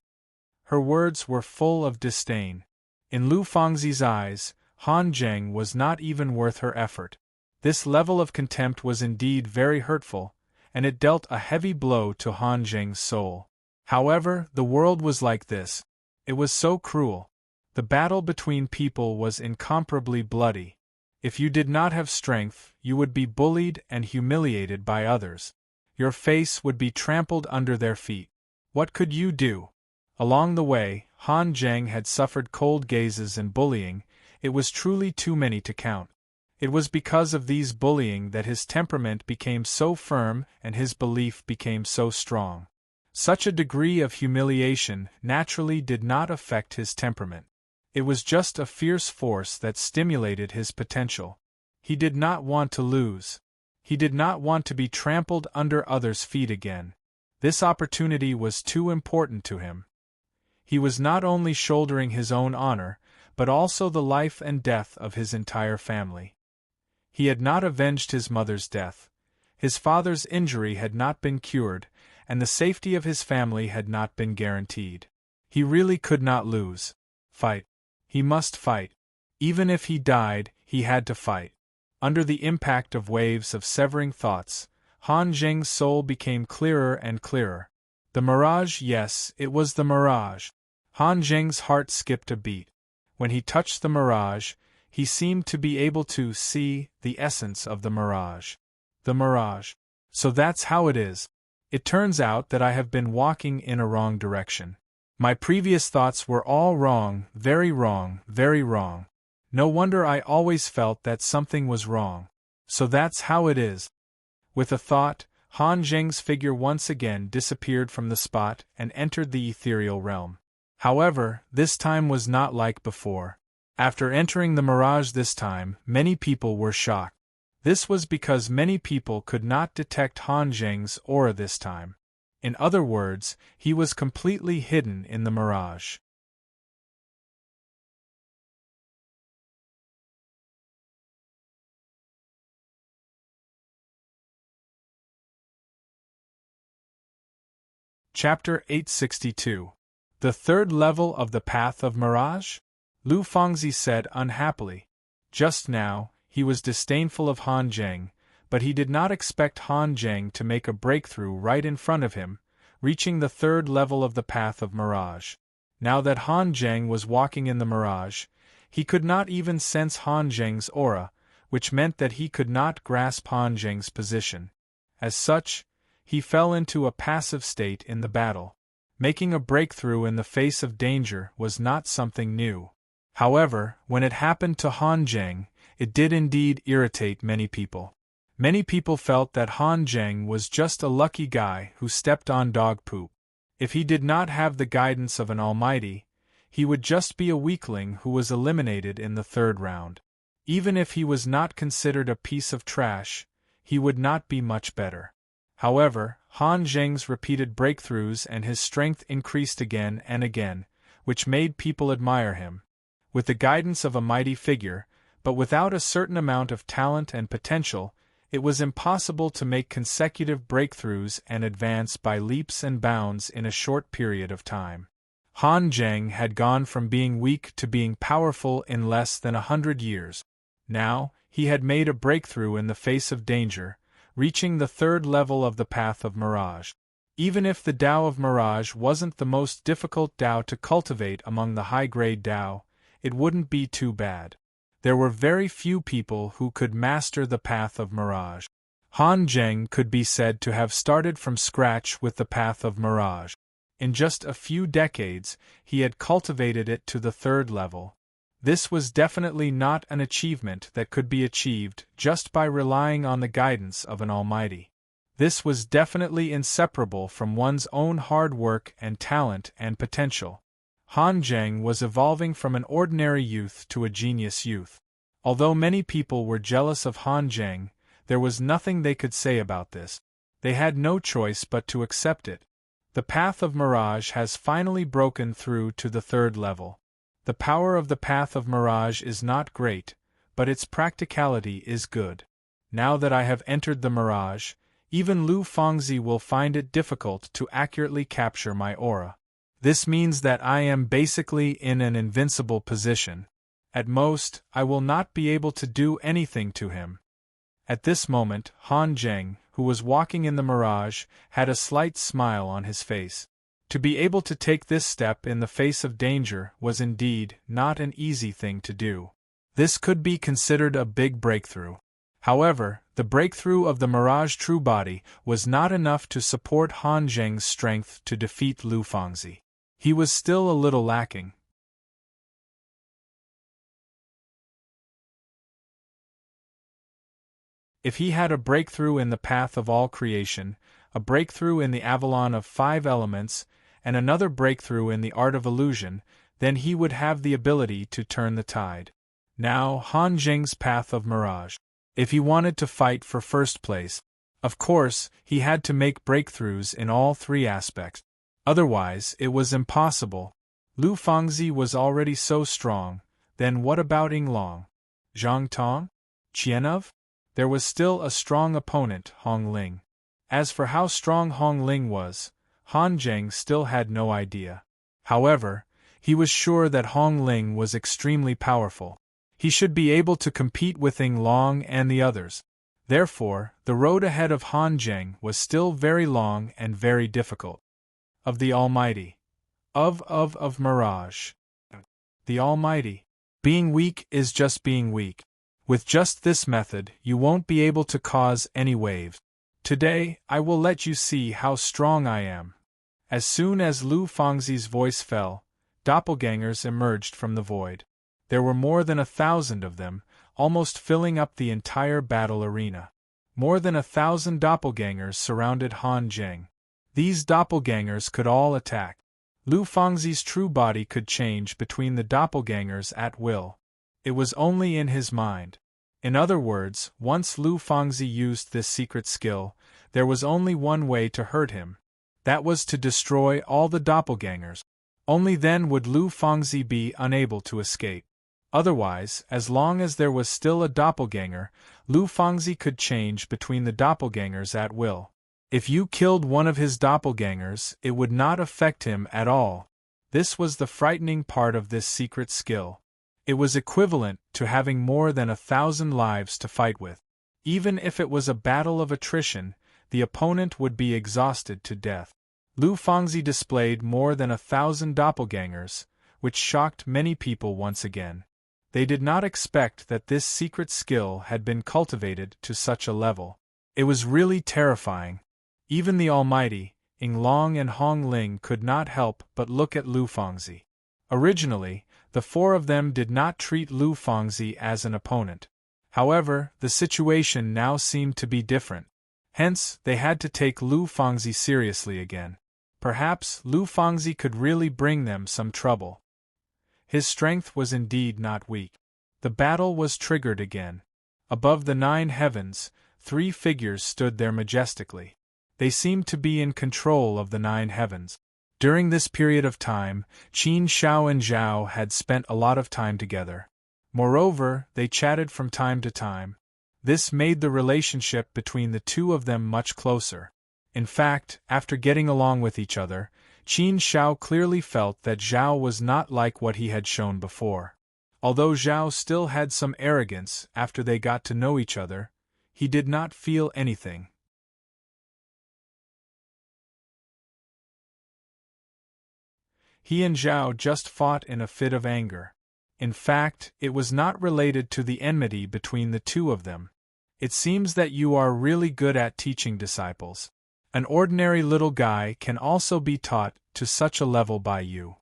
Speaker 1: Her words were full of disdain. In Lu Fangzi's eyes, Han Zheng was not even worth her effort. This level of contempt was indeed very hurtful, and it dealt a heavy blow to Han Zheng's soul. However, the world was like this. It was so cruel. The battle between people was incomparably bloody. If you did not have strength, you would be bullied and humiliated by others. Your face would be trampled under their feet. What could you do? Along the way, Han Zheng had suffered cold gazes and bullying. It was truly too many to count. It was because of these bullying that his temperament became so firm and his belief became so strong. Such a degree of humiliation naturally did not affect his temperament. It was just a fierce force that stimulated his potential. He did not want to lose. He did not want to be trampled under others' feet again. This opportunity was too important to him. He was not only shouldering his own honor, but also the life and death of his entire family. He had not avenged his mother's death. His father's injury had not been cured, and the safety of his family had not been guaranteed. He really could not lose. Fight. He must fight. Even if he died, he had to fight. Under the impact of waves of severing thoughts, Han Zheng's soul became clearer and clearer. The mirage, yes, it was the mirage. Han Zheng's heart skipped a beat. When he touched the mirage, he seemed to be able to see the essence of the mirage. The mirage. So that's how it is. It turns out that I have been walking in a wrong direction. My previous thoughts were all wrong, very wrong, very wrong. No wonder I always felt that something was wrong. So that's how it is. With a thought, Han Zheng's figure once again disappeared from the spot and entered the ethereal realm. However, this time was not like before. After entering the mirage this time, many people were shocked. This was because many people could not detect Han Zheng's aura this time. In other words, he was completely hidden in the mirage. Chapter 862. The Third Level of the Path of Mirage? Lu Fangzi said unhappily. Just now, he was disdainful of Han Zheng, but he did not expect Han Zheng to make a breakthrough right in front of him, reaching the third level of the path of mirage. Now that Han Zheng was walking in the mirage, he could not even sense Han Zheng's aura, which meant that he could not grasp Han Zheng's position. As such, he fell into a passive state in the battle. Making a breakthrough in the face of danger was not something new. However, when it happened to Han Zheng, it did indeed irritate many people. Many people felt that Han Zheng was just a lucky guy who stepped on dog poop. If he did not have the guidance of an almighty, he would just be a weakling who was eliminated in the third round. Even if he was not considered a piece of trash, he would not be much better. However, Han Zheng's repeated breakthroughs and his strength increased again and again, which made people admire him. With the guidance of a mighty figure, but without a certain amount of talent and potential, it was impossible to make consecutive breakthroughs and advance by leaps and bounds in a short period of time. Han Zheng had gone from being weak to being powerful in less than 100 years. Now, he had made a breakthrough in the face of danger, reaching the third level of the Path of Mirage. Even if the Tao of Mirage wasn't the most difficult Tao to cultivate among the high-grade Tao, it wouldn't be too bad. There were very few people who could master the Path of Mirage. Han Zheng could be said to have started from scratch with the Path of Mirage. In just a few decades, he had cultivated it to the third level. This was definitely not an achievement that could be achieved just by relying on the guidance of an almighty. This was definitely inseparable from one's own hard work and talent and potential. Han Zheng was evolving from an ordinary youth to a genius youth. Although many people were jealous of Han Zheng, there was nothing they could say about this. They had no choice but to accept it. The Path of Mirage has finally broken through to the third level. The power of the Path of Mirage is not great, but its practicality is good. Now that I have entered the Mirage, even Lu Fangzi will find it difficult to accurately capture my aura. This means that I am basically in an invincible position. At most, I will not be able to do anything to him. At this moment, Han Zheng, who was walking in the Mirage, had a slight smile on his face. To be able to take this step in the face of danger was indeed not an easy thing to do. This could be considered a big breakthrough. However, the breakthrough of the Mirage True Body was not enough to support Han Zheng's strength to defeat Lu Fangzi. He was still a little lacking. If he had a breakthrough in the path of all creation, a breakthrough in the Avalon of 5 elements, and another breakthrough in the art of illusion, then he would have the ability to turn the tide. Now, Han Zheng's Path of Mirage. If he wanted to fight for first place, of course, he had to make breakthroughs in all 3 aspects. Otherwise, it was impossible. Lu Fangzi was already so strong, then what about Yinglong? Zhang Tong? Qianov? There was still a strong opponent, Hong Ling. As for how strong Hong Ling was, Han Zheng still had no idea. However, he was sure that Hong Ling was extremely powerful. He should be able to compete with Yinglong and the others. Therefore, the road ahead of Han Zheng was still very long and very difficult. Of the Almighty. Of Mirage. The Almighty. Being weak is just being weak. With just this method, you won't be able to cause any waves. Today, I will let you see how strong I am. As soon as Lu Fangzi's voice fell, doppelgangers emerged from the void. There were more than 1,000 of them, almost filling up the entire battle arena. More than 1,000 doppelgangers surrounded Han Zheng. These doppelgangers could all attack. Lu Fangzi's true body could change between the doppelgangers at will. It was only in his mind. In other words, once Lu Fangzi used this secret skill, there was only one way to hurt him. That was to destroy all the doppelgangers. Only then would Lu Fangzi be unable to escape. Otherwise, as long as there was still a doppelganger, Lu Fangzi could change between the doppelgangers at will. If you killed one of his doppelgangers, it would not affect him at all. This was the frightening part of this secret skill. It was equivalent to having more than 1,000 lives to fight with. Even if it was a battle of attrition, the opponent would be exhausted to death. Lu Fangzi displayed more than 1,000 doppelgangers, which shocked many people once again. They did not expect that this secret skill had been cultivated to such a level. It was really terrifying. Even the almighty, Ing Long and Hong Ling could not help but look at Lu Fangzi. Originally, the four of them did not treat Lu Fangzi as an opponent. However, the situation now seemed to be different. Hence, they had to take Lu Fangzi seriously again. Perhaps Lu Fangzi could really bring them some trouble. His strength was indeed not weak. The battle was triggered again. Above the 9 heavens, 3 figures stood there majestically. They seemed to be in control of the 9 heavens. During this period of time, Qin Shao and Zhao had spent a lot of time together. Moreover, they chatted from time to time. This made the relationship between the two of them much closer. In fact, after getting along with each other, Qin Shao clearly felt that Zhao was not like what he had shown before. Although Zhao still had some arrogance after they got to know each other, he did not feel anything. He and Zhao just fought in a fit of anger. In fact, it was not related to the enmity between the two of them. It seems that you are really good at teaching disciples. An ordinary little guy can also be taught to such a level by you,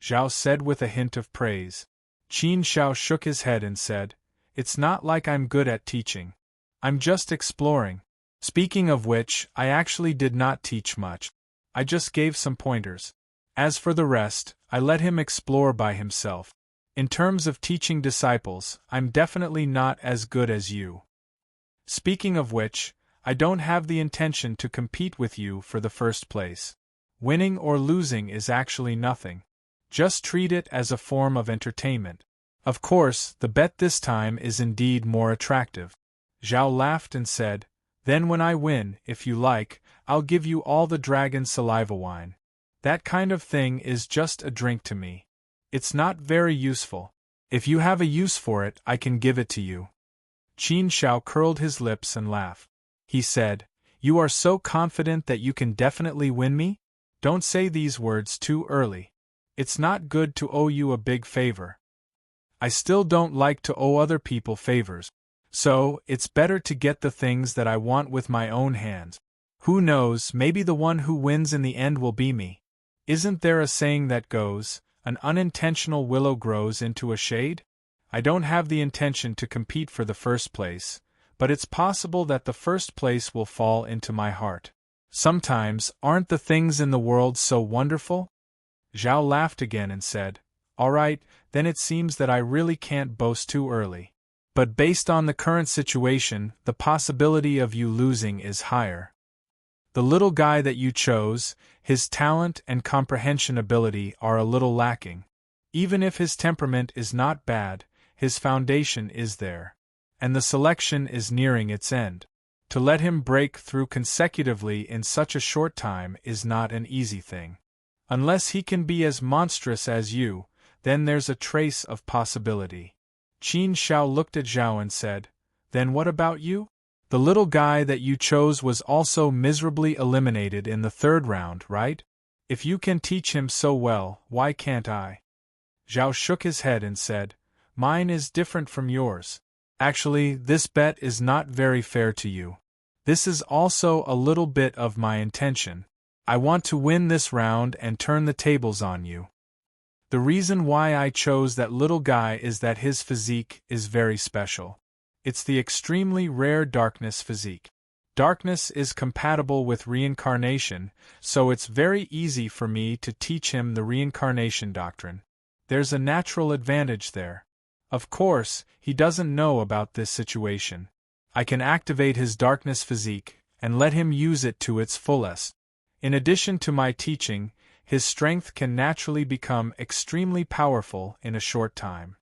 Speaker 1: Zhao said with a hint of praise. Qin Shao shook his head and said, "It's not like I'm good at teaching. I'm just exploring. Speaking of which, I actually did not teach much. I just gave some pointers. As for the rest, I let him explore by himself. In terms of teaching disciples, I'm definitely not as good as you. Speaking of which, I don't have the intention to compete with you for the first place. Winning or losing is actually nothing. Just treat it as a form of entertainment. Of course, the bet this time is indeed more attractive." Zhao laughed and said, "Then when I win, if you like, I'll give you all the dragon saliva wine. That kind of thing is just a drink to me. It's not very useful. If you have a use for it, I can give it to you." Qin Shao curled his lips and laughed. He said, "You are so confident that you can definitely win me? Don't say these words too early. It's not good to owe you a big favor. I still don't like to owe other people favors. So, it's better to get the things that I want with my own hands. Who knows, maybe the one who wins in the end will be me. Isn't there a saying that goes, 'An unintentional willow grows into a shade'? I don't have the intention to compete for the first place, but it's possible that the first place will fall into my heart. Sometimes, aren't the things in the world so wonderful?" Zhao laughed again and said, "All right, then it seems that I really can't boast too early. But based on the current situation, the possibility of you losing is higher. The little guy that you chose, his talent and comprehension ability are a little lacking. Even if his temperament is not bad, his foundation is there. And the selection is nearing its end. To let him break through consecutively in such a short time is not an easy thing. Unless he can be as monstrous as you, then there's a trace of possibility." Qin Shao looked at Zhao and said, "Then what about you? The little guy that you chose was also miserably eliminated in the 3rd round, right? If you can teach him so well, why can't I?" Zhao shook his head and said, "Mine is different from yours. Actually, this bet is not very fair to you. This is also a little bit of my intention. I want to win this round and turn the tables on you. The reason why I chose that little guy is that his physique is very special. It's the extremely rare darkness physique. Darkness is compatible with reincarnation, so it's very easy for me to teach him the reincarnation doctrine. There's a natural advantage there. Of course, he doesn't know about this situation. I can activate his darkness physique and let him use it to its fullest. In addition to my teaching, his strength can naturally become extremely powerful in a short time.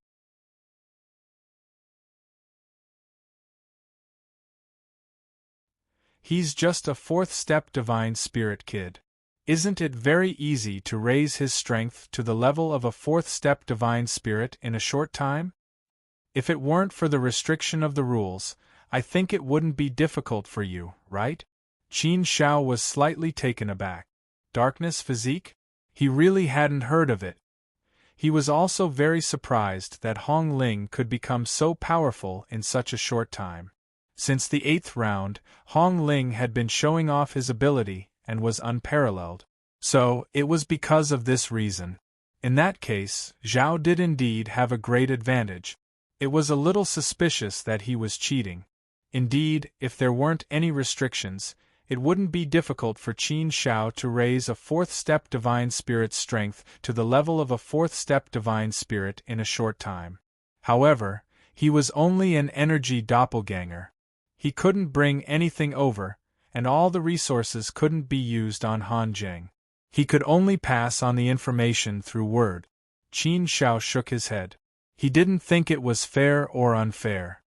Speaker 1: He's just a 4th-step divine spirit kid. Isn't it very easy to raise his strength to the level of a 4th-step divine spirit in a short time? If it weren't for the restriction of the rules, I think it wouldn't be difficult for you, right?" Qin Shao was slightly taken aback. Darkness physique? He really hadn't heard of it. He was also very surprised that Hong Ling could become so powerful in such a short time. Since the 8th round, Hong Ling had been showing off his ability and was unparalleled. So, it was because of this reason. In that case, Zhao did indeed have a great advantage. It was a little suspicious that he was cheating. Indeed, if there weren't any restrictions, it wouldn't be difficult for Qin Shao to raise a 4th step Divine Spirit strength to the level of a 4th step Divine Spirit in a short time. However, he was only an energy doppelganger. He couldn't bring anything over, and all the resources couldn't be used on Han Jing. He could only pass on the information through word. Qin Shao shook his head. He didn't think it was fair or unfair.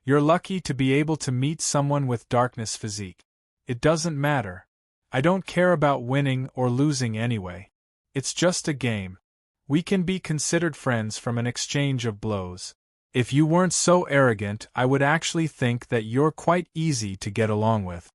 Speaker 1: You're lucky to be able to meet someone with darkness physique. It doesn't matter. I don't care about winning or losing anyway. It's just a game. We can be considered friends from an exchange of blows. If you weren't so arrogant, I would actually think that you're quite easy to get along with.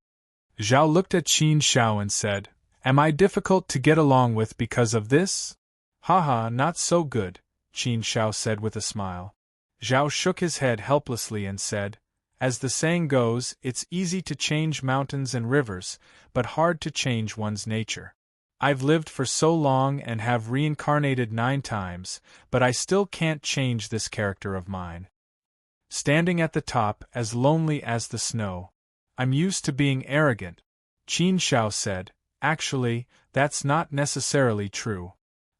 Speaker 1: Zhao looked at Qin Shao and said, Am I difficult to get along with because of this? Haha, not so good, Qin Shao said with a smile. Zhao shook his head helplessly and said, As the saying goes, it's easy to change mountains and rivers, but hard to change one's nature. I've lived for so long and have reincarnated 9 times, but I still can't change this character of mine. Standing at the top, as lonely as the snow. I'm used to being arrogant. Qin Shao said, Actually, that's not necessarily true.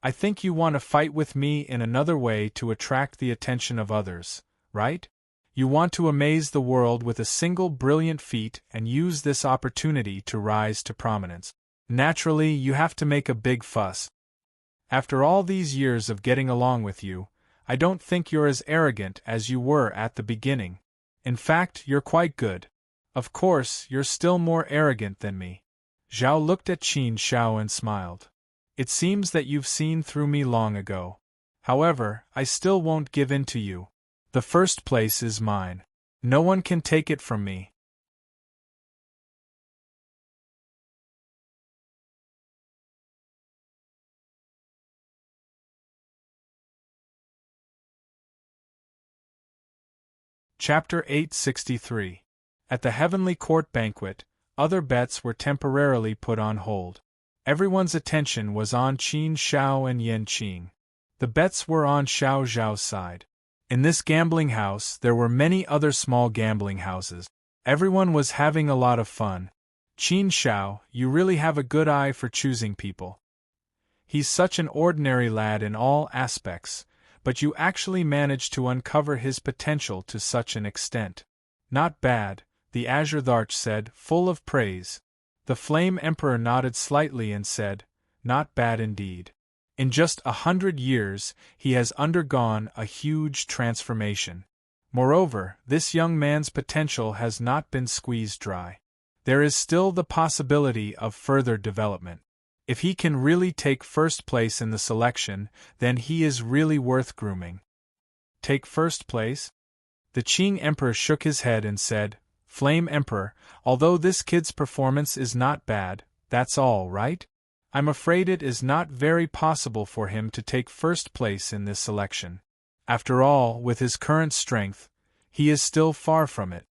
Speaker 1: I think you want to fight with me in another way to attract the attention of others, right? You want to amaze the world with a single brilliant feat and use this opportunity to rise to prominence. Naturally, you have to make a big fuss. After all these years of getting along with you, I don't think you're as arrogant as you were at the beginning. In fact, you're quite good. Of course, you're still more arrogant than me. Zhao looked at Qin Shao and smiled. It seems that you've seen through me long ago. However, I still won't give in to you. The first place is mine. No one can take it from me. Chapter 863. At the Heavenly Court banquet, other bets were temporarily put on hold. Everyone's attention was on Qin Shao and Yan Qing. The bets were on Xiao Zhao's side. In this gambling house there were many other small gambling houses. Everyone was having a lot of fun. Qin Shao, you really have a good eye for choosing people. He's such an ordinary lad in all aspects, but you actually managed to uncover his potential to such an extent. Not bad, the Azure Tharch said, full of praise. The Flame Emperor nodded slightly and said, Not bad indeed. In just 100 years, he has undergone a huge transformation. Moreover, this young man's potential has not been squeezed dry. There is still the possibility of further development. If he can really take first place in the selection, then he is really worth grooming. Take first place? The Qing Emperor shook his head and said, Flame Emperor, although this kid's performance is not bad, that's all, right? I'm afraid it is not very possible for him to take first place in this selection. After all, with his current strength, he is still far from it.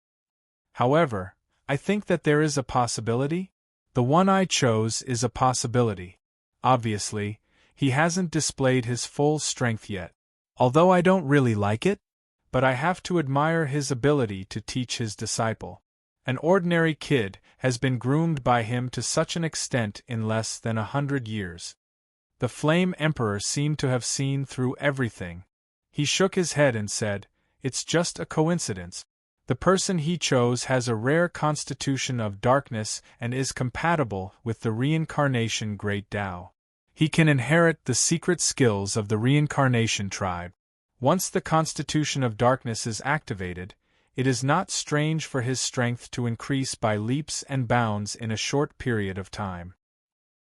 Speaker 1: However, I think that there is a possibility. The one I chose is a possibility. Obviously, he hasn't displayed his full strength yet. Although I don't really like it, but I have to admire his ability to teach his disciple. An ordinary kid has been groomed by him to such an extent in less than 100 years. The Flame Emperor seemed to have seen through everything. He shook his head and said, It's just a coincidence. The person he chose has a rare constitution of darkness and is compatible with the reincarnation Great Tao. He can inherit the secret skills of the reincarnation tribe. Once the constitution of darkness is activated, it is not strange for his strength to increase by leaps and bounds in a short period of time.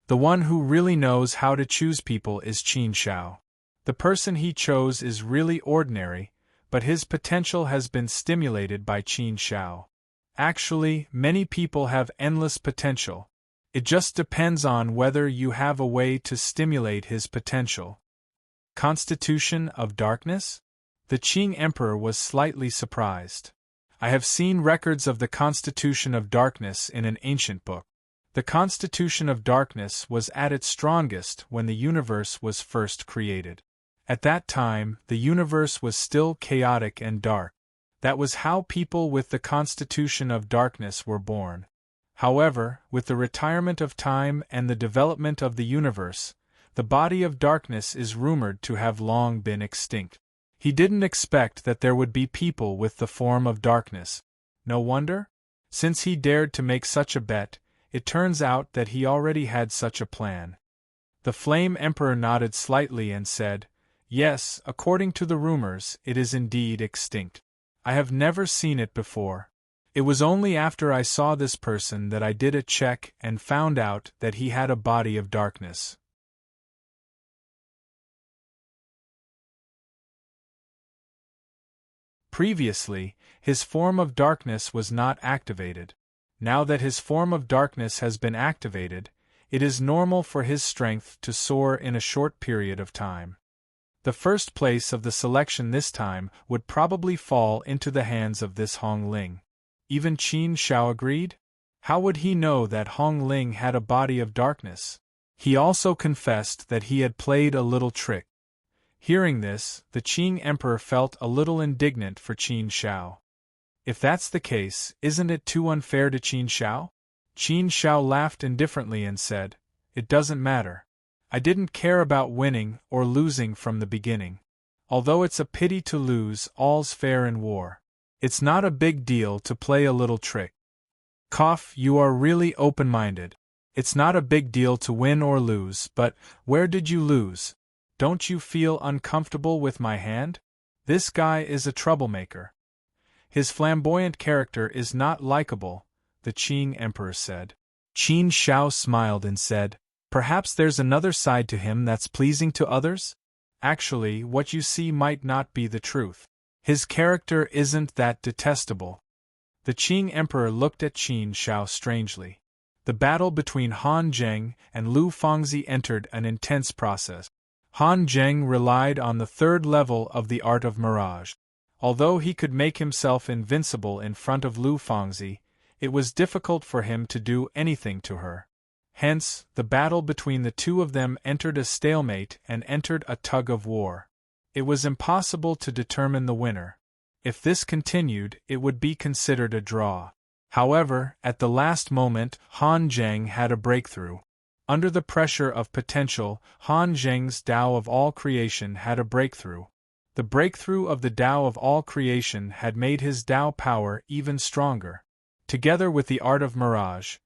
Speaker 1: The one who really knows how to choose people is Qin Shao. The person he chose is really ordinary, but his potential has been stimulated by Qin Shao. Actually, many people have endless potential. It just depends on whether you have a way to stimulate his potential. Constitution of Darkness? The Qing Emperor was slightly surprised. I have seen records of the Constitution of Darkness in an ancient book. The Constitution of Darkness was at its strongest when the universe was first created. At that time, the universe was still chaotic and dark. That was how people with the Constitution of Darkness were born. However, with the retirement of time and the development of the universe, the body of darkness is rumored to have long been extinct. He didn't expect that there would be people with the form of darkness. No wonder? Since he dared to make such a bet, it turns out that he already had such a plan. The Flame Emperor nodded slightly and said, "Yes, according to the rumors, it is indeed extinct. I have never seen it before. It was only after I saw this person that I did a check and found out that he had a body of darkness." Previously, his form of darkness was not activated. Now that his form of darkness has been activated, it is normal for his strength to soar in a short period of time. The first place of the selection this time would probably fall into the hands of this Hong Ling. Even Qin Shao agreed? How would he know that Hong Ling had a body of darkness? He also confessed that he had played a little trick. Hearing this, the Qing Emperor felt a little indignant for Qin Shao. If that's the case, isn't it too unfair to Qin Shao? Qin Shao laughed indifferently and said, "It doesn't matter. I didn't care about winning or losing from the beginning. Although it's a pity to lose, all's fair in war. It's not a big deal to play a little trick." Cough, you are really open-minded. It's not a big deal to win or lose, but where did you lose? Don't you feel uncomfortable with my hand? This guy is a troublemaker. His flamboyant character is not likable, the Qing Emperor said. Qin Shao smiled and said, "Perhaps there's another side to him that's pleasing to others? Actually, what you see might not be the truth. His character isn't that detestable." The Qing Emperor looked at Qin Shao strangely. The battle between Han Zheng and Lu Fangzi entered an intense process. Han Zheng relied on the third level of the art of mirage. Although he could make himself invincible in front of Lu Fangzi, it was difficult for him to do anything to her. Hence, the battle between the two of them entered a stalemate and entered a tug of war. It was impossible to determine the winner. If this continued, it would be considered a draw. However, at the last moment, Han Zheng had a breakthrough. Under the pressure of potential, Han Zheng's Tao of all creation had a breakthrough. The breakthrough of the Tao of all creation had made his Tao power even stronger. Together with the art of mirage,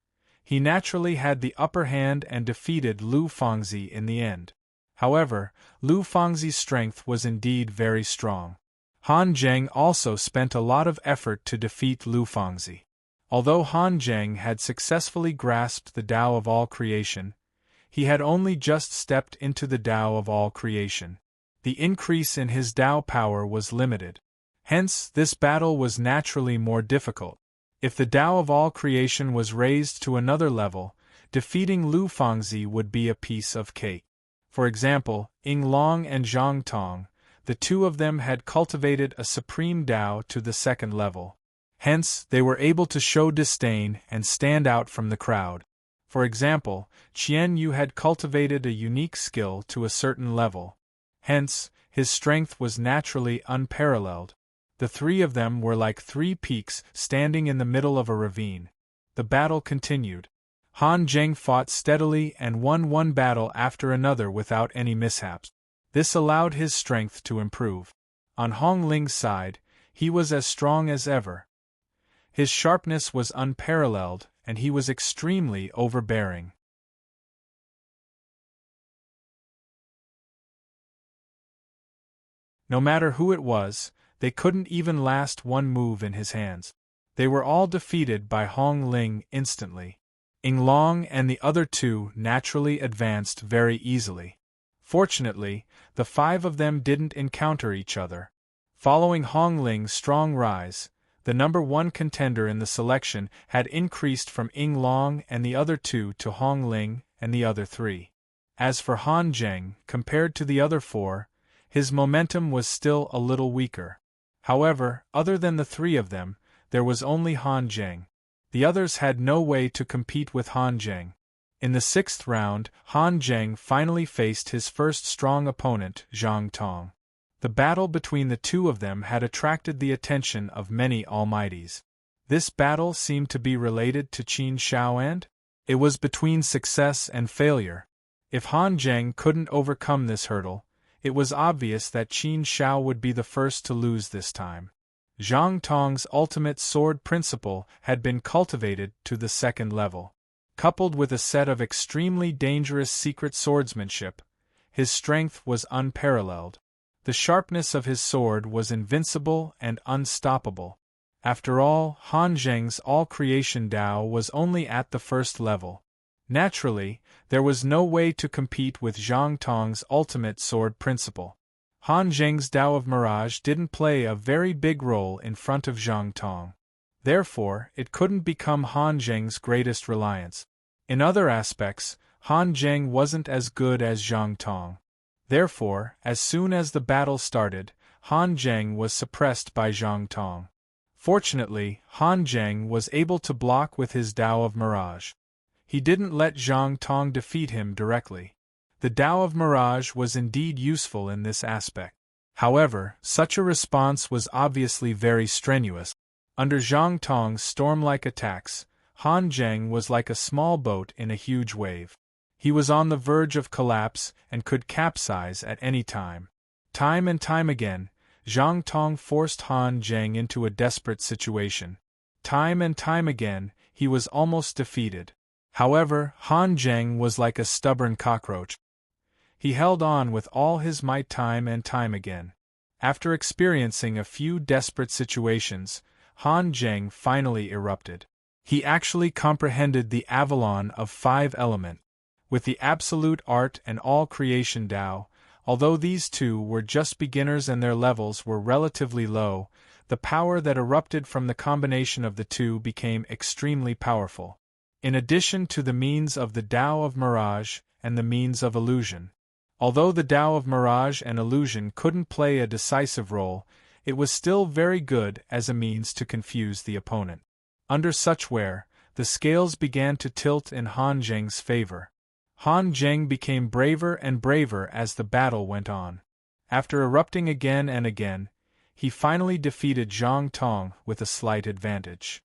Speaker 1: he naturally had the upper hand and defeated Lu Fangzi in the end. However, Lu Fangzi's strength was indeed very strong. Han Zheng also spent a lot of effort to defeat Lu Fangzi. Although Han Zheng had successfully grasped the Tao of all creation, he had only just stepped into the Tao of all creation. The increase in his Tao power was limited. Hence, this battle was naturally more difficult. If the Tao of all creation was raised to another level, defeating Lu Fangzi would be a piece of cake. For example, Ying Long and Zhang Tong, the two of them had cultivated a supreme Tao to the second level. Hence, they were able to show disdain and stand out from the crowd. For example, Qian Yu had cultivated a unique skill to a certain level. Hence, his strength was naturally unparalleled. The three of them were like three peaks standing in the middle of a ravine. The battle continued. Han Zheng fought steadily and won one battle after another without any mishaps. This allowed his strength to improve. On Hong Ling's side, he was as strong as ever. His sharpness was unparalleled, and he was extremely overbearing. No matter who it was, they couldn't even last one move in his hands. They were all defeated by Hong Ling instantly. Ying Long and the other two naturally advanced very easily. Fortunately, the five of them didn't encounter each other. Following Hong Ling's strong rise, the number one contender in the selection had increased from Ying Long and the other two to Hong Ling and the other three. As for Han Zheng, compared to the other four, his momentum was still a little weaker. However, other than the three of them, there was only Han Zheng. The others had no way to compete with Han Zheng. In the 6th round, Han Zheng finally faced his first strong opponent, Zhang Tong. The battle between the two of them had attracted the attention of many almighties. This battle seemed to be related to Qin Shao, and it was between success and failure. If Han Zheng couldn't overcome this hurdle, it was obvious that Qin Shao would be the first to lose this time. Zhang Tong's ultimate sword principle had been cultivated to the 2nd level. Coupled with a set of extremely dangerous secret swordsmanship, his strength was unparalleled. The sharpness of his sword was invincible and unstoppable. After all, Han Zheng's all-creation Dao was only at the 1st level. Naturally, there was no way to compete with Zhang Tong's ultimate sword principle. Han Zheng's Dao of Mirage didn't play a very big role in front of Zhang Tong. Therefore, it couldn't become Han Zheng's greatest reliance. In other aspects, Han Zheng wasn't as good as Zhang Tong. Therefore, as soon as the battle started, Han Zheng was suppressed by Zhang Tong. Fortunately, Han Zheng was able to block with his Dao of Mirage. He didn't let Zhang Tong defeat him directly. The Dao of Mirage was indeed useful in this aspect. However, such a response was obviously very strenuous. Under Zhang Tong's storm-like attacks, Han Zheng was like a small boat in a huge wave. He was on the verge of collapse and could capsize at any time. Time and time again, Zhang Tong forced Han Zheng into a desperate situation. Time and time again, he was almost defeated. However, Han Zheng was like a stubborn cockroach. He held on with all his might time and time again. After experiencing a few desperate situations, Han Zheng finally erupted. He actually comprehended the Avalon of 5 elements. With the Absolute Art and All Creation Dao, although these two were just beginners and their levels were relatively low, the power that erupted from the combination of the two became extremely powerful. In addition to the means of the Dao of Mirage and the means of illusion. Although the Dao of Mirage and illusion couldn't play a decisive role, it was still very good as a means to confuse the opponent. Under such wear, the scales began to tilt in Han Zheng's favor. Han Zheng became braver and braver as the battle went on. After erupting again and again, he finally defeated Zhang Tong with a slight advantage.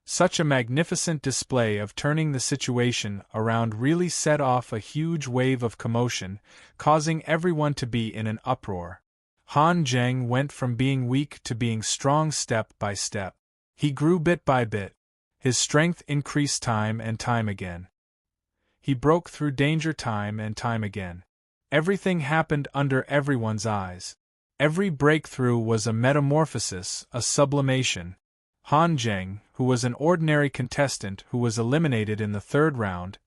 Speaker 1: Such a magnificent display of turning the situation around really set off a huge wave of commotion, causing everyone to be in an uproar. Han Zheng went from being weak to being strong step by step. He grew bit by bit. His strength increased time and time again. He broke through danger time and time again. Everything happened under everyone's eyes. Every breakthrough was a metamorphosis, a sublimation. Han Zheng, who was an ordinary contestant who was eliminated in the 3rd round,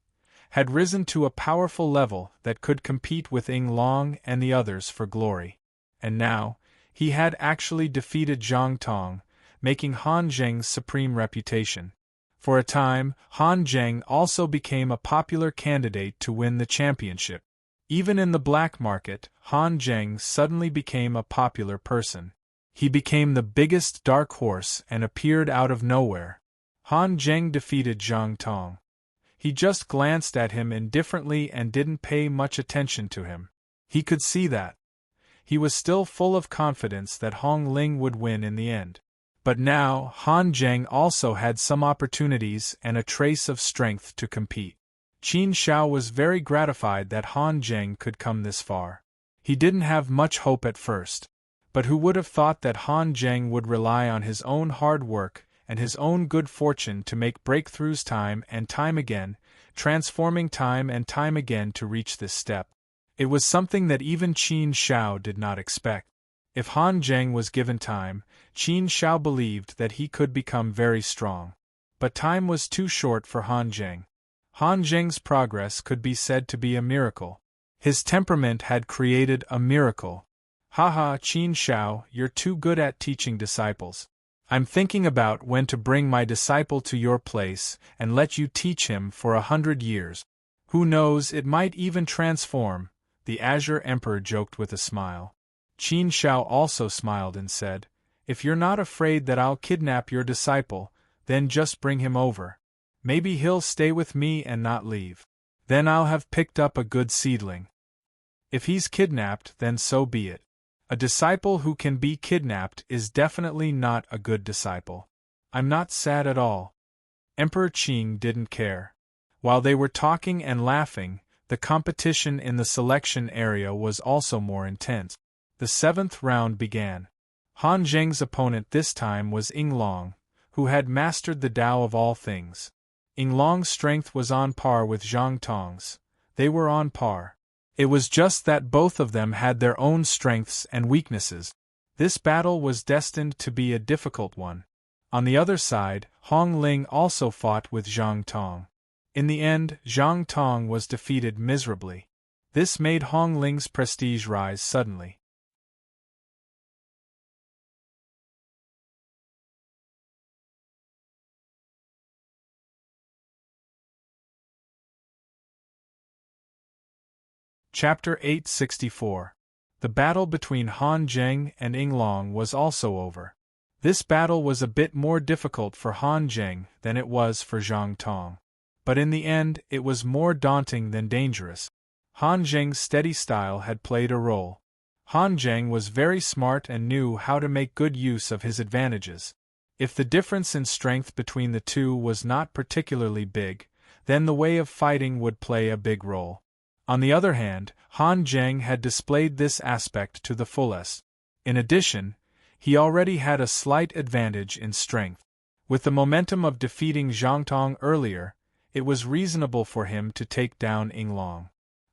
Speaker 1: had risen to a powerful level that could compete with Ying Long and the others for glory. And now, he had actually defeated Zhang Tong, making Han Zheng's supreme reputation. For a time, Han Zheng also became a popular candidate to win the championship. Even in the black market, Han Zheng suddenly became a popular person. He became the biggest dark horse and appeared out of nowhere. Han Zheng defeated Zhang Tong. He just glanced at him indifferently and didn't pay much attention to him. He could see that. He was still full of confidence that Hong Ling would win in the end. But now, Han Zheng also had some opportunities and a trace of strength to compete. Qin Shao was very gratified that Han Zheng could come this far. He didn't have much hope at first. But who would have thought that Han Zheng would rely on his own hard work and his own good fortune to make breakthroughs time and time again, transforming time and time again to reach this step. It was something that even Qin Shao did not expect. If Han Zheng was given time, Qin Shao believed that he could become very strong. But time was too short for Han Zheng. Han Zheng's progress could be said to be a miracle. His temperament had created a miracle. Haha, Qin Shao, you're too good at teaching disciples. I'm thinking about when to bring my disciple to your place and let you teach him for 100 years. Who knows, it might even transform, the Azure Emperor joked with a smile. Qin Shao also smiled and said, if you're not afraid that I'll kidnap your disciple, then just bring him over. Maybe he'll stay with me and not leave. Then I'll have picked up a good seedling. If he's kidnapped, then so be it. A disciple who can be kidnapped is definitely not a good disciple. I'm not sad at all. Emperor Qing didn't care. While they were talking and laughing, the competition in the selection area was also more intense. The 7th round began. Han Zheng's opponent this time was Ying Long, who had mastered the Tao of all things. Ying Long's strength was on par with Zhang Tong's. They were on par. It was just that both of them had their own strengths and weaknesses. This battle was destined to be a difficult one. On the other side, Hong Ling also fought with Zhang Tong. In the end, Zhang Tong was defeated miserably. This made Hong Ling's prestige rise suddenly. Chapter 864. The battle between Han Zheng and Ying Long was also over. This battle was a bit more difficult for Han Zheng than it was for Zhang Tong. But in the end, it was more daunting than dangerous. Han Zheng's steady style had played a role. Han Zheng was very smart and knew how to make good use of his advantages. If the difference in strength between the two was not particularly big, then the way of fighting would play a big role. On the other hand, Han Zheng had displayed this aspect to the fullest. In addition, he already had a slight advantage in strength. With the momentum of defeating Zhang Tong earlier, it was reasonable for him to take down Ying Long.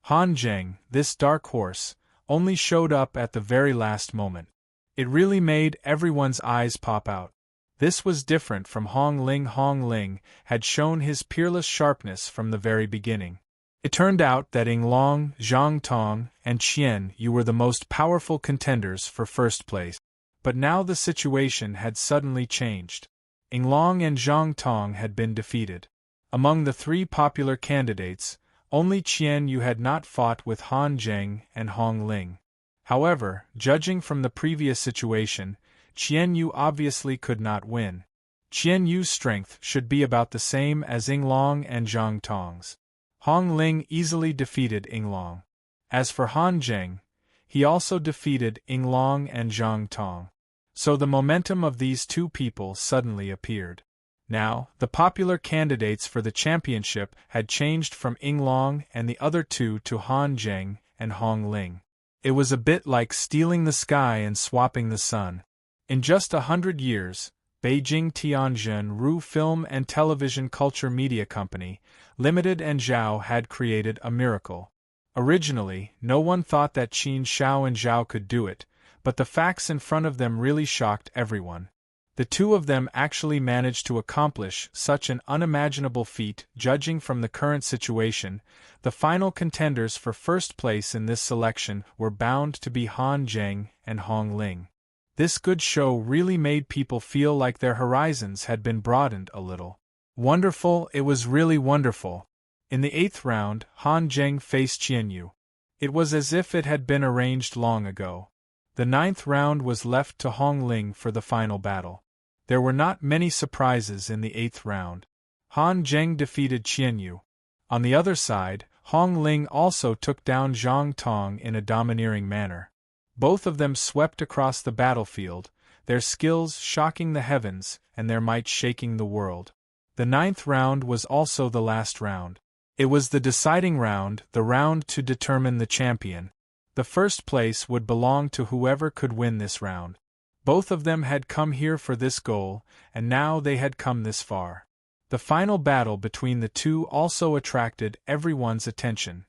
Speaker 1: Han Zheng, this dark horse, only showed up at the very last moment. It really made everyone's eyes pop out. This was different from Hong Ling. Hong Ling had shown his peerless sharpness from the very beginning. It turned out that Ying Long, Zhang Tong, and Qian Yu were the most powerful contenders for first place. But now the situation had suddenly changed. Ying Long and Zhang Tong had been defeated. Among the 3 popular candidates, only Qian Yu had not fought with Han Zheng and Hong Ling. However, judging from the previous situation, Qian Yu obviously could not win. Qian Yu's strength should be about the same as Ying Long and Zhang Tong's. Hong Ling easily defeated Ying Long. As for Han Zheng, he also defeated Ying Long and Zhang Tong. So the momentum of these 2 people suddenly appeared. Now, the popular candidates for the championship had changed from Ying Long and the other 2 to Han Zheng and Hong Ling. It was a bit like stealing the sky and swapping the sun. In just 100 years, Beijing Tianjin Ru Film and Television Culture Media Company, Limited and Zhao had created a miracle. Originally, no one thought that Qin Shao and Zhao could do it, but the facts in front of them really shocked everyone. The 2 of them actually managed to accomplish such an unimaginable feat. Judging from the current situation, the final contenders for first place in this selection were bound to be Han Zheng and Hong Ling. This good show really made people feel like their horizons had been broadened a little. Wonderful, it was really wonderful. In the 8th round, Han Zheng faced Qian Yu. It was as if it had been arranged long ago. The 9th round was left to Hong Ling for the final battle. There were not many surprises in the 8th round. Han Zheng defeated Qian Yu. On the other side, Hong Ling also took down Zhang Tong in a domineering manner. Both of them swept across the battlefield, their skills shocking the heavens and their might shaking the world. The 9th round was also the last round. It was the deciding round, the round to determine the champion. The first place would belong to whoever could win this round. Both of them had come here for this goal, and now they had come this far. The final battle between the 2 also attracted everyone's attention.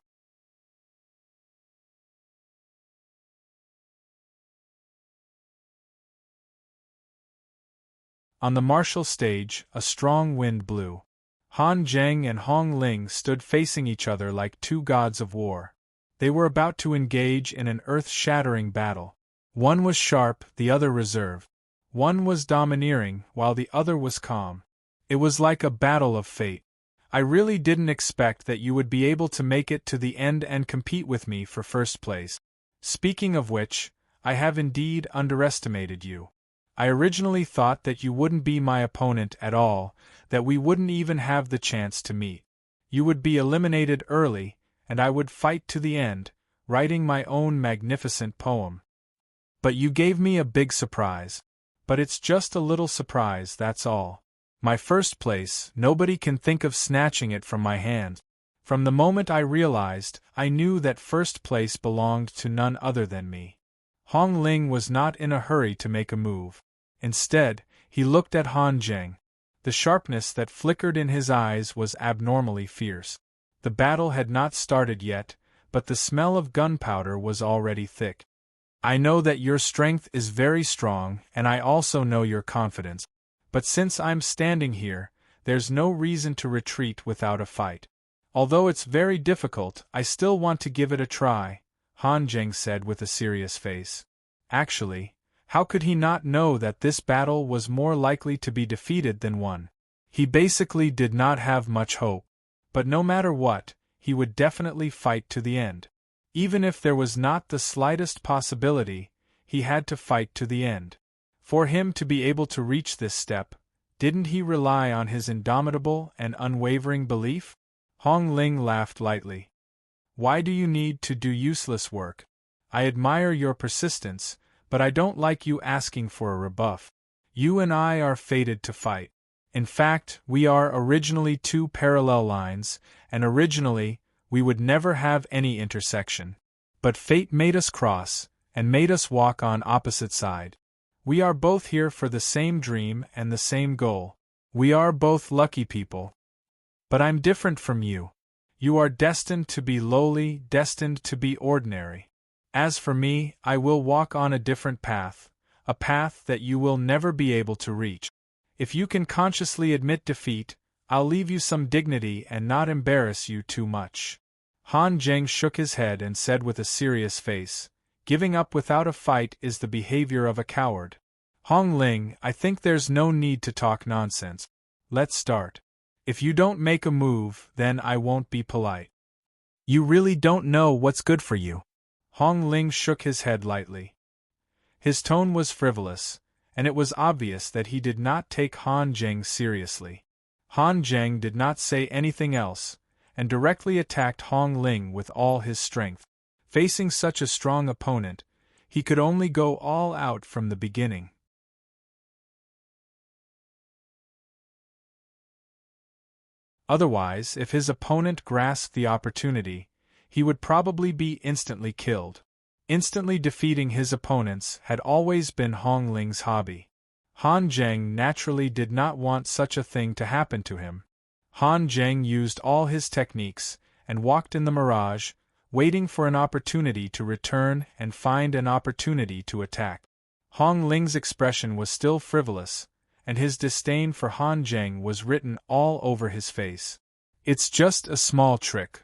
Speaker 1: On the martial stage, a strong wind blew. Han Zheng and Hong Ling stood facing each other like 2 gods of war. They were about to engage in an earth-shattering battle. One was sharp, the other reserved. One was domineering, while the other was calm. It was like a battle of fate. I really didn't expect that you would be able to make it to the end and compete with me for first place. Speaking of which, I have indeed underestimated you. I originally thought that you wouldn't be my opponent at all, that we wouldn't even have the chance to meet. You would be eliminated early, and I would fight to the end, writing my own magnificent poem. But you gave me a big surprise. But it's just a little surprise, that's all. My first place, nobody can think of snatching it from my hand. From the moment I realized, I knew that first place belonged to none other than me. Hong Ling was not in a hurry to make a move. Instead, he looked at Han Zheng. The sharpness that flickered in his eyes was abnormally fierce. The battle had not started yet, but the smell of gunpowder was already thick. I know that your strength is very strong, and I also know your confidence. But since I'm standing here, there's no reason to retreat without a fight. Although it's very difficult, I still want to give it a try, Han Zheng said with a serious face. Actually, how could he not know that this battle was more likely to be defeated than won? He basically did not have much hope. But no matter what, he would definitely fight to the end. Even if there was not the slightest possibility, he had to fight to the end. For him to be able to reach this step, didn't he rely on his indomitable and unwavering belief? Hong Ling laughed lightly. Why do you need to do useless work? I admire your persistence, but I don't like you asking for a rebuff. You and I are fated to fight. In fact, we are originally two parallel lines, and originally, we would never have any intersection. But fate made us cross, and made us walk on opposite side. We are both here for the same dream and the same goal. We are both lucky people. But I'm different from you. You are destined to be lowly, destined to be ordinary. As for me, I will walk on a different path, a path that you will never be able to reach. If you can consciously admit defeat, I'll leave you some dignity and not embarrass you too much. Han Zheng shook his head and said with a serious face, giving up without a fight is the behavior of a coward. Hong Ling, I think there's no need to talk nonsense. Let's start. If you don't make a move, then I won't be polite. You really don't know what's good for you. Hong Ling shook his head lightly. His tone was frivolous, and it was obvious that he did not take Han Zheng seriously. Han Zheng did not say anything else, and directly attacked Hong Ling with all his strength. Facing such a strong opponent, he could only go all out from the beginning. Otherwise, if his opponent grasped the opportunity, he would probably be instantly killed. Instantly defeating his opponents had always been Hong Ling's hobby. Han Zheng naturally did not want such a thing to happen to him. Han Zheng used all his techniques and walked in the mirage, waiting for an opportunity to return and find an opportunity to attack. Hong Ling's expression was still frivolous, and his disdain for Han Zheng was written all over his face. It's just a small trick.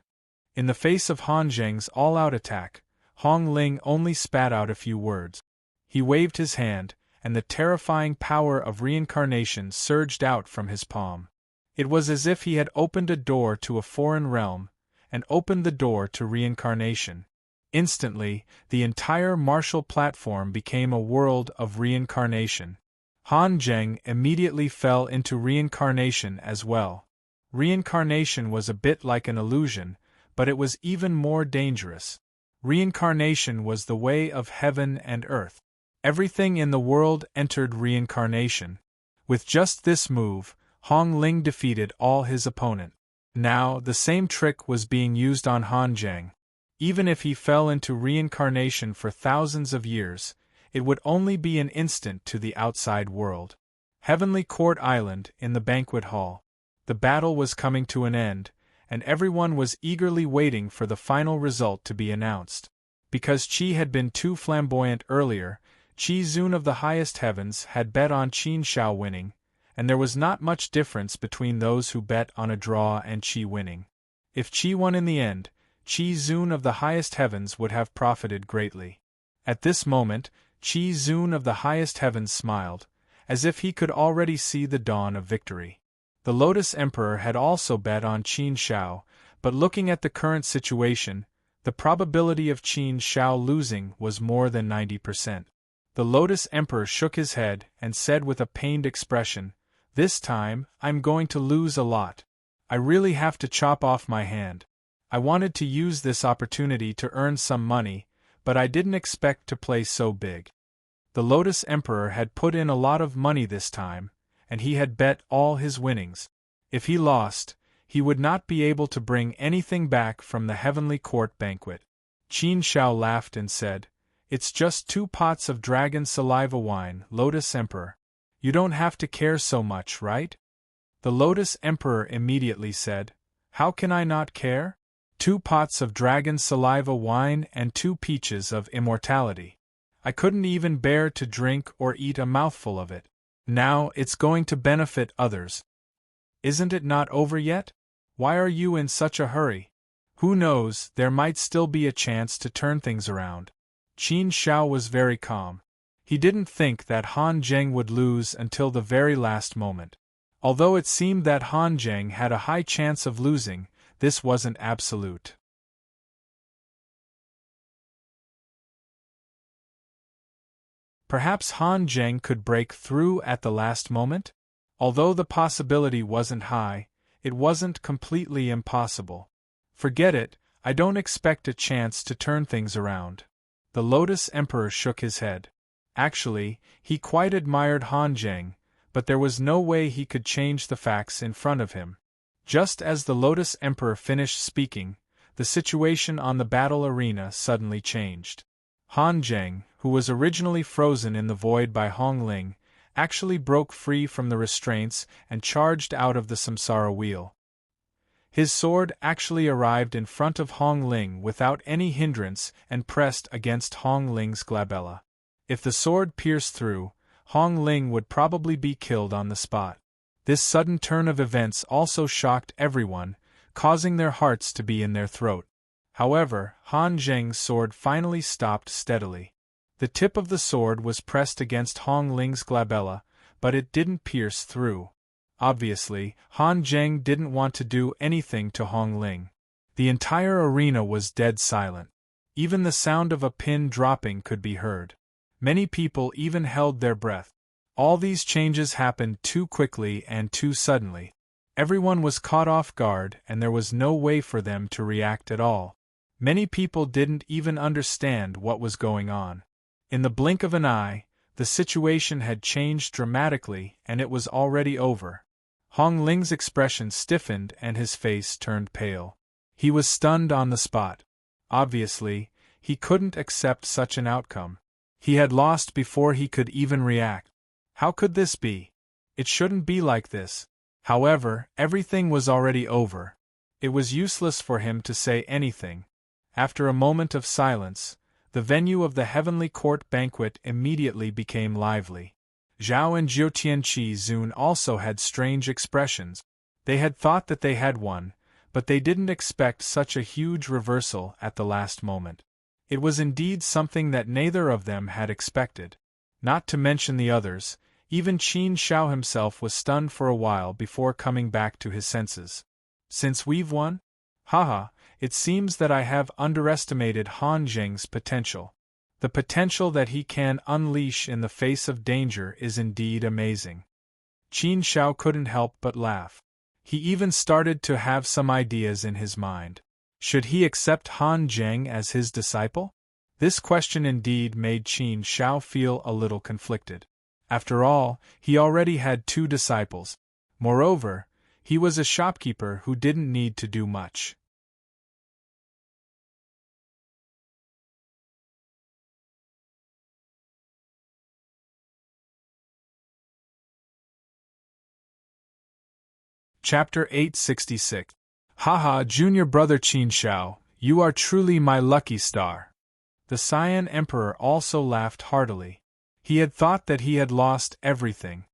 Speaker 1: In the face of Han Zheng's all-out attack, Hong Ling only spat out a few words. He waved his hand, and the terrifying power of reincarnation surged out from his palm. It was as if he had opened a door to a foreign realm, and opened the door to reincarnation. Instantly, the entire martial platform became a world of reincarnation. Han Zheng immediately fell into reincarnation as well. Reincarnation was a bit like an illusion, but it was even more dangerous. Reincarnation was the way of heaven and earth. Everything in the world entered reincarnation. With just this move, Hong Ling defeated all his opponent. Now, the same trick was being used on Han Zheng. Even if he fell into reincarnation for thousands of years, it would only be an instant to the outside world. Heavenly Court Island, in the banquet hall. The battle was coming to an end, and everyone was eagerly waiting for the final result to be announced. Because Qi had been too flamboyant earlier, Qi Zun of the highest heavens had bet on Qin Shao winning, and there was not much difference between those who bet on a draw and Qi winning. If Qi won in the end, Qi Zun of the highest heavens would have profited greatly. At this moment, Qi Zun of the highest heavens smiled, as if he could already see the dawn of victory. The Lotus Emperor had also bet on Qin Shao, but looking at the current situation, the probability of Qin Shao losing was more than 90%. The Lotus Emperor shook his head and said with a pained expression, "This time, I'm going to lose a lot. I really have to chop off my hand. I wanted to use this opportunity to earn some money, but I didn't expect to play so big." The Lotus Emperor had put in a lot of money this time, and he had bet all his winnings. If he lost, he would not be able to bring anything back from the Heavenly Court banquet. Qin Shao laughed and said, "It's just 2 pots of dragon saliva wine, Lotus Emperor. You don't have to care so much, right?" The Lotus Emperor immediately said, "How can I not care? 2 pots of dragon saliva wine and 2 peaches of immortality. I couldn't even bear to drink or eat a mouthful of it. Now it's going to benefit others. Isn't it not over yet? Why are you in such a hurry? Who knows, there might still be a chance to turn things around." Qin Shao was very calm. He didn't think that Han Zheng would lose until the very last moment. Although it seemed that Han Zheng had a high chance of losing, this wasn't absolute. Perhaps Han Zheng could break through at the last moment? Although the possibility wasn't high, it wasn't completely impossible. Forget it, I don't expect a chance to turn things around. The Lotus Emperor shook his head. Actually, he quite admired Han Zheng, but there was no way he could change the facts in front of him. Just as the Lotus Emperor finished speaking, the situation on the battle arena suddenly changed. Han Zheng, who was originally frozen in the void by Hong Ling, actually broke free from the restraints and charged out of the samsara wheel. His sword actually arrived in front of Hong Ling without any hindrance and pressed against Hong Ling's glabella. If the sword pierced through, Hong Ling would probably be killed on the spot. This sudden turn of events also shocked everyone, causing their hearts to be in their throat. However, Han Zheng's sword finally stopped steadily. The tip of the sword was pressed against Hong Ling's glabella, but it didn't pierce through. Obviously, Han Zheng didn't want to do anything to Hong Ling. The entire arena was dead silent. Even the sound of a pin dropping could be heard. Many people even held their breath. All these changes happened too quickly and too suddenly. Everyone was caught off guard and there was no way for them to react at all. Many people didn't even understand what was going on. In the blink of an eye, the situation had changed dramatically and it was already over. Hong Ling's expression stiffened and his face turned pale. He was stunned on the spot. Obviously, he couldn't accept such an outcome. He had lost before he could even react. How could this be? It shouldn't be like this. However, everything was already over. It was useless for him to say anything. After a moment of silence, the venue of the Heavenly Court banquet immediately became lively. Zhao and Jiutianqi Zun also had strange expressions. They had thought that they had won, but they didn't expect such a huge reversal at the last moment. It was indeed something that neither of them had expected. Not to mention the others, even Qin Shao himself was stunned for a while before coming back to his senses. "Since we've won? Haha, it seems that I have underestimated Han Zheng's potential. The potential that he can unleash in the face of danger is indeed amazing." Qin Shao couldn't help but laugh. He even started to have some ideas in his mind. Should he accept Han Zheng as his disciple? This question indeed made Qin Shao feel a little conflicted. After all, he already had 2 disciples. Moreover, he was a shopkeeper who didn't need to do much. Chapter 866. Haha, junior brother Qin Shao, you are truly my lucky star. The Cyan Emperor also laughed heartily. He had thought that he had lost everything.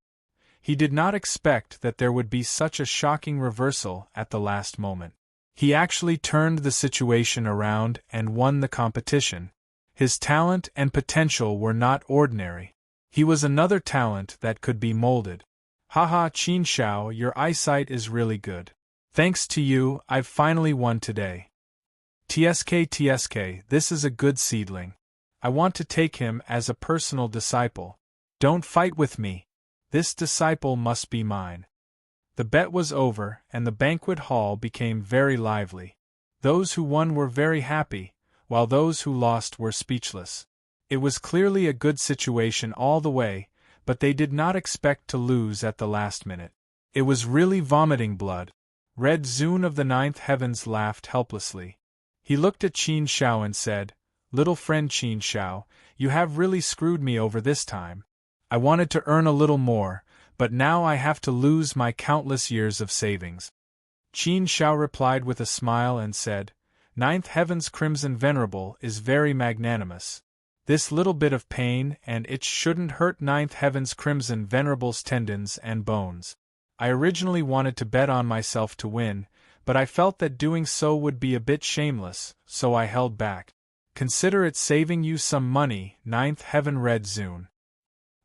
Speaker 1: He did not expect that there would be such a shocking reversal at the last moment. He actually turned the situation around and won the competition. His talent and potential were not ordinary. He was another talent that could be molded. Haha, Qin Shao, your eyesight is really good. Thanks to you, I've finally won today. TSK, this is a good seedling. I want to take him as a personal disciple. Don't fight with me. This disciple must be mine. The bet was over, and the banquet hall became very lively. Those who won were very happy, while those who lost were speechless. It was clearly a good situation all the way, but they did not expect to lose at the last minute. It was really vomiting blood. Red Zune of the ninth heavens laughed helplessly. He looked at Qin Shao and said, "Little friend Qin Shao, you have really screwed me over this time. I wanted to earn a little more, but now I have to lose my countless years of savings." Qin Shao replied with a smile and said, "Ninth Heaven's Crimson Venerable is very magnanimous. This little bit of pain and it shouldn't hurt Ninth Heaven's Crimson Venerable's tendons and bones. I originally wanted to bet on myself to win, but I felt that doing so would be a bit shameless, so I held back. Consider it saving you some money, Ninth Heaven Red Zune."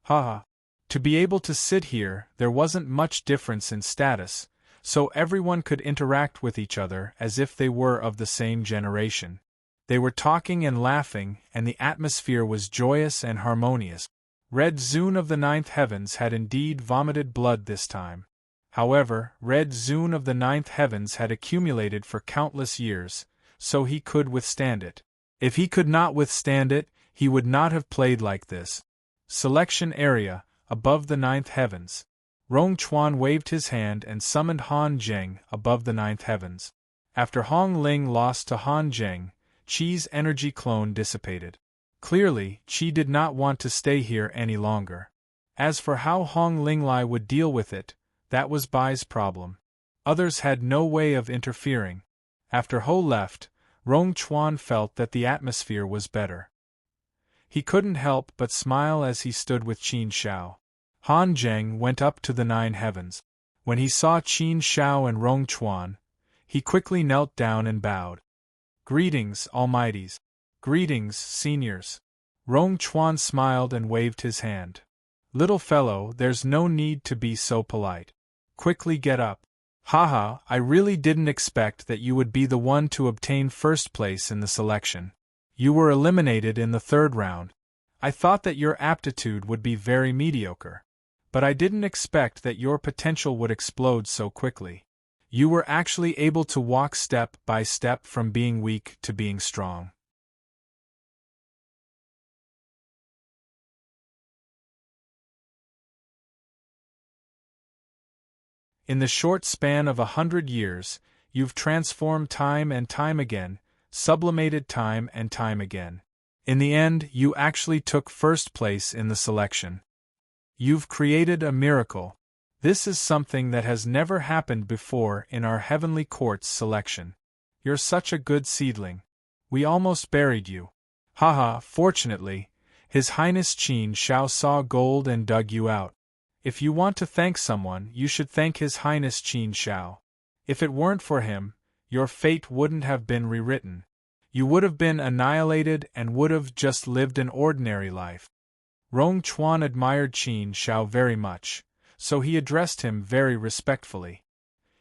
Speaker 1: Haha. To be able to sit here, there wasn't much difference in status, so everyone could interact with each other as if they were of the same generation. They were talking and laughing, and the atmosphere was joyous and harmonious. Red Zune of the ninth heavens had indeed vomited blood this time. However, Red Zune of the ninth heavens had accumulated for countless years, so he could withstand it. If he could not withstand it, he would not have played like this. Selection area, above the ninth heavens. Rong Chuan waved his hand and summoned Han Zheng above the ninth heavens. After Hong Ling lost to Han Zheng, Qi's energy clone dissipated. Clearly, Qi did not want to stay here any longer. As for how Hong Linglai would deal with it, that was Bai's problem. Others had no way of interfering. After Ho left, Rong Chuan felt that the atmosphere was better. He couldn't help but smile as he stood with Qin Shao. Han Zheng went up to the nine heavens. When he saw Qin Shao and Rong Chuan, he quickly knelt down and bowed. "Greetings, Almighties. Greetings, seniors." Rong Chuan smiled and waved his hand. "Little fellow, there's no need to be so polite. Quickly get up." "Haha, I really didn't expect that you would be the one to obtain first place in the selection. You were eliminated in the third round. I thought that your aptitude would be very mediocre. But I didn't expect that your potential would explode so quickly. You were actually able to walk step by step from being weak to being strong." In the short span of 100 years, you've transformed time and time again, sublimated time and time again. In the end, you actually took first place in the selection. You've created a miracle. This is something that has never happened before in our Heavenly Court's selection. You're such a good seedling. We almost buried you. Haha, fortunately, His Highness Qin Shao saw gold and dug you out. If you want to thank someone, you should thank His Highness Qin Shao. If it weren't for him, your fate wouldn't have been rewritten. You would have been annihilated and would have just lived an ordinary life. Rong Chuan admired Qin Shao very much, so he addressed him very respectfully.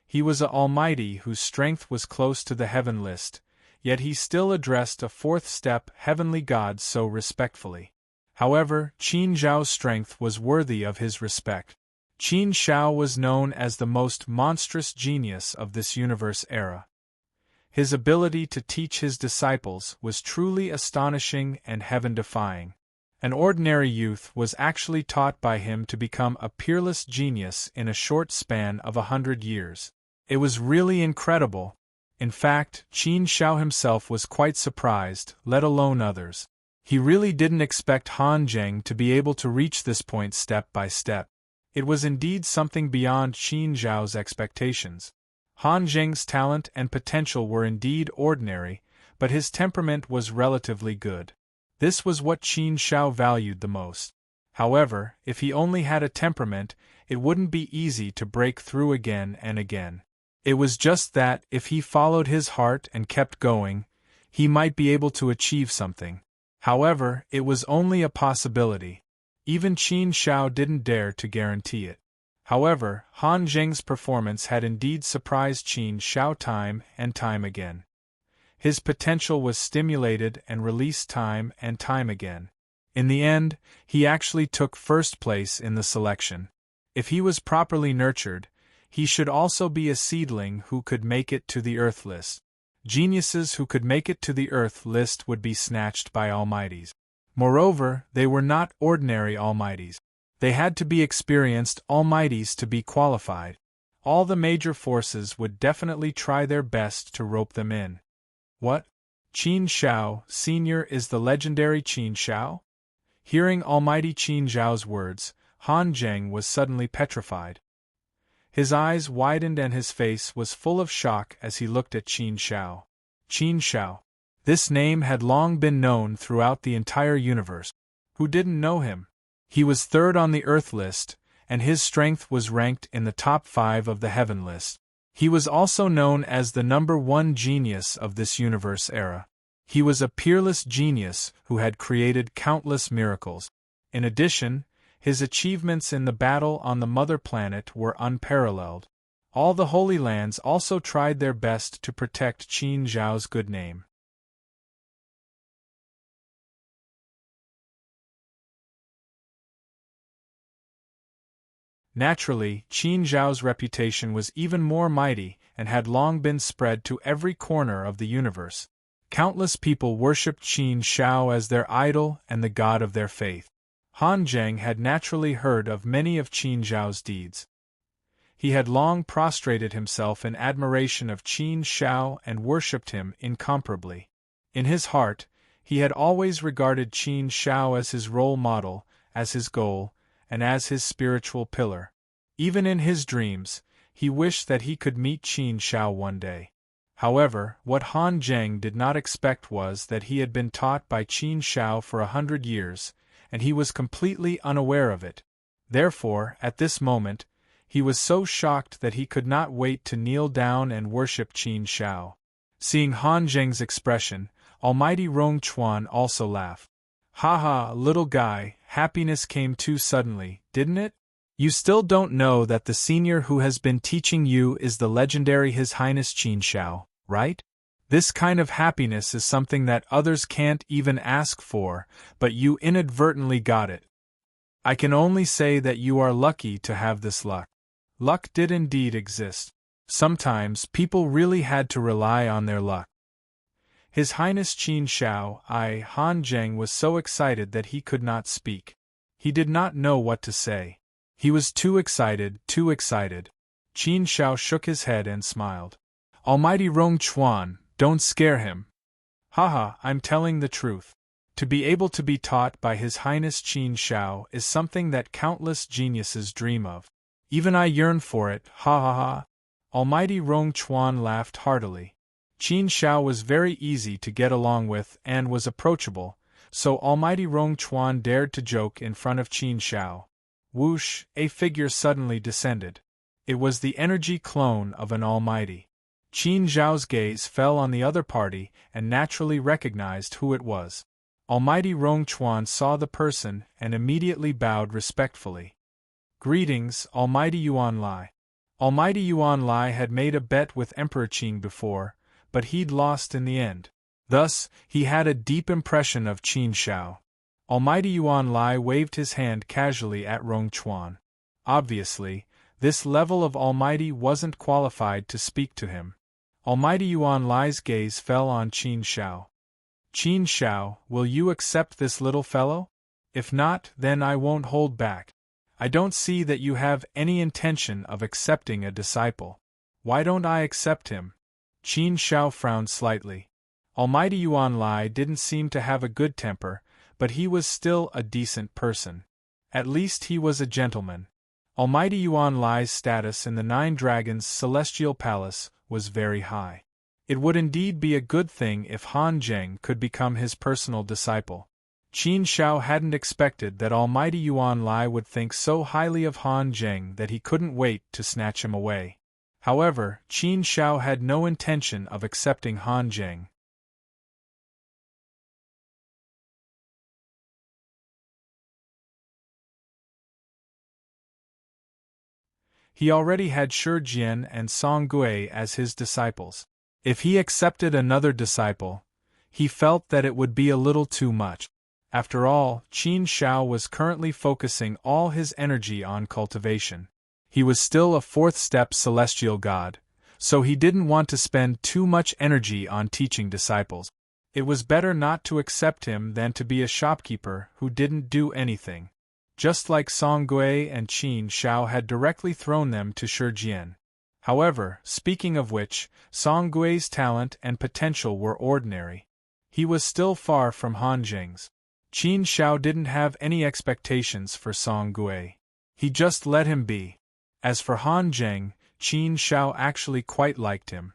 Speaker 1: He was a almighty whose strength was close to the heaven list, yet he still addressed a fourth-step heavenly god so respectfully. However, Qin Zhao's strength was worthy of his respect. Qin Shao was known as the most monstrous genius of this universe era. His ability to teach his disciples was truly astonishing and heaven-defying. An ordinary youth was actually taught by him to become a peerless genius in a short span of 100 years. It was really incredible. In fact, Qin Shao himself was quite surprised, let alone others. He really didn't expect Han Zheng to be able to reach this point step by step. It was indeed something beyond Qin Zhao's expectations. Han Zheng's talent and potential were indeed ordinary, but his temperament was relatively good. This was what Qin Shao valued the most. However, if he only had a temperament, it wouldn't be easy to break through again and again. It was just that, if he followed his heart and kept going, he might be able to achieve something. However, it was only a possibility. Even Qin Shao didn't dare to guarantee it. However, Han Zheng's performance had indeed surprised Qin Shao time and time again. His potential was stimulated and released time and time again. In the end, he actually took first place in the selection. If he was properly nurtured, he should also be a seedling who could make it to the Earth list. Geniuses who could make it to the Earth list would be snatched by Almighties. Moreover, they were not ordinary Almighties. They had to be experienced Almighties to be qualified. All the major forces would definitely try their best to rope them in. What? Qin Shao, Sr. is the legendary Qin Shao? Hearing Almighty Qin Zhao's words, Han Zheng was suddenly petrified. His eyes widened and his face was full of shock as he looked at Qin Shao. Qin Shao. This name had long been known throughout the entire universe. Who didn't know him? He was third on the Earth list, and his strength was ranked in the top 5 of the Heaven list. He was also known as the #1 genius of this universe era. He was a peerless genius who had created countless miracles. In addition, his achievements in the battle on the Mother Planet were unparalleled. All the Holy Lands also tried their best to protect Qin Zhao's good name. Naturally, Qin Zhao's reputation was even more mighty and had long been spread to every corner of the universe. Countless people worshipped Qin Shao as their idol and the god of their faith. Han Zheng had naturally heard of many of Qin Zhao's deeds. He had long prostrated himself in admiration of Qin Shao and worshipped him incomparably. In his heart, he had always regarded Qin Shao as his role model, as his goal, and as his spiritual pillar. Even in his dreams, he wished that he could meet Qin Shao one day. However, what Han Zheng did not expect was that he had been taught by Qin Shao for 100 years, and he was completely unaware of it. Therefore, at this moment, he was so shocked that he could not wait to kneel down and worship Qin Shao. Seeing Han Zheng's expression, Almighty Rong Chuan also laughed. "Ha ha, little guy, happiness came too suddenly, didn't it? You still don't know that the senior who has been teaching you is the legendary His Highness Qin Shao, right? This kind of happiness is something that others can't even ask for, but you inadvertently got it. I can only say that you are lucky to have this luck." Luck did indeed exist. Sometimes people really had to rely on their luck. His Highness Qin Shao, Han Zheng was so excited that he could not speak. He did not know what to say. He was too excited, too excited. Qin Shao shook his head and smiled. "Almighty Rong Chuan, don't scare him. Haha, I'm telling the truth. To be able to be taught by His Highness Qin Shao is something that countless geniuses dream of. Even I yearn for it, ha ha ha." Almighty Rong Chuan laughed heartily. Qin Shao was very easy to get along with and was approachable, so Almighty Rong Chuan dared to joke in front of Qin Shao. Whoosh, a figure suddenly descended. It was the energy clone of an Almighty. Qin Zhao's gaze fell on the other party and naturally recognized who it was. Almighty Rong Chuan saw the person and immediately bowed respectfully. "Greetings, Almighty Yuan Lai." Almighty Yuan Lai had made a bet with Emperor Qin before, but he'd lost in the end. Thus, he had a deep impression of Qin Shao. Almighty Yuan Lai waved his hand casually at Rong Chuan. Obviously, this level of Almighty wasn't qualified to speak to him. Almighty Yuan Lai's gaze fell on Qin Shao. "Qin Shao, will you accept this little fellow? If not, then I won't hold back. I don't see that you have any intention of accepting a disciple. Why don't I accept him?" Qin Shao frowned slightly. Almighty Yuan Lai didn't seem to have a good temper, but he was still a decent person. At least he was a gentleman. Almighty Yuan Lai's status in the Nine Dragons' celestial palace was very high. It would indeed be a good thing if Han Zheng could become his personal disciple. Qin Shao hadn't expected that Almighty Yuan Lai would think so highly of Han Zheng that he couldn't wait to snatch him away. However, Qin Shao had no intention of accepting Han Zheng. He already had Shi Jian and Song Gui as his disciples. If he accepted another disciple, he felt that it would be a little too much. After all, Qin Shao was currently focusing all his energy on cultivation. He was still a fourth-step celestial god, so he didn't want to spend too much energy on teaching disciples. It was better not to accept him than to be a shopkeeper who didn't do anything. Just like Song Gui and Qin Shao had directly thrown them to Shi Jian. However, speaking of which, Song Gui's talent and potential were ordinary. He was still far from Han Zheng's. Qin Shao didn't have any expectations for Song Gui. He just let him be. As for Han Zheng, Qin Shao actually quite liked him.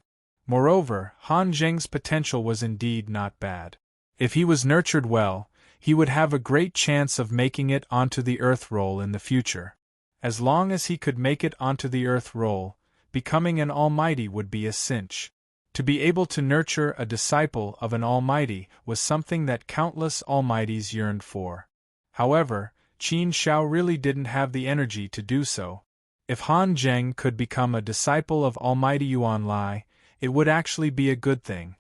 Speaker 1: Moreover, Han Zheng's potential was indeed not bad. If he was nurtured well, he would have a great chance of making it onto the Earth Roll in the future. As long as he could make it onto the Earth Roll, becoming an Almighty would be a cinch. To be able to nurture a disciple of an Almighty was something that countless Almighties yearned for. However, Qin Shao really didn't have the energy to do so. If Han Zheng could become a disciple of Almighty Yuan Lai, it would actually be a good thing.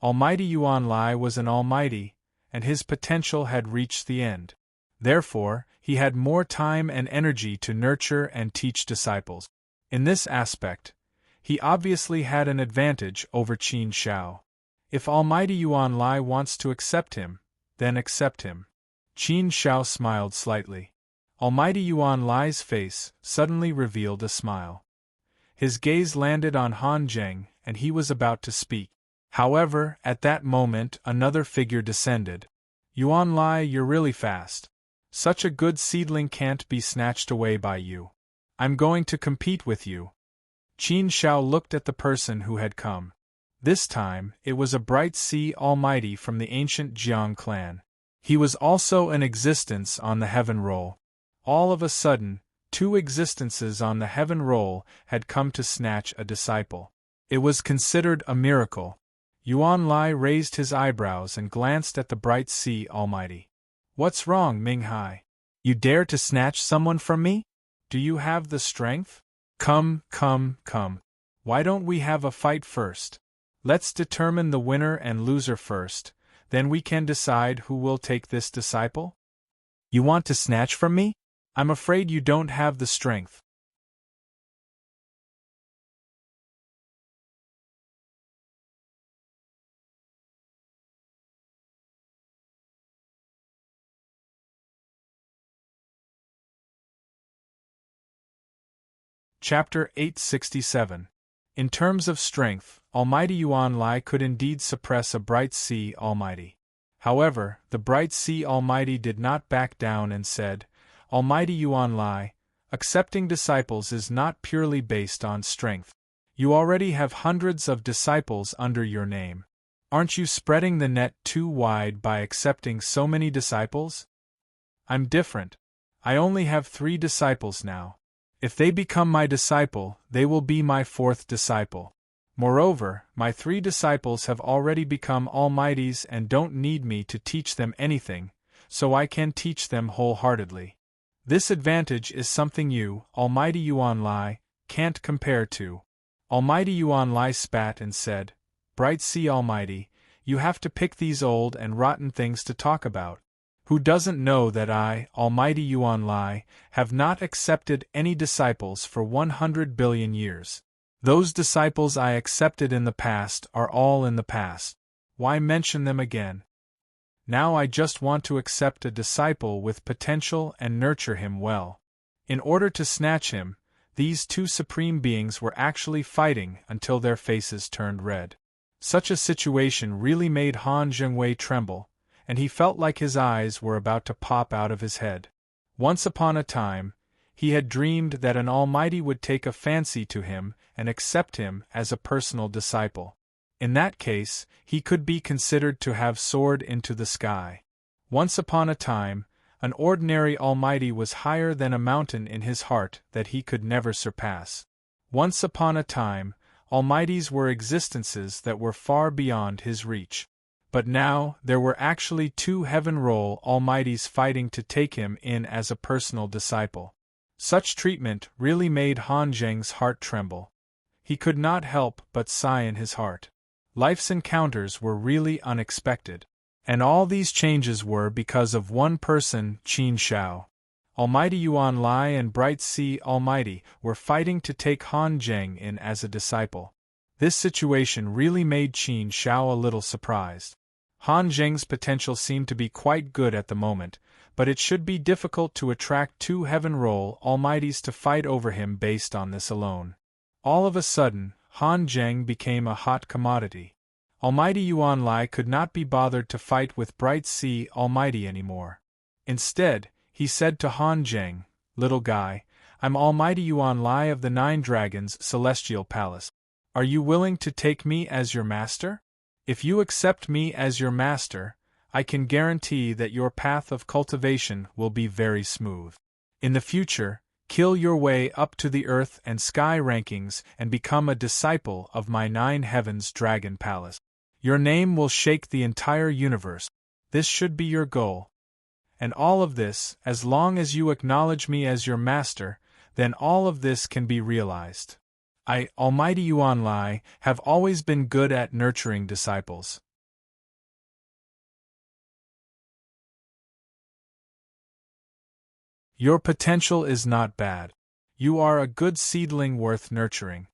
Speaker 1: Almighty Yuan Lai was an Almighty, and his potential had reached the end. Therefore, he had more time and energy to nurture and teach disciples. In this aspect, he obviously had an advantage over Qin Shao. If Almighty Yuan Lai wants to accept him, then accept him. Qin Shao smiled slightly. Almighty Yuan Lai's face suddenly revealed a smile. His gaze landed on Han Zheng, and he was about to speak. However, at that moment another figure descended. Yuan Lai, you're really fast. Such a good seedling can't be snatched away by you. I'm going to compete with you. Qin Shao looked at the person who had come. This time, it was a bright sea almighty from the ancient Jiang clan. He was also an existence on the heaven roll. All of a sudden, two existences on the heaven roll had come to snatch a disciple. It was considered a miracle. Yuan Lai raised his eyebrows and glanced at the bright sea almighty. What's wrong, Ming Hai? You dare to snatch someone from me? Do you have the strength? Come. Why don't we have a fight first? Let's determine the winner and loser first, then we can decide who will take this disciple. You want to snatch from me? I'm afraid you don't have the strength. Chapter 867. In terms of strength, Almighty Yuan Lai could indeed suppress a bright sea almighty. However, the bright sea almighty did not back down and said, Almighty Yuan Lai, accepting disciples is not purely based on strength. You already have hundreds of disciples under your name. Aren't you spreading the net too wide by accepting so many disciples? I'm different. I only have 3 disciples now. If they become my disciple, they will be my 4th disciple. Moreover, my 3 disciples have already become almighties and don't need me to teach them anything, so I can teach them wholeheartedly. This advantage is something you, Almighty Yuan Lai, can't compare to. Almighty Yuan Lai spat and said, Bright Sea Almighty, you have to pick these old and rotten things to talk about. Who doesn't know that I, Almighty Yuan Lai, have not accepted any disciples for 100 billion years? Those disciples I accepted in the past are all in the past. Why mention them again? Now I just want to accept a disciple with potential and nurture him well. In order to snatch him, these 2 supreme beings were actually fighting until their faces turned red. Such a situation really made Han Zhengwei tremble, and he felt like his eyes were about to pop out of his head. Once upon a time, he had dreamed that an Almighty would take a fancy to him and accept him as a personal disciple. In that case, he could be considered to have soared into the sky. Once upon a time, an ordinary Almighty was higher than a mountain in his heart that he could never surpass. Once upon a time, Almighties were existences that were far beyond his reach. But now, there were actually 2 heaven roll Almighties fighting to take him in as a personal disciple. Such treatment really made Han Zheng's heart tremble. He could not help but sigh in his heart. Life's encounters were really unexpected. And all these changes were because of one person, Qin Shao. Almighty Yuan Lai and Bright Sea Almighty were fighting to take Han Zheng in as a disciple. This situation really made Qin Shao a little surprised. Han Zheng's potential seemed to be quite good at the moment, but it should be difficult to attract two heaven-roll almighties to fight over him based on this alone. All of a sudden, Han Zheng became a hot commodity. Almighty Yuan Lai could not be bothered to fight with Bright Sea Almighty anymore. Instead, he said to Han Zheng, "Little guy, I'm Almighty Yuan Lai of the Nine Dragons' Celestial Palace. Are you willing to take me as your master? If you accept me as your master, I can guarantee that your path of cultivation will be very smooth. In the future, kill your way up to the earth and sky rankings and become a disciple of my Nine Heavens Dragon Palace. Your name will shake the entire universe. This should be your goal. And all of this, as long as you acknowledge me as your master, then all of this can be realized. I, Almighty Yuan Lai, have always been good at nurturing disciples. Your potential is not bad. You are a good seedling worth nurturing."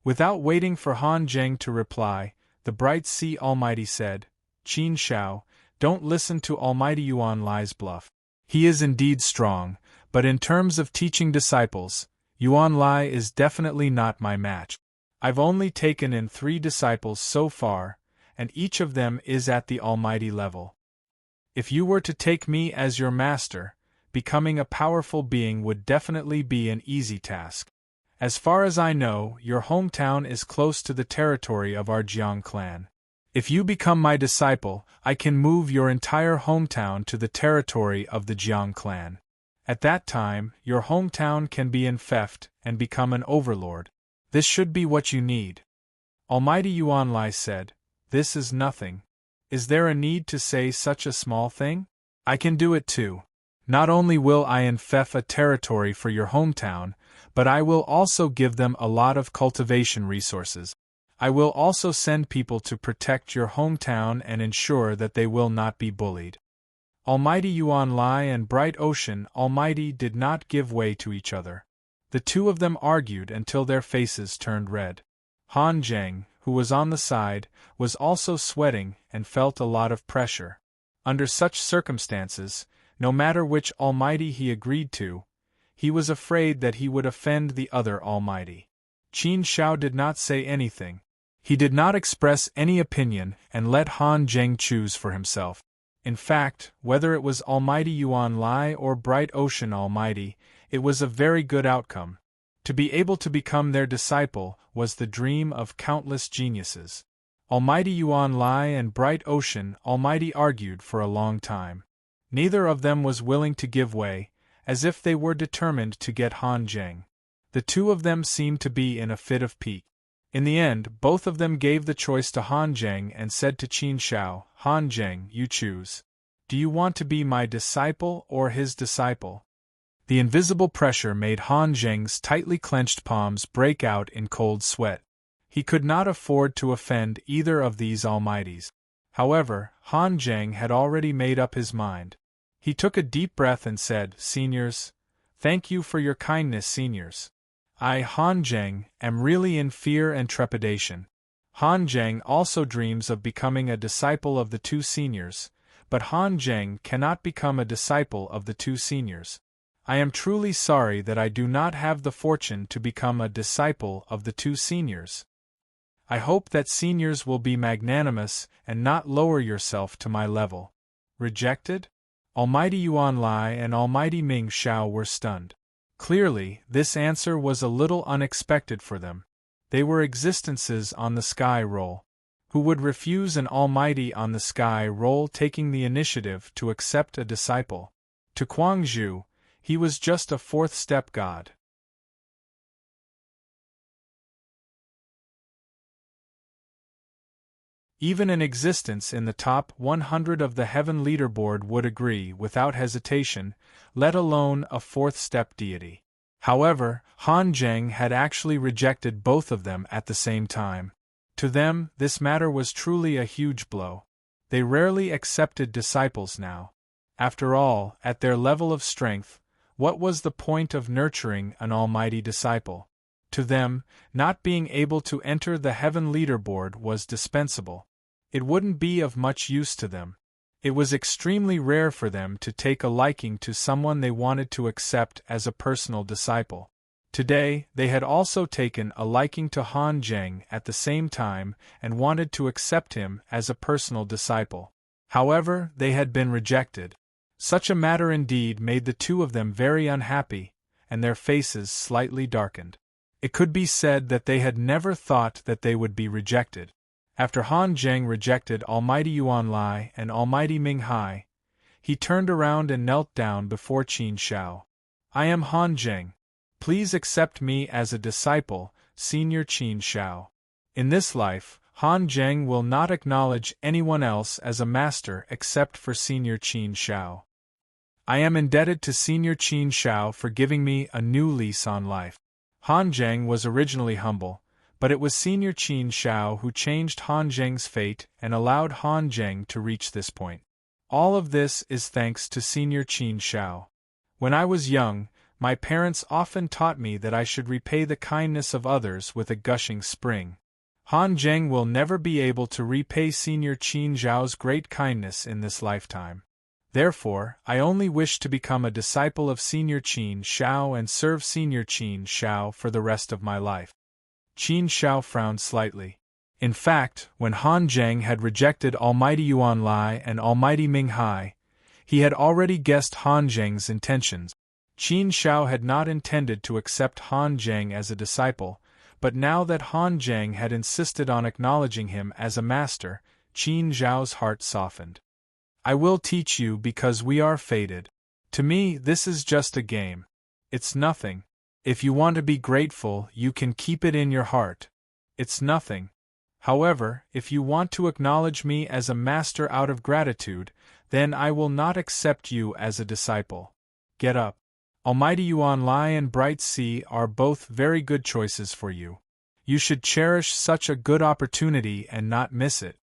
Speaker 1: Without waiting for Han Zheng to reply, the Bright Sea Almighty said, "Qin Shao, don't listen to Almighty Yuan Lai's bluff. He is indeed strong, but in terms of teaching disciples, Yuan Lai is definitely not my match. I've only taken in 3 disciples so far, and each of them is at the almighty level. If you were to take me as your master, becoming a powerful being would definitely be an easy task. As far as I know, your hometown is close to the territory of our Jiang clan. If you become my disciple, I can move your entire hometown to the territory of the Jiang clan. At that time, your hometown can be enfeoffed and become an overlord. This should be what you need." Almighty Yuan Lai said, "This is nothing. Is there a need to say such a small thing? I can do it too. Not only will I enfeoff a territory for your hometown, but I will also give them a lot of cultivation resources. I will also send people to protect your hometown and ensure that they will not be bullied." Almighty Yuan Lai and Bright Ocean Almighty did not give way to each other. The two of them argued until their faces turned red. Han Zheng, who was on the side, was also sweating and felt a lot of pressure. Under such circumstances, no matter which Almighty he agreed to, he was afraid that he would offend the other Almighty. Qin Shao did not say anything. He did not express any opinion and let Han Zheng choose for himself. In fact, whether it was Almighty Yuan Lai or Bright Ocean Almighty, it was a very good outcome. To be able to become their disciple was the dream of countless geniuses. Almighty Yuan Lai and Bright Ocean Almighty argued for a long time. Neither of them was willing to give way, as if they were determined to get Han Zheng. The two of them seemed to be in a fit of pique. In the end, both of them gave the choice to Han Zheng and said to Qin Shao, "Han Zheng, you choose. Do you want to be my disciple or his disciple?" The invisible pressure made Han Zheng's tightly clenched palms break out in cold sweat. He could not afford to offend either of these almighties. However, Han Zheng had already made up his mind. He took a deep breath and said, "Seniors, thank you for your kindness, seniors. I, Han Zheng, am really in fear and trepidation." Han Zheng also dreams of becoming a disciple of the two seniors, but Han Zheng cannot become a disciple of the two seniors. I am truly sorry that I do not have the fortune to become a disciple of the two seniors. I hope that seniors will be magnanimous and not lower yourself to my level. Rejected? Almighty Yuan Lai and Almighty Ming Shao were stunned. Clearly, this answer was a little unexpected for them. They were existences on the sky roll. Who would refuse an almighty on the sky roll taking the initiative to accept a disciple? To Guangzhou, he was just a fourth-step god. Even an existence in the top 100 of the Heaven Leaderboard would agree without hesitation, let alone a fourth-step deity. However, Han Zheng had actually rejected both of them at the same time. To them, this matter was truly a huge blow. They rarely accepted disciples now. After all, at their level of strength, what was the point of nurturing an almighty disciple? To them, not being able to enter the heaven leaderboard was dispensable. It wouldn't be of much use to them. It was extremely rare for them to take a liking to someone they wanted to accept as a personal disciple. Today, they had also taken a liking to Han Zheng at the same time and wanted to accept him as a personal disciple. However, they had been rejected. Such a matter indeed made the two of them very unhappy, and their faces slightly darkened. It could be said that they had never thought that they would be rejected. After Han Zheng rejected Almighty Yuan Lai and Almighty Ming Hai, he turned around and knelt down before Qin Shao. "I am Han Zheng. Please accept me as a disciple, Senior Qin Shao." In this life, Han Zheng will not acknowledge anyone else as a master except for Senior Qin Shao. "I am indebted to Senior Qin Shao for giving me a new lease on life." Han Zheng was originally humble, but it was Senior Qin Shao who changed Han Zheng's fate and allowed Han Zheng to reach this point. All of this is thanks to Senior Qin Shao. When I was young, my parents often taught me that I should repay the kindness of others with a gushing spring. Han Zheng will never be able to repay Senior Qin Shao's great kindness in this lifetime. Therefore, I only wish to become a disciple of Senior Qin Shao and serve Senior Qin Shao for the rest of my life. Qin Shao frowned slightly. In fact, when Han Zheng had rejected Almighty Yuan Lai and Almighty Ming Hai, he had already guessed Han Zheng's intentions. Qin Shao had not intended to accept Han Zheng as a disciple, but now that Han Zheng had insisted on acknowledging him as a master, Qin Shao's heart softened. "I will teach you because we are fated. To me, this is just a game. It's nothing. If you want to be grateful, you can keep it in your heart. It's nothing. However, if you want to acknowledge me as a master out of gratitude, then I will not accept you as a disciple. Get up. Almighty Yuan Lai and Bright Sea are both very good choices for you. You should cherish such a good opportunity and not miss it.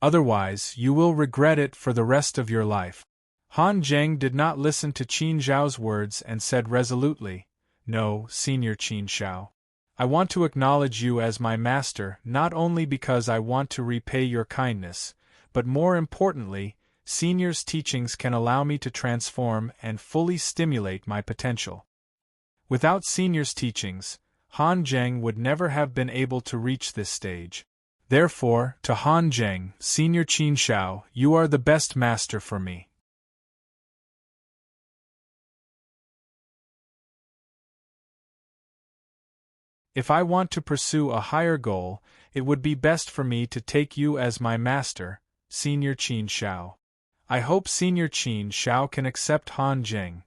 Speaker 1: Otherwise, you will regret it for the rest of your life." Han Zheng did not listen to Qin Zhao's words and said resolutely, "No, Senior Qin Shao. I want to acknowledge you as my master not only because I want to repay your kindness, but more importantly, Senior's teachings can allow me to transform and fully stimulate my potential. Without Senior's teachings, Han Zheng would never have been able to reach this stage. Therefore, to Han Zheng, Senior Qin Shao, you are the best master for me." If I want to pursue a higher goal, it would be best for me to take you as my master, Senior Qin Shao. I hope Senior Qin Shao can accept Han Zheng.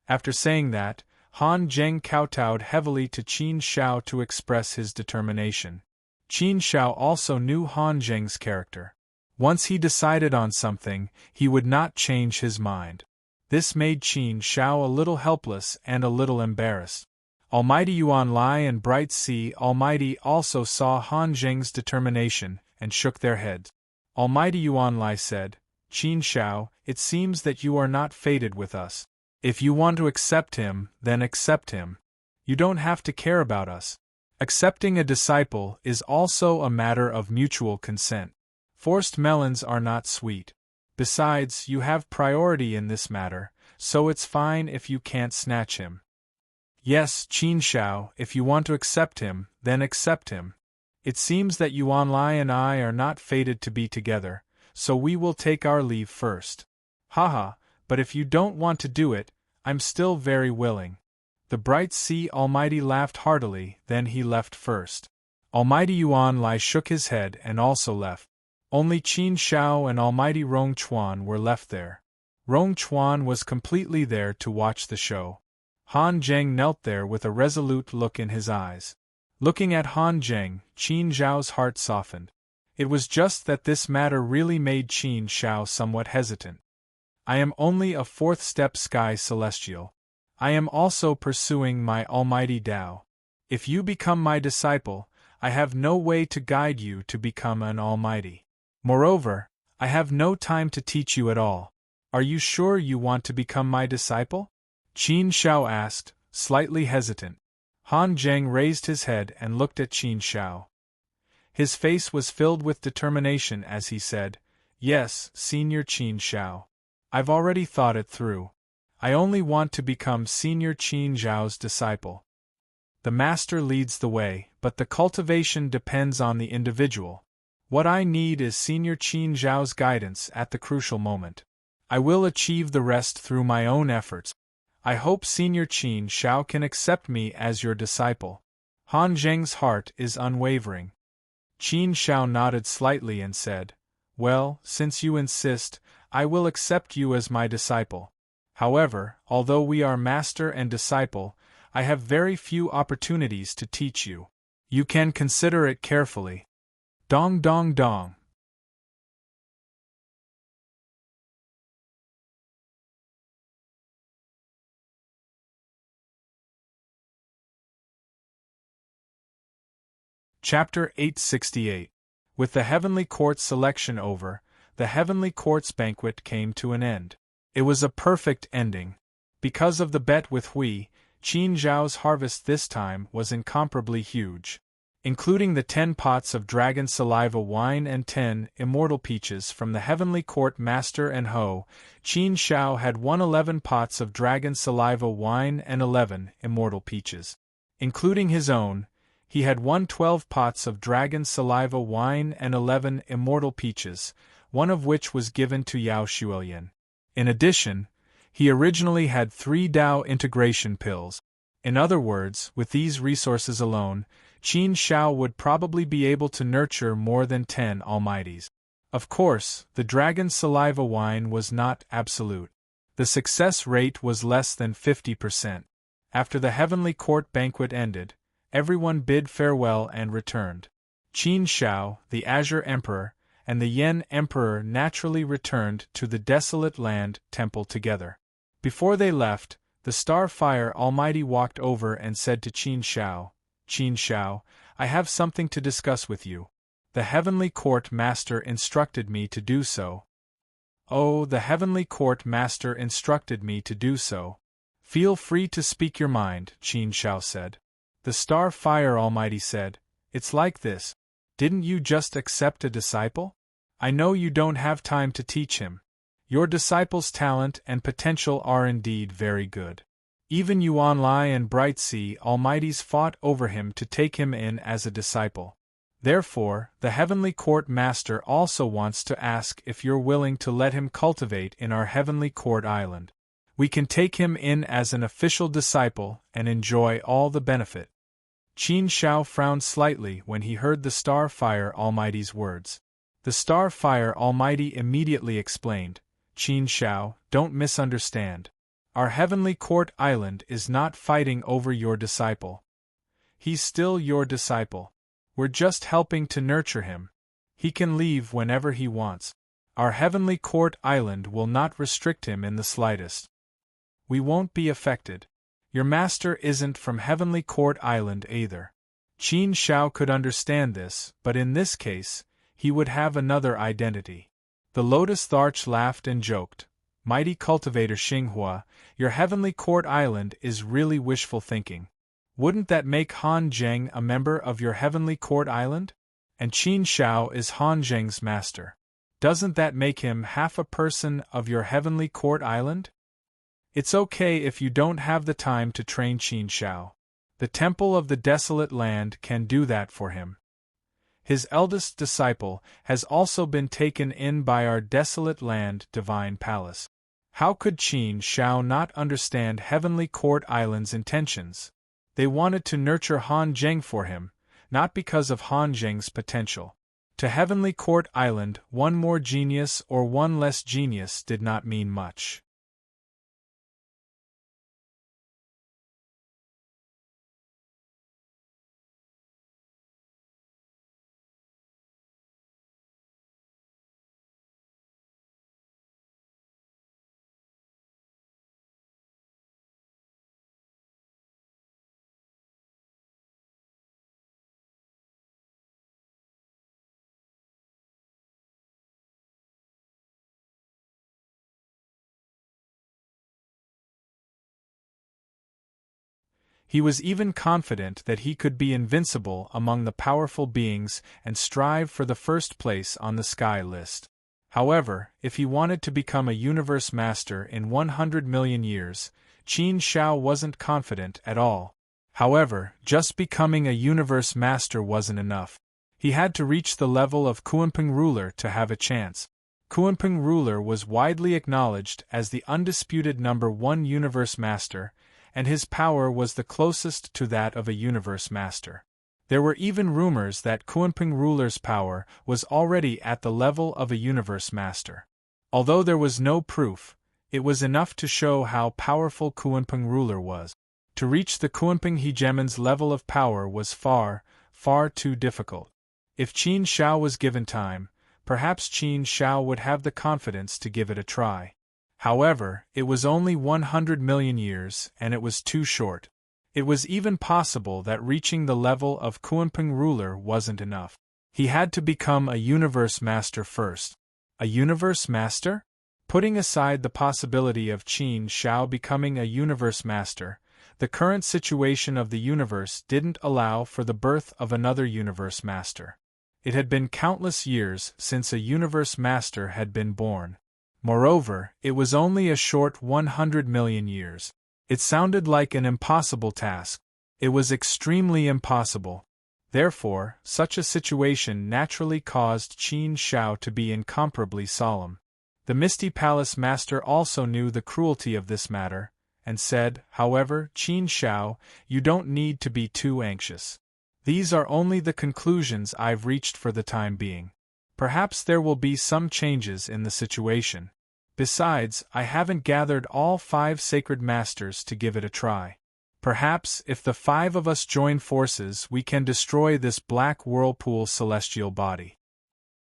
Speaker 1: After saying that, Han Zheng kowtowed heavily to Qin Shao to express his determination. Qin Shao also knew Han Zheng's character. Once he decided on something, he would not change his mind. This made Qin Shao a little helpless and a little embarrassed. Almighty Yuan Lai and Bright Sea Almighty also saw Han Zheng's determination and shook their heads. Almighty Yuan Lai said, "Qin Shao, it seems that you are not fated with us. If you want to accept him, then accept him. You don't have to care about us. Accepting a disciple is also a matter of mutual consent. Forced melons are not sweet. Besides, you have priority in this matter, so it's fine if you can't snatch him. Yes, Qin Shao, if you want to accept him, then accept him. It seems that Yuan Lai and I are not fated to be together, so we will take our leave first. Haha, but if you don't want to do it, I'm still very willing." The Bright Sea Almighty laughed heartily, then he left first. Almighty Yuan Lai shook his head and also left. Only Qin Shao and Almighty Rong Chuan were left there. Rong Chuan was completely there to watch the show. Han Zheng knelt there with a resolute look in his eyes. Looking at Han Zheng, Qin Zhao's heart softened. It was just that this matter really made Qin Shao somewhat hesitant. "I am only a fourth-step sky celestial. I am also pursuing my almighty Tao. If you become my disciple, I have no way to guide you to become an almighty. Moreover, I have no time to teach you at all. Are you sure you want to become my disciple? Qin Shao asked, slightly hesitant. Han Zheng raised his head and looked at Qin Shao. His face was filled with determination as he said, Yes, Senior Qin Shao. I've already thought it through. I only want to become Senior Qin Zhao's disciple. The master leads the way, but the cultivation depends on the individual. What I need is Senior Qin Zhao's guidance at the crucial moment. I will achieve the rest through my own efforts. I hope Senior Qin Shao can accept me as your disciple. Han Zheng's heart is unwavering. Qin Shao nodded slightly and said, Well, since you insist, I will accept you as my disciple. However, although we are master and disciple, I have very few opportunities to teach you. You can consider it carefully. Dong dong dong. Chapter 868. With the Heavenly Court selection over, the Heavenly Court's banquet came to an end. It was a perfect ending. Because of the bet with Hui, Qin Zhao's harvest this time was incomparably huge. Including the 10 pots of dragon saliva wine and 10 immortal peaches from the Heavenly Court Master and Ho, Qin Shao had 111 pots of dragon saliva wine and 11 immortal peaches. Including his own, he had 112 pots of dragon saliva wine and 11 immortal peaches, one of which was given to Yao Shuoyan. In addition, he originally had 3 Dao integration pills. In other words, with these resources alone, Qin Shao would probably be able to nurture more than 10 almighties. Of course, the dragon saliva wine was not absolute. The success rate was less than 50%. After the Heavenly Court banquet ended, everyone bid farewell and returned. Qin Shao, the Azure Emperor, and the Yen Emperor naturally returned to the desolate land temple together. Before they left, the Starfire Almighty walked over and said to Qin Shao, Qin Shao, I have something to discuss with you. The Heavenly Court Master instructed me to do so. Oh, the Heavenly Court Master instructed me to do so. Feel free to speak your mind, Qin Shao said. The Starfire Almighty said, It's like this. Didn't you just accept a disciple? I know you don't have time to teach him. Your disciple's talent and potential are indeed very good. Even Yuan Lai and Bright Sea Almighties fought over him to take him in as a disciple. Therefore, the Heavenly Court Master also wants to ask if you're willing to let him cultivate in our Heavenly Court Island. We can take him in as an official disciple and enjoy all the benefit. Qin Shao frowned slightly when he heard the Starfire Almighty's words. The Starfire Almighty immediately explained, Qin Shao, don't misunderstand. Our Heavenly Court Island is not fighting over your disciple. He's still your disciple. We're just helping to nurture him. He can leave whenever he wants. Our Heavenly Court Island will not restrict him in the slightest. We won't be affected. Your master isn't from Heavenly Court Island either. Qin Shao could understand this, but in this case, he would have another identity. The Lotus Tharch laughed and joked. Mighty cultivator Xinghua, your Heavenly Court Island is really wishful thinking. Wouldn't that make Han Zheng a member of your Heavenly Court Island? And Qin Shao is Han Zheng's master. Doesn't that make him half a person of your Heavenly Court Island? It's okay if you don't have the time to train Qin Shao. The Temple of the Desolate Land can do that for him. His eldest disciple has also been taken in by our Desolate Land Divine Palace. How could Qin Shao not understand Heavenly Court Island's intentions? They wanted to nurture Han Zheng for him, not because of Han Zheng's potential. To Heavenly Court Island, one more genius or one less genius did not mean much. He was even confident that he could be invincible among the powerful beings and strive for the first place on the sky list. However, if he wanted to become a universe master in 100 million years, Qin Shao wasn't confident at all. However, just becoming a universe master wasn't enough. He had to reach the level of Kunpeng ruler to have a chance. Kunpeng ruler was widely acknowledged as the undisputed #1 universe master, and his power was the closest to that of a universe master. There were even rumors that Kunpeng ruler's power was already at the level of a universe master. Although there was no proof, it was enough to show how powerful Kunpeng ruler was. To reach the Kunpeng hegemon's level of power was far, far too difficult. If Qin Shao was given time, perhaps Qin Shao would have the confidence to give it a try. However, it was only 100 million years, and it was too short. It was even possible that reaching the level of Kunpeng ruler wasn't enough. He had to become a universe master first. A universe master? Putting aside the possibility of Qin Shao becoming a universe master, the current situation of the universe didn't allow for the birth of another universe master. It had been countless years since a universe master had been born. Moreover, it was only a short 100 million years. It sounded like an impossible task. It was extremely impossible. Therefore, such a situation naturally caused Qin Shao to be incomparably solemn. The Misty Palace Master also knew the cruelty of this matter, and said, however, Qin Shao, you don't need to be too anxious. These are only the conclusions I've reached for the time being. Perhaps there will be some changes in the situation. Besides, I haven't gathered all 5 sacred masters to give it a try. Perhaps, if the 5 of us join forces, we can destroy this black whirlpool celestial body.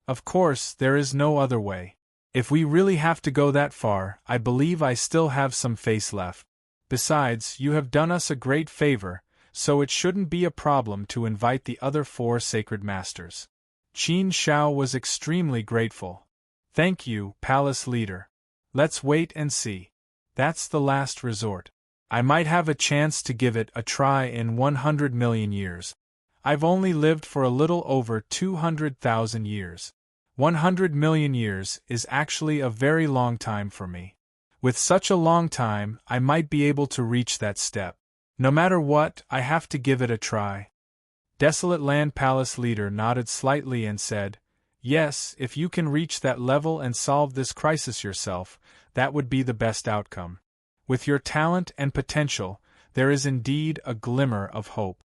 Speaker 1: Of course, there is no other way. If we really have to go that far, I believe I still have some face left. Besides, you have done us a great favor, so it shouldn't be a problem to invite the other 4 sacred masters. Qin Shao was extremely grateful. Thank you, palace leader. Let's wait and see. That's the last resort. I might have a chance to give it a try in 100 million years. I've only lived for a little over 200,000 years. 100 million years is actually a very long time for me. With such a long time, I might be able to reach that step. No matter what, I have to give it a try. Desolate Land Palace leader nodded slightly and said, yes, if you can reach that level and solve this crisis yourself, that would be the best outcome. With your talent and potential, there is indeed a glimmer of hope.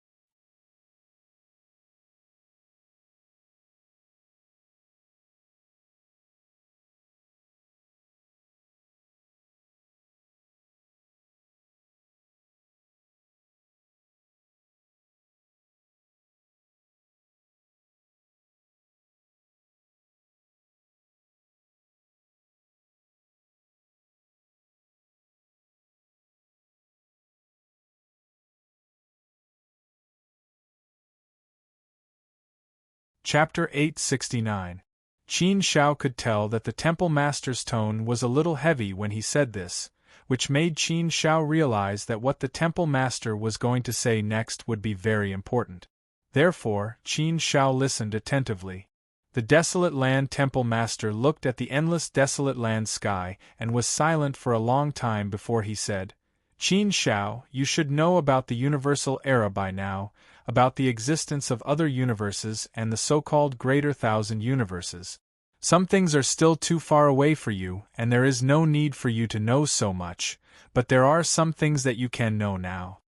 Speaker 1: Chapter 869. Qin Shao could tell that the Temple Master's tone was a little heavy when he said this, which made Qin Shao realize that what the Temple Master was going to say next would be very important. Therefore, Qin Shao listened attentively. The Desolate Land Temple Master looked at the endless desolate land sky and was silent for a long time before he said, Qin Shao, you should know about the universal era by now, about the existence of other universes and the so-called greater thousand universes. Some things are still too far away for you, and there is no need for you to know so much, but there are some things that you can know now.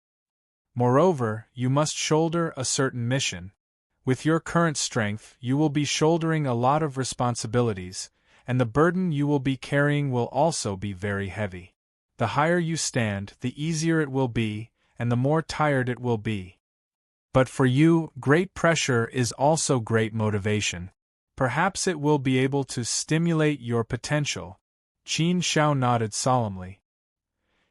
Speaker 1: Moreover, you must shoulder a certain mission. With your current strength, you will be shouldering a lot of responsibilities, and the burden you will be carrying will also be very heavy. The higher you stand, the easier it will be, and the more tired it will be. But for you, great pressure is also great motivation. Perhaps it will be able to stimulate your potential. Qin Shao nodded solemnly.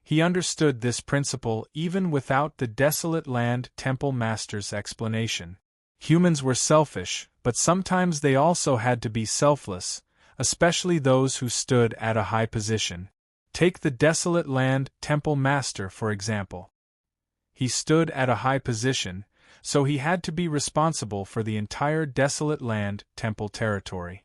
Speaker 1: He understood this principle even without the Desolate Land Temple Master's explanation. Humans were selfish, but sometimes they also had to be selfless, especially those who stood at a high position. Take the Desolate Land Temple Master for example. He stood at a high position, so he had to be responsible for the entire desolate land temple territory.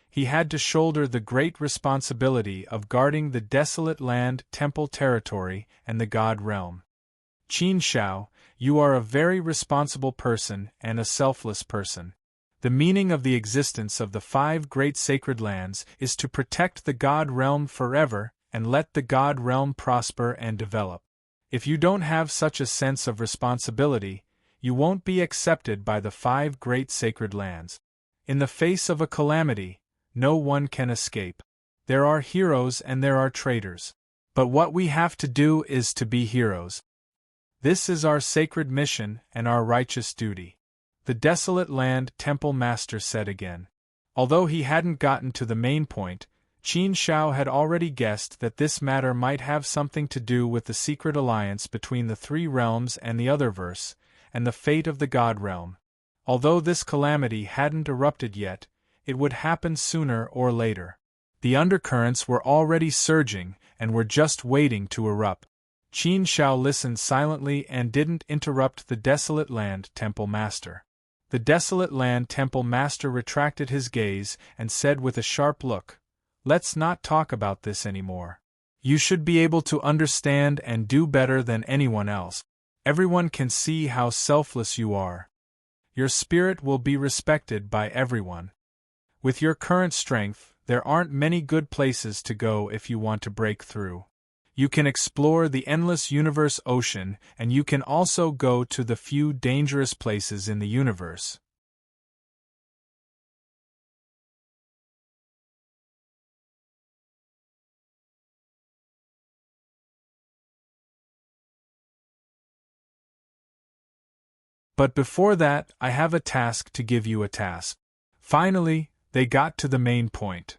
Speaker 1: He had to shoulder the great responsibility of guarding the desolate land temple territory and the god realm. Qin Shao, you are a very responsible person and a selfless person. The meaning of the existence of the 5 great sacred lands is to protect the god realm forever and let the god realm prosper and develop. If you don't have such a sense of responsibility, you won't be accepted by the 5 great sacred lands. In the face of a calamity, no one can escape. There are heroes and there are traitors. But what we have to do is to be heroes. This is our sacred mission and our righteous duty. The desolate land temple master said again. Although he hadn't gotten to the main point, Qin Shao had already guessed that this matter might have something to do with the secret alliance between the 3 realms and the Otherverse, and the fate of the God realm. Although this calamity hadn't erupted yet, it would happen sooner or later. The undercurrents were already surging and were just waiting to erupt. Qin Shao listened silently and didn't interrupt the desolate land temple master. The desolate land temple master retracted his gaze and said with a sharp look, "Let's not talk about this anymore. You should be able to understand and do better than anyone else. Everyone can see how selfless you are. Your spirit will be respected by everyone. With your current strength, there aren't many good places to go if you want to break through. You can explore the endless universe ocean, and you can also go to the few dangerous places in the universe. But before that, I have a task to give you a task." Finally, they got to the main point.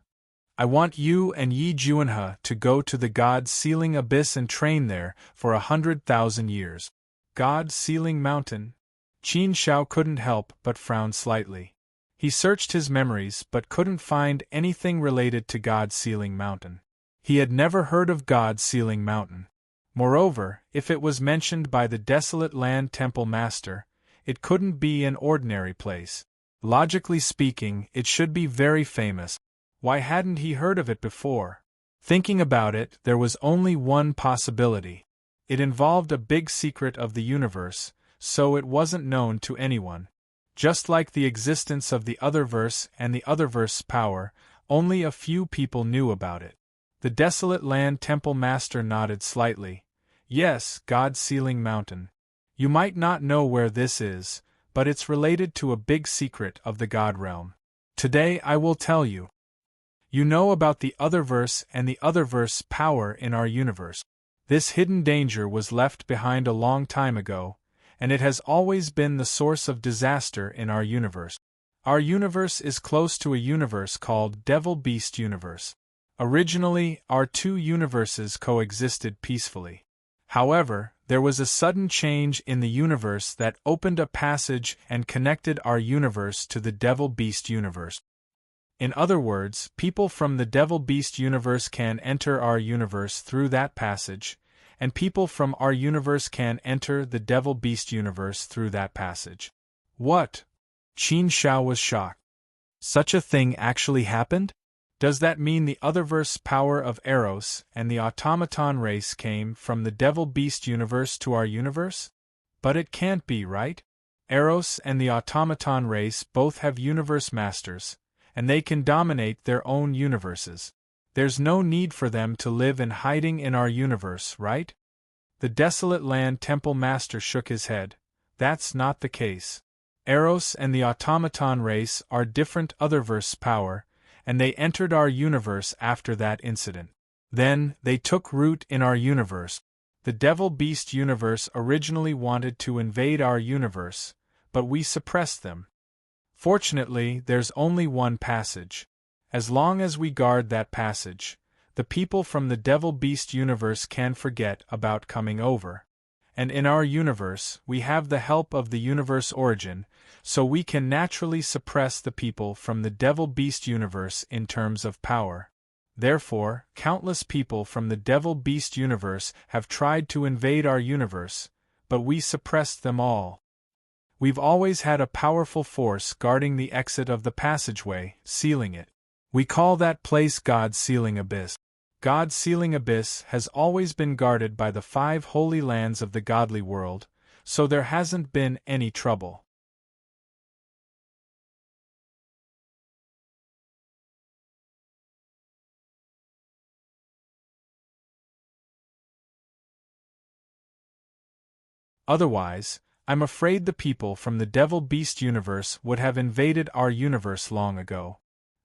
Speaker 1: "I want you and Yi Juanhe to go to the God's Ceiling Abyss and train there for 100,000 years. God's Ceiling Mountain?" Qin Shao couldn't help but frown slightly. He searched his memories but couldn't find anything related to God's Ceiling Mountain. He had never heard of God's Ceiling Mountain. Moreover, if it was mentioned by the desolate land temple master, it couldn't be an ordinary place. Logically speaking, it should be very famous. Why hadn't he heard of it before? Thinking about it, there was only one possibility. It involved a big secret of the universe, so it wasn't known to anyone. Just like the existence of the Otherverse and the Otherverse's power, only a few people knew about it. The desolate land temple master nodded slightly. "Yes, God's Ceiling Mountain. You might not know where this is, but it's related to a big secret of the God realm. Today I will tell you. You know about the Otherverse and the Otherverse's power in our universe. This hidden danger was left behind a long time ago, and it has always been the source of disaster in our universe. Our universe is close to a universe called Devil Beast Universe. Originally, our 2 universes coexisted peacefully. However, there was a sudden change in the universe that opened a passage and connected our universe to the Devil Beast Universe. In other words, people from the Devil Beast Universe can enter our universe through that passage, and people from our universe can enter the Devil Beast Universe through that passage." "What?" Qin Shao was shocked. "Such a thing actually happened? Does that mean the Otherverse power of Eros and the automaton race came from the Devil Beast Universe to our universe? But it can't be, right? Eros and the automaton race both have universe masters, and they can dominate their own universes. There's no need for them to live in hiding in our universe, right?" The desolate land temple master shook his head. "That's not the case. Eros and the automaton race are different Otherverse power, and they entered our universe after that incident. Then, they took root in our universe. The Devil Beast Universe originally wanted to invade our universe, but we suppressed them. Fortunately, there's only one passage. As long as we guard that passage, the people from the Devil Beast Universe can forget about coming over. And in our universe, we have the help of the universe origin, so we can naturally suppress the people from the Devil Beast Universe in terms of power. Therefore, countless people from the Devil Beast Universe have tried to invade our universe, but we suppressed them all. We've always had a powerful force guarding the exit of the passageway, sealing it. We call that place God's sealing abyss. God's sealing abyss has always been guarded by the 5 holy lands of the godly world, so there hasn't been any trouble. Otherwise, I'm afraid the people from the devil-beast universe would have invaded our universe long ago.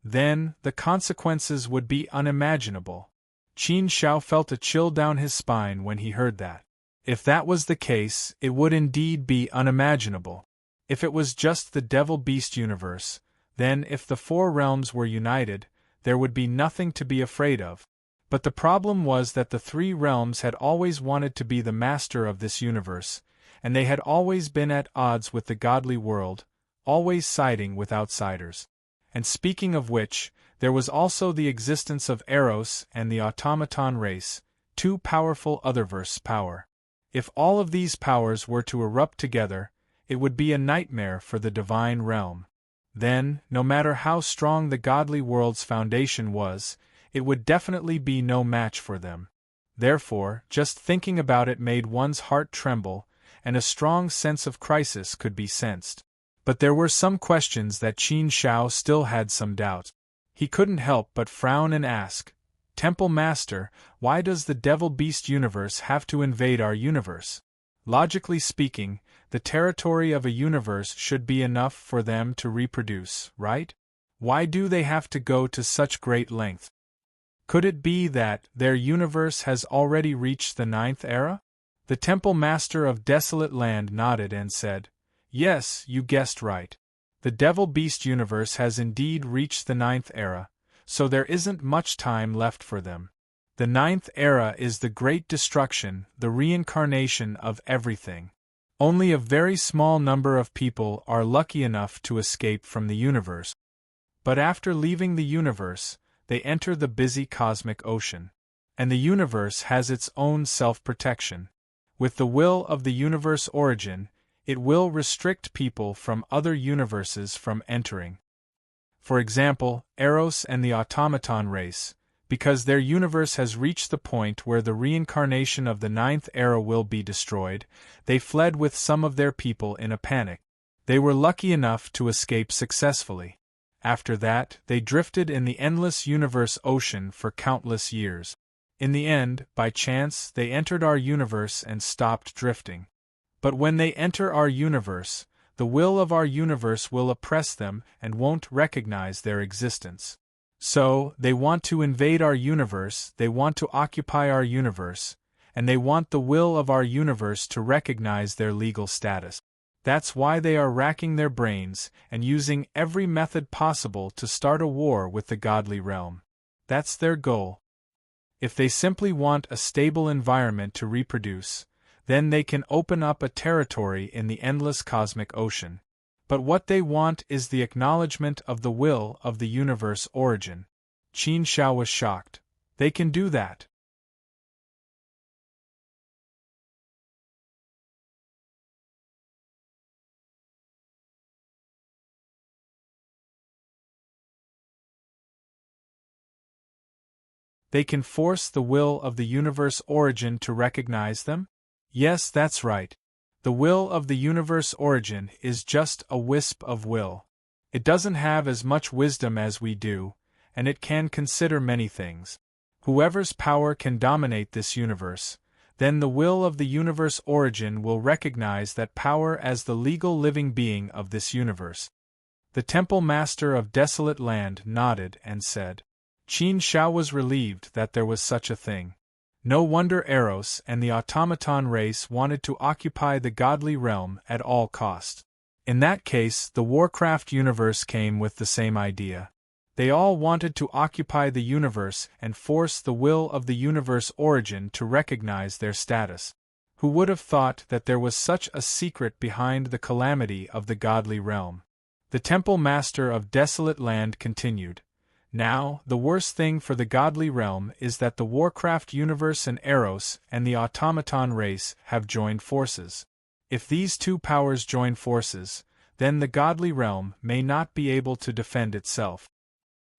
Speaker 1: Then, the consequences would be unimaginable. Qin Shao felt a chill down his spine when he heard that. If that was the case, it would indeed be unimaginable. If it was just the devil-beast universe, then if the 4 realms were united, there would be nothing to be afraid of. But the problem was that the 3 realms had always wanted to be the master of this universe, and they had always been at odds with the godly world, always siding with outsiders. And speaking of which, there was also the existence of Eros and the automaton race, 2 powerful otherverse power. If all of these powers were to erupt together, it would be a nightmare for the divine realm. Then, no matter how strong the godly world's foundation was, it would definitely be no match for them. Therefore, just thinking about it made one's heart tremble, and a strong sense of crisis could be sensed. But there were some questions that Qin Shao still had some doubt. He couldn't help but frown and ask, "Temple Master, why does the devil-beast universe have to invade our universe? Logically speaking, the territory of a universe should be enough for them to reproduce, right? Why do they have to go to such great length? Could it be that their universe has already reached the 9th era?" The Temple Master of Desolate Land nodded and said, "Yes, you guessed right. The devil-beast universe has indeed reached the 9th era, so there isn't much time left for them. The 9th era is the great destruction, the reincarnation of everything. Only a very small number of people are lucky enough to escape from the universe. But after leaving the universe, they enter the busy cosmic ocean. And the universe has its own self-protection. With the will of the universe origin, it will restrict people from other universes from entering. For example, Eros and the automaton race, because their universe has reached the point where the reincarnation of the 9th era will be destroyed, they fled with some of their people in a panic. They were lucky enough to escape successfully. After that, they drifted in the endless universe ocean for countless years. In the end, by chance, they entered our universe and stopped drifting. But when they enter our universe, the will of our universe will oppress them and won't recognize their existence. So, they want to invade our universe, they want to occupy our universe, and they want the will of our universe to recognize their legal status. That's why they are racking their brains and using every method possible to start a war with the godly realm. That's their goal. If they simply want a stable environment to reproduce, then they can open up a territory in the endless cosmic ocean. But what they want is the acknowledgement of the will of the universe origin. Qin Shao was shocked. They can do that. They can force the will of the universe origin to recognize them? Yes, that's right. The will of the universe origin is just a wisp of will. It doesn't have as much wisdom as we do, and it can consider many things. Whoever's power can dominate this universe, then the will of the universe origin will recognize that power as the legal living being of this universe. The Temple Master of Desolate Land nodded and said. Qin Shao was relieved that there was such a thing. No wonder Eros and the automaton race wanted to occupy the godly realm at all cost. In that case, the Warcraft universe came with the same idea. They all wanted to occupy the universe and force the will of the universe origin to recognize their status. Who would have thought that there was such a secret behind the calamity of the godly realm? The Temple Master of Desolate Land continued. Now, the worst thing for the godly realm is that the Warcraft universe and Eros and the automaton race have joined forces. If these two powers join forces, then the godly realm may not be able to defend itself.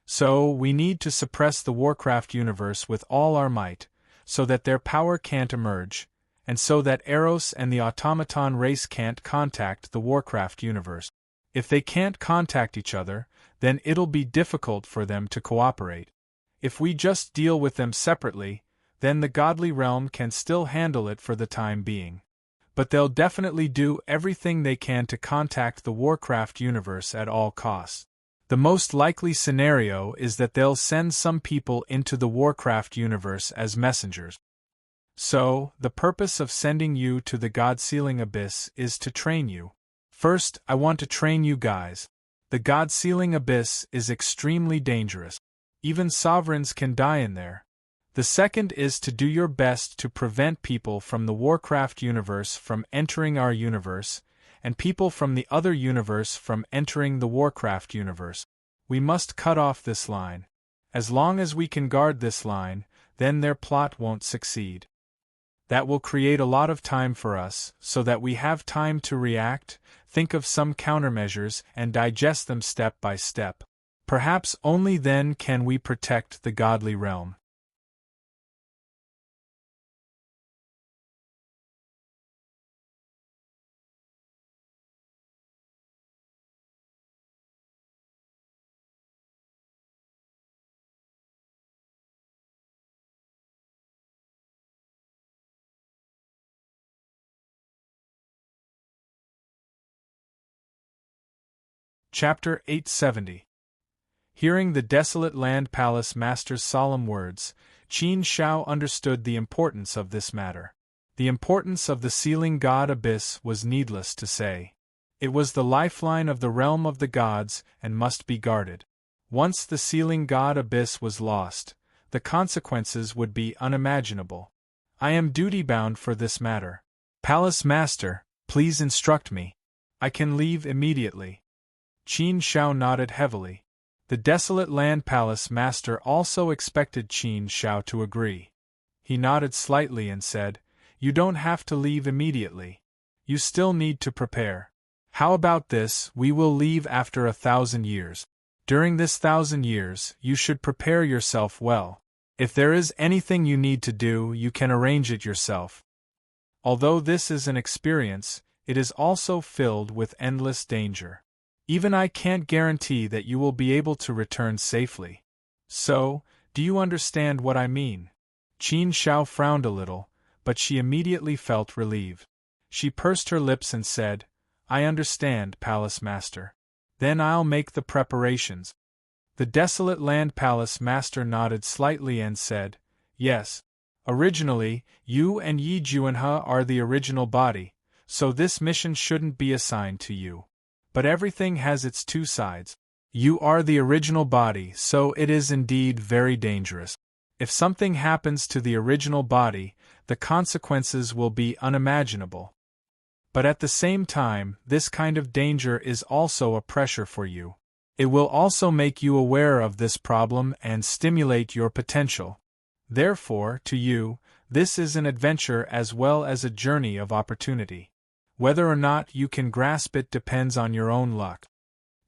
Speaker 1: So, we need to suppress the Warcraft universe with all our might, so that their power can't emerge, and so that Eros and the automaton race can't contact the Warcraft universe. If they can't contact each other, then it'll be difficult for them to cooperate. If we just deal with them separately, then the godly realm can still handle it for the time being. But they'll definitely do everything they can to contact the Warcraft universe at all costs. The most likely scenario is that they'll send some people into the Warcraft universe as messengers. So, the purpose of sending you to the God-sealing abyss is to train you. First, I want to train you guys. The God-sealing abyss is extremely dangerous. Even sovereigns can die in there. The second is to do your best to prevent people from the Warcraft universe from entering our universe, and people from the other universe from entering the Warcraft universe. We must cut off this line. As long as we can guard this line, then their plot won't succeed. That will create a lot of time for us, so that we have time to react, think of some countermeasures, and digest them step by step. Perhaps only then can we protect the godly realm. Chapter 870. Hearing the desolate land palace master's solemn words, Qin Shao understood the importance of this matter. The importance of the sealing god abyss was needless to say. It was the lifeline of the realm of the gods and must be guarded. Once the sealing god abyss was lost, the consequences would be unimaginable. I am duty-bound for this matter. Palace master, please instruct me. I can leave immediately. Qin Shao nodded heavily. The desolate land palace master also expected Qin Shao to agree. He nodded slightly and said, "You don't have to leave immediately. You still need to prepare. How about this, we will leave after 1,000 years. During this 1,000 years, you should prepare yourself well. If there is anything you need to do, you can arrange it yourself." Although this is an experience, it is also filled with endless danger. Even I can't guarantee that you will be able to return safely. So, do you understand what I mean? Qin Shao frowned a little, but she immediately felt relieved. She pursed her lips and said, "I understand, Palace Master. Then I'll make the preparations." The desolate land palace master nodded slightly and said, "Yes. Originally, you and Yi Juanhe are the original body, so this mission shouldn't be assigned to you. But everything has its two sides. You are the original body, so it is indeed very dangerous. If something happens to the original body, the consequences will be unimaginable. But at the same time, this kind of danger is also a pressure for you. It will also make you aware of this problem and stimulate your potential. Therefore, to you, this is an adventure as well as a journey of opportunity. Whether or not you can grasp it depends on your own luck."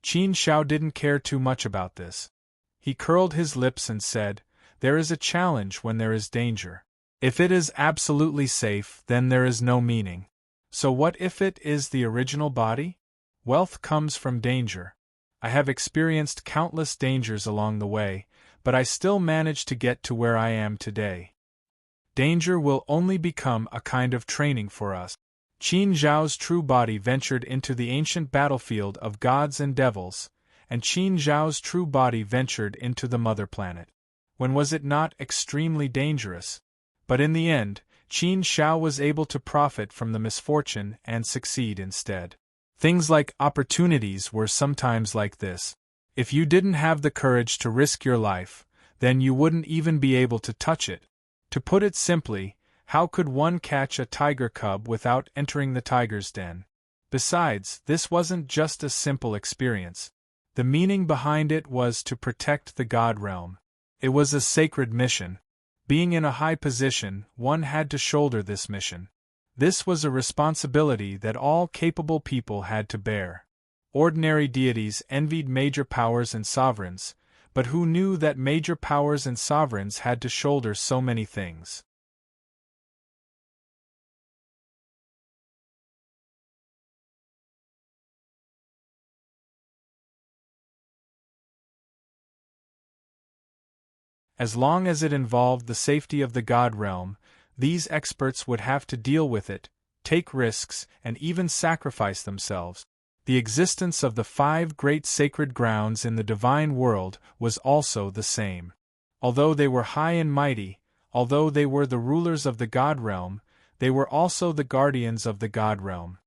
Speaker 1: Qin Shao didn't care too much about this. He curled his lips and said, "There is a challenge when there is danger. If it is absolutely safe, then there is no meaning. So what if it is the original body? Wealth comes from danger. I have experienced countless dangers along the way, but I still managed to get to where I am today. Danger will only become a kind of training for us." Qin Zhao's true body ventured into the ancient battlefield of gods and devils, and Qin Zhao's true body ventured into the mother planet. When was it not extremely dangerous? But in the end, Qin Shao was able to profit from the misfortune and succeed instead. Things like opportunities were sometimes like this. If you didn't have the courage to risk your life, then you wouldn't even be able to touch it. To put it simply, how could one catch a tiger cub without entering the tiger's den? Besides, this wasn't just a simple experience. The meaning behind it was to protect the god realm. It was a sacred mission. Being in a high position, one had to shoulder this mission. This was a responsibility that all capable people had to bear. Ordinary deities envied major powers and sovereigns, but who knew that major powers and sovereigns had to shoulder so many things? As long as it involved the safety of the God realm, these experts would have to deal with it, take risks, and even sacrifice themselves. The existence of the 5 great sacred grounds in the divine world was also the same. Although they were high and mighty, although they were the rulers of the God realm, they were also the guardians of the God realm.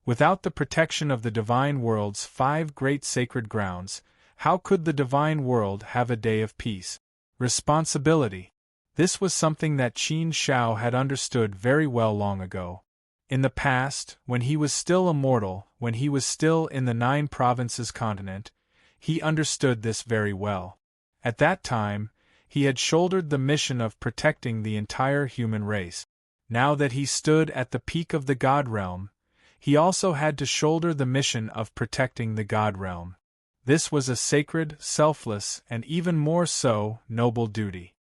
Speaker 1: Without the protection of the divine world's 5 great sacred grounds, how could the divine world have a day of peace? Responsibility. This was something that Qin Shao had understood very well long ago. In the past, when he was still a mortal, when he was still in the 9 provinces continent, he understood this very well. At that time, he had shouldered the mission of protecting the entire human race. Now that he stood at the peak of the God realm, he also had to shoulder the mission of protecting the God realm. This was a sacred, selfless, and even more so, noble duty.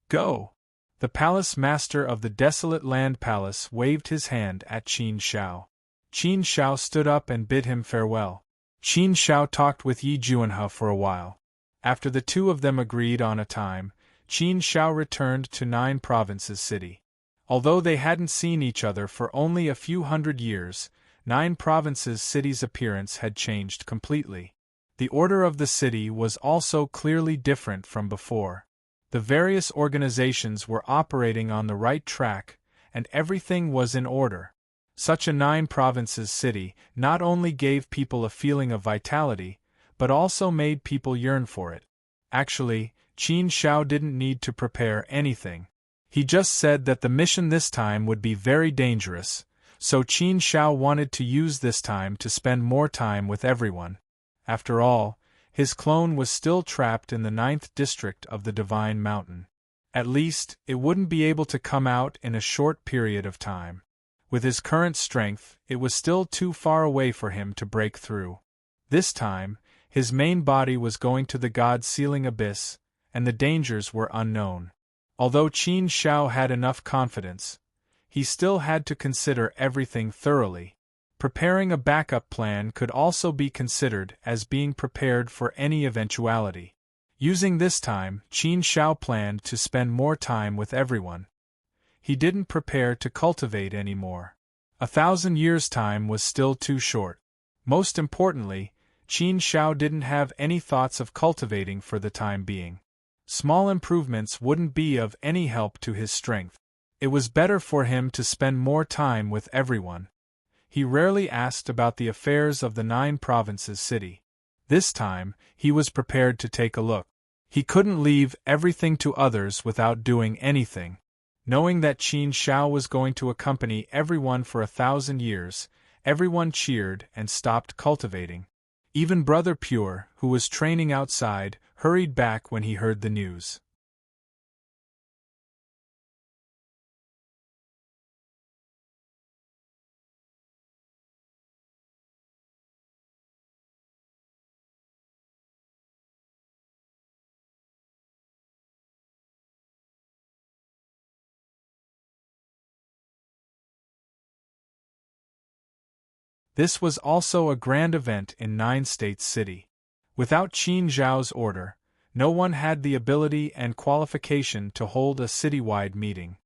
Speaker 1: Go! The palace master of the desolate land palace waved his hand at Qin Shao. Qin Shao stood up and bid him farewell. Qin Shao talked with Yi Juanhe for a while. After the two of them agreed on a time, Qin Shao returned to 9 provinces city. Although they hadn't seen each other for only a few hundred years, 9 provinces city's appearance had changed completely. The order of the city was also clearly different from before. The various organizations were operating on the right track, and everything was in order. Such a 9 provinces city not only gave people a feeling of vitality, but also made people yearn for it. Actually, Qin Shao didn't need to prepare anything. He just said that the mission this time would be very dangerous, so Qin Shao wanted to use this time to spend more time with everyone. After all, his clone was still trapped in the 9th district of the Divine Mountain. At least, it wouldn't be able to come out in a short period of time. With his current strength, it was still too far away for him to break through. This time, his main body was going to the God-sealing abyss, and the dangers were unknown. Although Qin Shao had enough confidence, he still had to consider everything thoroughly. Preparing a backup plan could also be considered as being prepared for any eventuality. Using this time, Qin Shao planned to spend more time with everyone. He didn't prepare to cultivate anymore. 1,000 years' time was still too short. Most importantly, Qin Shao didn't have any thoughts of cultivating for the time being. Small improvements wouldn't be of any help to his strength. It was better for him to spend more time with everyone. He rarely asked about the affairs of the 9 provinces city. This time, he was prepared to take a look. He couldn't leave everything to others without doing anything. Knowing that Qin Shao was going to accompany everyone for 1,000 years, everyone cheered and stopped cultivating. Even Brother Pure, who was training outside, hurried back when he heard the news. This was also a grand event in 9 states city. Without Qin Zhao's order, no one had the ability and qualification to hold a citywide meeting.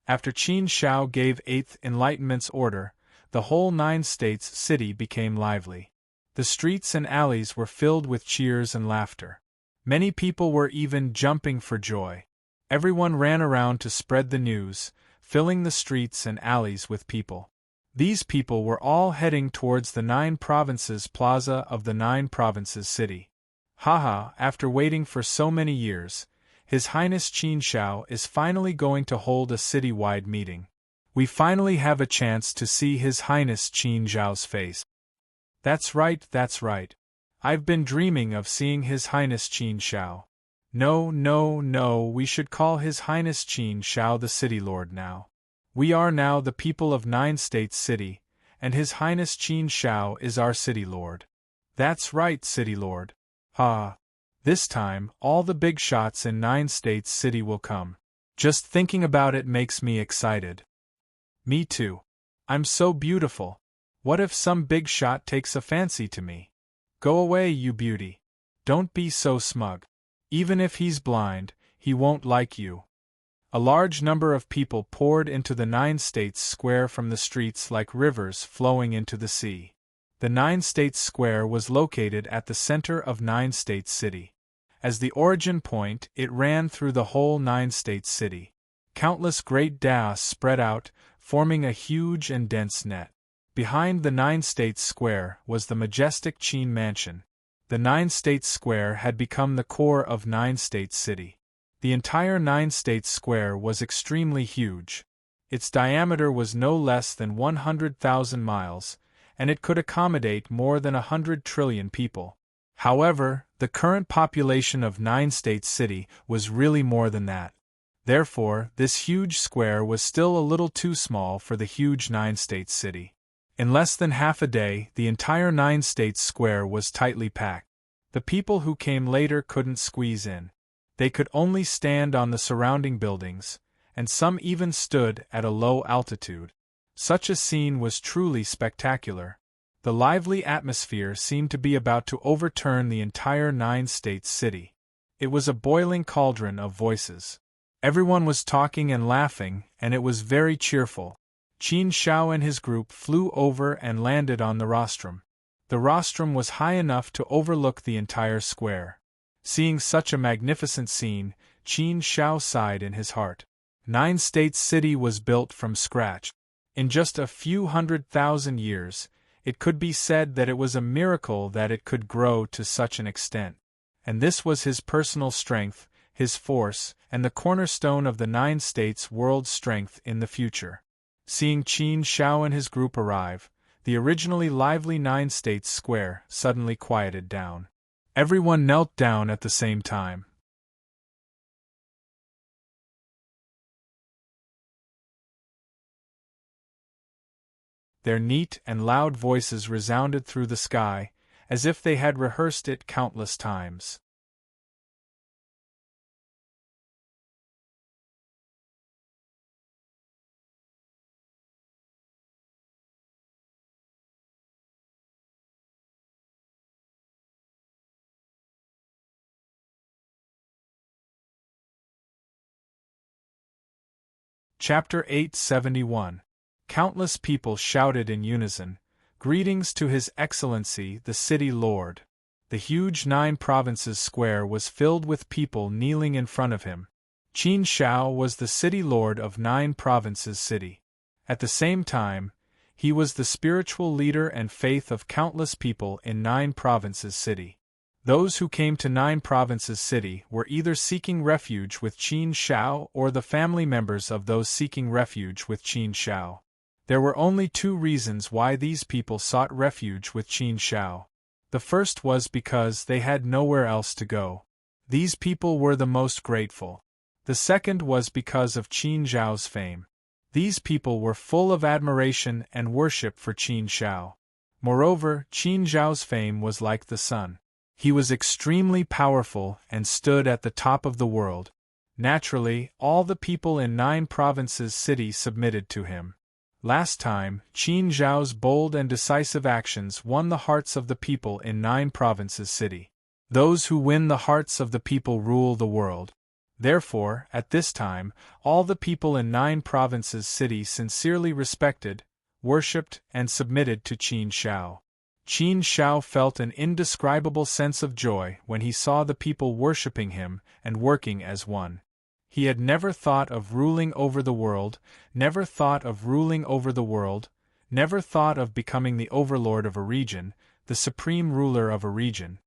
Speaker 1: After Qin Shao gave 8th Enlightenment's order, the whole 9 states city became lively. The streets and alleys were filled with cheers and laughter. Many people were even jumping for joy. Everyone ran around to spread the news, filling the streets and alleys with people. These people were all heading towards the 9 provinces plaza of the 9 provinces city. Haha, after waiting for so many years, His Highness Qin Shao is finally going to hold a city-wide meeting. We finally have a chance to see His Highness Qin Shao's face. That's right, that's right. I've been dreaming of seeing His Highness Qin Shao. No, we should call His Highness Qin Shao the City Lord now. We are now the people of 9 States City, and His Highness Qin Shao is our city lord. That's right, city lord. Ha! This time, all the big shots in 9 States City will come. Just thinking about it makes me excited. Me too. I'm so beautiful. What if some big shot takes a fancy to me? Go away, you beauty. Don't be so smug. Even if he's blind, he won't like you. A large number of people poured into the 9 States Square from the streets like rivers flowing into the sea. The 9 States Square was located at the center of 9 States City. As the origin point, it ran through the whole 9 States City. Countless great dais spread out, forming a huge and dense net. Behind the 9 States Square was the majestic Qin Mansion. The 9 States Square had become the core of 9 States City. The entire 9 States Square was extremely huge. Its diameter was no less than 100,000 miles, and it could accommodate more than 100 trillion people. However, the current population of 9 States City was really more than that. Therefore, this huge square was still a little too small for the huge 9 States City. In less than half a day, the entire 9 States Square was tightly packed. The people who came later couldn't squeeze in. They could only stand on the surrounding buildings, and some even stood at a low altitude. Such a scene was truly spectacular. The lively atmosphere seemed to be about to overturn the entire 9 States City. It was a boiling cauldron of voices. Everyone was talking and laughing, and it was very cheerful. Qin Shao and his group flew over and landed on the rostrum. The rostrum was high enough to overlook the entire square. Seeing such a magnificent scene, Qin Shao sighed in his heart. 9 States City was built from scratch. In just a few 100,000 years, it could be said that it was a miracle that it could grow to such an extent. And this was his personal strength, his force, and the cornerstone of the 9 States world's strength in the future. Seeing Qin Shao and his group arrive, the originally lively 9 States Square suddenly quieted down. Everyone knelt down at the same time. Their neat and loud voices resounded through the sky, as if they had rehearsed it countless times. Chapter 871. Countless people shouted in unison, "Greetings to His Excellency the City Lord." The huge 9 Provinces Square was filled with people kneeling in front of him. Qin Shao was the City Lord of 9 Provinces City. At the same time, he was the spiritual leader and faith of countless people in 9 Provinces City. Those who came to 9 Provinces City were either seeking refuge with Qin Shao or the family members of those seeking refuge with Qin Shao. There were only 2 reasons why these people sought refuge with Qin Shao. The first was because they had nowhere else to go. These people were the most grateful. The second was because of Qin Shao's fame. These people were full of admiration and worship for Qin Shao. Moreover, Qin Shao's fame was like the sun. He was extremely powerful and stood at the top of the world. Naturally, all the people in 9 Provinces City submitted to him. Last time, Qin Shao's bold and decisive actions won the hearts of the people in 9 Provinces City. Those who win the hearts of the people rule the world. Therefore, at this time, all the people in 9 Provinces City sincerely respected, worshipped, and submitted to Qin Shao. Qin Shao felt an indescribable sense of joy when he saw the people worshipping him and working as one. He had never thought of ruling over the world, never thought of becoming the overlord of a region, the supreme ruler of a region.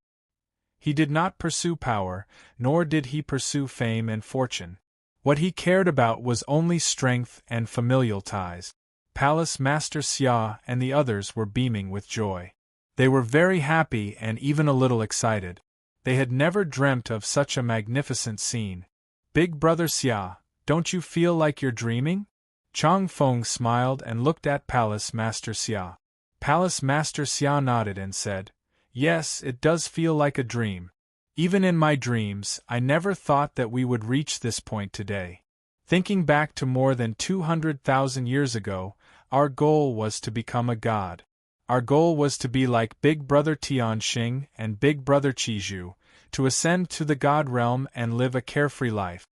Speaker 1: He did not pursue power, nor did he pursue fame and fortune. What he cared about was only strength and familial ties. Palace Master Xia and the others were beaming with joy. They were very happy and even a little excited. They had never dreamt of such a magnificent scene. "Big Brother Xia, don't you feel like you're dreaming?" Chang Feng smiled and looked at Palace Master Xia. Palace Master Xia nodded and said, "Yes, it does feel like a dream. Even in my dreams, I never thought that we would reach this point today. Thinking back to more than 200,000 years ago, our goal was to become a god. Our goal was to be like Big Brother Tianxing and Big Brother Qizhu, to ascend to the god realm and live a carefree life.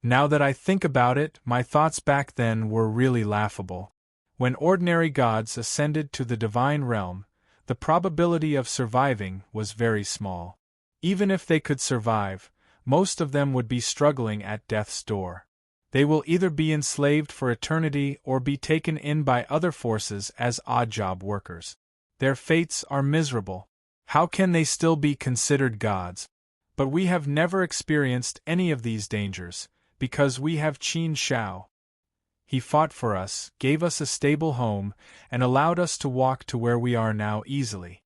Speaker 1: Now that I think about it, my thoughts back then were really laughable. When ordinary gods ascended to the divine realm, the probability of surviving was very small. Even if they could survive, most of them would be struggling at death's door. They will either be enslaved for eternity or be taken in by other forces as odd-job workers. Their fates are miserable. How can they still be considered gods? But we have never experienced any of these dangers, because we have Qin Shao. He fought for us, gave us a stable home, and allowed us to walk to where we are now easily.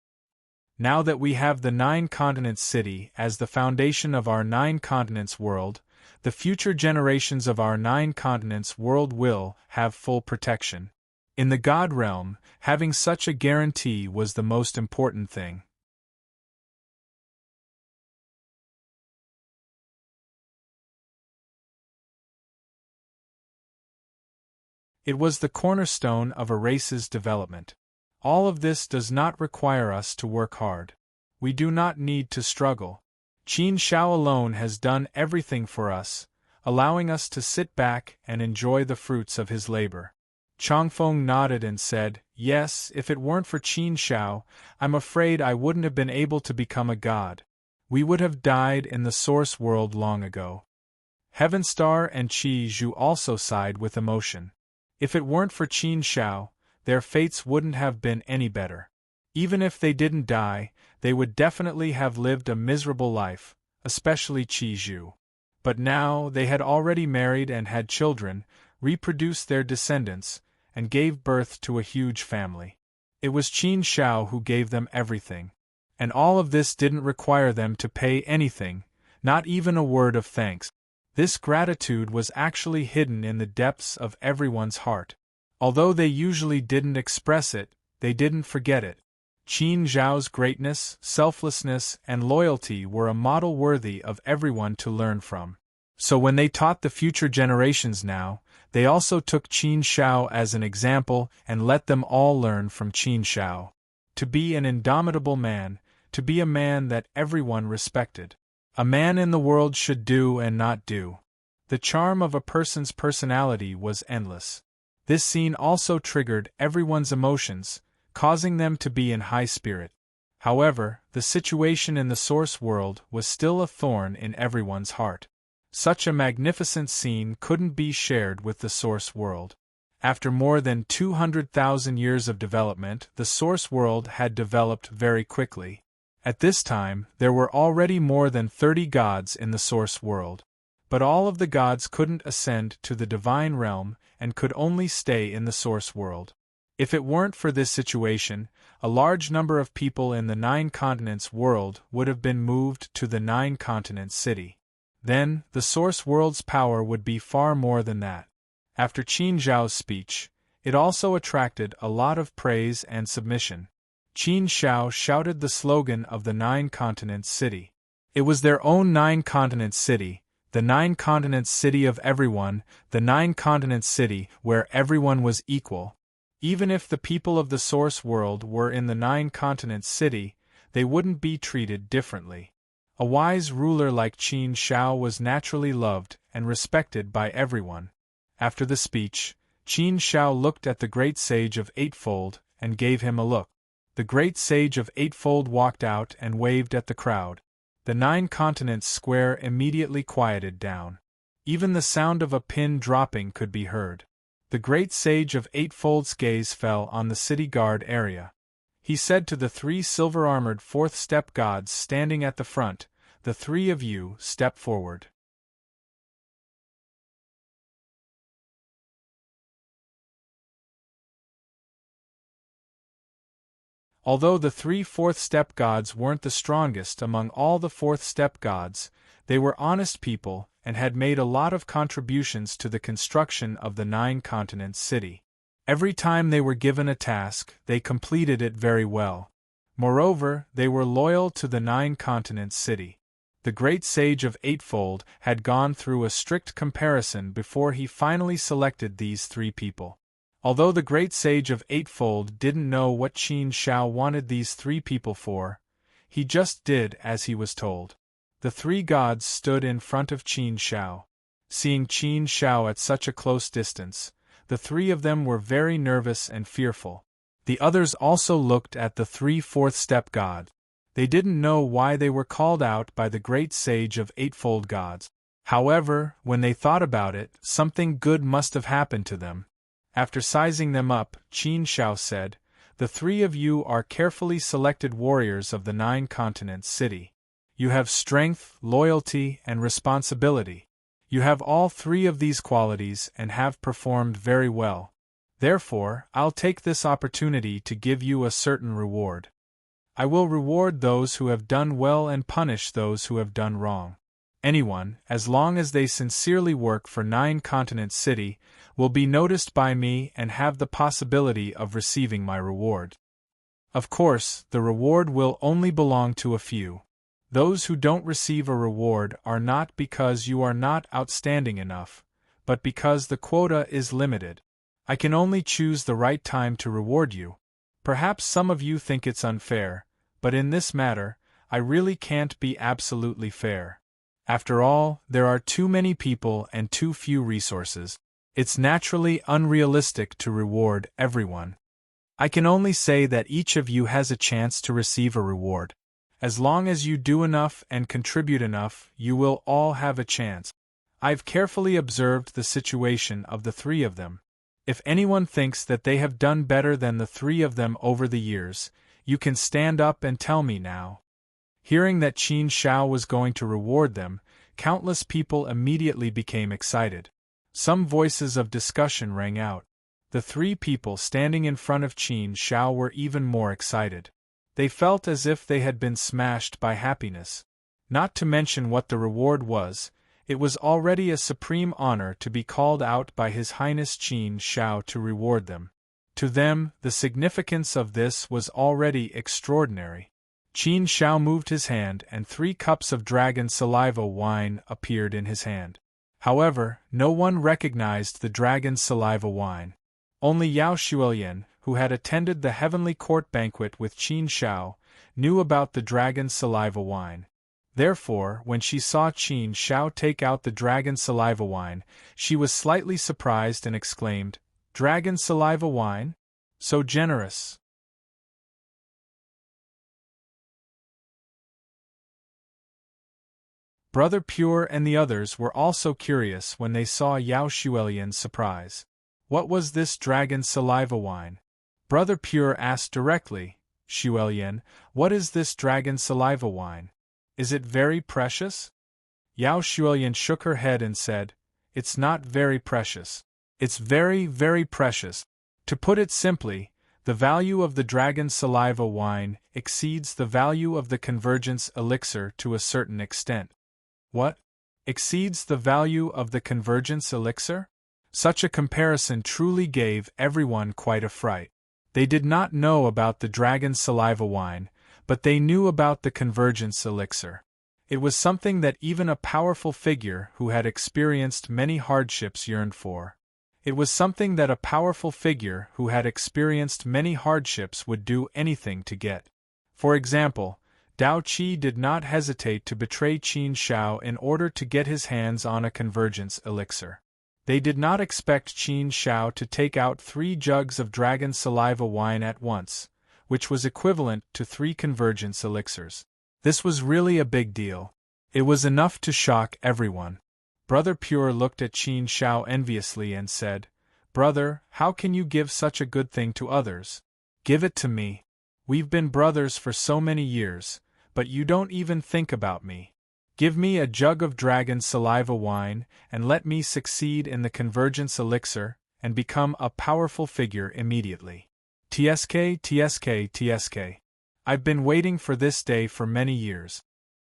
Speaker 1: Now that we have the 9 continents city as the foundation of our 9 continents world, the future generations of our 9 continents world will have full protection. In the God realm, having such a guarantee was the most important thing. It was the cornerstone of a race's development. All of this does not require us to work hard. We do not need to struggle. Qin Shao alone has done everything for us, allowing us to sit back and enjoy the fruits of his labor. Changfeng nodded and said, "Yes, if it weren't for Qin Shao, I'm afraid I wouldn't have been able to become a god. We would have died in the source world long ago." Heavenstar and Qi Zhu also sighed with emotion. If it weren't for Qin Shao, their fates wouldn't have been any better. Even if they didn't die, they would definitely have lived a miserable life, especially Qi Zhu. But now they had already married and had children, reproduced their descendants, and gave birth to a huge family. It was Qin Shao who gave them everything. And all of this didn't require them to pay anything, not even a word of thanks. This gratitude was actually hidden in the depths of everyone's heart. Although they usually didn't express it, they didn't forget it. Qin Zhao's greatness, selflessness, and loyalty were a model worthy of everyone to learn from. So when they taught the future generations now, they also took Qin Shao as an example and let them all learn from Qin Shao. To be an indomitable man, to be a man that everyone respected. A man in the world should do and not do. The charm of a person's personality was endless. This scene also triggered everyone's emotions, causing them to be in high spirit. However, the situation in the source world was still a thorn in everyone's heart. Such a magnificent scene couldn't be shared with the source world. After more than 200,000 years of development, the source world had developed very quickly. At this time, there were already more than 30 gods in the source world. But all of the gods couldn't ascend to the divine realm and could only stay in the source world. If it weren't for this situation, a large number of people in the 9 continents world would have been moved to the 9 continents city. Then, the source world's power would be far more than that. After Qin Zhao's speech, it also attracted a lot of praise and submission. Qin Shao shouted the slogan of the 9 continents city. It was their own 9 continents city, the 9 continents city of everyone, the 9 continents city where everyone was equal. Even if the people of the source world were in the 9 continents city, they wouldn't be treated differently. A wise ruler like Qin Shao was naturally loved and respected by everyone. After the speech, Qin Shao looked at the great sage of Eightfold and gave him a look. The great sage of Eightfold walked out and waved at the crowd. The 9 continents square immediately quieted down. Even the sound of a pin dropping could be heard. The great sage of Eightfold's gaze fell on the city guard area. He said to the 3 silver-armored 4th-step gods standing at the front, "The 3 of you step forward." Although the 3 4th-step gods weren't the strongest among all the 4th-step gods, They were honest people, and had made a lot of contributions to the construction of the 9-continent city. Every time they were given a task, they completed it very well. Moreover, they were loyal to the 9-continent city. The great sage of Eightfold had gone through a strict comparison before he finally selected these 3 people. Although the great sage of Eightfold didn't know what Qin Shao wanted these 3 people for, he just did as he was told. The 3 gods stood in front of Qin Shao. Seeing Qin Shao at such a close distance, the 3 of them were very nervous and fearful. The others also looked at the 3 fourth-step gods. They didn't know why they were called out by the great sage of Eightfold gods. However, when they thought about it, something good must have happened to them. After sizing them up, Qin Shao said, "The 3 of you are carefully selected warriors of the 9-continent city. You have strength, loyalty, and responsibility. You have all 3 of these qualities and have performed very well. Therefore, I'll take this opportunity to give you a certain reward. I will reward those who have done well and punish those who have done wrong. Anyone, as long as they sincerely work for 9-continent city, will be noticed by me and have the possibility of receiving my reward. Of course, the reward will only belong to a few. Those who don't receive a reward are not because you are not outstanding enough, but because the quota is limited. I can only choose the right time to reward you. Perhaps some of you think it's unfair, but in this matter, I really can't be absolutely fair. After all, there are too many people and too few resources. It's naturally unrealistic to reward everyone. I can only say that each of you has a chance to receive a reward. As long as you do enough and contribute enough, you will all have a chance. I've carefully observed the situation of the 3 of them. If anyone thinks that they have done better than the 3 of them over the years, you can stand up and tell me now." Hearing that Qin Shao was going to reward them, countless people immediately became excited. Some voices of discussion rang out. The 3 people standing in front of Qin Shao were even more excited. They felt as if they had been smashed by happiness. Not to mention what the reward was, it was already a supreme honor to be called out by His Highness Qin Shao to reward them. To them, the significance of this was already extraordinary. Qin Shao moved his hand and 3 cups of dragon saliva wine appeared in his hand. However, no one recognized the dragon saliva wine. Only Yao Xuelian, who had attended the heavenly court banquet with Qin Shao, knew about the dragon saliva wine. Therefore, when she saw Qin Shao take out the dragon saliva wine, she was slightly surprised and exclaimed, "Dragon saliva wine? So generous!" Brother Pure and the others were also curious when they saw Yao Xuelian's surprise. What was this dragon saliva wine? Brother Pure asked directly, "Xuelian, what is this dragon saliva wine? Is it very precious?" Yao Xuelian shook her head and said, "It's not very precious. It's very, very precious. To put it simply, the value of the dragon saliva wine exceeds the value of the convergence elixir to a certain extent." What? Exceeds the value of the convergence elixir? Such a comparison truly gave everyone quite a fright. They did not know about the dragon saliva wine, but they knew about the convergence elixir. It was something that even a powerful figure who had experienced many hardships yearned for. It was something that a powerful figure who had experienced many hardships would do anything to get. For example, Dao Qi did not hesitate to betray Qin Shao in order to get his hands on a convergence elixir. They did not expect Qin Shao to take out 3 jugs of dragon saliva wine at once, which was equivalent to 3 convergence elixirs. This was really a big deal. It was enough to shock everyone. Brother Pure looked at Qin Shao enviously and said, "Brother, how can you give such a good thing to others? Give it to me. We've been brothers for so many years, but you don't even think about me. Give me a jug of dragon saliva wine, and let me succeed in the convergence elixir, and become a powerful figure immediately. TSK, TSK, TSK. I've been waiting for this day for many years."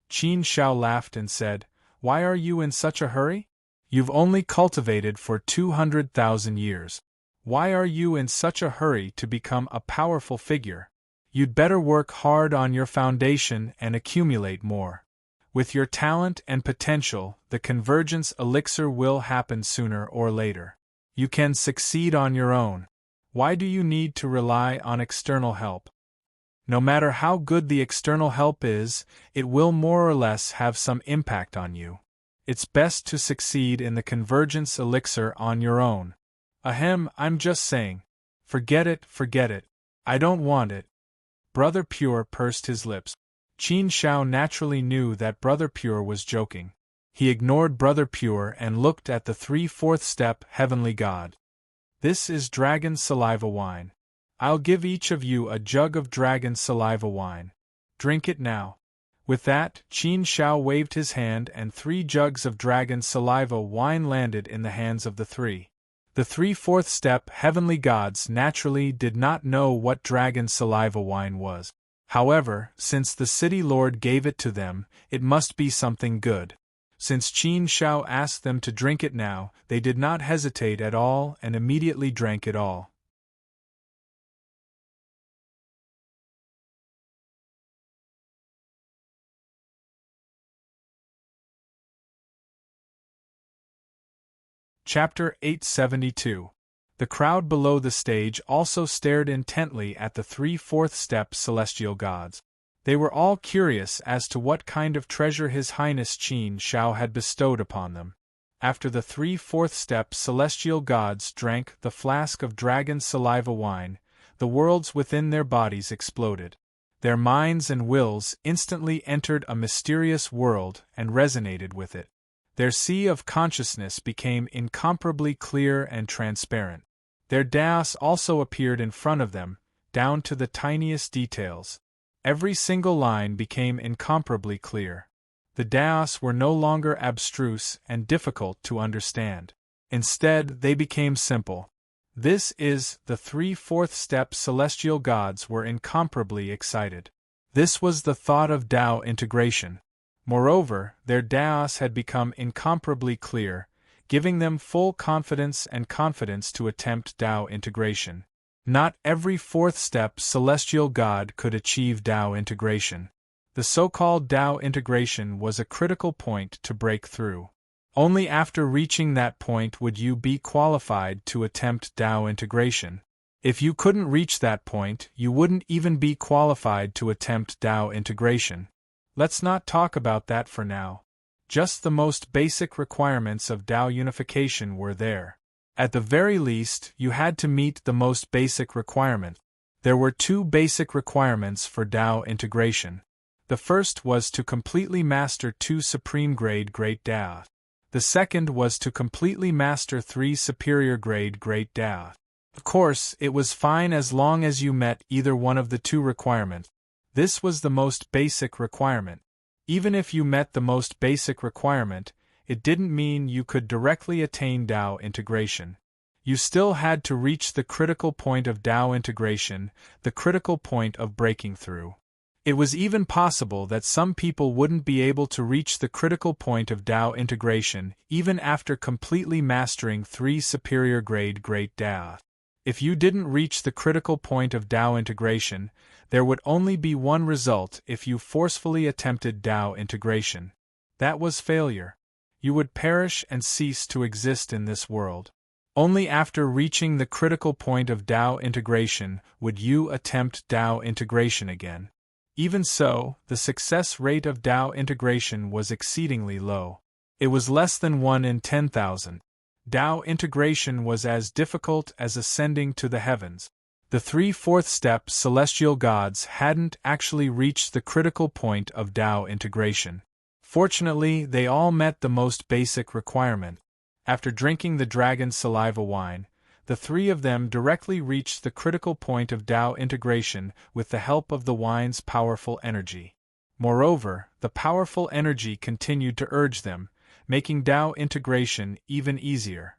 Speaker 1: Qin Shao laughed and said, Why are you in such a hurry? You've only cultivated for 200,000 years. Why are you in such a hurry to become a powerful figure? You'd better work hard on your foundation and accumulate more. With your talent and potential, the convergence elixir will happen sooner or later. You can succeed on your own. Why do you need to rely on external help? No matter how good the external help is, it will more or less have some impact on you. It's best to succeed in the convergence elixir on your own. Ahem, I'm just saying. Forget it. I don't want it. Brother Pure pursed his lips. Qin Shao naturally knew that Brother Pure was joking. He ignored Brother Pure and looked at the 3/4 step heavenly god. This is dragon saliva wine. I'll give each of you a jug of dragon saliva wine. Drink it now. With that, Qin Shao waved his hand and 3 jugs of dragon saliva wine landed in the hands of the 3. The 3/4 step heavenly gods naturally did not know what dragon saliva wine was. However, since the city lord gave it to them, it must be something good. Since Qin Shao asked them to drink it now, they did not hesitate at all and immediately drank it all. Chapter 872. The crowd below the stage also stared intently at the 3/4 step celestial gods. They were all curious as to what kind of treasure His Highness Qin Shao had bestowed upon them. After the 3/4 step celestial gods drank the flask of dragon saliva wine, the worlds within their bodies exploded. Their minds and wills instantly entered a mysterious world and resonated with it. Their sea of consciousness became incomparably clear and transparent. Their Daos also appeared in front of them, down to the tiniest details. Every single line became incomparably clear. The Daos were no longer abstruse and difficult to understand. Instead, they became simple. This is, the 3/4 step celestial gods were incomparably excited. This was the thought of Tao integration. Moreover, their Daos had become incomparably clear, giving them full confidence to attempt Tao integration. Not every 4th step celestial god could achieve Tao integration. The so-called Tao integration was a critical point to break through. Only after reaching that point would you be qualified to attempt Tao integration. If you couldn't reach that point, you wouldn't even be qualified to attempt Tao integration. Let's not talk about that for now. Just the most basic requirements of Tao unification were there. At the very least, you had to meet the most basic requirement. There were 2 basic requirements for Tao integration. The first was to completely master 2 supreme grade Great Tao. The second was to completely master 3 superior grade Great Tao. Of course, it was fine as long as you met either one of the 2 requirements. This was the most basic requirement. Even if you met the most basic requirement, it didn't mean you could directly attain Tao integration. You still had to reach the critical point of Tao integration, the critical point of breaking through. It was even possible that some people wouldn't be able to reach the critical point of Tao integration even after completely mastering 3 superior grade Great Tao. If you didn't reach the critical point of Tao integration, there would only be one result if you forcefully attempted Tao integration. That was failure. You would perish and cease to exist in this world. Only after reaching the critical point of Tao integration would you attempt Tao integration again. Even so, the success rate of Tao integration was exceedingly low. It was less than 1 in 10,000. Tao integration was as difficult as ascending to the heavens. The 3/4 step celestial gods hadn't actually reached the critical point of Tao integration. Fortunately, they all met the most basic requirement. After drinking the dragon saliva wine, the 3 of them directly reached the critical point of Tao integration with the help of the wine's powerful energy. Moreover, the powerful energy continued to urge them, making Tao integration even easier.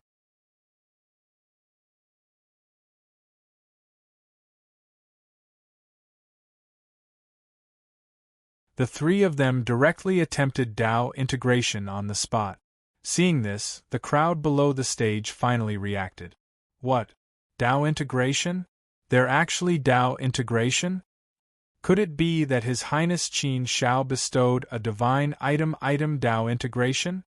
Speaker 1: The three of them directly attempted Tao integration on the spot. Seeing this, the crowd below the stage finally reacted. What? Tao integration? They're actually Tao integration? Could it be that His Highness Qin Shao bestowed a divine item Tao integration?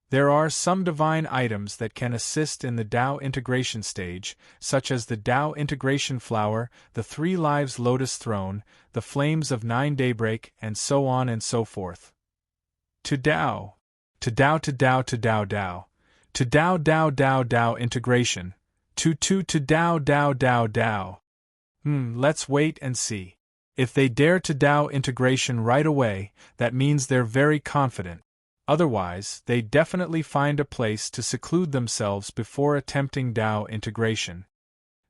Speaker 1: There are some divine items that can assist in the Tao integration stage, such as the Tao integration flower, the 3 lives lotus throne, the flames of 9 daybreak, and so on and so forth. To Tao. To Tao to Tao to Tao Tao. To Tao Tao Tao Tao integration. To Tao Tao Tao Tao. Let's wait and see. If they dare to Tao integration right away, that means they're very confident. Otherwise, they definitely find a place to seclude themselves before attempting Tao integration.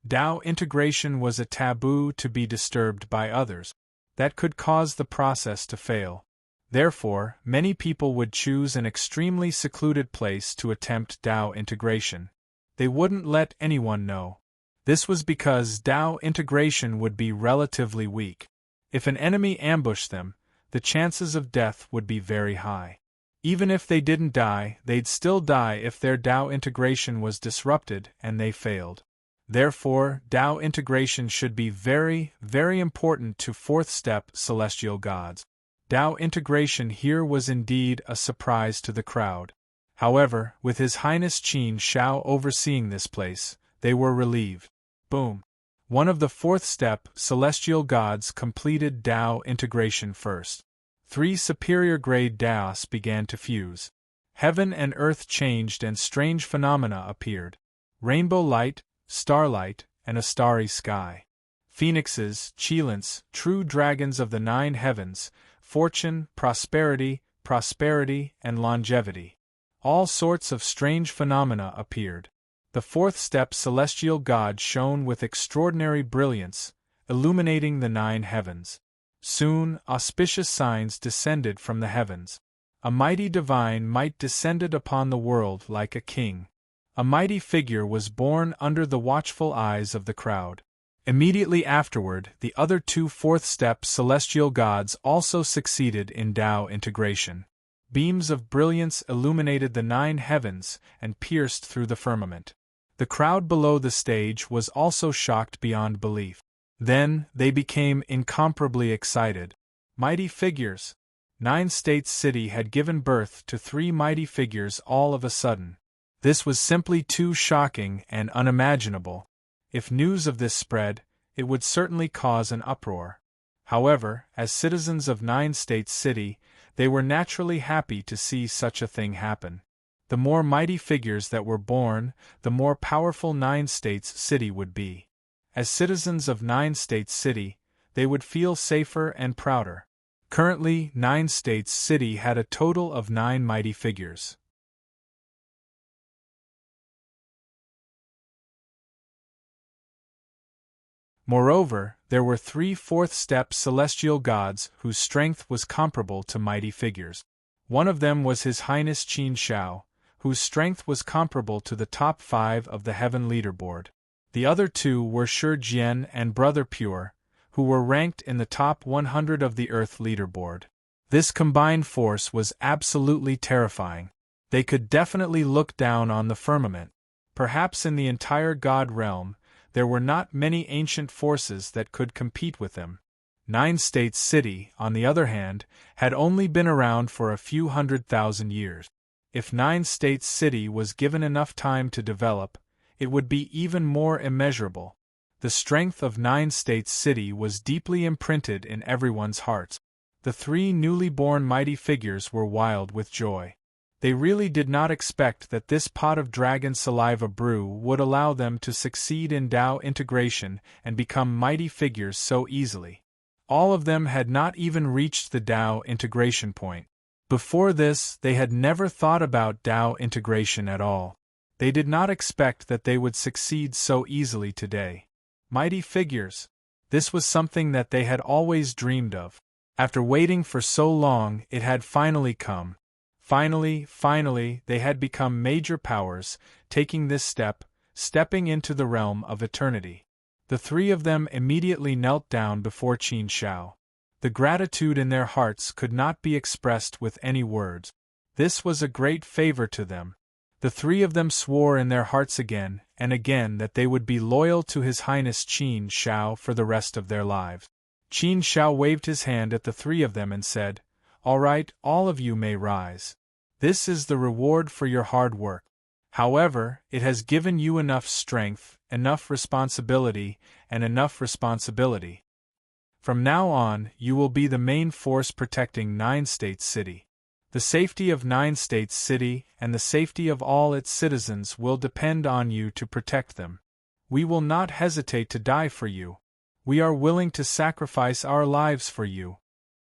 Speaker 1: Tao integration was a taboo to be disturbed by others. That could cause the process to fail. Therefore, many people would choose an extremely secluded place to attempt Tao integration. They wouldn't let anyone know. This was because Tao integration would be relatively weak. If an enemy ambushed them, the chances of death would be very high. Even if they didn't die, they'd still die if their Tao integration was disrupted and they failed. Therefore, Tao integration should be very, very important to 4th step celestial gods. Tao integration here was indeed a surprise to the crowd. However, with His Highness Qin Shao overseeing this place, they were relieved. Boom! One of the 4th step celestial gods completed Tao integration first. 3 superior grade Taos began to fuse. Heaven and earth changed and strange phenomena appeared. Rainbow light, starlight, and a starry sky. Phoenixes, Chilants, true dragons of the 9 heavens, fortune, prosperity, and longevity. All sorts of strange phenomena appeared. The 4th step celestial god shone with extraordinary brilliance, illuminating the 9 heavens. Soon, auspicious signs descended from the heavens. A mighty divine might descended upon the world like a king. A mighty figure was born under the watchful eyes of the crowd. Immediately afterward, the other 2 4th step celestial gods also succeeded in Tao integration. Beams of brilliance illuminated the 9 heavens and pierced through the firmament. The crowd below the stage was also shocked beyond belief. Then, they became incomparably excited. Mighty figures! 9 States City had given birth to 3 mighty figures all of a sudden. This was simply too shocking and unimaginable. If news of this spread, it would certainly cause an uproar. However, as citizens of 9 States City, they were naturally happy to see such a thing happen. The more mighty figures that were born, the more powerful 9 States City would be. As citizens of 9 States City, they would feel safer and prouder. Currently, 9 States City had a total of 9 mighty figures. Moreover, there were 3 4th step celestial gods whose strength was comparable to mighty figures. One of them was His Highness Qin Shao, whose strength was comparable to the top 5 of the heaven leaderboard. The other 2 were Shi Jian and Brother Pure, who were ranked in the top 100 of the Earth leaderboard. This combined force was absolutely terrifying. They could definitely look down on the firmament. Perhaps in the entire God realm, there were not many ancient forces that could compete with them. 9 States City, on the other hand, had only been around for a few 100,000 years. If 9 States City was given enough time to develop, it would be even more immeasurable. The strength of 9 States City was deeply imprinted in everyone's hearts. The 3 newly born mighty figures were wild with joy. They really did not expect that this pot of dragon saliva brew would allow them to succeed in Tao integration and become mighty figures so easily. All of them had not even reached the Tao integration point. Before this, they had never thought about Tao integration at all. They did not expect that they would succeed so easily today. Mighty figures! This was something that they had always dreamed of. After waiting for so long, it had finally come. Finally, they had become major powers, taking this step, stepping into the realm of eternity. The 3 of them immediately knelt down before Qin Shao. The gratitude in their hearts could not be expressed with any words. This was a great favor to them. The three of them swore in their hearts again and again that they would be loyal to His Highness Qin Shao for the rest of their lives. Qin Shao waved his hand at the three of them and said, "All right, all of you may rise. This is the reward for your hard work. However, it has given you enough strength, enough responsibility, and enough responsibility. From now on, you will be the main force protecting Nine States City. The safety of Nine States City and the safety of all its citizens will depend on you to protect them. We will not hesitate to die for you. We are willing to sacrifice our lives for you."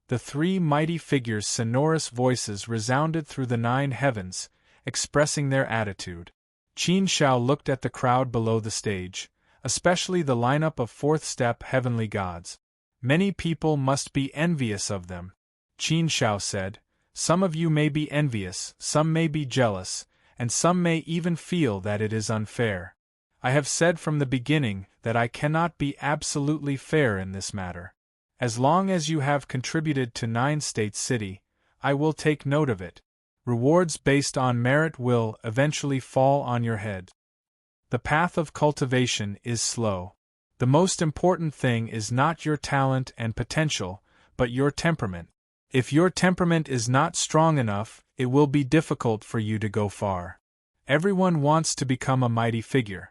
Speaker 1: The three mighty figures' sonorous voices resounded through the 9 heavens, expressing their attitude. Qin Shao looked at the crowd below the stage, especially the lineup of fourth-step heavenly gods. Many people must be envious of them. Qin Shao said, "Some of you may be envious, some may be jealous, and some may even feel that it is unfair. I have said from the beginning that I cannot be absolutely fair in this matter. As long as you have contributed to Nine States City, I will take note of it. Rewards based on merit will eventually fall on your head. The path of cultivation is slow. The most important thing is not your talent and potential, but your temperament. If your temperament is not strong enough, it will be difficult for you to go far. Everyone wants to become a mighty figure.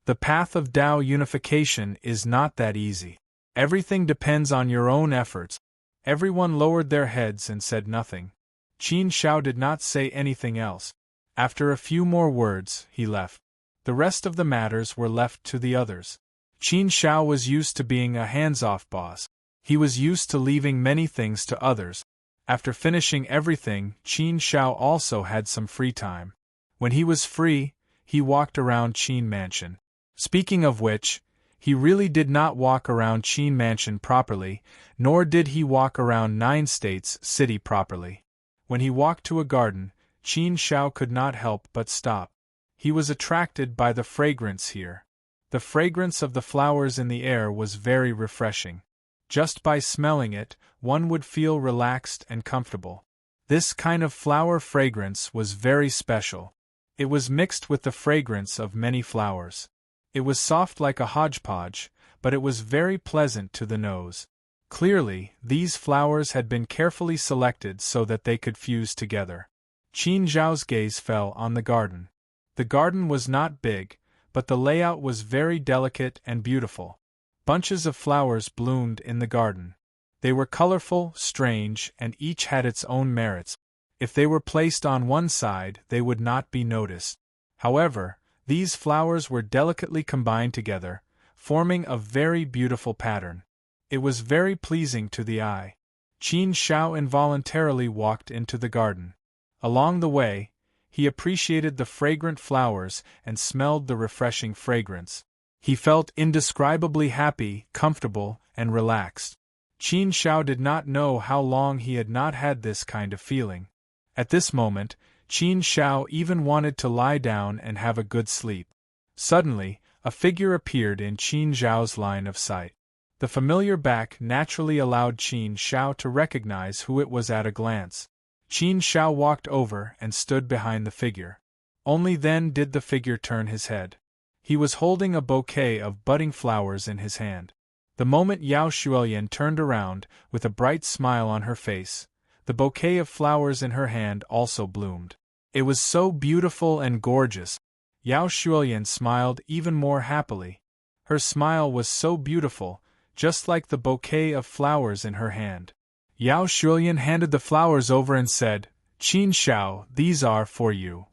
Speaker 1: The path of Tao unification is not that easy. Everything depends on your own efforts." Everyone lowered their heads and said nothing. Qin Shao did not say anything else. After a few more words, he left. The rest of the matters were left to the others. Qin Shao was used to being a hands-off boss. He was used to leaving many things to others. After finishing everything, Qin Shao also had some free time. When he was free, he walked around Qin Mansion. Speaking of which, he really did not walk around Qin Mansion properly, nor did he walk around Nine States City properly. When he walked to a garden, Qin Shao could not help but stop. He was attracted by the fragrance here. The fragrance of the flowers in the air was very refreshing. Just by smelling it, one would feel relaxed and comfortable. This kind of flower fragrance was very special. It was mixed with the fragrance of many flowers. It was soft like a hodgepodge, but it was very pleasant to the nose. Clearly, these flowers had been carefully selected so that they could fuse together. Qin Zhao's gaze fell on the garden. The garden was not big, but the layout was very delicate and beautiful. Bunches of flowers bloomed in the garden. They were colorful, strange, and each had its own merits. If they were placed on one side, they would not be noticed. However, these flowers were delicately combined together, forming a very beautiful pattern. It was very pleasing to the eye. Qin Shao involuntarily walked into the garden. Along the way, he appreciated the fragrant flowers and smelled the refreshing fragrance. He felt indescribably happy, comfortable, and relaxed. Qin Shao did not know how long he had not had this kind of feeling. At this moment, Qin Shao even wanted to lie down and have a good sleep. Suddenly, a figure appeared in Qin Zhao's line of sight. The familiar back naturally allowed Qin Shao to recognize who it was at a glance. Qin Shao walked over and stood behind the figure. Only then did the figure turn his head. He was holding a bouquet of budding flowers in his hand. The moment Yao Shuoyan turned around, with a bright smile on her face, the bouquet of flowers in her hand also bloomed. It was so beautiful and gorgeous. Yao Shuoyan smiled even more happily. Her smile was so beautiful, just like the bouquet of flowers in her hand. Yao Shuoyan handed the flowers over and said, "Qin Shao, these are for you.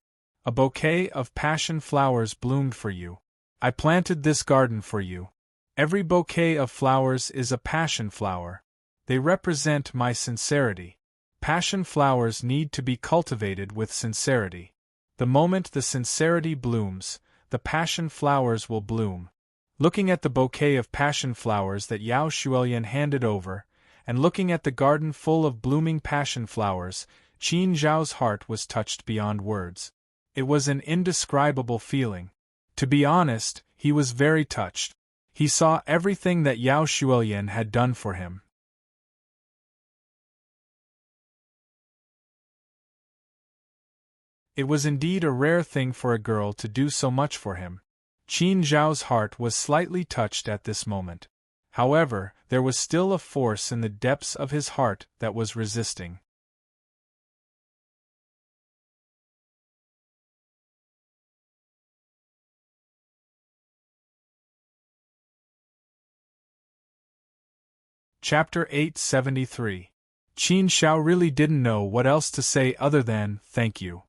Speaker 1: A bouquet of passion flowers bloomed for you. I planted this garden for you. Every bouquet of flowers is a passion flower. They represent my sincerity. Passion flowers need to be cultivated with sincerity. The moment the sincerity blooms, the passion flowers will bloom." Looking at the bouquet of passion flowers that Yao Shuoyan handed over, and looking at the garden full of blooming passion flowers, Qin Zhao's heart was touched beyond words. It was an indescribable feeling. To be honest, he was very touched. He saw everything that Yao Shuoyan had done for him. It was indeed a rare thing for a girl to do so much for him. Qin Zhao's heart was slightly touched at this moment. However, there was still a force in the depths of his heart that was resisting. Chapter 873. Qin Zhao really didn't know what else to say other than, "Thank you."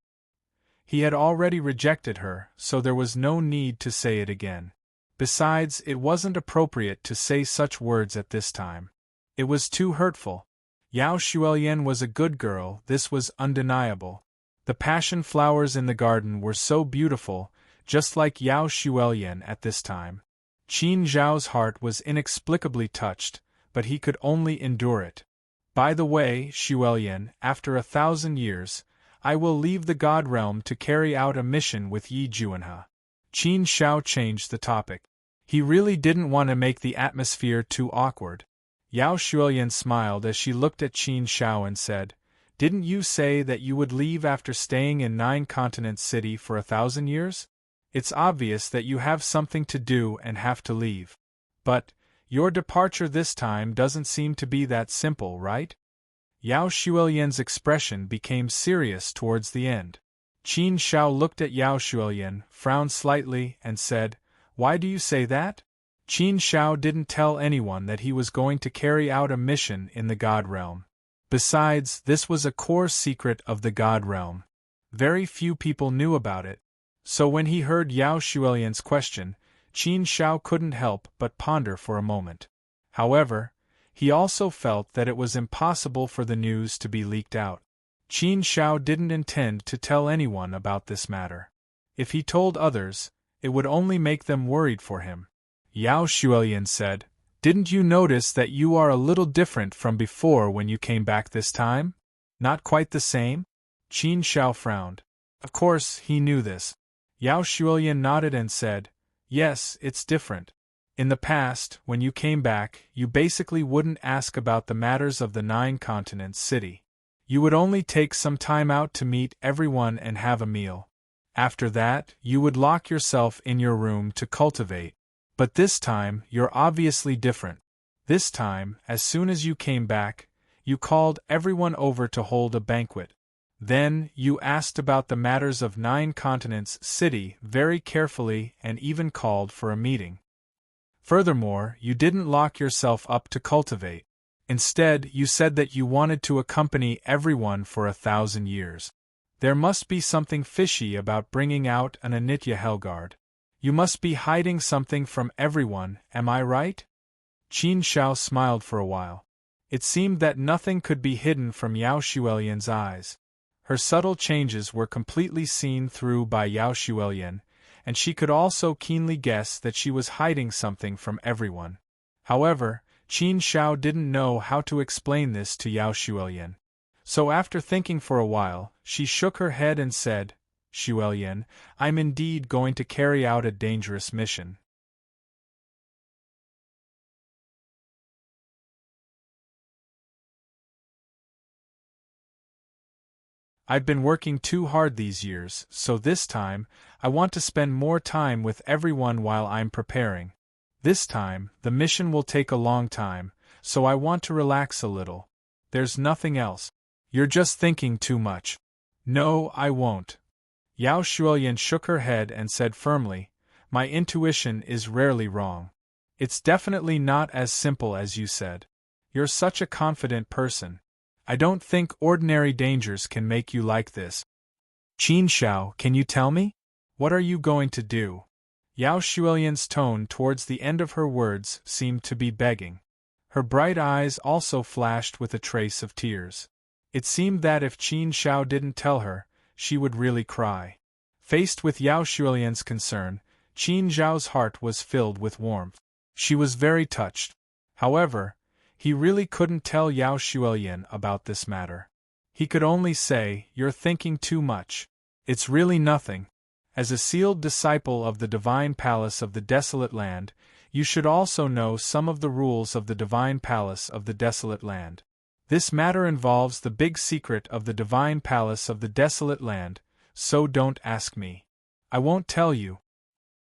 Speaker 1: He had already rejected her, so there was no need to say it again. Besides, it wasn't appropriate to say such words at this time. It was too hurtful. Yao Shuoyan was a good girl, this was undeniable. The passion flowers in the garden were so beautiful, just like Yao Shuoyan at this time. Qin Zhao's heart was inexplicably touched, but he could only endure it. By the way, Shuoyan, after 1,000 years, I will leave the God realm to carry out a mission with Yi Juanhe. Qin Zhao changed the topic. He really didn't want to make the atmosphere too awkward. Yao Shuoyan smiled as she looked at Qin Zhao and said, "Didn't you say that you would leave after staying in 9 Continents City for 1,000 years? It's obvious that you have something to do and have to leave. But your departure this time doesn't seem to be that simple, right?" Yao Shuoyan's expression became serious towards the end. Qin Zhao looked at Yao Shuoyan, frowned slightly, and said, "Why do you say that?" Qin Zhao didn't tell anyone that he was going to carry out a mission in the God realm. Besides, this was a core secret of the God realm. Very few people knew about it. So when he heard Yao Shuoyan's question, Qin Zhao couldn't help but ponder for a moment. However, he also felt that it was impossible for the news to be leaked out. Qin Zhao didn't intend to tell anyone about this matter. If he told others, it would only make them worried for him. Yao Shuoyan said, "Didn't you notice that you are a little different from before when you came back this time? Not quite the same?" Qin Zhao frowned. Of course, he knew this. Yao Shuoyan nodded and said, "Yes, it's different. In the past, when you came back, you basically wouldn't ask about the matters of the 9 Continents City. You would only take some time out to meet everyone and have a meal. After that, you would lock yourself in your room to cultivate. But this time, you're obviously different. This time, as soon as you came back, you called everyone over to hold a banquet. Then, you asked about the matters of 9 Continents City very carefully and even called for a meeting. Furthermore, you didn't lock yourself up to cultivate. Instead, you said that you wanted to accompany everyone for 1,000 years. There must be something fishy about bringing out an Anitya Helgard. You must be hiding something from everyone, am I right?" Qin Zhao smiled for a while. It seemed that nothing could be hidden from Yao Shuoyan's eyes. Her subtle changes were completely seen through by Yao Shuoyan, and she could also keenly guess that she was hiding something from everyone. However, Qin Zhao didn't know how to explain this to Yao Shuoyan. So after thinking for a while, she shook her head and said, "Shuoyan, I'm indeed going to carry out a dangerous mission. I've been working too hard these years, so this time, I want to spend more time with everyone while I'm preparing. This time, the mission will take a long time, so I want to relax a little. There's nothing else. You're just thinking too much." "No, I won't." Yao Shuoyan shook her head and said firmly, "My intuition is rarely wrong. It's definitely not as simple as you said. You're such a confident person. I don't think ordinary dangers can make you like this." "Qin Zhao, can you tell me? What are you going to do?" Yao Shuoyan's tone towards the end of her words seemed to be begging. Her bright eyes also flashed with a trace of tears. It seemed that if Qin Zhao didn't tell her, she would really cry. Faced with Yao Shuoyan's concern, Qin Zhao's heart was filled with warmth. She was very touched. However, he really couldn't tell Yao Shuoyan about this matter. He could only say, "You're thinking too much. It's really nothing." As a sealed disciple of the divine palace of the desolate land, you should also know some of the rules of the divine palace of the desolate land. This matter involves the big secret of the divine palace of the desolate land, so don't ask me. I won't tell you.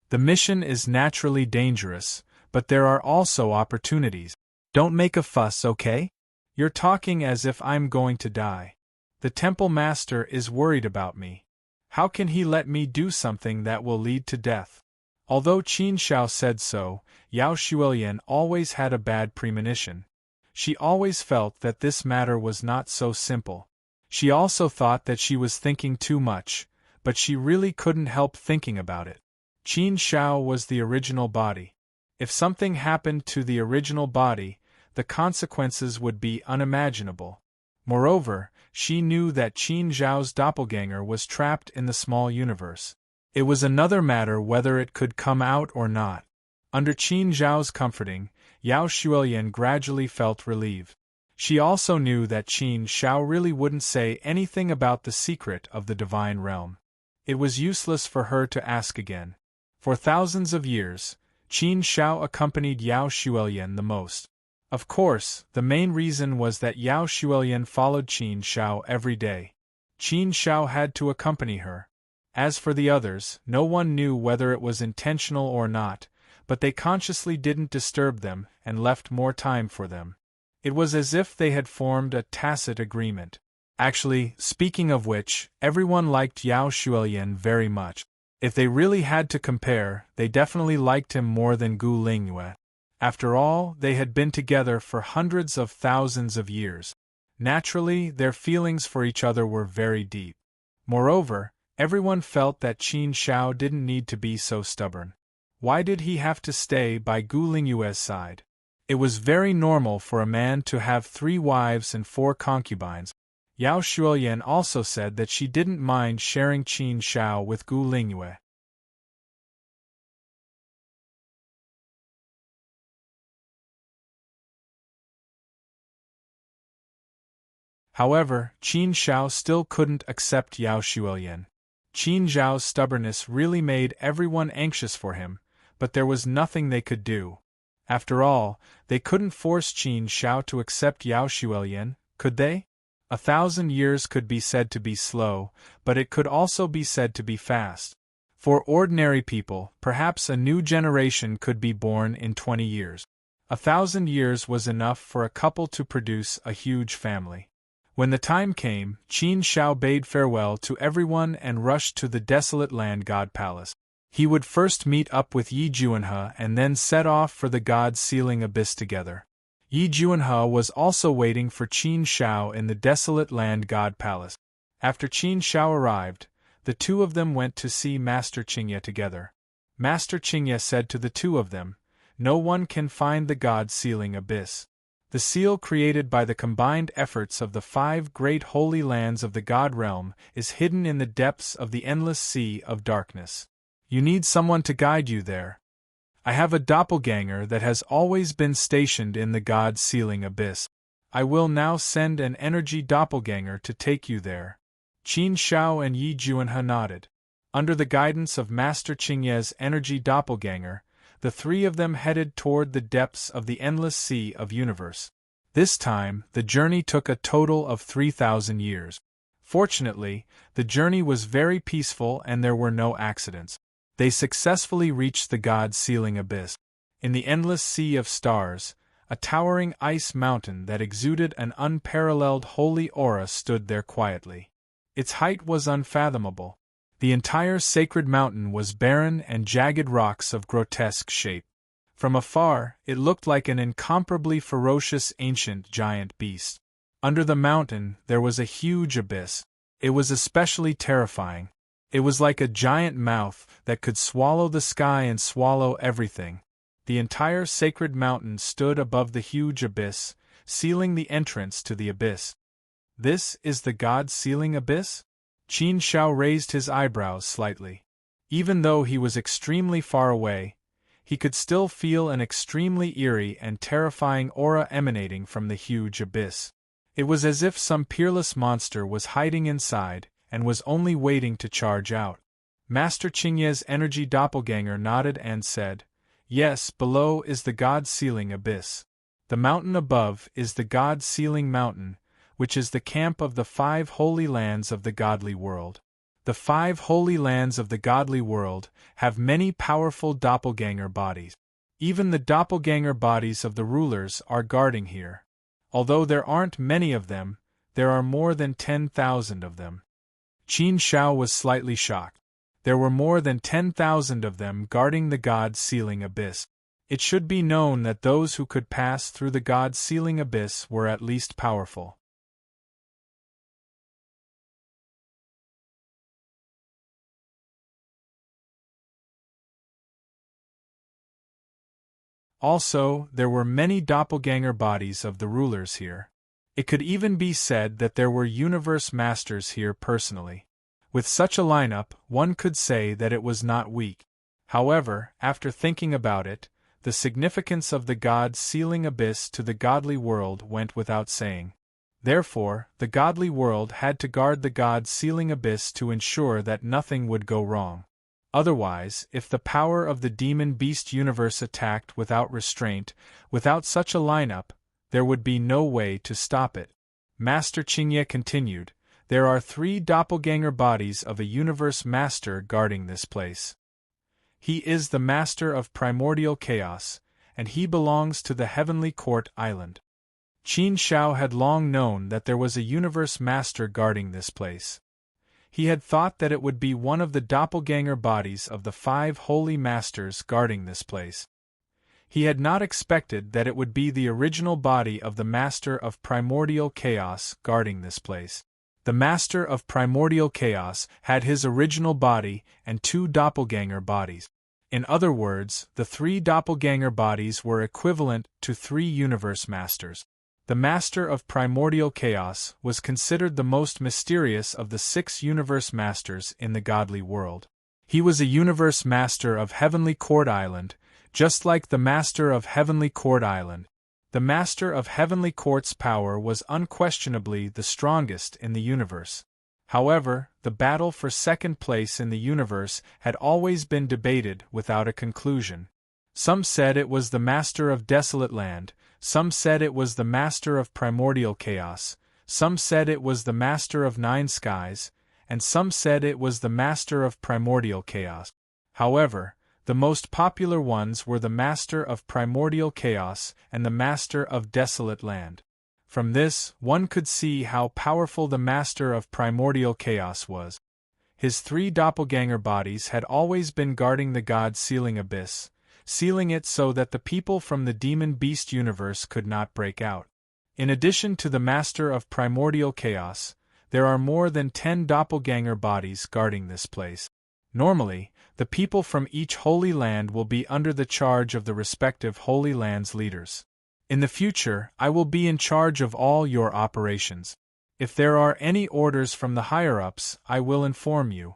Speaker 1: The mission is naturally dangerous, but there are also opportunities. Don't make a fuss, okay? You're talking as if I'm going to die. The temple master is worried about me. How can he let me do something that will lead to death? Although Qin Shao said so, Yao Shuilian always had a bad premonition. She always felt that this matter was not so simple. She also thought that she was thinking too much, but she really couldn't help thinking about it. Qin Shao was the original body. If something happened to the original body, the consequences would be unimaginable. Moreover, she knew that Qin Zhao's doppelganger was trapped in the small universe. It was another matter whether it could come out or not. Under Qin Zhao's comforting, Yao Shuilian gradually felt relieved. She also knew that Qin Shao really wouldn't say anything about the secret of the divine realm. It was useless for her to ask again. For thousands of years, Qin Shao accompanied Yao Shuilian the most. Of course, the main reason was that Yao Shuilian followed Qin Shao every day. Qin Shao had to accompany her. As for the others, no one knew whether it was intentional or not, but they consciously didn't disturb them and left more time for them. It was as if they had formed a tacit agreement. Actually, speaking of which, everyone liked Yao Shuilian very much. If they really had to compare, they definitely liked him more than Gu Lingyue. After all, they had been together for hundreds of thousands of years. Naturally, their feelings for each other were very deep. Moreover, everyone felt that Qin Shao didn't need to be so stubborn. Why did he have to stay by Gu Lingyue's side? It was very normal for a man to have 3 wives and 4 concubines. Yao Shuilian also said that she didn't mind sharing Qin Shao with Gu Lingyue. However, Qin Shao still couldn't accept Yao Shuilian. Qin Zhao's stubbornness really made everyone anxious for him, but there was nothing they could do. After all, they couldn't force Qin Shao to accept Yao Shuilian, could they? 1,000 years could be said to be slow, but it could also be said to be fast. For ordinary people, perhaps a new generation could be born in 20 years. 1,000 years was enough for a couple to produce a huge family. When the time came, Qin Shao bade farewell to everyone and rushed to the desolate land god palace. He would first meet up with Yi Juanhe and then set off for the god's sealing abyss together. Yi Juanhe was also waiting for Qin Shao in the desolate land god palace. After Qin Shao arrived, the two of them went to see Master Qingye together. Master Qingye said to the two of them, "No one can find the god sealing abyss. The seal created by the combined efforts of the 5 great holy lands of the God realm is hidden in the depths of the endless sea of darkness. You need someone to guide you there. I have a doppelganger that has always been stationed in the God sealing abyss. I will now send an energy doppelganger to take you there." Qin Shao and Yi Juanhe nodded. Under the guidance of Master Qingye's energy doppelganger, the 3 of them headed toward the depths of the endless sea of universe. This time, the journey took a total of 3,000 years. Fortunately, the journey was very peaceful and there were no accidents. They successfully reached the God sealing abyss. In the endless sea of stars, a towering ice mountain that exuded an unparalleled holy aura stood there quietly. Its height was unfathomable. The entire sacred mountain was barren and jagged rocks of grotesque shape. From afar, it looked like an incomparably ferocious ancient giant beast. Under the mountain, there was a huge abyss. It was especially terrifying. It was like a giant mouth that could swallow the sky and swallow everything. The entire sacred mountain stood above the huge abyss, sealing the entrance to the abyss. This is the God sealing abyss? Qin Shao raised his eyebrows slightly. Even though he was extremely far away, he could still feel an extremely eerie and terrifying aura emanating from the huge abyss. It was as if some peerless monster was hiding inside and was only waiting to charge out. Master Qingye's energy doppelganger nodded and said, "Yes, below is the God-sealing abyss. The mountain above is the God-sealing mountain, which is the camp of the 5 holy lands of the godly world. The 5 holy lands of the godly world have many powerful doppelganger bodies. Even the doppelganger bodies of the rulers are guarding here. Although there aren't many of them, there are more than 10,000 of them." Qin Shao was slightly shocked. There were more than 10,000 of them guarding the God-sealing abyss. It should be known that those who could pass through the God-sealing abyss were at least powerful. Also, there were many doppelganger bodies of the rulers here. It could even be said that there were universe masters here personally. With such a lineup, one could say that it was not weak. However, after thinking about it, the significance of the God-sealing abyss to the godly world went without saying. Therefore, the godly world had to guard the God-sealing abyss to ensure that nothing would go wrong. Otherwise, if the power of the demon-beast universe attacked without restraint, without such a lineup, there would be no way to stop it. Master Qingye continued, "There are 3 doppelganger bodies of a universe master guarding this place. He is the master of primordial chaos, and he belongs to the heavenly court island." Qin Shao had long known that there was a universe master guarding this place. He had thought that it would be one of the doppelganger bodies of the 5 holy masters guarding this place. He had not expected that it would be the original body of the master of primordial chaos guarding this place. The master of primordial chaos had his original body and 2 doppelganger bodies. In other words, the 3 doppelganger bodies were equivalent to 3 universe masters. The master of primordial chaos was considered the most mysterious of the 6 universe masters in the godly world. He was a universe master of Heavenly Court Island, just like the master of Heavenly Court Island. The master of Heavenly Court's power was unquestionably the strongest in the universe. However, the battle for second place in the universe had always been debated without a conclusion. Some said it was the master of Desolate Land, some said it was the master of Primordial Chaos, some said it was the master of 9 Skies, and some said it was the master of Primordial Chaos. However, the most popular ones were the master of Primordial Chaos and the master of Desolate Land. From this, one could see how powerful the master of Primordial Chaos was. His 3 doppelganger bodies had always been guarding the God-sealing abyss, sealing it so that the people from the demon-beast universe could not break out. In addition to the master of Primordial Chaos, there are more than 10 doppelganger bodies guarding this place. Normally, the people from each holy land will be under the charge of the respective holy land's leaders. In the future, I will be in charge of all your operations. If there are any orders from the higher-ups, I will inform you.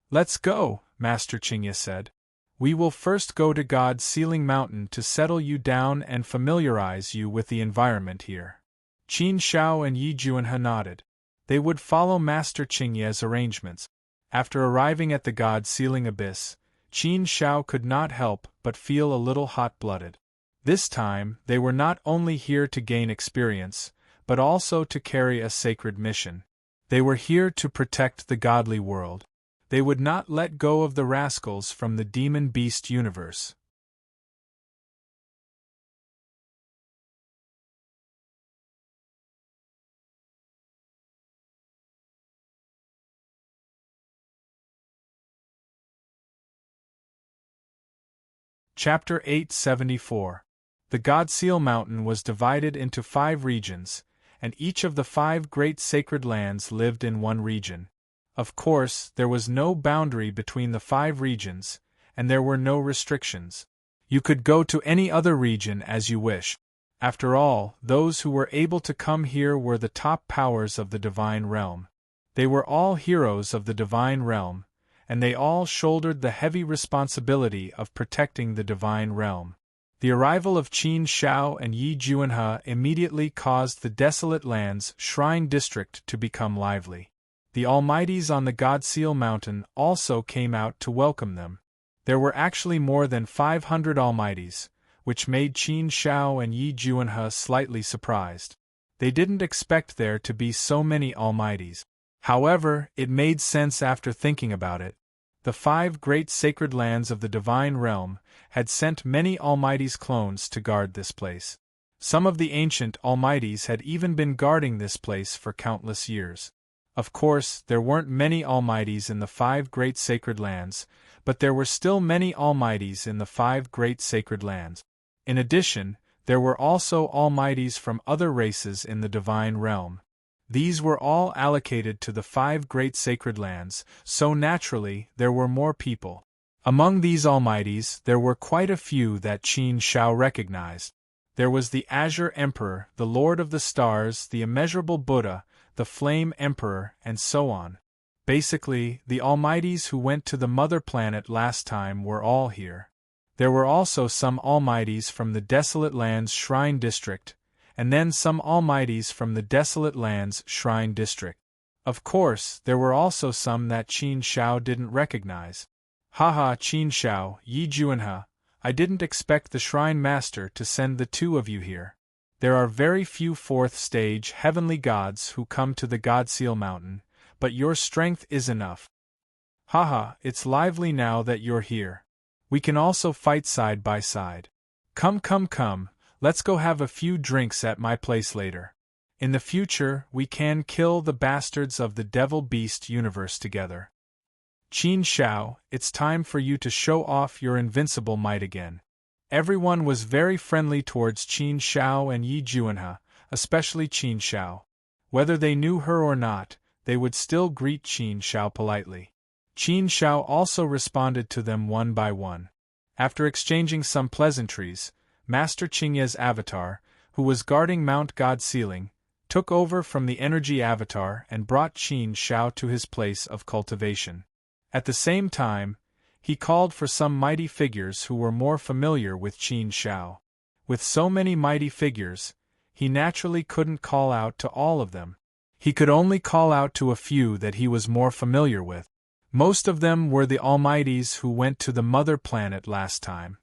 Speaker 1: "Let's go," Master Qingye said. "We will first go to God-sealing Mountain to settle you down and familiarize you with the environment here." Qin Shao and Yi Juanhe nodded. They would follow Master Qingye's arrangements. After arriving at the God-sealing abyss, Qin Shao could not help but feel a little hot-blooded. This time, they were not only here to gain experience, but also to carry a sacred mission. They were here to protect the godly world. They would not let go of the rascals from the demon-beast universe. Chapter 874. The Godseal Mountain was divided into 5 regions, and each of the 5 great sacred lands lived in one region. Of course, there was no boundary between the 5 regions, and there were no restrictions. You could go to any other region as you wish. After all, those who were able to come here were the top powers of the divine realm. They were all heroes of the divine realm, and they all shouldered the heavy responsibility of protecting the divine realm. The arrival of Qin Shao and Yi Juanhe immediately caused the Desolate Lands Shrine District to become lively. The Almighties on the Godseal Mountain also came out to welcome them. There were actually more than 500 Almighties, which made Qin Shao and Yi Juanhe slightly surprised. They didn't expect there to be so many Almighties. However, it made sense after thinking about it. The 5 great sacred lands of the Divine Realm had sent many Almighties' clones to guard this place. Some of the ancient Almighties had even been guarding this place for countless years. Of course, there weren't many Almighties in the 5 great sacred lands, but there were still many Almighties in the 5 great sacred lands. In addition, there were also Almighties from other races in the Divine Realm. These were all allocated to the 5 great sacred lands, so naturally there were more people. Among these Almighties there were quite a few that Qin Shao recognized. There was the Azure Emperor, the Lord of the Stars, the Immeasurable Buddha, the Flame Emperor, and so on. Basically, the Almighties who went to the Mother Planet last time were all here. There were also some Almighties from the Desolate Lands Shrine District, and then some Almighties from the Desolate Lands Shrine District. Of course, there were also some that Qin Shao didn't recognize. Haha, Qin Shao, Yi Juanhe, I didn't expect the Shrine Master to send the 2 of you here. There are very few 4th stage heavenly gods who come to the Godseal Mountain, but your strength is enough. Haha, it's lively now that you're here. We can also fight side by side. Come, let's go have a few drinks at my place later. In the future, we can kill the bastards of the Devil Beast universe together. Qin Shao, it's time for you to show off your invincible might again. Everyone was very friendly towards Qin Shao and Yi Juanhe, especially Qin Shao. Whether they knew her or not, they would still greet Qin Shao politely. Qin Shao also responded to them one by one. After exchanging some pleasantries, Master Qingye's avatar, who was guarding Mount Godsealing, took over from the energy avatar and brought Qin Shao to his place of cultivation. At the same time, he called for some mighty figures who were more familiar with Qin Shao. With so many mighty figures, he naturally couldn't call out to all of them. He could only call out to a few that he was more familiar with. Most of them were the Almighties who went to the Mother Planet last time.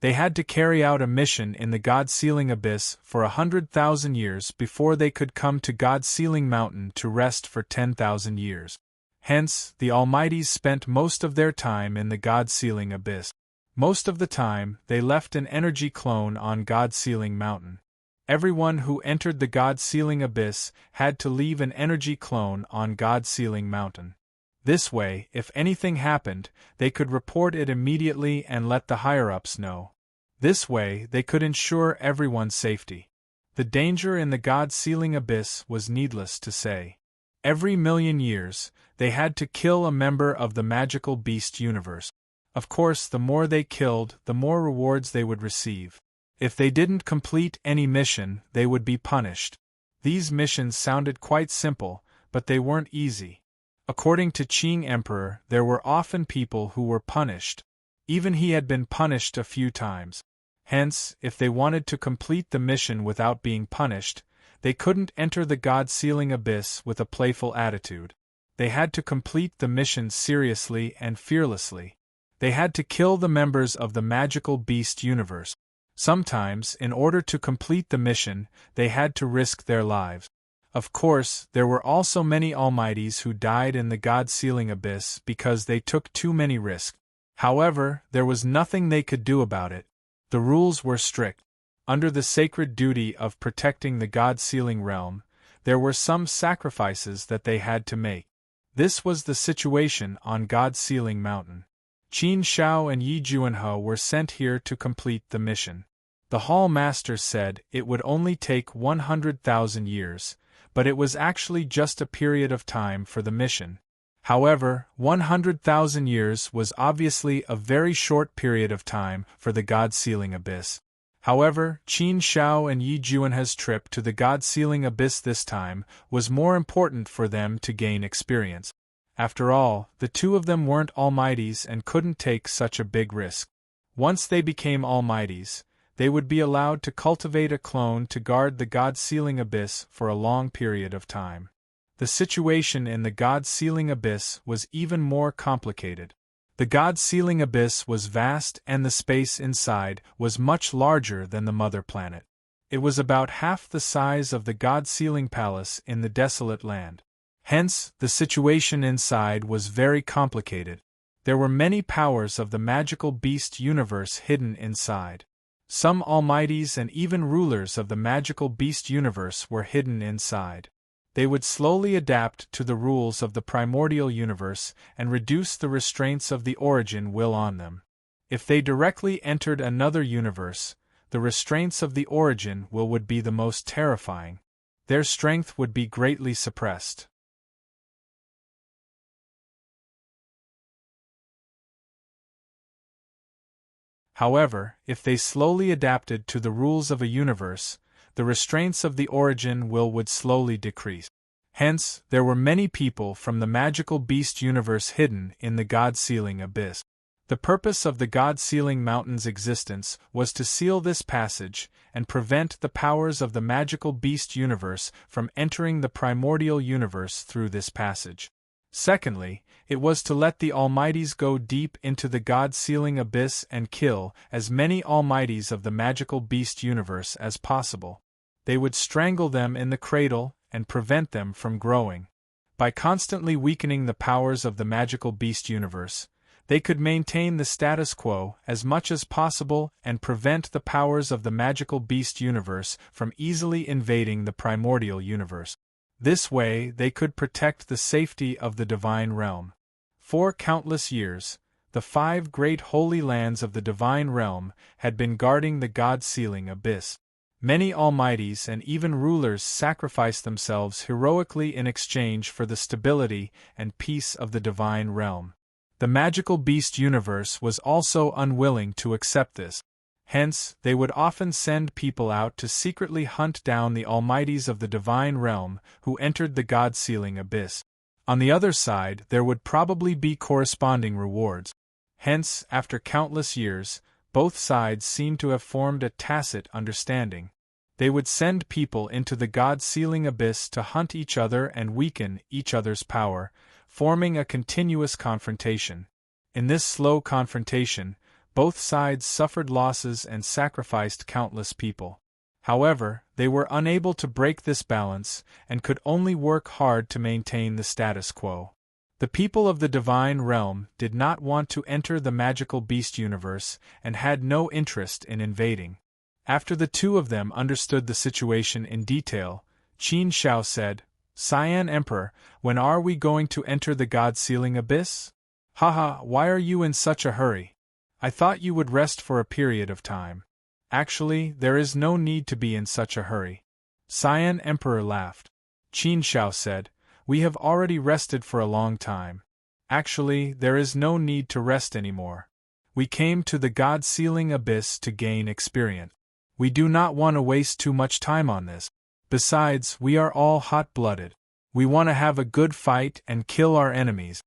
Speaker 1: They had to carry out a mission in the God-sealing abyss for 100,000 years before they could come to God-sealing Mountain to rest for 10,000 years. Hence, the Almighties spent most of their time in the God-sealing abyss. Most of the time, they left an energy clone on God-sealing Mountain. Everyone who entered the God-sealing abyss had to leave an energy clone on God-sealing Mountain. This way, if anything happened, they could report it immediately and let the higher-ups know. This way, they could ensure everyone's safety. The danger in the God-sealing abyss was needless to say. Every million years, they had to kill a member of the magical beast universe. Of course, the more they killed, the more rewards they would receive. If they didn't complete any mission, they would be punished. These missions sounded quite simple, but they weren't easy. According to Qing Emperor, there were often people who were punished. Even he had been punished a few times. Hence, if they wanted to complete the mission without being punished, they couldn't enter the God-sealing abyss with a playful attitude. They had to complete the mission seriously and fearlessly. They had to kill the members of the magical beast universe. Sometimes, in order to complete the mission, they had to risk their lives. Of course, there were also many Almighties who died in the God-sealing abyss because they took too many risks. However, there was nothing they could do about it. The rules were strict. Under the sacred duty of protecting the God-sealing realm, there were some sacrifices that they had to make. This was the situation on God-sealing Mountain. Qin Shao and Yi Juanhe were sent here to complete the mission. The Hall Master said it would only take 100,000 years, but it was actually just a period of time for the mission. However, 100,000 years was obviously a very short period of time for the God-sealing abyss. However, Qin Shao and Yi Juanhe's trip to the God-sealing abyss this time was more important for them to gain experience. After all, the two of them weren't almighties and couldn't take such a big risk. Once they became almighties, they would be allowed to cultivate a clone to guard the God-sealing abyss for a long period of time. The situation in the God-sealing abyss was even more complicated. The God-sealing abyss was vast and the space inside was much larger than the mother planet. It was about half the size of the God-sealing palace in the desolate land. Hence, the situation inside was very complicated. There were many powers of the magical beast universe hidden inside. Some almighties and even rulers of the magical beast universe were hidden inside. They would slowly adapt to the rules of the primordial universe and reduce the restraints of the origin will on them. If they directly entered another universe, the restraints of the origin will would be the most terrifying. Their strength would be greatly suppressed. However, if they slowly adapted to the rules of a universe, the restraints of the origin will would slowly decrease. Hence, there were many people from the magical beast universe hidden in the God-sealing abyss. The purpose of the God-sealing mountain's existence was to seal this passage and prevent the powers of the magical beast universe from entering the primordial universe through this passage. Secondly, it was to let the Almighties go deep into the God-sealing abyss and kill as many Almighties of the magical beast universe as possible. They would strangle them in the cradle and prevent them from growing. By constantly weakening the powers of the magical beast universe, they could maintain the status quo as much as possible and prevent the powers of the magical beast universe from easily invading the primordial universe. This way they could protect the safety of the divine realm. For countless years, the 5 great holy lands of the divine realm had been guarding the God-sealing abyss. Many almighties and even rulers sacrificed themselves heroically in exchange for the stability and peace of the divine realm. The magical beast universe was also unwilling to accept this. Hence, they would often send people out to secretly hunt down the almighties of the divine realm who entered the God-sealing abyss. On the other side, there would probably be corresponding rewards. Hence, after countless years, both sides seem to have formed a tacit understanding. They would send people into the God-sealing abyss to hunt each other and weaken each other's power, forming a continuous confrontation. In this slow confrontation, both sides suffered losses and sacrificed countless people. However, they were unable to break this balance and could only work hard to maintain the status quo. The people of the divine realm did not want to enter the magical beast universe and had no interest in invading. After the two of them understood the situation in detail, Qin Shao said, "Cyan Emperor, when are we going to enter the God-sealing abyss? Haha, why are you in such a hurry? I thought you would rest for a period of time." "Actually, there is no need to be in such a hurry." Cyan Emperor laughed. Qin Shao said, "We have already rested for a long time. Actually, there is no need to rest anymore. We came to the God-sealing abyss to gain experience. We do not want to waste too much time on this. Besides, we are all hot-blooded. We want to have a good fight and kill our enemies."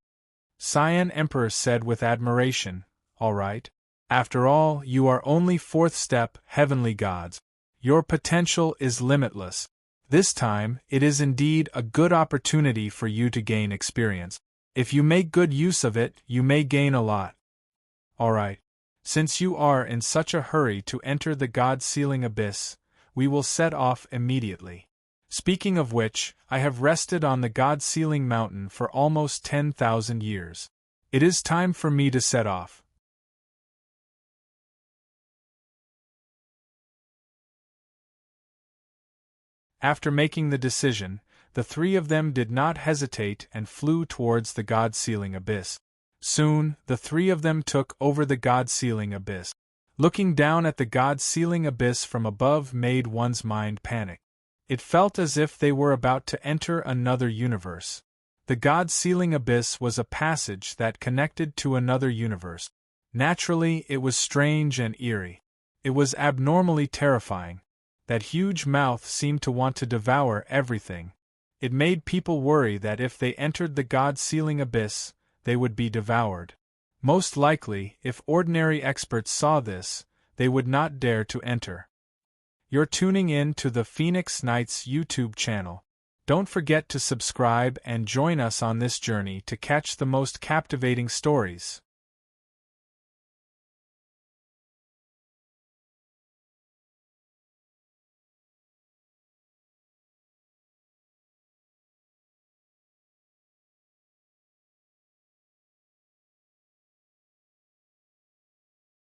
Speaker 1: Cyan Emperor said with admiration, "All right. After all, you are only 4th step heavenly gods. Your potential is limitless. This time, it is indeed a good opportunity for you to gain experience. If you make good use of it, you may gain a lot. All right. Since you are in such a hurry to enter the God-sealing abyss, we will set off immediately. Speaking of which, I have rested on the God-sealing mountain for almost 10,000 years. It is time for me to set off." After making the decision, the 3 of them did not hesitate and flew towards the God-sealing abyss. Soon, the 3 of them took over the God-sealing abyss. Looking down at the God-sealing abyss from above made one's mind panic. It felt as if they were about to enter another universe. The God-sealing abyss was a passage that connected to another universe. Naturally, it was strange and eerie. It was abnormally terrifying. That huge mouth seemed to want to devour everything. It made people worry that if they entered the God-sealing abyss, they would be devoured. Most likely, if ordinary experts saw this, they would not dare to enter. You're tuning in to the Phoenix Nights YouTube channel. Don't forget to subscribe and join us on this journey to catch the most captivating stories.